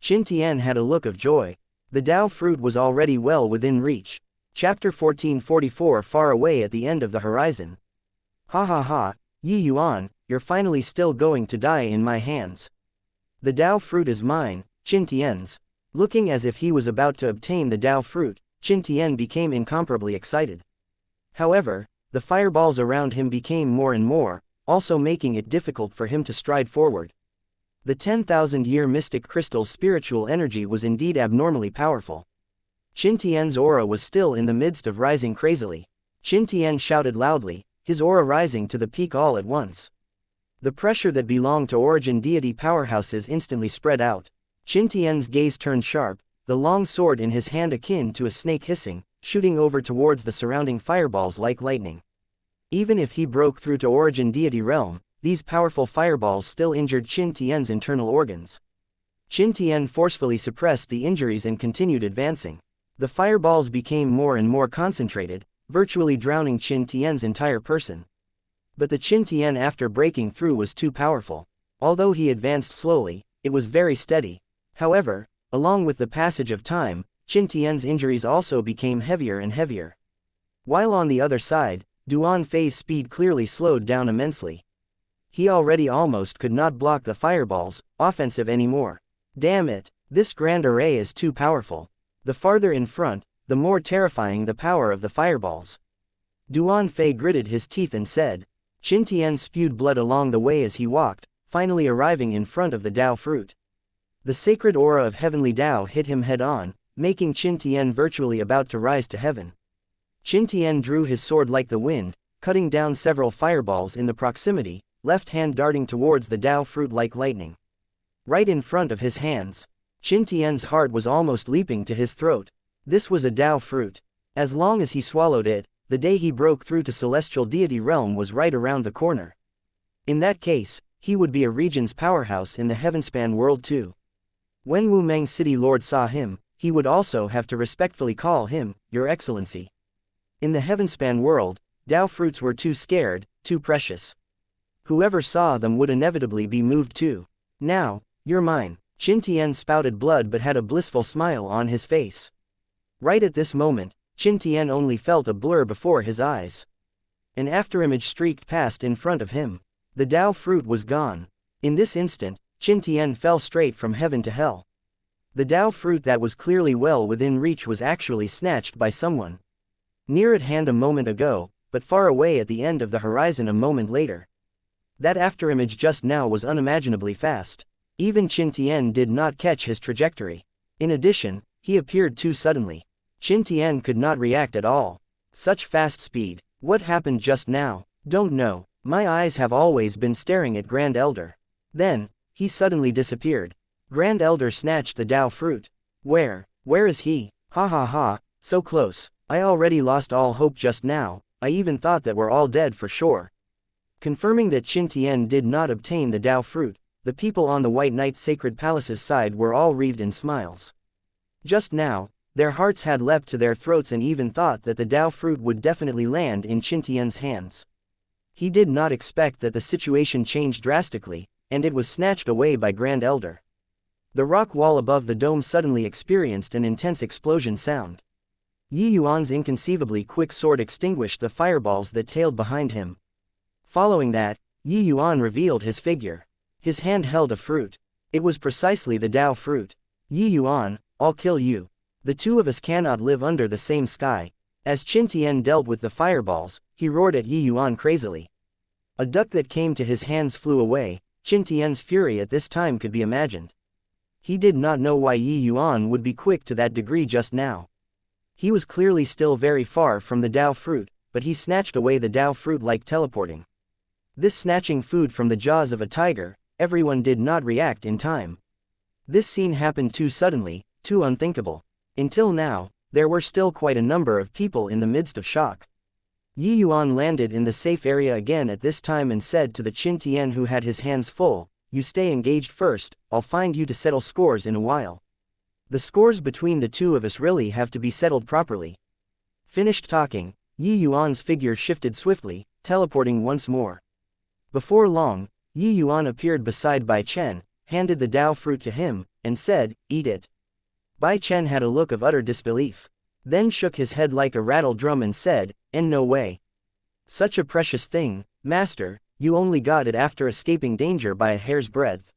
Qin Tian had a look of joy. The Dao fruit was already well within reach. Chapter 1444 Far away at the end of the horizon. Ha ha ha, Yi Yuan, you're finally still going to die in my hands. The Dao fruit is mine, Qin Tian's. Looking as if he was about to obtain the Dao fruit, Qin Tian became incomparably excited. However, the fireballs around him became more and more, also making it difficult for him to stride forward. The 10,000-year mystic crystal's spiritual energy was indeed abnormally powerful. Qin Tian's aura was still in the midst of rising crazily. Qin Tian shouted loudly, his aura rising to the peak all at once. The pressure that belonged to origin deity powerhouses instantly spread out. Qin Tian's gaze turned sharp, the long sword in his hand akin to a snake hissing, shooting over towards the surrounding fireballs like lightning. Even if he broke through to origin deity realm, these powerful fireballs still injured Qin Tian's internal organs. Qin Tian forcefully suppressed the injuries and continued advancing. The fireballs became more and more concentrated, virtually drowning Qin Tian's entire person. But the Qin Tian after breaking through was too powerful. Although he advanced slowly, it was very steady. However, along with the passage of time, Qin Tian's injuries also became heavier and heavier. While on the other side, Duan Fei's speed clearly slowed down immensely. He already almost could not block the fireballs, offensive anymore. Damn it, this grand array is too powerful. The farther in front, the more terrifying the power of the fireballs. Duan Fei gritted his teeth and said. Qin Tian spewed blood along the way as he walked, finally arriving in front of the Dao fruit. The sacred aura of heavenly Dao hit him head-on, making Qin Tian virtually about to rise to heaven. Qin Tian drew his sword like the wind, cutting down several fireballs in the proximity, left hand darting towards the Dao fruit like lightning. Right in front of his hands. Qin Tian's heart was almost leaping to his throat. This was a Dao fruit. As long as he swallowed it, the day he broke through to celestial deity realm was right around the corner. In that case, he would be a region's powerhouse in the heavenspan world too. When Wu Meng City Lord saw him, he would also have to respectfully call him, Your Excellency. In the heavenspan world, Dao fruits were too scared, too precious. Whoever saw them would inevitably be moved too. Now, you're mine. Qin Tian spouted blood but had a blissful smile on his face. Right at this moment, Qin Tian only felt a blur before his eyes. An afterimage streaked past in front of him. The Dao fruit was gone. In this instant, Qin Tian fell straight from heaven to hell. The Dao fruit that was clearly well within reach was actually snatched by someone near at hand a moment ago, but far away at the end of the horizon a moment later. That afterimage just now was unimaginably fast. Even Qin Tian did not catch his trajectory. In addition, he appeared too suddenly. Qin Tian could not react at all. Such fast speed. What happened just now? Don't know. My eyes have always been staring at Grand Elder. Then, he suddenly disappeared. Grand Elder snatched the Dao fruit. Where is he? Ha ha ha, so close. I already lost all hope just now, I even thought that we're all dead for sure. Confirming that Qin Tian did not obtain the Dao fruit, the people on the White Knight's sacred palace's side were all wreathed in smiles. Just now, their hearts had leapt to their throats and even thought that the Dao fruit would definitely land in Qin Tian's hands. He did not expect that the situation changed drastically, and it was snatched away by Grand Elder. The rock wall above the dome suddenly experienced an intense explosion sound. Yi Yuan's inconceivably quick sword extinguished the fireballs that tailed behind him. Following that, Yi Yuan revealed his figure. His hand held a fruit. It was precisely the Dao fruit. Yi Yuan, I'll kill you. The two of us cannot live under the same sky. As Qin Tian dealt with the fireballs, he roared at Yi Yuan crazily. A duck that came to his hands flew away. Qin Tian's fury at this time could be imagined. He did not know why Yi Yuan would be quick to that degree just now. He was clearly still very far from the Dao fruit, but he snatched away the Dao fruit like teleporting. This snatching food from the jaws of a tiger, everyone did not react in time. This scene happened too suddenly, too unthinkable. Until now, there were still quite a number of people in the midst of shock. Yi Yuan landed in the safe area again at this time and said to the Qin Tian who had his hands full, You stay engaged first, I'll find you to settle scores in a while. The scores between the two of us really have to be settled properly. Finished talking, Yi Yuan's figure shifted swiftly, teleporting once more. Before long, Yi Yuan appeared beside Bai Chen, handed the Dao fruit to him, and said, Eat it. Bai Chen had a look of utter disbelief. Then shook his head like a rattle drum and said, No way. Such a precious thing, master, you only got it after escaping danger by a hair's breadth.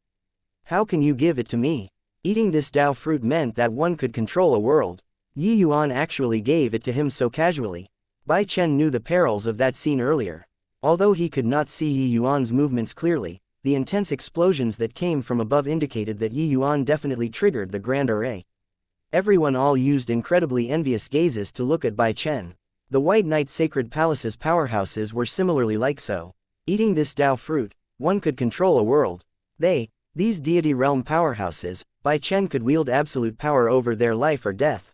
How can you give it to me? Eating this Dao fruit meant that one could control a world. Yi Yuan actually gave it to him so casually. Bai Chen knew the perils of that scene earlier. Although he could not see Yi Yuan's movements clearly, the intense explosions that came from above indicated that Yi Yuan definitely triggered the Grand Array. Everyone all used incredibly envious gazes to look at Bai Chen. The White Knight's sacred palace's powerhouses were similarly like so. Eating this Dao fruit, one could control a world. These deity realm powerhouses, Bai Chen could wield absolute power over their life or death.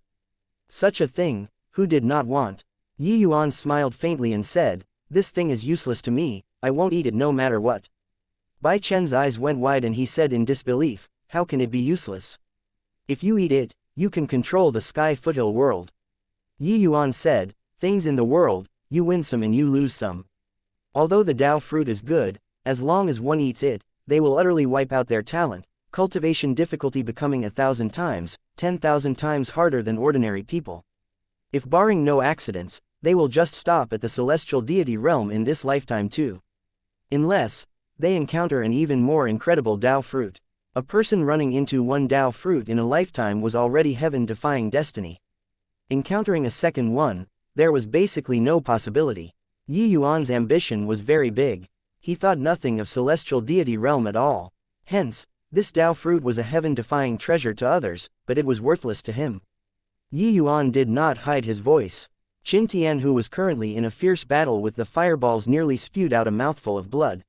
Such a thing, who did not want? Yi Yuan smiled faintly and said, This thing is useless to me, I won't eat it no matter what. Bai Chen's eyes went wide and he said in disbelief, How can it be useless? If you eat it, you can control the sky foothill world. Yi Yuan said, Things in the world, you win some and you lose some. Although the Dao fruit is good, as long as one eats it, they will utterly wipe out their talent, cultivation difficulty becoming 1,000 times, 10,000 times harder than ordinary people. If barring no accidents, they will just stop at the celestial deity realm in this lifetime too. Unless they encounter an even more incredible Dao fruit. A person running into one Dao fruit in a lifetime was already heaven-defying destiny. Encountering a second one, there was basically no possibility. Yi Yuan's ambition was very big. He thought nothing of celestial deity realm at all. Hence, this Dao fruit was a heaven-defying treasure to others, but it was worthless to him. Yi Yuan did not hide his voice. Qin Tian, who was currently in a fierce battle with the fireballs, nearly spewed out a mouthful of blood.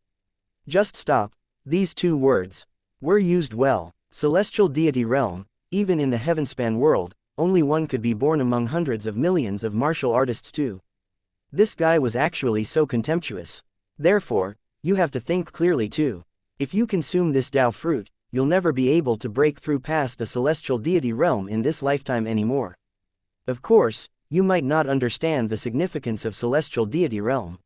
Just stop. These two words were used well. Celestial deity realm, even in the heavenspan world, only one could be born among hundreds of millions of martial artists too. This guy was actually so contemptuous. Therefore, you have to think clearly too. If you consume this Tao fruit, you'll never be able to break through past the celestial deity realm in this lifetime anymore. Of course, you might not understand the significance of celestial deity realm.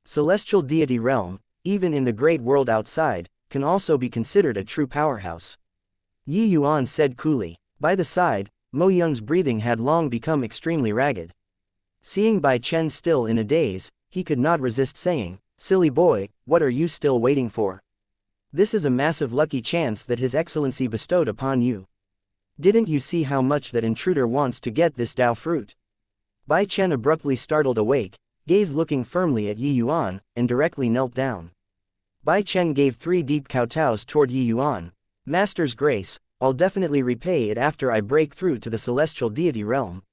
Celestial deity realm, even in the great world outside, can also be considered a true powerhouse. Yi Yuan said coolly. By the side, Mo Yun's breathing had long become extremely ragged. Seeing Bai Chen still in a daze, he could not resist saying, "Silly boy, what are you still waiting for? This is a massive lucky chance that His Excellency bestowed upon you. Didn't you see how much that intruder wants to get this Tao fruit?" Bai Chen abruptly startled awake, gaze looking firmly at Yi Yuan, and directly knelt down. Bai Chen gave 3 deep kowtows toward Yi Yuan. "Master's grace, I'll definitely repay it after I break through to the celestial deity realm,"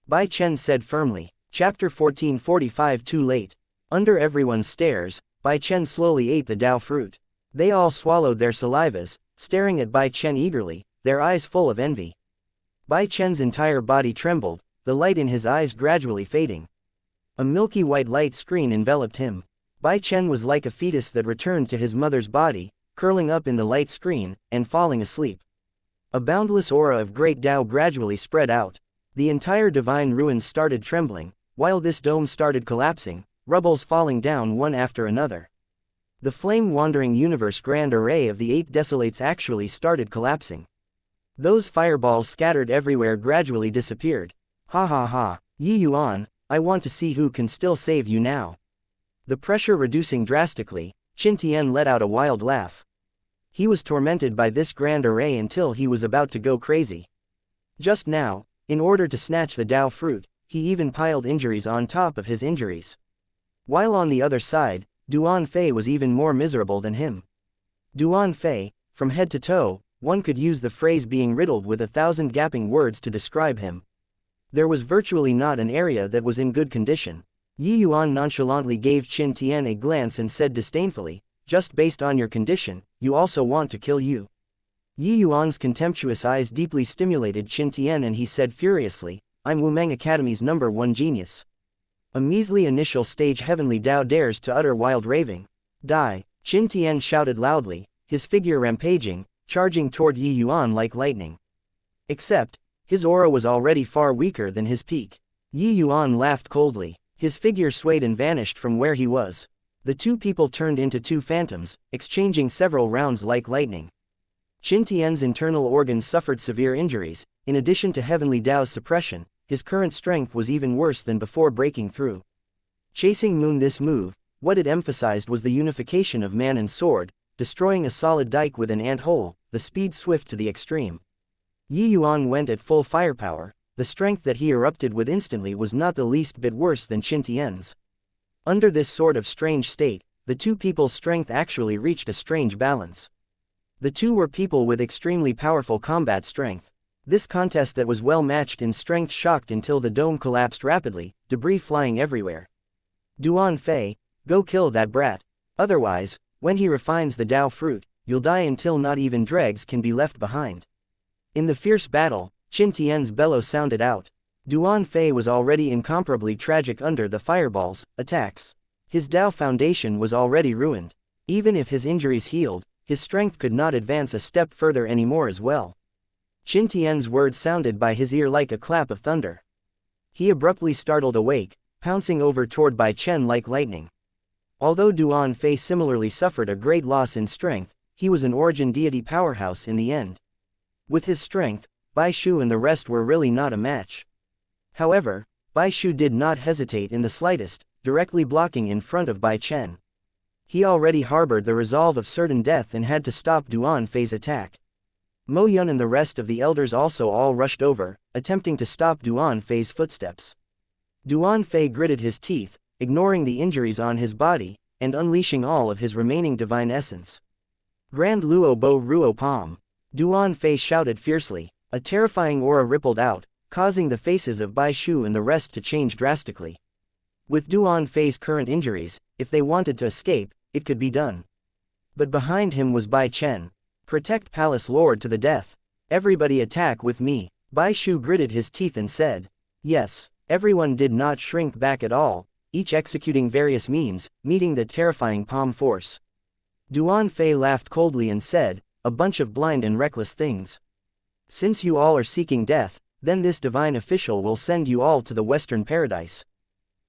Bai Chen said firmly. Chapter 1445. Too late. Under everyone's stares, Bai Chen slowly ate the Tao fruit. They all swallowed their salivas, staring at Bai Chen eagerly, their eyes full of envy. Bai Chen's entire body trembled, the light in his eyes gradually fading. A milky white light screen enveloped him. Bai Chen was like a fetus that returned to his mother's body, curling up in the light screen, and falling asleep. A boundless aura of great Tao gradually spread out. The entire divine ruins started trembling, while this dome started collapsing, rubbles falling down one after another. The flame-wandering universe grand array of the 8 desolates actually started collapsing. Those fireballs scattered everywhere gradually disappeared. Ha ha ha, Yi Yuan, I want to see who can still save you now. The pressure reducing drastically, Qin Tian let out a wild laugh. He was tormented by this grand array until he was about to go crazy. Just now, in order to snatch the Tao fruit, he even piled injuries on top of his injuries. While on the other side, Duan Fei was even more miserable than him. Duan Fei, from head to toe, one could use the phrase being riddled with 1,000 gapping words to describe him. There was virtually not an area that was in good condition. Yi Yuan nonchalantly gave Qin Tian a glance and said disdainfully, "Just based on your condition, you also want to kill you?" Yi Yuan's contemptuous eyes deeply stimulated Qin Tian and he said furiously, "I'm Wumeng Academy's #1 genius. A measly initial stage heavenly Tao dares to utter wild raving. Die!" Qin Tian shouted loudly, his figure rampaging, charging toward Yi Yuan like lightning. Except, his aura was already far weaker than his peak. Yi Yuan laughed coldly. His figure swayed and vanished from where he was. The two people turned into 2 phantoms, exchanging several rounds like lightning. Qin Tian's internal organs suffered severe injuries. In addition to heavenly Tao's suppression, his current strength was even worse than before breaking through. Chasing Moon this move, what it emphasized was the unification of man and sword, destroying a solid dike with an ant hole, the speed swift to the extreme. Yi Yuan went at full firepower. The strength that he erupted with instantly was not the least bit worse than Qin Tian's. Under this sort of strange state, the two people's strength actually reached a strange balance. The two were people with extremely powerful combat strength. This contest that was well matched in strength shocked until the dome collapsed rapidly, debris flying everywhere. Duan Fei, go kill that brat. Otherwise, when he refines the Tao fruit, you'll die until not even dregs can be left behind. In the fierce battle, Qin Tian's bellow sounded out. Duan Fei was already incomparably tragic under the fireball's attacks. His Tao foundation was already ruined. Even if his injuries healed, his strength could not advance a step further anymore as well. Qin Tian's words sounded by his ear like a clap of thunder. He abruptly startled awake, pouncing over toward Bai Chen like lightning. Although Duan Fei similarly suffered a great loss in strength, he was an origin deity powerhouse in the end. With his strength, Bai Shu and the rest were really not a match. However, Bai Shu did not hesitate in the slightest, directly blocking in front of Bai Chen. He already harbored the resolve of certain death and had to stop Duan Fei's attack. Mo Yun and the rest of the elders also all rushed over, attempting to stop Duan Fei's footsteps. Duan Fei gritted his teeth, ignoring the injuries on his body, and unleashing all of his remaining divine essence. Grand Luo Bo Ruo Palm! Duan Fei shouted fiercely. A terrifying aura rippled out, causing the faces of Bai Shu and the rest to change drastically. With Duan Fei's current injuries, if they wanted to escape, it could be done. But behind him was Bai Chen. Protect Palace Lord to the death. Everybody attack with me. Bai Shu gritted his teeth and said. Yes, everyone did not shrink back at all, each executing various means, meeting the terrifying palm force. Duan Fei laughed coldly and said, "A bunch of blind and reckless things. Since you all are seeking death, then this divine official will send you all to the Western Paradise."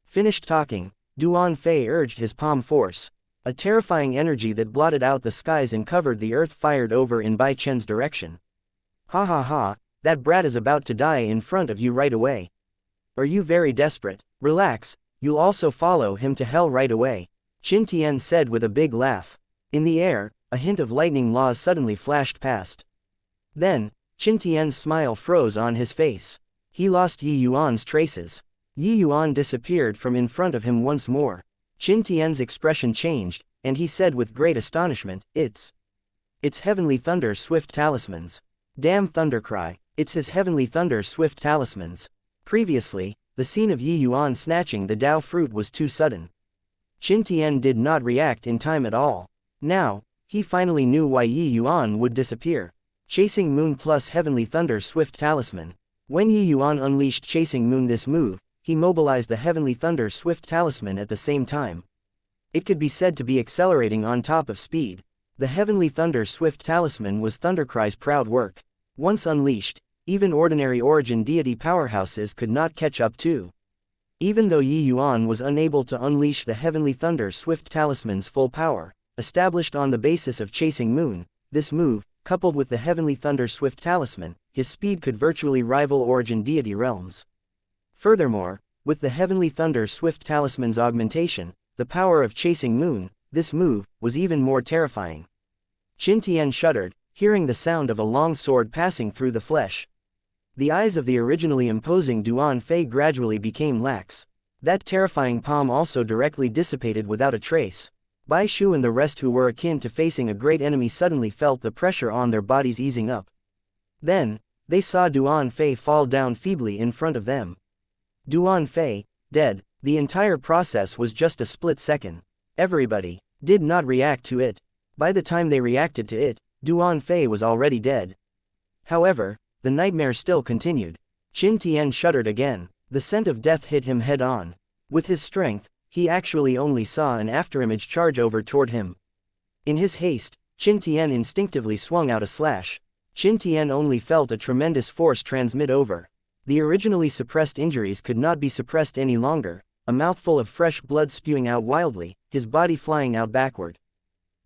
Finished talking, Duan Fei urged his palm force. A terrifying energy that blotted out the skies and covered the earth fired over in Bai Chen's direction. "Ha ha ha, that brat is about to die in front of you right away. Are you very desperate? Relax, you'll also follow him to hell right away," Qin Tian said with a big laugh. In the air, a hint of lightning laws suddenly flashed past. Then, Qin Tian's smile froze on his face. He lost Yi Yuan's traces. Yi Yuan disappeared from in front of him once more. Qin Tian's expression changed, and he said with great astonishment, It's Heavenly Thunder Swift Talismans. Damn Thundercry, it's his Heavenly Thunder Swift Talismans." Previously, the scene of Yi Yuan snatching the Dao fruit was too sudden. Qin Tian did not react in time at all. Now, he finally knew why Yi Yuan would disappear. Chasing Moon plus Heavenly Thunder Swift Talisman. When Yi Yuan unleashed Chasing Moon this move, he mobilized the Heavenly Thunder Swift Talisman at the same time. It could be said to be accelerating on top of speed. The Heavenly Thunder Swift Talisman was Thundercry's proud work. Once unleashed, even ordinary origin deity powerhouses could not catch up to. Even though Yi Yuan was unable to unleash the Heavenly Thunder Swift Talisman's full power, established on the basis of Chasing Moon, this move, coupled with the Heavenly Thunder Swift Talisman, his speed could virtually rival origin deity realms. Furthermore, with the Heavenly Thunder Swift Talisman's augmentation, the power of Chasing Moon, this move was even more terrifying. Qin Tian shuddered, hearing the sound of a long sword passing through the flesh. The eyes of the originally imposing Duan Fei gradually became lax. That terrifying palm also directly dissipated without a trace. Bai Shu and the rest who were akin to facing a great enemy suddenly felt the pressure on their bodies easing up. Then, they saw Duan Fei fall down feebly in front of them. Duan Fei, dead. The entire process was just a split second. Everybody did not react to it. By the time they reacted to it, Duan Fei was already dead. However, the nightmare still continued. Qin Tian shuddered again. The scent of death hit him head-on. With his strength, he actually only saw an afterimage charge over toward him. In his haste, Qin Tian instinctively swung out a slash. Qin Tian only felt a tremendous force transmit over. The originally suppressed injuries could not be suppressed any longer, a mouthful of fresh blood spewing out wildly, his body flying out backward.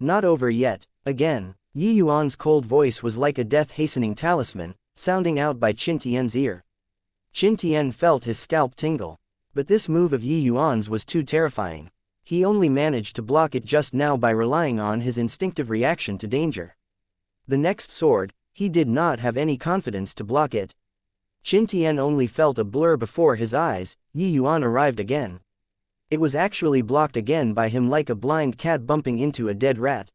Not over yet. Again, Yi Yuan's cold voice was like a death-hastening talisman, sounding out by Qin Tian's ear. Qin Tian felt his scalp tingle. But this move of Yi Yuan's was too terrifying. He only managed to block it just now by relying on his instinctive reaction to danger. The next sword, he did not have any confidence to block it. Qin Tian only felt a blur before his eyes. Yi Yuan arrived again. It was actually blocked again by him like a blind cat bumping into a dead rat.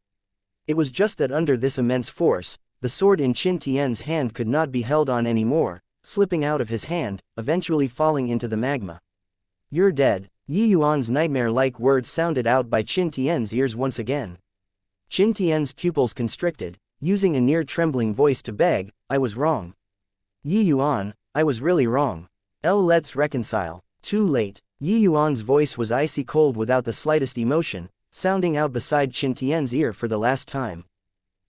It was just that under this immense force, the sword in Qin Tian's hand could not be held on anymore, slipping out of his hand, eventually falling into the magma. "You're dead." Yi Yuan's nightmare-like words sounded out by Qin Tian's ears once again. Qin Tian's pupils constricted, using a near-trembling voice to beg, "I was wrong. Yi Yuan, I was really wrong. Let's reconcile." Too late. Yi Yuan's voice was icy cold without the slightest emotion, sounding out beside Qin Tian's ear for the last time.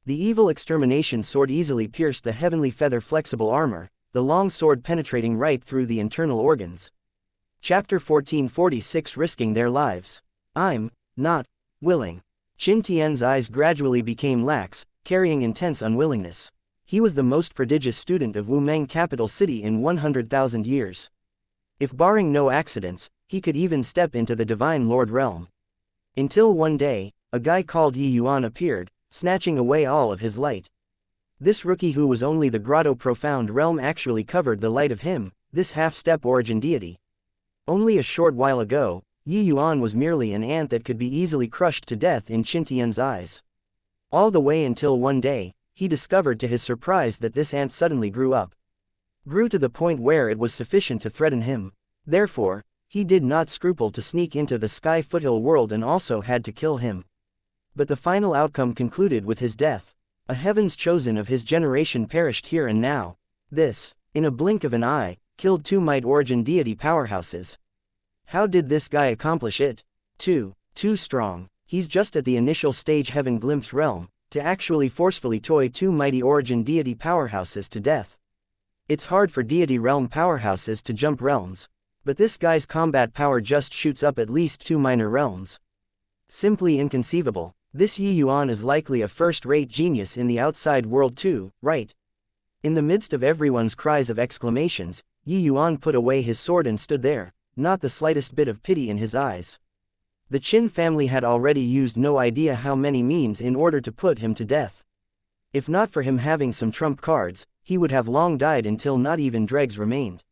The evil extermination sword easily pierced the heavenly feather flexible armor, the long sword penetrating right through the internal organs. Chapter 1446 Risking Their Lives. "I'm not willing." Qin Tian's eyes gradually became lax, carrying intense unwillingness. He was the most prodigious student of Wumeng capital city in 100,000 years. If barring no accidents, he could even step into the Divine Lord realm. Until one day, a guy called Yi Yuan appeared, snatching away all of his light. This rookie who was only the Grotto Profound realm actually covered the light of him, this half-step origin deity. Only a short while ago, Yi Yuan was merely an ant that could be easily crushed to death in Qin Tian's eyes. All the way until one day, he discovered to his surprise that this ant suddenly grew up. Grew to the point where it was sufficient to threaten him. Therefore, he did not scruple to sneak into the Sky Foothill world and also had to kill him. But the final outcome concluded with his death. A heavens chosen of his generation perished here and now. This, in a blink of an eye, killed two might origin deity powerhouses. How did this guy accomplish it? Too strong. He's just at the initial stage heaven glimpse realm, to actually forcefully toy two mighty origin deity powerhouses to death. It's hard for deity realm powerhouses to jump realms. But this guy's combat power just shoots up at least 2 minor realms. Simply inconceivable. This Yi Yuan is likely a first-rate genius in the outside world too, right? In the midst of everyone's cries of exclamations, Yi Yuan put away his sword and stood there, not the slightest bit of pity in his eyes. The Qin family had already used no idea how many means in order to put him to death. If not for him having some trump cards, he would have long died until not even dregs remained.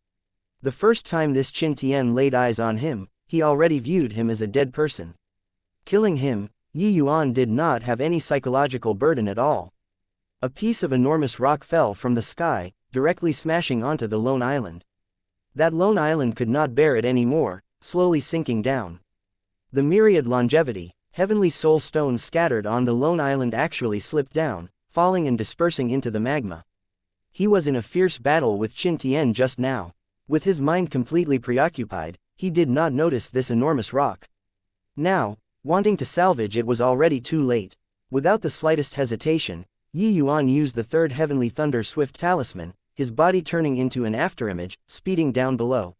The first time this Qin Tian laid eyes on him, he already viewed him as a dead person. Killing him, Yi Yuan did not have any psychological burden at all. A piece of enormous rock fell from the sky, directly smashing onto the lone island. That lone island could not bear it anymore, slowly sinking down. The myriad longevity, heavenly soul stones scattered on the lone island actually slipped down, falling and dispersing into the magma. He was in a fierce battle with Qin Tian just now. With his mind completely preoccupied, he did not notice this enormous rock. Now, wanting to salvage it was already too late. Without the slightest hesitation, Yi Yuan used the third heavenly thunder swift talisman, his body turning into an afterimage, speeding down below.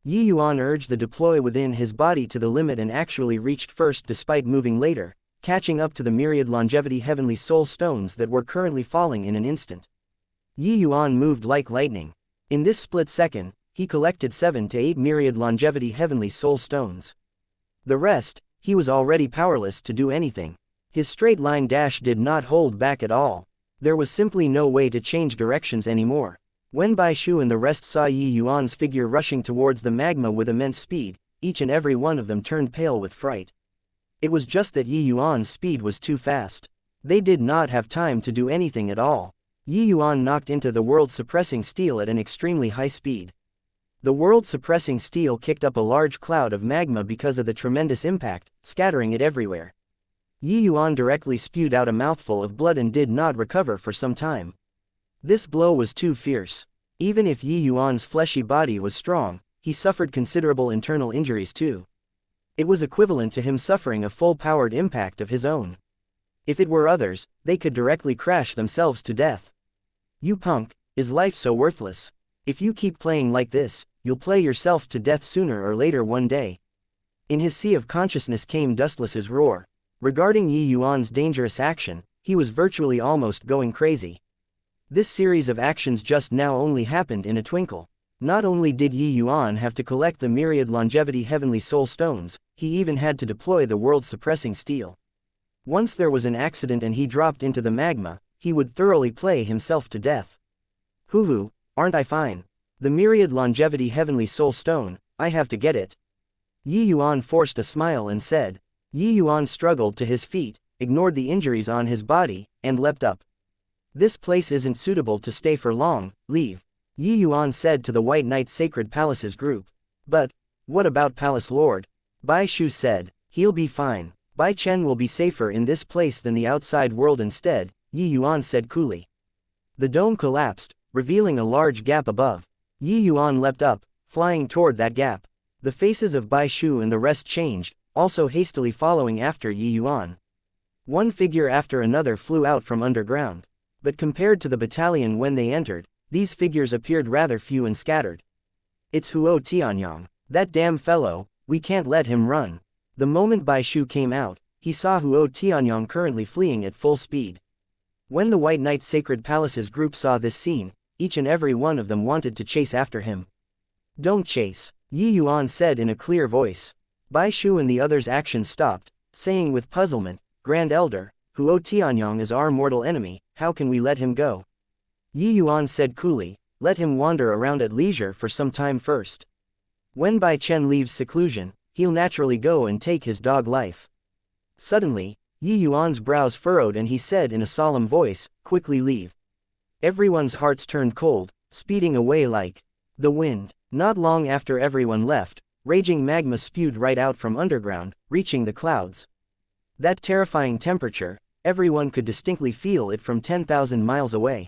Yi Yuan urged the deploy within his body to the limit and actually reached first despite moving later, catching up to the myriad longevity heavenly soul stones that were currently falling in an instant. Yi Yuan moved like lightning. In this split second, he collected 7 to 8 myriad longevity heavenly soul stones. The rest, he was already powerless to do anything. His straight line dash did not hold back at all. There was simply no way to change directions anymore. When Bai Shu and the rest saw Yi Yuan's figure rushing towards the magma with immense speed, each and every one of them turned pale with fright. It was just that Yi Yuan's speed was too fast. They did not have time to do anything at all. Yi Yuan knocked into the world-suppressing steel at an extremely high speed. The world-suppressing steel kicked up a large cloud of magma because of the tremendous impact, scattering it everywhere. Yi Yuan directly spewed out a mouthful of blood and did not recover for some time. This blow was too fierce. Even if Yi Yuan's fleshy body was strong, he suffered considerable internal injuries too. It was equivalent to him suffering a full-powered impact of his own. If it were others, they could directly crash themselves to death. You punk, is life so worthless? If you keep playing like this, you'll play yourself to death sooner or later one day. In his sea of consciousness came Dustless's roar. Regarding Yi Yuan's dangerous action, he was virtually almost going crazy. This series of actions just now only happened in a twinkle. Not only did Yi Yuan have to collect the myriad longevity heavenly soul stones, he even had to deploy the world-suppressing steel. Once there was an accident and he dropped into the magma, he would thoroughly play himself to death. Hoo-hoo, aren't I fine? The myriad longevity heavenly soul stone, I have to get it. Yi Yuan forced a smile and said. Yi Yuan struggled to his feet, ignored the injuries on his body, and leapt up. This place isn't suitable to stay for long, leave. Yi Yuan said to the White Knight Sacred Palace's group. But, what about Palace Lord? Bai Shu said, he'll be fine. Bai Chen will be safer in this place than the outside world instead, Yi Yuan said coolly. The dome collapsed, revealing a large gap above. Yi Yuan leapt up, flying toward that gap. The faces of Bai Shu and the rest changed, also hastily following after Yi Yuan. One figure after another flew out from underground. But compared to the battalion when they entered, these figures appeared rather few and scattered. It's Huo Tianyang. That damn fellow, we can't let him run. The moment Bai Shu came out, he saw Huo Tianyang currently fleeing at full speed. When the White Knight Sacred Palace's group saw this scene, each and every one of them wanted to chase after him. Don't chase, Yi Yuan said in a clear voice. Bai Shu and the others' actions stopped, saying with puzzlement, Grand Elder, Huo Tianyang is our mortal enemy, how can we let him go? Yi Yuan said coolly, let him wander around at leisure for some time first. When Bai Chen leaves seclusion, he'll naturally go and take his dog life. Suddenly, Yi Yuan's brows furrowed and he said in a solemn voice, quickly leave. Everyone's hearts turned cold, speeding away like the wind. Not long after everyone left, raging magma spewed right out from underground, reaching the clouds. That terrifying temperature, everyone could distinctly feel it from 10,000 miles away.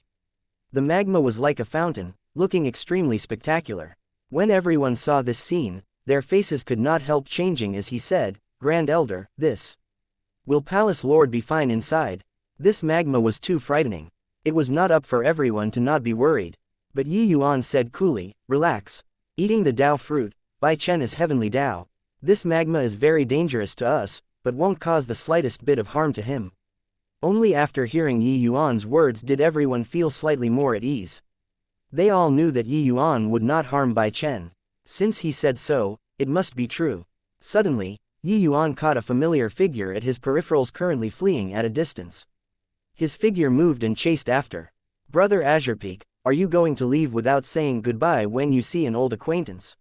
The magma was like a fountain, looking extremely spectacular. When everyone saw this scene, their faces could not help changing as he said, Grand Elder, this Will Palace Lord be fine inside? This magma was too frightening. It was not up for everyone to not be worried. But Yi Yuan said coolly, relax. Eating the Dao fruit, Bai Chen is heavenly Dao. This magma is very dangerous to us, but won't cause the slightest bit of harm to him. Only after hearing Yi Yuan's words did everyone feel slightly more at ease. They all knew that Yi Yuan would not harm Bai Chen. Since he said so, it must be true. Suddenly, Yi Yuan caught a familiar figure at his peripherals currently fleeing at a distance. His figure moved and chased after. Brother Azurepeak, are you going to leave without saying goodbye when you see an old acquaintance?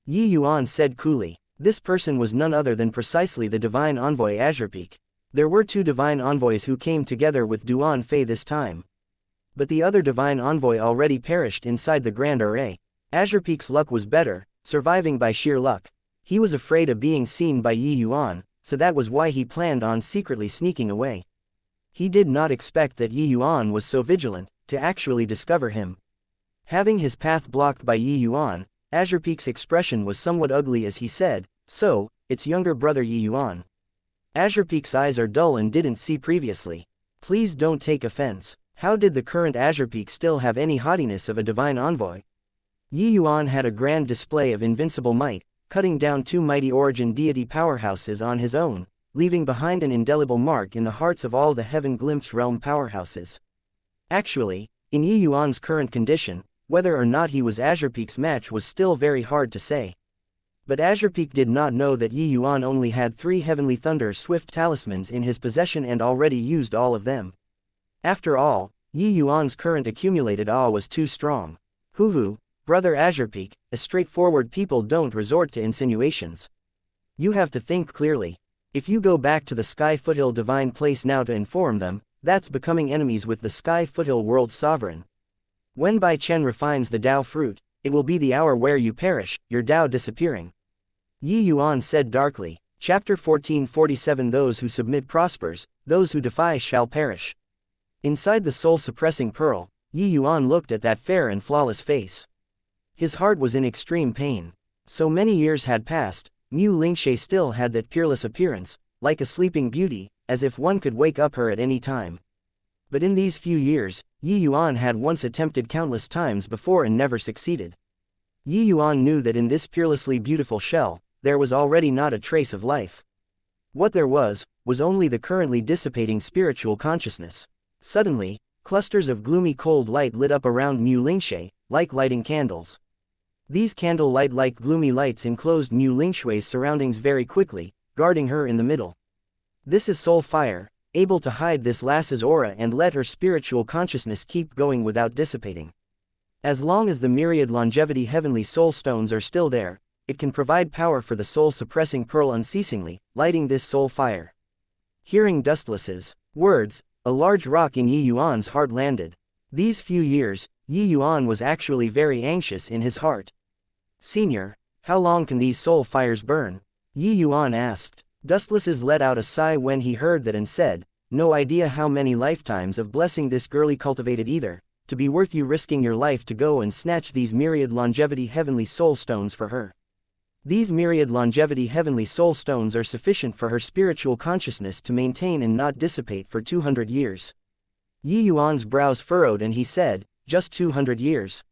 Yi Yuan said coolly. This person was none other than precisely the divine envoy Azurepeak. There were two divine envoys who came together with Duan Fei this time. But the other divine envoy already perished inside the Grand Array. Azurepeak's luck was better, surviving by sheer luck. He was afraid of being seen by Yi Yuan, so that was why he planned on secretly sneaking away. He did not expect that Yi Yuan was so vigilant, to actually discover him. Having his path blocked by Yi Yuan, Azurepeak's expression was somewhat ugly as he said, so, it's younger brother Yi Yuan. Azurepeak's eyes are dull and didn't see previously. Please don't take offense. How did the current Azurepeak still have any haughtiness of a divine envoy? Yi Yuan had a grand display of invincible might, cutting down two mighty origin deity powerhouses on his own, leaving behind an indelible mark in the hearts of all the Heaven Glimpse realm powerhouses. Actually, in Yi Yuan's current condition, whether or not he was Azurepeak's match was still very hard to say. But Azurepeak did not know that Yi Yuan only had 3 Heavenly Thunder Swift talismans in his possession and already used all of them. After all, Yi Yuan's current accumulated awe was too strong. Hoo, brother Azurepeak, as straightforward people don't resort to insinuations. You have to think clearly. If you go back to the Sky Foothill Divine Place now to inform them, that's becoming enemies with the Sky Foothill World Sovereign. When Bai Chen refines the Dao fruit, it will be the hour where you perish, your Dao disappearing. Yi Yuan said darkly. Chapter 1447 Those who submit prospers, those who defy shall perish. Inside the soul-suppressing pearl, Yi Yuan looked at that fair and flawless face. His heart was in extreme pain. So many years had passed, Mu Lingshe still had that peerless appearance, like a sleeping beauty, as if one could wake up her at any time. But in these few years, Yi Yuan had once attempted countless times before and never succeeded. Yi Yuan knew that in this peerlessly beautiful shell, there was already not a trace of life. What there was only the currently dissipating spiritual consciousness. Suddenly, clusters of gloomy cold light lit up around Mu Lingshe, like lighting candles. These candle-light-like gloomy lights enclosed Mu Lingshue's surroundings very quickly, guarding her in the middle. This is soul fire, able to hide this lass's aura and let her spiritual consciousness keep going without dissipating. As long as the myriad longevity heavenly soul stones are still there, it can provide power for the soul-suppressing pearl unceasingly, lighting this soul fire. Hearing Dustless's words, a large rock in Yi Yuan's heart landed. These few years, Yi Yuan was actually very anxious in his heart. Senior, how long can these soul fires burn? Yi Yuan asked. Dustlesses let out a sigh when he heard that and said, no idea how many lifetimes of blessing this girlie cultivated either, to be worth you risking your life to go and snatch these myriad longevity heavenly soul stones for her. These myriad longevity heavenly soul stones are sufficient for her spiritual consciousness to maintain and not dissipate for 200 years. Yi Yuan's brows furrowed and he said, just 200 years.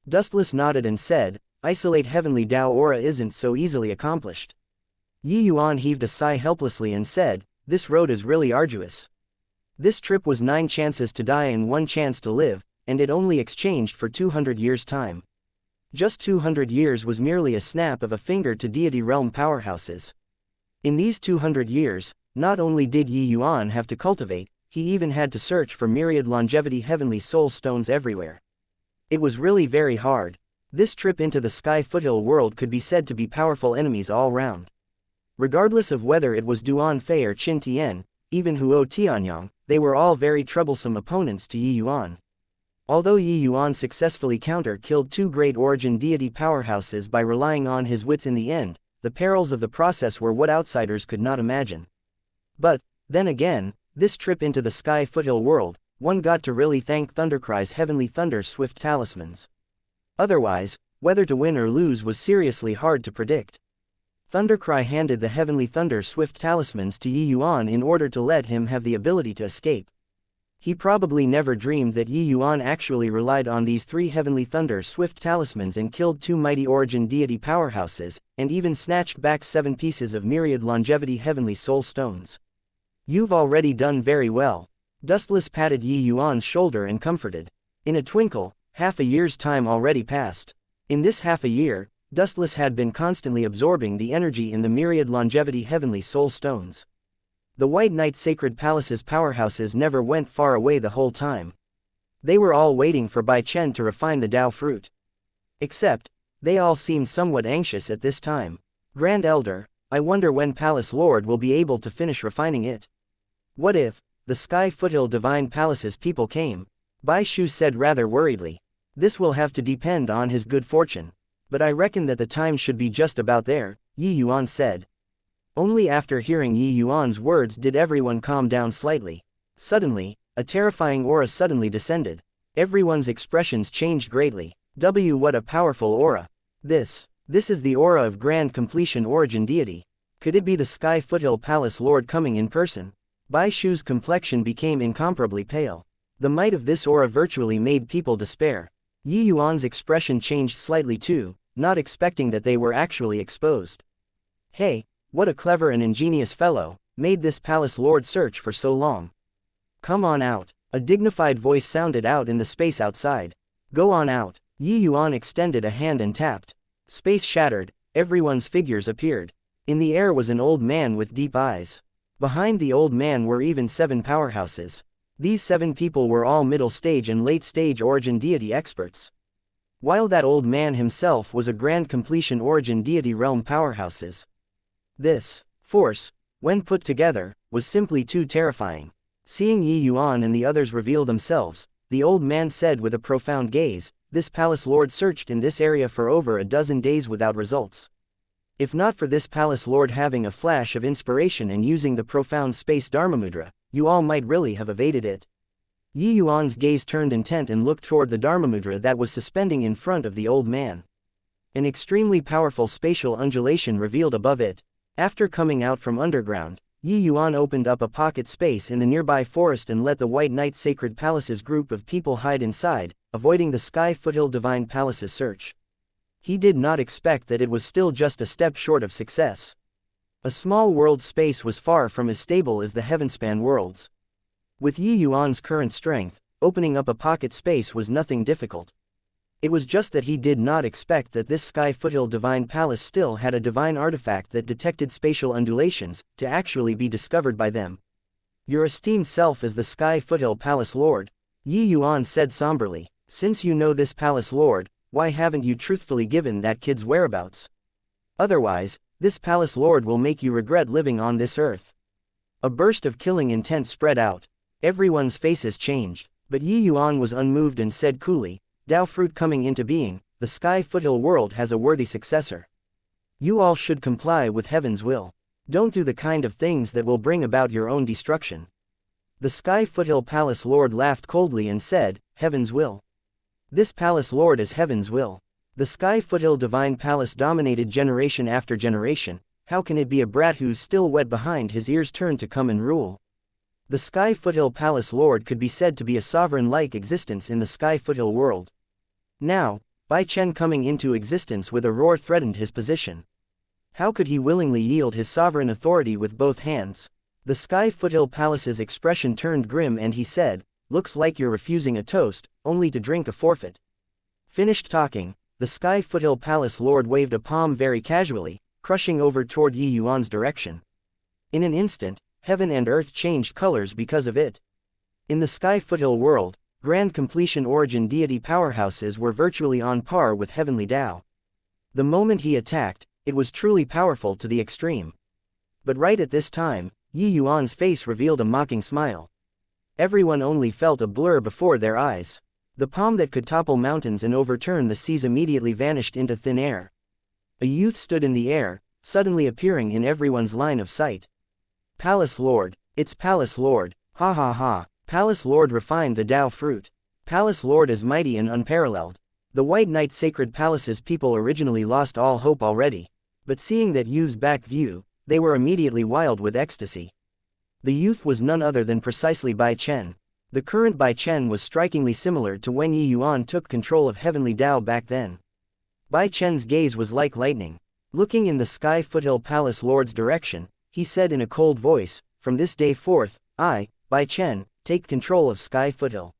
Dustless nodded and said, isolate heavenly Dao aura isn't so easily accomplished. Yi Yuan heaved a sigh helplessly and said, this road is really arduous. This trip was 9 chances to die and 1 chance to live, and it only exchanged for 200 years' time. Just 200 years was merely a snap of a finger to deity realm powerhouses. In these 200 years, not only did Yi Yuan have to cultivate, he even had to search for myriad longevity heavenly soul stones everywhere. It was really very hard. This trip into the Sky Foothill world could be said to be powerful enemies all round. Regardless of whether it was Duan Fei or Qin Tian, even Huo Tianyang, they were all very troublesome opponents to Yi Yuan. Although Yi Yuan successfully counter-killed 2 great origin deity powerhouses by relying on his wits in the end, the perils of the process were what outsiders could not imagine. But, then again, this trip into the Sky Foothill world, one got to really thank Thundercry's Heavenly Thunder Swift talismans. Otherwise, whether to win or lose was seriously hard to predict. Thundercry handed the heavenly thunder swift talismans to Yi Yuan in order to let him have the ability to escape. He probably never dreamed that Yi Yuan actually relied on these 3 heavenly thunder swift talismans and killed 2 mighty origin deity powerhouses, and even snatched back 7 pieces of myriad longevity heavenly soul stones. You've already done very well. Dustless patted Yi Yuan's shoulder and comforted. In a twinkle, half a year's time already passed. In this half a year, Dustless had been constantly absorbing the energy in the myriad longevity heavenly soul stones. The White Knight Sacred Palace's powerhouses never went far away the whole time. They were all waiting for Bai Chen to refine the Dao fruit. Except, they all seemed somewhat anxious at this time. Grand Elder, I wonder when Palace Lord will be able to finish refining it. What if the Sky Foothill Divine Palace's people came? Bai Shu said rather worriedly. This will have to depend on his good fortune. But I reckon that the time should be just about there, Yi Yuan said. Only after hearing Yi Yuan's words did everyone calm down slightly. Suddenly, a terrifying aura suddenly descended. Everyone's expressions changed greatly. What a powerful aura. This is the aura of Grand Completion Origin Deity. Could it be the Sky Foothill Palace Lord coming in person? Bai Shu's complexion became incomparably pale. The might of this aura virtually made people despair. Yi Yuan's expression changed slightly too, not expecting that they were actually exposed. Hey, what a clever and ingenious fellow, made this Palace Lord search for so long. Come on out, a dignified voice sounded out in the space outside. Go on out. Yi Yuan extended a hand and tapped. Space shattered, everyone's figures appeared. In the air was an old man with deep eyes. Behind the old man were even 7 powerhouses. These 7 people were all middle stage and late stage origin deity experts. While that old man himself was a Grand Completion Origin Deity realm powerhouses. This force, when put together, was simply too terrifying. Seeing Yi Yuan and the others reveal themselves, the old man said with a profound gaze, this Palace Lord searched in this area for over a dozen days without results. If not for this Palace Lord having a flash of inspiration and using the profound space Dharma Mudra, you all might really have evaded it. Yi Yuan's gaze turned intent and looked toward the Dharma Mudra that was suspending in front of the old man. An extremely powerful spatial undulation revealed above it. After coming out from underground, Yi Yuan opened up a pocket space in the nearby forest and let the White Knight Sacred Palace's group of people hide inside, avoiding the Sky Foothill Divine Palace's search. He did not expect that it was still just a step short of success. A small world space was far from as stable as the Heavenspan worlds. With Yi Yuan's current strength, opening up a pocket space was nothing difficult. It was just that he did not expect that this Sky Foothill Divine Palace still had a divine artifact that detected spatial undulations, to actually be discovered by them. Your esteemed self is the Sky Foothill Palace Lord, Yi Yuan said somberly. Since you know this Palace Lord, why haven't you truthfully given that kid's whereabouts? Otherwise, this Palace Lord will make you regret living on this earth. A burst of killing intent spread out. Everyone's faces changed, but Yi Yuan was unmoved and said coolly, Dao fruit coming into being, the Sky Foothill world has a worthy successor. You all should comply with heaven's will. Don't do the kind of things that will bring about your own destruction. The Sky Foothill Palace Lord laughed coldly and said, Heaven's will. This Palace Lord is heaven's will. The Sky Foothill Divine Palace dominated generation after generation, how can it be a brat who's still wet behind his ears turn to come and rule? The Sky Foothill Palace Lord could be said to be a sovereign-like existence in the Sky Foothill world. Now, Bai Chen coming into existence with a roar threatened his position. How could he willingly yield his sovereign authority with both hands? The Sky Foothill Palace's expression turned grim and he said, looks like you're refusing a toast, only to drink a forfeit. Finished talking, the Sky Foothill Palace Lord waved a palm very casually, crushing over toward Yi Yuan's direction. In an instant, heaven and earth changed colors because of it. In the Sky Foothill world, Grand Completion Origin Deity powerhouses were virtually on par with Heavenly Dao. The moment he attacked, it was truly powerful to the extreme. But right at this time, Yi Yuan's face revealed a mocking smile. Everyone only felt a blur before their eyes. The palm that could topple mountains and overturn the seas immediately vanished into thin air. A youth stood in the air, suddenly appearing in everyone's line of sight. Palace Lord, it's Palace Lord, ha ha ha. Palace Lord refined the Dao fruit. Palace Lord is mighty and unparalleled. The White Knight Sacred Palace's people originally lost all hope already. But seeing that Yu's back view, they were immediately wild with ecstasy. The youth was none other than precisely Bai Chen. The current Bai Chen was strikingly similar to when Yi Yuan took control of Heavenly Tao back then. Bai Chen's gaze was like lightning. Looking in the Sky Foothill Palace Lord's direction, he said in a cold voice, "From this day forth, I, Bai Chen, take control of Sky Foothill.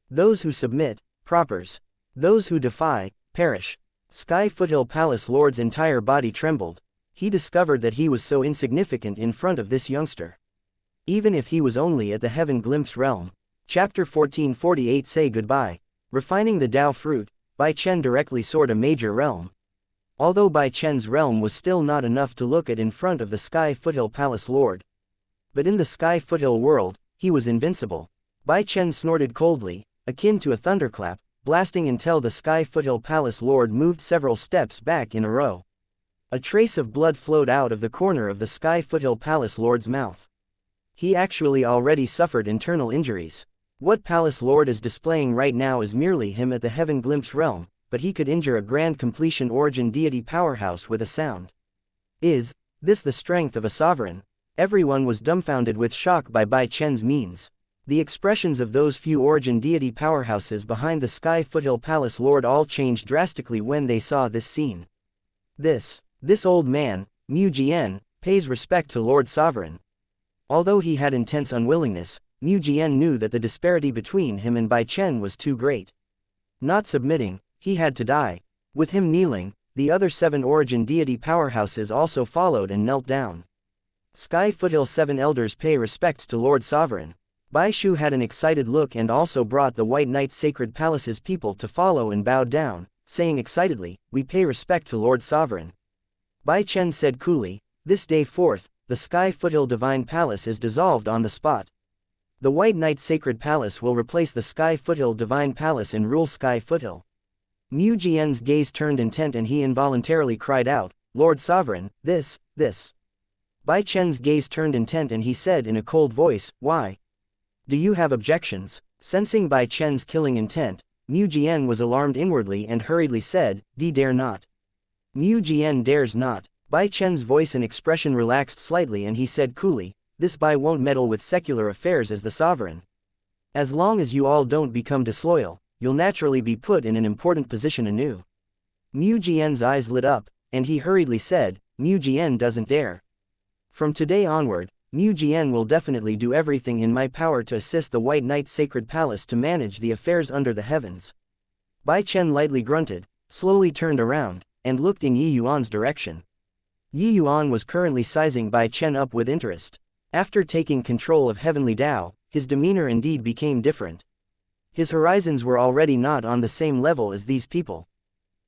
Those who submit, prospers. Those who defy, perish." Sky Foothill Palace Lord's entire body trembled. He discovered that he was so insignificant in front of this youngster. Even if he was only at the Heaven Glimpse realm. Chapter 1448 Say Goodbye. Refining the Tao Fruit, Bai Chen directly soared a major realm. Although Bai Chen's realm was still not enough to look at in front of the Sky Foothill Palace Lord. But in the Sky Foothill world, he was invincible. Bai Chen snorted coldly, akin to a thunderclap, blasting until the Sky Foothill Palace Lord moved several steps back in a row. A trace of blood flowed out of the corner of the Sky Foothill Palace Lord's mouth. He actually already suffered internal injuries. What Palace Lord is displaying right now is merely him at the Heaven Glimpse realm, but he could injure a grand completion origin deity powerhouse with a sound. Is this the strength of a sovereign? Everyone was dumbfounded with shock by Bai Chen's means. The expressions of those few origin deity powerhouses behind the Sky Foothill Palace Lord all changed drastically when they saw this scene. This old man, Mu Jian, pays respect to Lord Sovereign. Although he had intense unwillingness, Mu Jian knew that the disparity between him and Bai Chen was too great. Not submitting, he had to die. With him kneeling, the other 7 origin deity powerhouses also followed and knelt down. Sky Foothill 7 elders pay respects to Lord Sovereign. Bai Shu had an excited look and also brought the White Knight's Sacred Palace's people to follow and bowed down, saying excitedly, "We pay respect to Lord Sovereign." Bai Chen said coolly, "This day forth, the Sky Foothill Divine Palace is dissolved on the spot. The White Knight's Sacred Palace will replace the Sky Foothill Divine Palace and rule Sky Foothill." Mu Jian's gaze turned intent and he involuntarily cried out, "Lord Sovereign, this. Bai Chen's gaze turned intent and he said in a cold voice, "Why? Do you have objections?" Sensing Bai Chen's killing intent, Mu Jian was alarmed inwardly and hurriedly said, "Dare not." Mu Jian dares not. Bai Chen's voice and expression relaxed slightly and he said coolly, "This Bai won't meddle with secular affairs as the sovereign. As long as you all don't become disloyal, you'll naturally be put in an important position anew." Mu Jian's eyes lit up, and he hurriedly said, "Mu Jian doesn't dare. From today onward, Mu Jian will definitely do everything in my power to assist the White Knight's Sacred Palace to manage the affairs under the heavens." Bai Chen lightly grunted, slowly turned around, and looked in Yi Yuan's direction. Yi Yuan was currently sizing Bai Chen up with interest. After taking control of Heavenly Tao, his demeanor indeed became different. His horizons were already not on the same level as these people.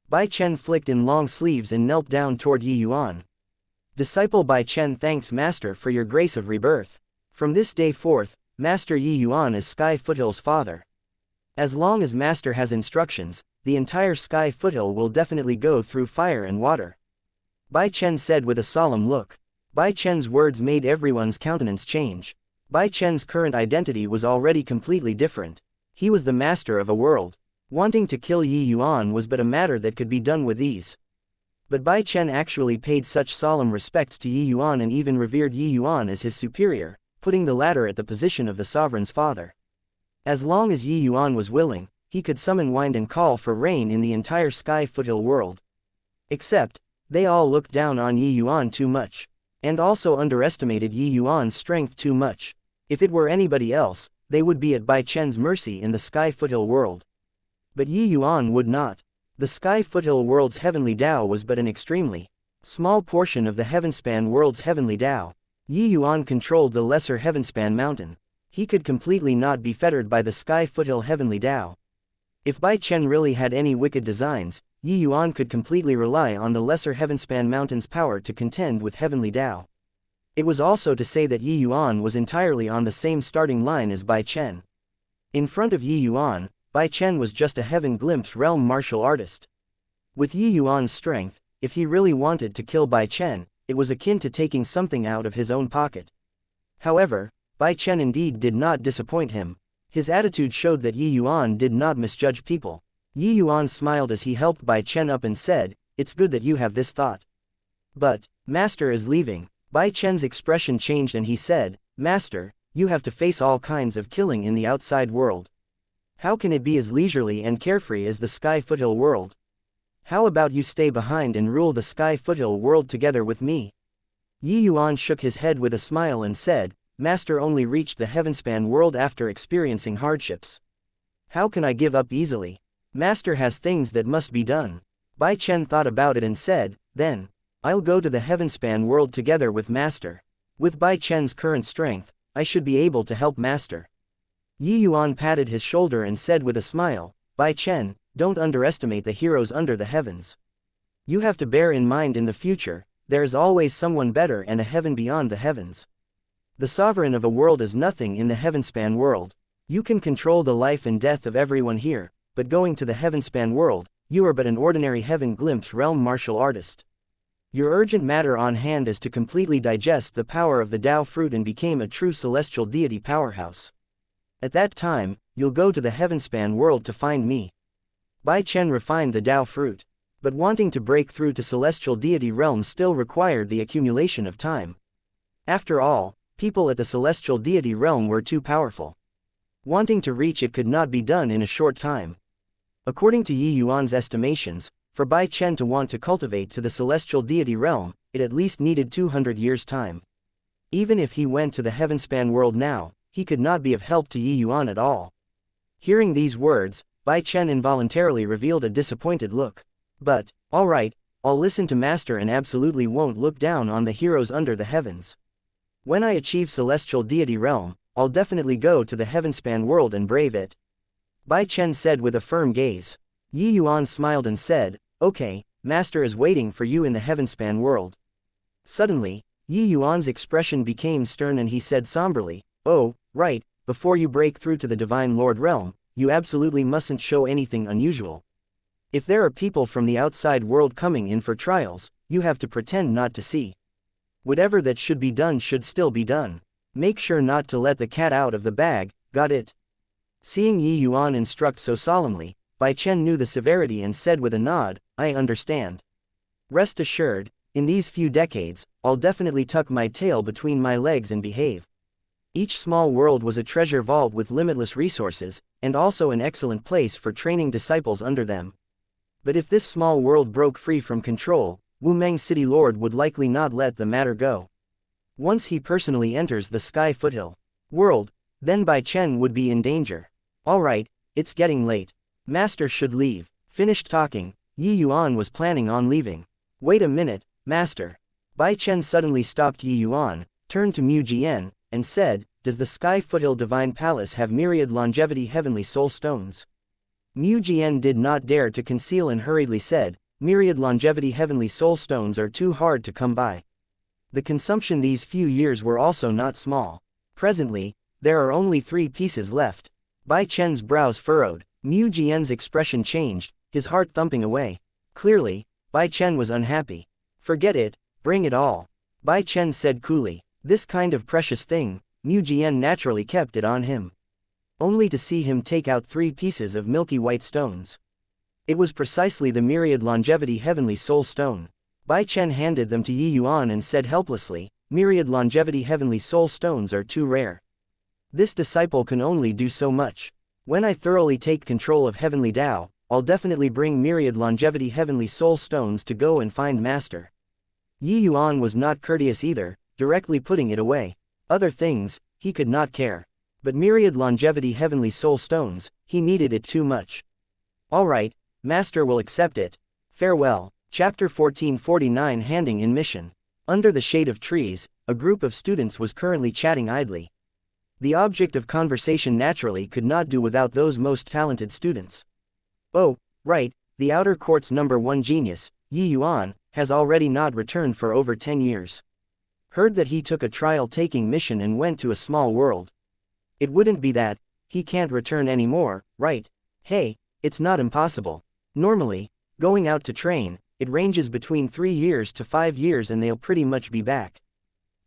Bai Chen flicked in long sleeves and knelt down toward Yi Yuan. "Disciple Bai Chen thanks Master for your grace of rebirth. From this day forth, Master Yi Yuan is Sky Foothill's father. As long as Master has instructions, the entire Sky Foothill will definitely go through fire and water." Bai Chen said with a solemn look. Bai Chen's words made everyone's countenance change. Bai Chen's current identity was already completely different. He was the master of a world. Wanting to kill Yi Yuan was but a matter that could be done with ease. But Bai Chen actually paid such solemn respects to Yi Yuan and even revered Yi Yuan as his superior, putting the latter at the position of the sovereign's father. As long as Yi Yuan was willing, he could summon wind and call for rain in the entire Sky Foothill world. Except, they all looked down on Yi Yuan too much. And also underestimated Yi Yuan's strength too much. If it were anybody else, they would be at Bai Chen's mercy in the Sky Foothill world. But Yi Yuan would not. The Sky Foothill world's heavenly Tao was but an extremely small portion of the Heavenspan world's heavenly Tao. Yi Yuan controlled the lesser Heavenspan mountain. He could completely not be fettered by the Sky Foothill heavenly Tao. If Bai Chen really had any wicked designs, Yi Yuan could completely rely on the lesser Heavenspan mountain's power to contend with heavenly Tao. It was also to say that Yi Yuan was entirely on the same starting line as Bai Chen. In front of Yi Yuan, Bai Chen was just a Heaven Glimpse realm martial artist. With Yi Yuan's strength, if he really wanted to kill Bai Chen, it was akin to taking something out of his own pocket. However, Bai Chen indeed did not disappoint him. His attitude showed that Yi Yuan did not misjudge people. Yi Yuan smiled as he helped Bai Chen up and said, "It's good that you have this thought." But, Master is leaving. Bai Chen's expression changed and he said, Master, you have to face all kinds of killing in the outside world. How can it be as leisurely and carefree as the Sky Foothill world? How about you stay behind and rule the Sky Foothill world together with me? Yuan shook his head with a smile and said, Master only reached the Heavenspan world after experiencing hardships. How can I give up easily? Master has things that must be done. Bai Chen thought about it and said, then, I'll go to the Heavenspan world together with Master. With Bai Chen's current strength, I should be able to help Master. Yuan patted his shoulder and said with a smile, Bai Chen, don't underestimate the heroes under the heavens. You have to bear in mind in the future, there is always someone better and a heaven beyond the heavens. The sovereign of a world is nothing in the Heavenspan world. You can control the life and death of everyone here, but going to the Heavenspan world, you are but an ordinary heaven glimpse realm martial artist. Your urgent matter on hand is to completely digest the power of the Tao fruit and become a true celestial deity powerhouse. At that time, you'll go to the Heavenspan world to find me. Bai Chen refined the Tao fruit, but wanting to break through to celestial deity realm still required the accumulation of time. After all, people at the celestial deity realm were too powerful. Wanting to reach it could not be done in a short time. According to Yuan's estimations, for Bai Chen to want to cultivate to the celestial deity realm, it at least needed 200 years' time. Even if he went to the Heavenspan world now, he could not be of help to Yuan at all. Hearing these words, Bai Chen involuntarily revealed a disappointed look. But, alright, I'll listen to Master and absolutely won't look down on the heroes under the heavens. When I achieve celestial deity realm, I'll definitely go to the Heavenspan world and brave it. Bai Chen said with a firm gaze. Yuan smiled and said, okay, Master is waiting for you in the Heavenspan world. Suddenly, Yuan's expression became stern and he said somberly, oh, right, before you break through to the Divine Lord realm, you absolutely mustn't show anything unusual. If there are people from the outside world coming in for trials, you have to pretend not to see. Whatever that should be done should still be done. Make sure not to let the cat out of the bag, got it? Seeing Yuan instruct so solemnly, Bai Chen knew the severity and said with a nod, I understand. Rest assured, in these few decades, I'll definitely tuck my tail between my legs and behave. Each small world was a treasure vault with limitless resources, and also an excellent place for training disciples under them. But if this small world broke free from control, Wu Meng City Lord would likely not let the matter go. Once he personally enters the Sky Foothill world, then Bai Chen would be in danger. Alright, it's getting late. Master should leave. Finished talking, Yuan was planning on leaving. Wait a minute, Master. Bai Chen suddenly stopped Yuan, turned to Mu Jian, and said, does the Sky Foothill Divine Palace have myriad longevity heavenly soul stones? Mu Jian did not dare to conceal and hurriedly said, myriad longevity heavenly soul stones are too hard to come by. The consumption these few years were also not small. Presently, there are only 3 pieces left. Bai Chen's brows furrowed, Mu Jian's expression changed, his heart thumping away. Clearly, Bai Chen was unhappy. Forget it, bring it all. Bai Chen said coolly. This kind of precious thing, Mu Jian naturally kept it on him. Only to see him take out 3 pieces of milky white stones. It was precisely the myriad longevity heavenly soul stone. Bai Chen handed them to Yuan and said helplessly, myriad longevity heavenly soul stones are too rare. This disciple can only do so much. When I thoroughly take control of heavenly Tao, I'll definitely bring myriad longevity heavenly soul stones to go and find Master. Yuan was not courteous either, directly putting it away. Other things, he could not care. But myriad longevity heavenly soul stones, he needed it too much. Alright, Master will accept it. Farewell. Chapter 1449 Handing in Mission. Under the shade of trees, a group of students was currently chatting idly. The object of conversation naturally could not do without those most talented students. Oh, right, the outer court's #1 genius, Yuan, has already not returned for over 10 years. Heard that he took a trial-taking mission and went to a small world. It wouldn't be that, he can't return anymore, right? Hey, it's not impossible. Normally, going out to train, it ranges between 3 years to 5 years and they'll pretty much be back.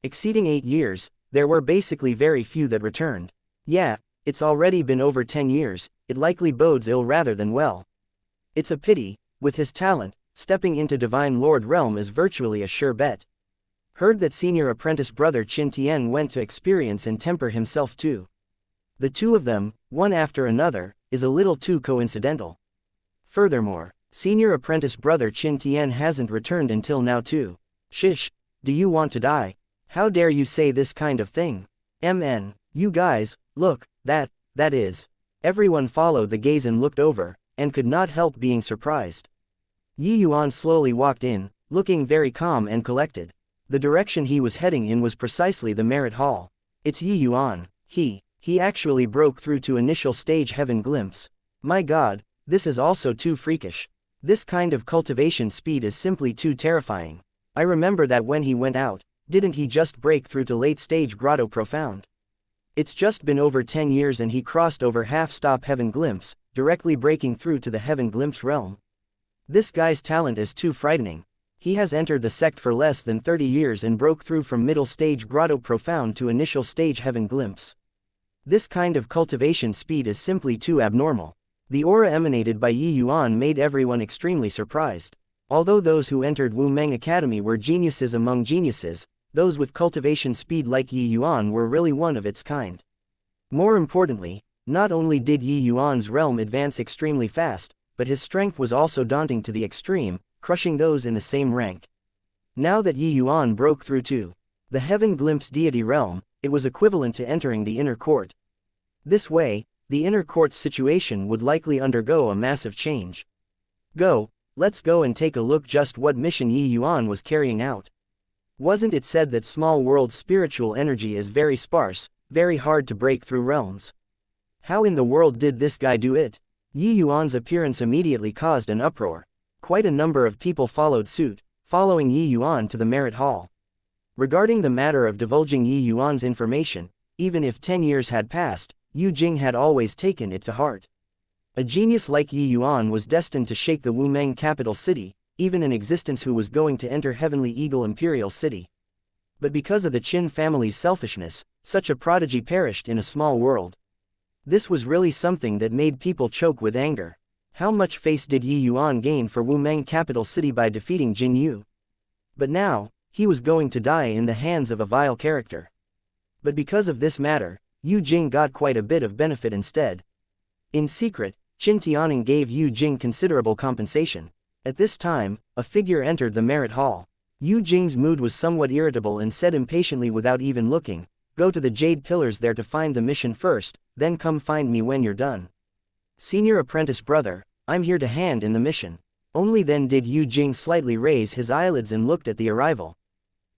Exceeding 8 years, there were basically very few that returned. Yeah, it's already been over 10 years, it likely bodes ill rather than well. It's a pity, with his talent, stepping into Divine Lord realm is virtually a sure bet. Heard that senior apprentice brother Qin Tian went to experience and temper himself too. The two of them, one after another, is a little too coincidental. Furthermore, senior apprentice brother Qin Tian hasn't returned until now too. Shish, do you want to die? How dare you say this kind of thing? You guys, look, that is. Everyone followed the gaze and looked over, and could not help being surprised. Yi Yuan slowly walked in, looking very calm and collected. The direction he was heading in was precisely the merit hall. It's Yi Yuan. He actually broke through to initial stage heaven glimpse. My god, this is also too freakish. This kind of cultivation speed is simply too terrifying. I remember that when he went out, didn't he just break through to late stage grotto profound? It's just been over 10 years and he crossed over half-stop heaven glimpse, directly breaking through to the heaven glimpse realm. This guy's talent is too frightening. He has entered the sect for less than 30 years and broke through from middle stage grotto profound to initial stage heaven glimpse. This kind of cultivation speed is simply too abnormal. The aura emanated by Yi Yuan made everyone extremely surprised. Although those who entered Wu Meng Academy were geniuses among geniuses, those with cultivation speed like Yi Yuan were really one of its kind. More importantly, not only did Yi Yuan's realm advance extremely fast, but his strength was also daunting to the extreme, crushing those in the same rank. Now that Yi Yuan broke through to the heaven glimpse deity realm, it was equivalent to entering the inner court. This way, the inner court's situation would likely undergo a massive change. Let's go and take a look just what mission Yi Yuan was carrying out. Wasn't it said that small world spiritual energy is very sparse, very hard to break through realms? How in the world did this guy do it? Yi Yuan's appearance immediately caused an uproar. Quite a number of people followed suit, following Yi Yuan to the merit hall. Regarding the matter of divulging Yi Yuan's information, even if 10 years had passed, Yu Jing had always taken it to heart. A genius like Yi Yuan was destined to shake the Wu Meng capital city, even an existence who was going to enter Heavenly Eagle Imperial City. But because of the Qin family's selfishness, such a prodigy perished in a small world. This was really something that made people choke with anger. How much face did Yi Yuan gain for Wu Meng capital city by defeating Jin Yu? But now, he was going to die in the hands of a vile character. But because of this matter, Yu Jing got quite a bit of benefit instead. In secret, Qin Tianning gave Yu Jing considerable compensation. At this time, a figure entered the merit hall. Yu Jing's mood was somewhat irritable and said impatiently without even looking, "Go to the jade pillars there to find the mission first, then come find me when you're done." Senior apprentice brother, I'm here to hand in the mission. Only then did Yu Jing slightly raise his eyelids and looked at the arrival.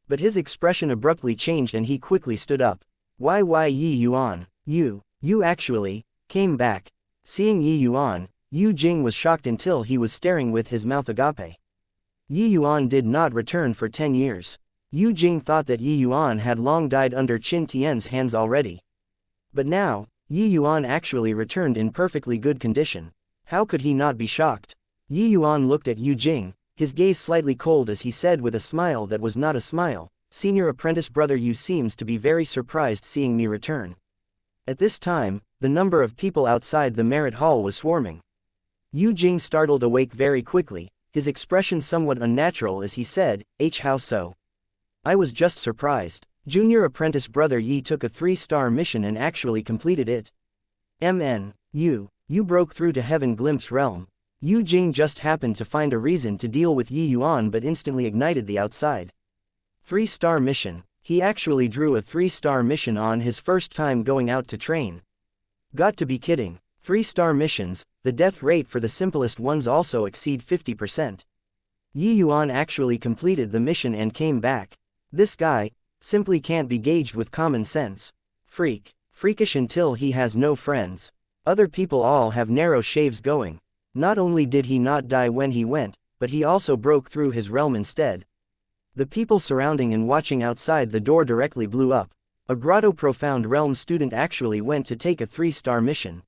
But his expression abruptly changed and he quickly stood up. Why Yi Yuan, you actually came back. Seeing Yi Yuan, Yu Jing was shocked until he was staring with his mouth agape. Yi Yuan did not return for 10 years. Yu Jing thought that Yi Yuan had long died under Qin Tian's hands already. But now, Yi Yuan actually returned in perfectly good condition. How could he not be shocked? Yi Yuan looked at Yu Jing, his gaze slightly cold as he said with a smile that was not a smile, "Senior apprentice brother, you seems to be very surprised seeing me return." At this time, the number of people outside the merit hall was swarming. Yu Jing startled awake very quickly, his expression somewhat unnatural as he said, "How so?" "I was just surprised. Junior apprentice brother Yi took a 3-star mission and actually completed it. You broke through to Heaven Glimpse realm." Yu Jing just happened to find a reason to deal with Yi Yuan but instantly ignited the outside. 3-star mission. He actually drew a 3-star mission on his first time going out to train. Got to be kidding. 3-star missions, the death rate for the simplest ones also exceed 50%. Yi Yuan actually completed the mission and came back. This guy simply can't be gauged with common sense. Freakish until he has no friends. Other people all have narrow shaves going. Not only did he not die when he went, but he also broke through his realm instead. The people surrounding and watching outside the door directly blew up. A Grotto Profound Realm student actually went to take a 3-star mission.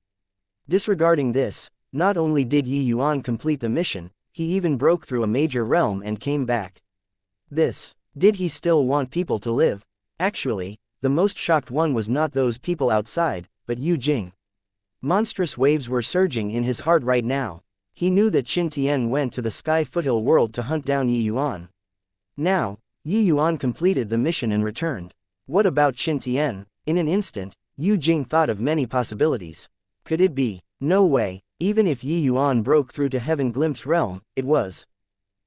Disregarding this, not only did Yi Yuan complete the mission, he even broke through a major realm and came back. Did he still want people to live? Actually, the most shocked one was not those people outside, but Yu Jing. Monstrous waves were surging in his heart right now. He knew that Qin Tian went to the Sky Foothill world to hunt down Yi Yuan. Now, Yi Yuan completed the mission and returned. What about Qin Tian? In an instant, Yu Jing thought of many possibilities. Could it be? No way. Even if Yi Yuan broke through to Heaven Glimpse realm, it was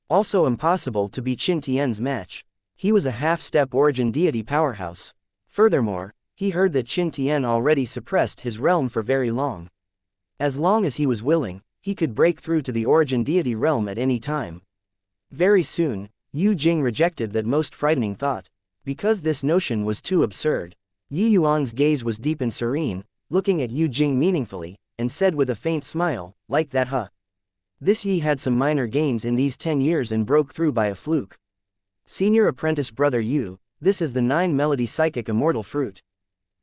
also impossible to be Qin Tian's match. He was a half-step origin deity powerhouse. Furthermore, he heard that Qin Tian already suppressed his realm for very long. As long as he was willing, he could break through to the origin deity realm at any time. Very soon, Yu Jing rejected that most frightening thought. Because this notion was too absurd. Yi Yuan's gaze was deep and serene, looking at Yu Jing meaningfully, and said with a faint smile, like that huh? This Yi had some minor gains in these 10 years and broke through by a fluke. Senior apprentice brother Yu, this is the 9-melody psychic immortal fruit.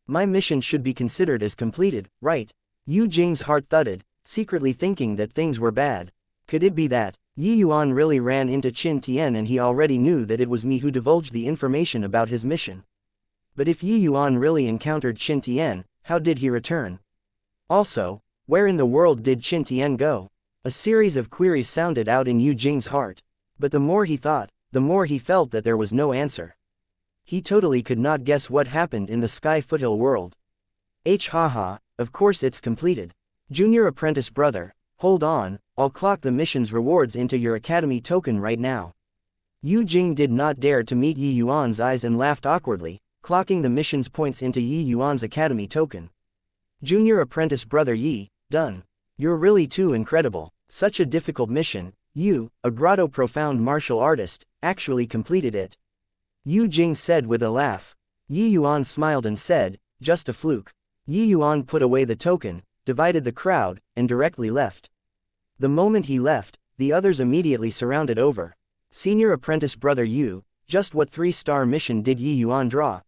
My mission should be considered as completed, right? Yu Jing's heart thudded, secretly thinking that things were bad. Could it be that Yi Yuan really ran into Qin Tian and he already knew that it was me who divulged the information about his mission? But if Yi Yuan really encountered Qin Tian, how did he return? Also, where in the world did Qin Tian go? A series of queries sounded out in Yu Jing's heart. But the more he thought, the more he felt that there was no answer. He totally could not guess what happened in the Sky Foothill world. Haha, of course it's completed. Junior apprentice brother, hold on, I'll clock the mission's rewards into your academy token right now. Yu Jing did not dare to meet Yi Yuan's eyes and laughed awkwardly, clocking the mission's points into Yi Yuan's academy token. Junior apprentice brother Yi, done. You're really too incredible. Such a difficult mission, you, a grotto profound martial artist, actually completed it. Yu Jing said with a laugh. Yi Yuan smiled and said, just a fluke. Yi Yuan put away the token, divided the crowd, and directly left. The moment he left, the others immediately surrounded over. Senior apprentice brother Yu, just what 3-star mission did Yi Yuan draw?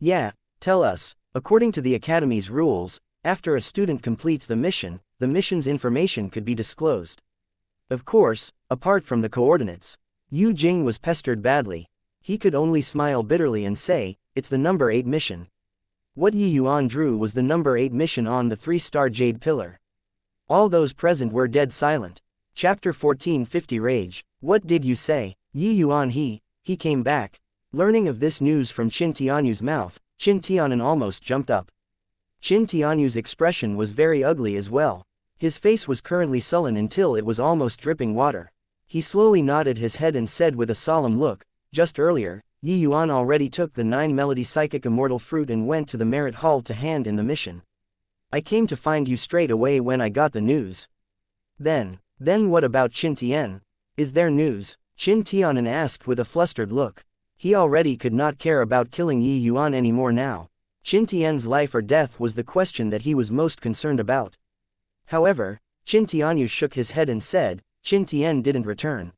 Yeah, tell us. According to the Academy's rules, after a student completes the mission's information could be disclosed. Of course, apart from the coordinates. Yu Jing was pestered badly. He could only smile bitterly and say, it's the number 8 mission. What Yi Yuan drew was the number 8 mission on the 3-star jade pillar. All those present were dead silent. Chapter 1450 Rage. What did you say? Yi Yuan he came back. Learning of this news from Qin Tianyu's mouth, Qin Tianan almost jumped up. Qin Tianyu's expression was very ugly as well. His face was currently sullen until it was almost dripping water. He slowly nodded his head and said with a solemn look, just earlier, Yi Yuan already took the 9-melody psychic immortal fruit and went to the merit hall to hand in the mission. I came to find you straight away when I got the news. Then what about Qin Tian? Is there news? Qin Tianan asked with a flustered look. He already could not care about killing Yi Yuan anymore now. Qin Tian's life or death was the question that he was most concerned about. However, Qin Tianyu shook his head and said, Qin Tian didn't return.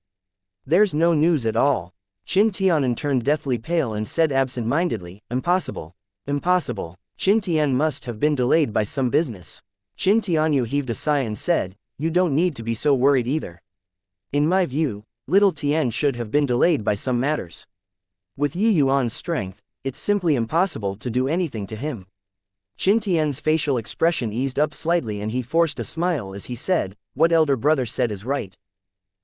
There's no news at all. Qin Tianan turned deathly pale and said absent-mindedly, impossible. Impossible. Qin Tian must have been delayed by some business. Qin Tianyu heaved a sigh and said, you don't need to be so worried either. In my view, little Tian should have been delayed by some matters. With Yi Yuan's strength, it's simply impossible to do anything to him. Qin Tian's facial expression eased up slightly and he forced a smile as he said, what elder brother said is right.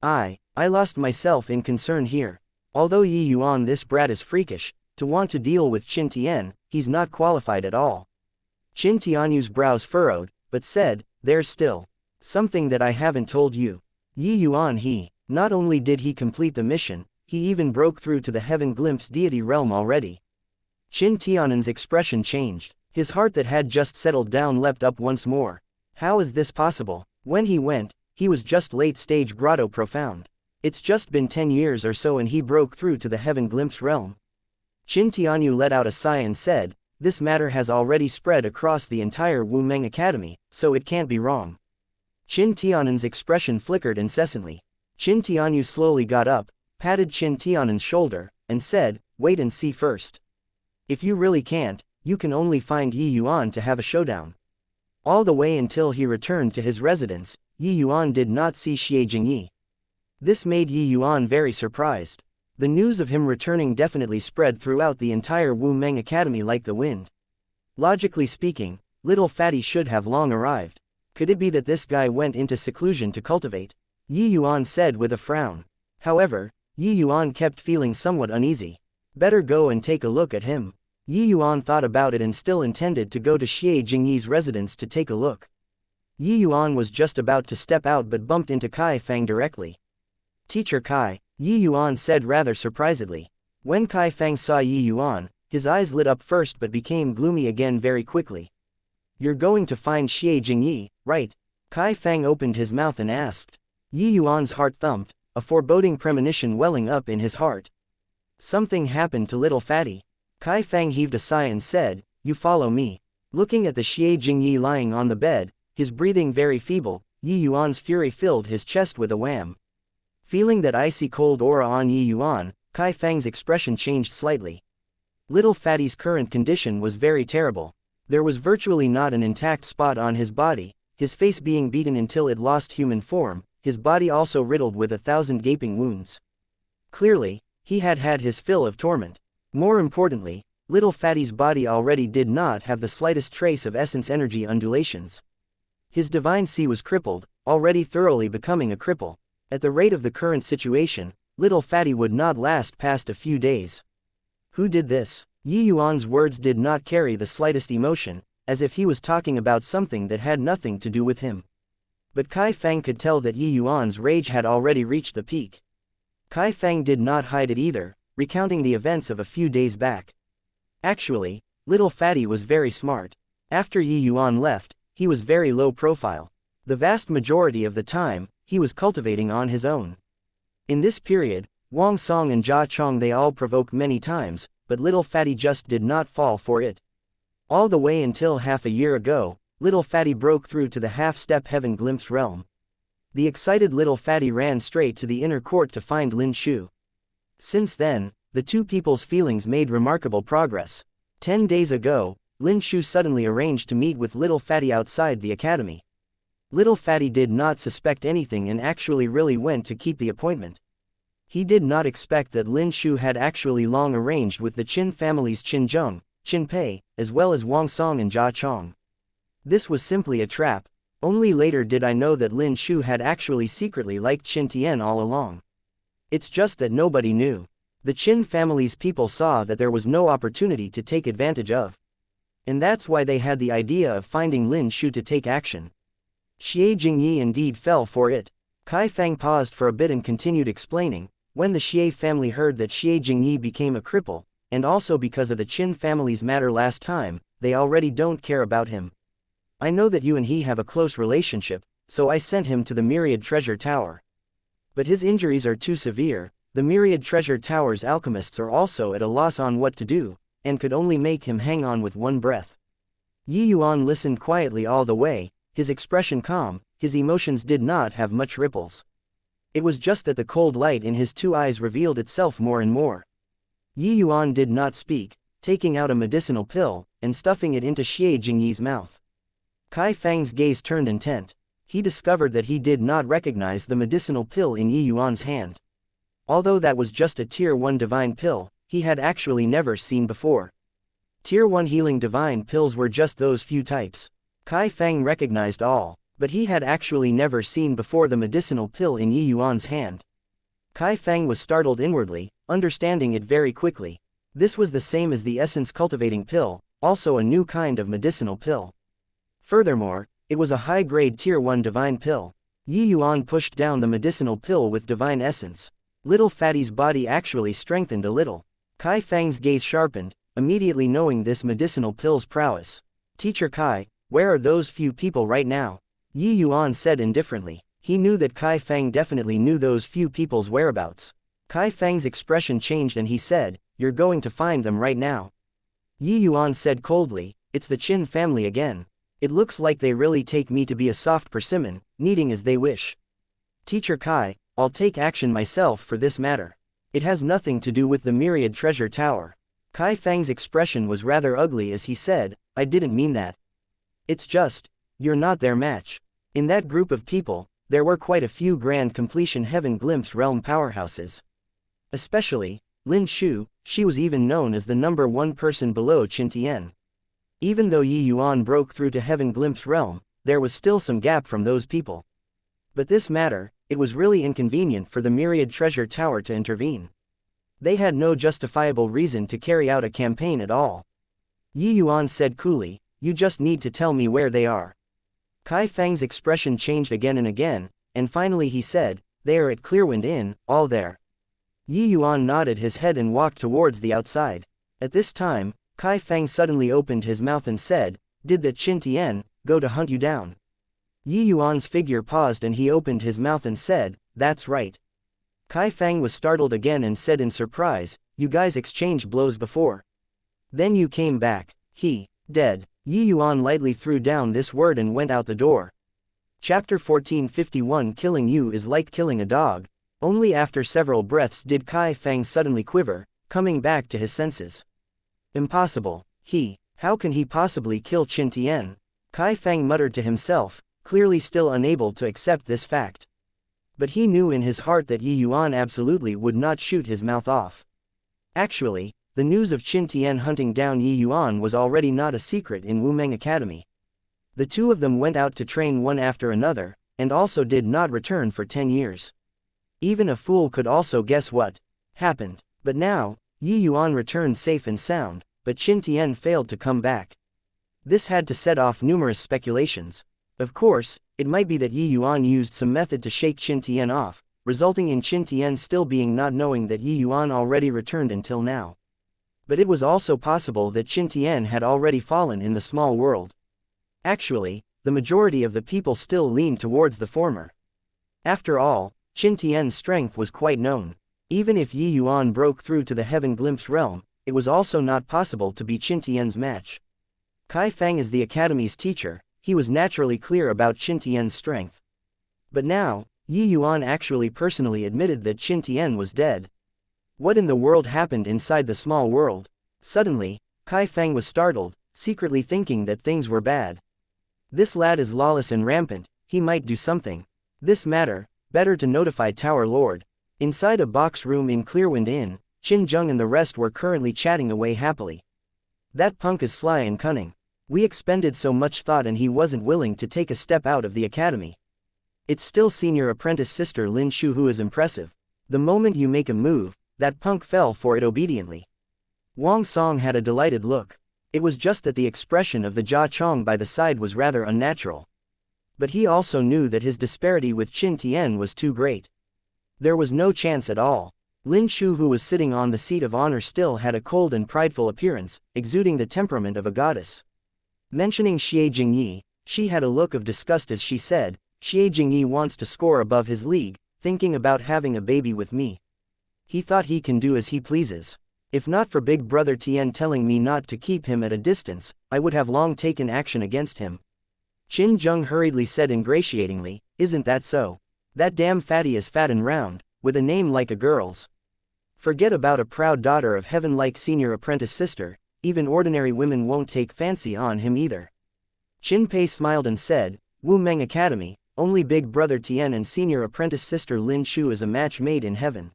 I lost myself in concern here. Although Yi Yuan this brat is freakish, to want to deal with Qin Tian, he's not qualified at all. Qin Tianyu's brows furrowed, but said, there's still something that I haven't told you. Yi Yuan not only did he complete the mission, he even broke through to the Heaven Glimpse deity realm already. Qin Tianan's expression changed. His heart that had just settled down leapt up once more. How is this possible? When he went, he was just late-stage grotto profound. It's just been 10 years or so and he broke through to the Heaven Glimpse realm. Qin Tianyu let out a sigh and said, this matter has already spread across the entire Wu Meng Academy, so it can't be wrong. Qin Tianan's expression flickered incessantly. Qin Tianyu slowly got up, patted Qin Tianan's shoulder, and said, wait and see first. If you really can't, you can only find Yi Yuan to have a showdown. All the way until he returned to his residence, Yi Yuan did not see Xie Jingyi. This made Yi Yuan very surprised. The news of him returning definitely spread throughout the entire Wu Meng Academy like the wind. Logically speaking, little fatty should have long arrived. Could it be that this guy went into seclusion to cultivate? Yi Yuan said with a frown. However, Yi Yuan kept feeling somewhat uneasy. Better go and take a look at him. Yi Yuan thought about it and still intended to go to Xie Jingyi's residence to take a look. Yi Yuan was just about to step out but bumped into Kai Fang directly. Teacher Kai, Yi Yuan said rather surprisedly. When Kai Fang saw Yi Yuan, his eyes lit up first but became gloomy again very quickly. You're going to find Xie Jingyi, right? Kai Fang opened his mouth and asked. Yi Yuan's heart thumped, a foreboding premonition welling up in his heart. Something happened to little fatty. Kai Fang heaved a sigh and said, you follow me. Looking at the Xie Jingyi lying on the bed, his breathing very feeble, Yi Yuan's fury filled his chest with a wham. Feeling that icy cold aura on Yi Yuan, Kai Fang's expression changed slightly. Little fatty's current condition was very terrible. There was virtually not an intact spot on his body, his face being beaten until it lost human form, his body also riddled with 1,000 gaping wounds. Clearly, he had had his fill of torment. More importantly, little fatty's body already did not have the slightest trace of essence energy undulations. His divine sea was crippled, already thoroughly becoming a cripple. At the rate of the current situation, little fatty would not last past a few days. Who did this? Yi Yuan's words did not carry the slightest emotion, as if he was talking about something that had nothing to do with him. But Kai Fang could tell that Yi Yuan's rage had already reached the peak. Kai Fang did not hide it either, recounting the events of a few days back. Actually, little fatty was very smart. After Yi Yuan left, he was very low profile. The vast majority of the time, he was cultivating on his own. In this period, Wang Song and Jia Chong they all provoked many times, but little fatty just did not fall for it. All the way until half a year ago, little fatty broke through to the half-step heaven glimpse realm. The excited little fatty ran straight to the inner court to find Lin Shu. Since then, the two people's feelings made remarkable progress. 10 days ago, Lin Shu suddenly arranged to meet with little fatty outside the academy. Little fatty did not suspect anything and actually really went to keep the appointment. He did not expect that Lin Shu had actually long arranged with the Qin family's Qin Zheng, Qin Pei, as well as Wang Song and Jia Chong. This was simply a trap. Only later did I know that Lin Shu had actually secretly liked Qin Tian all along. It's just that nobody knew. The Qin family's people saw that there was no opportunity to take advantage of. And that's why they had the idea of finding Lin Shu to take action. Xie Jingyi indeed fell for it. Kai Fang paused for a bit and continued explaining. When the Xie family heard that Xie Jingyi became a cripple, and also because of the Qin family's matter last time, they already don't care about him. I know that you and he have a close relationship, so I sent him to the Myriad Treasure Tower. But his injuries are too severe. The Myriad Treasure Tower's alchemists are also at a loss on what to do, and could only make him hang on with one breath. Yi Yuan listened quietly all the way, his expression calm, his emotions did not have much ripples. It was just that the cold light in his two eyes revealed itself more and more. Yi Yuan did not speak, taking out a medicinal pill, and stuffing it into Xie Jingyi's mouth. Kai Fang's gaze turned intent. He discovered that he did not recognize the medicinal pill in Yi Yuan's hand. Although that was just a Tier 1 divine pill, he had actually never seen before. Tier 1 healing divine pills were just those few types. Kai Fang recognized all, but he had actually never seen before the medicinal pill in Yi Yuan's hand. Kai Fang was startled inwardly, understanding it very quickly. This was the same as the essence cultivating pill, also a new kind of medicinal pill. Furthermore, it was a high-grade Tier 1 divine pill. Yi Yuan pushed down the medicinal pill with divine essence. Little fatty's body actually strengthened a little. Kai Fang's gaze sharpened, immediately knowing this medicinal pill's prowess. Teacher Kai, where are those few people right now? Yi Yuan said indifferently. He knew that Kai Fang definitely knew those few people's whereabouts. Kai Fang's expression changed and he said, "You're going to find them right now." Yi Yuan said coldly, "It's the Qin family again. It looks like they really take me to be a soft persimmon, kneading as they wish. Teacher Kai, I'll take action myself for this matter. It has nothing to do with the Myriad Treasure Tower." Kai Fang's expression was rather ugly as he said, "I didn't mean that. It's just, you're not their match." In that group of people, there were quite a few grand completion heaven glimpse realm powerhouses. Especially, Lin Shu, she was even known as the #1 person below Qin Tian. Even though Yi Yuan broke through to heaven glimpse realm, there was still some gap from those people. But this matter, it was really inconvenient for the Myriad Treasure Tower to intervene. They had no justifiable reason to carry out a campaign at all. Yuan said coolly, "You just need to tell me where they are." Kai Fang's expression changed again and again, and finally he said, "They are at Clearwind Inn, all there." Yuan nodded his head and walked towards the outside. At this time, Kai Fang suddenly opened his mouth and said, "Did the Qin Tian go to hunt you down?" Yuan's figure paused and he opened his mouth and said, "That's right." Kai Fang was startled again and said in surprise, "You guys exchanged blows before. Then you came back. He, dead." Yuan lightly threw down this word and went out the door. Chapter 1451 Killing you is like killing a dog. Only after several breaths did Kai Fang suddenly quiver, coming back to his senses. Impossible. How can he possibly kill Qin Tian? Kai Fang muttered to himself, clearly still unable to accept this fact. But he knew in his heart that Yuan absolutely would not shoot his mouth off. Actually, the news of Qin Tian hunting down Yuan was already not a secret in Wumeng Academy. The two of them went out to train one after another, and also did not return for 10 years. Even a fool could also guess what happened. But now, Yuan returned safe and sound, but Qin Tian failed to come back. This had to set off numerous speculations. Of course, it might be that Yuan used some method to shake Qin Tian off, resulting in Qin Tian still being not knowing that Yuan already returned until now. But it was also possible that Qin Tian had already fallen in the small world. Actually, the majority of the people still leaned towards the former. After all, Qin Tian's strength was quite known. Even if Yuan broke through to the Heaven Glimpse realm, it was also not possible to be Qin Tian's match. Kai Fang is the Academy's teacher, he was naturally clear about Qin Tian's strength. But now, Yuan actually personally admitted that Qin Tian was dead. What in the world happened inside the small world? Suddenly, Kai Fang was startled, secretly thinking that things were bad. This lad is lawless and rampant, he might do something. This matter, better to notify Tower Lord. Inside a box room in Clearwind Inn, Qin Zheng and the rest were currently chatting away happily. That punk is sly and cunning. We expended so much thought and he wasn't willing to take a step out of the academy. It's still senior apprentice sister Lin Shu who is impressive. The moment you make a move, that punk fell for it obediently. Wang Song had a delighted look. It was just that the expression of the Jia Chong by the side was rather unnatural. But he also knew that his disparity with Qin Tian was too great. There was no chance at all. Lin Shu, who was sitting on the seat of honor, still had a cold and prideful appearance, exuding the temperament of a goddess. Mentioning Xie Jingyi, she had a look of disgust as she said, "Xie Jingyi wants to score above his league, thinking about having a baby with me. He thought he can do as he pleases. If not for Big Brother Tian telling me not to keep him at a distance, I would have long taken action against him." Qin Zheng hurriedly said ingratiatingly, "Isn't that so? That damn fatty is fat and round, with a name like a girl's. Forget about a proud daughter of heaven like senior apprentice sister, even ordinary women won't take fancy on him either." Qin Pei smiled and said, "Wumeng Academy, only Big Brother Tian and senior apprentice sister Lin Shu is a match made in heaven."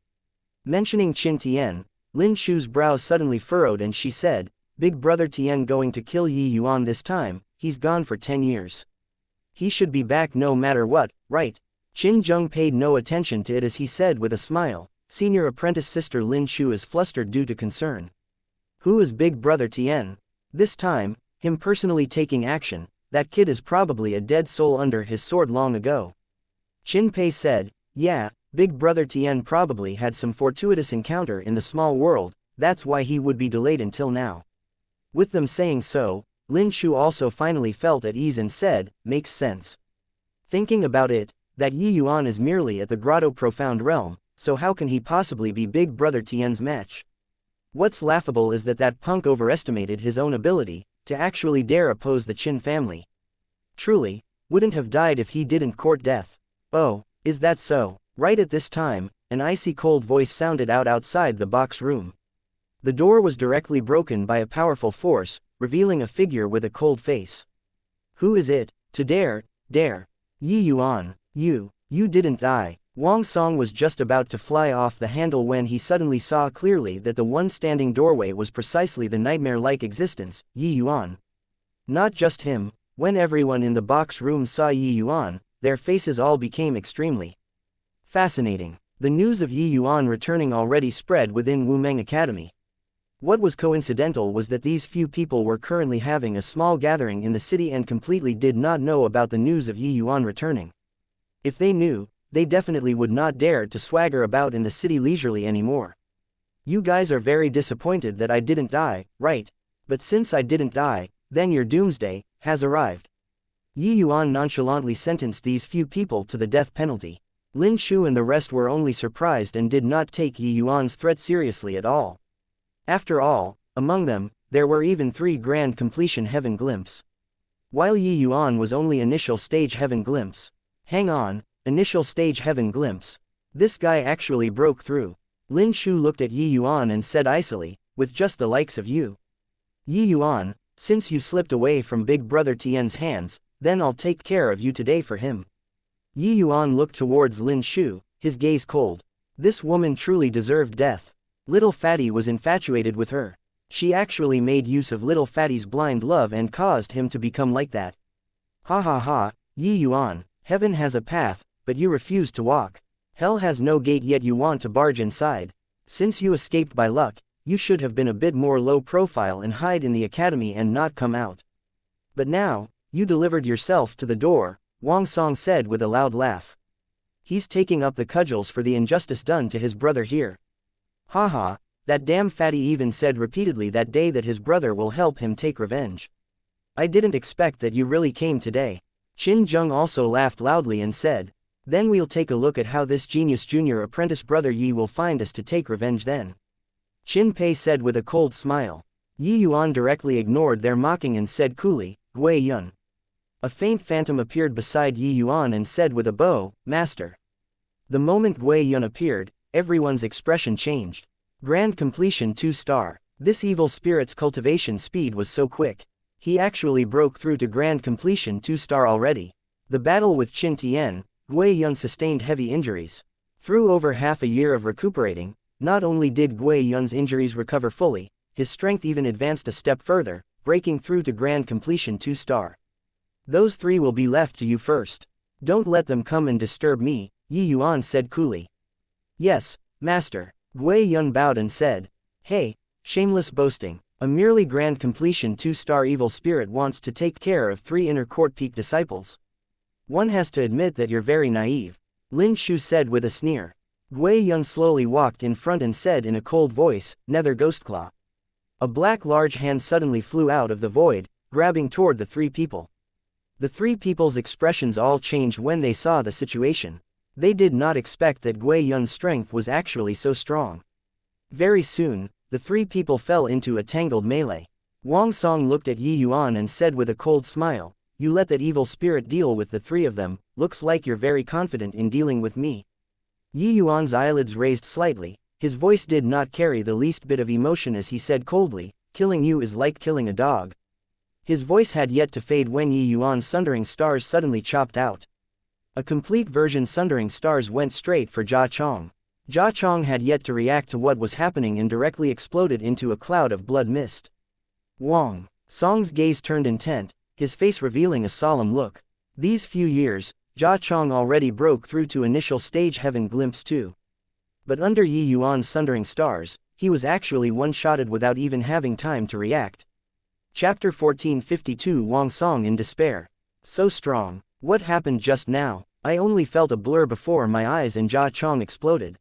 Mentioning Qin Tian, Lin Shu's brows suddenly furrowed and she said, "Big Brother Tian going to kill Yuan this time, he's gone for 10 years. He should be back no matter what, right?" Qin Zheng paid no attention to it as he said with a smile, "Senior apprentice sister Lin Shu is flustered due to concern. Who is Big Brother Tian? This time, him personally taking action, that kid is probably a dead soul under his sword long ago." Qin Pei said, "Yeah, Big Brother Tian probably had some fortuitous encounter in the small world, that's why he would be delayed until now." With them saying so, Lin Shu also finally felt at ease and said, "Makes sense. Thinking about it, that Yuan is merely at the Grotto Profound realm, so how can he possibly be Big Brother Tian's match? What's laughable is that that punk overestimated his own ability to actually dare oppose the Qin family. Truly, wouldn't have died if he didn't court death." "Oh, is that so?" Right at this time, an icy cold voice sounded out outside the box room. The door was directly broken by a powerful force, revealing a figure with a cold face. "Who is it, to dare? Yuan, you didn't die." Wang Song was just about to fly off the handle when he suddenly saw clearly that the one standing doorway was precisely the nightmare-like existence, Yuan. Not just him, When everyone in the box room saw Yi Yuan, their faces all became extremely fascinating. The news of Yi Yuan returning already spread within Wumeng Academy. What was coincidental was that these few people were currently having a small gathering in the city and completely did not know about the news of Yi Yuan returning. If they knew, they definitely would not dare to swagger about in the city leisurely anymore. You guys are very disappointed that I didn't die, right? But since I didn't die, then your doomsday has arrived. Yi Yuan nonchalantly sentenced these few people to the death penalty. Lin Shu and the rest were only surprised and did not take Yi Yuan's threat seriously at all. After all, among them, there were even 3 grand completion heaven glimpse. While Yi Yuan was only initial stage heaven glimpse. Hang on, initial stage heaven glimpse. This guy actually broke through. Lin Shu looked at Yi Yuan and said icily, with just the likes of you. Yi Yuan, since you slipped away from Big Brother Tian's hands, then I'll take care of you today for him. Yi Yuan looked towards Lin Shu, his gaze cold. This woman truly deserved death. Little Fatty was infatuated with her. She actually made use of Little Fatty's blind love and caused him to become like that. Ha ha ha, Yi Yuan, heaven has a path, but you refuse to walk. Hell has no gate yet you want to barge inside. Since you escaped by luck, you should have been a bit more low profile and hide in the academy and not come out. But now, you delivered yourself to the door, Wang Song said with a loud laugh. He's taking up the cudgels for the injustice done to his brother here. Haha, that damn fatty even said repeatedly that day that his brother will help him take revenge. I didn't expect that you really came today. Qin Zheng also laughed loudly and said, then we'll take a look at how this genius junior apprentice brother Yi will find us to take revenge then. Qin Pei said with a cold smile. Yi Yuan directly ignored their mocking and said coolly, Gui Yun. A faint phantom appeared beside Yi Yuan and said with a bow, Master. The moment Gui Yun appeared, everyone's expression changed. Grand completion 2-star. This evil spirit's cultivation speed was so quick. He actually broke through to grand completion 2-star already. The battle with Qin Tian, Gui Yun sustained heavy injuries. Through over half a year of recuperating, not only did Gui Yun's injuries recover fully, his strength even advanced a step further, breaking through to grand completion 2-star. Those 3 will be left to you first. Don't let them come and disturb me, Yi Yuan said coolly. Yes, Master. Gui Yun bowed and said, Hey, shameless boasting. A merely grand completion 2-star evil spirit wants to take care of 3 inner court peak disciples. One has to admit that you're very naive. Lin Shu said with a sneer. Gui Yun slowly walked in front and said in a cold voice, Nether Ghostclaw. A black large hand suddenly flew out of the void, grabbing toward the 3 people. The 3 people's expressions all changed when they saw the situation. They did not expect that Gui Yun's strength was actually so strong. Very soon, the 3 people fell into a tangled melee. Wang Song looked at Yi Yuan and said with a cold smile, You let that evil spirit deal with the 3 of them, looks like you're very confident in dealing with me. Yi Yuan's eyelids raised slightly, his voice did not carry the least bit of emotion as he said coldly, Killing you is like killing a dog. His voice had yet to fade when Yi Yuan's sundering stars suddenly chopped out. A complete version sundering stars went straight for Jia Chong. Jia Chong had yet to react to what was happening and directly exploded into a cloud of blood mist. Wang Song's gaze turned intent, his face revealing a solemn look. These few years, Jia Chong already broke through to initial stage heaven glimpse too. But under Yi Yuan's sundering stars, he was actually one-shotted without even having time to react. Chapter 1452 Wang Song in despair. So strong. What happened just now? I only felt a blur before my eyes and Jia Chong exploded.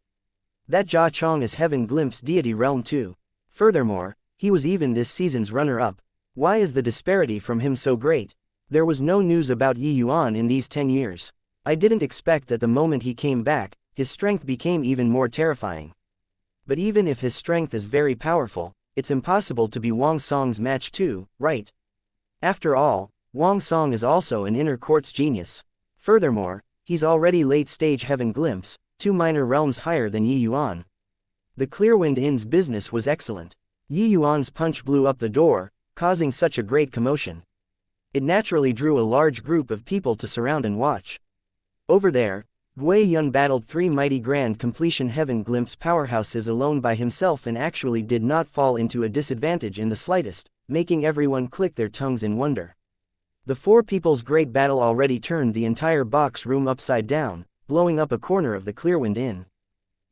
That Jia Chong is heaven glimpse deity realm too. Furthermore, he was even this season's runner-up. Why is the disparity from him so great? There was no news about Yi Yuan in these 10 years. I didn't expect that the moment he came back, his strength became even more terrifying. But even if his strength is very powerful, it's impossible to be Wang Song's match too, right? After all, Wang Song is also an inner court's genius. Furthermore, he's already late-stage heaven glimpse, 2 minor realms higher than Yi Yuan. The Clearwind Inn's business was excellent. Yi Yuan's punch blew up the door, causing such a great commotion. It naturally drew a large group of people to surround and watch. Over there, Gui Yun battled 3 mighty grand completion heaven glimpse powerhouses alone by himself and actually did not fall into a disadvantage in the slightest, making everyone click their tongues in wonder. The four people's great battle already turned the entire box room upside down, blowing up a corner of the Clearwind Inn.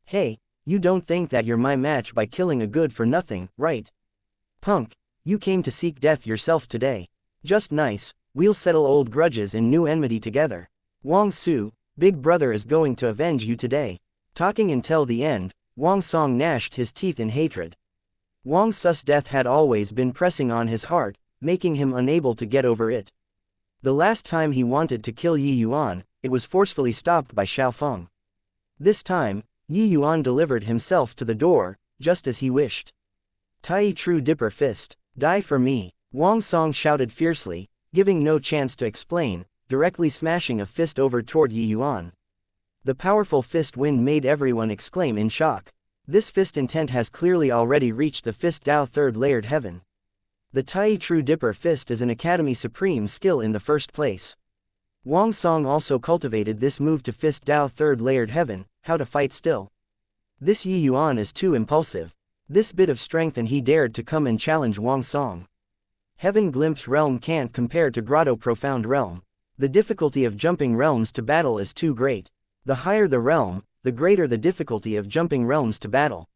Hey, you don't think that you're my match by killing a good-for-nothing, right? Punk, you came to seek death yourself today. Just nice, we'll settle old grudges and new enmity together. Wang Su, Big Brother is going to avenge you today. Talking until the end, Wang Song gnashed his teeth in hatred. Wang Su's death had always been pressing on his heart, making him unable to get over it. The last time he wanted to kill Yi Yuan, it was forcefully stopped by Xiao Feng. This time, Yi Yuan delivered himself to the door, just as he wished. Tai True Dipper Fist, die for me, Wang Song shouted fiercely, giving no chance to explain, directly smashing a fist over toward Yi Yuan. The powerful fist wind made everyone exclaim in shock. This fist intent has clearly already reached the Fist Dao third layered heaven. The Tai True Dipper Fist is an Academy Supreme skill in the first place. Wang Song also cultivated this move to Fist Dao third layered heaven, how to fight still. This Yi Yuan is too impulsive. This bit of strength and he dared to come and challenge Wang Song. Heaven Glimpse Realm can't compare to Grotto Profound Realm. The difficulty of jumping realms to battle is too great. The higher the realm, the greater the difficulty of jumping realms to battle.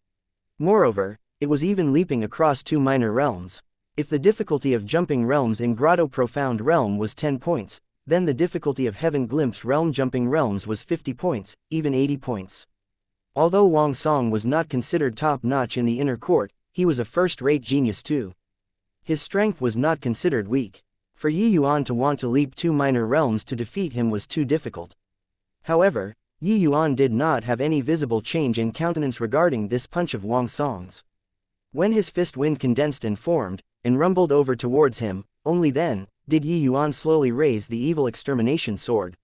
Moreover, it was even leaping across two minor realms. If the difficulty of jumping realms in Grotto Profound Realm was 10 points, then the difficulty of Heaven Glimpse Realm jumping realms was 50 points, even 80 points. Although Wang Song was not considered top-notch in the inner court, he was a first-rate genius too. His strength was not considered weak. For Yi Yuan to want to leap two minor realms to defeat him was too difficult. However, Yi Yuan did not have any visible change in countenance regarding this punch of Wang Song's. When his fist wind condensed and formed, and rumbled over towards him, only then did Yi Yuan slowly raise the evil extermination sword.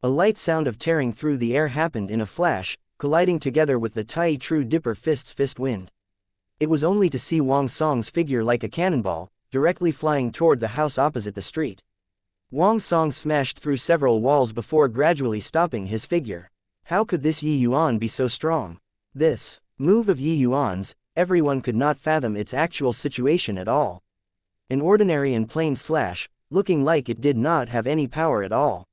A light sound of tearing through the air happened in a flash, colliding together with the Tai True Dipper Fist's fist wind. It was only to see Wang Song's figure like a cannonball, directly flying toward the house opposite the street. Wang Song smashed through several walls before gradually stopping his figure. How could this Yi Yuan be so strong? This move of Yi Yuan's, everyone could not fathom its actual situation at all. An ordinary and plain slash, looking like it did not have any power at all.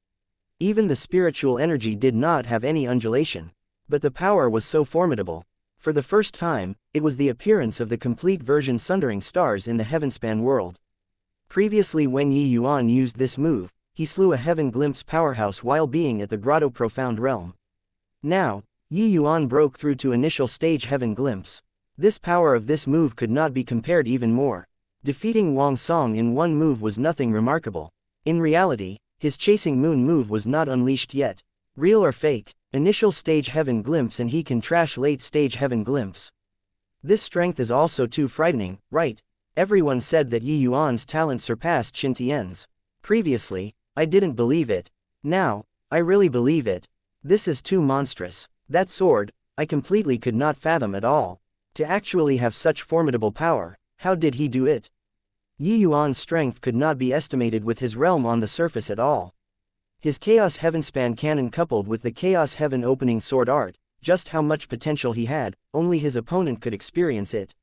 Even the spiritual energy did not have any undulation. But the power was so formidable. For the first time, it was the appearance of the complete version sundering stars in the Heavenspan world. Previously when Yi Yuan used this move, he slew a Heaven Glimpse powerhouse while being at the Grotto Profound Realm. Now, Yi Yuan broke through to initial stage Heaven Glimpse. This power of this move could not be compared even more. Defeating Wang Song in one move was nothing remarkable. In reality, his Chasing Moon move was not unleashed yet. Real or fake, initial stage Heaven Glimpse and he can trash late stage Heaven Glimpse. This strength is also too frightening, right? Everyone said that Yi Yuan's talent surpassed Qin Tian's. Previously, I didn't believe it. Now, I really believe it. This is too monstrous. That sword, I completely could not fathom at all. To actually have such formidable power, how did he do it? Yi Yuan's strength could not be estimated with his realm on the surface at all. His Chaos Heavenspan cannon coupled with the Chaos Heaven opening sword art, just how much potential he had, only his opponent could experience it.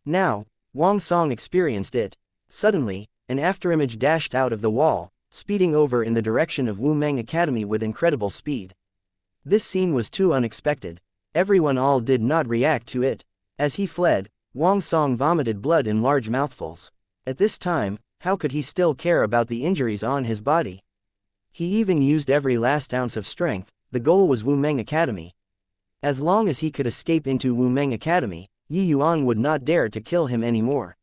Now, Wang Song experienced it. Suddenly, an afterimage dashed out of the wall, speeding over in the direction of Wu Meng Academy with incredible speed. This scene was too unexpected. Everyone all did not react to it. As he fled, Wang Song vomited blood in large mouthfuls. At this time, how could he still care about the injuries on his body? He even used every last ounce of strength. The goal was Wu Meng Academy. As long as he could escape into Wu Meng Academy, Yi Yuan would not dare to kill him anymore.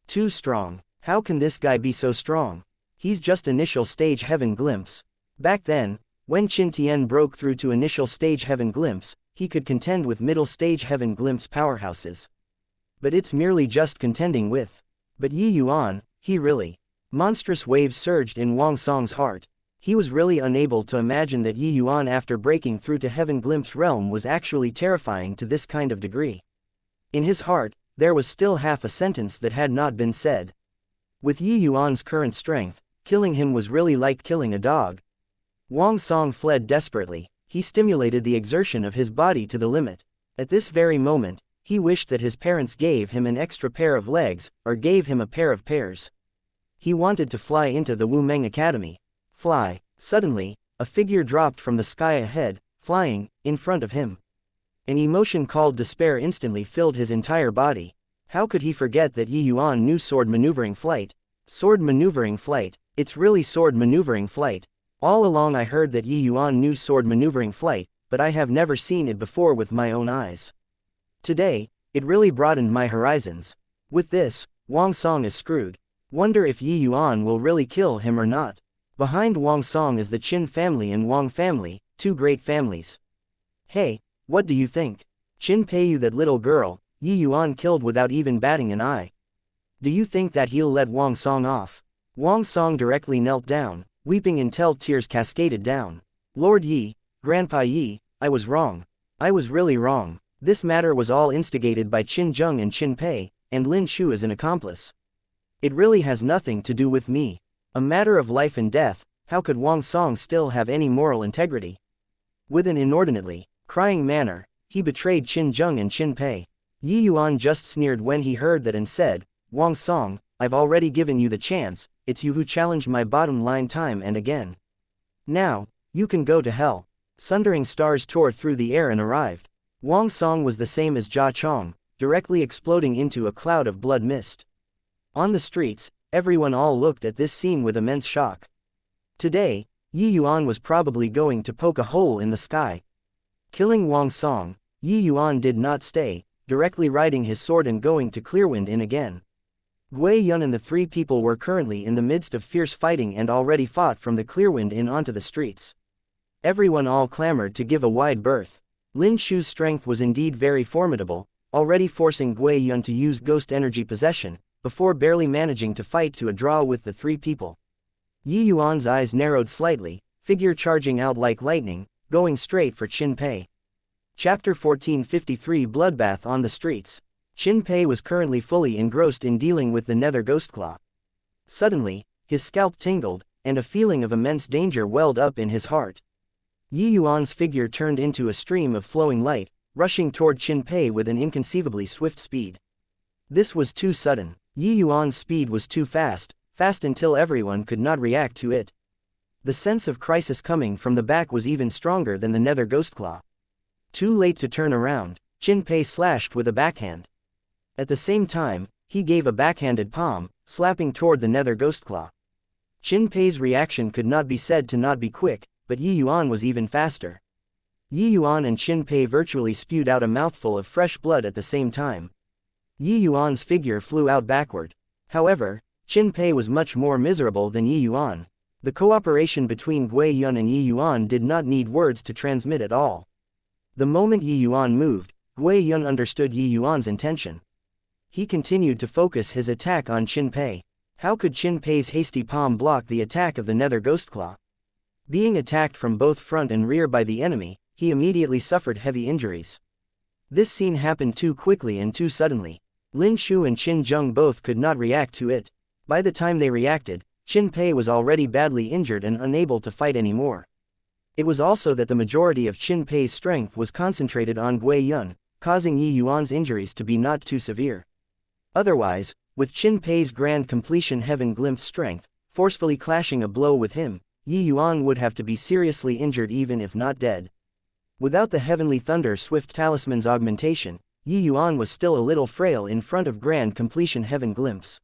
Too strong. How can this guy be so strong? He's just initial stage Heaven Glimpse. Back then, when Qin Tian broke through to initial stage Heaven Glimpse, he could contend with middle stage Heaven Glimpse powerhouses. But it's merely just contending with. But Yi Yuan, he really. Monstrous waves surged in Wang Song's heart. He was really unable to imagine that Yi Yuan after breaking through to Heaven Glimpse realm was actually terrifying to this kind of degree. In his heart, there was still half a sentence that had not been said. With Yi Yuan's current strength, killing him was really like killing a dog. Wang Song fled desperately. He stimulated the exertion of his body to the limit. At this very moment, he wished that his parents gave him an extra pair of legs, or gave him a pair of pears. He wanted to fly into the Wu Meng Academy. Fly. Suddenly, a figure dropped from the sky ahead, flying, in front of him. An emotion called despair instantly filled his entire body. How could he forget that Yi Yuan knew sword maneuvering flight? Sword maneuvering flight. It's really sword maneuvering flight. All along I heard that Yi Yuan knew sword maneuvering flight, but I have never seen it before with my own eyes. Today, it really broadened my horizons. With this, Wang Song is screwed. Wonder if Yi Yuan will really kill him or not. Behind Wang Song is the Qin family and Wang family, two great families. Hey, what do you think? Qin Peiyu, that little girl, Yi Yuan killed without even batting an eye. Do you think that he'll let Wang Song off? Wang Song directly knelt down, weeping until tears cascaded down. Lord Yi, Grandpa Yi, I was wrong. I was really wrong. This matter was all instigated by Qin Zheng and Qin Pei, and Lin Shu is an accomplice. It really has nothing to do with me. A matter of life and death, how could Wang Song still have any moral integrity? With an inordinately crying manner, he betrayed Qin Zheng and Qin Pei. Yi Yuan just sneered when he heard that and said, Wang Song, I've already given you the chance, it's you who challenged my bottom line time and again. Now, you can go to hell. Sundering stars tore through the air and arrived. Wang Song was the same as Jia Chong, directly exploding into a cloud of blood mist. On the streets, everyone all looked at this scene with immense shock. Today, Yi Yuan was probably going to poke a hole in the sky. Killing Wang Song, Yi Yuan did not stay, directly riding his sword and going to Clearwind Inn again. Gui Yun and the three people were currently in the midst of fierce fighting and already fought from the Clearwind Inn onto the streets. Everyone all clamored to give a wide berth. Lin Shu's strength was indeed very formidable, already forcing Gui Yun to use ghost energy possession, before barely managing to fight to a draw with the three people. Yi Yuan's eyes narrowed slightly, figure charging out like lightning, going straight for Qin Pei. Chapter 1453 Bloodbath on the Streets. Qin Pei was currently fully engrossed in dealing with the Nether Ghostclaw. Suddenly, his scalp tingled, and a feeling of immense danger welled up in his heart. Yi Yuan's figure turned into a stream of flowing light, rushing toward Qin Pei with an inconceivably swift speed. This was too sudden. Yi Yuan's speed was too fast, fast until everyone could not react to it. The sense of crisis coming from the back was even stronger than the Nether Ghostclaw. Too late to turn around, Qin Pei slashed with a backhand. At the same time, he gave a backhanded palm, slapping toward the Nether Ghostclaw. Qin Pei's reaction could not be said to not be quick, but Yi Yuan was even faster. Yi Yuan and Qin Pei virtually spewed out a mouthful of fresh blood at the same time. Yi Yuan's figure flew out backward. However, Qin Pei was much more miserable than Yi Yuan. The cooperation between Gui Yun and Yi Yuan did not need words to transmit at all. The moment Yi Yuan moved, Gui Yun understood Yi Yuan's intention. He continued to focus his attack on Qin Pei. How could Qin Pei's hasty palm block the attack of the Nether Ghostclaw? Being attacked from both front and rear by the enemy, he immediately suffered heavy injuries. This scene happened too quickly and too suddenly. Lin Shu and Qin Zheng both could not react to it. By the time they reacted, Qin Pei was already badly injured and unable to fight anymore. It was also that the majority of Qin Pei's strength was concentrated on Gui Yun, causing Yi Yuan's injuries to be not too severe. Otherwise, with Qin Pei's grand completion heaven glimpse strength, forcefully clashing a blow with him, Yi Yuan would have to be seriously injured even if not dead. Without the heavenly thunder swift talisman's augmentation, Yi Yuan was still a little frail in front of grand completion heaven glimpse.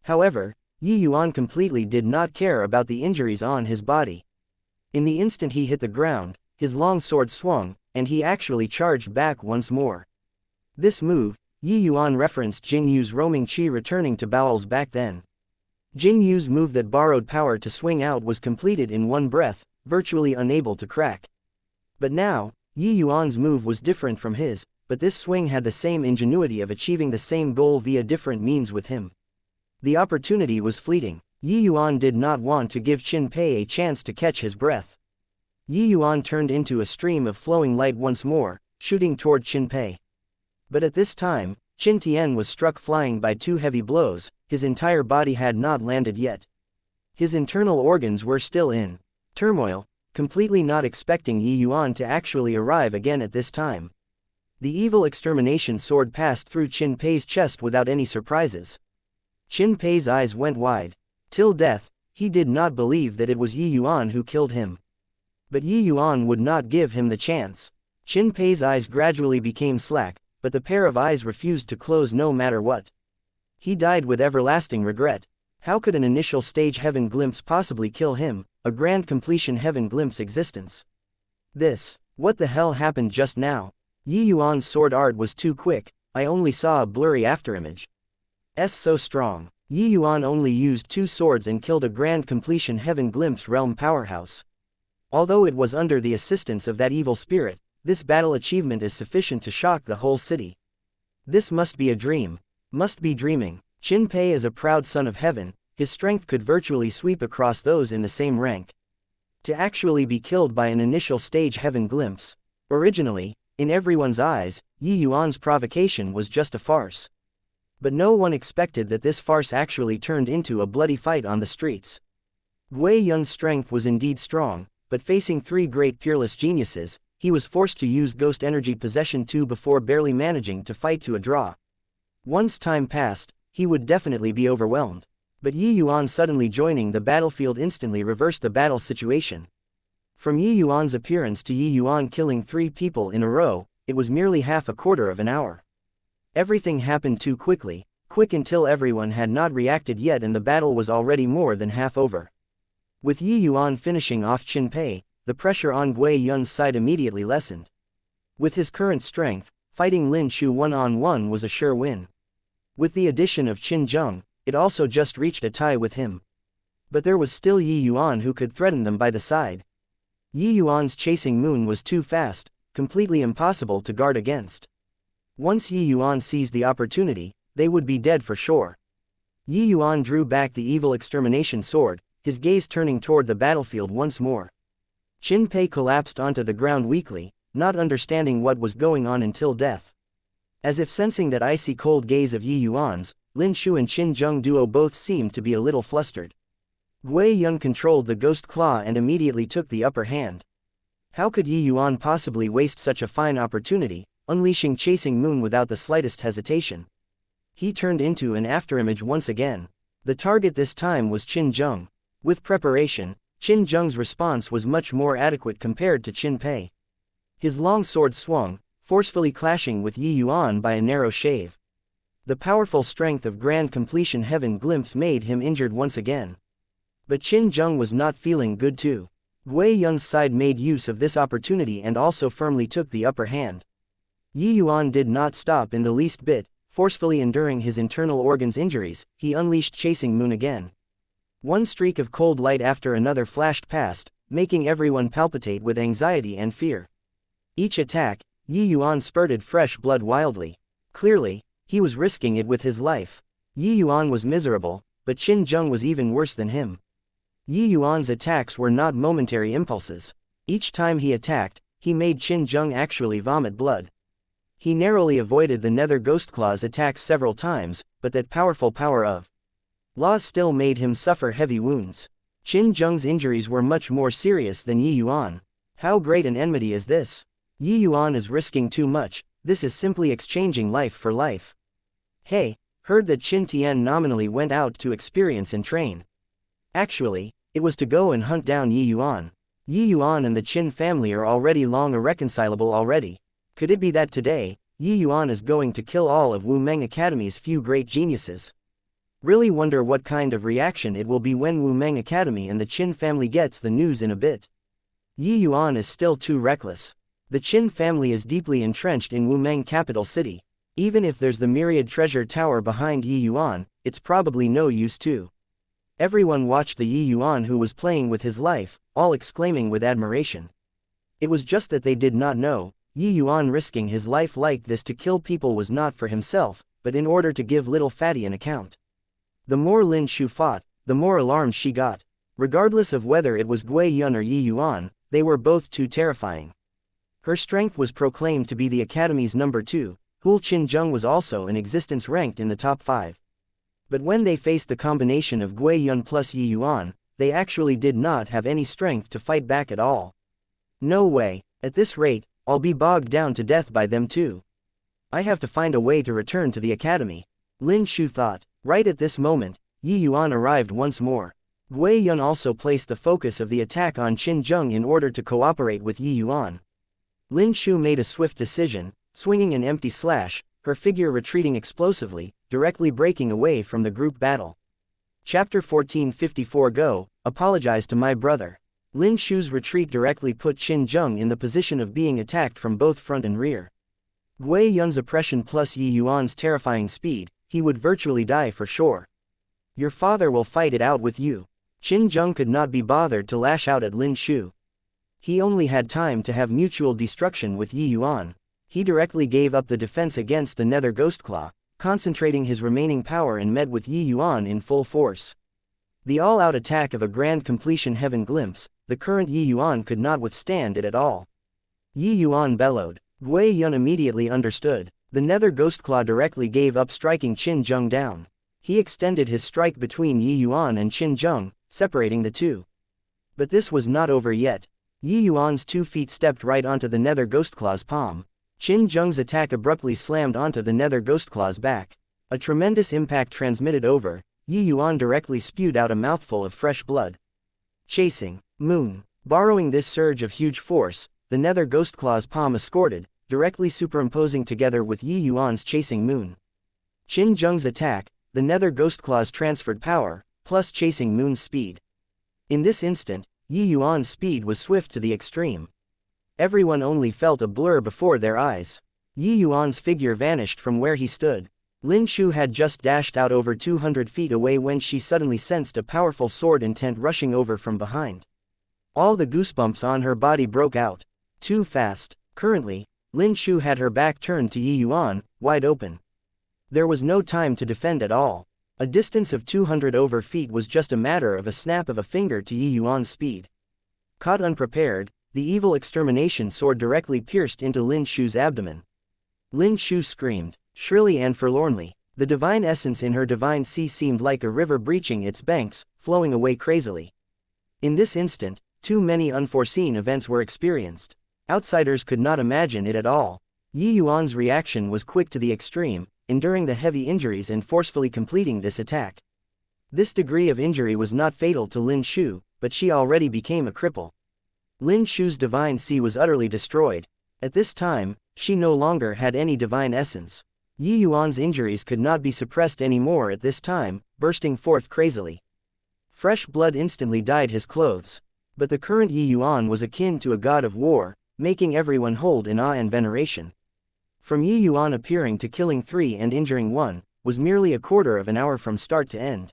However, Yi Yuan completely did not care about the injuries on his body. In the instant he hit the ground, his long sword swung, and he actually charged back once more. This move, Yi Yuan referenced Jin Yu's roaming qi returning to bowels back then. Jin Yu's move that borrowed power to swing out was completed in one breath, virtually unable to crack. But now, Yi Yuan's move was different from his, but this swing had the same ingenuity of achieving the same goal via different means with him. The opportunity was fleeting. Yi Yuan did not want to give Qin Pei a chance to catch his breath. Yi Yuan turned into a stream of flowing light once more, shooting toward Qin Pei. But at this time, Qin Tian was struck flying by two heavy blows. His entire body had not landed yet. His internal organs were still in turmoil, completely not expecting Yi Yuan to actually arrive again at this time. The evil extermination sword passed through Qin Pei's chest without any surprises. Qin Pei's eyes went wide. Till death, he did not believe that it was Yi Yuan who killed him. But Yi Yuan would not give him the chance. Qin Pei's eyes gradually became slack, but the pair of eyes refused to close no matter what. He died with everlasting regret. How could an initial stage heaven glimpse possibly kill him, a grand completion heaven glimpse existence? What the hell happened just now? Yi Yuan's sword art was too quick, I only saw a blurry afterimage. So strong. Yi Yuan only used 2 swords and killed a grand completion heaven glimpse realm powerhouse. Although it was under the assistance of that evil spirit, this battle achievement is sufficient to shock the whole city. This must be a dream. Must be dreaming. Qin Pei is a proud son of heaven, his strength could virtually sweep across those in the same rank. To actually be killed by an initial stage heaven glimpse. Originally, in everyone's eyes, Yi Yuan's provocation was just a farce. But no one expected that this farce actually turned into a bloody fight on the streets. Gui Yun's strength was indeed strong, but facing 3 great peerless geniuses, he was forced to use ghost energy possession 2 before barely managing to fight to a draw. Once time passed, he would definitely be overwhelmed. But Yi Yuan suddenly joining the battlefield instantly reversed the battle situation. From Yi Yuan's appearance to Yi Yuan killing 3 people in a row, it was merely half a quarter of an hour. Everything happened too quickly, quick until everyone had not reacted yet and the battle was already more than half over. With Yi Yuan finishing off Qin Pei, the pressure on Gui Yun's side immediately lessened. With his current strength, fighting Lin Shu one-on-one was a sure win. With the addition of Qin Zheng, it also just reached a tie with him. But there was still Yi Yuan who could threaten them by the side. Yi Yuan's chasing moon was too fast, completely impossible to guard against. Once Yi Yuan seized the opportunity, they would be dead for sure. Yi Yuan drew back the evil extermination sword, his gaze turning toward the battlefield once more. Qin Pei collapsed onto the ground weakly, not understanding what was going on until death. As if sensing that icy cold gaze of Yi Yuan's, Lin Shu and Qin Zheng duo both seemed to be a little flustered. Gui Yun controlled the ghost claw and immediately took the upper hand. How could Yi Yuan possibly waste such a fine opportunity, unleashing chasing moon without the slightest hesitation? He turned into an afterimage once again. The target this time was Qin Zheng. With preparation, Qin Zheng's response was much more adequate compared to Qin Pei. His long sword swung, forcefully clashing with Yi Yuan by a narrow shave. The powerful strength of grand completion heaven glimpse made him injured once again. But Qin Zheng was not feeling good too. Gui Yun's side made use of this opportunity and also firmly took the upper hand. Yi Yuan did not stop in the least bit, forcefully enduring his internal organs injuries, he unleashed chasing moon again. One streak of cold light after another flashed past, making everyone palpitate with anxiety and fear. Each attack, Yi Yuan spurted fresh blood wildly. Clearly, he was risking it with his life. Yi Yuan was miserable, but Qin Zheng was even worse than him. Yi Yuan's attacks were not momentary impulses. Each time he attacked, he made Qin Zheng actually vomit blood. He narrowly avoided the Nether Ghostclaw's attacks several times, but that powerful power of law still made him suffer heavy wounds. Qin Zheng's injuries were much more serious than Yi Yuan. How great an enmity is this? Yi Yuan is risking too much, this is simply exchanging life for life. Hey, heard that Qin Tian nominally went out to experience and train. Actually, it was to go and hunt down Yi Yuan. Yi Yuan and the Qin family are already long irreconcilable already. Could it be that today, Yi Yuan is going to kill all of Wu Meng Academy's few great geniuses? Really wonder what kind of reaction it will be when Wu Meng Academy and the Qin family gets the news in a bit. Yi Yuan is still too reckless. The Qin family is deeply entrenched in Wu Meng capital city. Even if there's the myriad treasure tower behind Yi Yuan, it's probably no use too. Everyone watched the Yi Yuan who was playing with his life, all exclaiming with admiration. It was just that they did not know, Yi Yuan risking his life like this to kill people was not for himself, but in order to give little fatty an account. The more Lin Shu fought, the more alarmed she got. Regardless of whether it was Gui Yun or Yi Yuan, they were both too terrifying. Her strength was proclaimed to be the Academy's number 2, Hul Qin Zheng was also in existence ranked in the top 5. But when they faced the combination of Gui Yun plus Yi Yuan, they actually did not have any strength to fight back at all. No way, at this rate, I'll be bogged down to death by them too. I have to find a way to return to the Academy. Lin Shu thought. Right at this moment, Yi Yuan arrived once more. Gui Yun also placed the focus of the attack on Qin Zheng in order to cooperate with Yi Yuan. Lin Shu made a swift decision, swinging an empty slash, her figure retreating explosively, directly breaking away from the group battle. Chapter 1454 Go, apologize to my brother. Lin Shu's retreat directly put Qin Zheng in the position of being attacked from both front and rear. Gui Yun's oppression plus Yi Yuan's terrifying speed, he would virtually die for sure. Your father will fight it out with you. Qin Zheng could not be bothered to lash out at Lin Shu. He only had time to have mutual destruction with Yi Yuan. He directly gave up the defense against the Nether Ghostclaw, concentrating his remaining power and met with Yi Yuan in full force. The all-out attack of a grand completion heaven glimpse, the current Yi Yuan could not withstand it at all. Yi Yuan bellowed. Gui Yun immediately understood. The Nether Ghostclaw directly gave up striking Qin Zheng down. He extended his strike between Yi Yuan and Qin Zheng, separating the two. But this was not over yet. Yi Yuan's 2 feet stepped right onto the Nether Ghostclaw's palm. Qin Zheng's attack abruptly slammed onto the Nether Ghostclaw's back. A tremendous impact transmitted over. Yi Yuan directly spewed out a mouthful of fresh blood. Chasing Moon. Borrowing this surge of huge force, the Nether Ghostclaw's palm escorted, directly superimposing together with Yi Yuan's chasing moon. Qin Zheng's attack, the Nether Ghostclaw's transferred power, plus chasing moon's speed. In this instant, Yi Yuan's speed was swift to the extreme. Everyone only felt a blur before their eyes. Yi Yuan's figure vanished from where he stood. Lin Shu had just dashed out over 200 feet away when she suddenly sensed a powerful sword intent rushing over from behind. All the goosebumps on her body broke out. Too fast. Currently, Lin Shu had her back turned to Yi Yuan, wide open. There was no time to defend at all. A distance of 200 over feet was just a matter of a snap of a finger to Yi Yuan's speed. Caught unprepared, the evil extermination sword directly pierced into Lin Shu's abdomen. Lin Shu screamed, shrilly and forlornly. The divine essence in her divine sea seemed like a river breaching its banks, flowing away crazily. In this instant, too many unforeseen events were experienced. Outsiders could not imagine it at all. Yi Yuan's reaction was quick to the extreme, enduring the heavy injuries and forcefully completing this attack. This degree of injury was not fatal to Lin Shu, but she already became a cripple. Lin Shu's divine sea was utterly destroyed. At this time, she no longer had any divine essence. Yi Yuan's injuries could not be suppressed anymore at this time, bursting forth crazily. Fresh blood instantly dyed his clothes. But the current Yi Yuan was akin to a god of war, making everyone hold in awe and veneration. From Yi Yuan appearing to killing 3 and injuring 1, was merely a quarter of an hour from start to end.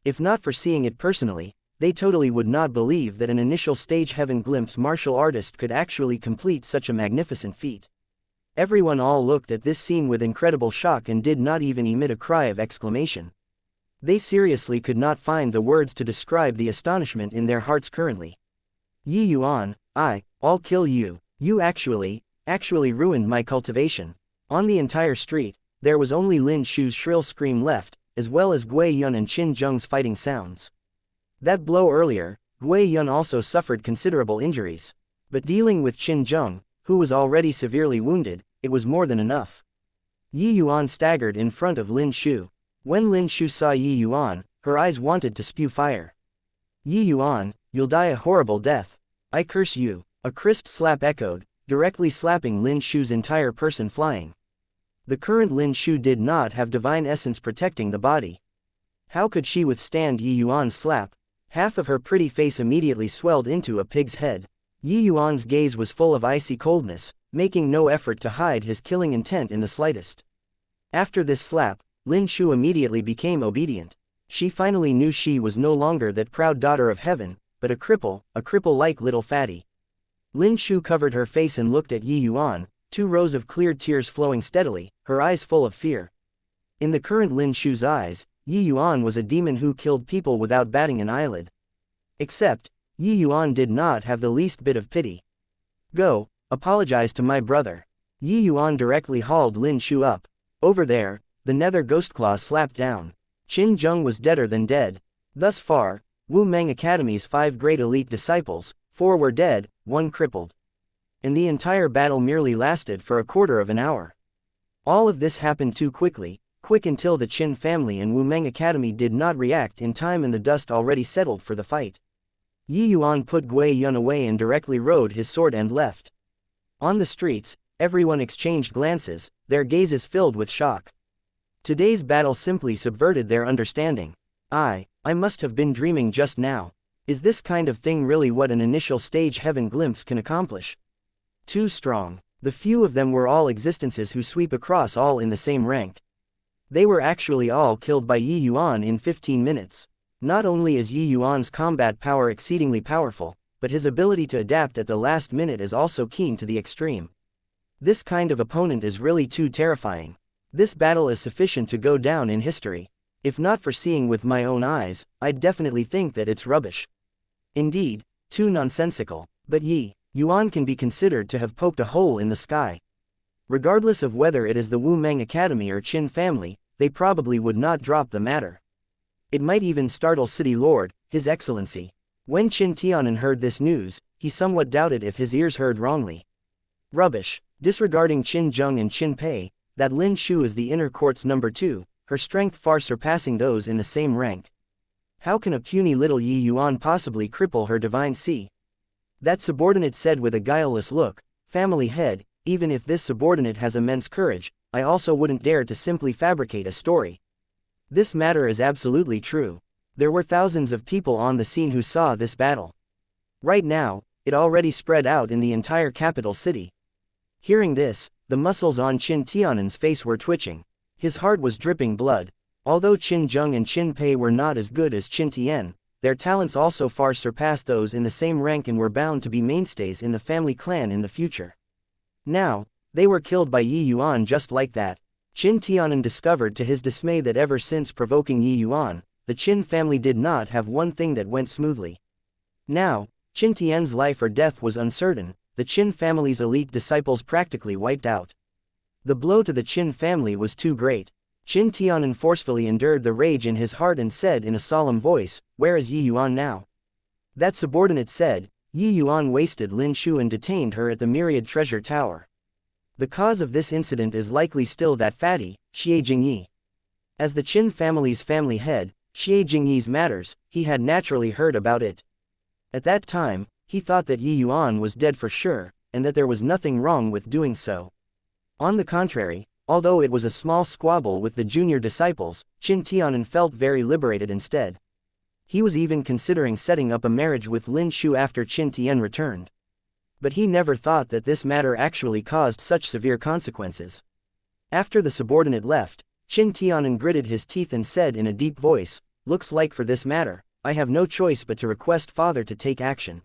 If not for seeing it personally, they totally would not believe that an initial stage heaven glimpse martial artist could actually complete such a magnificent feat. Everyone all looked at this scene with incredible shock and did not even emit a cry of exclamation. They seriously could not find the words to describe the astonishment in their hearts currently. Yi Yuan, I'll kill you. You actually ruined my cultivation. On the entire street, there was only Lin Shu's shrill scream left, as well as Gui Yun and Qin Zheng's fighting sounds. That blow earlier, Gui Yun also suffered considerable injuries. But dealing with Qin Zheng, who was already severely wounded, it was more than enough. Yi Yuan staggered in front of Lin Shu. When Lin Shu saw Yi Yuan, her eyes wanted to spew fire. Yi Yuan, you'll die a horrible death. I curse you. A crisp slap echoed, directly slapping Lin Shu's entire person flying. The current Lin Shu did not have divine essence protecting the body. How could she withstand Yi Yuan's slap? Half of her pretty face immediately swelled into a pig's head. Yi Yuan's gaze was full of icy coldness, making no effort to hide his killing intent in the slightest. After this slap, Lin Shu immediately became obedient. She finally knew she was no longer that proud daughter of heaven, but a cripple like little fatty. Lin Shu covered her face and looked at Yi Yuan, 2 rows of clear tears flowing steadily, her eyes full of fear. In the current Lin Shu's eyes, Yi Yuan was a demon who killed people without batting an eyelid. Except, Yi Yuan did not have the least bit of pity. Go, apologize to my brother. Yi Yuan directly hauled Lin Shu up. Over there, the Nether Ghostclaw slapped down. Qin Zheng was deader than dead. Thus far, Wu Meng Academy's 5 great elite disciples, 4 were dead, 1 crippled. And the entire battle merely lasted for a quarter of an hour. All of this happened too quickly. quick until the Qin family and Wu Meng Academy did not react in time and the dust already settled for the fight. Yi Yuan put Gui Yun away and directly rode his sword and left. On the streets, everyone exchanged glances, their gazes filled with shock. Today's battle simply subverted their understanding. I must have been dreaming just now. Is this kind of thing really what an initial stage heaven glimpse can accomplish? Too strong. The few of them were all existences who sweep across all in the same rank. They were actually all killed by Yi Yuan in 15 minutes. Not only is Yi Yuan's combat power exceedingly powerful, but his ability to adapt at the last minute is also keen to the extreme. This kind of opponent is really too terrifying. This battle is sufficient to go down in history. If not for seeing with my own eyes, I'd definitely think that it's rubbish. Indeed, too nonsensical. But Yi Yuan can be considered to have poked a hole in the sky. Regardless of whether it is the Wu Meng Academy or Qin family, they probably would not drop the matter. It might even startle City Lord, His Excellency. When Qin Tianan heard this news, he somewhat doubted if his ears heard wrongly. Rubbish. Disregarding Qin Zheng and Qin Pei, that Lin Shu is the inner court's number 2, her strength far surpassing those in the same rank. How can a puny little Yi Yuan possibly cripple her divine C? That subordinate said with a guileless look, family head, even if this subordinate has immense courage, I also wouldn't dare to simply fabricate a story. This matter is absolutely true. There were thousands of people on the scene who saw this battle. Right now, it already spread out in the entire capital city. Hearing this, the muscles on Qin Tianan's face were twitching. His heart was dripping blood. Although Qin Zheng and Qin Pei were not as good as Qin Tian, their talents also far surpassed those in the same rank and were bound to be mainstays in the family clan in the future. Now, they were killed by Yi Yuan just like that. Qin Tianan discovered to his dismay that ever since provoking Yi Yuan, the Qin family did not have one thing that went smoothly. Now, Qin Tian's life or death was uncertain, the Qin family's elite disciples practically wiped out. The blow to the Qin family was too great. Qin Tianan forcefully endured the rage in his heart and said in a solemn voice, "Where is Yi Yuan now?" That subordinate said, "Yi Yuan wasted Lin Shu and detained her at the Myriad Treasure Tower. The cause of this incident is likely still that fatty, Xie Jingyi." As the Qin family's family head, Xie Jingyi's matters, he had naturally heard about it. At that time, he thought that Yi Yuan was dead for sure, and that there was nothing wrong with doing so. On the contrary, although it was a small squabble with the junior disciples, Qin Tianan felt very liberated instead. He was even considering setting up a marriage with Lin Shu after Qin Tian returned. But he never thought that this matter actually caused such severe consequences. After the subordinate left, Qin Tianan gritted his teeth and said in a deep voice, "Looks like for this matter, I have no choice but to request Father to take action."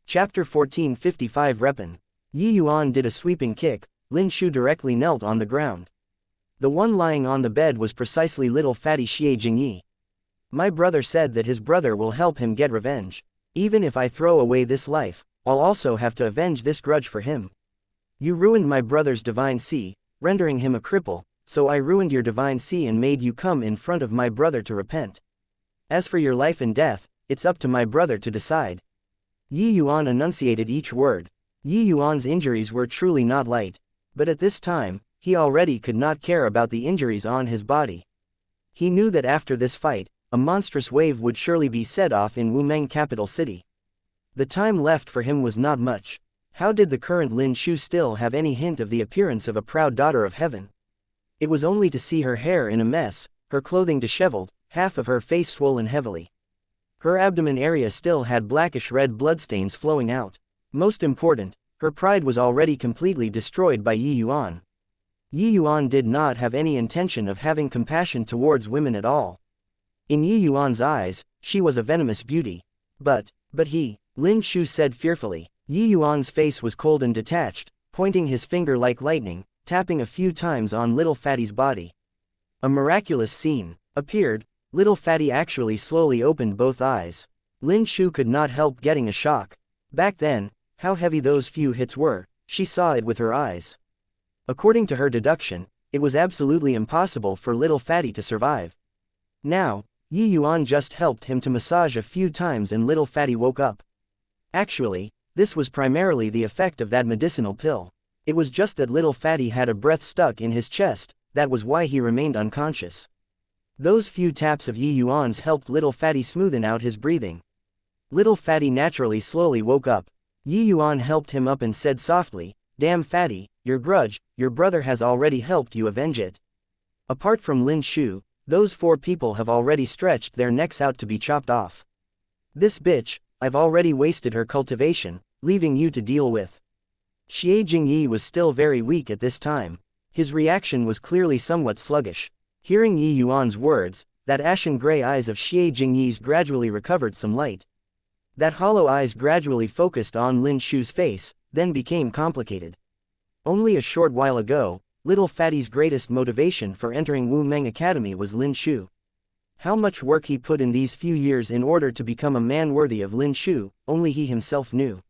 Chapter 1455 Repan. Yi Yuan did a sweeping kick, Lin Shu directly knelt on the ground. The one lying on the bed was precisely little fatty Xie Jingyi. My brother said that his brother will help him get revenge. Even if I throw away this life, I'll also have to avenge this grudge for him. You ruined my brother's divine C, rendering him a cripple, so I ruined your divine C and made you come in front of my brother to repent. As for your life and death, it's up to my brother to decide. Yi Yuan enunciated each word. Yi Yuan's injuries were truly not light. But at this time, he already could not care about the injuries on his body. He knew that after this fight, a monstrous wave would surely be set off in Wu Meng capital city. The time left for him was not much. How did the current Lin Shu still have any hint of the appearance of a proud daughter of heaven? It was only to see her hair in a mess, her clothing disheveled, half of her face swollen heavily. Her abdomen area still had blackish red bloodstains flowing out. Most important, her pride was already completely destroyed by Yi Yuan. Yi Yuan did not have any intention of having compassion towards women at all. In Yi Yuan's eyes, she was a venomous beauty. But he, Lin Shu said fearfully. Yi Yuan's face was cold and detached, pointing his finger like lightning, tapping a few times on little fatty's body. A miraculous scene appeared. Little fatty actually slowly opened both eyes. Lin Shu could not help getting a shock. Back then, how heavy those few hits were, she saw it with her eyes. According to her deduction, it was absolutely impossible for little fatty to survive. Now, Yi Yuan just helped him to massage a few times and little fatty woke up. Actually, this was primarily the effect of that medicinal pill. It was just that little fatty had a breath stuck in his chest, that was why he remained unconscious. Those few taps of Yi Yuan's helped little Fatty smoothen out his breathing. Little Fatty naturally slowly woke up. Yi Yuan helped him up and said softly, "Damn Fatty, your grudge, your brother has already helped you avenge it. Apart from Lin Shu, those 4 people have already stretched their necks out to be chopped off. This bitch, I've already wasted her cultivation, leaving you to deal with." Xie Jingyi was still very weak at this time. His reaction was clearly somewhat sluggish. Hearing Yi Yuan's words, that ashen gray eyes of Xie Jingyi's gradually recovered some light. That hollow eyes gradually focused on Lin Shu's face, then became complicated. Only a short while ago, little Fatty's greatest motivation for entering Wu Meng Academy was Lin Shu. How much work he put in these few years in order to become a man worthy of Lin Shu, only he himself knew.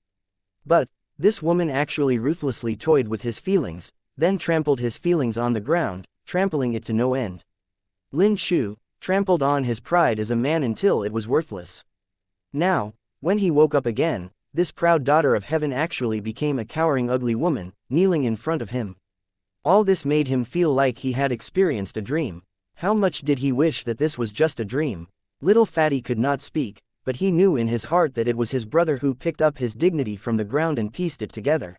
But this woman actually ruthlessly toyed with his feelings, then trampled his feelings on the ground, trampling it to no end. Lin Shu trampled on his pride as a man until it was worthless. Now, when he woke up again, this proud daughter of heaven actually became a cowering ugly woman, kneeling in front of him. All this made him feel like he had experienced a dream. How much did he wish that this was just a dream? Little Fatty could not speak, but he knew in his heart that it was his brother who picked up his dignity from the ground and pieced it together.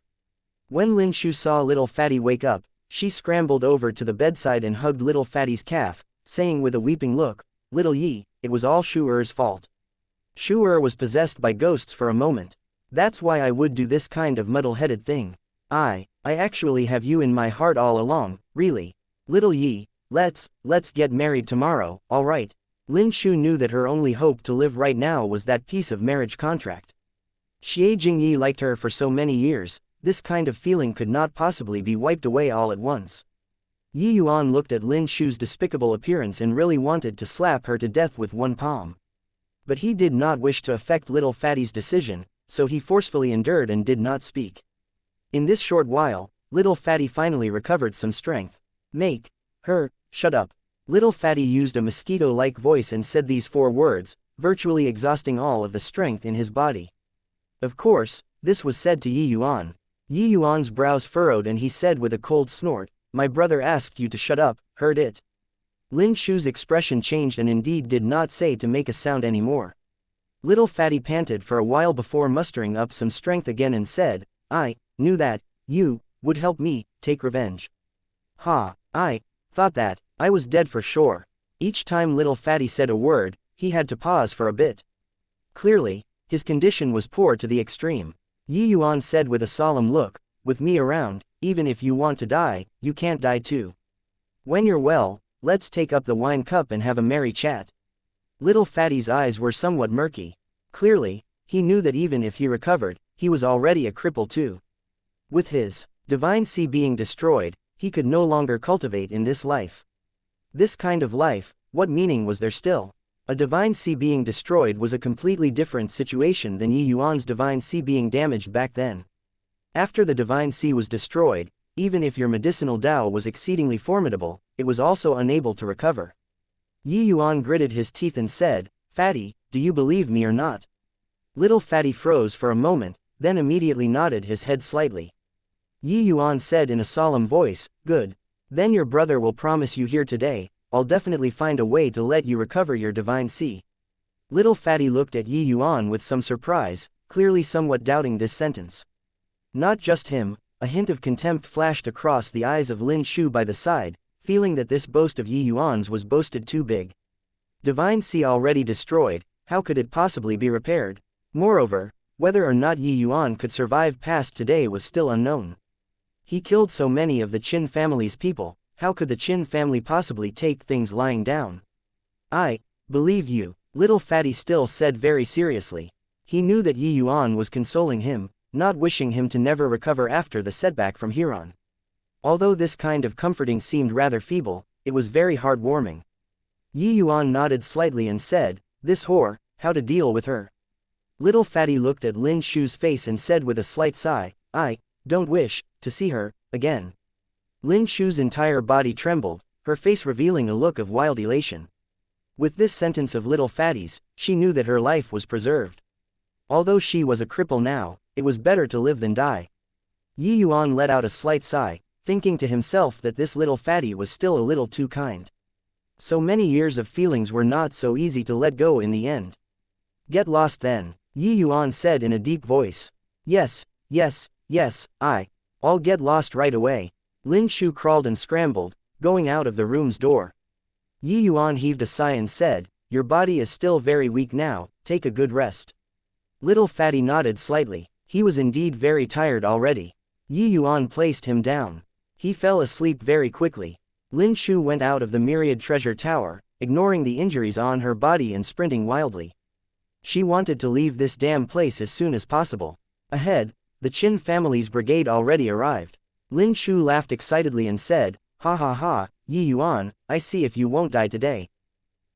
When Lin Shu saw little Fatty wake up, she scrambled over to the bedside and hugged little Fatty's calf, saying with a weeping look, "Little Yi, it was all Shu-er's fault. Shu-er was possessed by ghosts for a moment. That's why I would do this kind of muddle-headed thing. I actually have you in my heart all along, really. Little Yi, let's get married tomorrow, alright?" Lin Shu knew that her only hope to live right now was that piece of marriage contract. Xie Jingyi liked her for so many years, this kind of feeling could not possibly be wiped away all at once. Yi Yuan looked at Lin Shu's despicable appearance and really wanted to slap her to death with one palm. But he did not wish to affect little Fatty's decision, so he forcefully endured and did not speak. In this short while, little Fatty finally recovered some strength. "Make her shut up." Little Fatty used a mosquito-like voice and said these 4 words, virtually exhausting all of the strength in his body. Of course, this was said to Yi Yuan. Yi Yuan's brows furrowed and he said with a cold snort, "My brother asked you to shut up, heard it?" Lin Shu's expression changed and indeed did not say to make a sound anymore. Little Fatty panted for a while before mustering up some strength again and said, "I knew that you would help me take revenge. Ha, I thought that I was dead for sure." Each time little Fatty said a word, he had to pause for a bit. Clearly, his condition was poor to the extreme. Yi Yuan said with a solemn look, "With me around, even if you want to die, you can't die too. When you're well, let's take up the wine cup and have a merry chat." Little Fatty's eyes were somewhat murky. Clearly, he knew that even if he recovered, he was already a cripple too. With his divine sea being destroyed, he could no longer cultivate in this life. This kind of life, what meaning was there still? A divine sea being destroyed was a completely different situation than Yi Yuan's divine sea being damaged back then. After the divine sea was destroyed, even if your medicinal Tao was exceedingly formidable, it was also unable to recover. Yi Yuan gritted his teeth and said, "Fatty, do you believe me or not?" Little Fatty froze for a moment, then immediately nodded his head slightly. Yi Yuan said in a solemn voice, "Good. Then your brother will promise you here today, I'll definitely find a way to let you recover your divine sea." Little Fatty looked at Yi Yuan with some surprise, clearly somewhat doubting this sentence. Not just him, a hint of contempt flashed across the eyes of Lin Shu by the side, feeling that this boast of Yi Yuan's was boasted too big. Divine sea already destroyed, how could it possibly be repaired? Moreover, whether or not Yi Yuan could survive past today was still unknown. He killed so many of the Qin family's people, how could the Qin family possibly take things lying down? "I believe you," Little Fatty still said very seriously. He knew that Yi Yuan was consoling him, not wishing him to never recover after the setback from here on. Although this kind of comforting seemed rather feeble, it was very heartwarming. Yi Yuan nodded slightly and said, "This whore, how to deal with her?" Little Fatty looked at Lin Shu's face and said with a slight sigh, "I don't wish to see her again." Lin Shu's entire body trembled, her face revealing a look of wild elation. With this sentence of Little Fatty's, she knew that her life was preserved. Although she was a cripple now, it was better to live than die. Yi Yuan let out a slight sigh, thinking to himself that this little fatty was still a little too kind. So many years of feelings were not so easy to let go in the end. Get lost then, Yuan said in a deep voice. Yes, yes, yes, I'll get lost right away. Lin Shu crawled and scrambled, going out of the room's door. Yuan heaved a sigh and said, your body is still very weak now, take a good rest. Little fatty nodded slightly. He was indeed very tired already. Yuan placed him down. He fell asleep very quickly. Lin Shu went out of the myriad treasure tower, ignoring the injuries on her body and sprinting wildly. She wanted to leave this damn place as soon as possible. Ahead, the Qin family's brigade already arrived. Lin Shu laughed excitedly and said, ha ha ha, Yuan, I see if you won't die today.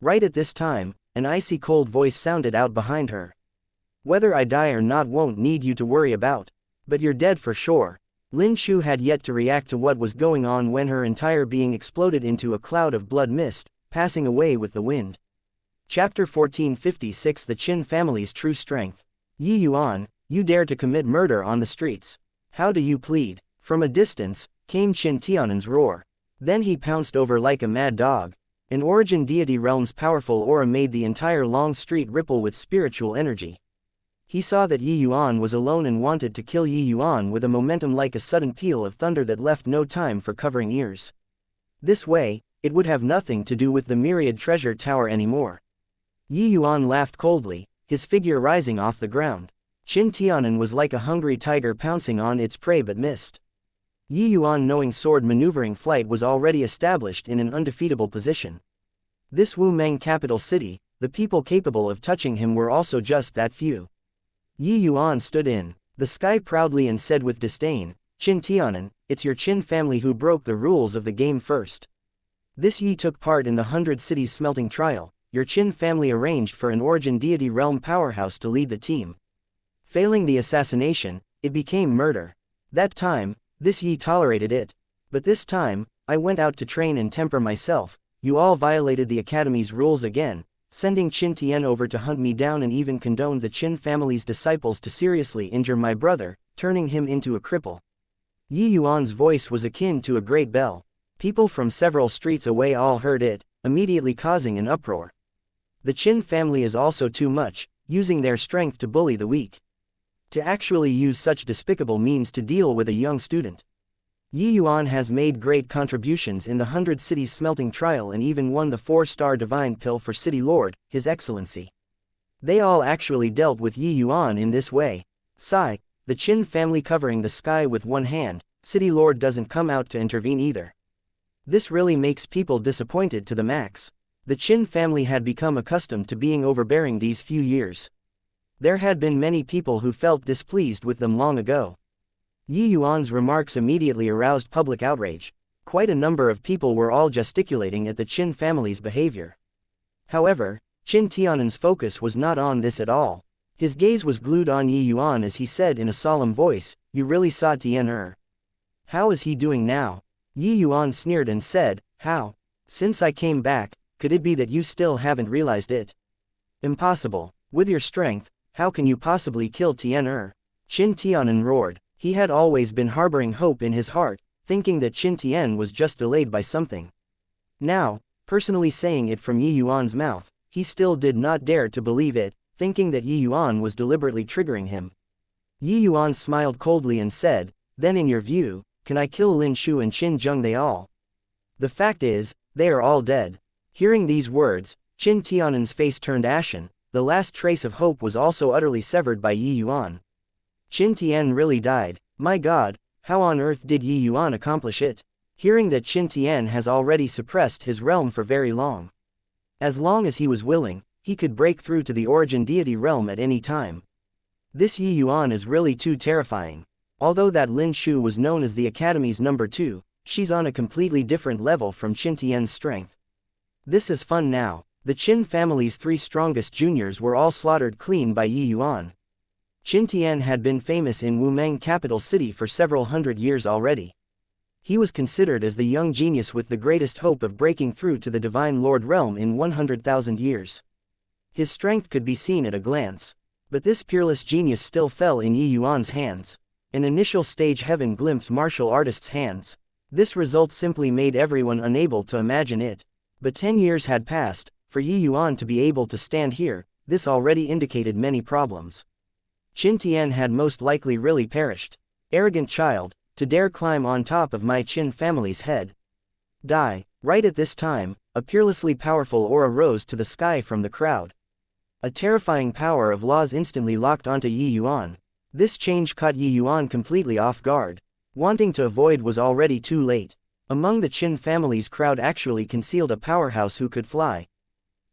Right at this time, an icy cold voice sounded out behind her. Whether I die or not won't need you to worry about. But you're dead for sure. Lin Shu had yet to react to what was going on when her entire being exploded into a cloud of blood mist, passing away with the wind. Chapter 1456 The Qin Family's True Strength. Yuan, you dare to commit murder on the streets. How do you plead? From a distance, came Qin Tianan's roar. Then he pounced over like a mad dog. An origin deity realm's powerful aura made the entire long street ripple with spiritual energy. He saw that Yuan was alone and wanted to kill Yuan with a momentum like a sudden peal of thunder that left no time for covering ears. This way, it would have nothing to do with the myriad treasure tower anymore. Yuan laughed coldly, his figure rising off the ground. Qin Tianan was like a hungry tiger pouncing on its prey but missed. Yuan, knowing sword maneuvering flight, was already established in an undefeatable position. This Wu Meng capital city, the people capable of touching him were also just that few. Yuan stood in the sky proudly and said with disdain, Qin Tianan, it's your Qin family who broke the rules of the game first. This Yi took part in the 100 cities smelting trial. Your Qin family arranged for an origin deity realm powerhouse to lead the team. Failing the assassination, it became murder. That time, this Yi tolerated it. But this time, I went out to train and temper myself. You all violated the academy's rules again, sending Qin Tian over to hunt me down and even condoned the Qin family's disciples to seriously injure my brother, turning him into a cripple. Yuan's voice was akin to a great bell. People from several streets away all heard it, immediately causing an uproar. The Qin family is also too much, using their strength to bully the weak. To actually use such despicable means to deal with a young student. Yuan has made great contributions in the 100 cities smelting trial and even won the 4-star divine pill for City Lord, His Excellency. They all actually dealt with Yuan in this way. Sigh, the Qin family covering the sky with one hand, City Lord doesn't come out to intervene either. This really makes people disappointed to the max. The Qin family had become accustomed to being overbearing these few years. There had been many people who felt displeased with them long ago. Yuan's remarks immediately aroused public outrage. Quite a number of people were all gesticulating at the Qin family's behavior. However, Qin Tianan's focus was not on this at all. His gaze was glued on Yuan as he said in a solemn voice, you really saw Tian. How is he doing now? Yuan sneered and said, how? Since I came back, could it be that you still haven't realized it? Impossible. With your strength, how can you possibly kill Tian? Qin Tianan roared. He had always been harboring hope in his heart, thinking that Qin Tian was just delayed by something. Now, personally saying it from Yuan's mouth, he still did not dare to believe it, thinking that Yuan was deliberately triggering him. Yuan smiled coldly and said, then in your view, can I kill Lin Shu and Qin Zheng they all? The fact is, they are all dead. Hearing these words, Qin Tianan's face turned ashen. The last trace of hope was also utterly severed by Yuan. Qin Tian really died. My God, how on earth did Yuan accomplish it? Hearing that Qin Tian has already suppressed his realm for very long. As long as he was willing, he could break through to the origin deity realm at any time. This Yuan is really too terrifying. Although that Lin Shu was known as the Academy's number 2, she's on a completely different level from Qin Tian's strength. This is fun now. The Qin family's 3 strongest juniors were all slaughtered clean by Yuan. Qin Tian had been famous in Wu Meng capital city for several hundred years already. He was considered as the young genius with the greatest hope of breaking through to the Divine Lord realm in 100,000 years. His strength could be seen at a glance. But this peerless genius still fell in Yuan's hands. An initial stage heaven glimpsed martial artist's hands. This result simply made everyone unable to imagine it. But 10 years had passed. For Yi Yuan to be able to stand here, this already indicated many problems. Qin Tian had most likely really perished. Arrogant child, to dare climb on top of my Qin family's head. Die. Right at this time, a peerlessly powerful aura rose to the sky from the crowd. A terrifying power of laws instantly locked onto Yi Yuan. This change caught Yi Yuan completely off guard. Wanting to avoid was already too late. Among the Qin family's crowd actually concealed a powerhouse who could fly.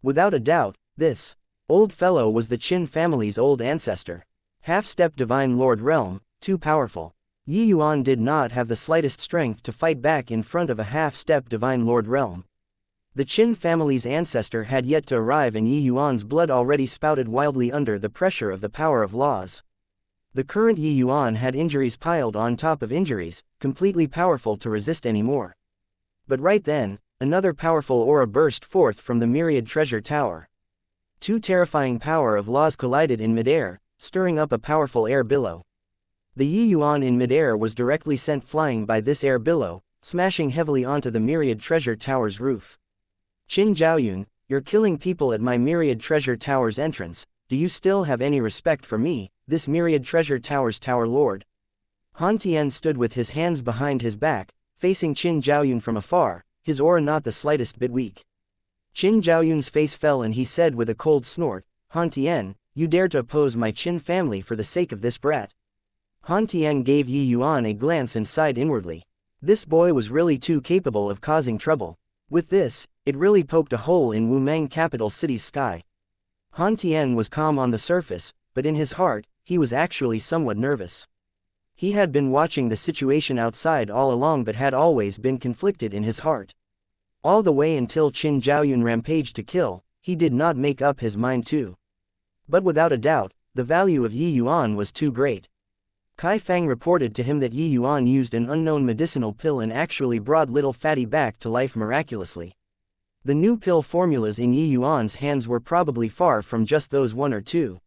Without a doubt, this old fellow was the Qin family's old ancestor. Half-step divine lord realm, too powerful. Yi Yuan did not have the slightest strength to fight back in front of a half-step divine lord realm. The Qin family's ancestor had yet to arrive and Yi Yuan's blood already spouted wildly under the pressure of the power of laws. The current Yi Yuan had injuries piled on top of injuries, completely powerful to resist anymore. But right then, another powerful aura burst forth from the myriad treasure tower. Two terrifying power of laws collided in midair, stirring up a powerful air billow. The Yi Yuan in midair was directly sent flying by this air billow, smashing heavily onto the myriad treasure tower's roof. Qin Zhaoyun, you're killing people at my myriad treasure tower's entrance. Do you still have any respect for me, this myriad treasure tower's tower lord? Han Tian stood with his hands behind his back, facing Qin Zhaoyun from afar, his aura not the slightest bit weak. Qin Zhaoyun's face fell and he said with a cold snort, Han Tian, you dare to oppose my Qin family for the sake of this brat? Han Tian gave Yi Yuan a glance and sighed inwardly. This boy was really too capable of causing trouble. With this, it really poked a hole in Wumang capital city's sky. Han Tian was calm on the surface, but in his heart, he was actually somewhat nervous. He had been watching the situation outside all along but had always been conflicted in his heart. All the way until Qin Zhaoyun rampaged to kill, he did not make up his mind to. But without a doubt, the value of Yi Yuan was too great. Kai Fang reported to him that Yi Yuan used an unknown medicinal pill and actually brought little Fatty back to life miraculously. The new pill formulas in Yi Yuan's hands were probably far from just those one or two.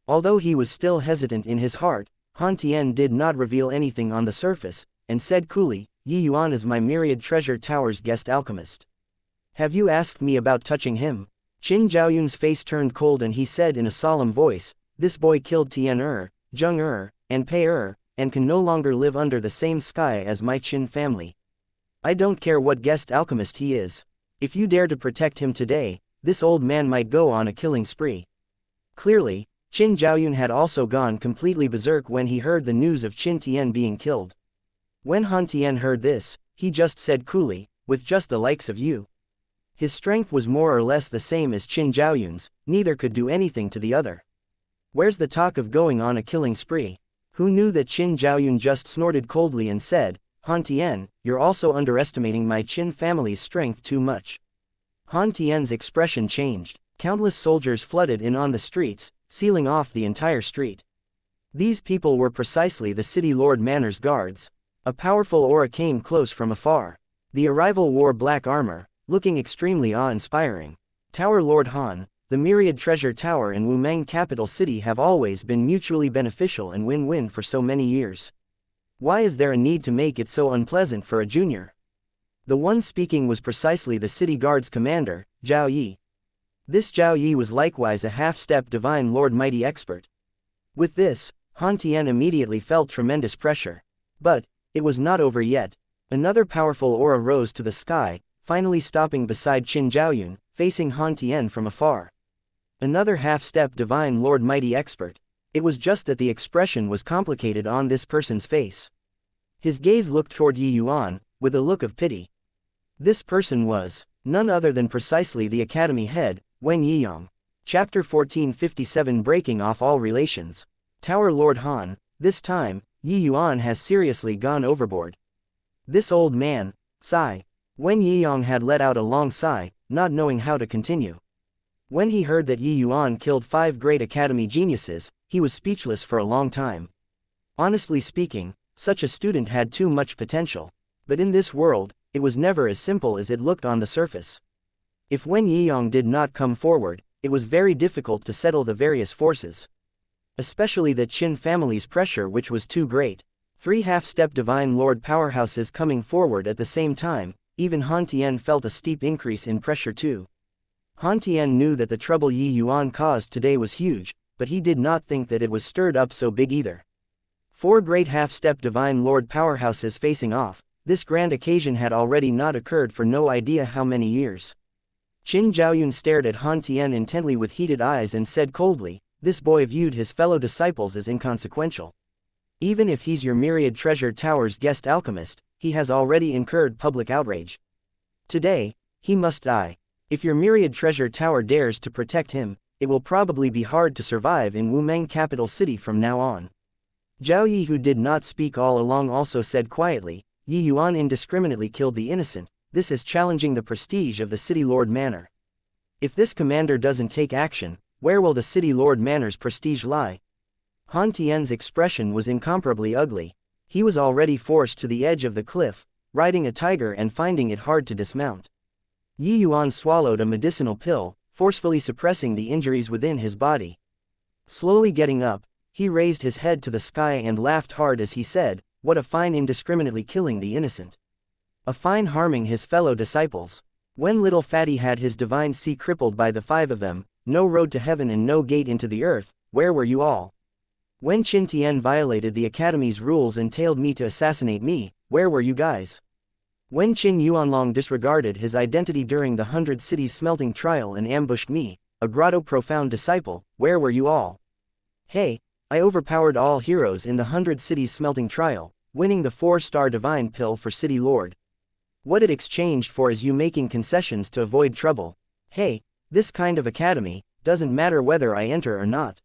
Although he was still hesitant in his heart, Han Tian did not reveal anything on the surface, and said coolly, Yi Yuan is my myriad treasure tower's guest alchemist. Have you asked me about touching him? Qin Zhaoyun's face turned cold and he said in a solemn voice, this boy killed Tian Zheng and Pei and can no longer live under the same sky as my Qin family. I don't care what guest alchemist he is. If you dare to protect him today, this old man might go on a killing spree. Clearly, Qin Zhaoyun had also gone completely berserk when he heard the news of Qin Tian being killed. When Han Tian heard this, he just said coolly, with just the likes of you. His strength was more or less the same as Qin Zhaoyun's, neither could do anything to the other. Where's the talk of going on a killing spree? Who knew that Qin Zhaoyun just snorted coldly and said, Han Tian, you're also underestimating my Qin family's strength too much. Han Tian's expression changed. Countless soldiers flooded in on the streets, sealing off the entire street. These people were precisely the city lord Manor's guards. A powerful aura came close from afar. The arrival wore black armor, looking extremely awe-inspiring. Tower Lord Han, the myriad treasure tower and Wumang capital city have always been mutually beneficial and win-win for so many years. Why is there a need to make it so unpleasant for a junior? The one speaking was precisely the city guard's commander, Zhao Yi. This Zhao Yi was likewise a half-step divine lord mighty expert. With this, Han Tian immediately felt tremendous pressure. But it was not over yet. Another powerful aura rose to the sky, finally stopping beside Qin Zhaoyun, facing Han Tian from afar. Another half-step divine lord mighty expert. It was just that the expression was complicated on this person's face. His gaze looked toward Yi Yuan, with a look of pity. This person was none other than precisely the academy head, Wen Yiyang. Chapter 1457 Breaking off all relations. Tower Lord Han, this time, Yi Yuan has seriously gone overboard. This old man, sigh. Wen Yiyang had let out a long sigh, not knowing how to continue. When he heard that Yi Yuan killed 5 great academy geniuses, he was speechless for a long time. Honestly speaking, such a student had too much potential. But in this world, it was never as simple as it looked on the surface. If Wen Yiyang did not come forward, it was very difficult to settle the various forces. Especially the Qin family's pressure, which was too great. 3 half-step Divine Lord powerhouses coming forward at the same time. Even Han Tien felt a steep increase in pressure too. Han Tien knew that the trouble Yi Yuan caused today was huge, but he did not think that it was stirred up so big either. 4 great half-step Divine Lord powerhouses facing off. This grand occasion had already not occurred for no idea how many years. Qin Zhaoyun stared at Han Tien intently with heated eyes and said coldly, "This boy viewed his fellow disciples as inconsequential. Even if he's your Myriad Treasure Tower's guest alchemist, he has already incurred public outrage. Today, he must die. If your Myriad Treasure Tower dares to protect him, it will probably be hard to survive in Wumeng capital city from now on." Zhao Yi, who did not speak all along, also said quietly, "Yi Yuan indiscriminately killed the innocent. This is challenging the prestige of the City Lord Manor. If this commander doesn't take action, where will the City Lord Manor's prestige lie?" Han Tien's expression was incomparably ugly. He was already forced to the edge of the cliff, riding a tiger and finding it hard to dismount. Yi Yuan swallowed a medicinal pill, forcefully suppressing the injuries within his body. Slowly getting up, he raised his head to the sky and laughed hard as he said, "What a fine indiscriminately killing the innocent. A fine harming his fellow disciples. When little Fatty had his divine sea crippled by the 5 of them, no road to heaven and no gate into the earth, where were you all? When Qin Tian violated the Academy's rules and tailed me to assassinate me, where were you guys? When Qin Yuanlong disregarded his identity during the 100 Cities smelting trial and ambushed me, a grotto profound disciple, where were you all? Hey, I overpowered all heroes in the 100 Cities smelting trial, winning the 4-star divine pill for City Lord. What it exchanged for is you making concessions to avoid trouble. Hey, this kind of academy, doesn't matter whether I enter or not.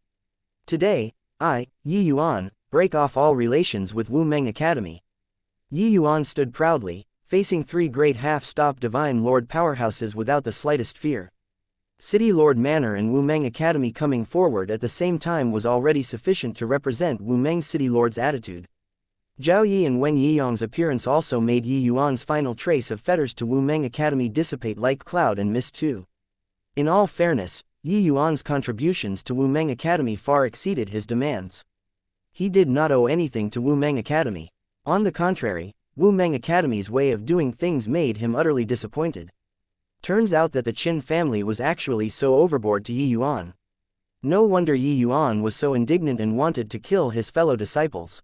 Today, I, Yi Yuan, break off all relations with Wumeng Academy." Yi Yuan stood proudly, facing 3 great half-stop Divine Lord powerhouses without the slightest fear. City Lord Manor and Wumeng Academy coming forward at the same time was already sufficient to represent Wumeng City Lord's attitude. Zhao Yi and Wen Yiyong's appearance also made Yi Yuan's final trace of fetters to Wumeng Academy dissipate like cloud and mist too. In all fairness, Yi Yuan's contributions to Wumeng Academy far exceeded his demands. He did not owe anything to Wumeng Academy. On the contrary, Wumeng Academy's way of doing things made him utterly disappointed. Turns out that the Qin family was actually so overboard to Yi Yuan. No wonder Yi Yuan was so indignant and wanted to kill his fellow disciples.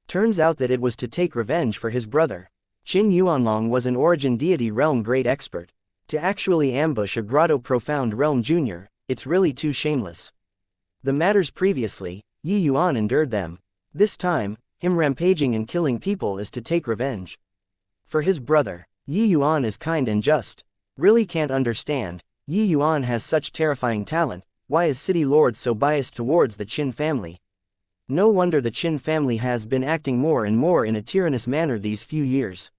Turns out that it was to take revenge for his brother. Qin Yuanlong was an origin deity realm great expert. To actually ambush a grotto profound realm junior, it's really too shameless. The matters previously, Yi Yuan endured them. This time, him rampaging and killing people is to take revenge. For his brother, Yi Yuan is kind and just. Really can't understand, Yi Yuan has such terrifying talent, why is City Lord so biased towards the Qin family? No wonder the Qin family has been acting more and more in a tyrannous manner these few years.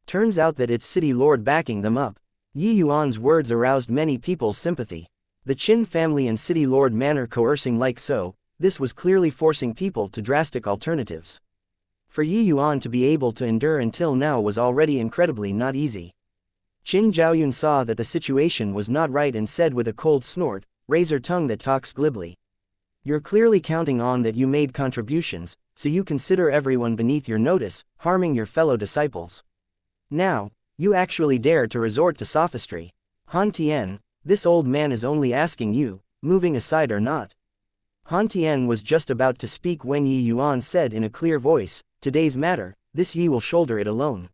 Turns out that it's City Lord backing them up. Yi Yuan's words aroused many people's sympathy. The Qin family and City Lord Manor coercing like so, this was clearly forcing people to drastic alternatives. For Yi Yuan to be able to endure until now was already incredibly not easy. Qin Zhaoyun saw that the situation was not right and said with a cold snort, "Razor tongue that talks glibly. You're clearly counting on that you made contributions, so you consider everyone beneath your notice, harming your fellow disciples. Now, you actually dare to resort to sophistry. Han Tien, this old man is only asking you, moving aside or not." Han Tien was just about to speak when Yi Yuan said in a clear voice, "Today's matter, this Yi will shoulder it alone.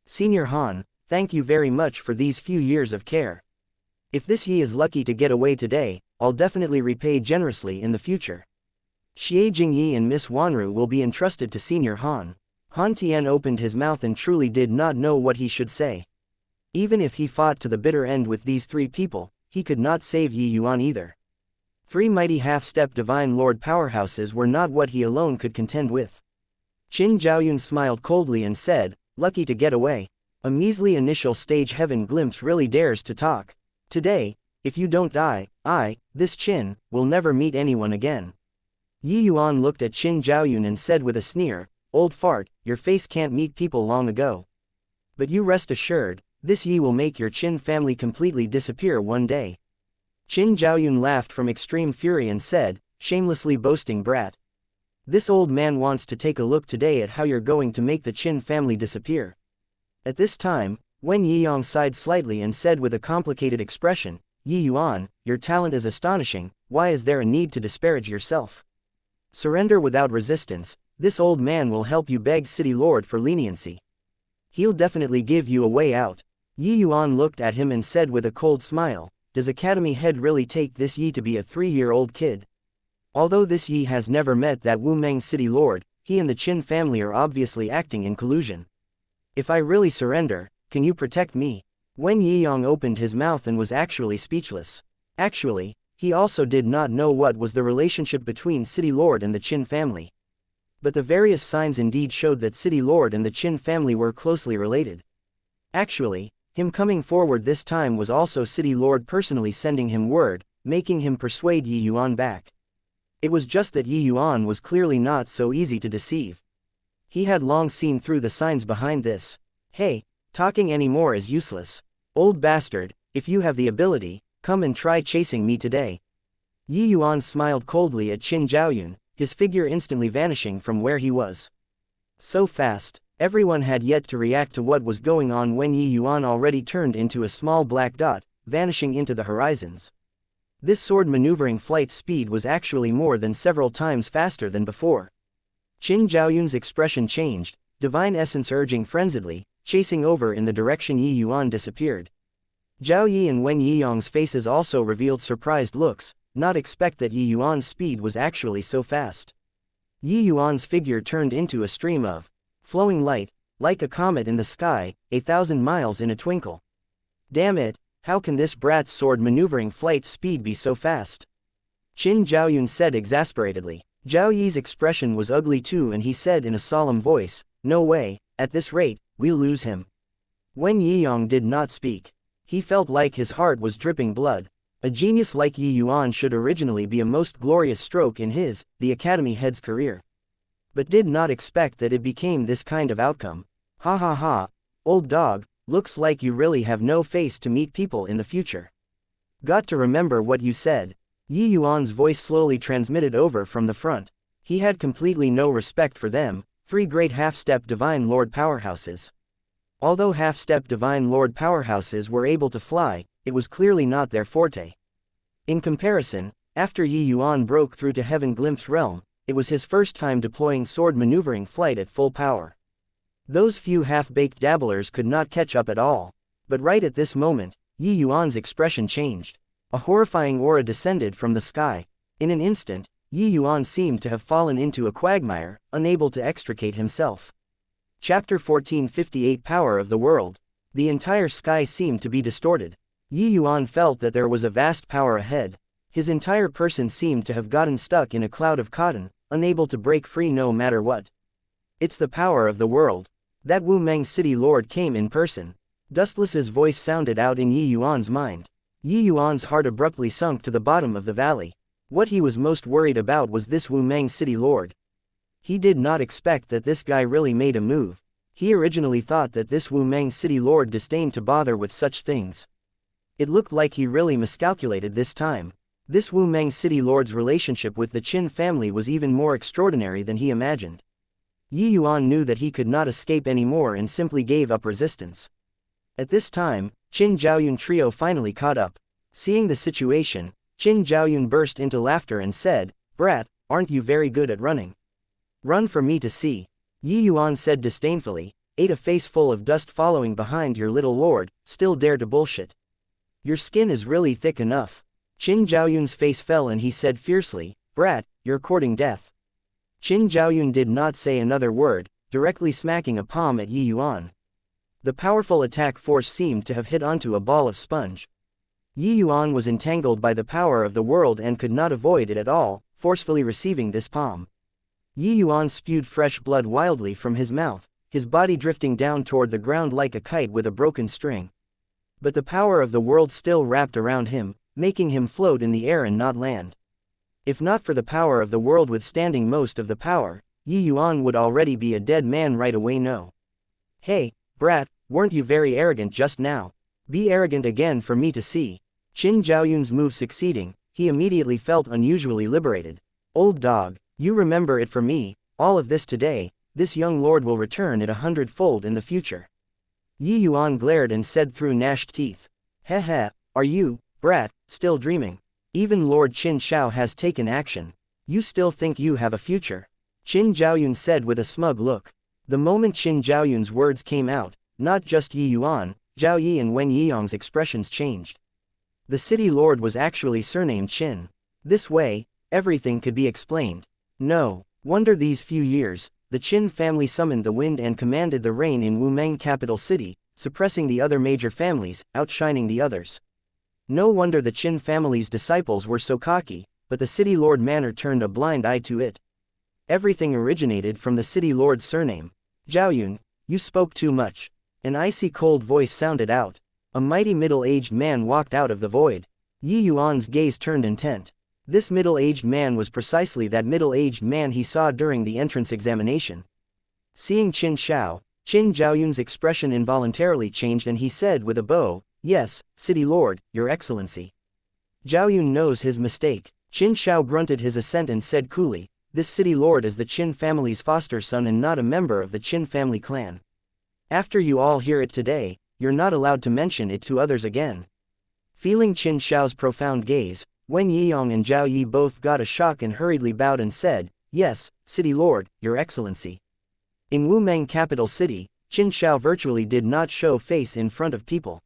Senior Han, thank you very much for these few years of care. If this Yi is lucky to get away today, I'll definitely repay generously in the future. Xie Jingyi and Miss Wanru will be entrusted to Senior Han." Han Tien opened his mouth and truly did not know what he should say. Even if he fought to the bitter end with these 3 people, he could not save Yi Yuan either. 3 mighty half-step Divine Lord powerhouses were not what he alone could contend with. Qin Zhaoyun smiled coldly and said, "Lucky to get away. A measly initial stage heaven glimpse really dares to talk. Today, if you don't die, I, this Qin, will never meet anyone again." Yi Yuan looked at Qin Zhaoyun and said with a sneer, "Old fart, your face can't meet people long ago. But you rest assured, this Yi will make your Qin family completely disappear one day." Qin Zhaoyun laughed from extreme fury and said, "Shamelessly boasting brat. This old man wants to take a look today at how you're going to make the Qin family disappear. At this time, Wen Yiyang sighed slightly and said with a complicated expression, Yi Yuan, your talent is astonishing, why is there a need to disparage yourself? Surrender without resistance, this old man will help you beg City Lord for leniency. He'll definitely give you a way out. Yi Yuan looked at him and said with a cold smile, does Academy Head really take this Yi to be a 3-year-old kid? Although this Yi has never met that Wu Meng City Lord, he and the Qin family are obviously acting in collusion. If I really surrender, can you protect me? Wen Yiyang opened his mouth and was actually speechless. Actually, he also did not know what was the relationship between City Lord and the Qin family. But the various signs indeed showed that City Lord and the Qin family were closely related. Actually, him coming forward this time was also City Lord personally sending him word, making him persuade Yi Yuan back. It was just that Yi Yuan was clearly not so easy to deceive. He had long seen through the signs behind this. Hey, talking anymore is useless. Old bastard, if you have the ability, come and try chasing me today. Yi Yuan smiled coldly at Qin Zhaoyun, his figure instantly vanishing from where he was. So fast, everyone had yet to react to what was going on when Yi Yuan already turned into a small black dot, vanishing into the horizons. This sword maneuvering flight speed was actually more than several times faster than before. Qin Zhaoyun's expression changed, divine essence urging frenziedly, chasing over in the direction Yi Yuan disappeared. Zhao Yi and Wen Yiyang's faces also revealed surprised looks, not expect that Yi Yuan's speed was actually so fast. Yi Yuan's figure turned into a stream of flowing light, like a comet in the sky, 1,000 miles in a twinkle. Damn it, how can this brat's sword maneuvering flight speed be so fast? Qin Zhaoyun said exasperatedly. Zhao Yi's expression was ugly too and he said in a solemn voice, no way, at this rate, we'll lose him. Wen Yiyang did not speak. He felt like his heart was dripping blood. A genius like Yi Yuan should originally be a most glorious stroke in his, the Academy Head's career. But did not expect that it became this kind of outcome. Ha ha ha, old dog, looks like you really have no face to meet people in the future. Got to remember what you said. Yi Yuan's voice slowly transmitted over from the front. He had completely no respect for them, 3 great half-step Divine Lord powerhouses. Although half-step Divine Lord powerhouses were able to fly, it was clearly not their forte. In comparison, after Yi Yuan broke through to Heaven Glimpse realm, it was his first time deploying sword maneuvering flight at full power. Those few half-baked dabblers could not catch up at all. But right at this moment, Yi Yuan's expression changed. A horrifying aura descended from the sky. In an instant, Yi Yuan seemed to have fallen into a quagmire, unable to extricate himself. Chapter 1458 Power of the World. The entire sky seemed to be distorted. Yi Yuan felt that there was a vast power ahead. His entire person seemed to have gotten stuck in a cloud of cotton, unable to break free no matter what. It's the power of the world. That Wu Meng City Lord came in person. Dustless's voice sounded out in Yi Yuan's mind. Yi Yuan's heart abruptly sunk to the bottom of the valley. What he was most worried about was this Wu Meng City Lord. He did not expect that this guy really made a move. He originally thought that this Wu Meng City Lord disdained to bother with such things. It looked like he really miscalculated this time. This Wu Meng City Lord's relationship with the Qin family was even more extraordinary than he imagined. Yi Yuan knew that he could not escape anymore and simply gave up resistance. At this time, Qin Zhaoyun trio finally caught up. Seeing the situation, Qin Zhaoyun burst into laughter and said, "Brat, aren't you very good at running? Run for me to see." Yi Yuan said disdainfully, "Ate a face full of dust following behind your little lord, still dare to bullshit. Your skin is really thick enough." Qin Zhaoyun's face fell and he said fiercely, "Brat, you're courting death." Qin Zhaoyun did not say another word, directly smacking a palm at Yi Yuan. The powerful attack force seemed to have hit onto a ball of sponge. Yi Yuan was entangled by the power of the world and could not avoid it at all, forcefully receiving this palm. Yi Yuan spewed fresh blood wildly from his mouth, his body drifting down toward the ground like a kite with a broken string. But the power of the world still wrapped around him, making him float in the air and not land. If not for the power of the world withstanding most of the power, Yi Yuan would already be a dead man right away. No. Hey, brat, weren't you very arrogant just now? Be arrogant again for me to see. Qin Zhaoyun's move succeeding, he immediately felt unusually liberated. Old dog, You remember it for me, all of this today, this young lord will return it 100-fold in the future. Yi Yuan glared and said through gnashed teeth. Heh heh, are you, brat, still dreaming? Even Lord Qin Shao has taken action. You still think you have a future? Qin Zhaoyun said with a smug look. The moment Qin Zhaoyun's words came out, not just Yi Yuan, Zhao Yi and Wen Yiyang's expressions changed. The city lord was actually surnamed Qin. This way, everything could be explained. No wonder these few years, the Qin family summoned the wind and commanded the rain in Wumeng capital city, suppressing the other major families, outshining the others. No wonder the Qin family's disciples were so cocky, but the city lord manner turned a blind eye to it. Everything originated from the city lord's surname. Zhaoyun, you spoke too much. An icy cold voice sounded out. A mighty middle-aged man walked out of the void. Yi Yuan's gaze turned intent. This middle-aged man was precisely that middle-aged man he saw during the entrance examination. Seeing Qin Shao, Qin Zhaoyun's expression involuntarily changed and he said with a bow, "Yes, City Lord, Your Excellency." Zhaoyun knows his mistake. Qin Shao grunted his assent and said coolly, "This City Lord is the Qin family's foster son and not a member of the Qin family clan. After you all hear it today, you're not allowed to mention it to others again." Feeling Qin Shao's profound gaze, Wen Yiyang and Zhao Yi both got a shock and hurriedly bowed and said, "Yes, City Lord, Your Excellency." In Wumeng capital city, Qin Shao virtually did not show face in front of people.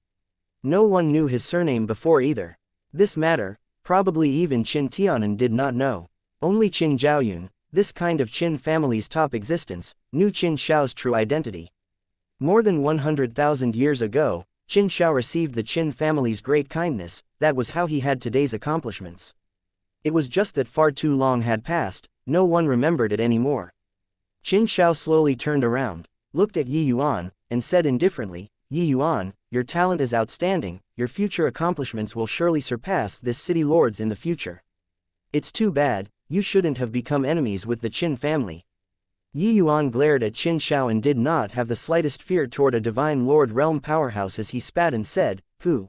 No one knew his surname before either. This matter, probably even Qin Tianan did not know. Only Qin Zhaoyun, this kind of Qin family's top existence, knew Qin Shao's true identity. More than 100,000 years ago, Qin Shao received the Qin family's great kindness, that was how he had today's accomplishments. It was just that far too long had passed, no one remembered it anymore. Qin Shao slowly turned around, looked at Yi Yuan, and said indifferently, "Yi Yuan, your talent is outstanding, your future accomplishments will surely surpass this city lord's in the future. It's too bad, you shouldn't have become enemies with the Qin family." Yi Yuan glared at Qin Shao and did not have the slightest fear toward a divine lord realm powerhouse as he spat and said, "Pooh.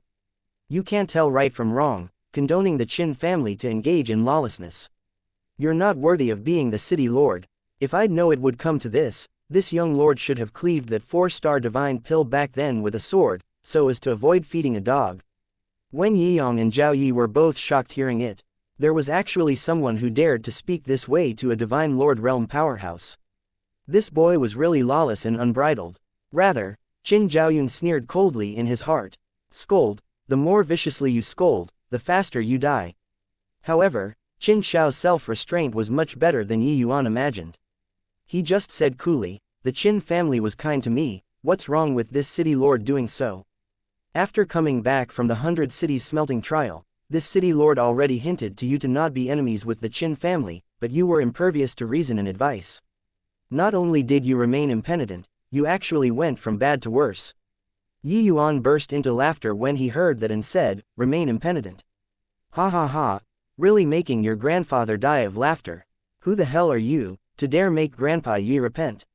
You can't tell right from wrong, condoning the Qin family to engage in lawlessness. You're not worthy of being the city lord. If I'd know it would come to this young lord should have cleaved that 4-star divine pill back then with a sword, so as to avoid feeding a dog." Wen Yiyang and Zhao Yi were both shocked hearing it. There was actually someone who dared to speak this way to a divine lord realm powerhouse. This boy was really lawless and unbridled. Rather, Qin Zhaoyun sneered coldly in his heart. "Scold, the more viciously you scold, the faster you die." However, Qin Shao's self-restraint was much better than Yi Yuan imagined. He just said coolly, "The Qin family was kind to me, what's wrong with this city lord doing so?" After coming back from the 100 cities smelting trial, this city lord already hinted to you to not be enemies with the Qin family, but you were impervious to reason and advice. Not only did you remain impenitent, you actually went from bad to worse. Yi Yuan burst into laughter when he heard that and said, "Remain impenitent. Ha ha ha, really making your grandfather die of laughter. Who the hell are you, to dare make Grandpa Yi repent?"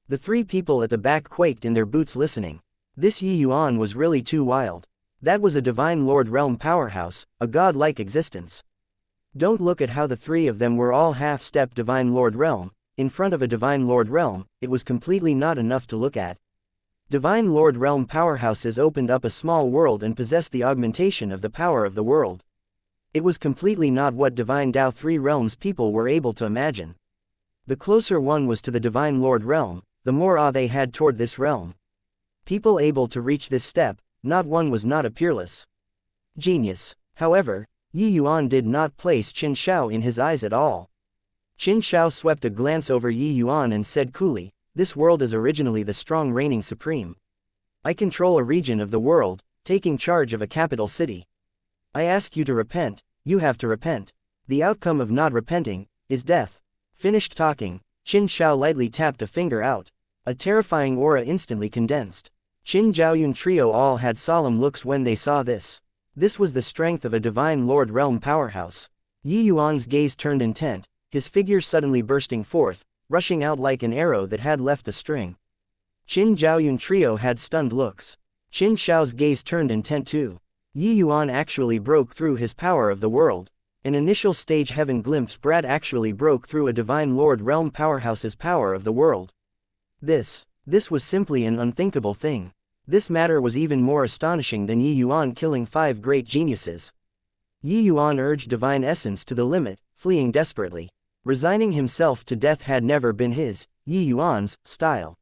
The three people at the back quaked in their boots listening. This Yi Yuan was really too wild. That was a divine lord realm powerhouse, a god-like existence. Don't look at how the three of them were all half-step divine lord realm. In front of a divine lord realm, it was completely not enough to look at. Divine lord realm powerhouses opened up a small world and possessed the augmentation of the power of the world. It was completely not what divine Dao 3 realms people were able to imagine. The closer one was to the divine lord realm, the more awe they had toward this realm. People able to reach this step, not one was not a peerless genius. However, Yi Yuan did not place Qin Shao in his eyes at all. Qin Shao swept a glance over Yi Yuan and said coolly, "This world is originally the strong reigning supreme. I control a region of the world, taking charge of a capital city. I ask you to repent, you have to repent. The outcome of not repenting is death." Finished talking, Qin Shao lightly tapped a finger out. A terrifying aura instantly condensed. Qin Zhaoyun trio all had solemn looks when they saw this. This was the strength of a divine lord realm powerhouse. Yi Yuan's gaze turned intent, his figure suddenly bursting forth, rushing out like an arrow that had left the string. Qin Zhaoyun trio had stunned looks. Qin Shao's gaze turned intent too. Yi Yuan actually broke through his power of the world. An initial stage heaven glimpse Brad actually broke through a divine lord realm powerhouse's power of the world. This was simply an unthinkable thing. This matter was even more astonishing than Yi Yuan killing 5 great geniuses. Yi Yuan urged divine essence to the limit, fleeing desperately. Resigning himself to death had never been his, Yi Yuan's, style.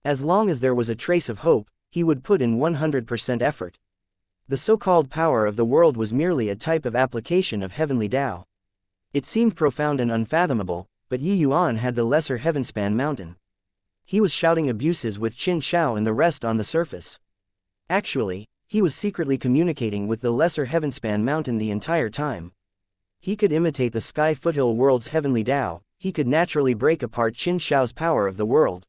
As long as there was a trace of hope, he would put in 100% effort. The so-called power of the world was merely a type of application of heavenly Tao. It seemed profound and unfathomable, but Yi Yuan had the lesser heavenspan mountain. He was shouting abuses with Qin Shao and the rest on the surface. Actually, he was secretly communicating with the lesser heavenspan mountain the entire time. He could imitate the sky foothill world's heavenly Tao. He could naturally break apart Qin Shao's power of the world.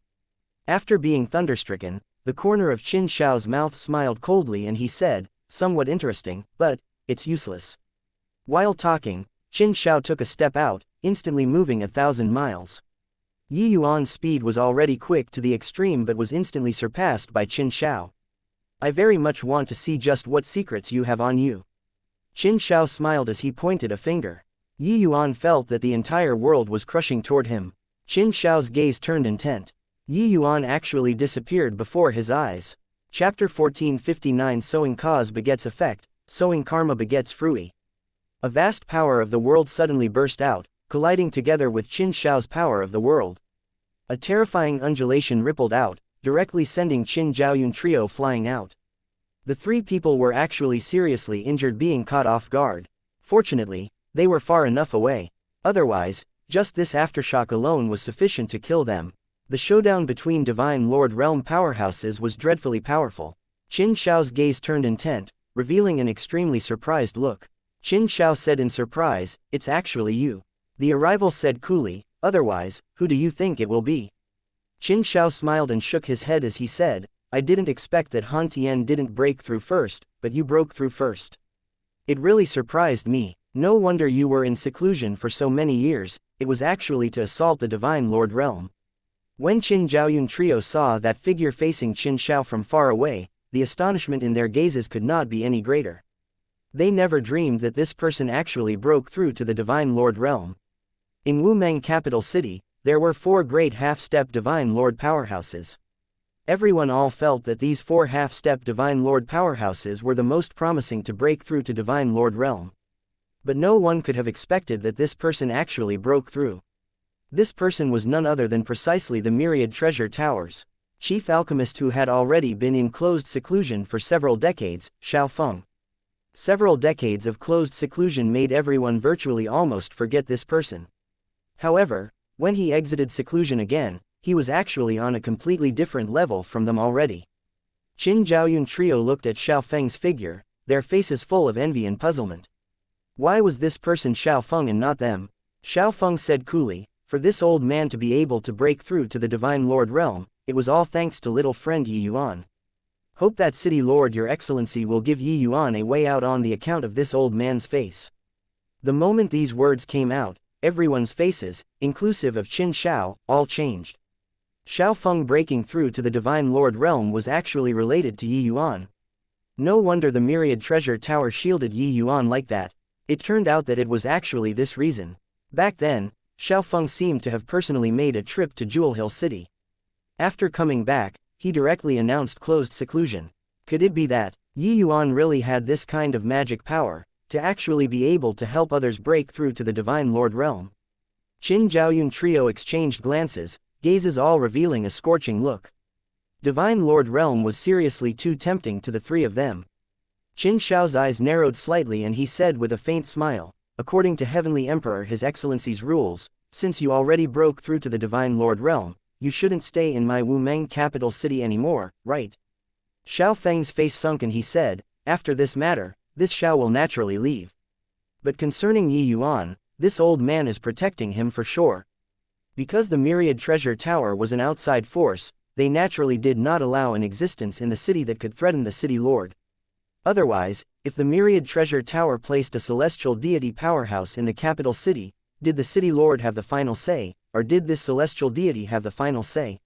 After being thunderstricken, the corner of Qin Shao's mouth smiled coldly and he said, somewhat interesting, but it's useless. While talking, Qin Shao took a step out, instantly moving 1,000 miles. Yi Yuan's speed was already quick to the extreme but was instantly surpassed by Qin Shao. I very much want to see just what secrets you have on you. Qin Shao smiled as he pointed a finger. Yi Yuan felt that the entire world was crushing toward him. Qin Shao's gaze turned intent. Yi Yuan actually disappeared before his eyes. Chapter 1459 Sowing cause begets effect, sowing karma begets frui. A vast power of the world suddenly burst out, colliding together with Qin Shao's power of the world. A terrifying undulation rippled out, directly sending Qin Zhaoyun trio flying out. The 3 people were actually seriously injured, being caught off guard. Fortunately, they were far enough away. Otherwise, just this aftershock alone was sufficient to kill them. The showdown between Divine Lord Realm powerhouses was dreadfully powerful. Qin Shao's gaze turned intent, revealing an extremely surprised look. Qin Shao said in surprise, "It's actually you." The arrival said coolly, "Otherwise, who do you think it will be?" Qin Shao smiled and shook his head as he said, "I didn't expect that Han Tian didn't break through first, but you broke through first. It really surprised me. No wonder you were in seclusion for so many years. It was actually to assault the Divine Lord Realm." When Qin Zhaoyun trio saw that figure facing Qin Shao from far away, the astonishment in their gazes could not be any greater. They never dreamed that this person actually broke through to the Divine Lord Realm. In Wumeng capital city, there were 4 great half-step Divine Lord powerhouses. Everyone all felt that these 4 half-step Divine Lord powerhouses were the most promising to break through to Divine Lord Realm. But no one could have expected that this person actually broke through. This person was none other than precisely the myriad treasure towers. Chief alchemist who had already been in closed seclusion for several decades, Xiao Feng. Several decades of closed seclusion made everyone virtually almost forget this person. However, when he exited seclusion again, he was actually on a completely different level from them already. Qin Zhaoyun trio looked at Xiao Feng's figure, their faces full of envy and puzzlement. Why was this person Xiao Feng and not them? Xiao Feng said coolly, "For this old man to be able to break through to the Divine Lord Realm, it was all thanks to little friend Yi Yuan. Hope that city lord your excellency will give Yi Yuan a way out on the account of this old man's face." The moment these words came out, everyone's faces, inclusive of Qin Shao, all changed. Xiao Feng breaking through to the Divine Lord Realm was actually related to Yi Yuan. No wonder the myriad treasure tower shielded Yi Yuan like that. It turned out that it was actually this reason. Back then, Xiao Feng seemed to have personally made a trip to Jewel Hill City. After coming back, he directly announced closed seclusion. Could it be that Yi Yuan really had this kind of magic power, to actually be able to help others break through to the Divine Lord Realm? Qin Zhaoyun trio exchanged glances, gazes all revealing a scorching look. Divine Lord Realm was seriously too tempting to the 3 of them. Qin Shao's eyes narrowed slightly and he said with a faint smile, "According to Heavenly Emperor His Excellency's rules, since you already broke through to the Divine Lord Realm, you shouldn't stay in my Wumeng capital city anymore, right?" Xiao Feng's face sunk and he said, "After this matter, this Xiao will naturally leave. But concerning Yi Yuan, this old man is protecting him for sure." Because the myriad treasure tower was an outside force, they naturally did not allow an existence in the city that could threaten the city lord. Otherwise, if the myriad treasure tower placed a celestial deity powerhouse in the capital city, did the city lord have the final say, or did this celestial deity have the final say?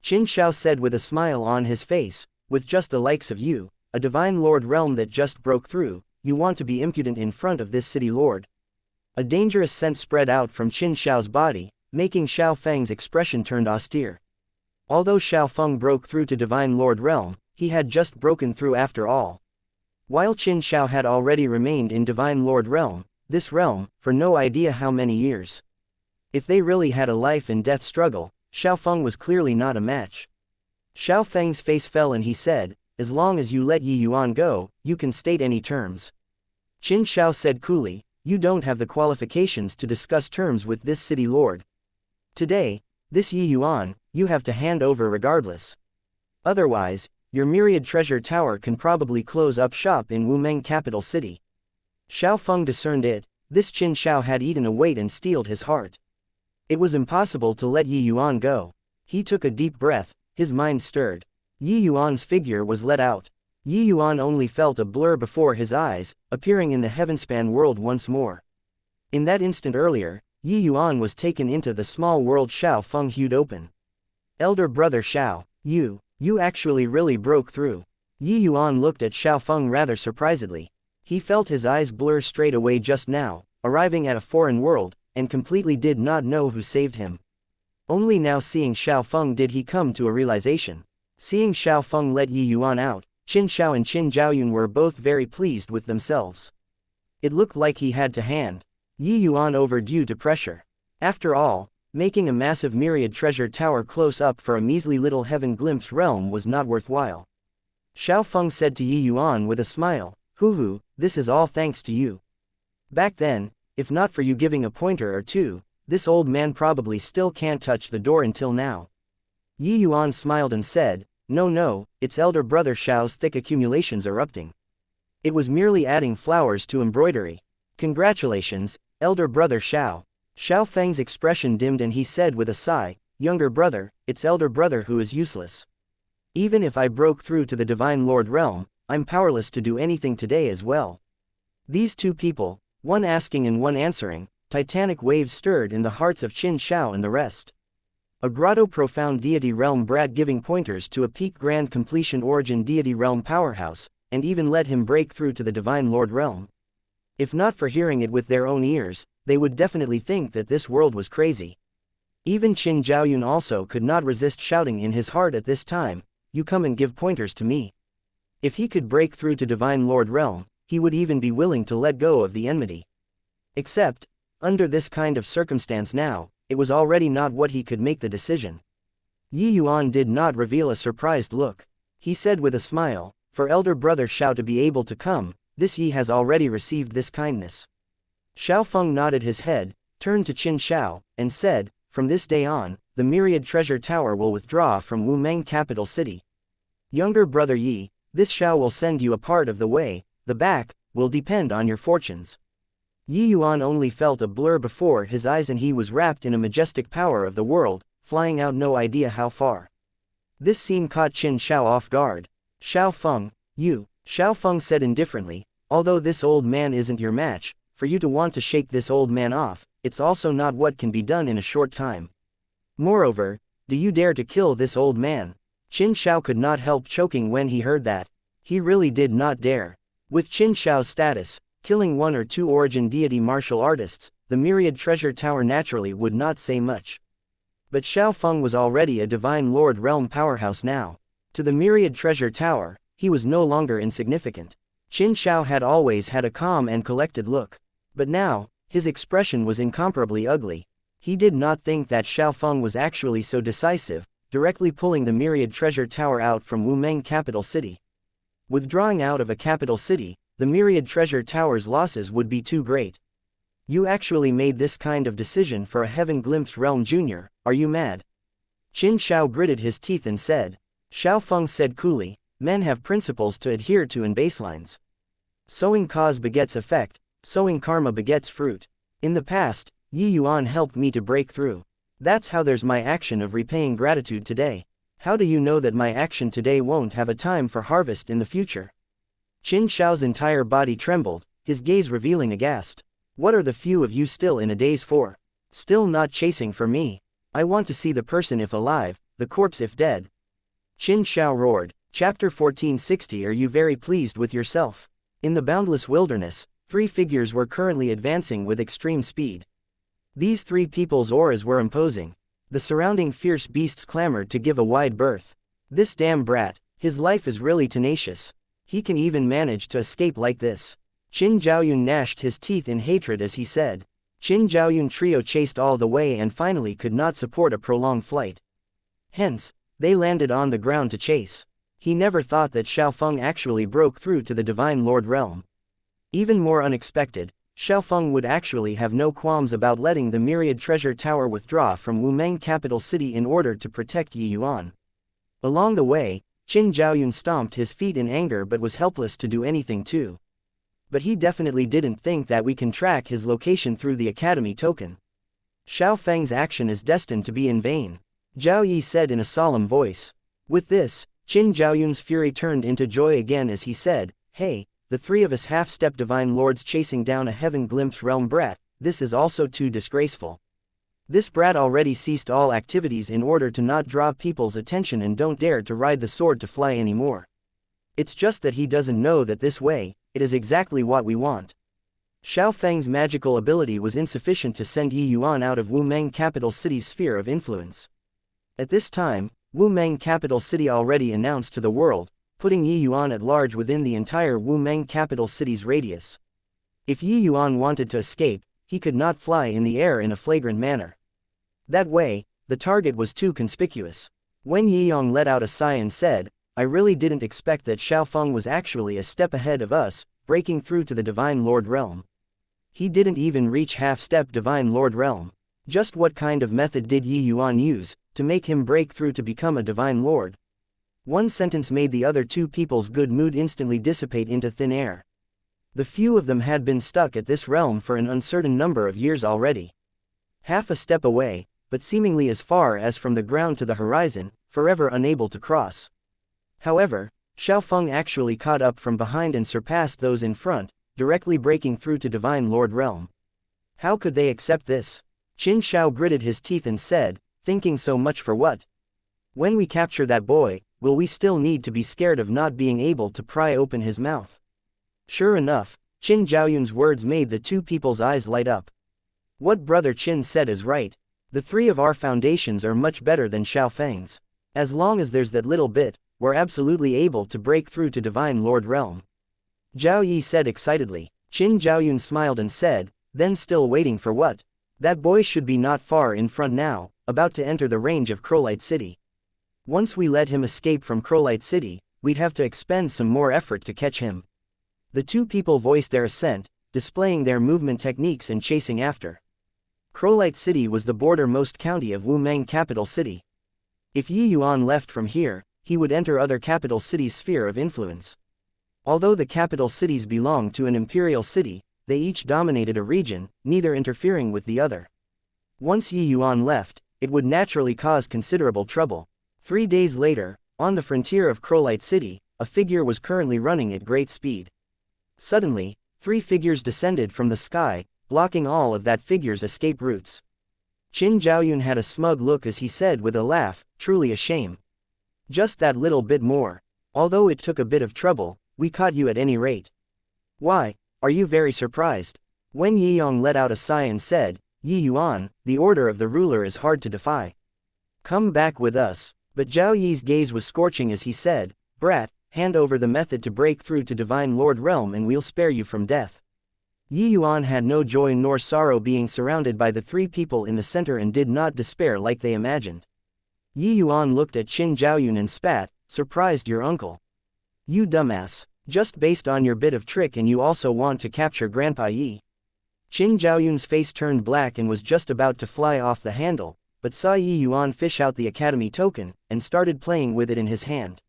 Qin Shao said with a smile on his face, "With just the likes of you, a Divine Lord Realm that just broke through, you want to be impudent in front of this city lord. A dangerous scent spread out from Qin Shao's body, making Xiao Feng's expression turned austere. Although Xiao Feng broke through to Divine Lord Realm, he had just broken through after all. While Qin Shao had already remained in Divine Lord Realm, this realm, for no idea how many years. If they really had a life and death struggle, Xiao Feng was clearly not a match. Xiao Feng's face fell and he said, "As long as you let Yi Yuan go, you can state any terms." Qin Shao said coolly, "You don't have the qualifications to discuss terms with this city lord. Today, this Yi Yuan, you have to hand over regardless. Otherwise, your myriad treasure tower can probably close up shop in Wumeng capital city." Xiao Feng discerned it, this Qin Shao had eaten a weight and steeled his heart. It was impossible to let Yi Yuan go. He took a deep breath, his mind stirred. Yi Yuan's figure was let out. Yi Yuan only felt a blur before his eyes, appearing in the heavenspan world once more. In that instant earlier, Yi Yuan was taken into the small world Xiao Feng hewed open. "Elder brother Xiao, you actually really broke through." Yi Yuan looked at Xiao Feng rather surprisedly. He felt his eyes blur straight away just now, arriving at a foreign world, and completely did not know who saved him. Only now seeing Xiao Feng did he come to a realization. Seeing Xiao Feng let Yi Yuan out, Qin Shao and Qin Zhaoyun were both very pleased with themselves. It looked like he had to hand Yi Yuan over due to pressure. After all, making a massive myriad treasure tower close up for a measly little heaven glimpse realm was not worthwhile. Xiao Feng said to Yi Yuan with a smile, "Hoo, this is all thanks to you. Back then, if not for you giving a pointer or two, this old man probably still can't touch the door until now." Yi Yuan smiled and said, No, it's elder brother Xiao's thick accumulations erupting. It was merely adding flowers to embroidery. Congratulations, elder brother Xiao." Xiao Feng's expression dimmed and he said with a sigh, "Younger brother, it's elder brother who is useless. Even if I broke through to the Divine Lord Realm, I'm powerless to do anything today as well." These two people, one asking and one answering, titanic waves stirred in the hearts of Qin Shao and the rest. A grotto profound deity realm brat giving pointers to a peak grand completion origin deity realm powerhouse, and even let him break through to the Divine Lord Realm. If not for hearing it with their own ears, they would definitely think that this world was crazy. Even Qin Zhaoyun also could not resist shouting in his heart at this time, "You come and give pointers to me." If he could break through to Divine Lord Realm, he would even be willing to let go of the enmity. Except, under this kind of circumstance now, it was already not what he could make the decision. Yi Yuan did not reveal a surprised look. He said with a smile, "For elder brother Xiao to be able to come, this Yi has already received this kindness." Xiao Feng nodded his head, turned to Qin Shao, and said, "From this day on, the myriad treasure tower will withdraw from Wumeng capital city. Younger brother Yi, this Xiao will send you a part of the way, the back will depend on your fortunes." Yi Yuan only felt a blur before his eyes and he was wrapped in a majestic power of the world, flying out no idea how far. This scene caught Qin Shao off guard. "Xiao Feng, you," Xiao Feng said indifferently, "although this old man isn't your match, for you to want to shake this old man off, it's also not what can be done in a short time. Moreover, do you dare to kill this old man?" Qin Shao could not help choking when he heard that. He really did not dare. With Qin Shao's status, killing one or two origin deity martial artists, the myriad treasure tower naturally would not say much. But Xiao Feng was already a Divine Lord Realm powerhouse now. To the myriad treasure tower, he was no longer insignificant. Qin Shao had always had a calm and collected look. But now, his expression was incomparably ugly. He did not think that Xiao Feng was actually so decisive, directly pulling the myriad treasure tower out from Wumeng capital city. Withdrawing out of a capital city, the myriad treasure tower's losses would be too great. "You actually made this kind of decision for a Heaven Glimpse Realm Junior, are you mad?" Qin Shao gritted his teeth and said. Xiao Feng said coolly, "Men have principles to adhere to and baselines. Sowing cause begets effect, sowing karma begets fruit. In the past, Yi Yuan helped me to break through. That's how there's my action of repaying gratitude today. How do you know that my action today won't have a time for harvest in the future?" Qin Shao's entire body trembled, his gaze revealing aghast. "What are the few of you still in a daze for? Still not chasing for me? I want to see the person if alive, the corpse if dead." Qin Shao roared. Chapter 1460. Are you very pleased with yourself? In the boundless wilderness, 3 figures were currently advancing with extreme speed. These 3 people's auras were imposing. The surrounding fierce beasts clamored to give a wide berth. This damn brat, his life is really tenacious. He can even manage to escape like this. Qin Zhaoyun gnashed his teeth in hatred as he said. Qin Zhaoyun trio chased all the way and finally could not support a prolonged flight. Hence, they landed on the ground to chase. He never thought that Xiaofeng actually broke through to the Divine Lord realm. Even more unexpected, Xiaofeng would actually have no qualms about letting the Myriad Treasure Tower withdraw from Wumeng capital city in order to protect Yi Yuan. Along the way, Qin Zhaoyun stomped his feet in anger but was helpless to do anything too. But he definitely didn't think that we can track his location through the Academy token. Xiao Feng's action is destined to be in vain, Zhao Yi said in a solemn voice. With this, Qin Zhaoyun's fury turned into joy again as he said, "Hey, the 3 of us half-step divine lords chasing down a heaven glimpse realm brat, this is also too disgraceful. This brat already ceased all activities in order to not draw people's attention and don't dare to ride the sword to fly anymore. It's just that he doesn't know that this way, it is exactly what we want." Xiao Feng's magical ability was insufficient to send Yi Yuan out of Wumeng capital city's sphere of influence. At this time, Wumeng capital city already announced to the world, putting Yi Yuan at large within the entire Wumeng capital city's radius. If Yi Yuan wanted to escape, he could not fly in the air in a flagrant manner. That way, the target was too conspicuous. When Yi Yong let out a sigh and said, "I really didn't expect that Xiaofeng was actually a step ahead of us, breaking through to the Divine Lord realm. He didn't even reach half-step Divine Lord realm. Just what kind of method did Yi Yuan use to make him break through to become a Divine Lord?" One sentence made the other 2 people's good mood instantly dissipate into thin air. The few of them had been stuck at this realm for an uncertain number of years already. Half a step away, but seemingly as far as from the ground to the horizon, forever unable to cross. However, Xiaofeng actually caught up from behind and surpassed those in front, directly breaking through to Divine Lord realm. How could they accept this? Qin Shao gritted his teeth and said, "Thinking so much for what? When we capture that boy, will we still need to be scared of not being able to pry open his mouth?" Sure enough, Qin Zhaoyun's words made the 2 people's eyes light up. What Brother Qin said is right. The 3 of our foundations are much better than Xiao Feng's. As long as there's that little bit, we're absolutely able to break through to Divine Lord realm. Zhao Yi said excitedly. Qin Zhaoyun smiled and said, "Then still waiting for what? That boy should be not far in front now, about to enter the range of Crowlight City. Once we let him escape from Crowlight City, we'd have to expend some more effort to catch him." The 2 people voiced their assent, displaying their movement techniques and chasing after. Crowlight City was the bordermost county of Wumeng capital city. If Yi Yuan left from here, he would enter other capital cities' sphere of influence. Although the capital cities belonged to an imperial city, they each dominated a region, neither interfering with the other. Once Yi Yuan left, it would naturally cause considerable trouble. 3 days later, on the frontier of Crowlight City, a figure was currently running at great speed. Suddenly, 3 figures descended from the sky, blocking all of that figure's escape routes. Qin Zhaoyun had a smug look as he said with a laugh, "Truly a shame. Just that little bit more. Although it took a bit of trouble, we caught you at any rate. Why, are you very surprised?" When Yi Yong let out a sigh and said, "Yi Yuan, the order of the ruler is hard to defy. Come back with us." But Zhao Yi's gaze was scorching as he said, "Brat, hand over the method to break through to Divine Lord realm and we'll spare you from death." Yi Yuan had no joy nor sorrow being surrounded by the 3 people in the center and did not despair like they imagined. Yi Yuan looked at Qin Zhaoyun and spat, "Surprised your uncle. You dumbass. Just based on your bit of trick and you also want to capture Grandpa Yi." Qin Zhaoyun's face turned black and was just about to fly off the handle, but saw Yi Yuan fish out the Academy token, and started playing with it in his hand.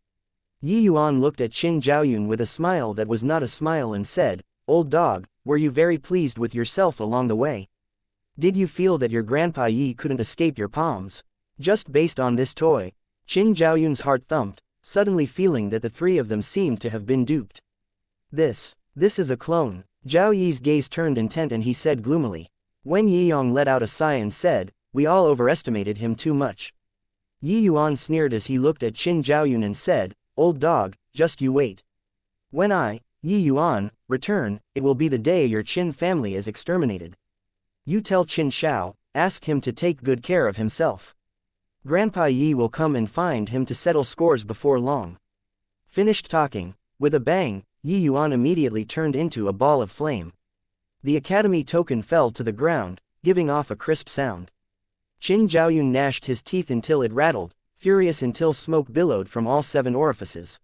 Yi Yuan looked at Qin Zhaoyun with a smile that was not a smile and said, "Old dog, were you very pleased with yourself along the way? Did you feel that your Grandpa Yi couldn't escape your palms? Just based on this toy?" Qin Zhaoyun's heart thumped, suddenly feeling that the 3 of them seemed to have been duped. This is a clone." Zhao Yi's gaze turned intent and he said gloomily. When Yi Yong let out a sigh and said, "We all overestimated him too much." Yi Yuan sneered as he looked at Qin Zhaoyun and said, "Old dog, just you wait. When I, Yi Yuan, return, it will be the day your Qin family is exterminated. You tell Qin Shao, ask him to take good care of himself. Grandpa Yi will come and find him to settle scores before long." Finished talking, with a bang, Yi Yuan immediately turned into a ball of flame. The academy token fell to the ground, giving off a crisp sound. Qin Zhaoyun gnashed his teeth until it rattled, furious until smoke billowed from all 7 orifices.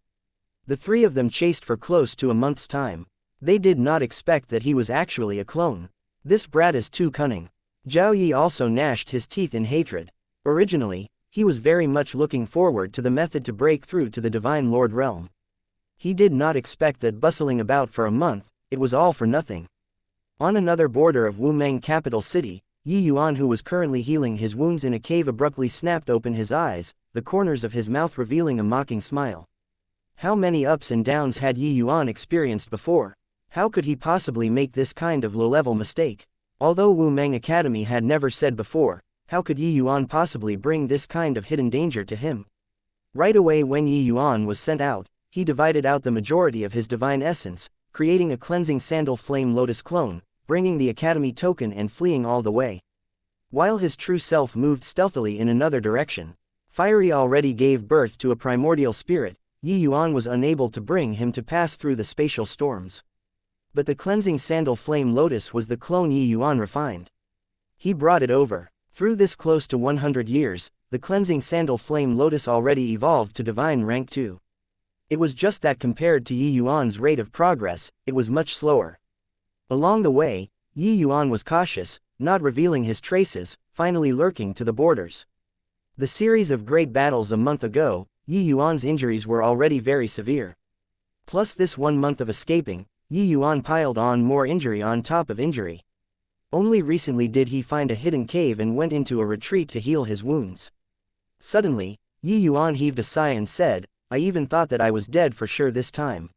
The 3 of them chased for close to a month's time. They did not expect that he was actually a clone. This brat is too cunning. Zhao Yi also gnashed his teeth in hatred. Originally, he was very much looking forward to the method to break through to the Divine Lord realm. He did not expect that bustling about for a month, it was all for nothing. On another border of Wumeng capital city, Yi Yuan, who was currently healing his wounds in a cave, abruptly snapped open his eyes, the corners of his mouth revealing a mocking smile. How many ups and downs had Yi Yuan experienced before? How could he possibly make this kind of low-level mistake? Although Wumeng Academy had never said before, how could Yi Yuan possibly bring this kind of hidden danger to him? Right away when Yi Yuan was sent out, he divided out the majority of his divine essence, creating a cleansing sandal flame lotus clone, bringing the academy token and fleeing all the way. While his true self moved stealthily in another direction, Fiery already gave birth to a primordial spirit. Yi Yuan was unable to bring him to pass through the spatial storms. But the cleansing sandal flame lotus was the clone Yi Yuan refined. He brought it over. Through this close to 100 years, the cleansing sandal flame lotus already evolved to divine rank 2. It was just that compared to Yi Yuan's rate of progress, it was much slower. Along the way, Yi Yuan was cautious, not revealing his traces, finally lurking to the borders. The series of great battles a month ago, Yi Yuan's injuries were already very severe. Plus this 1 month of escaping, Yi Yuan piled on more injury on top of injury. Only recently did he find a hidden cave and went into a retreat to heal his wounds. Suddenly, Yi Yuan heaved a sigh and said, "I even thought that I was dead for sure this time.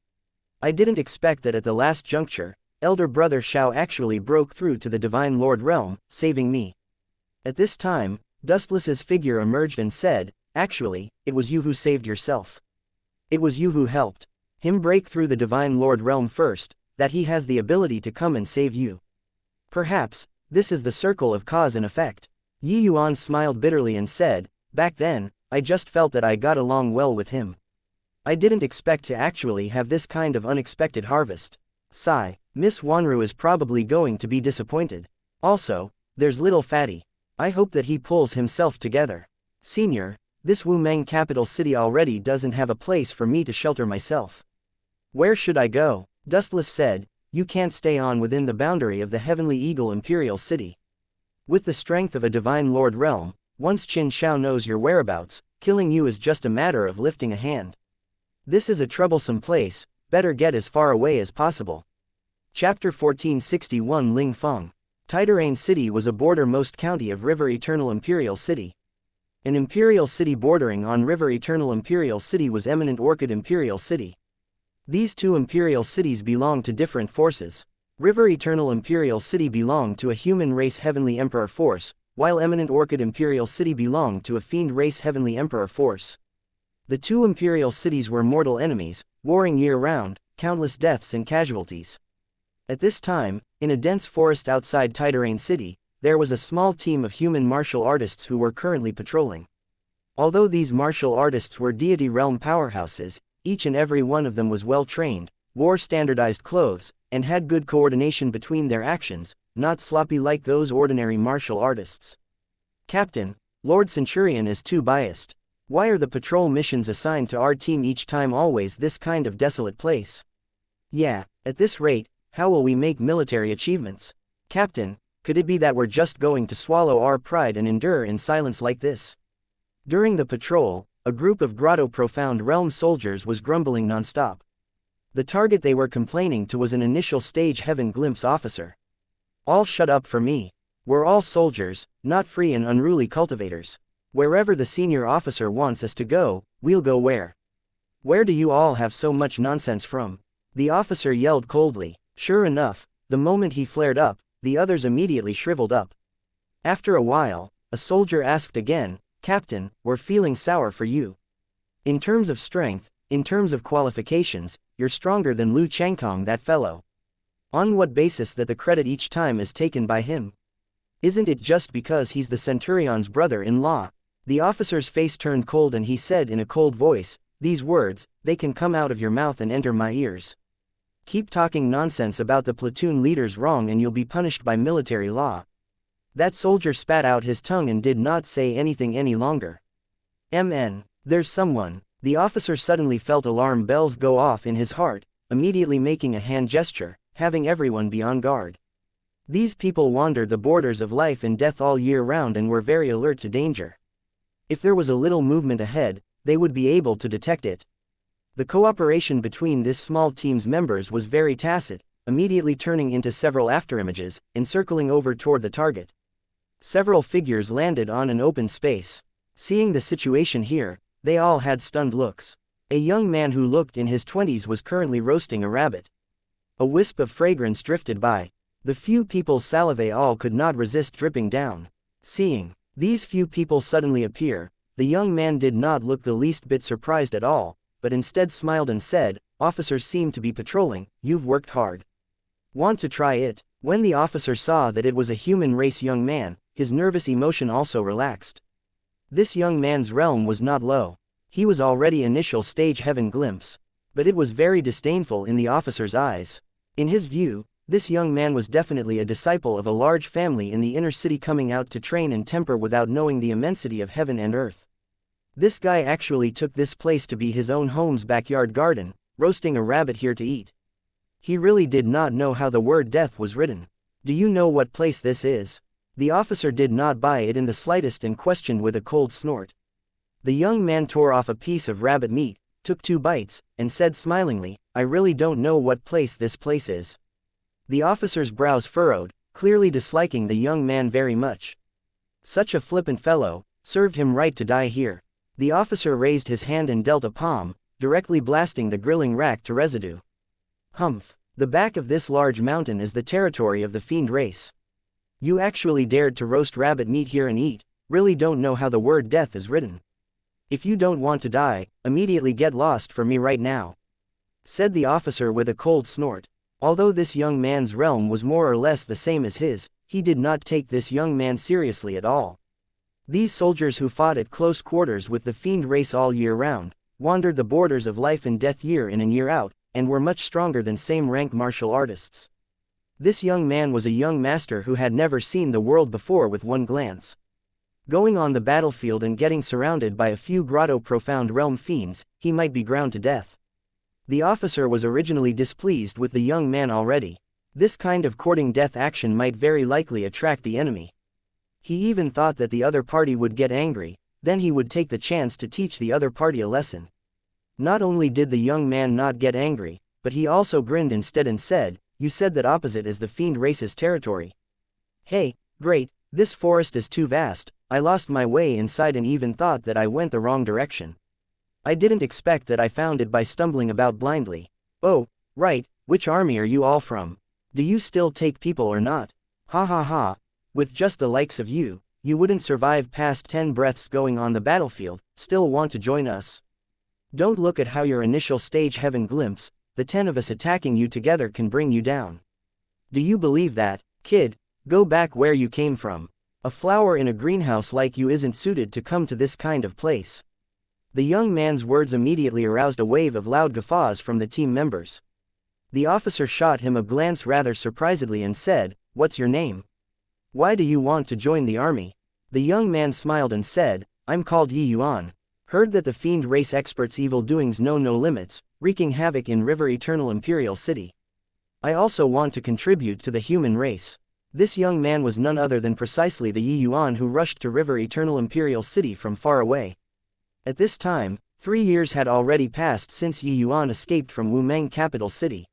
I didn't expect that at the last juncture, elder brother Shao actually broke through to the Divine Lord realm, saving me." At this time, Dustless's figure emerged and said, "Actually, it was you who saved yourself. It was you who helped him break through the Divine Lord realm first, that he has the ability to come and save you. Perhaps, this is the circle of cause and effect." Yi Yuan smiled bitterly and said, "Back then, I just felt that I got along well with him. I didn't expect to actually have this kind of unexpected harvest." Sigh, Miss Wanru is probably going to be disappointed. Also, there's little Fatty. I hope that he pulls himself together. Senior, this Wumeng capital city already doesn't have a place for me to shelter myself. Where should I go? Dustless said, "You can't stay on within the boundary of the Heavenly Eagle Imperial City. With the strength of a Divine Lord realm, once Qin Shao knows your whereabouts, killing you is just a matter of lifting a hand. This is a troublesome place, better get as far away as possible." Chapter 1461 Ling Feng. Tiderain City was a bordermost county of River Eternal Imperial City. An imperial city bordering on River Eternal Imperial City was Eminent Orchid Imperial City. These two imperial cities belonged to different forces. River Eternal Imperial City belonged to a human race Heavenly Emperor force, while Eminent Orchid Imperial City belonged to a fiend race Heavenly Emperor force. The two imperial cities were mortal enemies, warring year-round, countless deaths and casualties. At this time, in a dense forest outside Tiderain City, there was a small team of human martial artists who were currently patrolling. Although these martial artists were deity realm powerhouses, each and every one of them was well-trained, wore standardized clothes, and had good coordination between their actions, not sloppy like those ordinary martial artists. "Captain, Lord Centurion is too biased. Why are the patrol missions assigned to our team each time always this kind of desolate place? Yeah, at this rate, how will we make military achievements? Captain, could it be that we're just going to swallow our pride and endure in silence like this?" During the patrol, a group of Grotto Profound Realm soldiers was grumbling non-stop. The target they were complaining to was an initial stage Heaven Glimpse officer. "All shut up for me. We're all soldiers, not free and unruly cultivators. Wherever the senior officer wants us to go, we'll go where. Where do you all have so much nonsense from?" The officer yelled coldly. Sure enough, the moment he flared up, the others immediately shriveled up. After a while, a soldier asked again, "Captain, we're feeling sour for you. In terms of strength, in terms of qualifications, you're stronger than Lu Changkong, that fellow. On what basis that the credit each time is taken by him? Isn't it just because he's the centurion's brother-in-law? The officer's face turned cold and he said in a cold voice, "These words, they can come out of your mouth and enter my ears. Keep talking nonsense about the platoon leader's wrong and you'll be punished by military law." That soldier spat out his tongue and did not say anything any longer. There's someone. The officer suddenly felt alarm bells go off in his heart, immediately making a hand gesture, having everyone be on guard. These people wandered the borders of life and death all year round and were very alert to danger. If there was a little movement ahead, they would be able to detect it. The cooperation between this small team's members was very tacit, immediately turning into several afterimages, encircling over toward the target. Several figures landed on an open space. Seeing the situation here, they all had stunned looks. A young man who looked in his 20s was currently roasting a rabbit. A wisp of fragrance drifted by. The few people's salivae all could not resist dripping down. Seeing these few people suddenly appear, the young man did not look the least bit surprised at all, but instead smiled and said, "Officers seem to be patrolling, you've worked hard. Want to try it?" When the officer saw that it was a human race young man, his nervous emotion also relaxed. This young man's realm was not low. He was already initial stage heaven glimpse. But it was very disdainful in the officer's eyes. In his view, this young man was definitely a disciple of a large family in the inner city coming out to train and temper without knowing the immensity of heaven and earth. This guy actually took this place to be his own home's backyard garden, roasting a rabbit here to eat. He really did not know how the word death was written. "Do you know what place this is?" The officer did not buy it in the slightest and questioned with a cold snort. The young man tore off a piece of rabbit meat, took 2 bites, and said smilingly, "I really don't know what place this place is." The officer's brows furrowed, clearly disliking the young man very much. Such a flippant fellow, served him right to die here. The officer raised his hand and dealt a palm, directly blasting the grilling rack to residue. "Humph. The back of this large mountain is the territory of the fiend race. You actually dared to roast rabbit meat here and eat, really don't know how the word death is written. If you don't want to die, immediately get lost for me right now," said the officer with a cold snort. Although this young man's realm was more or less the same as his, he did not take this young man seriously at all. These soldiers who fought at close quarters with the fiend race all year round, wandered the borders of life and death year in and year out, and were much stronger than same-rank martial artists. This young man was a young master who had never seen the world before with one glance. Going on the battlefield and getting surrounded by a few grotto-profound realm fiends, he might be ground to death. The officer was originally displeased with the young man already. This kind of courting death action might very likely attract the enemy. He even thought that the other party would get angry, then he would take the chance to teach the other party a lesson. Not only did the young man not get angry, but he also grinned instead and said, "You said that opposite is the fiend race's territory. Hey, great, this forest is too vast, I lost my way inside and even thought that I went the wrong direction. I didn't expect that I found it by stumbling about blindly. Oh, right, which army are you all from? Do you still take people or not? Ha ha ha, with just the likes of you, you wouldn't survive past 10 breaths going on the battlefield, still want to join us? Don't look at how your initial stage heaven glimpse, the 10 of us attacking you together can bring you down. Do you believe that, kid? Go back where you came from. A flower in a greenhouse like you isn't suited to come to this kind of place." The young man's words immediately aroused a wave of loud guffaws from the team members. The officer shot him a glance rather surprisedly and said, "What's your name? Why do you want to join the army?" The young man smiled and said, "I'm called Yuan. Heard that the fiend race experts' evil doings know no limits, wreaking havoc in River Eternal Imperial City. I also want to contribute to the human race." This young man was none other than precisely the Yuan who rushed to River Eternal Imperial City from far away. At this time, 3 years had already passed since Yuan escaped from Wumeng capital city.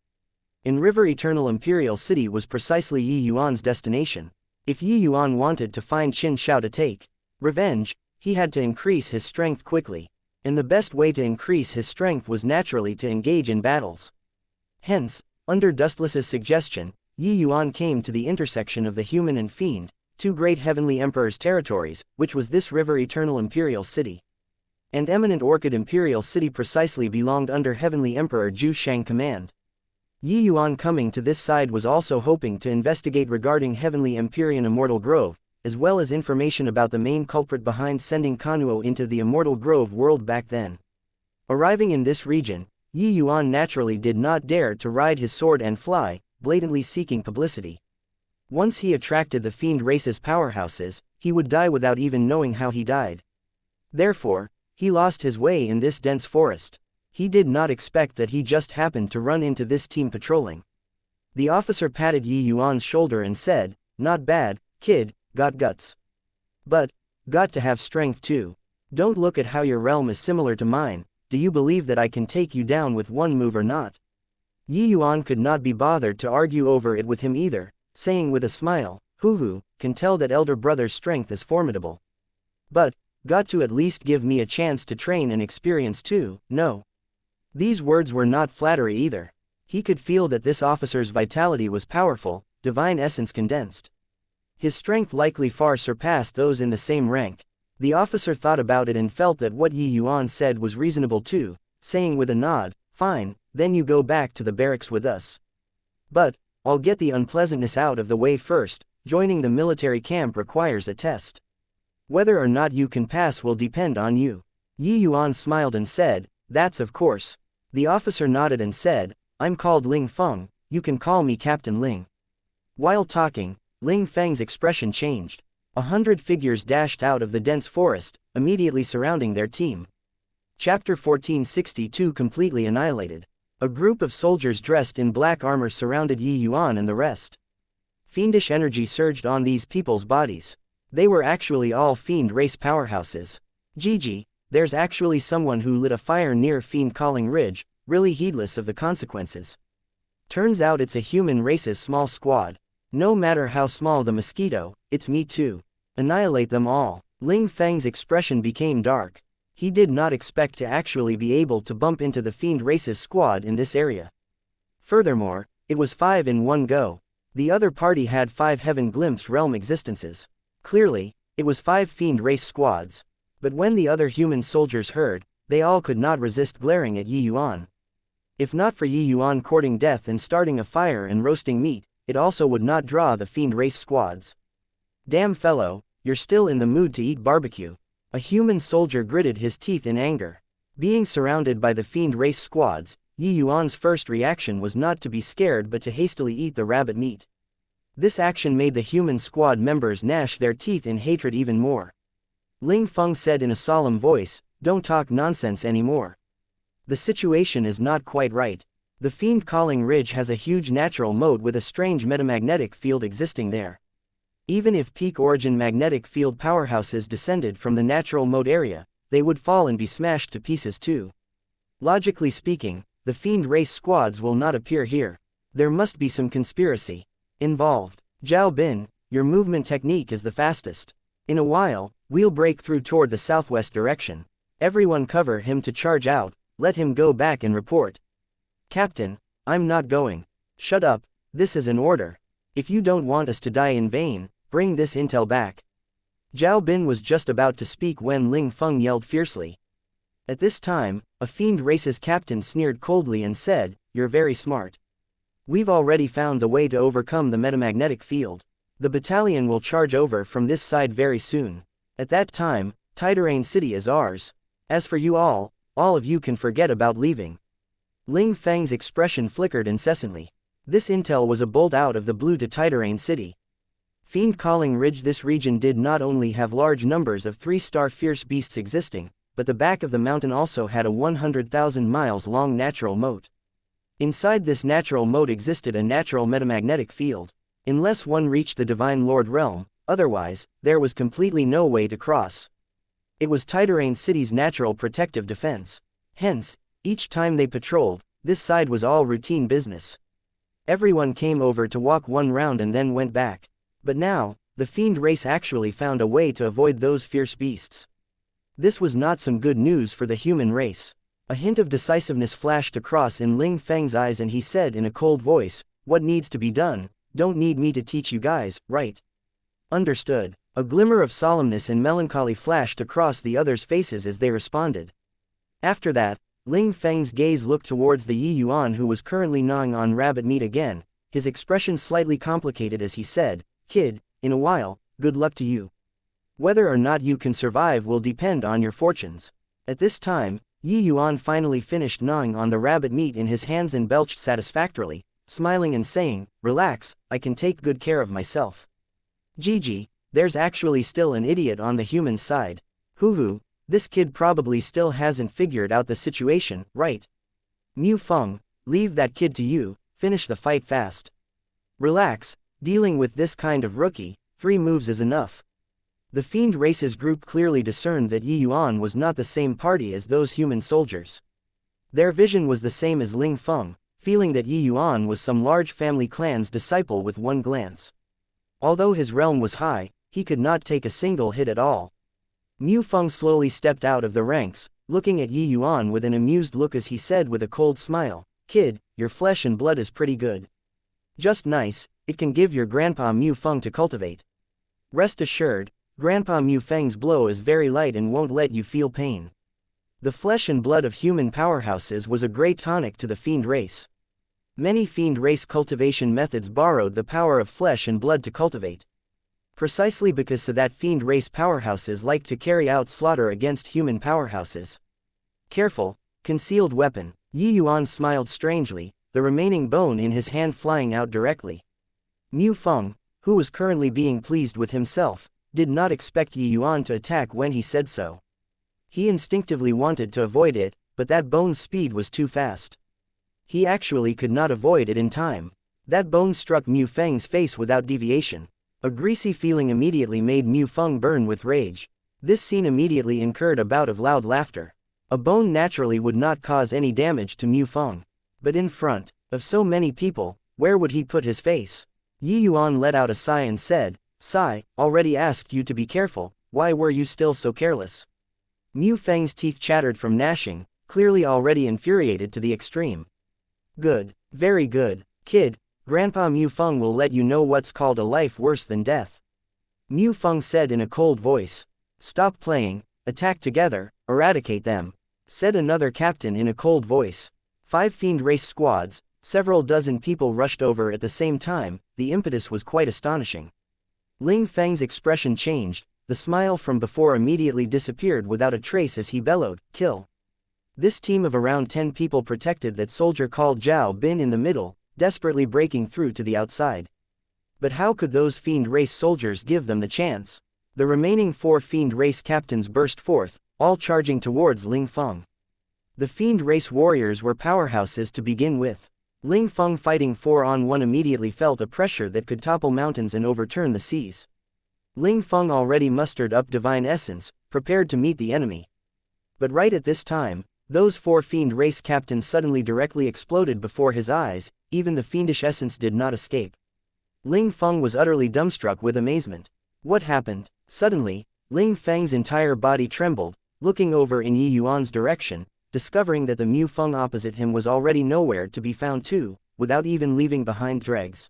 In River Eternal Imperial City was precisely Yuan's destination. If Yuan wanted to find Qin Shao to take revenge, he had to increase his strength quickly. And the best way to increase his strength was naturally to engage in battles. Hence, under Dustless's suggestion, Yuan came to the intersection of the human and fiend, 2 great heavenly emperors' territories, which was this River Eternal Imperial City. And Eminent Orchid Imperial City precisely belonged under Heavenly Emperor Zhu Shang command. Yi Yuan coming to this side was also hoping to investigate regarding Heavenly Empyrean Immortal Grove, as well as information about the main culprit behind sending Kanuo into the Immortal Grove world back then. Arriving in this region, Yi Yuan naturally did not dare to ride his sword and fly, blatantly seeking publicity. Once he attracted the fiend race's powerhouses, he would die without even knowing how he died. Therefore, he lost his way in this dense forest. He did not expect that he just happened to run into this team patrolling. The officer patted Yi Yuan's shoulder and said, "Not bad, kid, got guts. But, got to have strength too. Don't look at how your realm is similar to mine. Do you believe that I can take you down with one move or not?" Yi Yuan could not be bothered to argue over it with him either, saying with a smile, "Hoo, can tell that elder brother's strength is formidable. But, got to at least give me a chance to train and experience too, no?" These words were not flattery either. He could feel that this officer's vitality was powerful, divine essence condensed. His strength likely far surpassed those in the same rank. The officer thought about it and felt that what Yi Yuan said was reasonable too, saying with a nod, "Fine, then you go back to the barracks with us. But, I'll get the unpleasantness out of the way first. Joining the military camp requires a test. Whether or not you can pass will depend on you." Yi Yuan smiled and said, "That's of course." The officer nodded and said, "I'm called Ling Feng, you can call me Captain Ling." While talking, Ling Feng's expression changed. 100 figures dashed out of the dense forest, immediately surrounding their team. Chapter 1462 completely annihilated. A group of soldiers dressed in black armor surrounded Yi Yuan and the rest. Fiendish energy surged on these people's bodies. They were actually all fiend race powerhouses. Gigi, there's actually someone who lit a fire near Fiend Calling Ridge, really heedless of the consequences. Turns out it's a human race's small squad. No matter how small the mosquito, it's me too. Annihilate them all. Ling Feng's expression became dark. He did not expect to actually be able to bump into the fiend race's squad in this area. Furthermore, it was 5 in one go. The other party had 5 Heaven Glimpse realm existences. Clearly, it was 5 fiend race squads. But when the other human soldiers heard, they all could not resist glaring at Yi Yuan. If not for Yi Yuan courting death and starting a fire and roasting meat, it also would not draw the fiend race squads. "Damn fellow, you're still in the mood to eat barbecue." A human soldier gritted his teeth in anger. Being surrounded by the fiend race squads, Yi Yuan's first reaction was not to be scared but to hastily eat the rabbit meat. This action made the human squad members gnash their teeth in hatred even more. Ling Feng said in a solemn voice, "Don't talk nonsense anymore. The situation is not quite right. The Fiend Calling Ridge has a huge natural moat with a strange metamagnetic field existing there. Even if peak origin magnetic field powerhouses descended from the natural moat area, they would fall and be smashed to pieces too. Logically speaking, the fiend race squads will not appear here. There must be some conspiracy involved. Zhao Bin, your movement technique is the fastest. In a while, we'll break through toward the southwest direction. Everyone cover him to charge out, let him go back and report." "Captain, I'm not going." "Shut up, this is an order. If you don't want us to die in vain, bring this intel back." Zhao Bin was just about to speak when Ling Feng yelled fiercely. At this time, a fiend race's captain sneered coldly and said, "You're very smart. We've already found the way to overcome the metamagnetic field. The battalion will charge over from this side very soon. At that time, Tiderain City is ours. As for you all of you can forget about leaving." Ling Feng's expression flickered incessantly. This intel was a bolt out of the blue to Tiderain City. Fiend Calling Ridge. This region did not only have large numbers of 3-star fierce beasts existing, but the back of the mountain also had a 100,000 miles long natural moat. Inside this natural moat existed a natural metamagnetic field. Unless one reached the Divine Lord realm, otherwise, there was completely no way to cross. It was Tiderain City's natural protective defense. Hence, each time they patrolled, this side was all routine business. Everyone came over to walk one round and then went back. But now, the fiend race actually found a way to avoid those fierce beasts. This was not some good news for the human race. A hint of decisiveness flashed across in Ling Feng's eyes and he said in a cold voice, "What needs to be done? Don't need me to teach you guys, right?" "Understood." A glimmer of solemnness and melancholy flashed across the others' faces as they responded. After that, Ling Feng's gaze looked towards the Yi Yuan who was currently gnawing on rabbit meat again, his expression slightly complicated as he said, "Kid, in a while, good luck to you. Whether or not you can survive will depend on your fortunes." At this time, Yi Yuan finally finished gnawing on the rabbit meat in his hands and belched satisfactorily, smiling and saying, "Relax, I can take good care of myself." Gigi, there's actually still an idiot on the human side. Hoo, this kid probably still hasn't figured out the situation, right? Mu Feng, leave that kid to you, finish the fight fast. Relax, dealing with this kind of rookie, 3 moves is enough. The Fiend Race's group clearly discerned that Yi Yuan was not the same party as those human soldiers. Their vision was the same as Ling Feng, feeling that Yi Yuan was some large family clan's disciple with one glance. Although his realm was high, he could not take a single hit at all. Mu Feng slowly stepped out of the ranks, looking at Yi Yuan with an amused look as he said with a cold smile, "Kid, your flesh and blood is pretty good. Just nice, it can give your grandpa Mu Feng to cultivate. Rest assured, Grandpa Mu Feng's blow is very light and won't let you feel pain." The flesh and blood of human powerhouses was a great tonic to the Fiend Race. Many Fiend Race cultivation methods borrowed the power of flesh and blood to cultivate. Precisely because so that Fiend Race powerhouses like to carry out slaughter against human powerhouses. Careful, concealed weapon. Yi Yuan smiled strangely, the remaining bone in his hand flying out directly. Mu Feng, who was currently being pleased with himself, did not expect Yi Yuan to attack when he said so. He instinctively wanted to avoid it, but that bone's speed was too fast. He actually could not avoid it in time. That bone struck Mu Feng's face without deviation. A greasy feeling immediately made Mu Feng burn with rage. This scene immediately incurred a bout of loud laughter. A bone naturally would not cause any damage to Mu Feng. But in front of so many people, where would he put his face? Yi Yuan let out a sigh and said, "Sigh, already asked you to be careful, why were you still so careless?" Mu Feng's teeth chattered from gnashing, clearly already infuriated to the extreme. "Good, very good, kid, Grandpa Mu Feng will let you know what's called a life worse than death." Mu Feng said in a cold voice. "Stop playing, attack together, eradicate them," said another captain in a cold voice. 5 Fiend Race squads, several dozen people rushed over at the same time, the impetus was quite astonishing. Ling Feng's expression changed, the smile from before immediately disappeared without a trace as he bellowed, "Kill." This team of around 10 people protected that soldier called Zhao Bin in the middle, desperately breaking through to the outside. But how could those Fiend Race soldiers give them the chance? The remaining 4 Fiend Race captains burst forth, all charging towards Ling Feng. The Fiend Race warriors were powerhouses to begin with. Ling Feng fighting 4-on-1 immediately felt a pressure that could topple mountains and overturn the seas. Ling Feng already mustered up divine essence, prepared to meet the enemy. But right at this time, those 4 Fiend Race captains suddenly directly exploded before his eyes, even the fiendish essence did not escape. Ling Feng was utterly dumbstruck with amazement. What happened? Suddenly, Ling Feng's entire body trembled, looking over in Yi Yuan's direction, discovering that the Mu Feng opposite him was already nowhere to be found too, without even leaving behind dregs.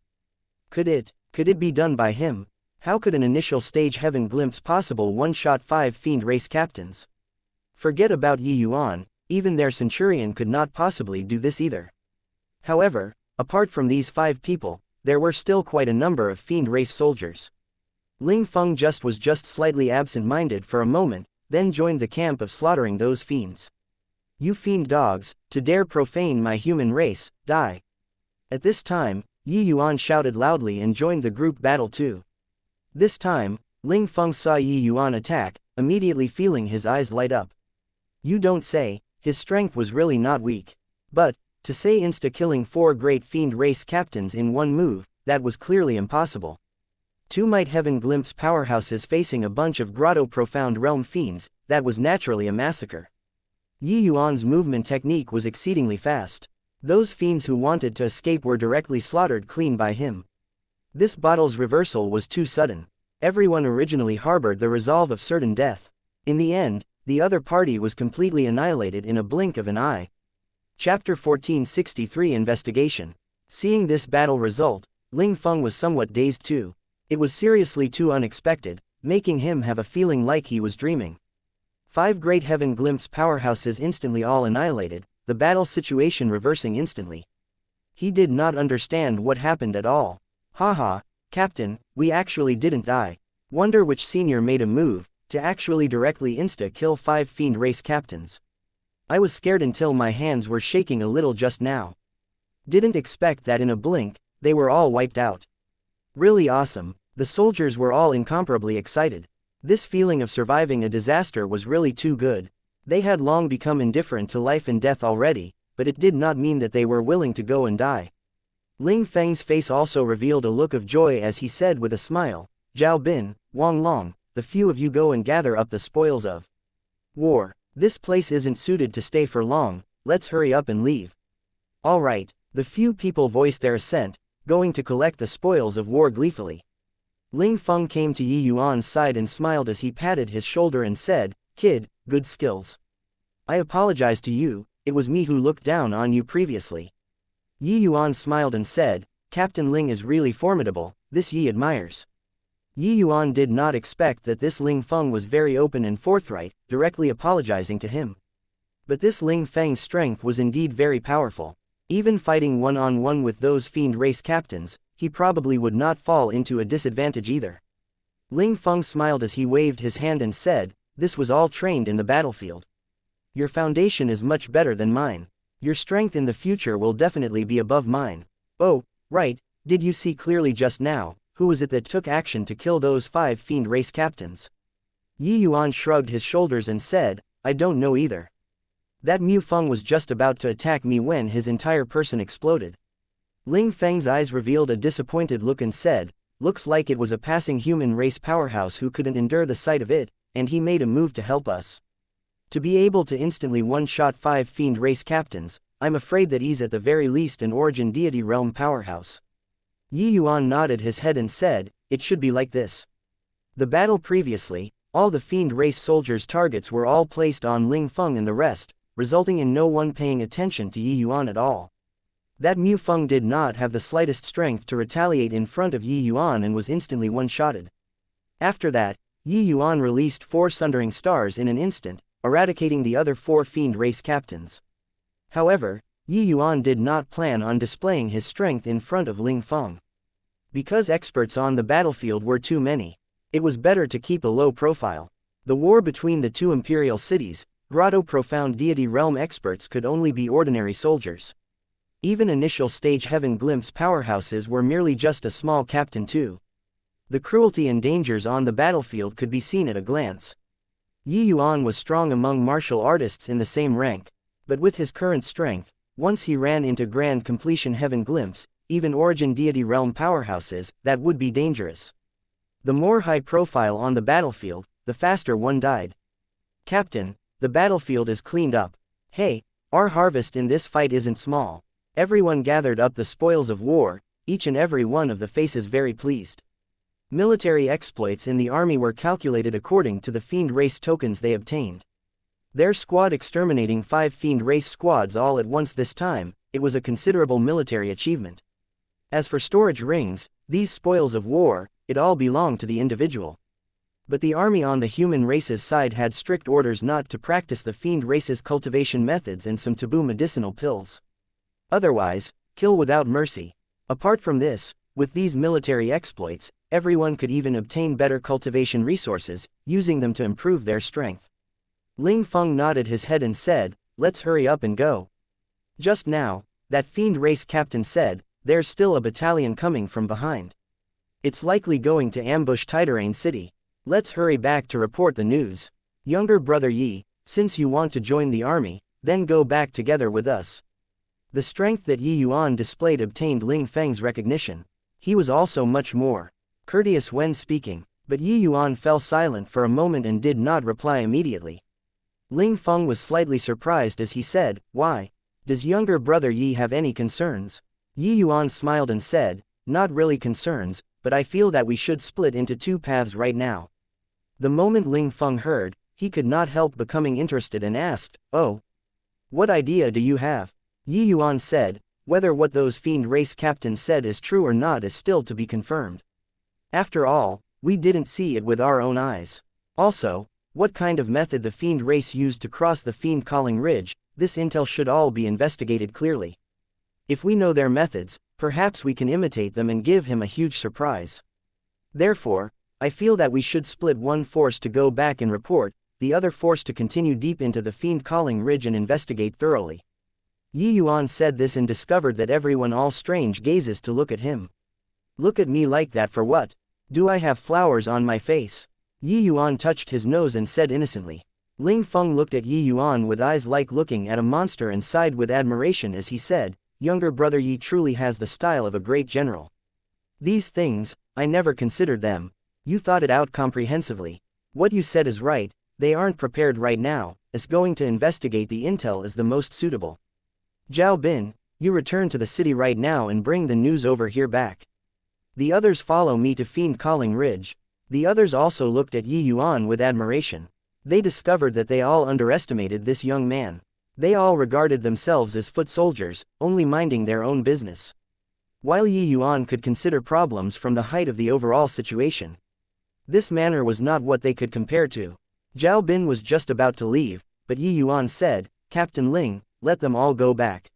Could it be done by him? How could an initial stage heaven glimpse possible one-shot 5 Fiend Race captains? Forget about Yi Yuan, even their centurion could not possibly do this either. However, apart from these 5 people, there were still quite a number of Fiend Race soldiers. Ling Feng was just slightly absent-minded for a moment, then joined the camp of slaughtering those fiends. "You fiend dogs, to dare profane my human race, die." At this time, Yi Yuan shouted loudly and joined the group battle too. This time, Ling Feng saw Yi Yuan attack, immediately feeling his eyes light up. You don't say, his strength was really not weak. But, to say insta-killing 4 great Fiend Race captains in one move, that was clearly impossible. 2 Might Heaven glimpse powerhouses facing a bunch of Grotto Profound Realm fiends, that was naturally a massacre. Yi Yuan's movement technique was exceedingly fast. Those fiends who wanted to escape were directly slaughtered clean by him. This battle's reversal was too sudden. Everyone originally harbored the resolve of certain death. In the end, the other party was completely annihilated in a blink of an eye. Chapter 1463 Investigation. Seeing this battle result, Ling Feng was somewhat dazed too. It was seriously too unexpected, making him have a feeling like he was dreaming. 5 great heaven glimpse powerhouses instantly all annihilated, the battle situation reversing instantly. He did not understand what happened at all. Haha, Captain, we actually didn't die. Wonder which senior made a move to actually directly insta-kill 5 fiend race captains. I was scared until my hands were shaking a little just now. Didn't expect that in a blink, they were all wiped out. Really awesome, the soldiers were all incomparably excited. This feeling of surviving a disaster was really too good. They had long become indifferent to life and death already, but it did not mean that they were willing to go and die. Ling Feng's face also revealed a look of joy as he said with a smile, Zhao Bin, Wang Long, the few of you go and gather up the spoils of war. This place isn't suited to stay for long, let's hurry up and leave. Alright, the few people voiced their assent, going to collect the spoils of war gleefully. Ling Feng came to Yi Yuan's side and smiled as he patted his shoulder and said, Kid, good skills. I apologize to you, it was me who looked down on you previously. Yi Yuan smiled and said, Captain Ling is really formidable, this Yi admires. Yi Yuan did not expect that this Ling Feng was very open and forthright, directly apologizing to him. But this Ling Feng's strength was indeed very powerful. Even fighting one-on-one with those fiend race captains, he probably would not fall into a disadvantage either. Ling Feng smiled as he waved his hand and said, this was all trained in the battlefield. Your foundation is much better than mine. Your strength in the future will definitely be above mine. Oh, right, did you see clearly just now, who was it that took action to kill those 5 fiend race captains? Yi Yuan shrugged his shoulders and said, I don't know either. That Mu Feng was just about to attack me when his entire person exploded. Ling Feng's eyes revealed a disappointed look and said, looks like it was a passing human race powerhouse who couldn't endure the sight of it, and he made a move to help us. To be able to instantly one-shot 5 fiend race captains, I'm afraid that he's at the very least an origin deity realm powerhouse. Yi Yuan nodded his head and said, it should be like this. The battle previously, all the fiend race soldiers' targets were all placed on Ling Feng and the rest, resulting in no one paying attention to Yi Yuan at all. That Mu Feng did not have the slightest strength to retaliate in front of Yi Yuan and was instantly one-shotted. After that, Yi Yuan released 4 sundering stars in an instant, eradicating the other 4 fiend race captains. However, Yi Yuan did not plan on displaying his strength in front of Ling Feng. Because experts on the battlefield were too many, it was better to keep a low profile. The war between the 2 imperial cities, Grotto Profound Deity Realm experts could only be ordinary soldiers. Even initial stage Heaven Glimpse powerhouses were merely just a small captain too. The cruelty and dangers on the battlefield could be seen at a glance. Yi Yuan was strong among martial artists in the same rank, but with his current strength, once he ran into Grand Completion Heaven Glimpse, even Origin Deity Realm powerhouses, that would be dangerous. The more high profile on the battlefield, the faster one died. Captain, the battlefield is cleaned up. Hey, our harvest in this fight isn't small. Everyone gathered up the spoils of war, each and every one of the faces very pleased. Military exploits in the army were calculated according to the fiend race tokens they obtained. Their squad exterminating 5 fiend race squads all at once this time, it was a considerable military achievement. As for storage rings, these spoils of war, it all belonged to the individual. But the army on the human race's side had strict orders not to practice the fiend race's cultivation methods and some taboo medicinal pills. Otherwise, kill without mercy. Apart from this, with these military exploits, everyone could even obtain better cultivation resources, using them to improve their strength. Ling Feng nodded his head and said, let's hurry up and go. Just now, that fiend race captain said, there's still a battalion coming from behind. It's likely going to ambush Tiderain City. Let's hurry back to report the news. Younger brother Yi, since you want to join the army, then go back together with us. The strength that Yi Yuan displayed obtained Ling Feng's recognition. He was also much more courteous when speaking, but Yi Yuan fell silent for a moment and did not reply immediately. Ling Feng was slightly surprised as he said, why? Does younger brother Yi have any concerns? Yi Yuan smiled and said, not really concerns, but I feel that we should split into 2 paths right now. The moment Ling Feng heard, he could not help becoming interested and asked, oh? What idea do you have? Yi Yuan said, whether what those fiend race captains said is true or not is still to be confirmed. After all, we didn't see it with our own eyes. Also, What kind of method the fiend race used to cross the fiend-calling ridge, this intel should all be investigated clearly. If we know their methods, perhaps we can imitate them and give him a huge surprise. Therefore, I feel that we should split one force to go back and report, the other force to continue deep into the fiend-calling ridge and investigate thoroughly. Yuan said this and discovered that everyone all strange gazes to look at him. Look at me like that for what? Do I have flowers on my face? Yuan touched his nose and said innocently. Ling Feng looked at Yuan with eyes like looking at a monster and sighed with admiration as he said, younger brother Yi truly has the style of a great general. These things, I never considered them. You thought it out comprehensively. What you said is right, they aren't prepared right now, as going to investigate the intel is the most suitable. Zhao Bin, you return to the city right now and bring the news over here back. The others follow me to Fiend-Calling Ridge. The others also looked at Yuan with admiration. They discovered that they all underestimated this young man. They all regarded themselves as foot soldiers, only minding their own business. While Yuan could consider problems from the height of the overall situation. This manner was not what they could compare to. Zhao Bin was just about to leave, but Yuan said, Captain Ling, let them all go back.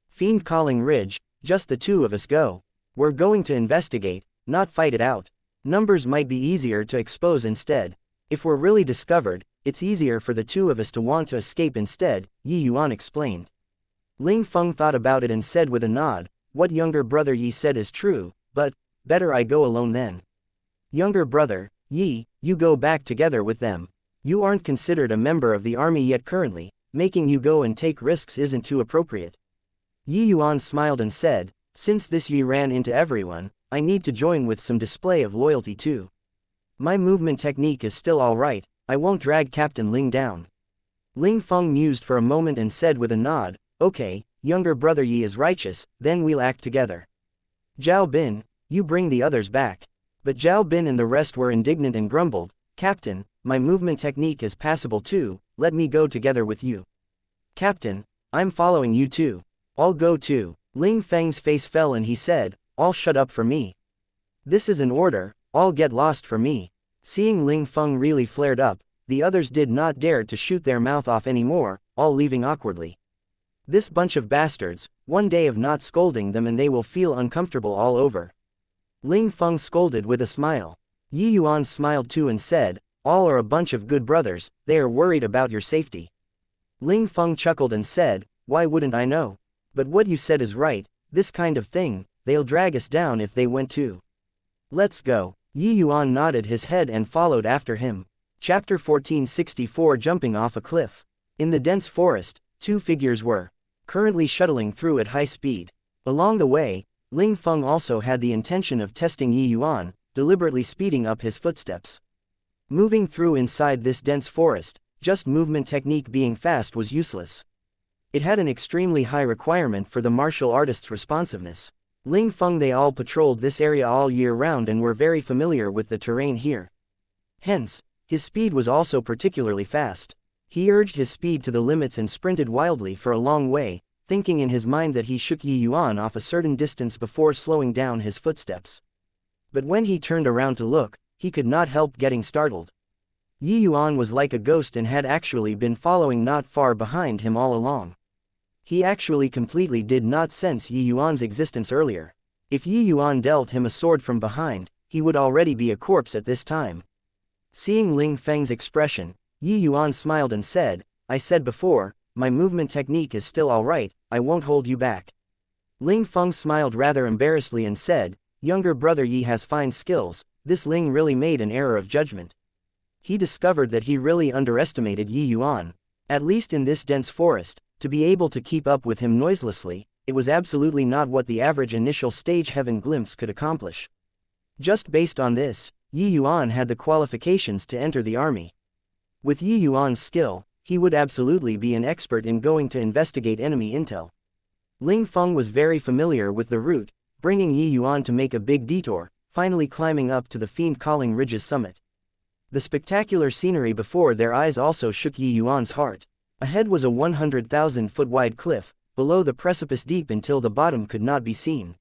Fiend-Calling Ridge, just the two of us go. We're going to investigate, not fight it out. Numbers might be easier to expose instead. If we're really discovered, it's easier for the two of us to want to escape instead, Yuan explained. Ling Feng thought about it and said with a nod, what younger brother Yi said is true, but, better I go alone then. Younger brother, Yi, you go back together with them. You aren't considered a member of the army yet currently, making you go and take risks isn't too appropriate. Yuan smiled and said, since this Yi ran into everyone, I need to join with some display of loyalty too. My movement technique is still alright, I won't drag Captain Ling down. Ling Feng mused for a moment and said with a nod, okay, younger brother Yi is righteous, then we'll act together. Zhao Bin, you bring the others back. But Zhao Bin and the rest were indignant and grumbled, Captain, my movement technique is passable too, let me go together with you. Captain, I'm following you too. I'll go too. Ling Feng's face fell and he said, all shut up for me. This is an order, all get lost for me. Seeing Ling Feng really flared up, the others did not dare to shoot their mouth off anymore, all leaving awkwardly. This bunch of bastards, one day of not scolding them and they will feel uncomfortable all over. Ling Feng scolded with a smile. Yuan smiled too and said, all are a bunch of good brothers, they are worried about your safety. Ling Feng chuckled and said, why wouldn't I know? But what you said is right, this kind of thing, they'll drag us down if they went too. Let's go. Yuan nodded his head and followed after him. Chapter 1464 Jumping off a cliff. In the dense forest, two figures were currently shuttling through at high speed. Along the way, Ling Feng also had the intention of testing Yuan, deliberately speeding up his footsteps. Moving through inside this dense forest, just movement technique being fast was useless. It had an extremely high requirement for the martial artist's responsiveness. Ling Feng they all patrolled this area all year round and were very familiar with the terrain here. Hence, his speed was also particularly fast. He urged his speed to the limits and sprinted wildly for a long way, thinking in his mind that he shook Yuan off a certain distance before slowing down his footsteps. But when he turned around to look, he could not help getting startled. Yuan was like a ghost and had actually been following not far behind him all along. He actually completely did not sense Yuan's existence earlier. If Yuan dealt him a sword from behind, he would already be a corpse at this time. Seeing Ling Feng's expression, Yuan smiled and said, I said before, my movement technique is still alright, I won't hold you back. Ling Feng smiled rather embarrassedly and said, younger brother Yi has fine skills, this Ling really made an error of judgment. He discovered that he really underestimated Yuan. At least in this dense forest, to be able to keep up with him noiselessly, it was absolutely not what the average initial stage heaven glimpse could accomplish. Just based on this, Yuan had the qualifications to enter the army. With Yuan's skill, he would absolutely be an expert in going to investigate enemy intel. Ling Feng was very familiar with the route, bringing Yuan to make a big detour, finally climbing up to the Fiend-Calling Ridge's summit. The spectacular scenery before their eyes also shook Yuan's heart. Ahead was a 100,000-foot wide cliff, below the precipice deep until the bottom could not be seen.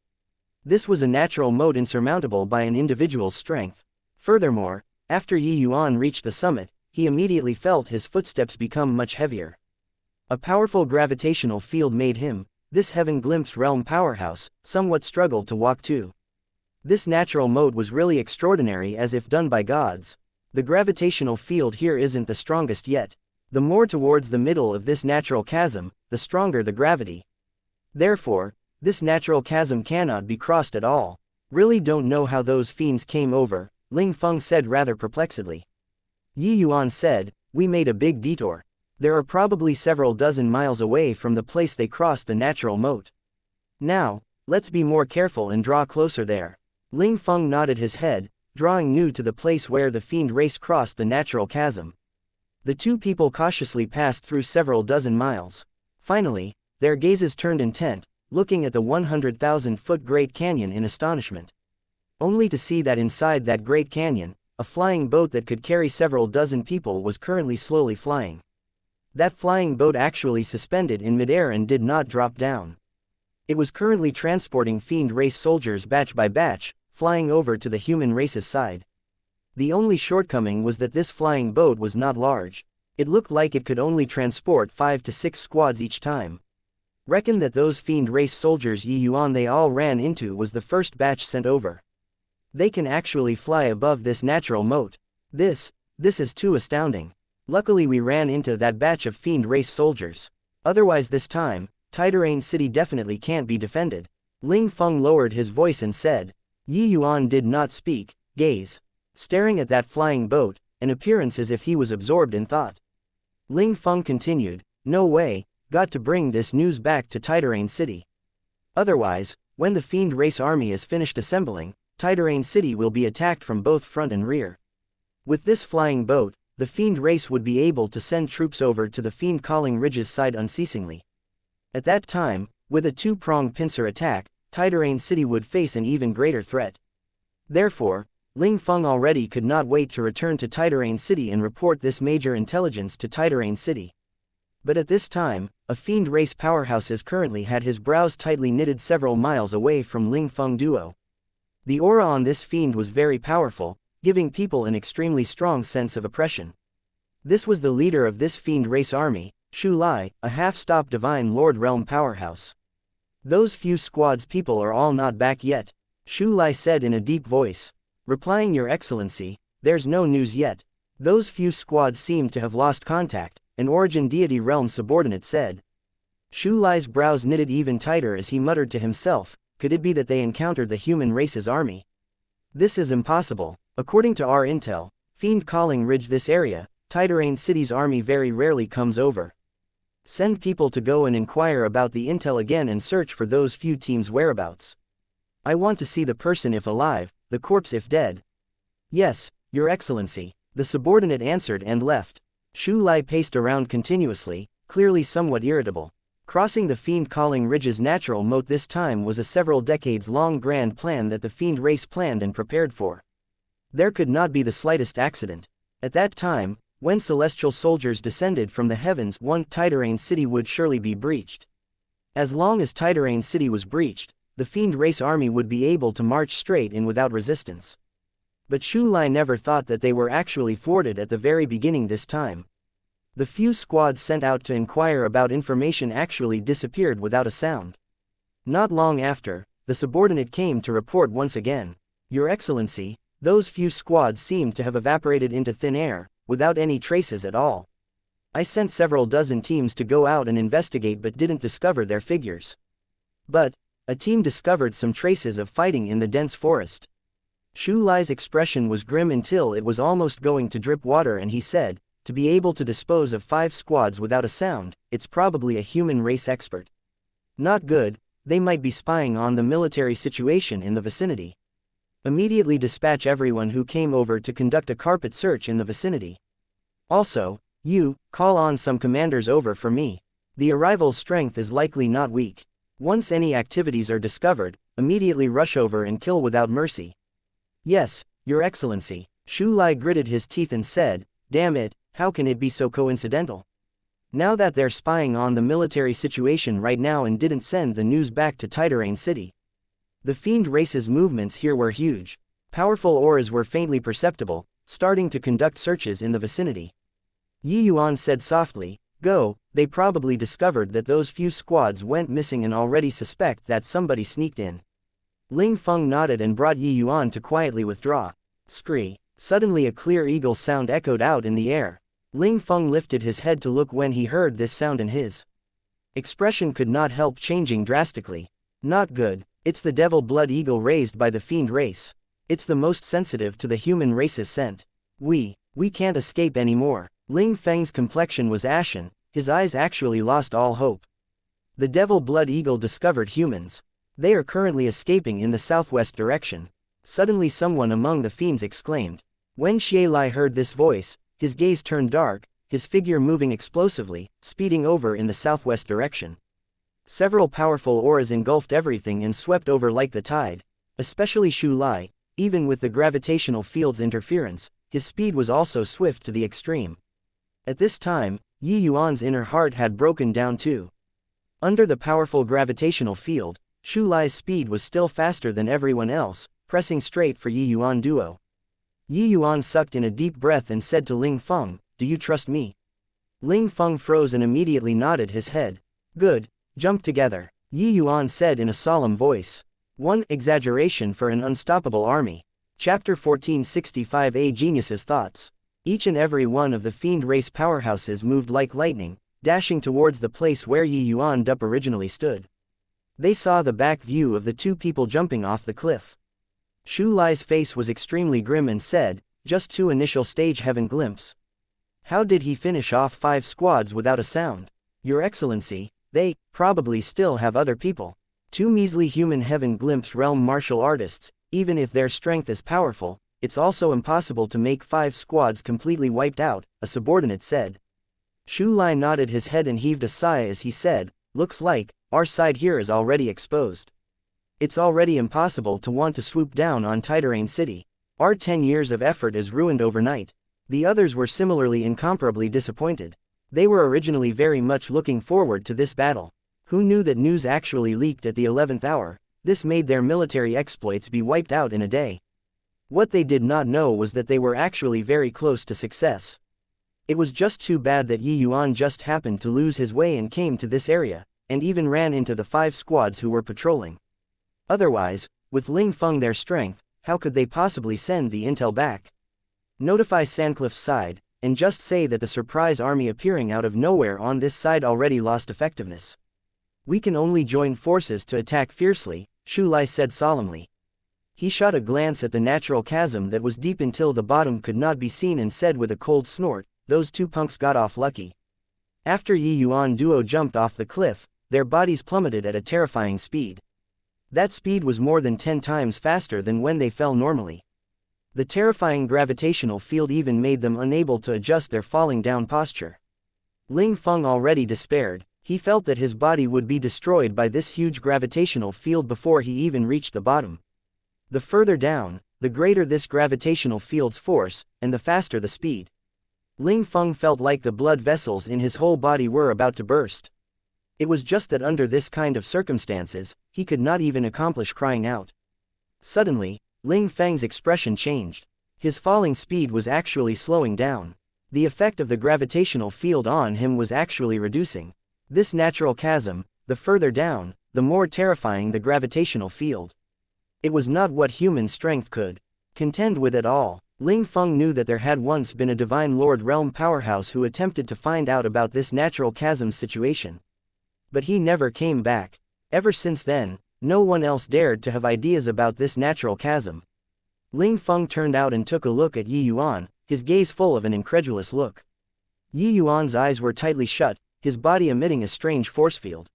This was a natural moat insurmountable by an individual's strength. Furthermore, after Yuan reached the summit, he immediately felt his footsteps become much heavier. A powerful gravitational field made him, this heaven-glimpsed realm powerhouse, somewhat struggle to walk too. This natural mode was really extraordinary, as if done by gods. The gravitational field here isn't the strongest yet. The more towards the middle of this natural chasm, the stronger the gravity. Therefore, this natural chasm cannot be crossed at all. Really don't know how those fiends came over, Ling Feng said rather perplexedly. Yuan said, we made a big detour. There are probably several dozen miles away from the place they crossed the natural moat. Now, let's be more careful and draw closer there. Ling Feng nodded his head, drawing near to the place where the fiend race crossed the natural chasm. The two people cautiously passed through several dozen miles. Finally, their gazes turned intent, looking at the 100,000-foot Great Canyon in astonishment. Only to see that inside that Great Canyon, a flying boat that could carry several dozen people was currently slowly flying. That flying boat actually suspended in midair and did not drop down. It was currently transporting fiend race soldiers batch by batch, flying over to the human race's side. The only shortcoming was that this flying boat was not large. It looked like it could only transport 5 to 6 squads each time. Reckon that those fiend race soldiers Yuan they all ran into was the first batch sent over. They can actually fly above this natural moat. This is too astounding. Luckily we ran into that batch of fiend race soldiers. Otherwise this time, Tiderain City definitely can't be defended. Ling Feng lowered his voice and said. Yuan did not speak, gaze. Staring at that flying boat, an appearance as if he was absorbed in thought. Ling Feng continued, no way, got to bring this news back to Tiderain City. Otherwise, when the fiend race army is finished assembling, Tiderain City will be attacked from both front and rear. With this flying boat, the fiend race would be able to send troops over to the fiend calling ridge's side unceasingly. At that time, with a two-pronged pincer attack, Tiderain City would face an even greater threat. Therefore, Ling Feng already could not wait to return to Tiderain City and report this major intelligence to Tiderain City. But at this time, a fiend race powerhouse currently had his brows tightly knitted several miles away from Ling Feng duo. The aura on this fiend was very powerful, giving people an extremely strong sense of oppression. This was the leader of this fiend race army, Shu Lai, a half-stop divine lord realm powerhouse. Those few squads people are all not back yet, Shu Lai said in a deep voice. Replying Your Excellency, there's no news yet. Those few squads seem to have lost contact, an origin deity realm subordinate said. Shu Lai's brows knitted even tighter as he muttered to himself, could it be that they encountered the human race's army? This is impossible. According to our intel, fiend calling ridge this area, Tiderain City's army very rarely comes over. Send people to go and inquire about the intel again and search for those few teams' whereabouts. I want to see the person if alive, the corpse if dead. Yes, Your Excellency, the subordinate answered and left. Shu Lai paced around continuously, clearly somewhat irritable. Crossing the fiend calling ridge's natural moat this time was a several decades-long grand plan that the fiend race planned and prepared for. There could not be the slightest accident. At that time, when celestial soldiers descended from the heavens, Tiderain City would surely be breached. As long as Tiderain City was breached, the fiend race army would be able to march straight in without resistance. But Shu Lai never thought that they were actually thwarted at the very beginning this time. The few squads sent out to inquire about information actually disappeared without a sound. Not long after, the subordinate came to report once again. Your Excellency, those few squads seemed to have evaporated into thin air, without any traces at all. I sent several dozen teams to go out and investigate but didn't discover their figures. But a team discovered some traces of fighting in the dense forest. Shu Lai's expression was grim until it was almost going to drip water, and he said, to be able to dispose of 5 squads without a sound, it's probably a human race expert. Not good, they might be spying on the military situation in the vicinity. Immediately dispatch everyone who came over to conduct a carpet search in the vicinity. Also, you, call on some commanders over for me. The arrival's strength is likely not weak. Once any activities are discovered, immediately rush over and kill without mercy. Yes, Your Excellency, Shu Lai gritted his teeth and said, damn it, how can it be so coincidental? Now that they're spying on the military situation right now and didn't send the news back to Tiderain City. The fiend race's movements here were huge. Powerful auras were faintly perceptible, starting to conduct searches in the vicinity. Yi Yuan said softly, "Go." They probably discovered that those few squads went missing and already suspect that somebody sneaked in. Ling Feng nodded and brought Yi Yuan to quietly withdraw. Scree. Suddenly a clear eagle sound echoed out in the air. Ling Feng lifted his head to look when he heard this sound and his expression could not help changing drastically. Not good. It's the devil blood eagle raised by the fiend race. It's the most sensitive to the human race's scent. We can't escape anymore. Ling Feng's complexion was ashen, his eyes actually lost all hope. The devil blood eagle discovered humans. They are currently escaping in the southwest direction. Suddenly someone among the fiends exclaimed. When Xie Lai heard this voice, his gaze turned dark, his figure moving explosively, speeding over in the southwest direction. Several powerful auras engulfed everything and swept over like the tide, especially Xu Lai. Even with the gravitational field's interference, his speed was also swift to the extreme. At this time, Yi Yuan's inner heart had broken down too. Under the powerful gravitational field, Xu Lai's speed was still faster than everyone else, pressing straight for Yi Yuan duo. Yi Yuan sucked in a deep breath and said to Ling Feng, "Do you trust me?" Ling Feng froze and immediately nodded his head. "Good, jump together," Yi Yuan said in a solemn voice. One exaggeration for an unstoppable army. Chapter 1465. A Genius's Thoughts. Each and every one of the fiend race powerhouses moved like lightning, dashing towards the place where Yi Yuan Dup originally stood. They saw the back view of the two people jumping off the cliff. Xu Lai's face was extremely grim and said, "Just two initial stage heaven glimpse. How did he finish off 5 squads without a sound? Your Excellency, they probably still have other people. 2 measly human heaven glimpse realm martial artists, even if their strength is powerful, it's also impossible to make 5 squads completely wiped out," a subordinate said. Xu Lai nodded his head and heaved a sigh as he said, "Looks like our side here is already exposed. It's already impossible to want to swoop down on Tiderain City. Our 10 years of effort is ruined overnight." The others were similarly incomparably disappointed. They were originally very much looking forward to this battle. Who knew that news actually leaked at the 11th hour? This made their military exploits be wiped out in a day. What they did not know was that they were actually very close to success. It was just too bad that Yi Yuan just happened to lose his way and came to this area, and even ran into the 5 squads who were patrolling. Otherwise, with Ling Feng their strength, how could they possibly send the intel back? Notify Sandcliffe's side, and just say that the surprise army appearing out of nowhere on this side already lost effectiveness. We can only join forces to attack fiercely, Xu Lai said solemnly. He shot a glance at the natural chasm that was deep until the bottom could not be seen and said with a cold snort, "Those 2 punks got off lucky." After Yi Yuan duo jumped off the cliff, their bodies plummeted at a terrifying speed. That speed was more than 10 times faster than when they fell normally. The terrifying gravitational field even made them unable to adjust their falling down posture. Ling Feng already despaired. He felt that his body would be destroyed by this huge gravitational field before he even reached the bottom. The further down, the greater this gravitational field's force, and the faster the speed. Ling Feng felt like the blood vessels in his whole body were about to burst. It was just that under this kind of circumstances, he could not even accomplish crying out. Suddenly, Ling Feng's expression changed. His falling speed was actually slowing down. The effect of the gravitational field on him was actually reducing. This natural chasm, the further down, the more terrifying the gravitational field. It was not what human strength could contend with at all. Ling Feng knew that there had once been a Divine Lord realm powerhouse who attempted to find out about this natural chasm situation. But he never came back. Ever since then, no one else dared to have ideas about this natural chasm. Ling Feng turned out and took a look at Yi Yuan, his gaze full of an incredulous look. Yi Yuan's eyes were tightly shut, his body emitting a strange force field.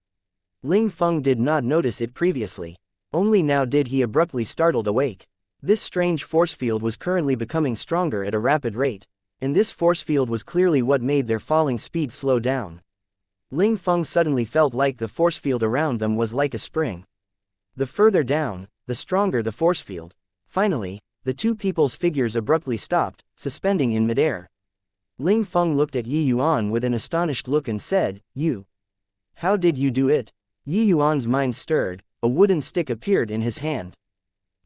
Ling Feng did not notice it previously. Only now did he abruptly startled awake. This strange force field was currently becoming stronger at a rapid rate, and this force field was clearly what made their falling speed slow down. Ling Feng suddenly felt like the force field around them was like a spring. The further down, the stronger the force field. Finally, the 2 people's figures abruptly stopped, suspending in midair. Ling Feng looked at Yi Yuan with an astonished look and said, "You? How did you do it?" Yi Yuan's mind stirred, a wooden stick appeared in his hand.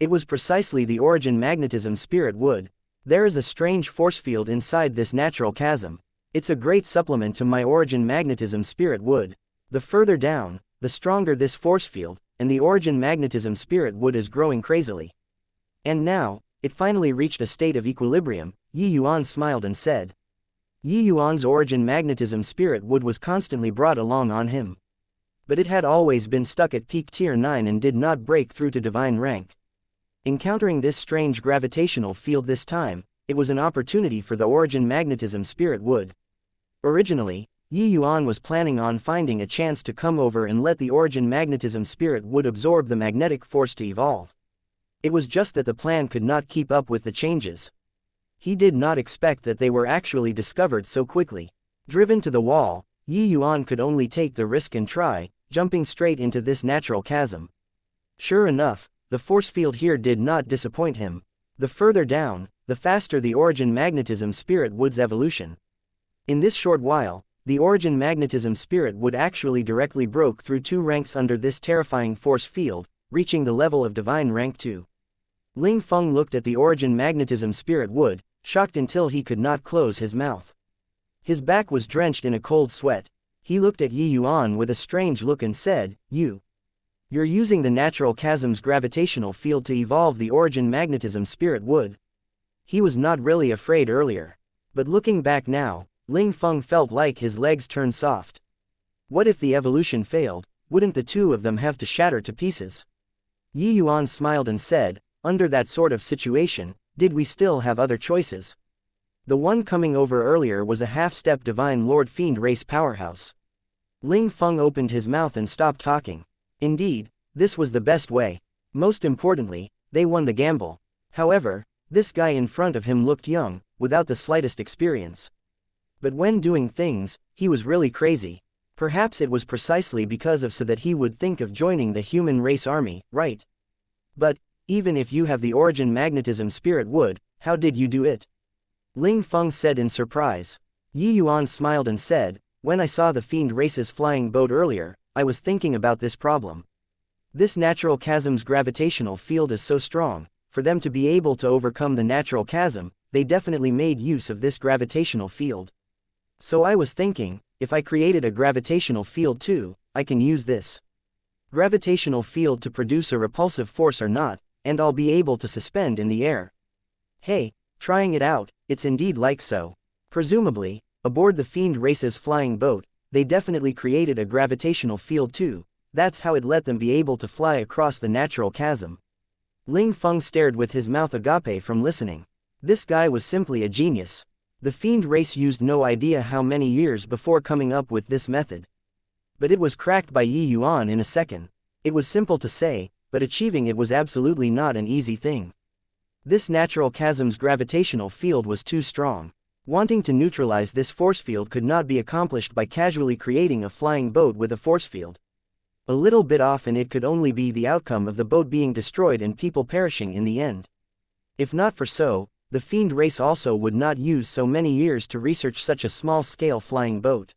It was precisely the origin magnetism spirit wood. There is a strange force field inside this natural chasm. It's a great supplement to my origin magnetism spirit wood. The further down, the stronger this force field, and the origin magnetism spirit wood is growing crazily. And now, it finally reached a state of equilibrium. Yuan smiled and said. Yuan's origin magnetism spirit wood was constantly brought along on him. But it had always been stuck at peak tier 9 and did not break through to divine rank. Encountering this strange gravitational field this time, it was an opportunity for the origin magnetism spirit wood. Originally, Yuan was planning on finding a chance to come over and let the origin magnetism spirit wood absorb the magnetic force to evolve. It was just that the plan could not keep up with the changes. He did not expect that they were actually discovered so quickly. Driven to the wall, Yuan could only take the risk and try, jumping straight into this natural chasm. Sure enough, the force field here did not disappoint him. The further down, the faster the origin magnetism spirit wood's evolution. In this short while, the origin magnetism spirit wood actually directly broke through 2 ranks under this terrifying force field, reaching the level of divine rank 2. Ling Feng looked at the origin magnetism spirit wood, shocked until he could not close his mouth. His back was drenched in a cold sweat. He looked at Yuan with a strange look and said, You're using the natural chasm's gravitational field to evolve the origin magnetism spirit wood. He was not really afraid earlier. But looking back now, Ling Feng felt like his legs turned soft. What if the evolution failed? Wouldn't the 2 of them have to shatter to pieces? Yuan smiled and said, under that sort of situation, did we still have other choices? The one coming over earlier was a half-step divine lord fiend race powerhouse. Ling Feng opened his mouth and stopped talking. Indeed, this was the best way. Most importantly, they won the gamble. However, this guy in front of him looked young, without the slightest experience. But when doing things, he was really crazy. Perhaps it was precisely because of so that he would think of joining the human race army, right? But, even if you have the origin magnetism spirit wood, how did you do it? Ling Feng said in surprise. Yuan smiled and said, when I saw the fiend race's flying boat earlier, I was thinking about this problem. This natural chasm's gravitational field is so strong, for them to be able to overcome the natural chasm, they definitely made use of this gravitational field. So I was thinking, if I created a gravitational field too, I can use this gravitational field to produce a repulsive force or not, and I'll be able to suspend in the air. Hey, trying it out, it's indeed like so. Presumably, aboard the fiend race's flying boat, they definitely created a gravitational field too. That's how it let them be able to fly across the natural chasm. Ling Feng stared with his mouth agape from listening. This guy was simply a genius. The fiend race used no idea how many years before coming up with this method. But it was cracked by Yuan in a second. It was simple to say, but achieving it was absolutely not an easy thing. This natural chasm's gravitational field was too strong. Wanting to neutralize this force field could not be accomplished by casually creating a flying boat with a force field. A little bit off and it could only be the outcome of the boat being destroyed and people perishing in the end. If not for so, the fiend race also would not use so many years to research such a small-scale flying boat.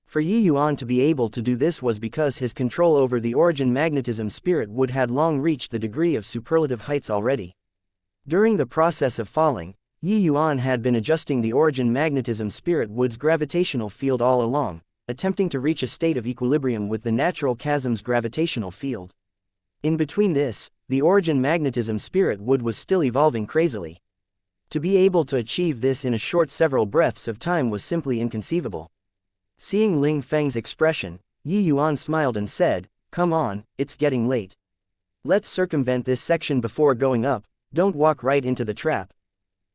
For Yuan to be able to do this was because his control over the origin magnetism spirit would had long reached the degree of superlative heights already. During the process of falling, Yuan had been adjusting the origin magnetism spirit wood's gravitational field all along, attempting to reach a state of equilibrium with the natural chasm's gravitational field. In between this, the origin magnetism spirit wood was still evolving crazily. To be able to achieve this in a short several breaths of time was simply inconceivable. Seeing Ling Feng's expression, Yuan smiled and said, come on, it's getting late. Let's circumvent this section before going up, don't walk right into the trap.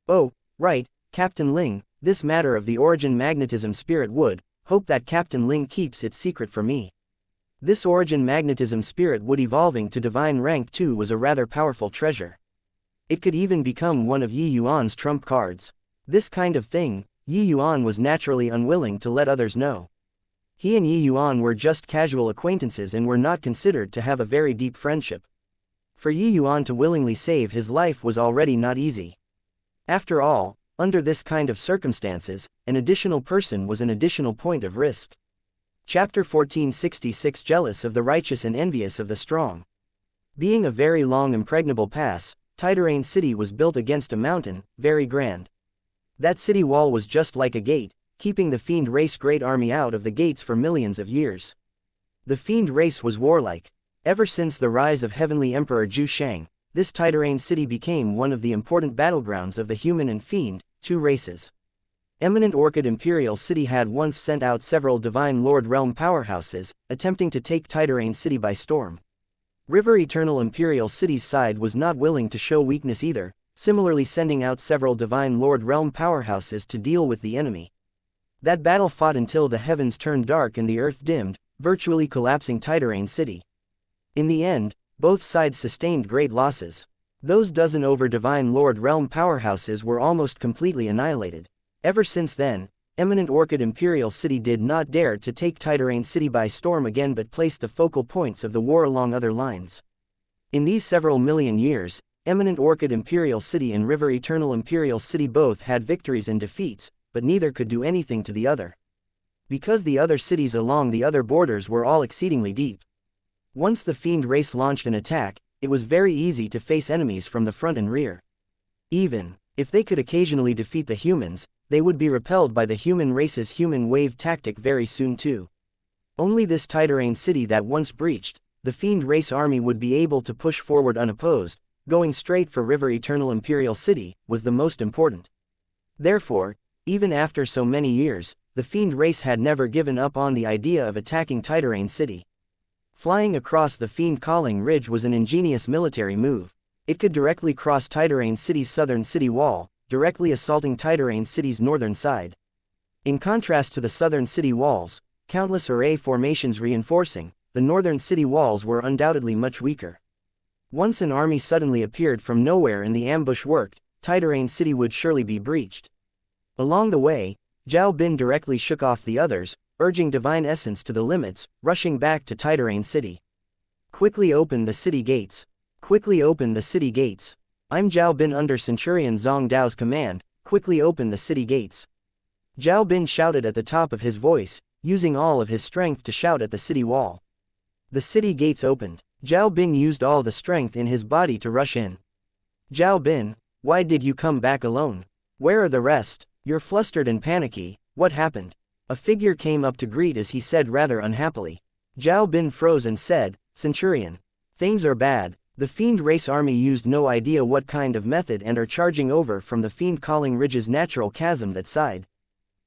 Oh, right, Captain Ling, this matter of the origin magnetism spirit wood, hope that Captain Ling keeps it secret for me. This origin magnetism spirit wood evolving to divine rank 2 was a rather powerful treasure. It could even become one of Yuan's trump cards. This kind of thing, Yuan was naturally unwilling to let others know. He and Yuan were just casual acquaintances and were not considered to have a very deep friendship. For Yuan to willingly save his life was already not easy. After all, under this kind of circumstances, an additional person was an additional point of risk. Chapter 1466 Jealous of the righteous and envious of the strong. Being a very long impregnable pass, Tiderain City was built against a mountain, very grand. That city wall was just like a gate, keeping the fiend race great army out of the gates for millions of years. The fiend race was warlike. Ever since the rise of Heavenly Emperor Zhu Shang, this Tiderain city became one of the important battlegrounds of the human and fiend, two races. Eminent Orchid Imperial City had once sent out several Divine Lord Realm powerhouses, attempting to take Tiderain City by storm. River Eternal Imperial City's side was not willing to show weakness either, similarly sending out several Divine Lord Realm powerhouses to deal with the enemy. That battle fought until the heavens turned dark and the earth dimmed, virtually collapsing Tiderain City. In the end, both sides sustained great losses. Those dozen over Divine Lord Realm powerhouses were almost completely annihilated. Ever since then, Eminent Orchid Imperial City did not dare to take Tiderain City by storm again but placed the focal points of the war along other lines. In these several million years, Eminent Orchid Imperial City and River Eternal Imperial City both had victories and defeats, but neither could do anything to the other. Because the other cities along the other borders were all exceedingly deep. Once the fiend race launched an attack, it was very easy to face enemies from the front and rear. Even if they could occasionally defeat the humans, they would be repelled by the human race's human wave tactic very soon too. Only this Tiderain city that once breached, the fiend race army would be able to push forward unopposed, going straight for River Eternal Imperial City, was the most important. Therefore, even after so many years, the fiend race had never given up on the idea of attacking Tiderain City. Flying across the Fiend Calling Ridge was an ingenious military move. It could directly cross Tiderain City's southern city wall, directly assaulting Tiderain City's northern side. In contrast to the southern city walls, countless array formations reinforcing, the northern city walls were undoubtedly much weaker. Once an army suddenly appeared from nowhere and the ambush worked, Tiderain City would surely be breached. Along the way, Zhao Bin directly shook off the others, urging divine essence to the limits, rushing back to Tiderain City. Quickly open the city gates. Quickly open the city gates. I'm Zhao Bin under Centurion Zhang Dao's command, quickly open the city gates. Zhao Bin shouted at the top of his voice, using all of his strength to shout at the city wall. The city gates opened. Zhao Bin used all the strength in his body to rush in. Zhao Bin, why did you come back alone? Where are the rest? You're flustered and panicky, what happened? A figure came up to greet as he said rather unhappily. Zhao Bin froze and said, Centurion. Things are bad. The Fiend Race Army used no idea what kind of method and are charging over from the Fiend Calling Ridge's natural chasm that side.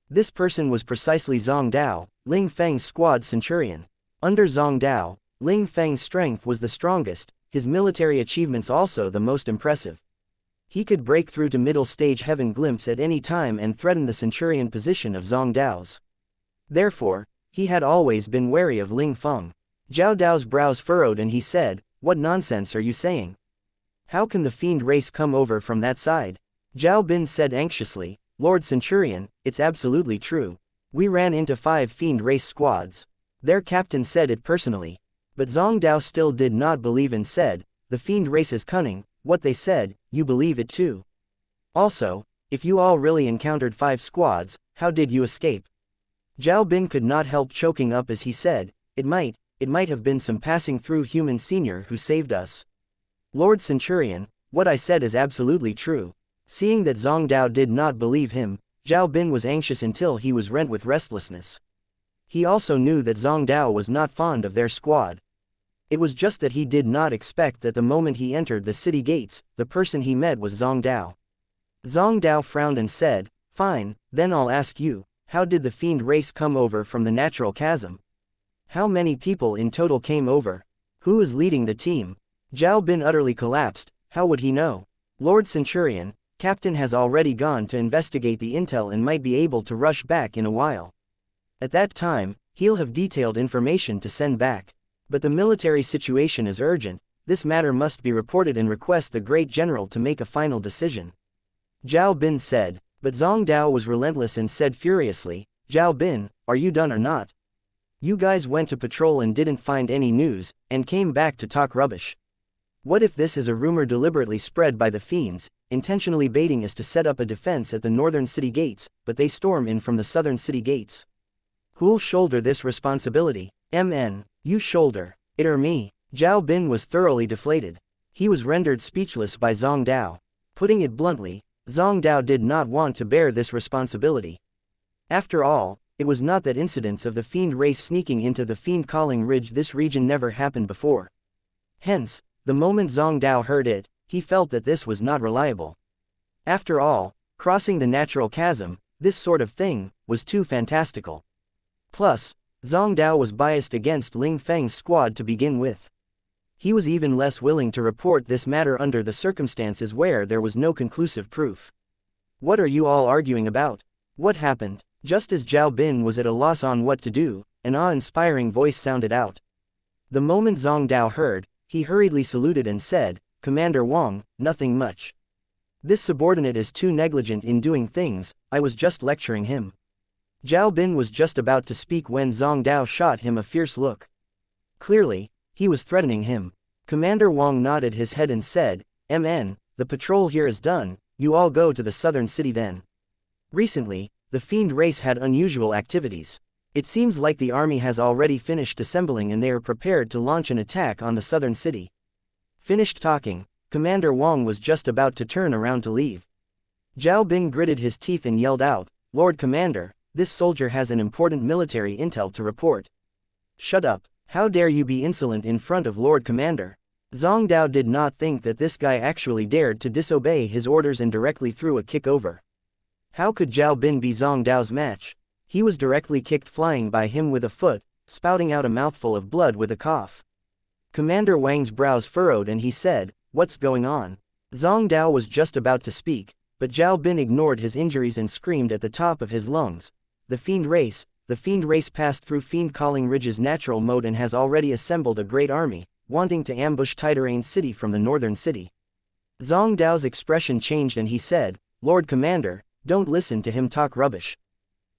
This person was precisely Zhang Dao, Ling Feng's squad centurion. Under Zhang Dao, Ling Feng's strength was the strongest, his military achievements also the most impressive. He could break through to middle stage heaven glimpse at any time and threaten the centurion position of Zhang Dao's. Therefore, he had always been wary of Ling Feng. Zhao Dao's brows furrowed and he said, what nonsense are you saying? How can the fiend race come over from that side? Zhao Bin said anxiously, Lord Centurion, it's absolutely true. We ran into 5 fiend race squads. Their captain said it personally. But Zhang Dao still did not believe and said, the fiend race is cunning, what they said, you believe it too. Also, if you all really encountered 5 squads, how did you escape? Zhao Bin could not help choking up as he said, it might have been some passing through human senior who saved us. Lord Centurion, what I said is absolutely true. Seeing that Zhang Dao did not believe him, Zhao Bin was anxious until he was rent with restlessness. He also knew that Zhang Dao was not fond of their squad. It was just that he did not expect that the moment he entered the city gates, the person he met was Zhang Dao. Zhang Dao frowned and said, fine, then I'll ask you, how did the fiend race come over from the natural chasm? How many people in total came over? Who is leading the team? Zhao Bin utterly collapsed, how would he know? Lord Centurion, Captain has already gone to investigate the intel and might be able to rush back in a while. At that time, he'll have detailed information to send back. But the military situation is urgent, this matter must be reported and request the great general to make a final decision. Zhao Bin said, but Zhang Dao was relentless and said furiously, Zhao Bin, are you done or not? You guys went to patrol and didn't find any news, and came back to talk rubbish. What if this is a rumor deliberately spread by the fiends, intentionally baiting us to set up a defense at the northern city gates, but they storm in from the southern city gates? Who'll shoulder this responsibility? MN, you shoulder it or me? Zhao Bin was thoroughly deflated. He was rendered speechless by Zhang Dao. Putting it bluntly, Zhang Dao did not want to bear this responsibility. After all, it was not that incidents of the fiend race sneaking into the fiend-calling ridge this region never happened before. Hence, the moment Zhang Dao heard it, he felt that this was not reliable. After all, crossing the natural chasm, this sort of thing, was too fantastical. Plus, Zhang Dao was biased against Ling Feng's squad to begin with. He was even less willing to report this matter under the circumstances where there was no conclusive proof. What are you all arguing about? What happened? Just as Zhao Bin was at a loss on what to do, an awe-inspiring voice sounded out. The moment Zhang Dao heard, he hurriedly saluted and said, "Commander Wang, nothing much. This subordinate is too negligent in doing things, I was just lecturing him." Zhao Bin was just about to speak when Zhang Dao shot him a fierce look. Clearly, he was threatening him. Commander Wang nodded his head and said, "MN, the patrol here is done, you all go to the southern city then." Recently, the fiend race had unusual activities. It seems like the army has already finished assembling and they are prepared to launch an attack on the southern city. Finished talking, Commander Wang was just about to turn around to leave. Zhao Bin gritted his teeth and yelled out, "Lord Commander, this soldier has an important military intel to report." "Shut up, how dare you be insolent in front of Lord Commander?" Zhang Dao did not think that this guy actually dared to disobey his orders and directly threw a kick over. How could Zhao Bin be Zhang Dao's match? He was directly kicked flying by him with a foot, spouting out a mouthful of blood with a cough. Commander Wang's brows furrowed and he said, "What's going on?" Zhang Dao was just about to speak, but Zhao Bin ignored his injuries and screamed at the top of his lungs, The fiend race passed through fiend-calling ridge's natural mode and has already assembled a great army, wanting to ambush Tiderain city from the northern city." Zhang Dao's expression changed and he said, "Lord Commander, don't listen to him talk rubbish.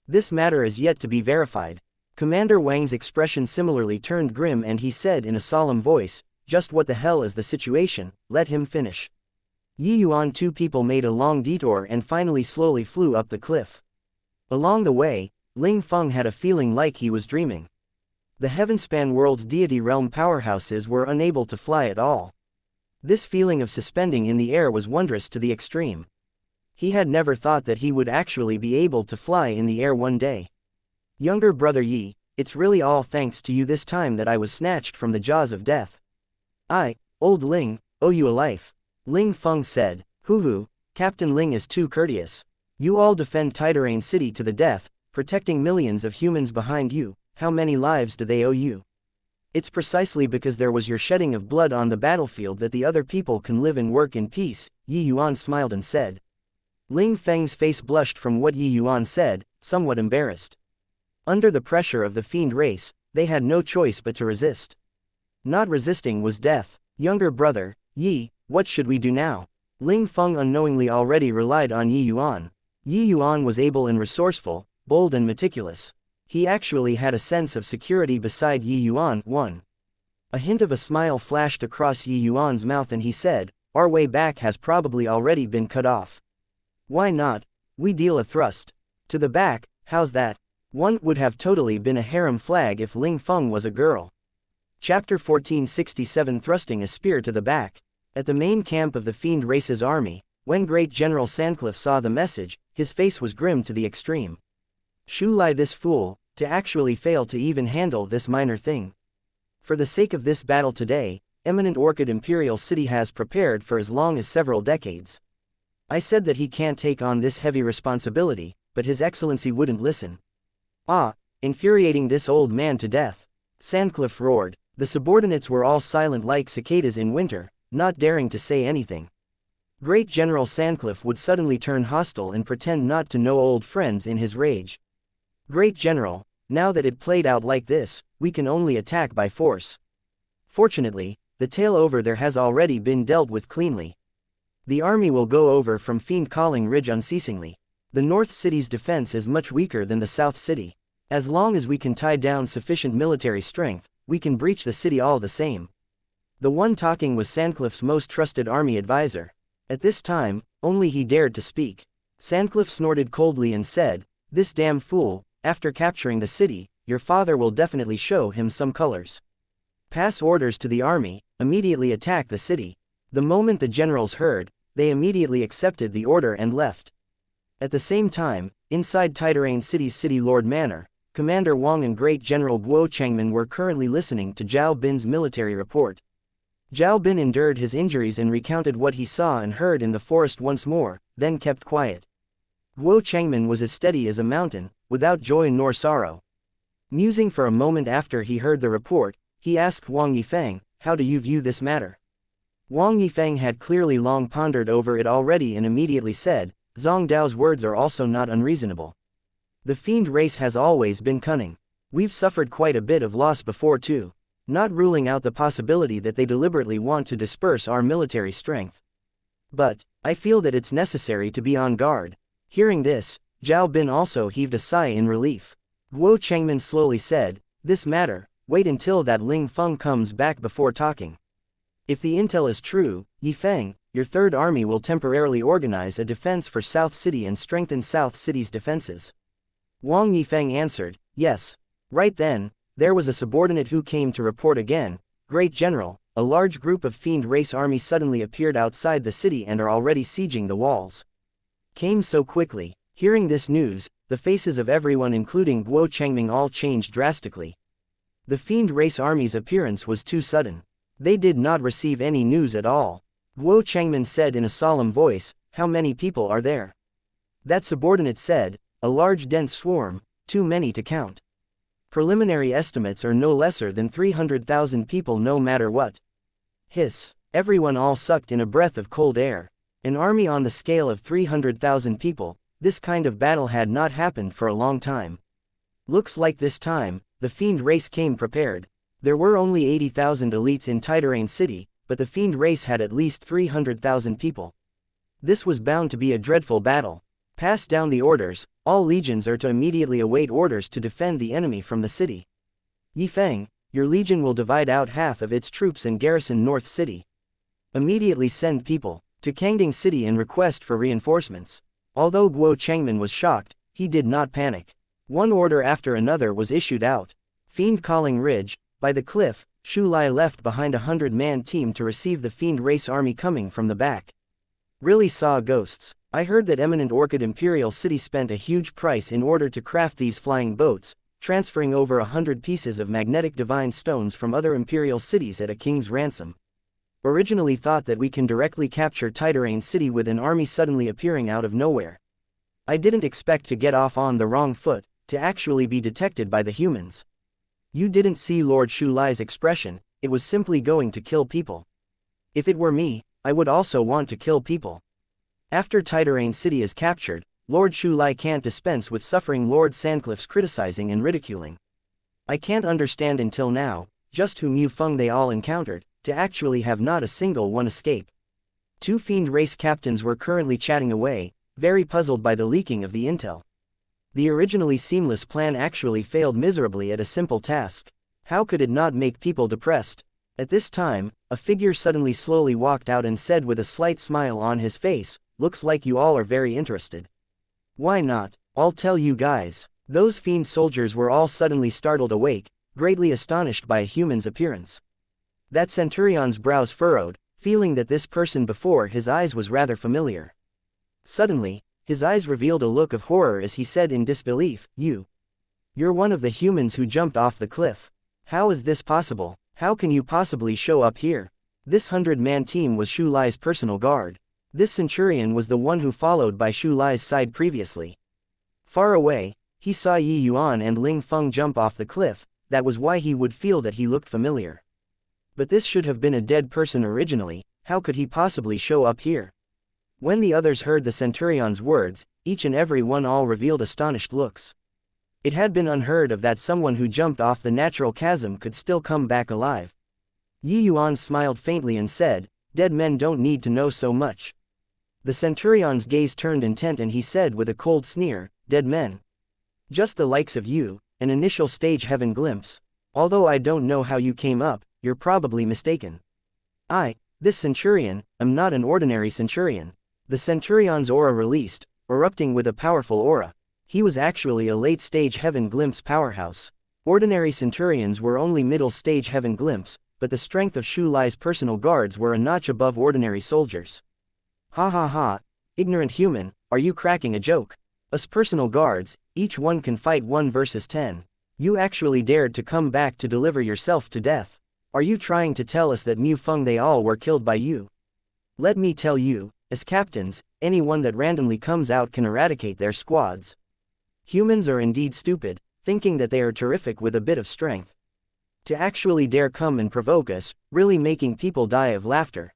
This matter is yet to be verified." Commander Wang's expression similarly turned grim and he said in a solemn voice, "Just what the hell is the situation, let him finish." Yuan two people made a long detour and finally slowly flew up the cliff. Along the way, Ling Feng had a feeling like he was dreaming. The Heavenspan world's deity realm powerhouses were unable to fly at all. This feeling of suspending in the air was wondrous to the extreme. He had never thought that he would actually be able to fly in the air one day. "Younger brother Yi, it's really all thanks to you this time that I was snatched from the jaws of death. I, old Ling, owe you a life," Ling Feng said. "Hoo, Captain Ling is too courteous. You all defend Tiderain city to the death, protecting millions of humans behind you. How many lives do they owe you? It's precisely because there was your shedding of blood on the battlefield that the other people can live and work in peace," Yuan smiled and said. Ling Feng's face blushed from what Yuan said, somewhat embarrassed. Under the pressure of the fiend race, they had no choice but to resist. Not resisting was death. "Younger brother, Yi, what should we do now?" Ling Feng unknowingly already relied on Yuan. Yuan was able and resourceful, bold and meticulous. He actually had a sense of security beside Yuan. A hint of a smile flashed across Yuan's mouth and he said, "Our way back has probably already been cut off. Why not? We deal a thrust. To the back, how's that?" One would have totally been a harem flag if Ling Feng was a girl. Chapter 1467 Thrusting a Spear to the Back. At the main camp of the fiend race's army, when Great General Sandcliffe saw the message, his face was grim to the extreme. Shu Lai, this fool, to actually fail to even handle this minor thing. For the sake of this battle today, Eminent Orchid Imperial City has prepared for as long as several decades. I said that he can't take on this heavy responsibility, but His Excellency wouldn't listen. Infuriating this old man to death. Sandcliffe roared. The subordinates were all silent like cicadas in winter, not daring to say anything. Great General Sandcliffe would suddenly turn hostile and pretend not to know old friends in his rage. "Great General, now that it played out like this, we can only attack by force. Fortunately, the tale over there has already been dealt with cleanly. The army will go over from fiend-calling ridge unceasingly. The North City's defense is much weaker than the South City. As long as we can tie down sufficient military strength, we can breach the city all the same." The one talking was Sandcliffe's most trusted army advisor. At this time, only he dared to speak. Sandcliffe snorted coldly and said, "This damn fool, after capturing the city, your father will definitely show him some colors. Pass orders to the army, immediately attack the city." The moment the generals heard, they immediately accepted the order and left. At the same time, inside Tiderain City's City Lord Manor, Commander Wang and Great General Guo Changmin were currently listening to Zhao Bin's military report. Zhao Bin endured his injuries and recounted what he saw and heard in the forest once more, then kept quiet. Guo Changmin was as steady as a mountain, without joy nor sorrow. Musing for a moment after he heard the report, he asked Wang Yifeng, "How do you view this matter?" Wang Yifeng had clearly long pondered over it already and immediately said, "Zhang Dao's words are also not unreasonable. The fiend race has always been cunning. We've suffered quite a bit of loss before too, not ruling out the possibility that they deliberately want to disperse our military strength. But, I feel that it's necessary to be on guard." Hearing this, Zhao Bin also heaved a sigh in relief. Guo Changmin slowly said, "This matter, wait until that Ling Feng comes back before talking. If the intel is true, Yifeng, your third army will temporarily organize a defense for South City and strengthen South City's defenses." Wang Yifeng answered, "Yes." Right then, there was a subordinate who came to report again, "Great General, a large group of fiend race army suddenly appeared outside the city and are already sieging the walls." Came so quickly. Hearing this news, the faces of everyone including Guo Changming all changed drastically. The fiend race army's appearance was too sudden. They did not receive any news at all. Guo Changmin said in a solemn voice, "How many people are there?" That subordinate said, "A large dense swarm, too many to count. Preliminary estimates are no lesser than 300,000 people no matter what." Hiss. Everyone all sucked in a breath of cold air. An army on the scale of 300,000 people, this kind of battle had not happened for a long time. Looks like this time, the fiend race came prepared. There were only 80,000 elites in Tiderain City, but the fiend race had at least 300,000 people. This was bound to be a dreadful battle. Pass down the orders, all legions are to immediately await orders to defend the enemy from the city. Yifeng, your legion will divide out half of its troops and garrison North City. Immediately send people to Kangding City and request for reinforcements. Although Guo Changmin was shocked, he did not panic. One order after another was issued out. Fiend Calling Ridge, by the cliff, Shu Lai left behind a 100-man team to receive the fiend race army coming from the back. Really saw ghosts. I heard that eminent Orchid Imperial City spent a huge price in order to craft these flying boats, transferring over 100 pieces of magnetic divine stones from other imperial cities at a king's ransom. Originally thought that we can directly capture Tiderain City with an army suddenly appearing out of nowhere. I didn't expect to get off on the wrong foot, to actually be detected by the humans. You didn't see Lord Shu Lai's expression, it was simply going to kill people. If it were me, I would also want to kill people. After Tiderain City is captured, Lord Shu Lai can't dispense with suffering Lord Sandcliffe's criticizing and ridiculing. I can't understand until now, just whom Yu Feng they all encountered, to actually have not a single one escape. Two fiend race captains were currently chatting away, very puzzled by the leaking of the intel. The originally seamless plan actually failed miserably at a simple task. How could it not make people depressed? At this time, a figure suddenly slowly walked out and said with a slight smile on his face, "Looks like you all are very interested. Why not? I'll tell you guys." Those fiend soldiers were all suddenly startled awake, greatly astonished by a human's appearance. That centurion's brows furrowed, feeling that this person before his eyes was rather familiar. Suddenly, his eyes revealed a look of horror as he said in disbelief, You're one of the humans who jumped off the cliff. How is this possible? How can you possibly show up here?" This 100-man team was Shu Lai's personal guard. This centurion was the one who followed by Shu Lai's side previously. Far away, he saw Yi Yuan and Ling Feng jump off the cliff, that was why he would feel that he looked familiar. But this should have been a dead person originally, how could he possibly show up here? When the others heard the centurion's words, each and every one all revealed astonished looks. It had been unheard of that someone who jumped off the natural chasm could still come back alive. Yi Yuan smiled faintly and said, "Dead men don't need to know so much." The centurion's gaze turned intent and he said with a cold sneer, "Dead men? Just the likes of you, an initial stage heaven glimpse. Although I don't know how you came up, you're probably mistaken. This centurion, am not an ordinary centurion." The centurion's aura released, erupting with a powerful aura. He was actually a late-stage heaven glimpse powerhouse. Ordinary centurions were only middle-stage heaven glimpse, but the strength of Shu Lai's personal guards were a notch above ordinary soldiers. Ha ha ha, ignorant human, are you cracking a joke? Us personal guards, each one can fight 1 versus 10. You actually dared to come back to deliver yourself to death. Are you trying to tell us that Mu Feng they all were killed by you? Let me tell you, as captains, anyone that randomly comes out can eradicate their squads. Humans are indeed stupid, thinking that they are terrific with a bit of strength. To actually dare come and provoke us, really making people die of laughter.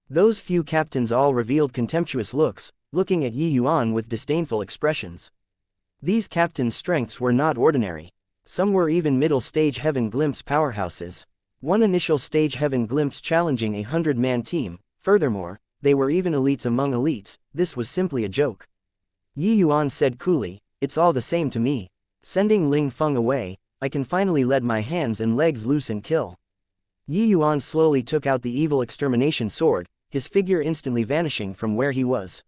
Those few captains all revealed contemptuous looks, looking at Yuan with disdainful expressions. These captains' strengths were not ordinary. Some were even middle-stage Heaven Glimpse powerhouses. One initial stage Heaven Glimpse challenging a 100-man team. Furthermore, they were even elites among elites. This was simply a joke. Yuan said coolly, "It's all the same to me. Sending Ling Feng away, I can finally let my hands and legs loose and kill." Yuan slowly took out the evil extermination sword, his figure instantly vanishing from where he was.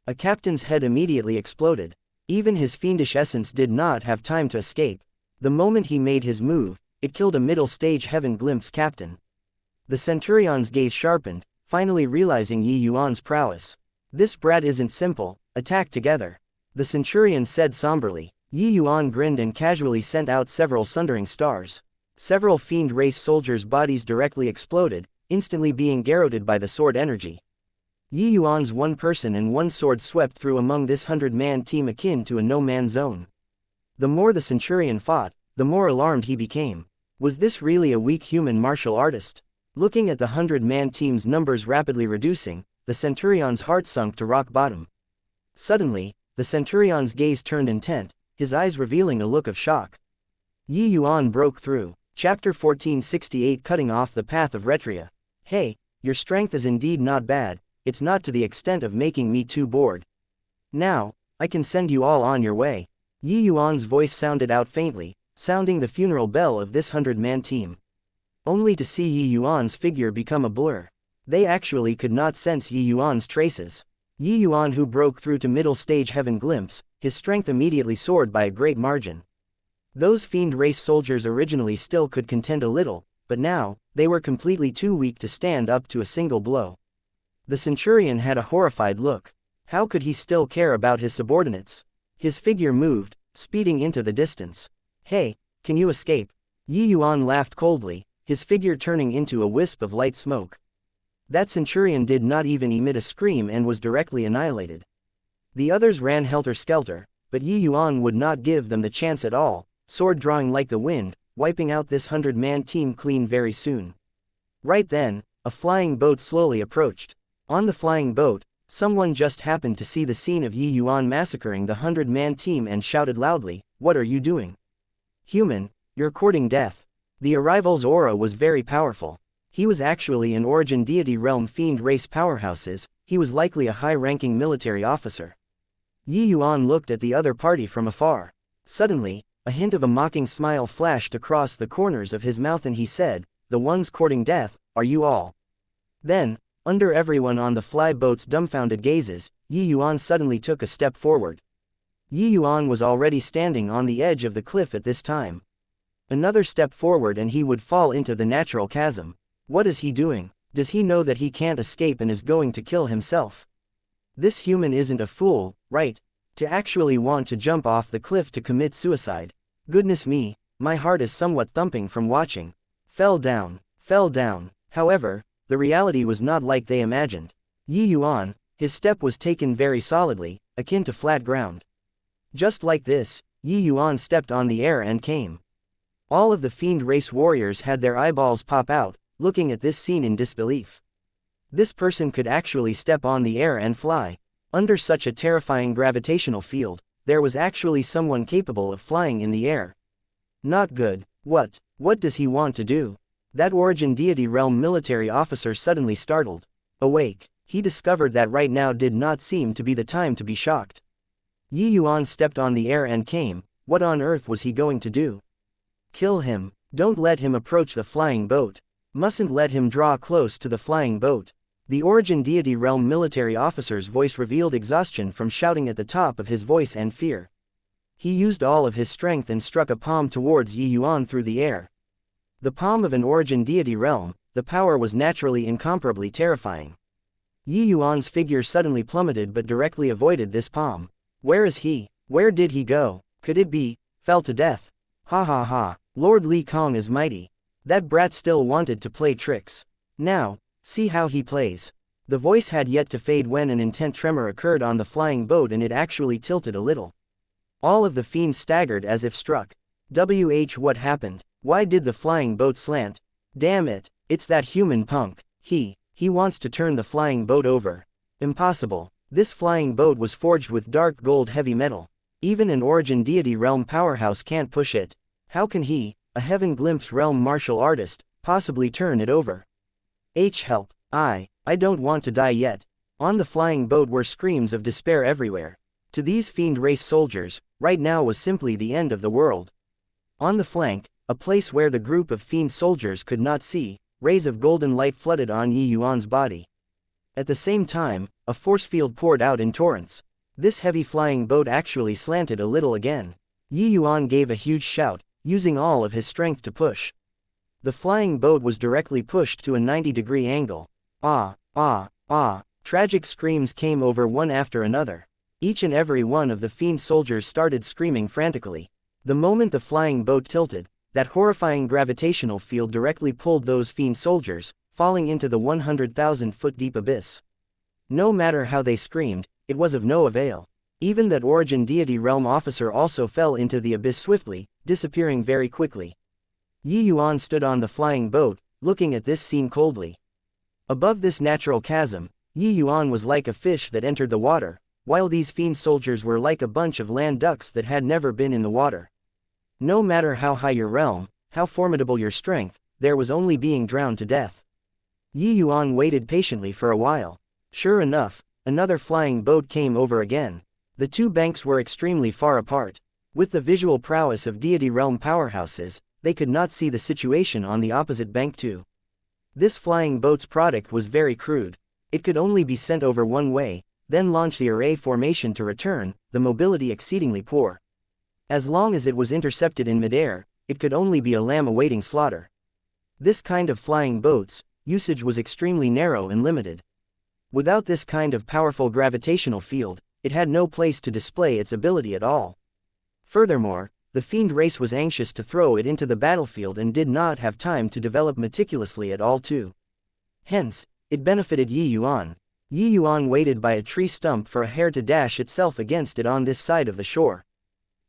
A captain's head immediately exploded. Even his fiendish essence did not have time to escape. The moment he made his move, it killed a middle-stage Heaven Glimpse captain. The Centurion's gaze sharpened, finally realizing Yuan's prowess. "This brat isn't simple, attack together," the Centurion said somberly. Yuan grinned and casually sent out several sundering stars. Several fiend race soldiers' bodies directly exploded, instantly being garroted by the sword energy. Yuan's one person and one sword swept through among this 100-man team akin to a no-man's zone. The more the Centurion fought, the more alarmed he became. Was this really a weak human martial artist? Looking at the 100-man team's numbers rapidly reducing, the Centurion's heart sunk to rock bottom. Suddenly, the Centurion's gaze turned intent, his eyes revealing a look of shock. Yuan broke through. Chapter 1468 Cutting off the path of Retria. "Hey, your strength is indeed not bad, it's not to the extent of making me too bored. Now, I can send you all on your way." Yuan's voice sounded out faintly, sounding the funeral bell of this 100-man team. Only to see Yuan's figure become a blur. They actually could not sense Yuan's traces. Yuan, who broke through to middle stage Heaven Glimpse, his strength immediately soared by a great margin. Those fiend race soldiers originally still could contend a little, but now, they were completely too weak to stand up to a single blow. The Centurion had a horrified look. How could he still care about his subordinates? His figure moved, speeding into the distance. "Hey, can you escape?" Yuan laughed coldly, his figure turning into a wisp of light smoke. That Centurion did not even emit a scream and was directly annihilated. The others ran helter-skelter, but Yuan would not give them the chance at all, sword drawing like the wind, wiping out this 100-man team clean very soon. Right then, a flying boat slowly approached. On the flying boat, someone just happened to see the scene of Yuan massacring the 100-man team and shouted loudly, "What are you doing? Human, you're courting death." The arrival's aura was very powerful. He was actually an origin deity realm fiend race powerhouses, he was likely a high-ranking military officer. Yuan looked at the other party from afar. Suddenly, a hint of a mocking smile flashed across the corners of his mouth and he said, "The ones courting death, are you all?" Then, under everyone on the fly boat's dumbfounded gazes, Yuan suddenly took a step forward. Yuan was already standing on the edge of the cliff at this time. Another step forward and he would fall into the natural chasm. What is he doing? Does he know that he can't escape and is going to kill himself? This human isn't a fool, right? To actually want to jump off the cliff to commit suicide. Goodness me, my heart is somewhat thumping from watching. Fell down, fell down. However, the reality was not like they imagined. Yuan, his step was taken very solidly, akin to flat ground. Just like this, Yuan stepped on the air and came. All of the fiend race warriors had their eyeballs pop out, looking at this scene in disbelief. This person could actually step on the air and fly. Under such a terrifying gravitational field, there was actually someone capable of flying in the air. Not good. What does he want to do? That origin deity realm military officer suddenly startled. Awake, he discovered that right now did not seem to be the time to be shocked. Yuan stepped on the air and came. What on earth was he going to do? Kill him. Don't let him approach the flying boat. Mustn't let him draw close to the flying boat. The origin deity realm military officer's voice revealed exhaustion from shouting at the top of his voice and fear. He used all of his strength and struck a palm towards Yuan through the air. The palm of an origin deity realm, the power was naturally incomparably terrifying. Yuan's figure suddenly plummeted but directly avoided this palm. Where is he? Where did he go? Could it be? Fell to death. Ha ha ha. Lord Li Kong is mighty. That brat still wanted to play tricks. Now, see how he plays. The voice had yet to fade when an intense tremor occurred on the flying boat and it actually tilted a little. All of the fiends staggered as if struck. What happened? Why did the flying boat slant? Damn it, it's that human punk. He wants to turn the flying boat over. Impossible. This flying boat was forged with dark gold heavy metal. Even an origin deity realm powerhouse can't push it. How can he, a heaven glimpse realm martial artist, possibly turn it over? Help. I don't want to die yet. On the flying boat were screams of despair everywhere. To these fiend race soldiers, right now was simply the end of the world. On the flank, a place where the group of fiend soldiers could not see, rays of golden light flooded on Yuan's body. At the same time, a force field poured out in torrents. This heavy flying boat actually slanted a little again. Yuan gave a huge shout, using all of his strength to push. The flying boat was directly pushed to a 90-degree angle. Tragic screams came over one after another. Each and every one of the fiend soldiers started screaming frantically. The moment the flying boat tilted, that horrifying gravitational field directly pulled those fiend soldiers, falling into the 100,000-foot-deep abyss. No matter how they screamed, it was of no avail. Even that origin deity realm officer also fell into the abyss swiftly, disappearing very quickly. Yuan stood on the flying boat, looking at this scene coldly. Above this natural chasm, Yuan was like a fish that entered the water, while these fiend soldiers were like a bunch of land ducks that had never been in the water. No matter how high your realm, how formidable your strength, there was only being drowned to death. Yuan waited patiently for a while. Sure enough, another flying boat came over again. The two banks were extremely far apart. With the visual prowess of deity realm powerhouses, they could not see the situation on the opposite bank too. This flying boat's product was very crude. It could only be sent over one way, then launch the array formation to return, the mobility exceedingly poor. As long as it was intercepted in midair, it could only be a lamb awaiting slaughter. This kind of flying boats, usage was extremely narrow and limited. Without this kind of powerful gravitational field, it had no place to display its ability at all. Furthermore, the fiend race was anxious to throw it into the battlefield and did not have time to develop meticulously at all too. Hence, it benefited Yuan. Yuan waited by a tree stump for a hare to dash itself against it on this side of the shore.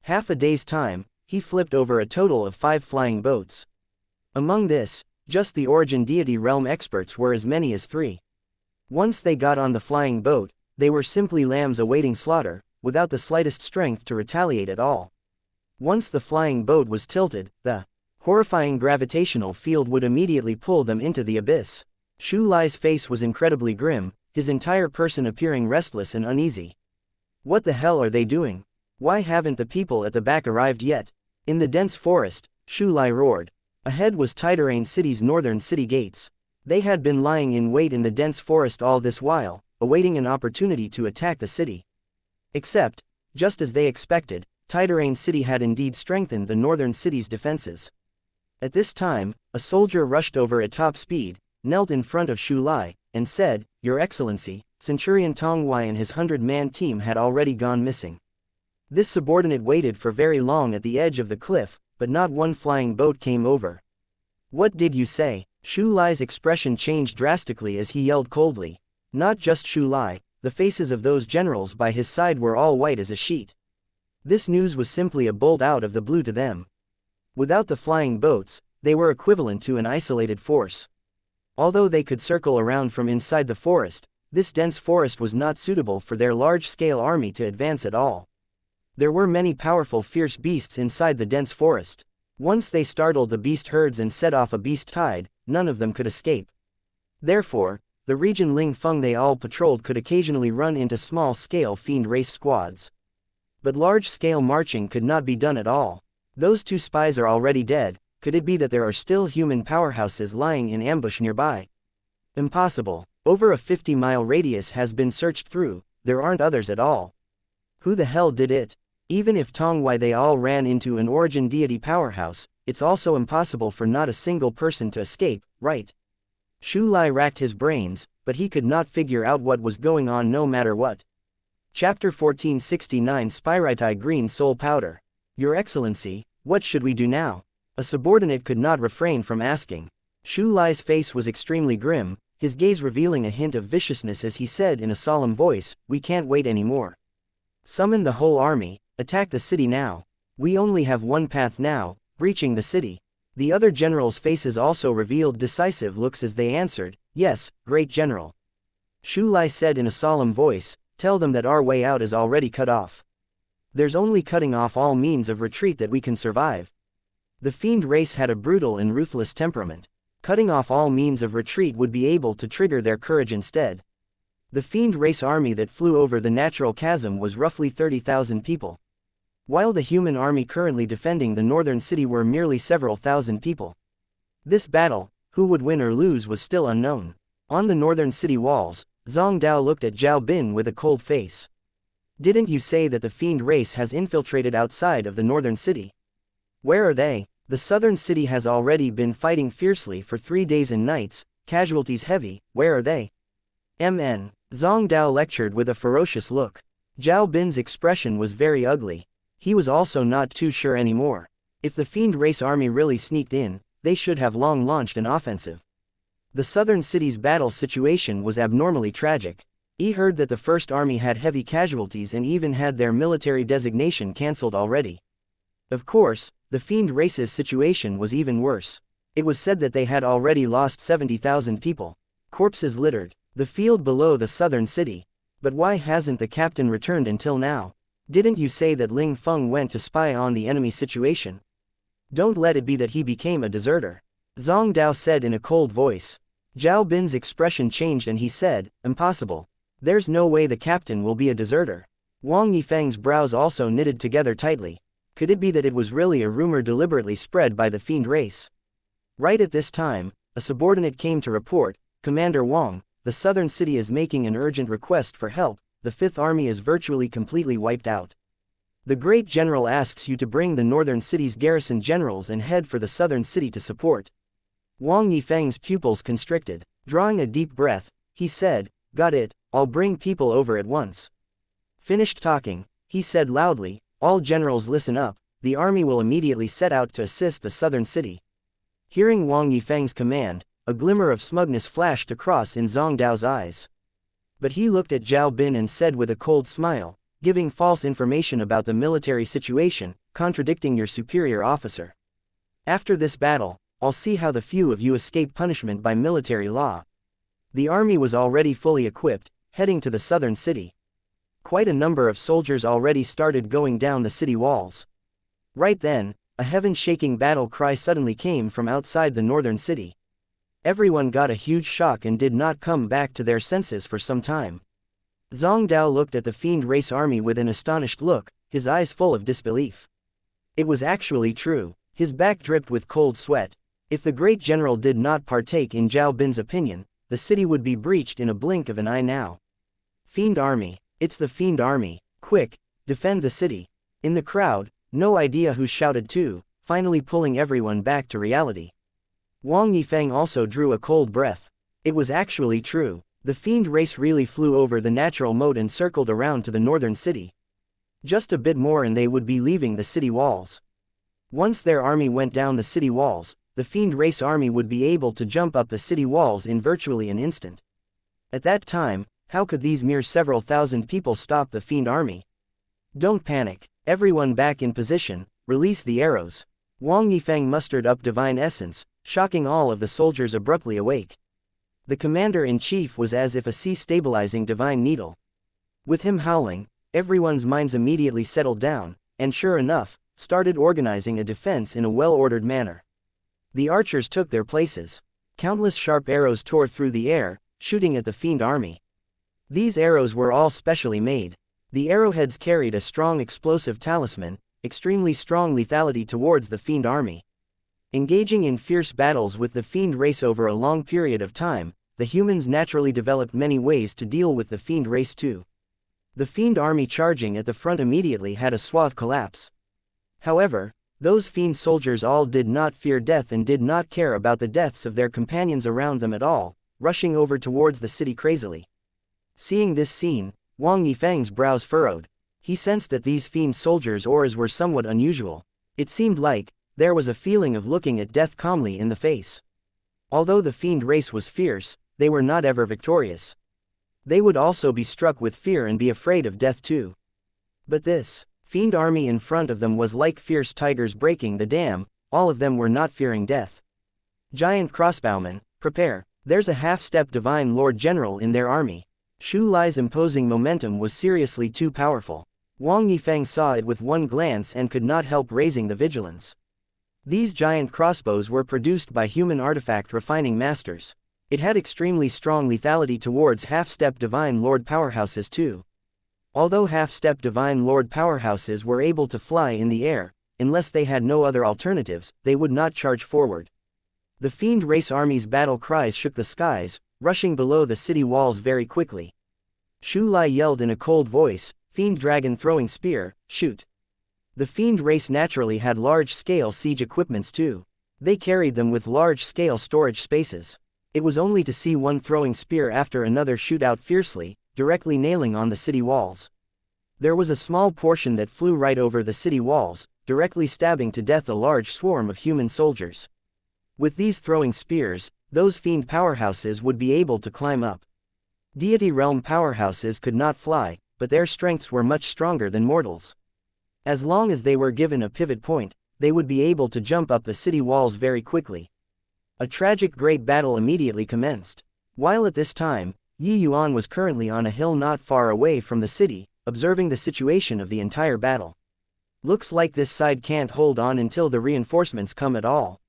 Half a day's time, he flipped over a total of 5 flying boats. Among this, just the origin deity realm experts were as many as 3. Once they got on the flying boat, they were simply lambs awaiting slaughter, without the slightest strength to retaliate at all. Once the flying boat was tilted, the horrifying gravitational field would immediately pull them into the abyss. Shu Lai's face was incredibly grim, his entire person appearing restless and uneasy. What the hell are they doing? Why haven't the people at the back arrived yet? In the dense forest, Shu Lai roared. Ahead was Tiderain City's northern city gates. They had been lying in wait in the dense forest all this while, awaiting an opportunity to attack the city. Except, just as they expected, Tiderain City had indeed strengthened the northern city's defenses. At this time, a soldier rushed over at top speed, knelt in front of Shu Lai, and said, "Your Excellency, Centurion Tong Wai and his 100-man team had already gone missing." This subordinate waited for very long at the edge of the cliff, but not one flying boat came over. "What did you say?" Shu Lai's expression changed drastically as he yelled coldly. Not just Shu Lai, the faces of those generals by his side were all white as a sheet. This news was simply a bolt out of the blue to them. Without the flying boats, they were equivalent to an isolated force. Although they could circle around from inside the forest, this dense forest was not suitable for their large-scale army to advance at all. There were many powerful fierce beasts inside the dense forest. Once they startled the beast herds and set off a beast tide, none of them could escape. Therefore, the region Ling Feng they all patrolled could occasionally run into small-scale fiend race squads. But large-scale marching could not be done at all. Those 2 spies are already dead. Could it be that there are still human powerhouses lying in ambush nearby? Impossible. Over a 50-mile radius has been searched through, there aren't others at all. Who the hell did it? Even if Tong Wai they all ran into an origin deity powerhouse, it's also impossible for not a single person to escape, right? Shu Lai racked his brains, but he could not figure out what was going on no matter what. Chapter 1469 Spirite Green Soul Powder. Your Excellency, what should we do now? A subordinate could not refrain from asking. Shu Lai's face was extremely grim, his gaze revealing a hint of viciousness as he said in a solemn voice, "We can't wait anymore. Summon the whole army, attack the city now. We only have one path now, reaching the city." The other generals' faces also revealed decisive looks as they answered, "Yes, great general." Shu Lai said in a solemn voice, "Tell them that our way out is already cut off. There's only cutting off all means of retreat that we can survive." The fiend race had a brutal and ruthless temperament. Cutting off all means of retreat would be able to trigger their courage instead. The fiend race army that flew over the natural chasm was roughly 30,000 people. While the human army currently defending the northern city were merely several thousand people. This battle, who would win or lose, was still unknown. On the northern city walls, Zhang Dao looked at Zhao Bin with a cold face. "Didn't you say that the fiend race has infiltrated outside of the northern city? Where are they? The southern city has already been fighting fiercely for 3 days and nights, casualties heavy, where are they?" "MN. Zhang Dao lectured with a ferocious look. Zhao Bin's expression was very ugly. He was also not too sure anymore. If the fiend race army really sneaked in, they should have long launched an offensive. The southern city's battle situation was abnormally tragic. He heard that the first army had heavy casualties and even had their military designation cancelled already. Of course, the fiend race's situation was even worse. It was said that they had already lost 70,000 people. Corpses littered the field below the southern city. But why hasn't the captain returned until now? Didn't you say that Ling Feng went to spy on the enemy situation? Don't let it be that he became a deserter." Zhang Dao said in a cold voice. Zhao Bin's expression changed and he said, "Impossible. There's no way the captain will be a deserter." Wang Yifeng's brows also knitted together tightly. Could it be that it was really a rumor deliberately spread by the fiend race? Right at this time, a subordinate came to report, "Commander Wang, the southern city is making an urgent request for help. The Fifth Army is virtually completely wiped out. The great general asks you to bring the northern city's garrison generals and head for the southern city to support." Wang Yifeng's pupils constricted. Drawing a deep breath, he said, "Got it, I'll bring people over at once." Finished talking, he said loudly, "All generals listen up, the army will immediately set out to assist the southern city." Hearing Wang Yifeng's command, a glimmer of smugness flashed across in Zhang Dao's eyes. But he looked at Zhao Bin and said with a cold smile, "Giving false information about the military situation, contradicting your superior officer. After this battle, I'll see how the few of you escape punishment by military law." The army was already fully equipped, heading to the southern city. Quite a number of soldiers already started going down the city walls. Right then, a heaven-shaking battle cry suddenly came from outside the northern city. Everyone got a huge shock and did not come back to their senses for some time. Zhang Dao looked at the fiend race army with an astonished look, his eyes full of disbelief. It was actually true. His back dripped with cold sweat. If the great general did not partake in Zhao Bin's opinion, the city would be breached in a blink of an eye now. "Fiend army, it's the fiend army, quick, defend the city." In the crowd, no idea who shouted too, finally pulling everyone back to reality. Wang Yifeng also drew a cold breath. It was actually true. The fiend race really flew over the natural moat and circled around to the northern city. Just a bit more and they would be leaving the city walls. Once their army went down the city walls, the fiend race army would be able to jump up the city walls in virtually an instant. At that time, how could these mere several thousand people stop the fiend army? "Don't panic. Everyone back in position, release the arrows." Wang Yifeng mustered up divine essence, shocking all of the soldiers abruptly awake. The commander-in-chief was as if a sea-stabilizing divine needle. With him howling, everyone's minds immediately settled down, and sure enough, started organizing a defense in a well-ordered manner. The archers took their places. Countless sharp arrows tore through the air, shooting at the fiend army. These arrows were all specially made. The arrowheads carried a strong explosive talisman, extremely strong lethality towards the fiend army. Engaging in fierce battles with the fiend race over a long period of time, the humans naturally developed many ways to deal with the fiend race too. The fiend army charging at the front immediately had a swath collapse. However, those fiend soldiers all did not fear death and did not care about the deaths of their companions around them at all, rushing over towards the city crazily. Seeing this scene, Wang Yifeng's brows furrowed. He sensed that these fiend soldiers' auras were somewhat unusual. It seemed like there was a feeling of looking at death calmly in the face. Although the fiend race was fierce, they were not ever victorious. They would also be struck with fear and be afraid of death too. But this fiend army in front of them was like fierce tigers breaking the dam. All of them were not fearing death. Giant crossbowmen, prepare. There's a half-step divine lord general in their army. Shu Lai's imposing momentum was seriously too powerful. Wang Yifeng saw it with one glance and could not help raising the vigilance. These giant crossbows were produced by human artifact refining masters. It had extremely strong lethality towards half-step divine lord powerhouses too. Although half-step divine lord powerhouses were able to fly in the air, unless they had no other alternatives, they would not charge forward. The fiend race army's battle cries shook the skies, rushing below the city walls very quickly. Shu Lai yelled in a cold voice, "Fiend dragon throwing spear, shoot." The fiend race naturally had large-scale siege equipments too. They carried them with large-scale storage spaces. It was only to see one throwing spear after another shoot out fiercely, directly nailing on the city walls. There was a small portion that flew right over the city walls, directly stabbing to death a large swarm of human soldiers. With these throwing spears, those fiend powerhouses would be able to climb up. Deity realm powerhouses could not fly, but their strengths were much stronger than mortals. As long as they were given a pivot point, they would be able to jump up the city walls very quickly. A tragic great battle immediately commenced. While at this time, Yuan was currently on a hill not far away from the city, observing the situation of the entire battle. Looks like this side can't hold on until the reinforcements come at all.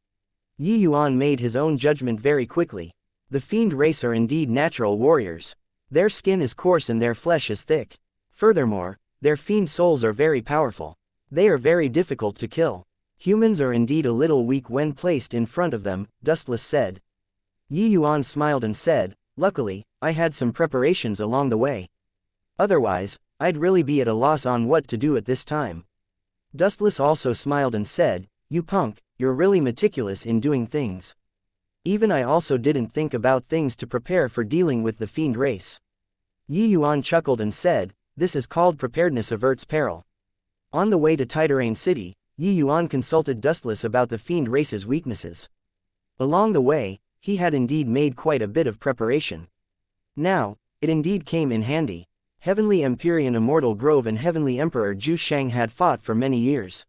Yuan made his own judgment very quickly. The fiend race are indeed natural warriors. Their skin is coarse and their flesh is thick. Furthermore, their fiend souls are very powerful. They are very difficult to kill. Humans are indeed a little weak when placed in front of them, Dustless said. Yuan smiled and said, "Luckily, I had some preparations along the way. Otherwise, I'd really be at a loss on what to do at this time." Dustless also smiled and said, "You punk, you're really meticulous in doing things. Even I also didn't think about things to prepare for dealing with the fiend race." Yuan chuckled and said, "This is called preparedness averts peril." On the way to Tiderain City, Yuan consulted Dustless about the fiend race's weaknesses. Along the way, he had indeed made quite a bit of preparation. Now, it indeed came in handy. Heavenly Empyrean Immortal Grove and Heavenly Emperor Zhu Shang had fought for many years.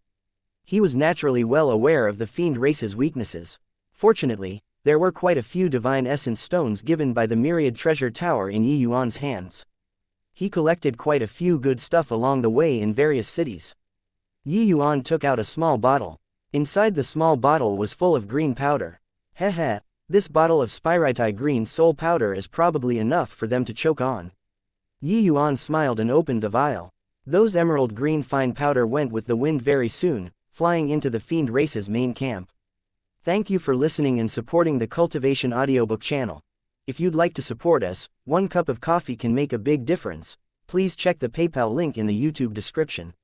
He was naturally well aware of the fiend race's weaknesses. Fortunately, there were quite a few divine essence stones given by the myriad treasure tower in Yuan's hands. He collected quite a few good stuff along the way in various cities. Yuan took out a small bottle. Inside the small bottle was full of green powder. Heh, this bottle of Spirite green soul powder is probably enough for them to choke on. Yuan smiled and opened the vial. Those emerald green fine powder went with the wind very soon, flying into the fiend race's main camp. Thank you for listening and supporting the Cultivation audiobook channel. If you'd like to support us, 1 cup of coffee can make a big difference. Please check the PayPal link in the YouTube description.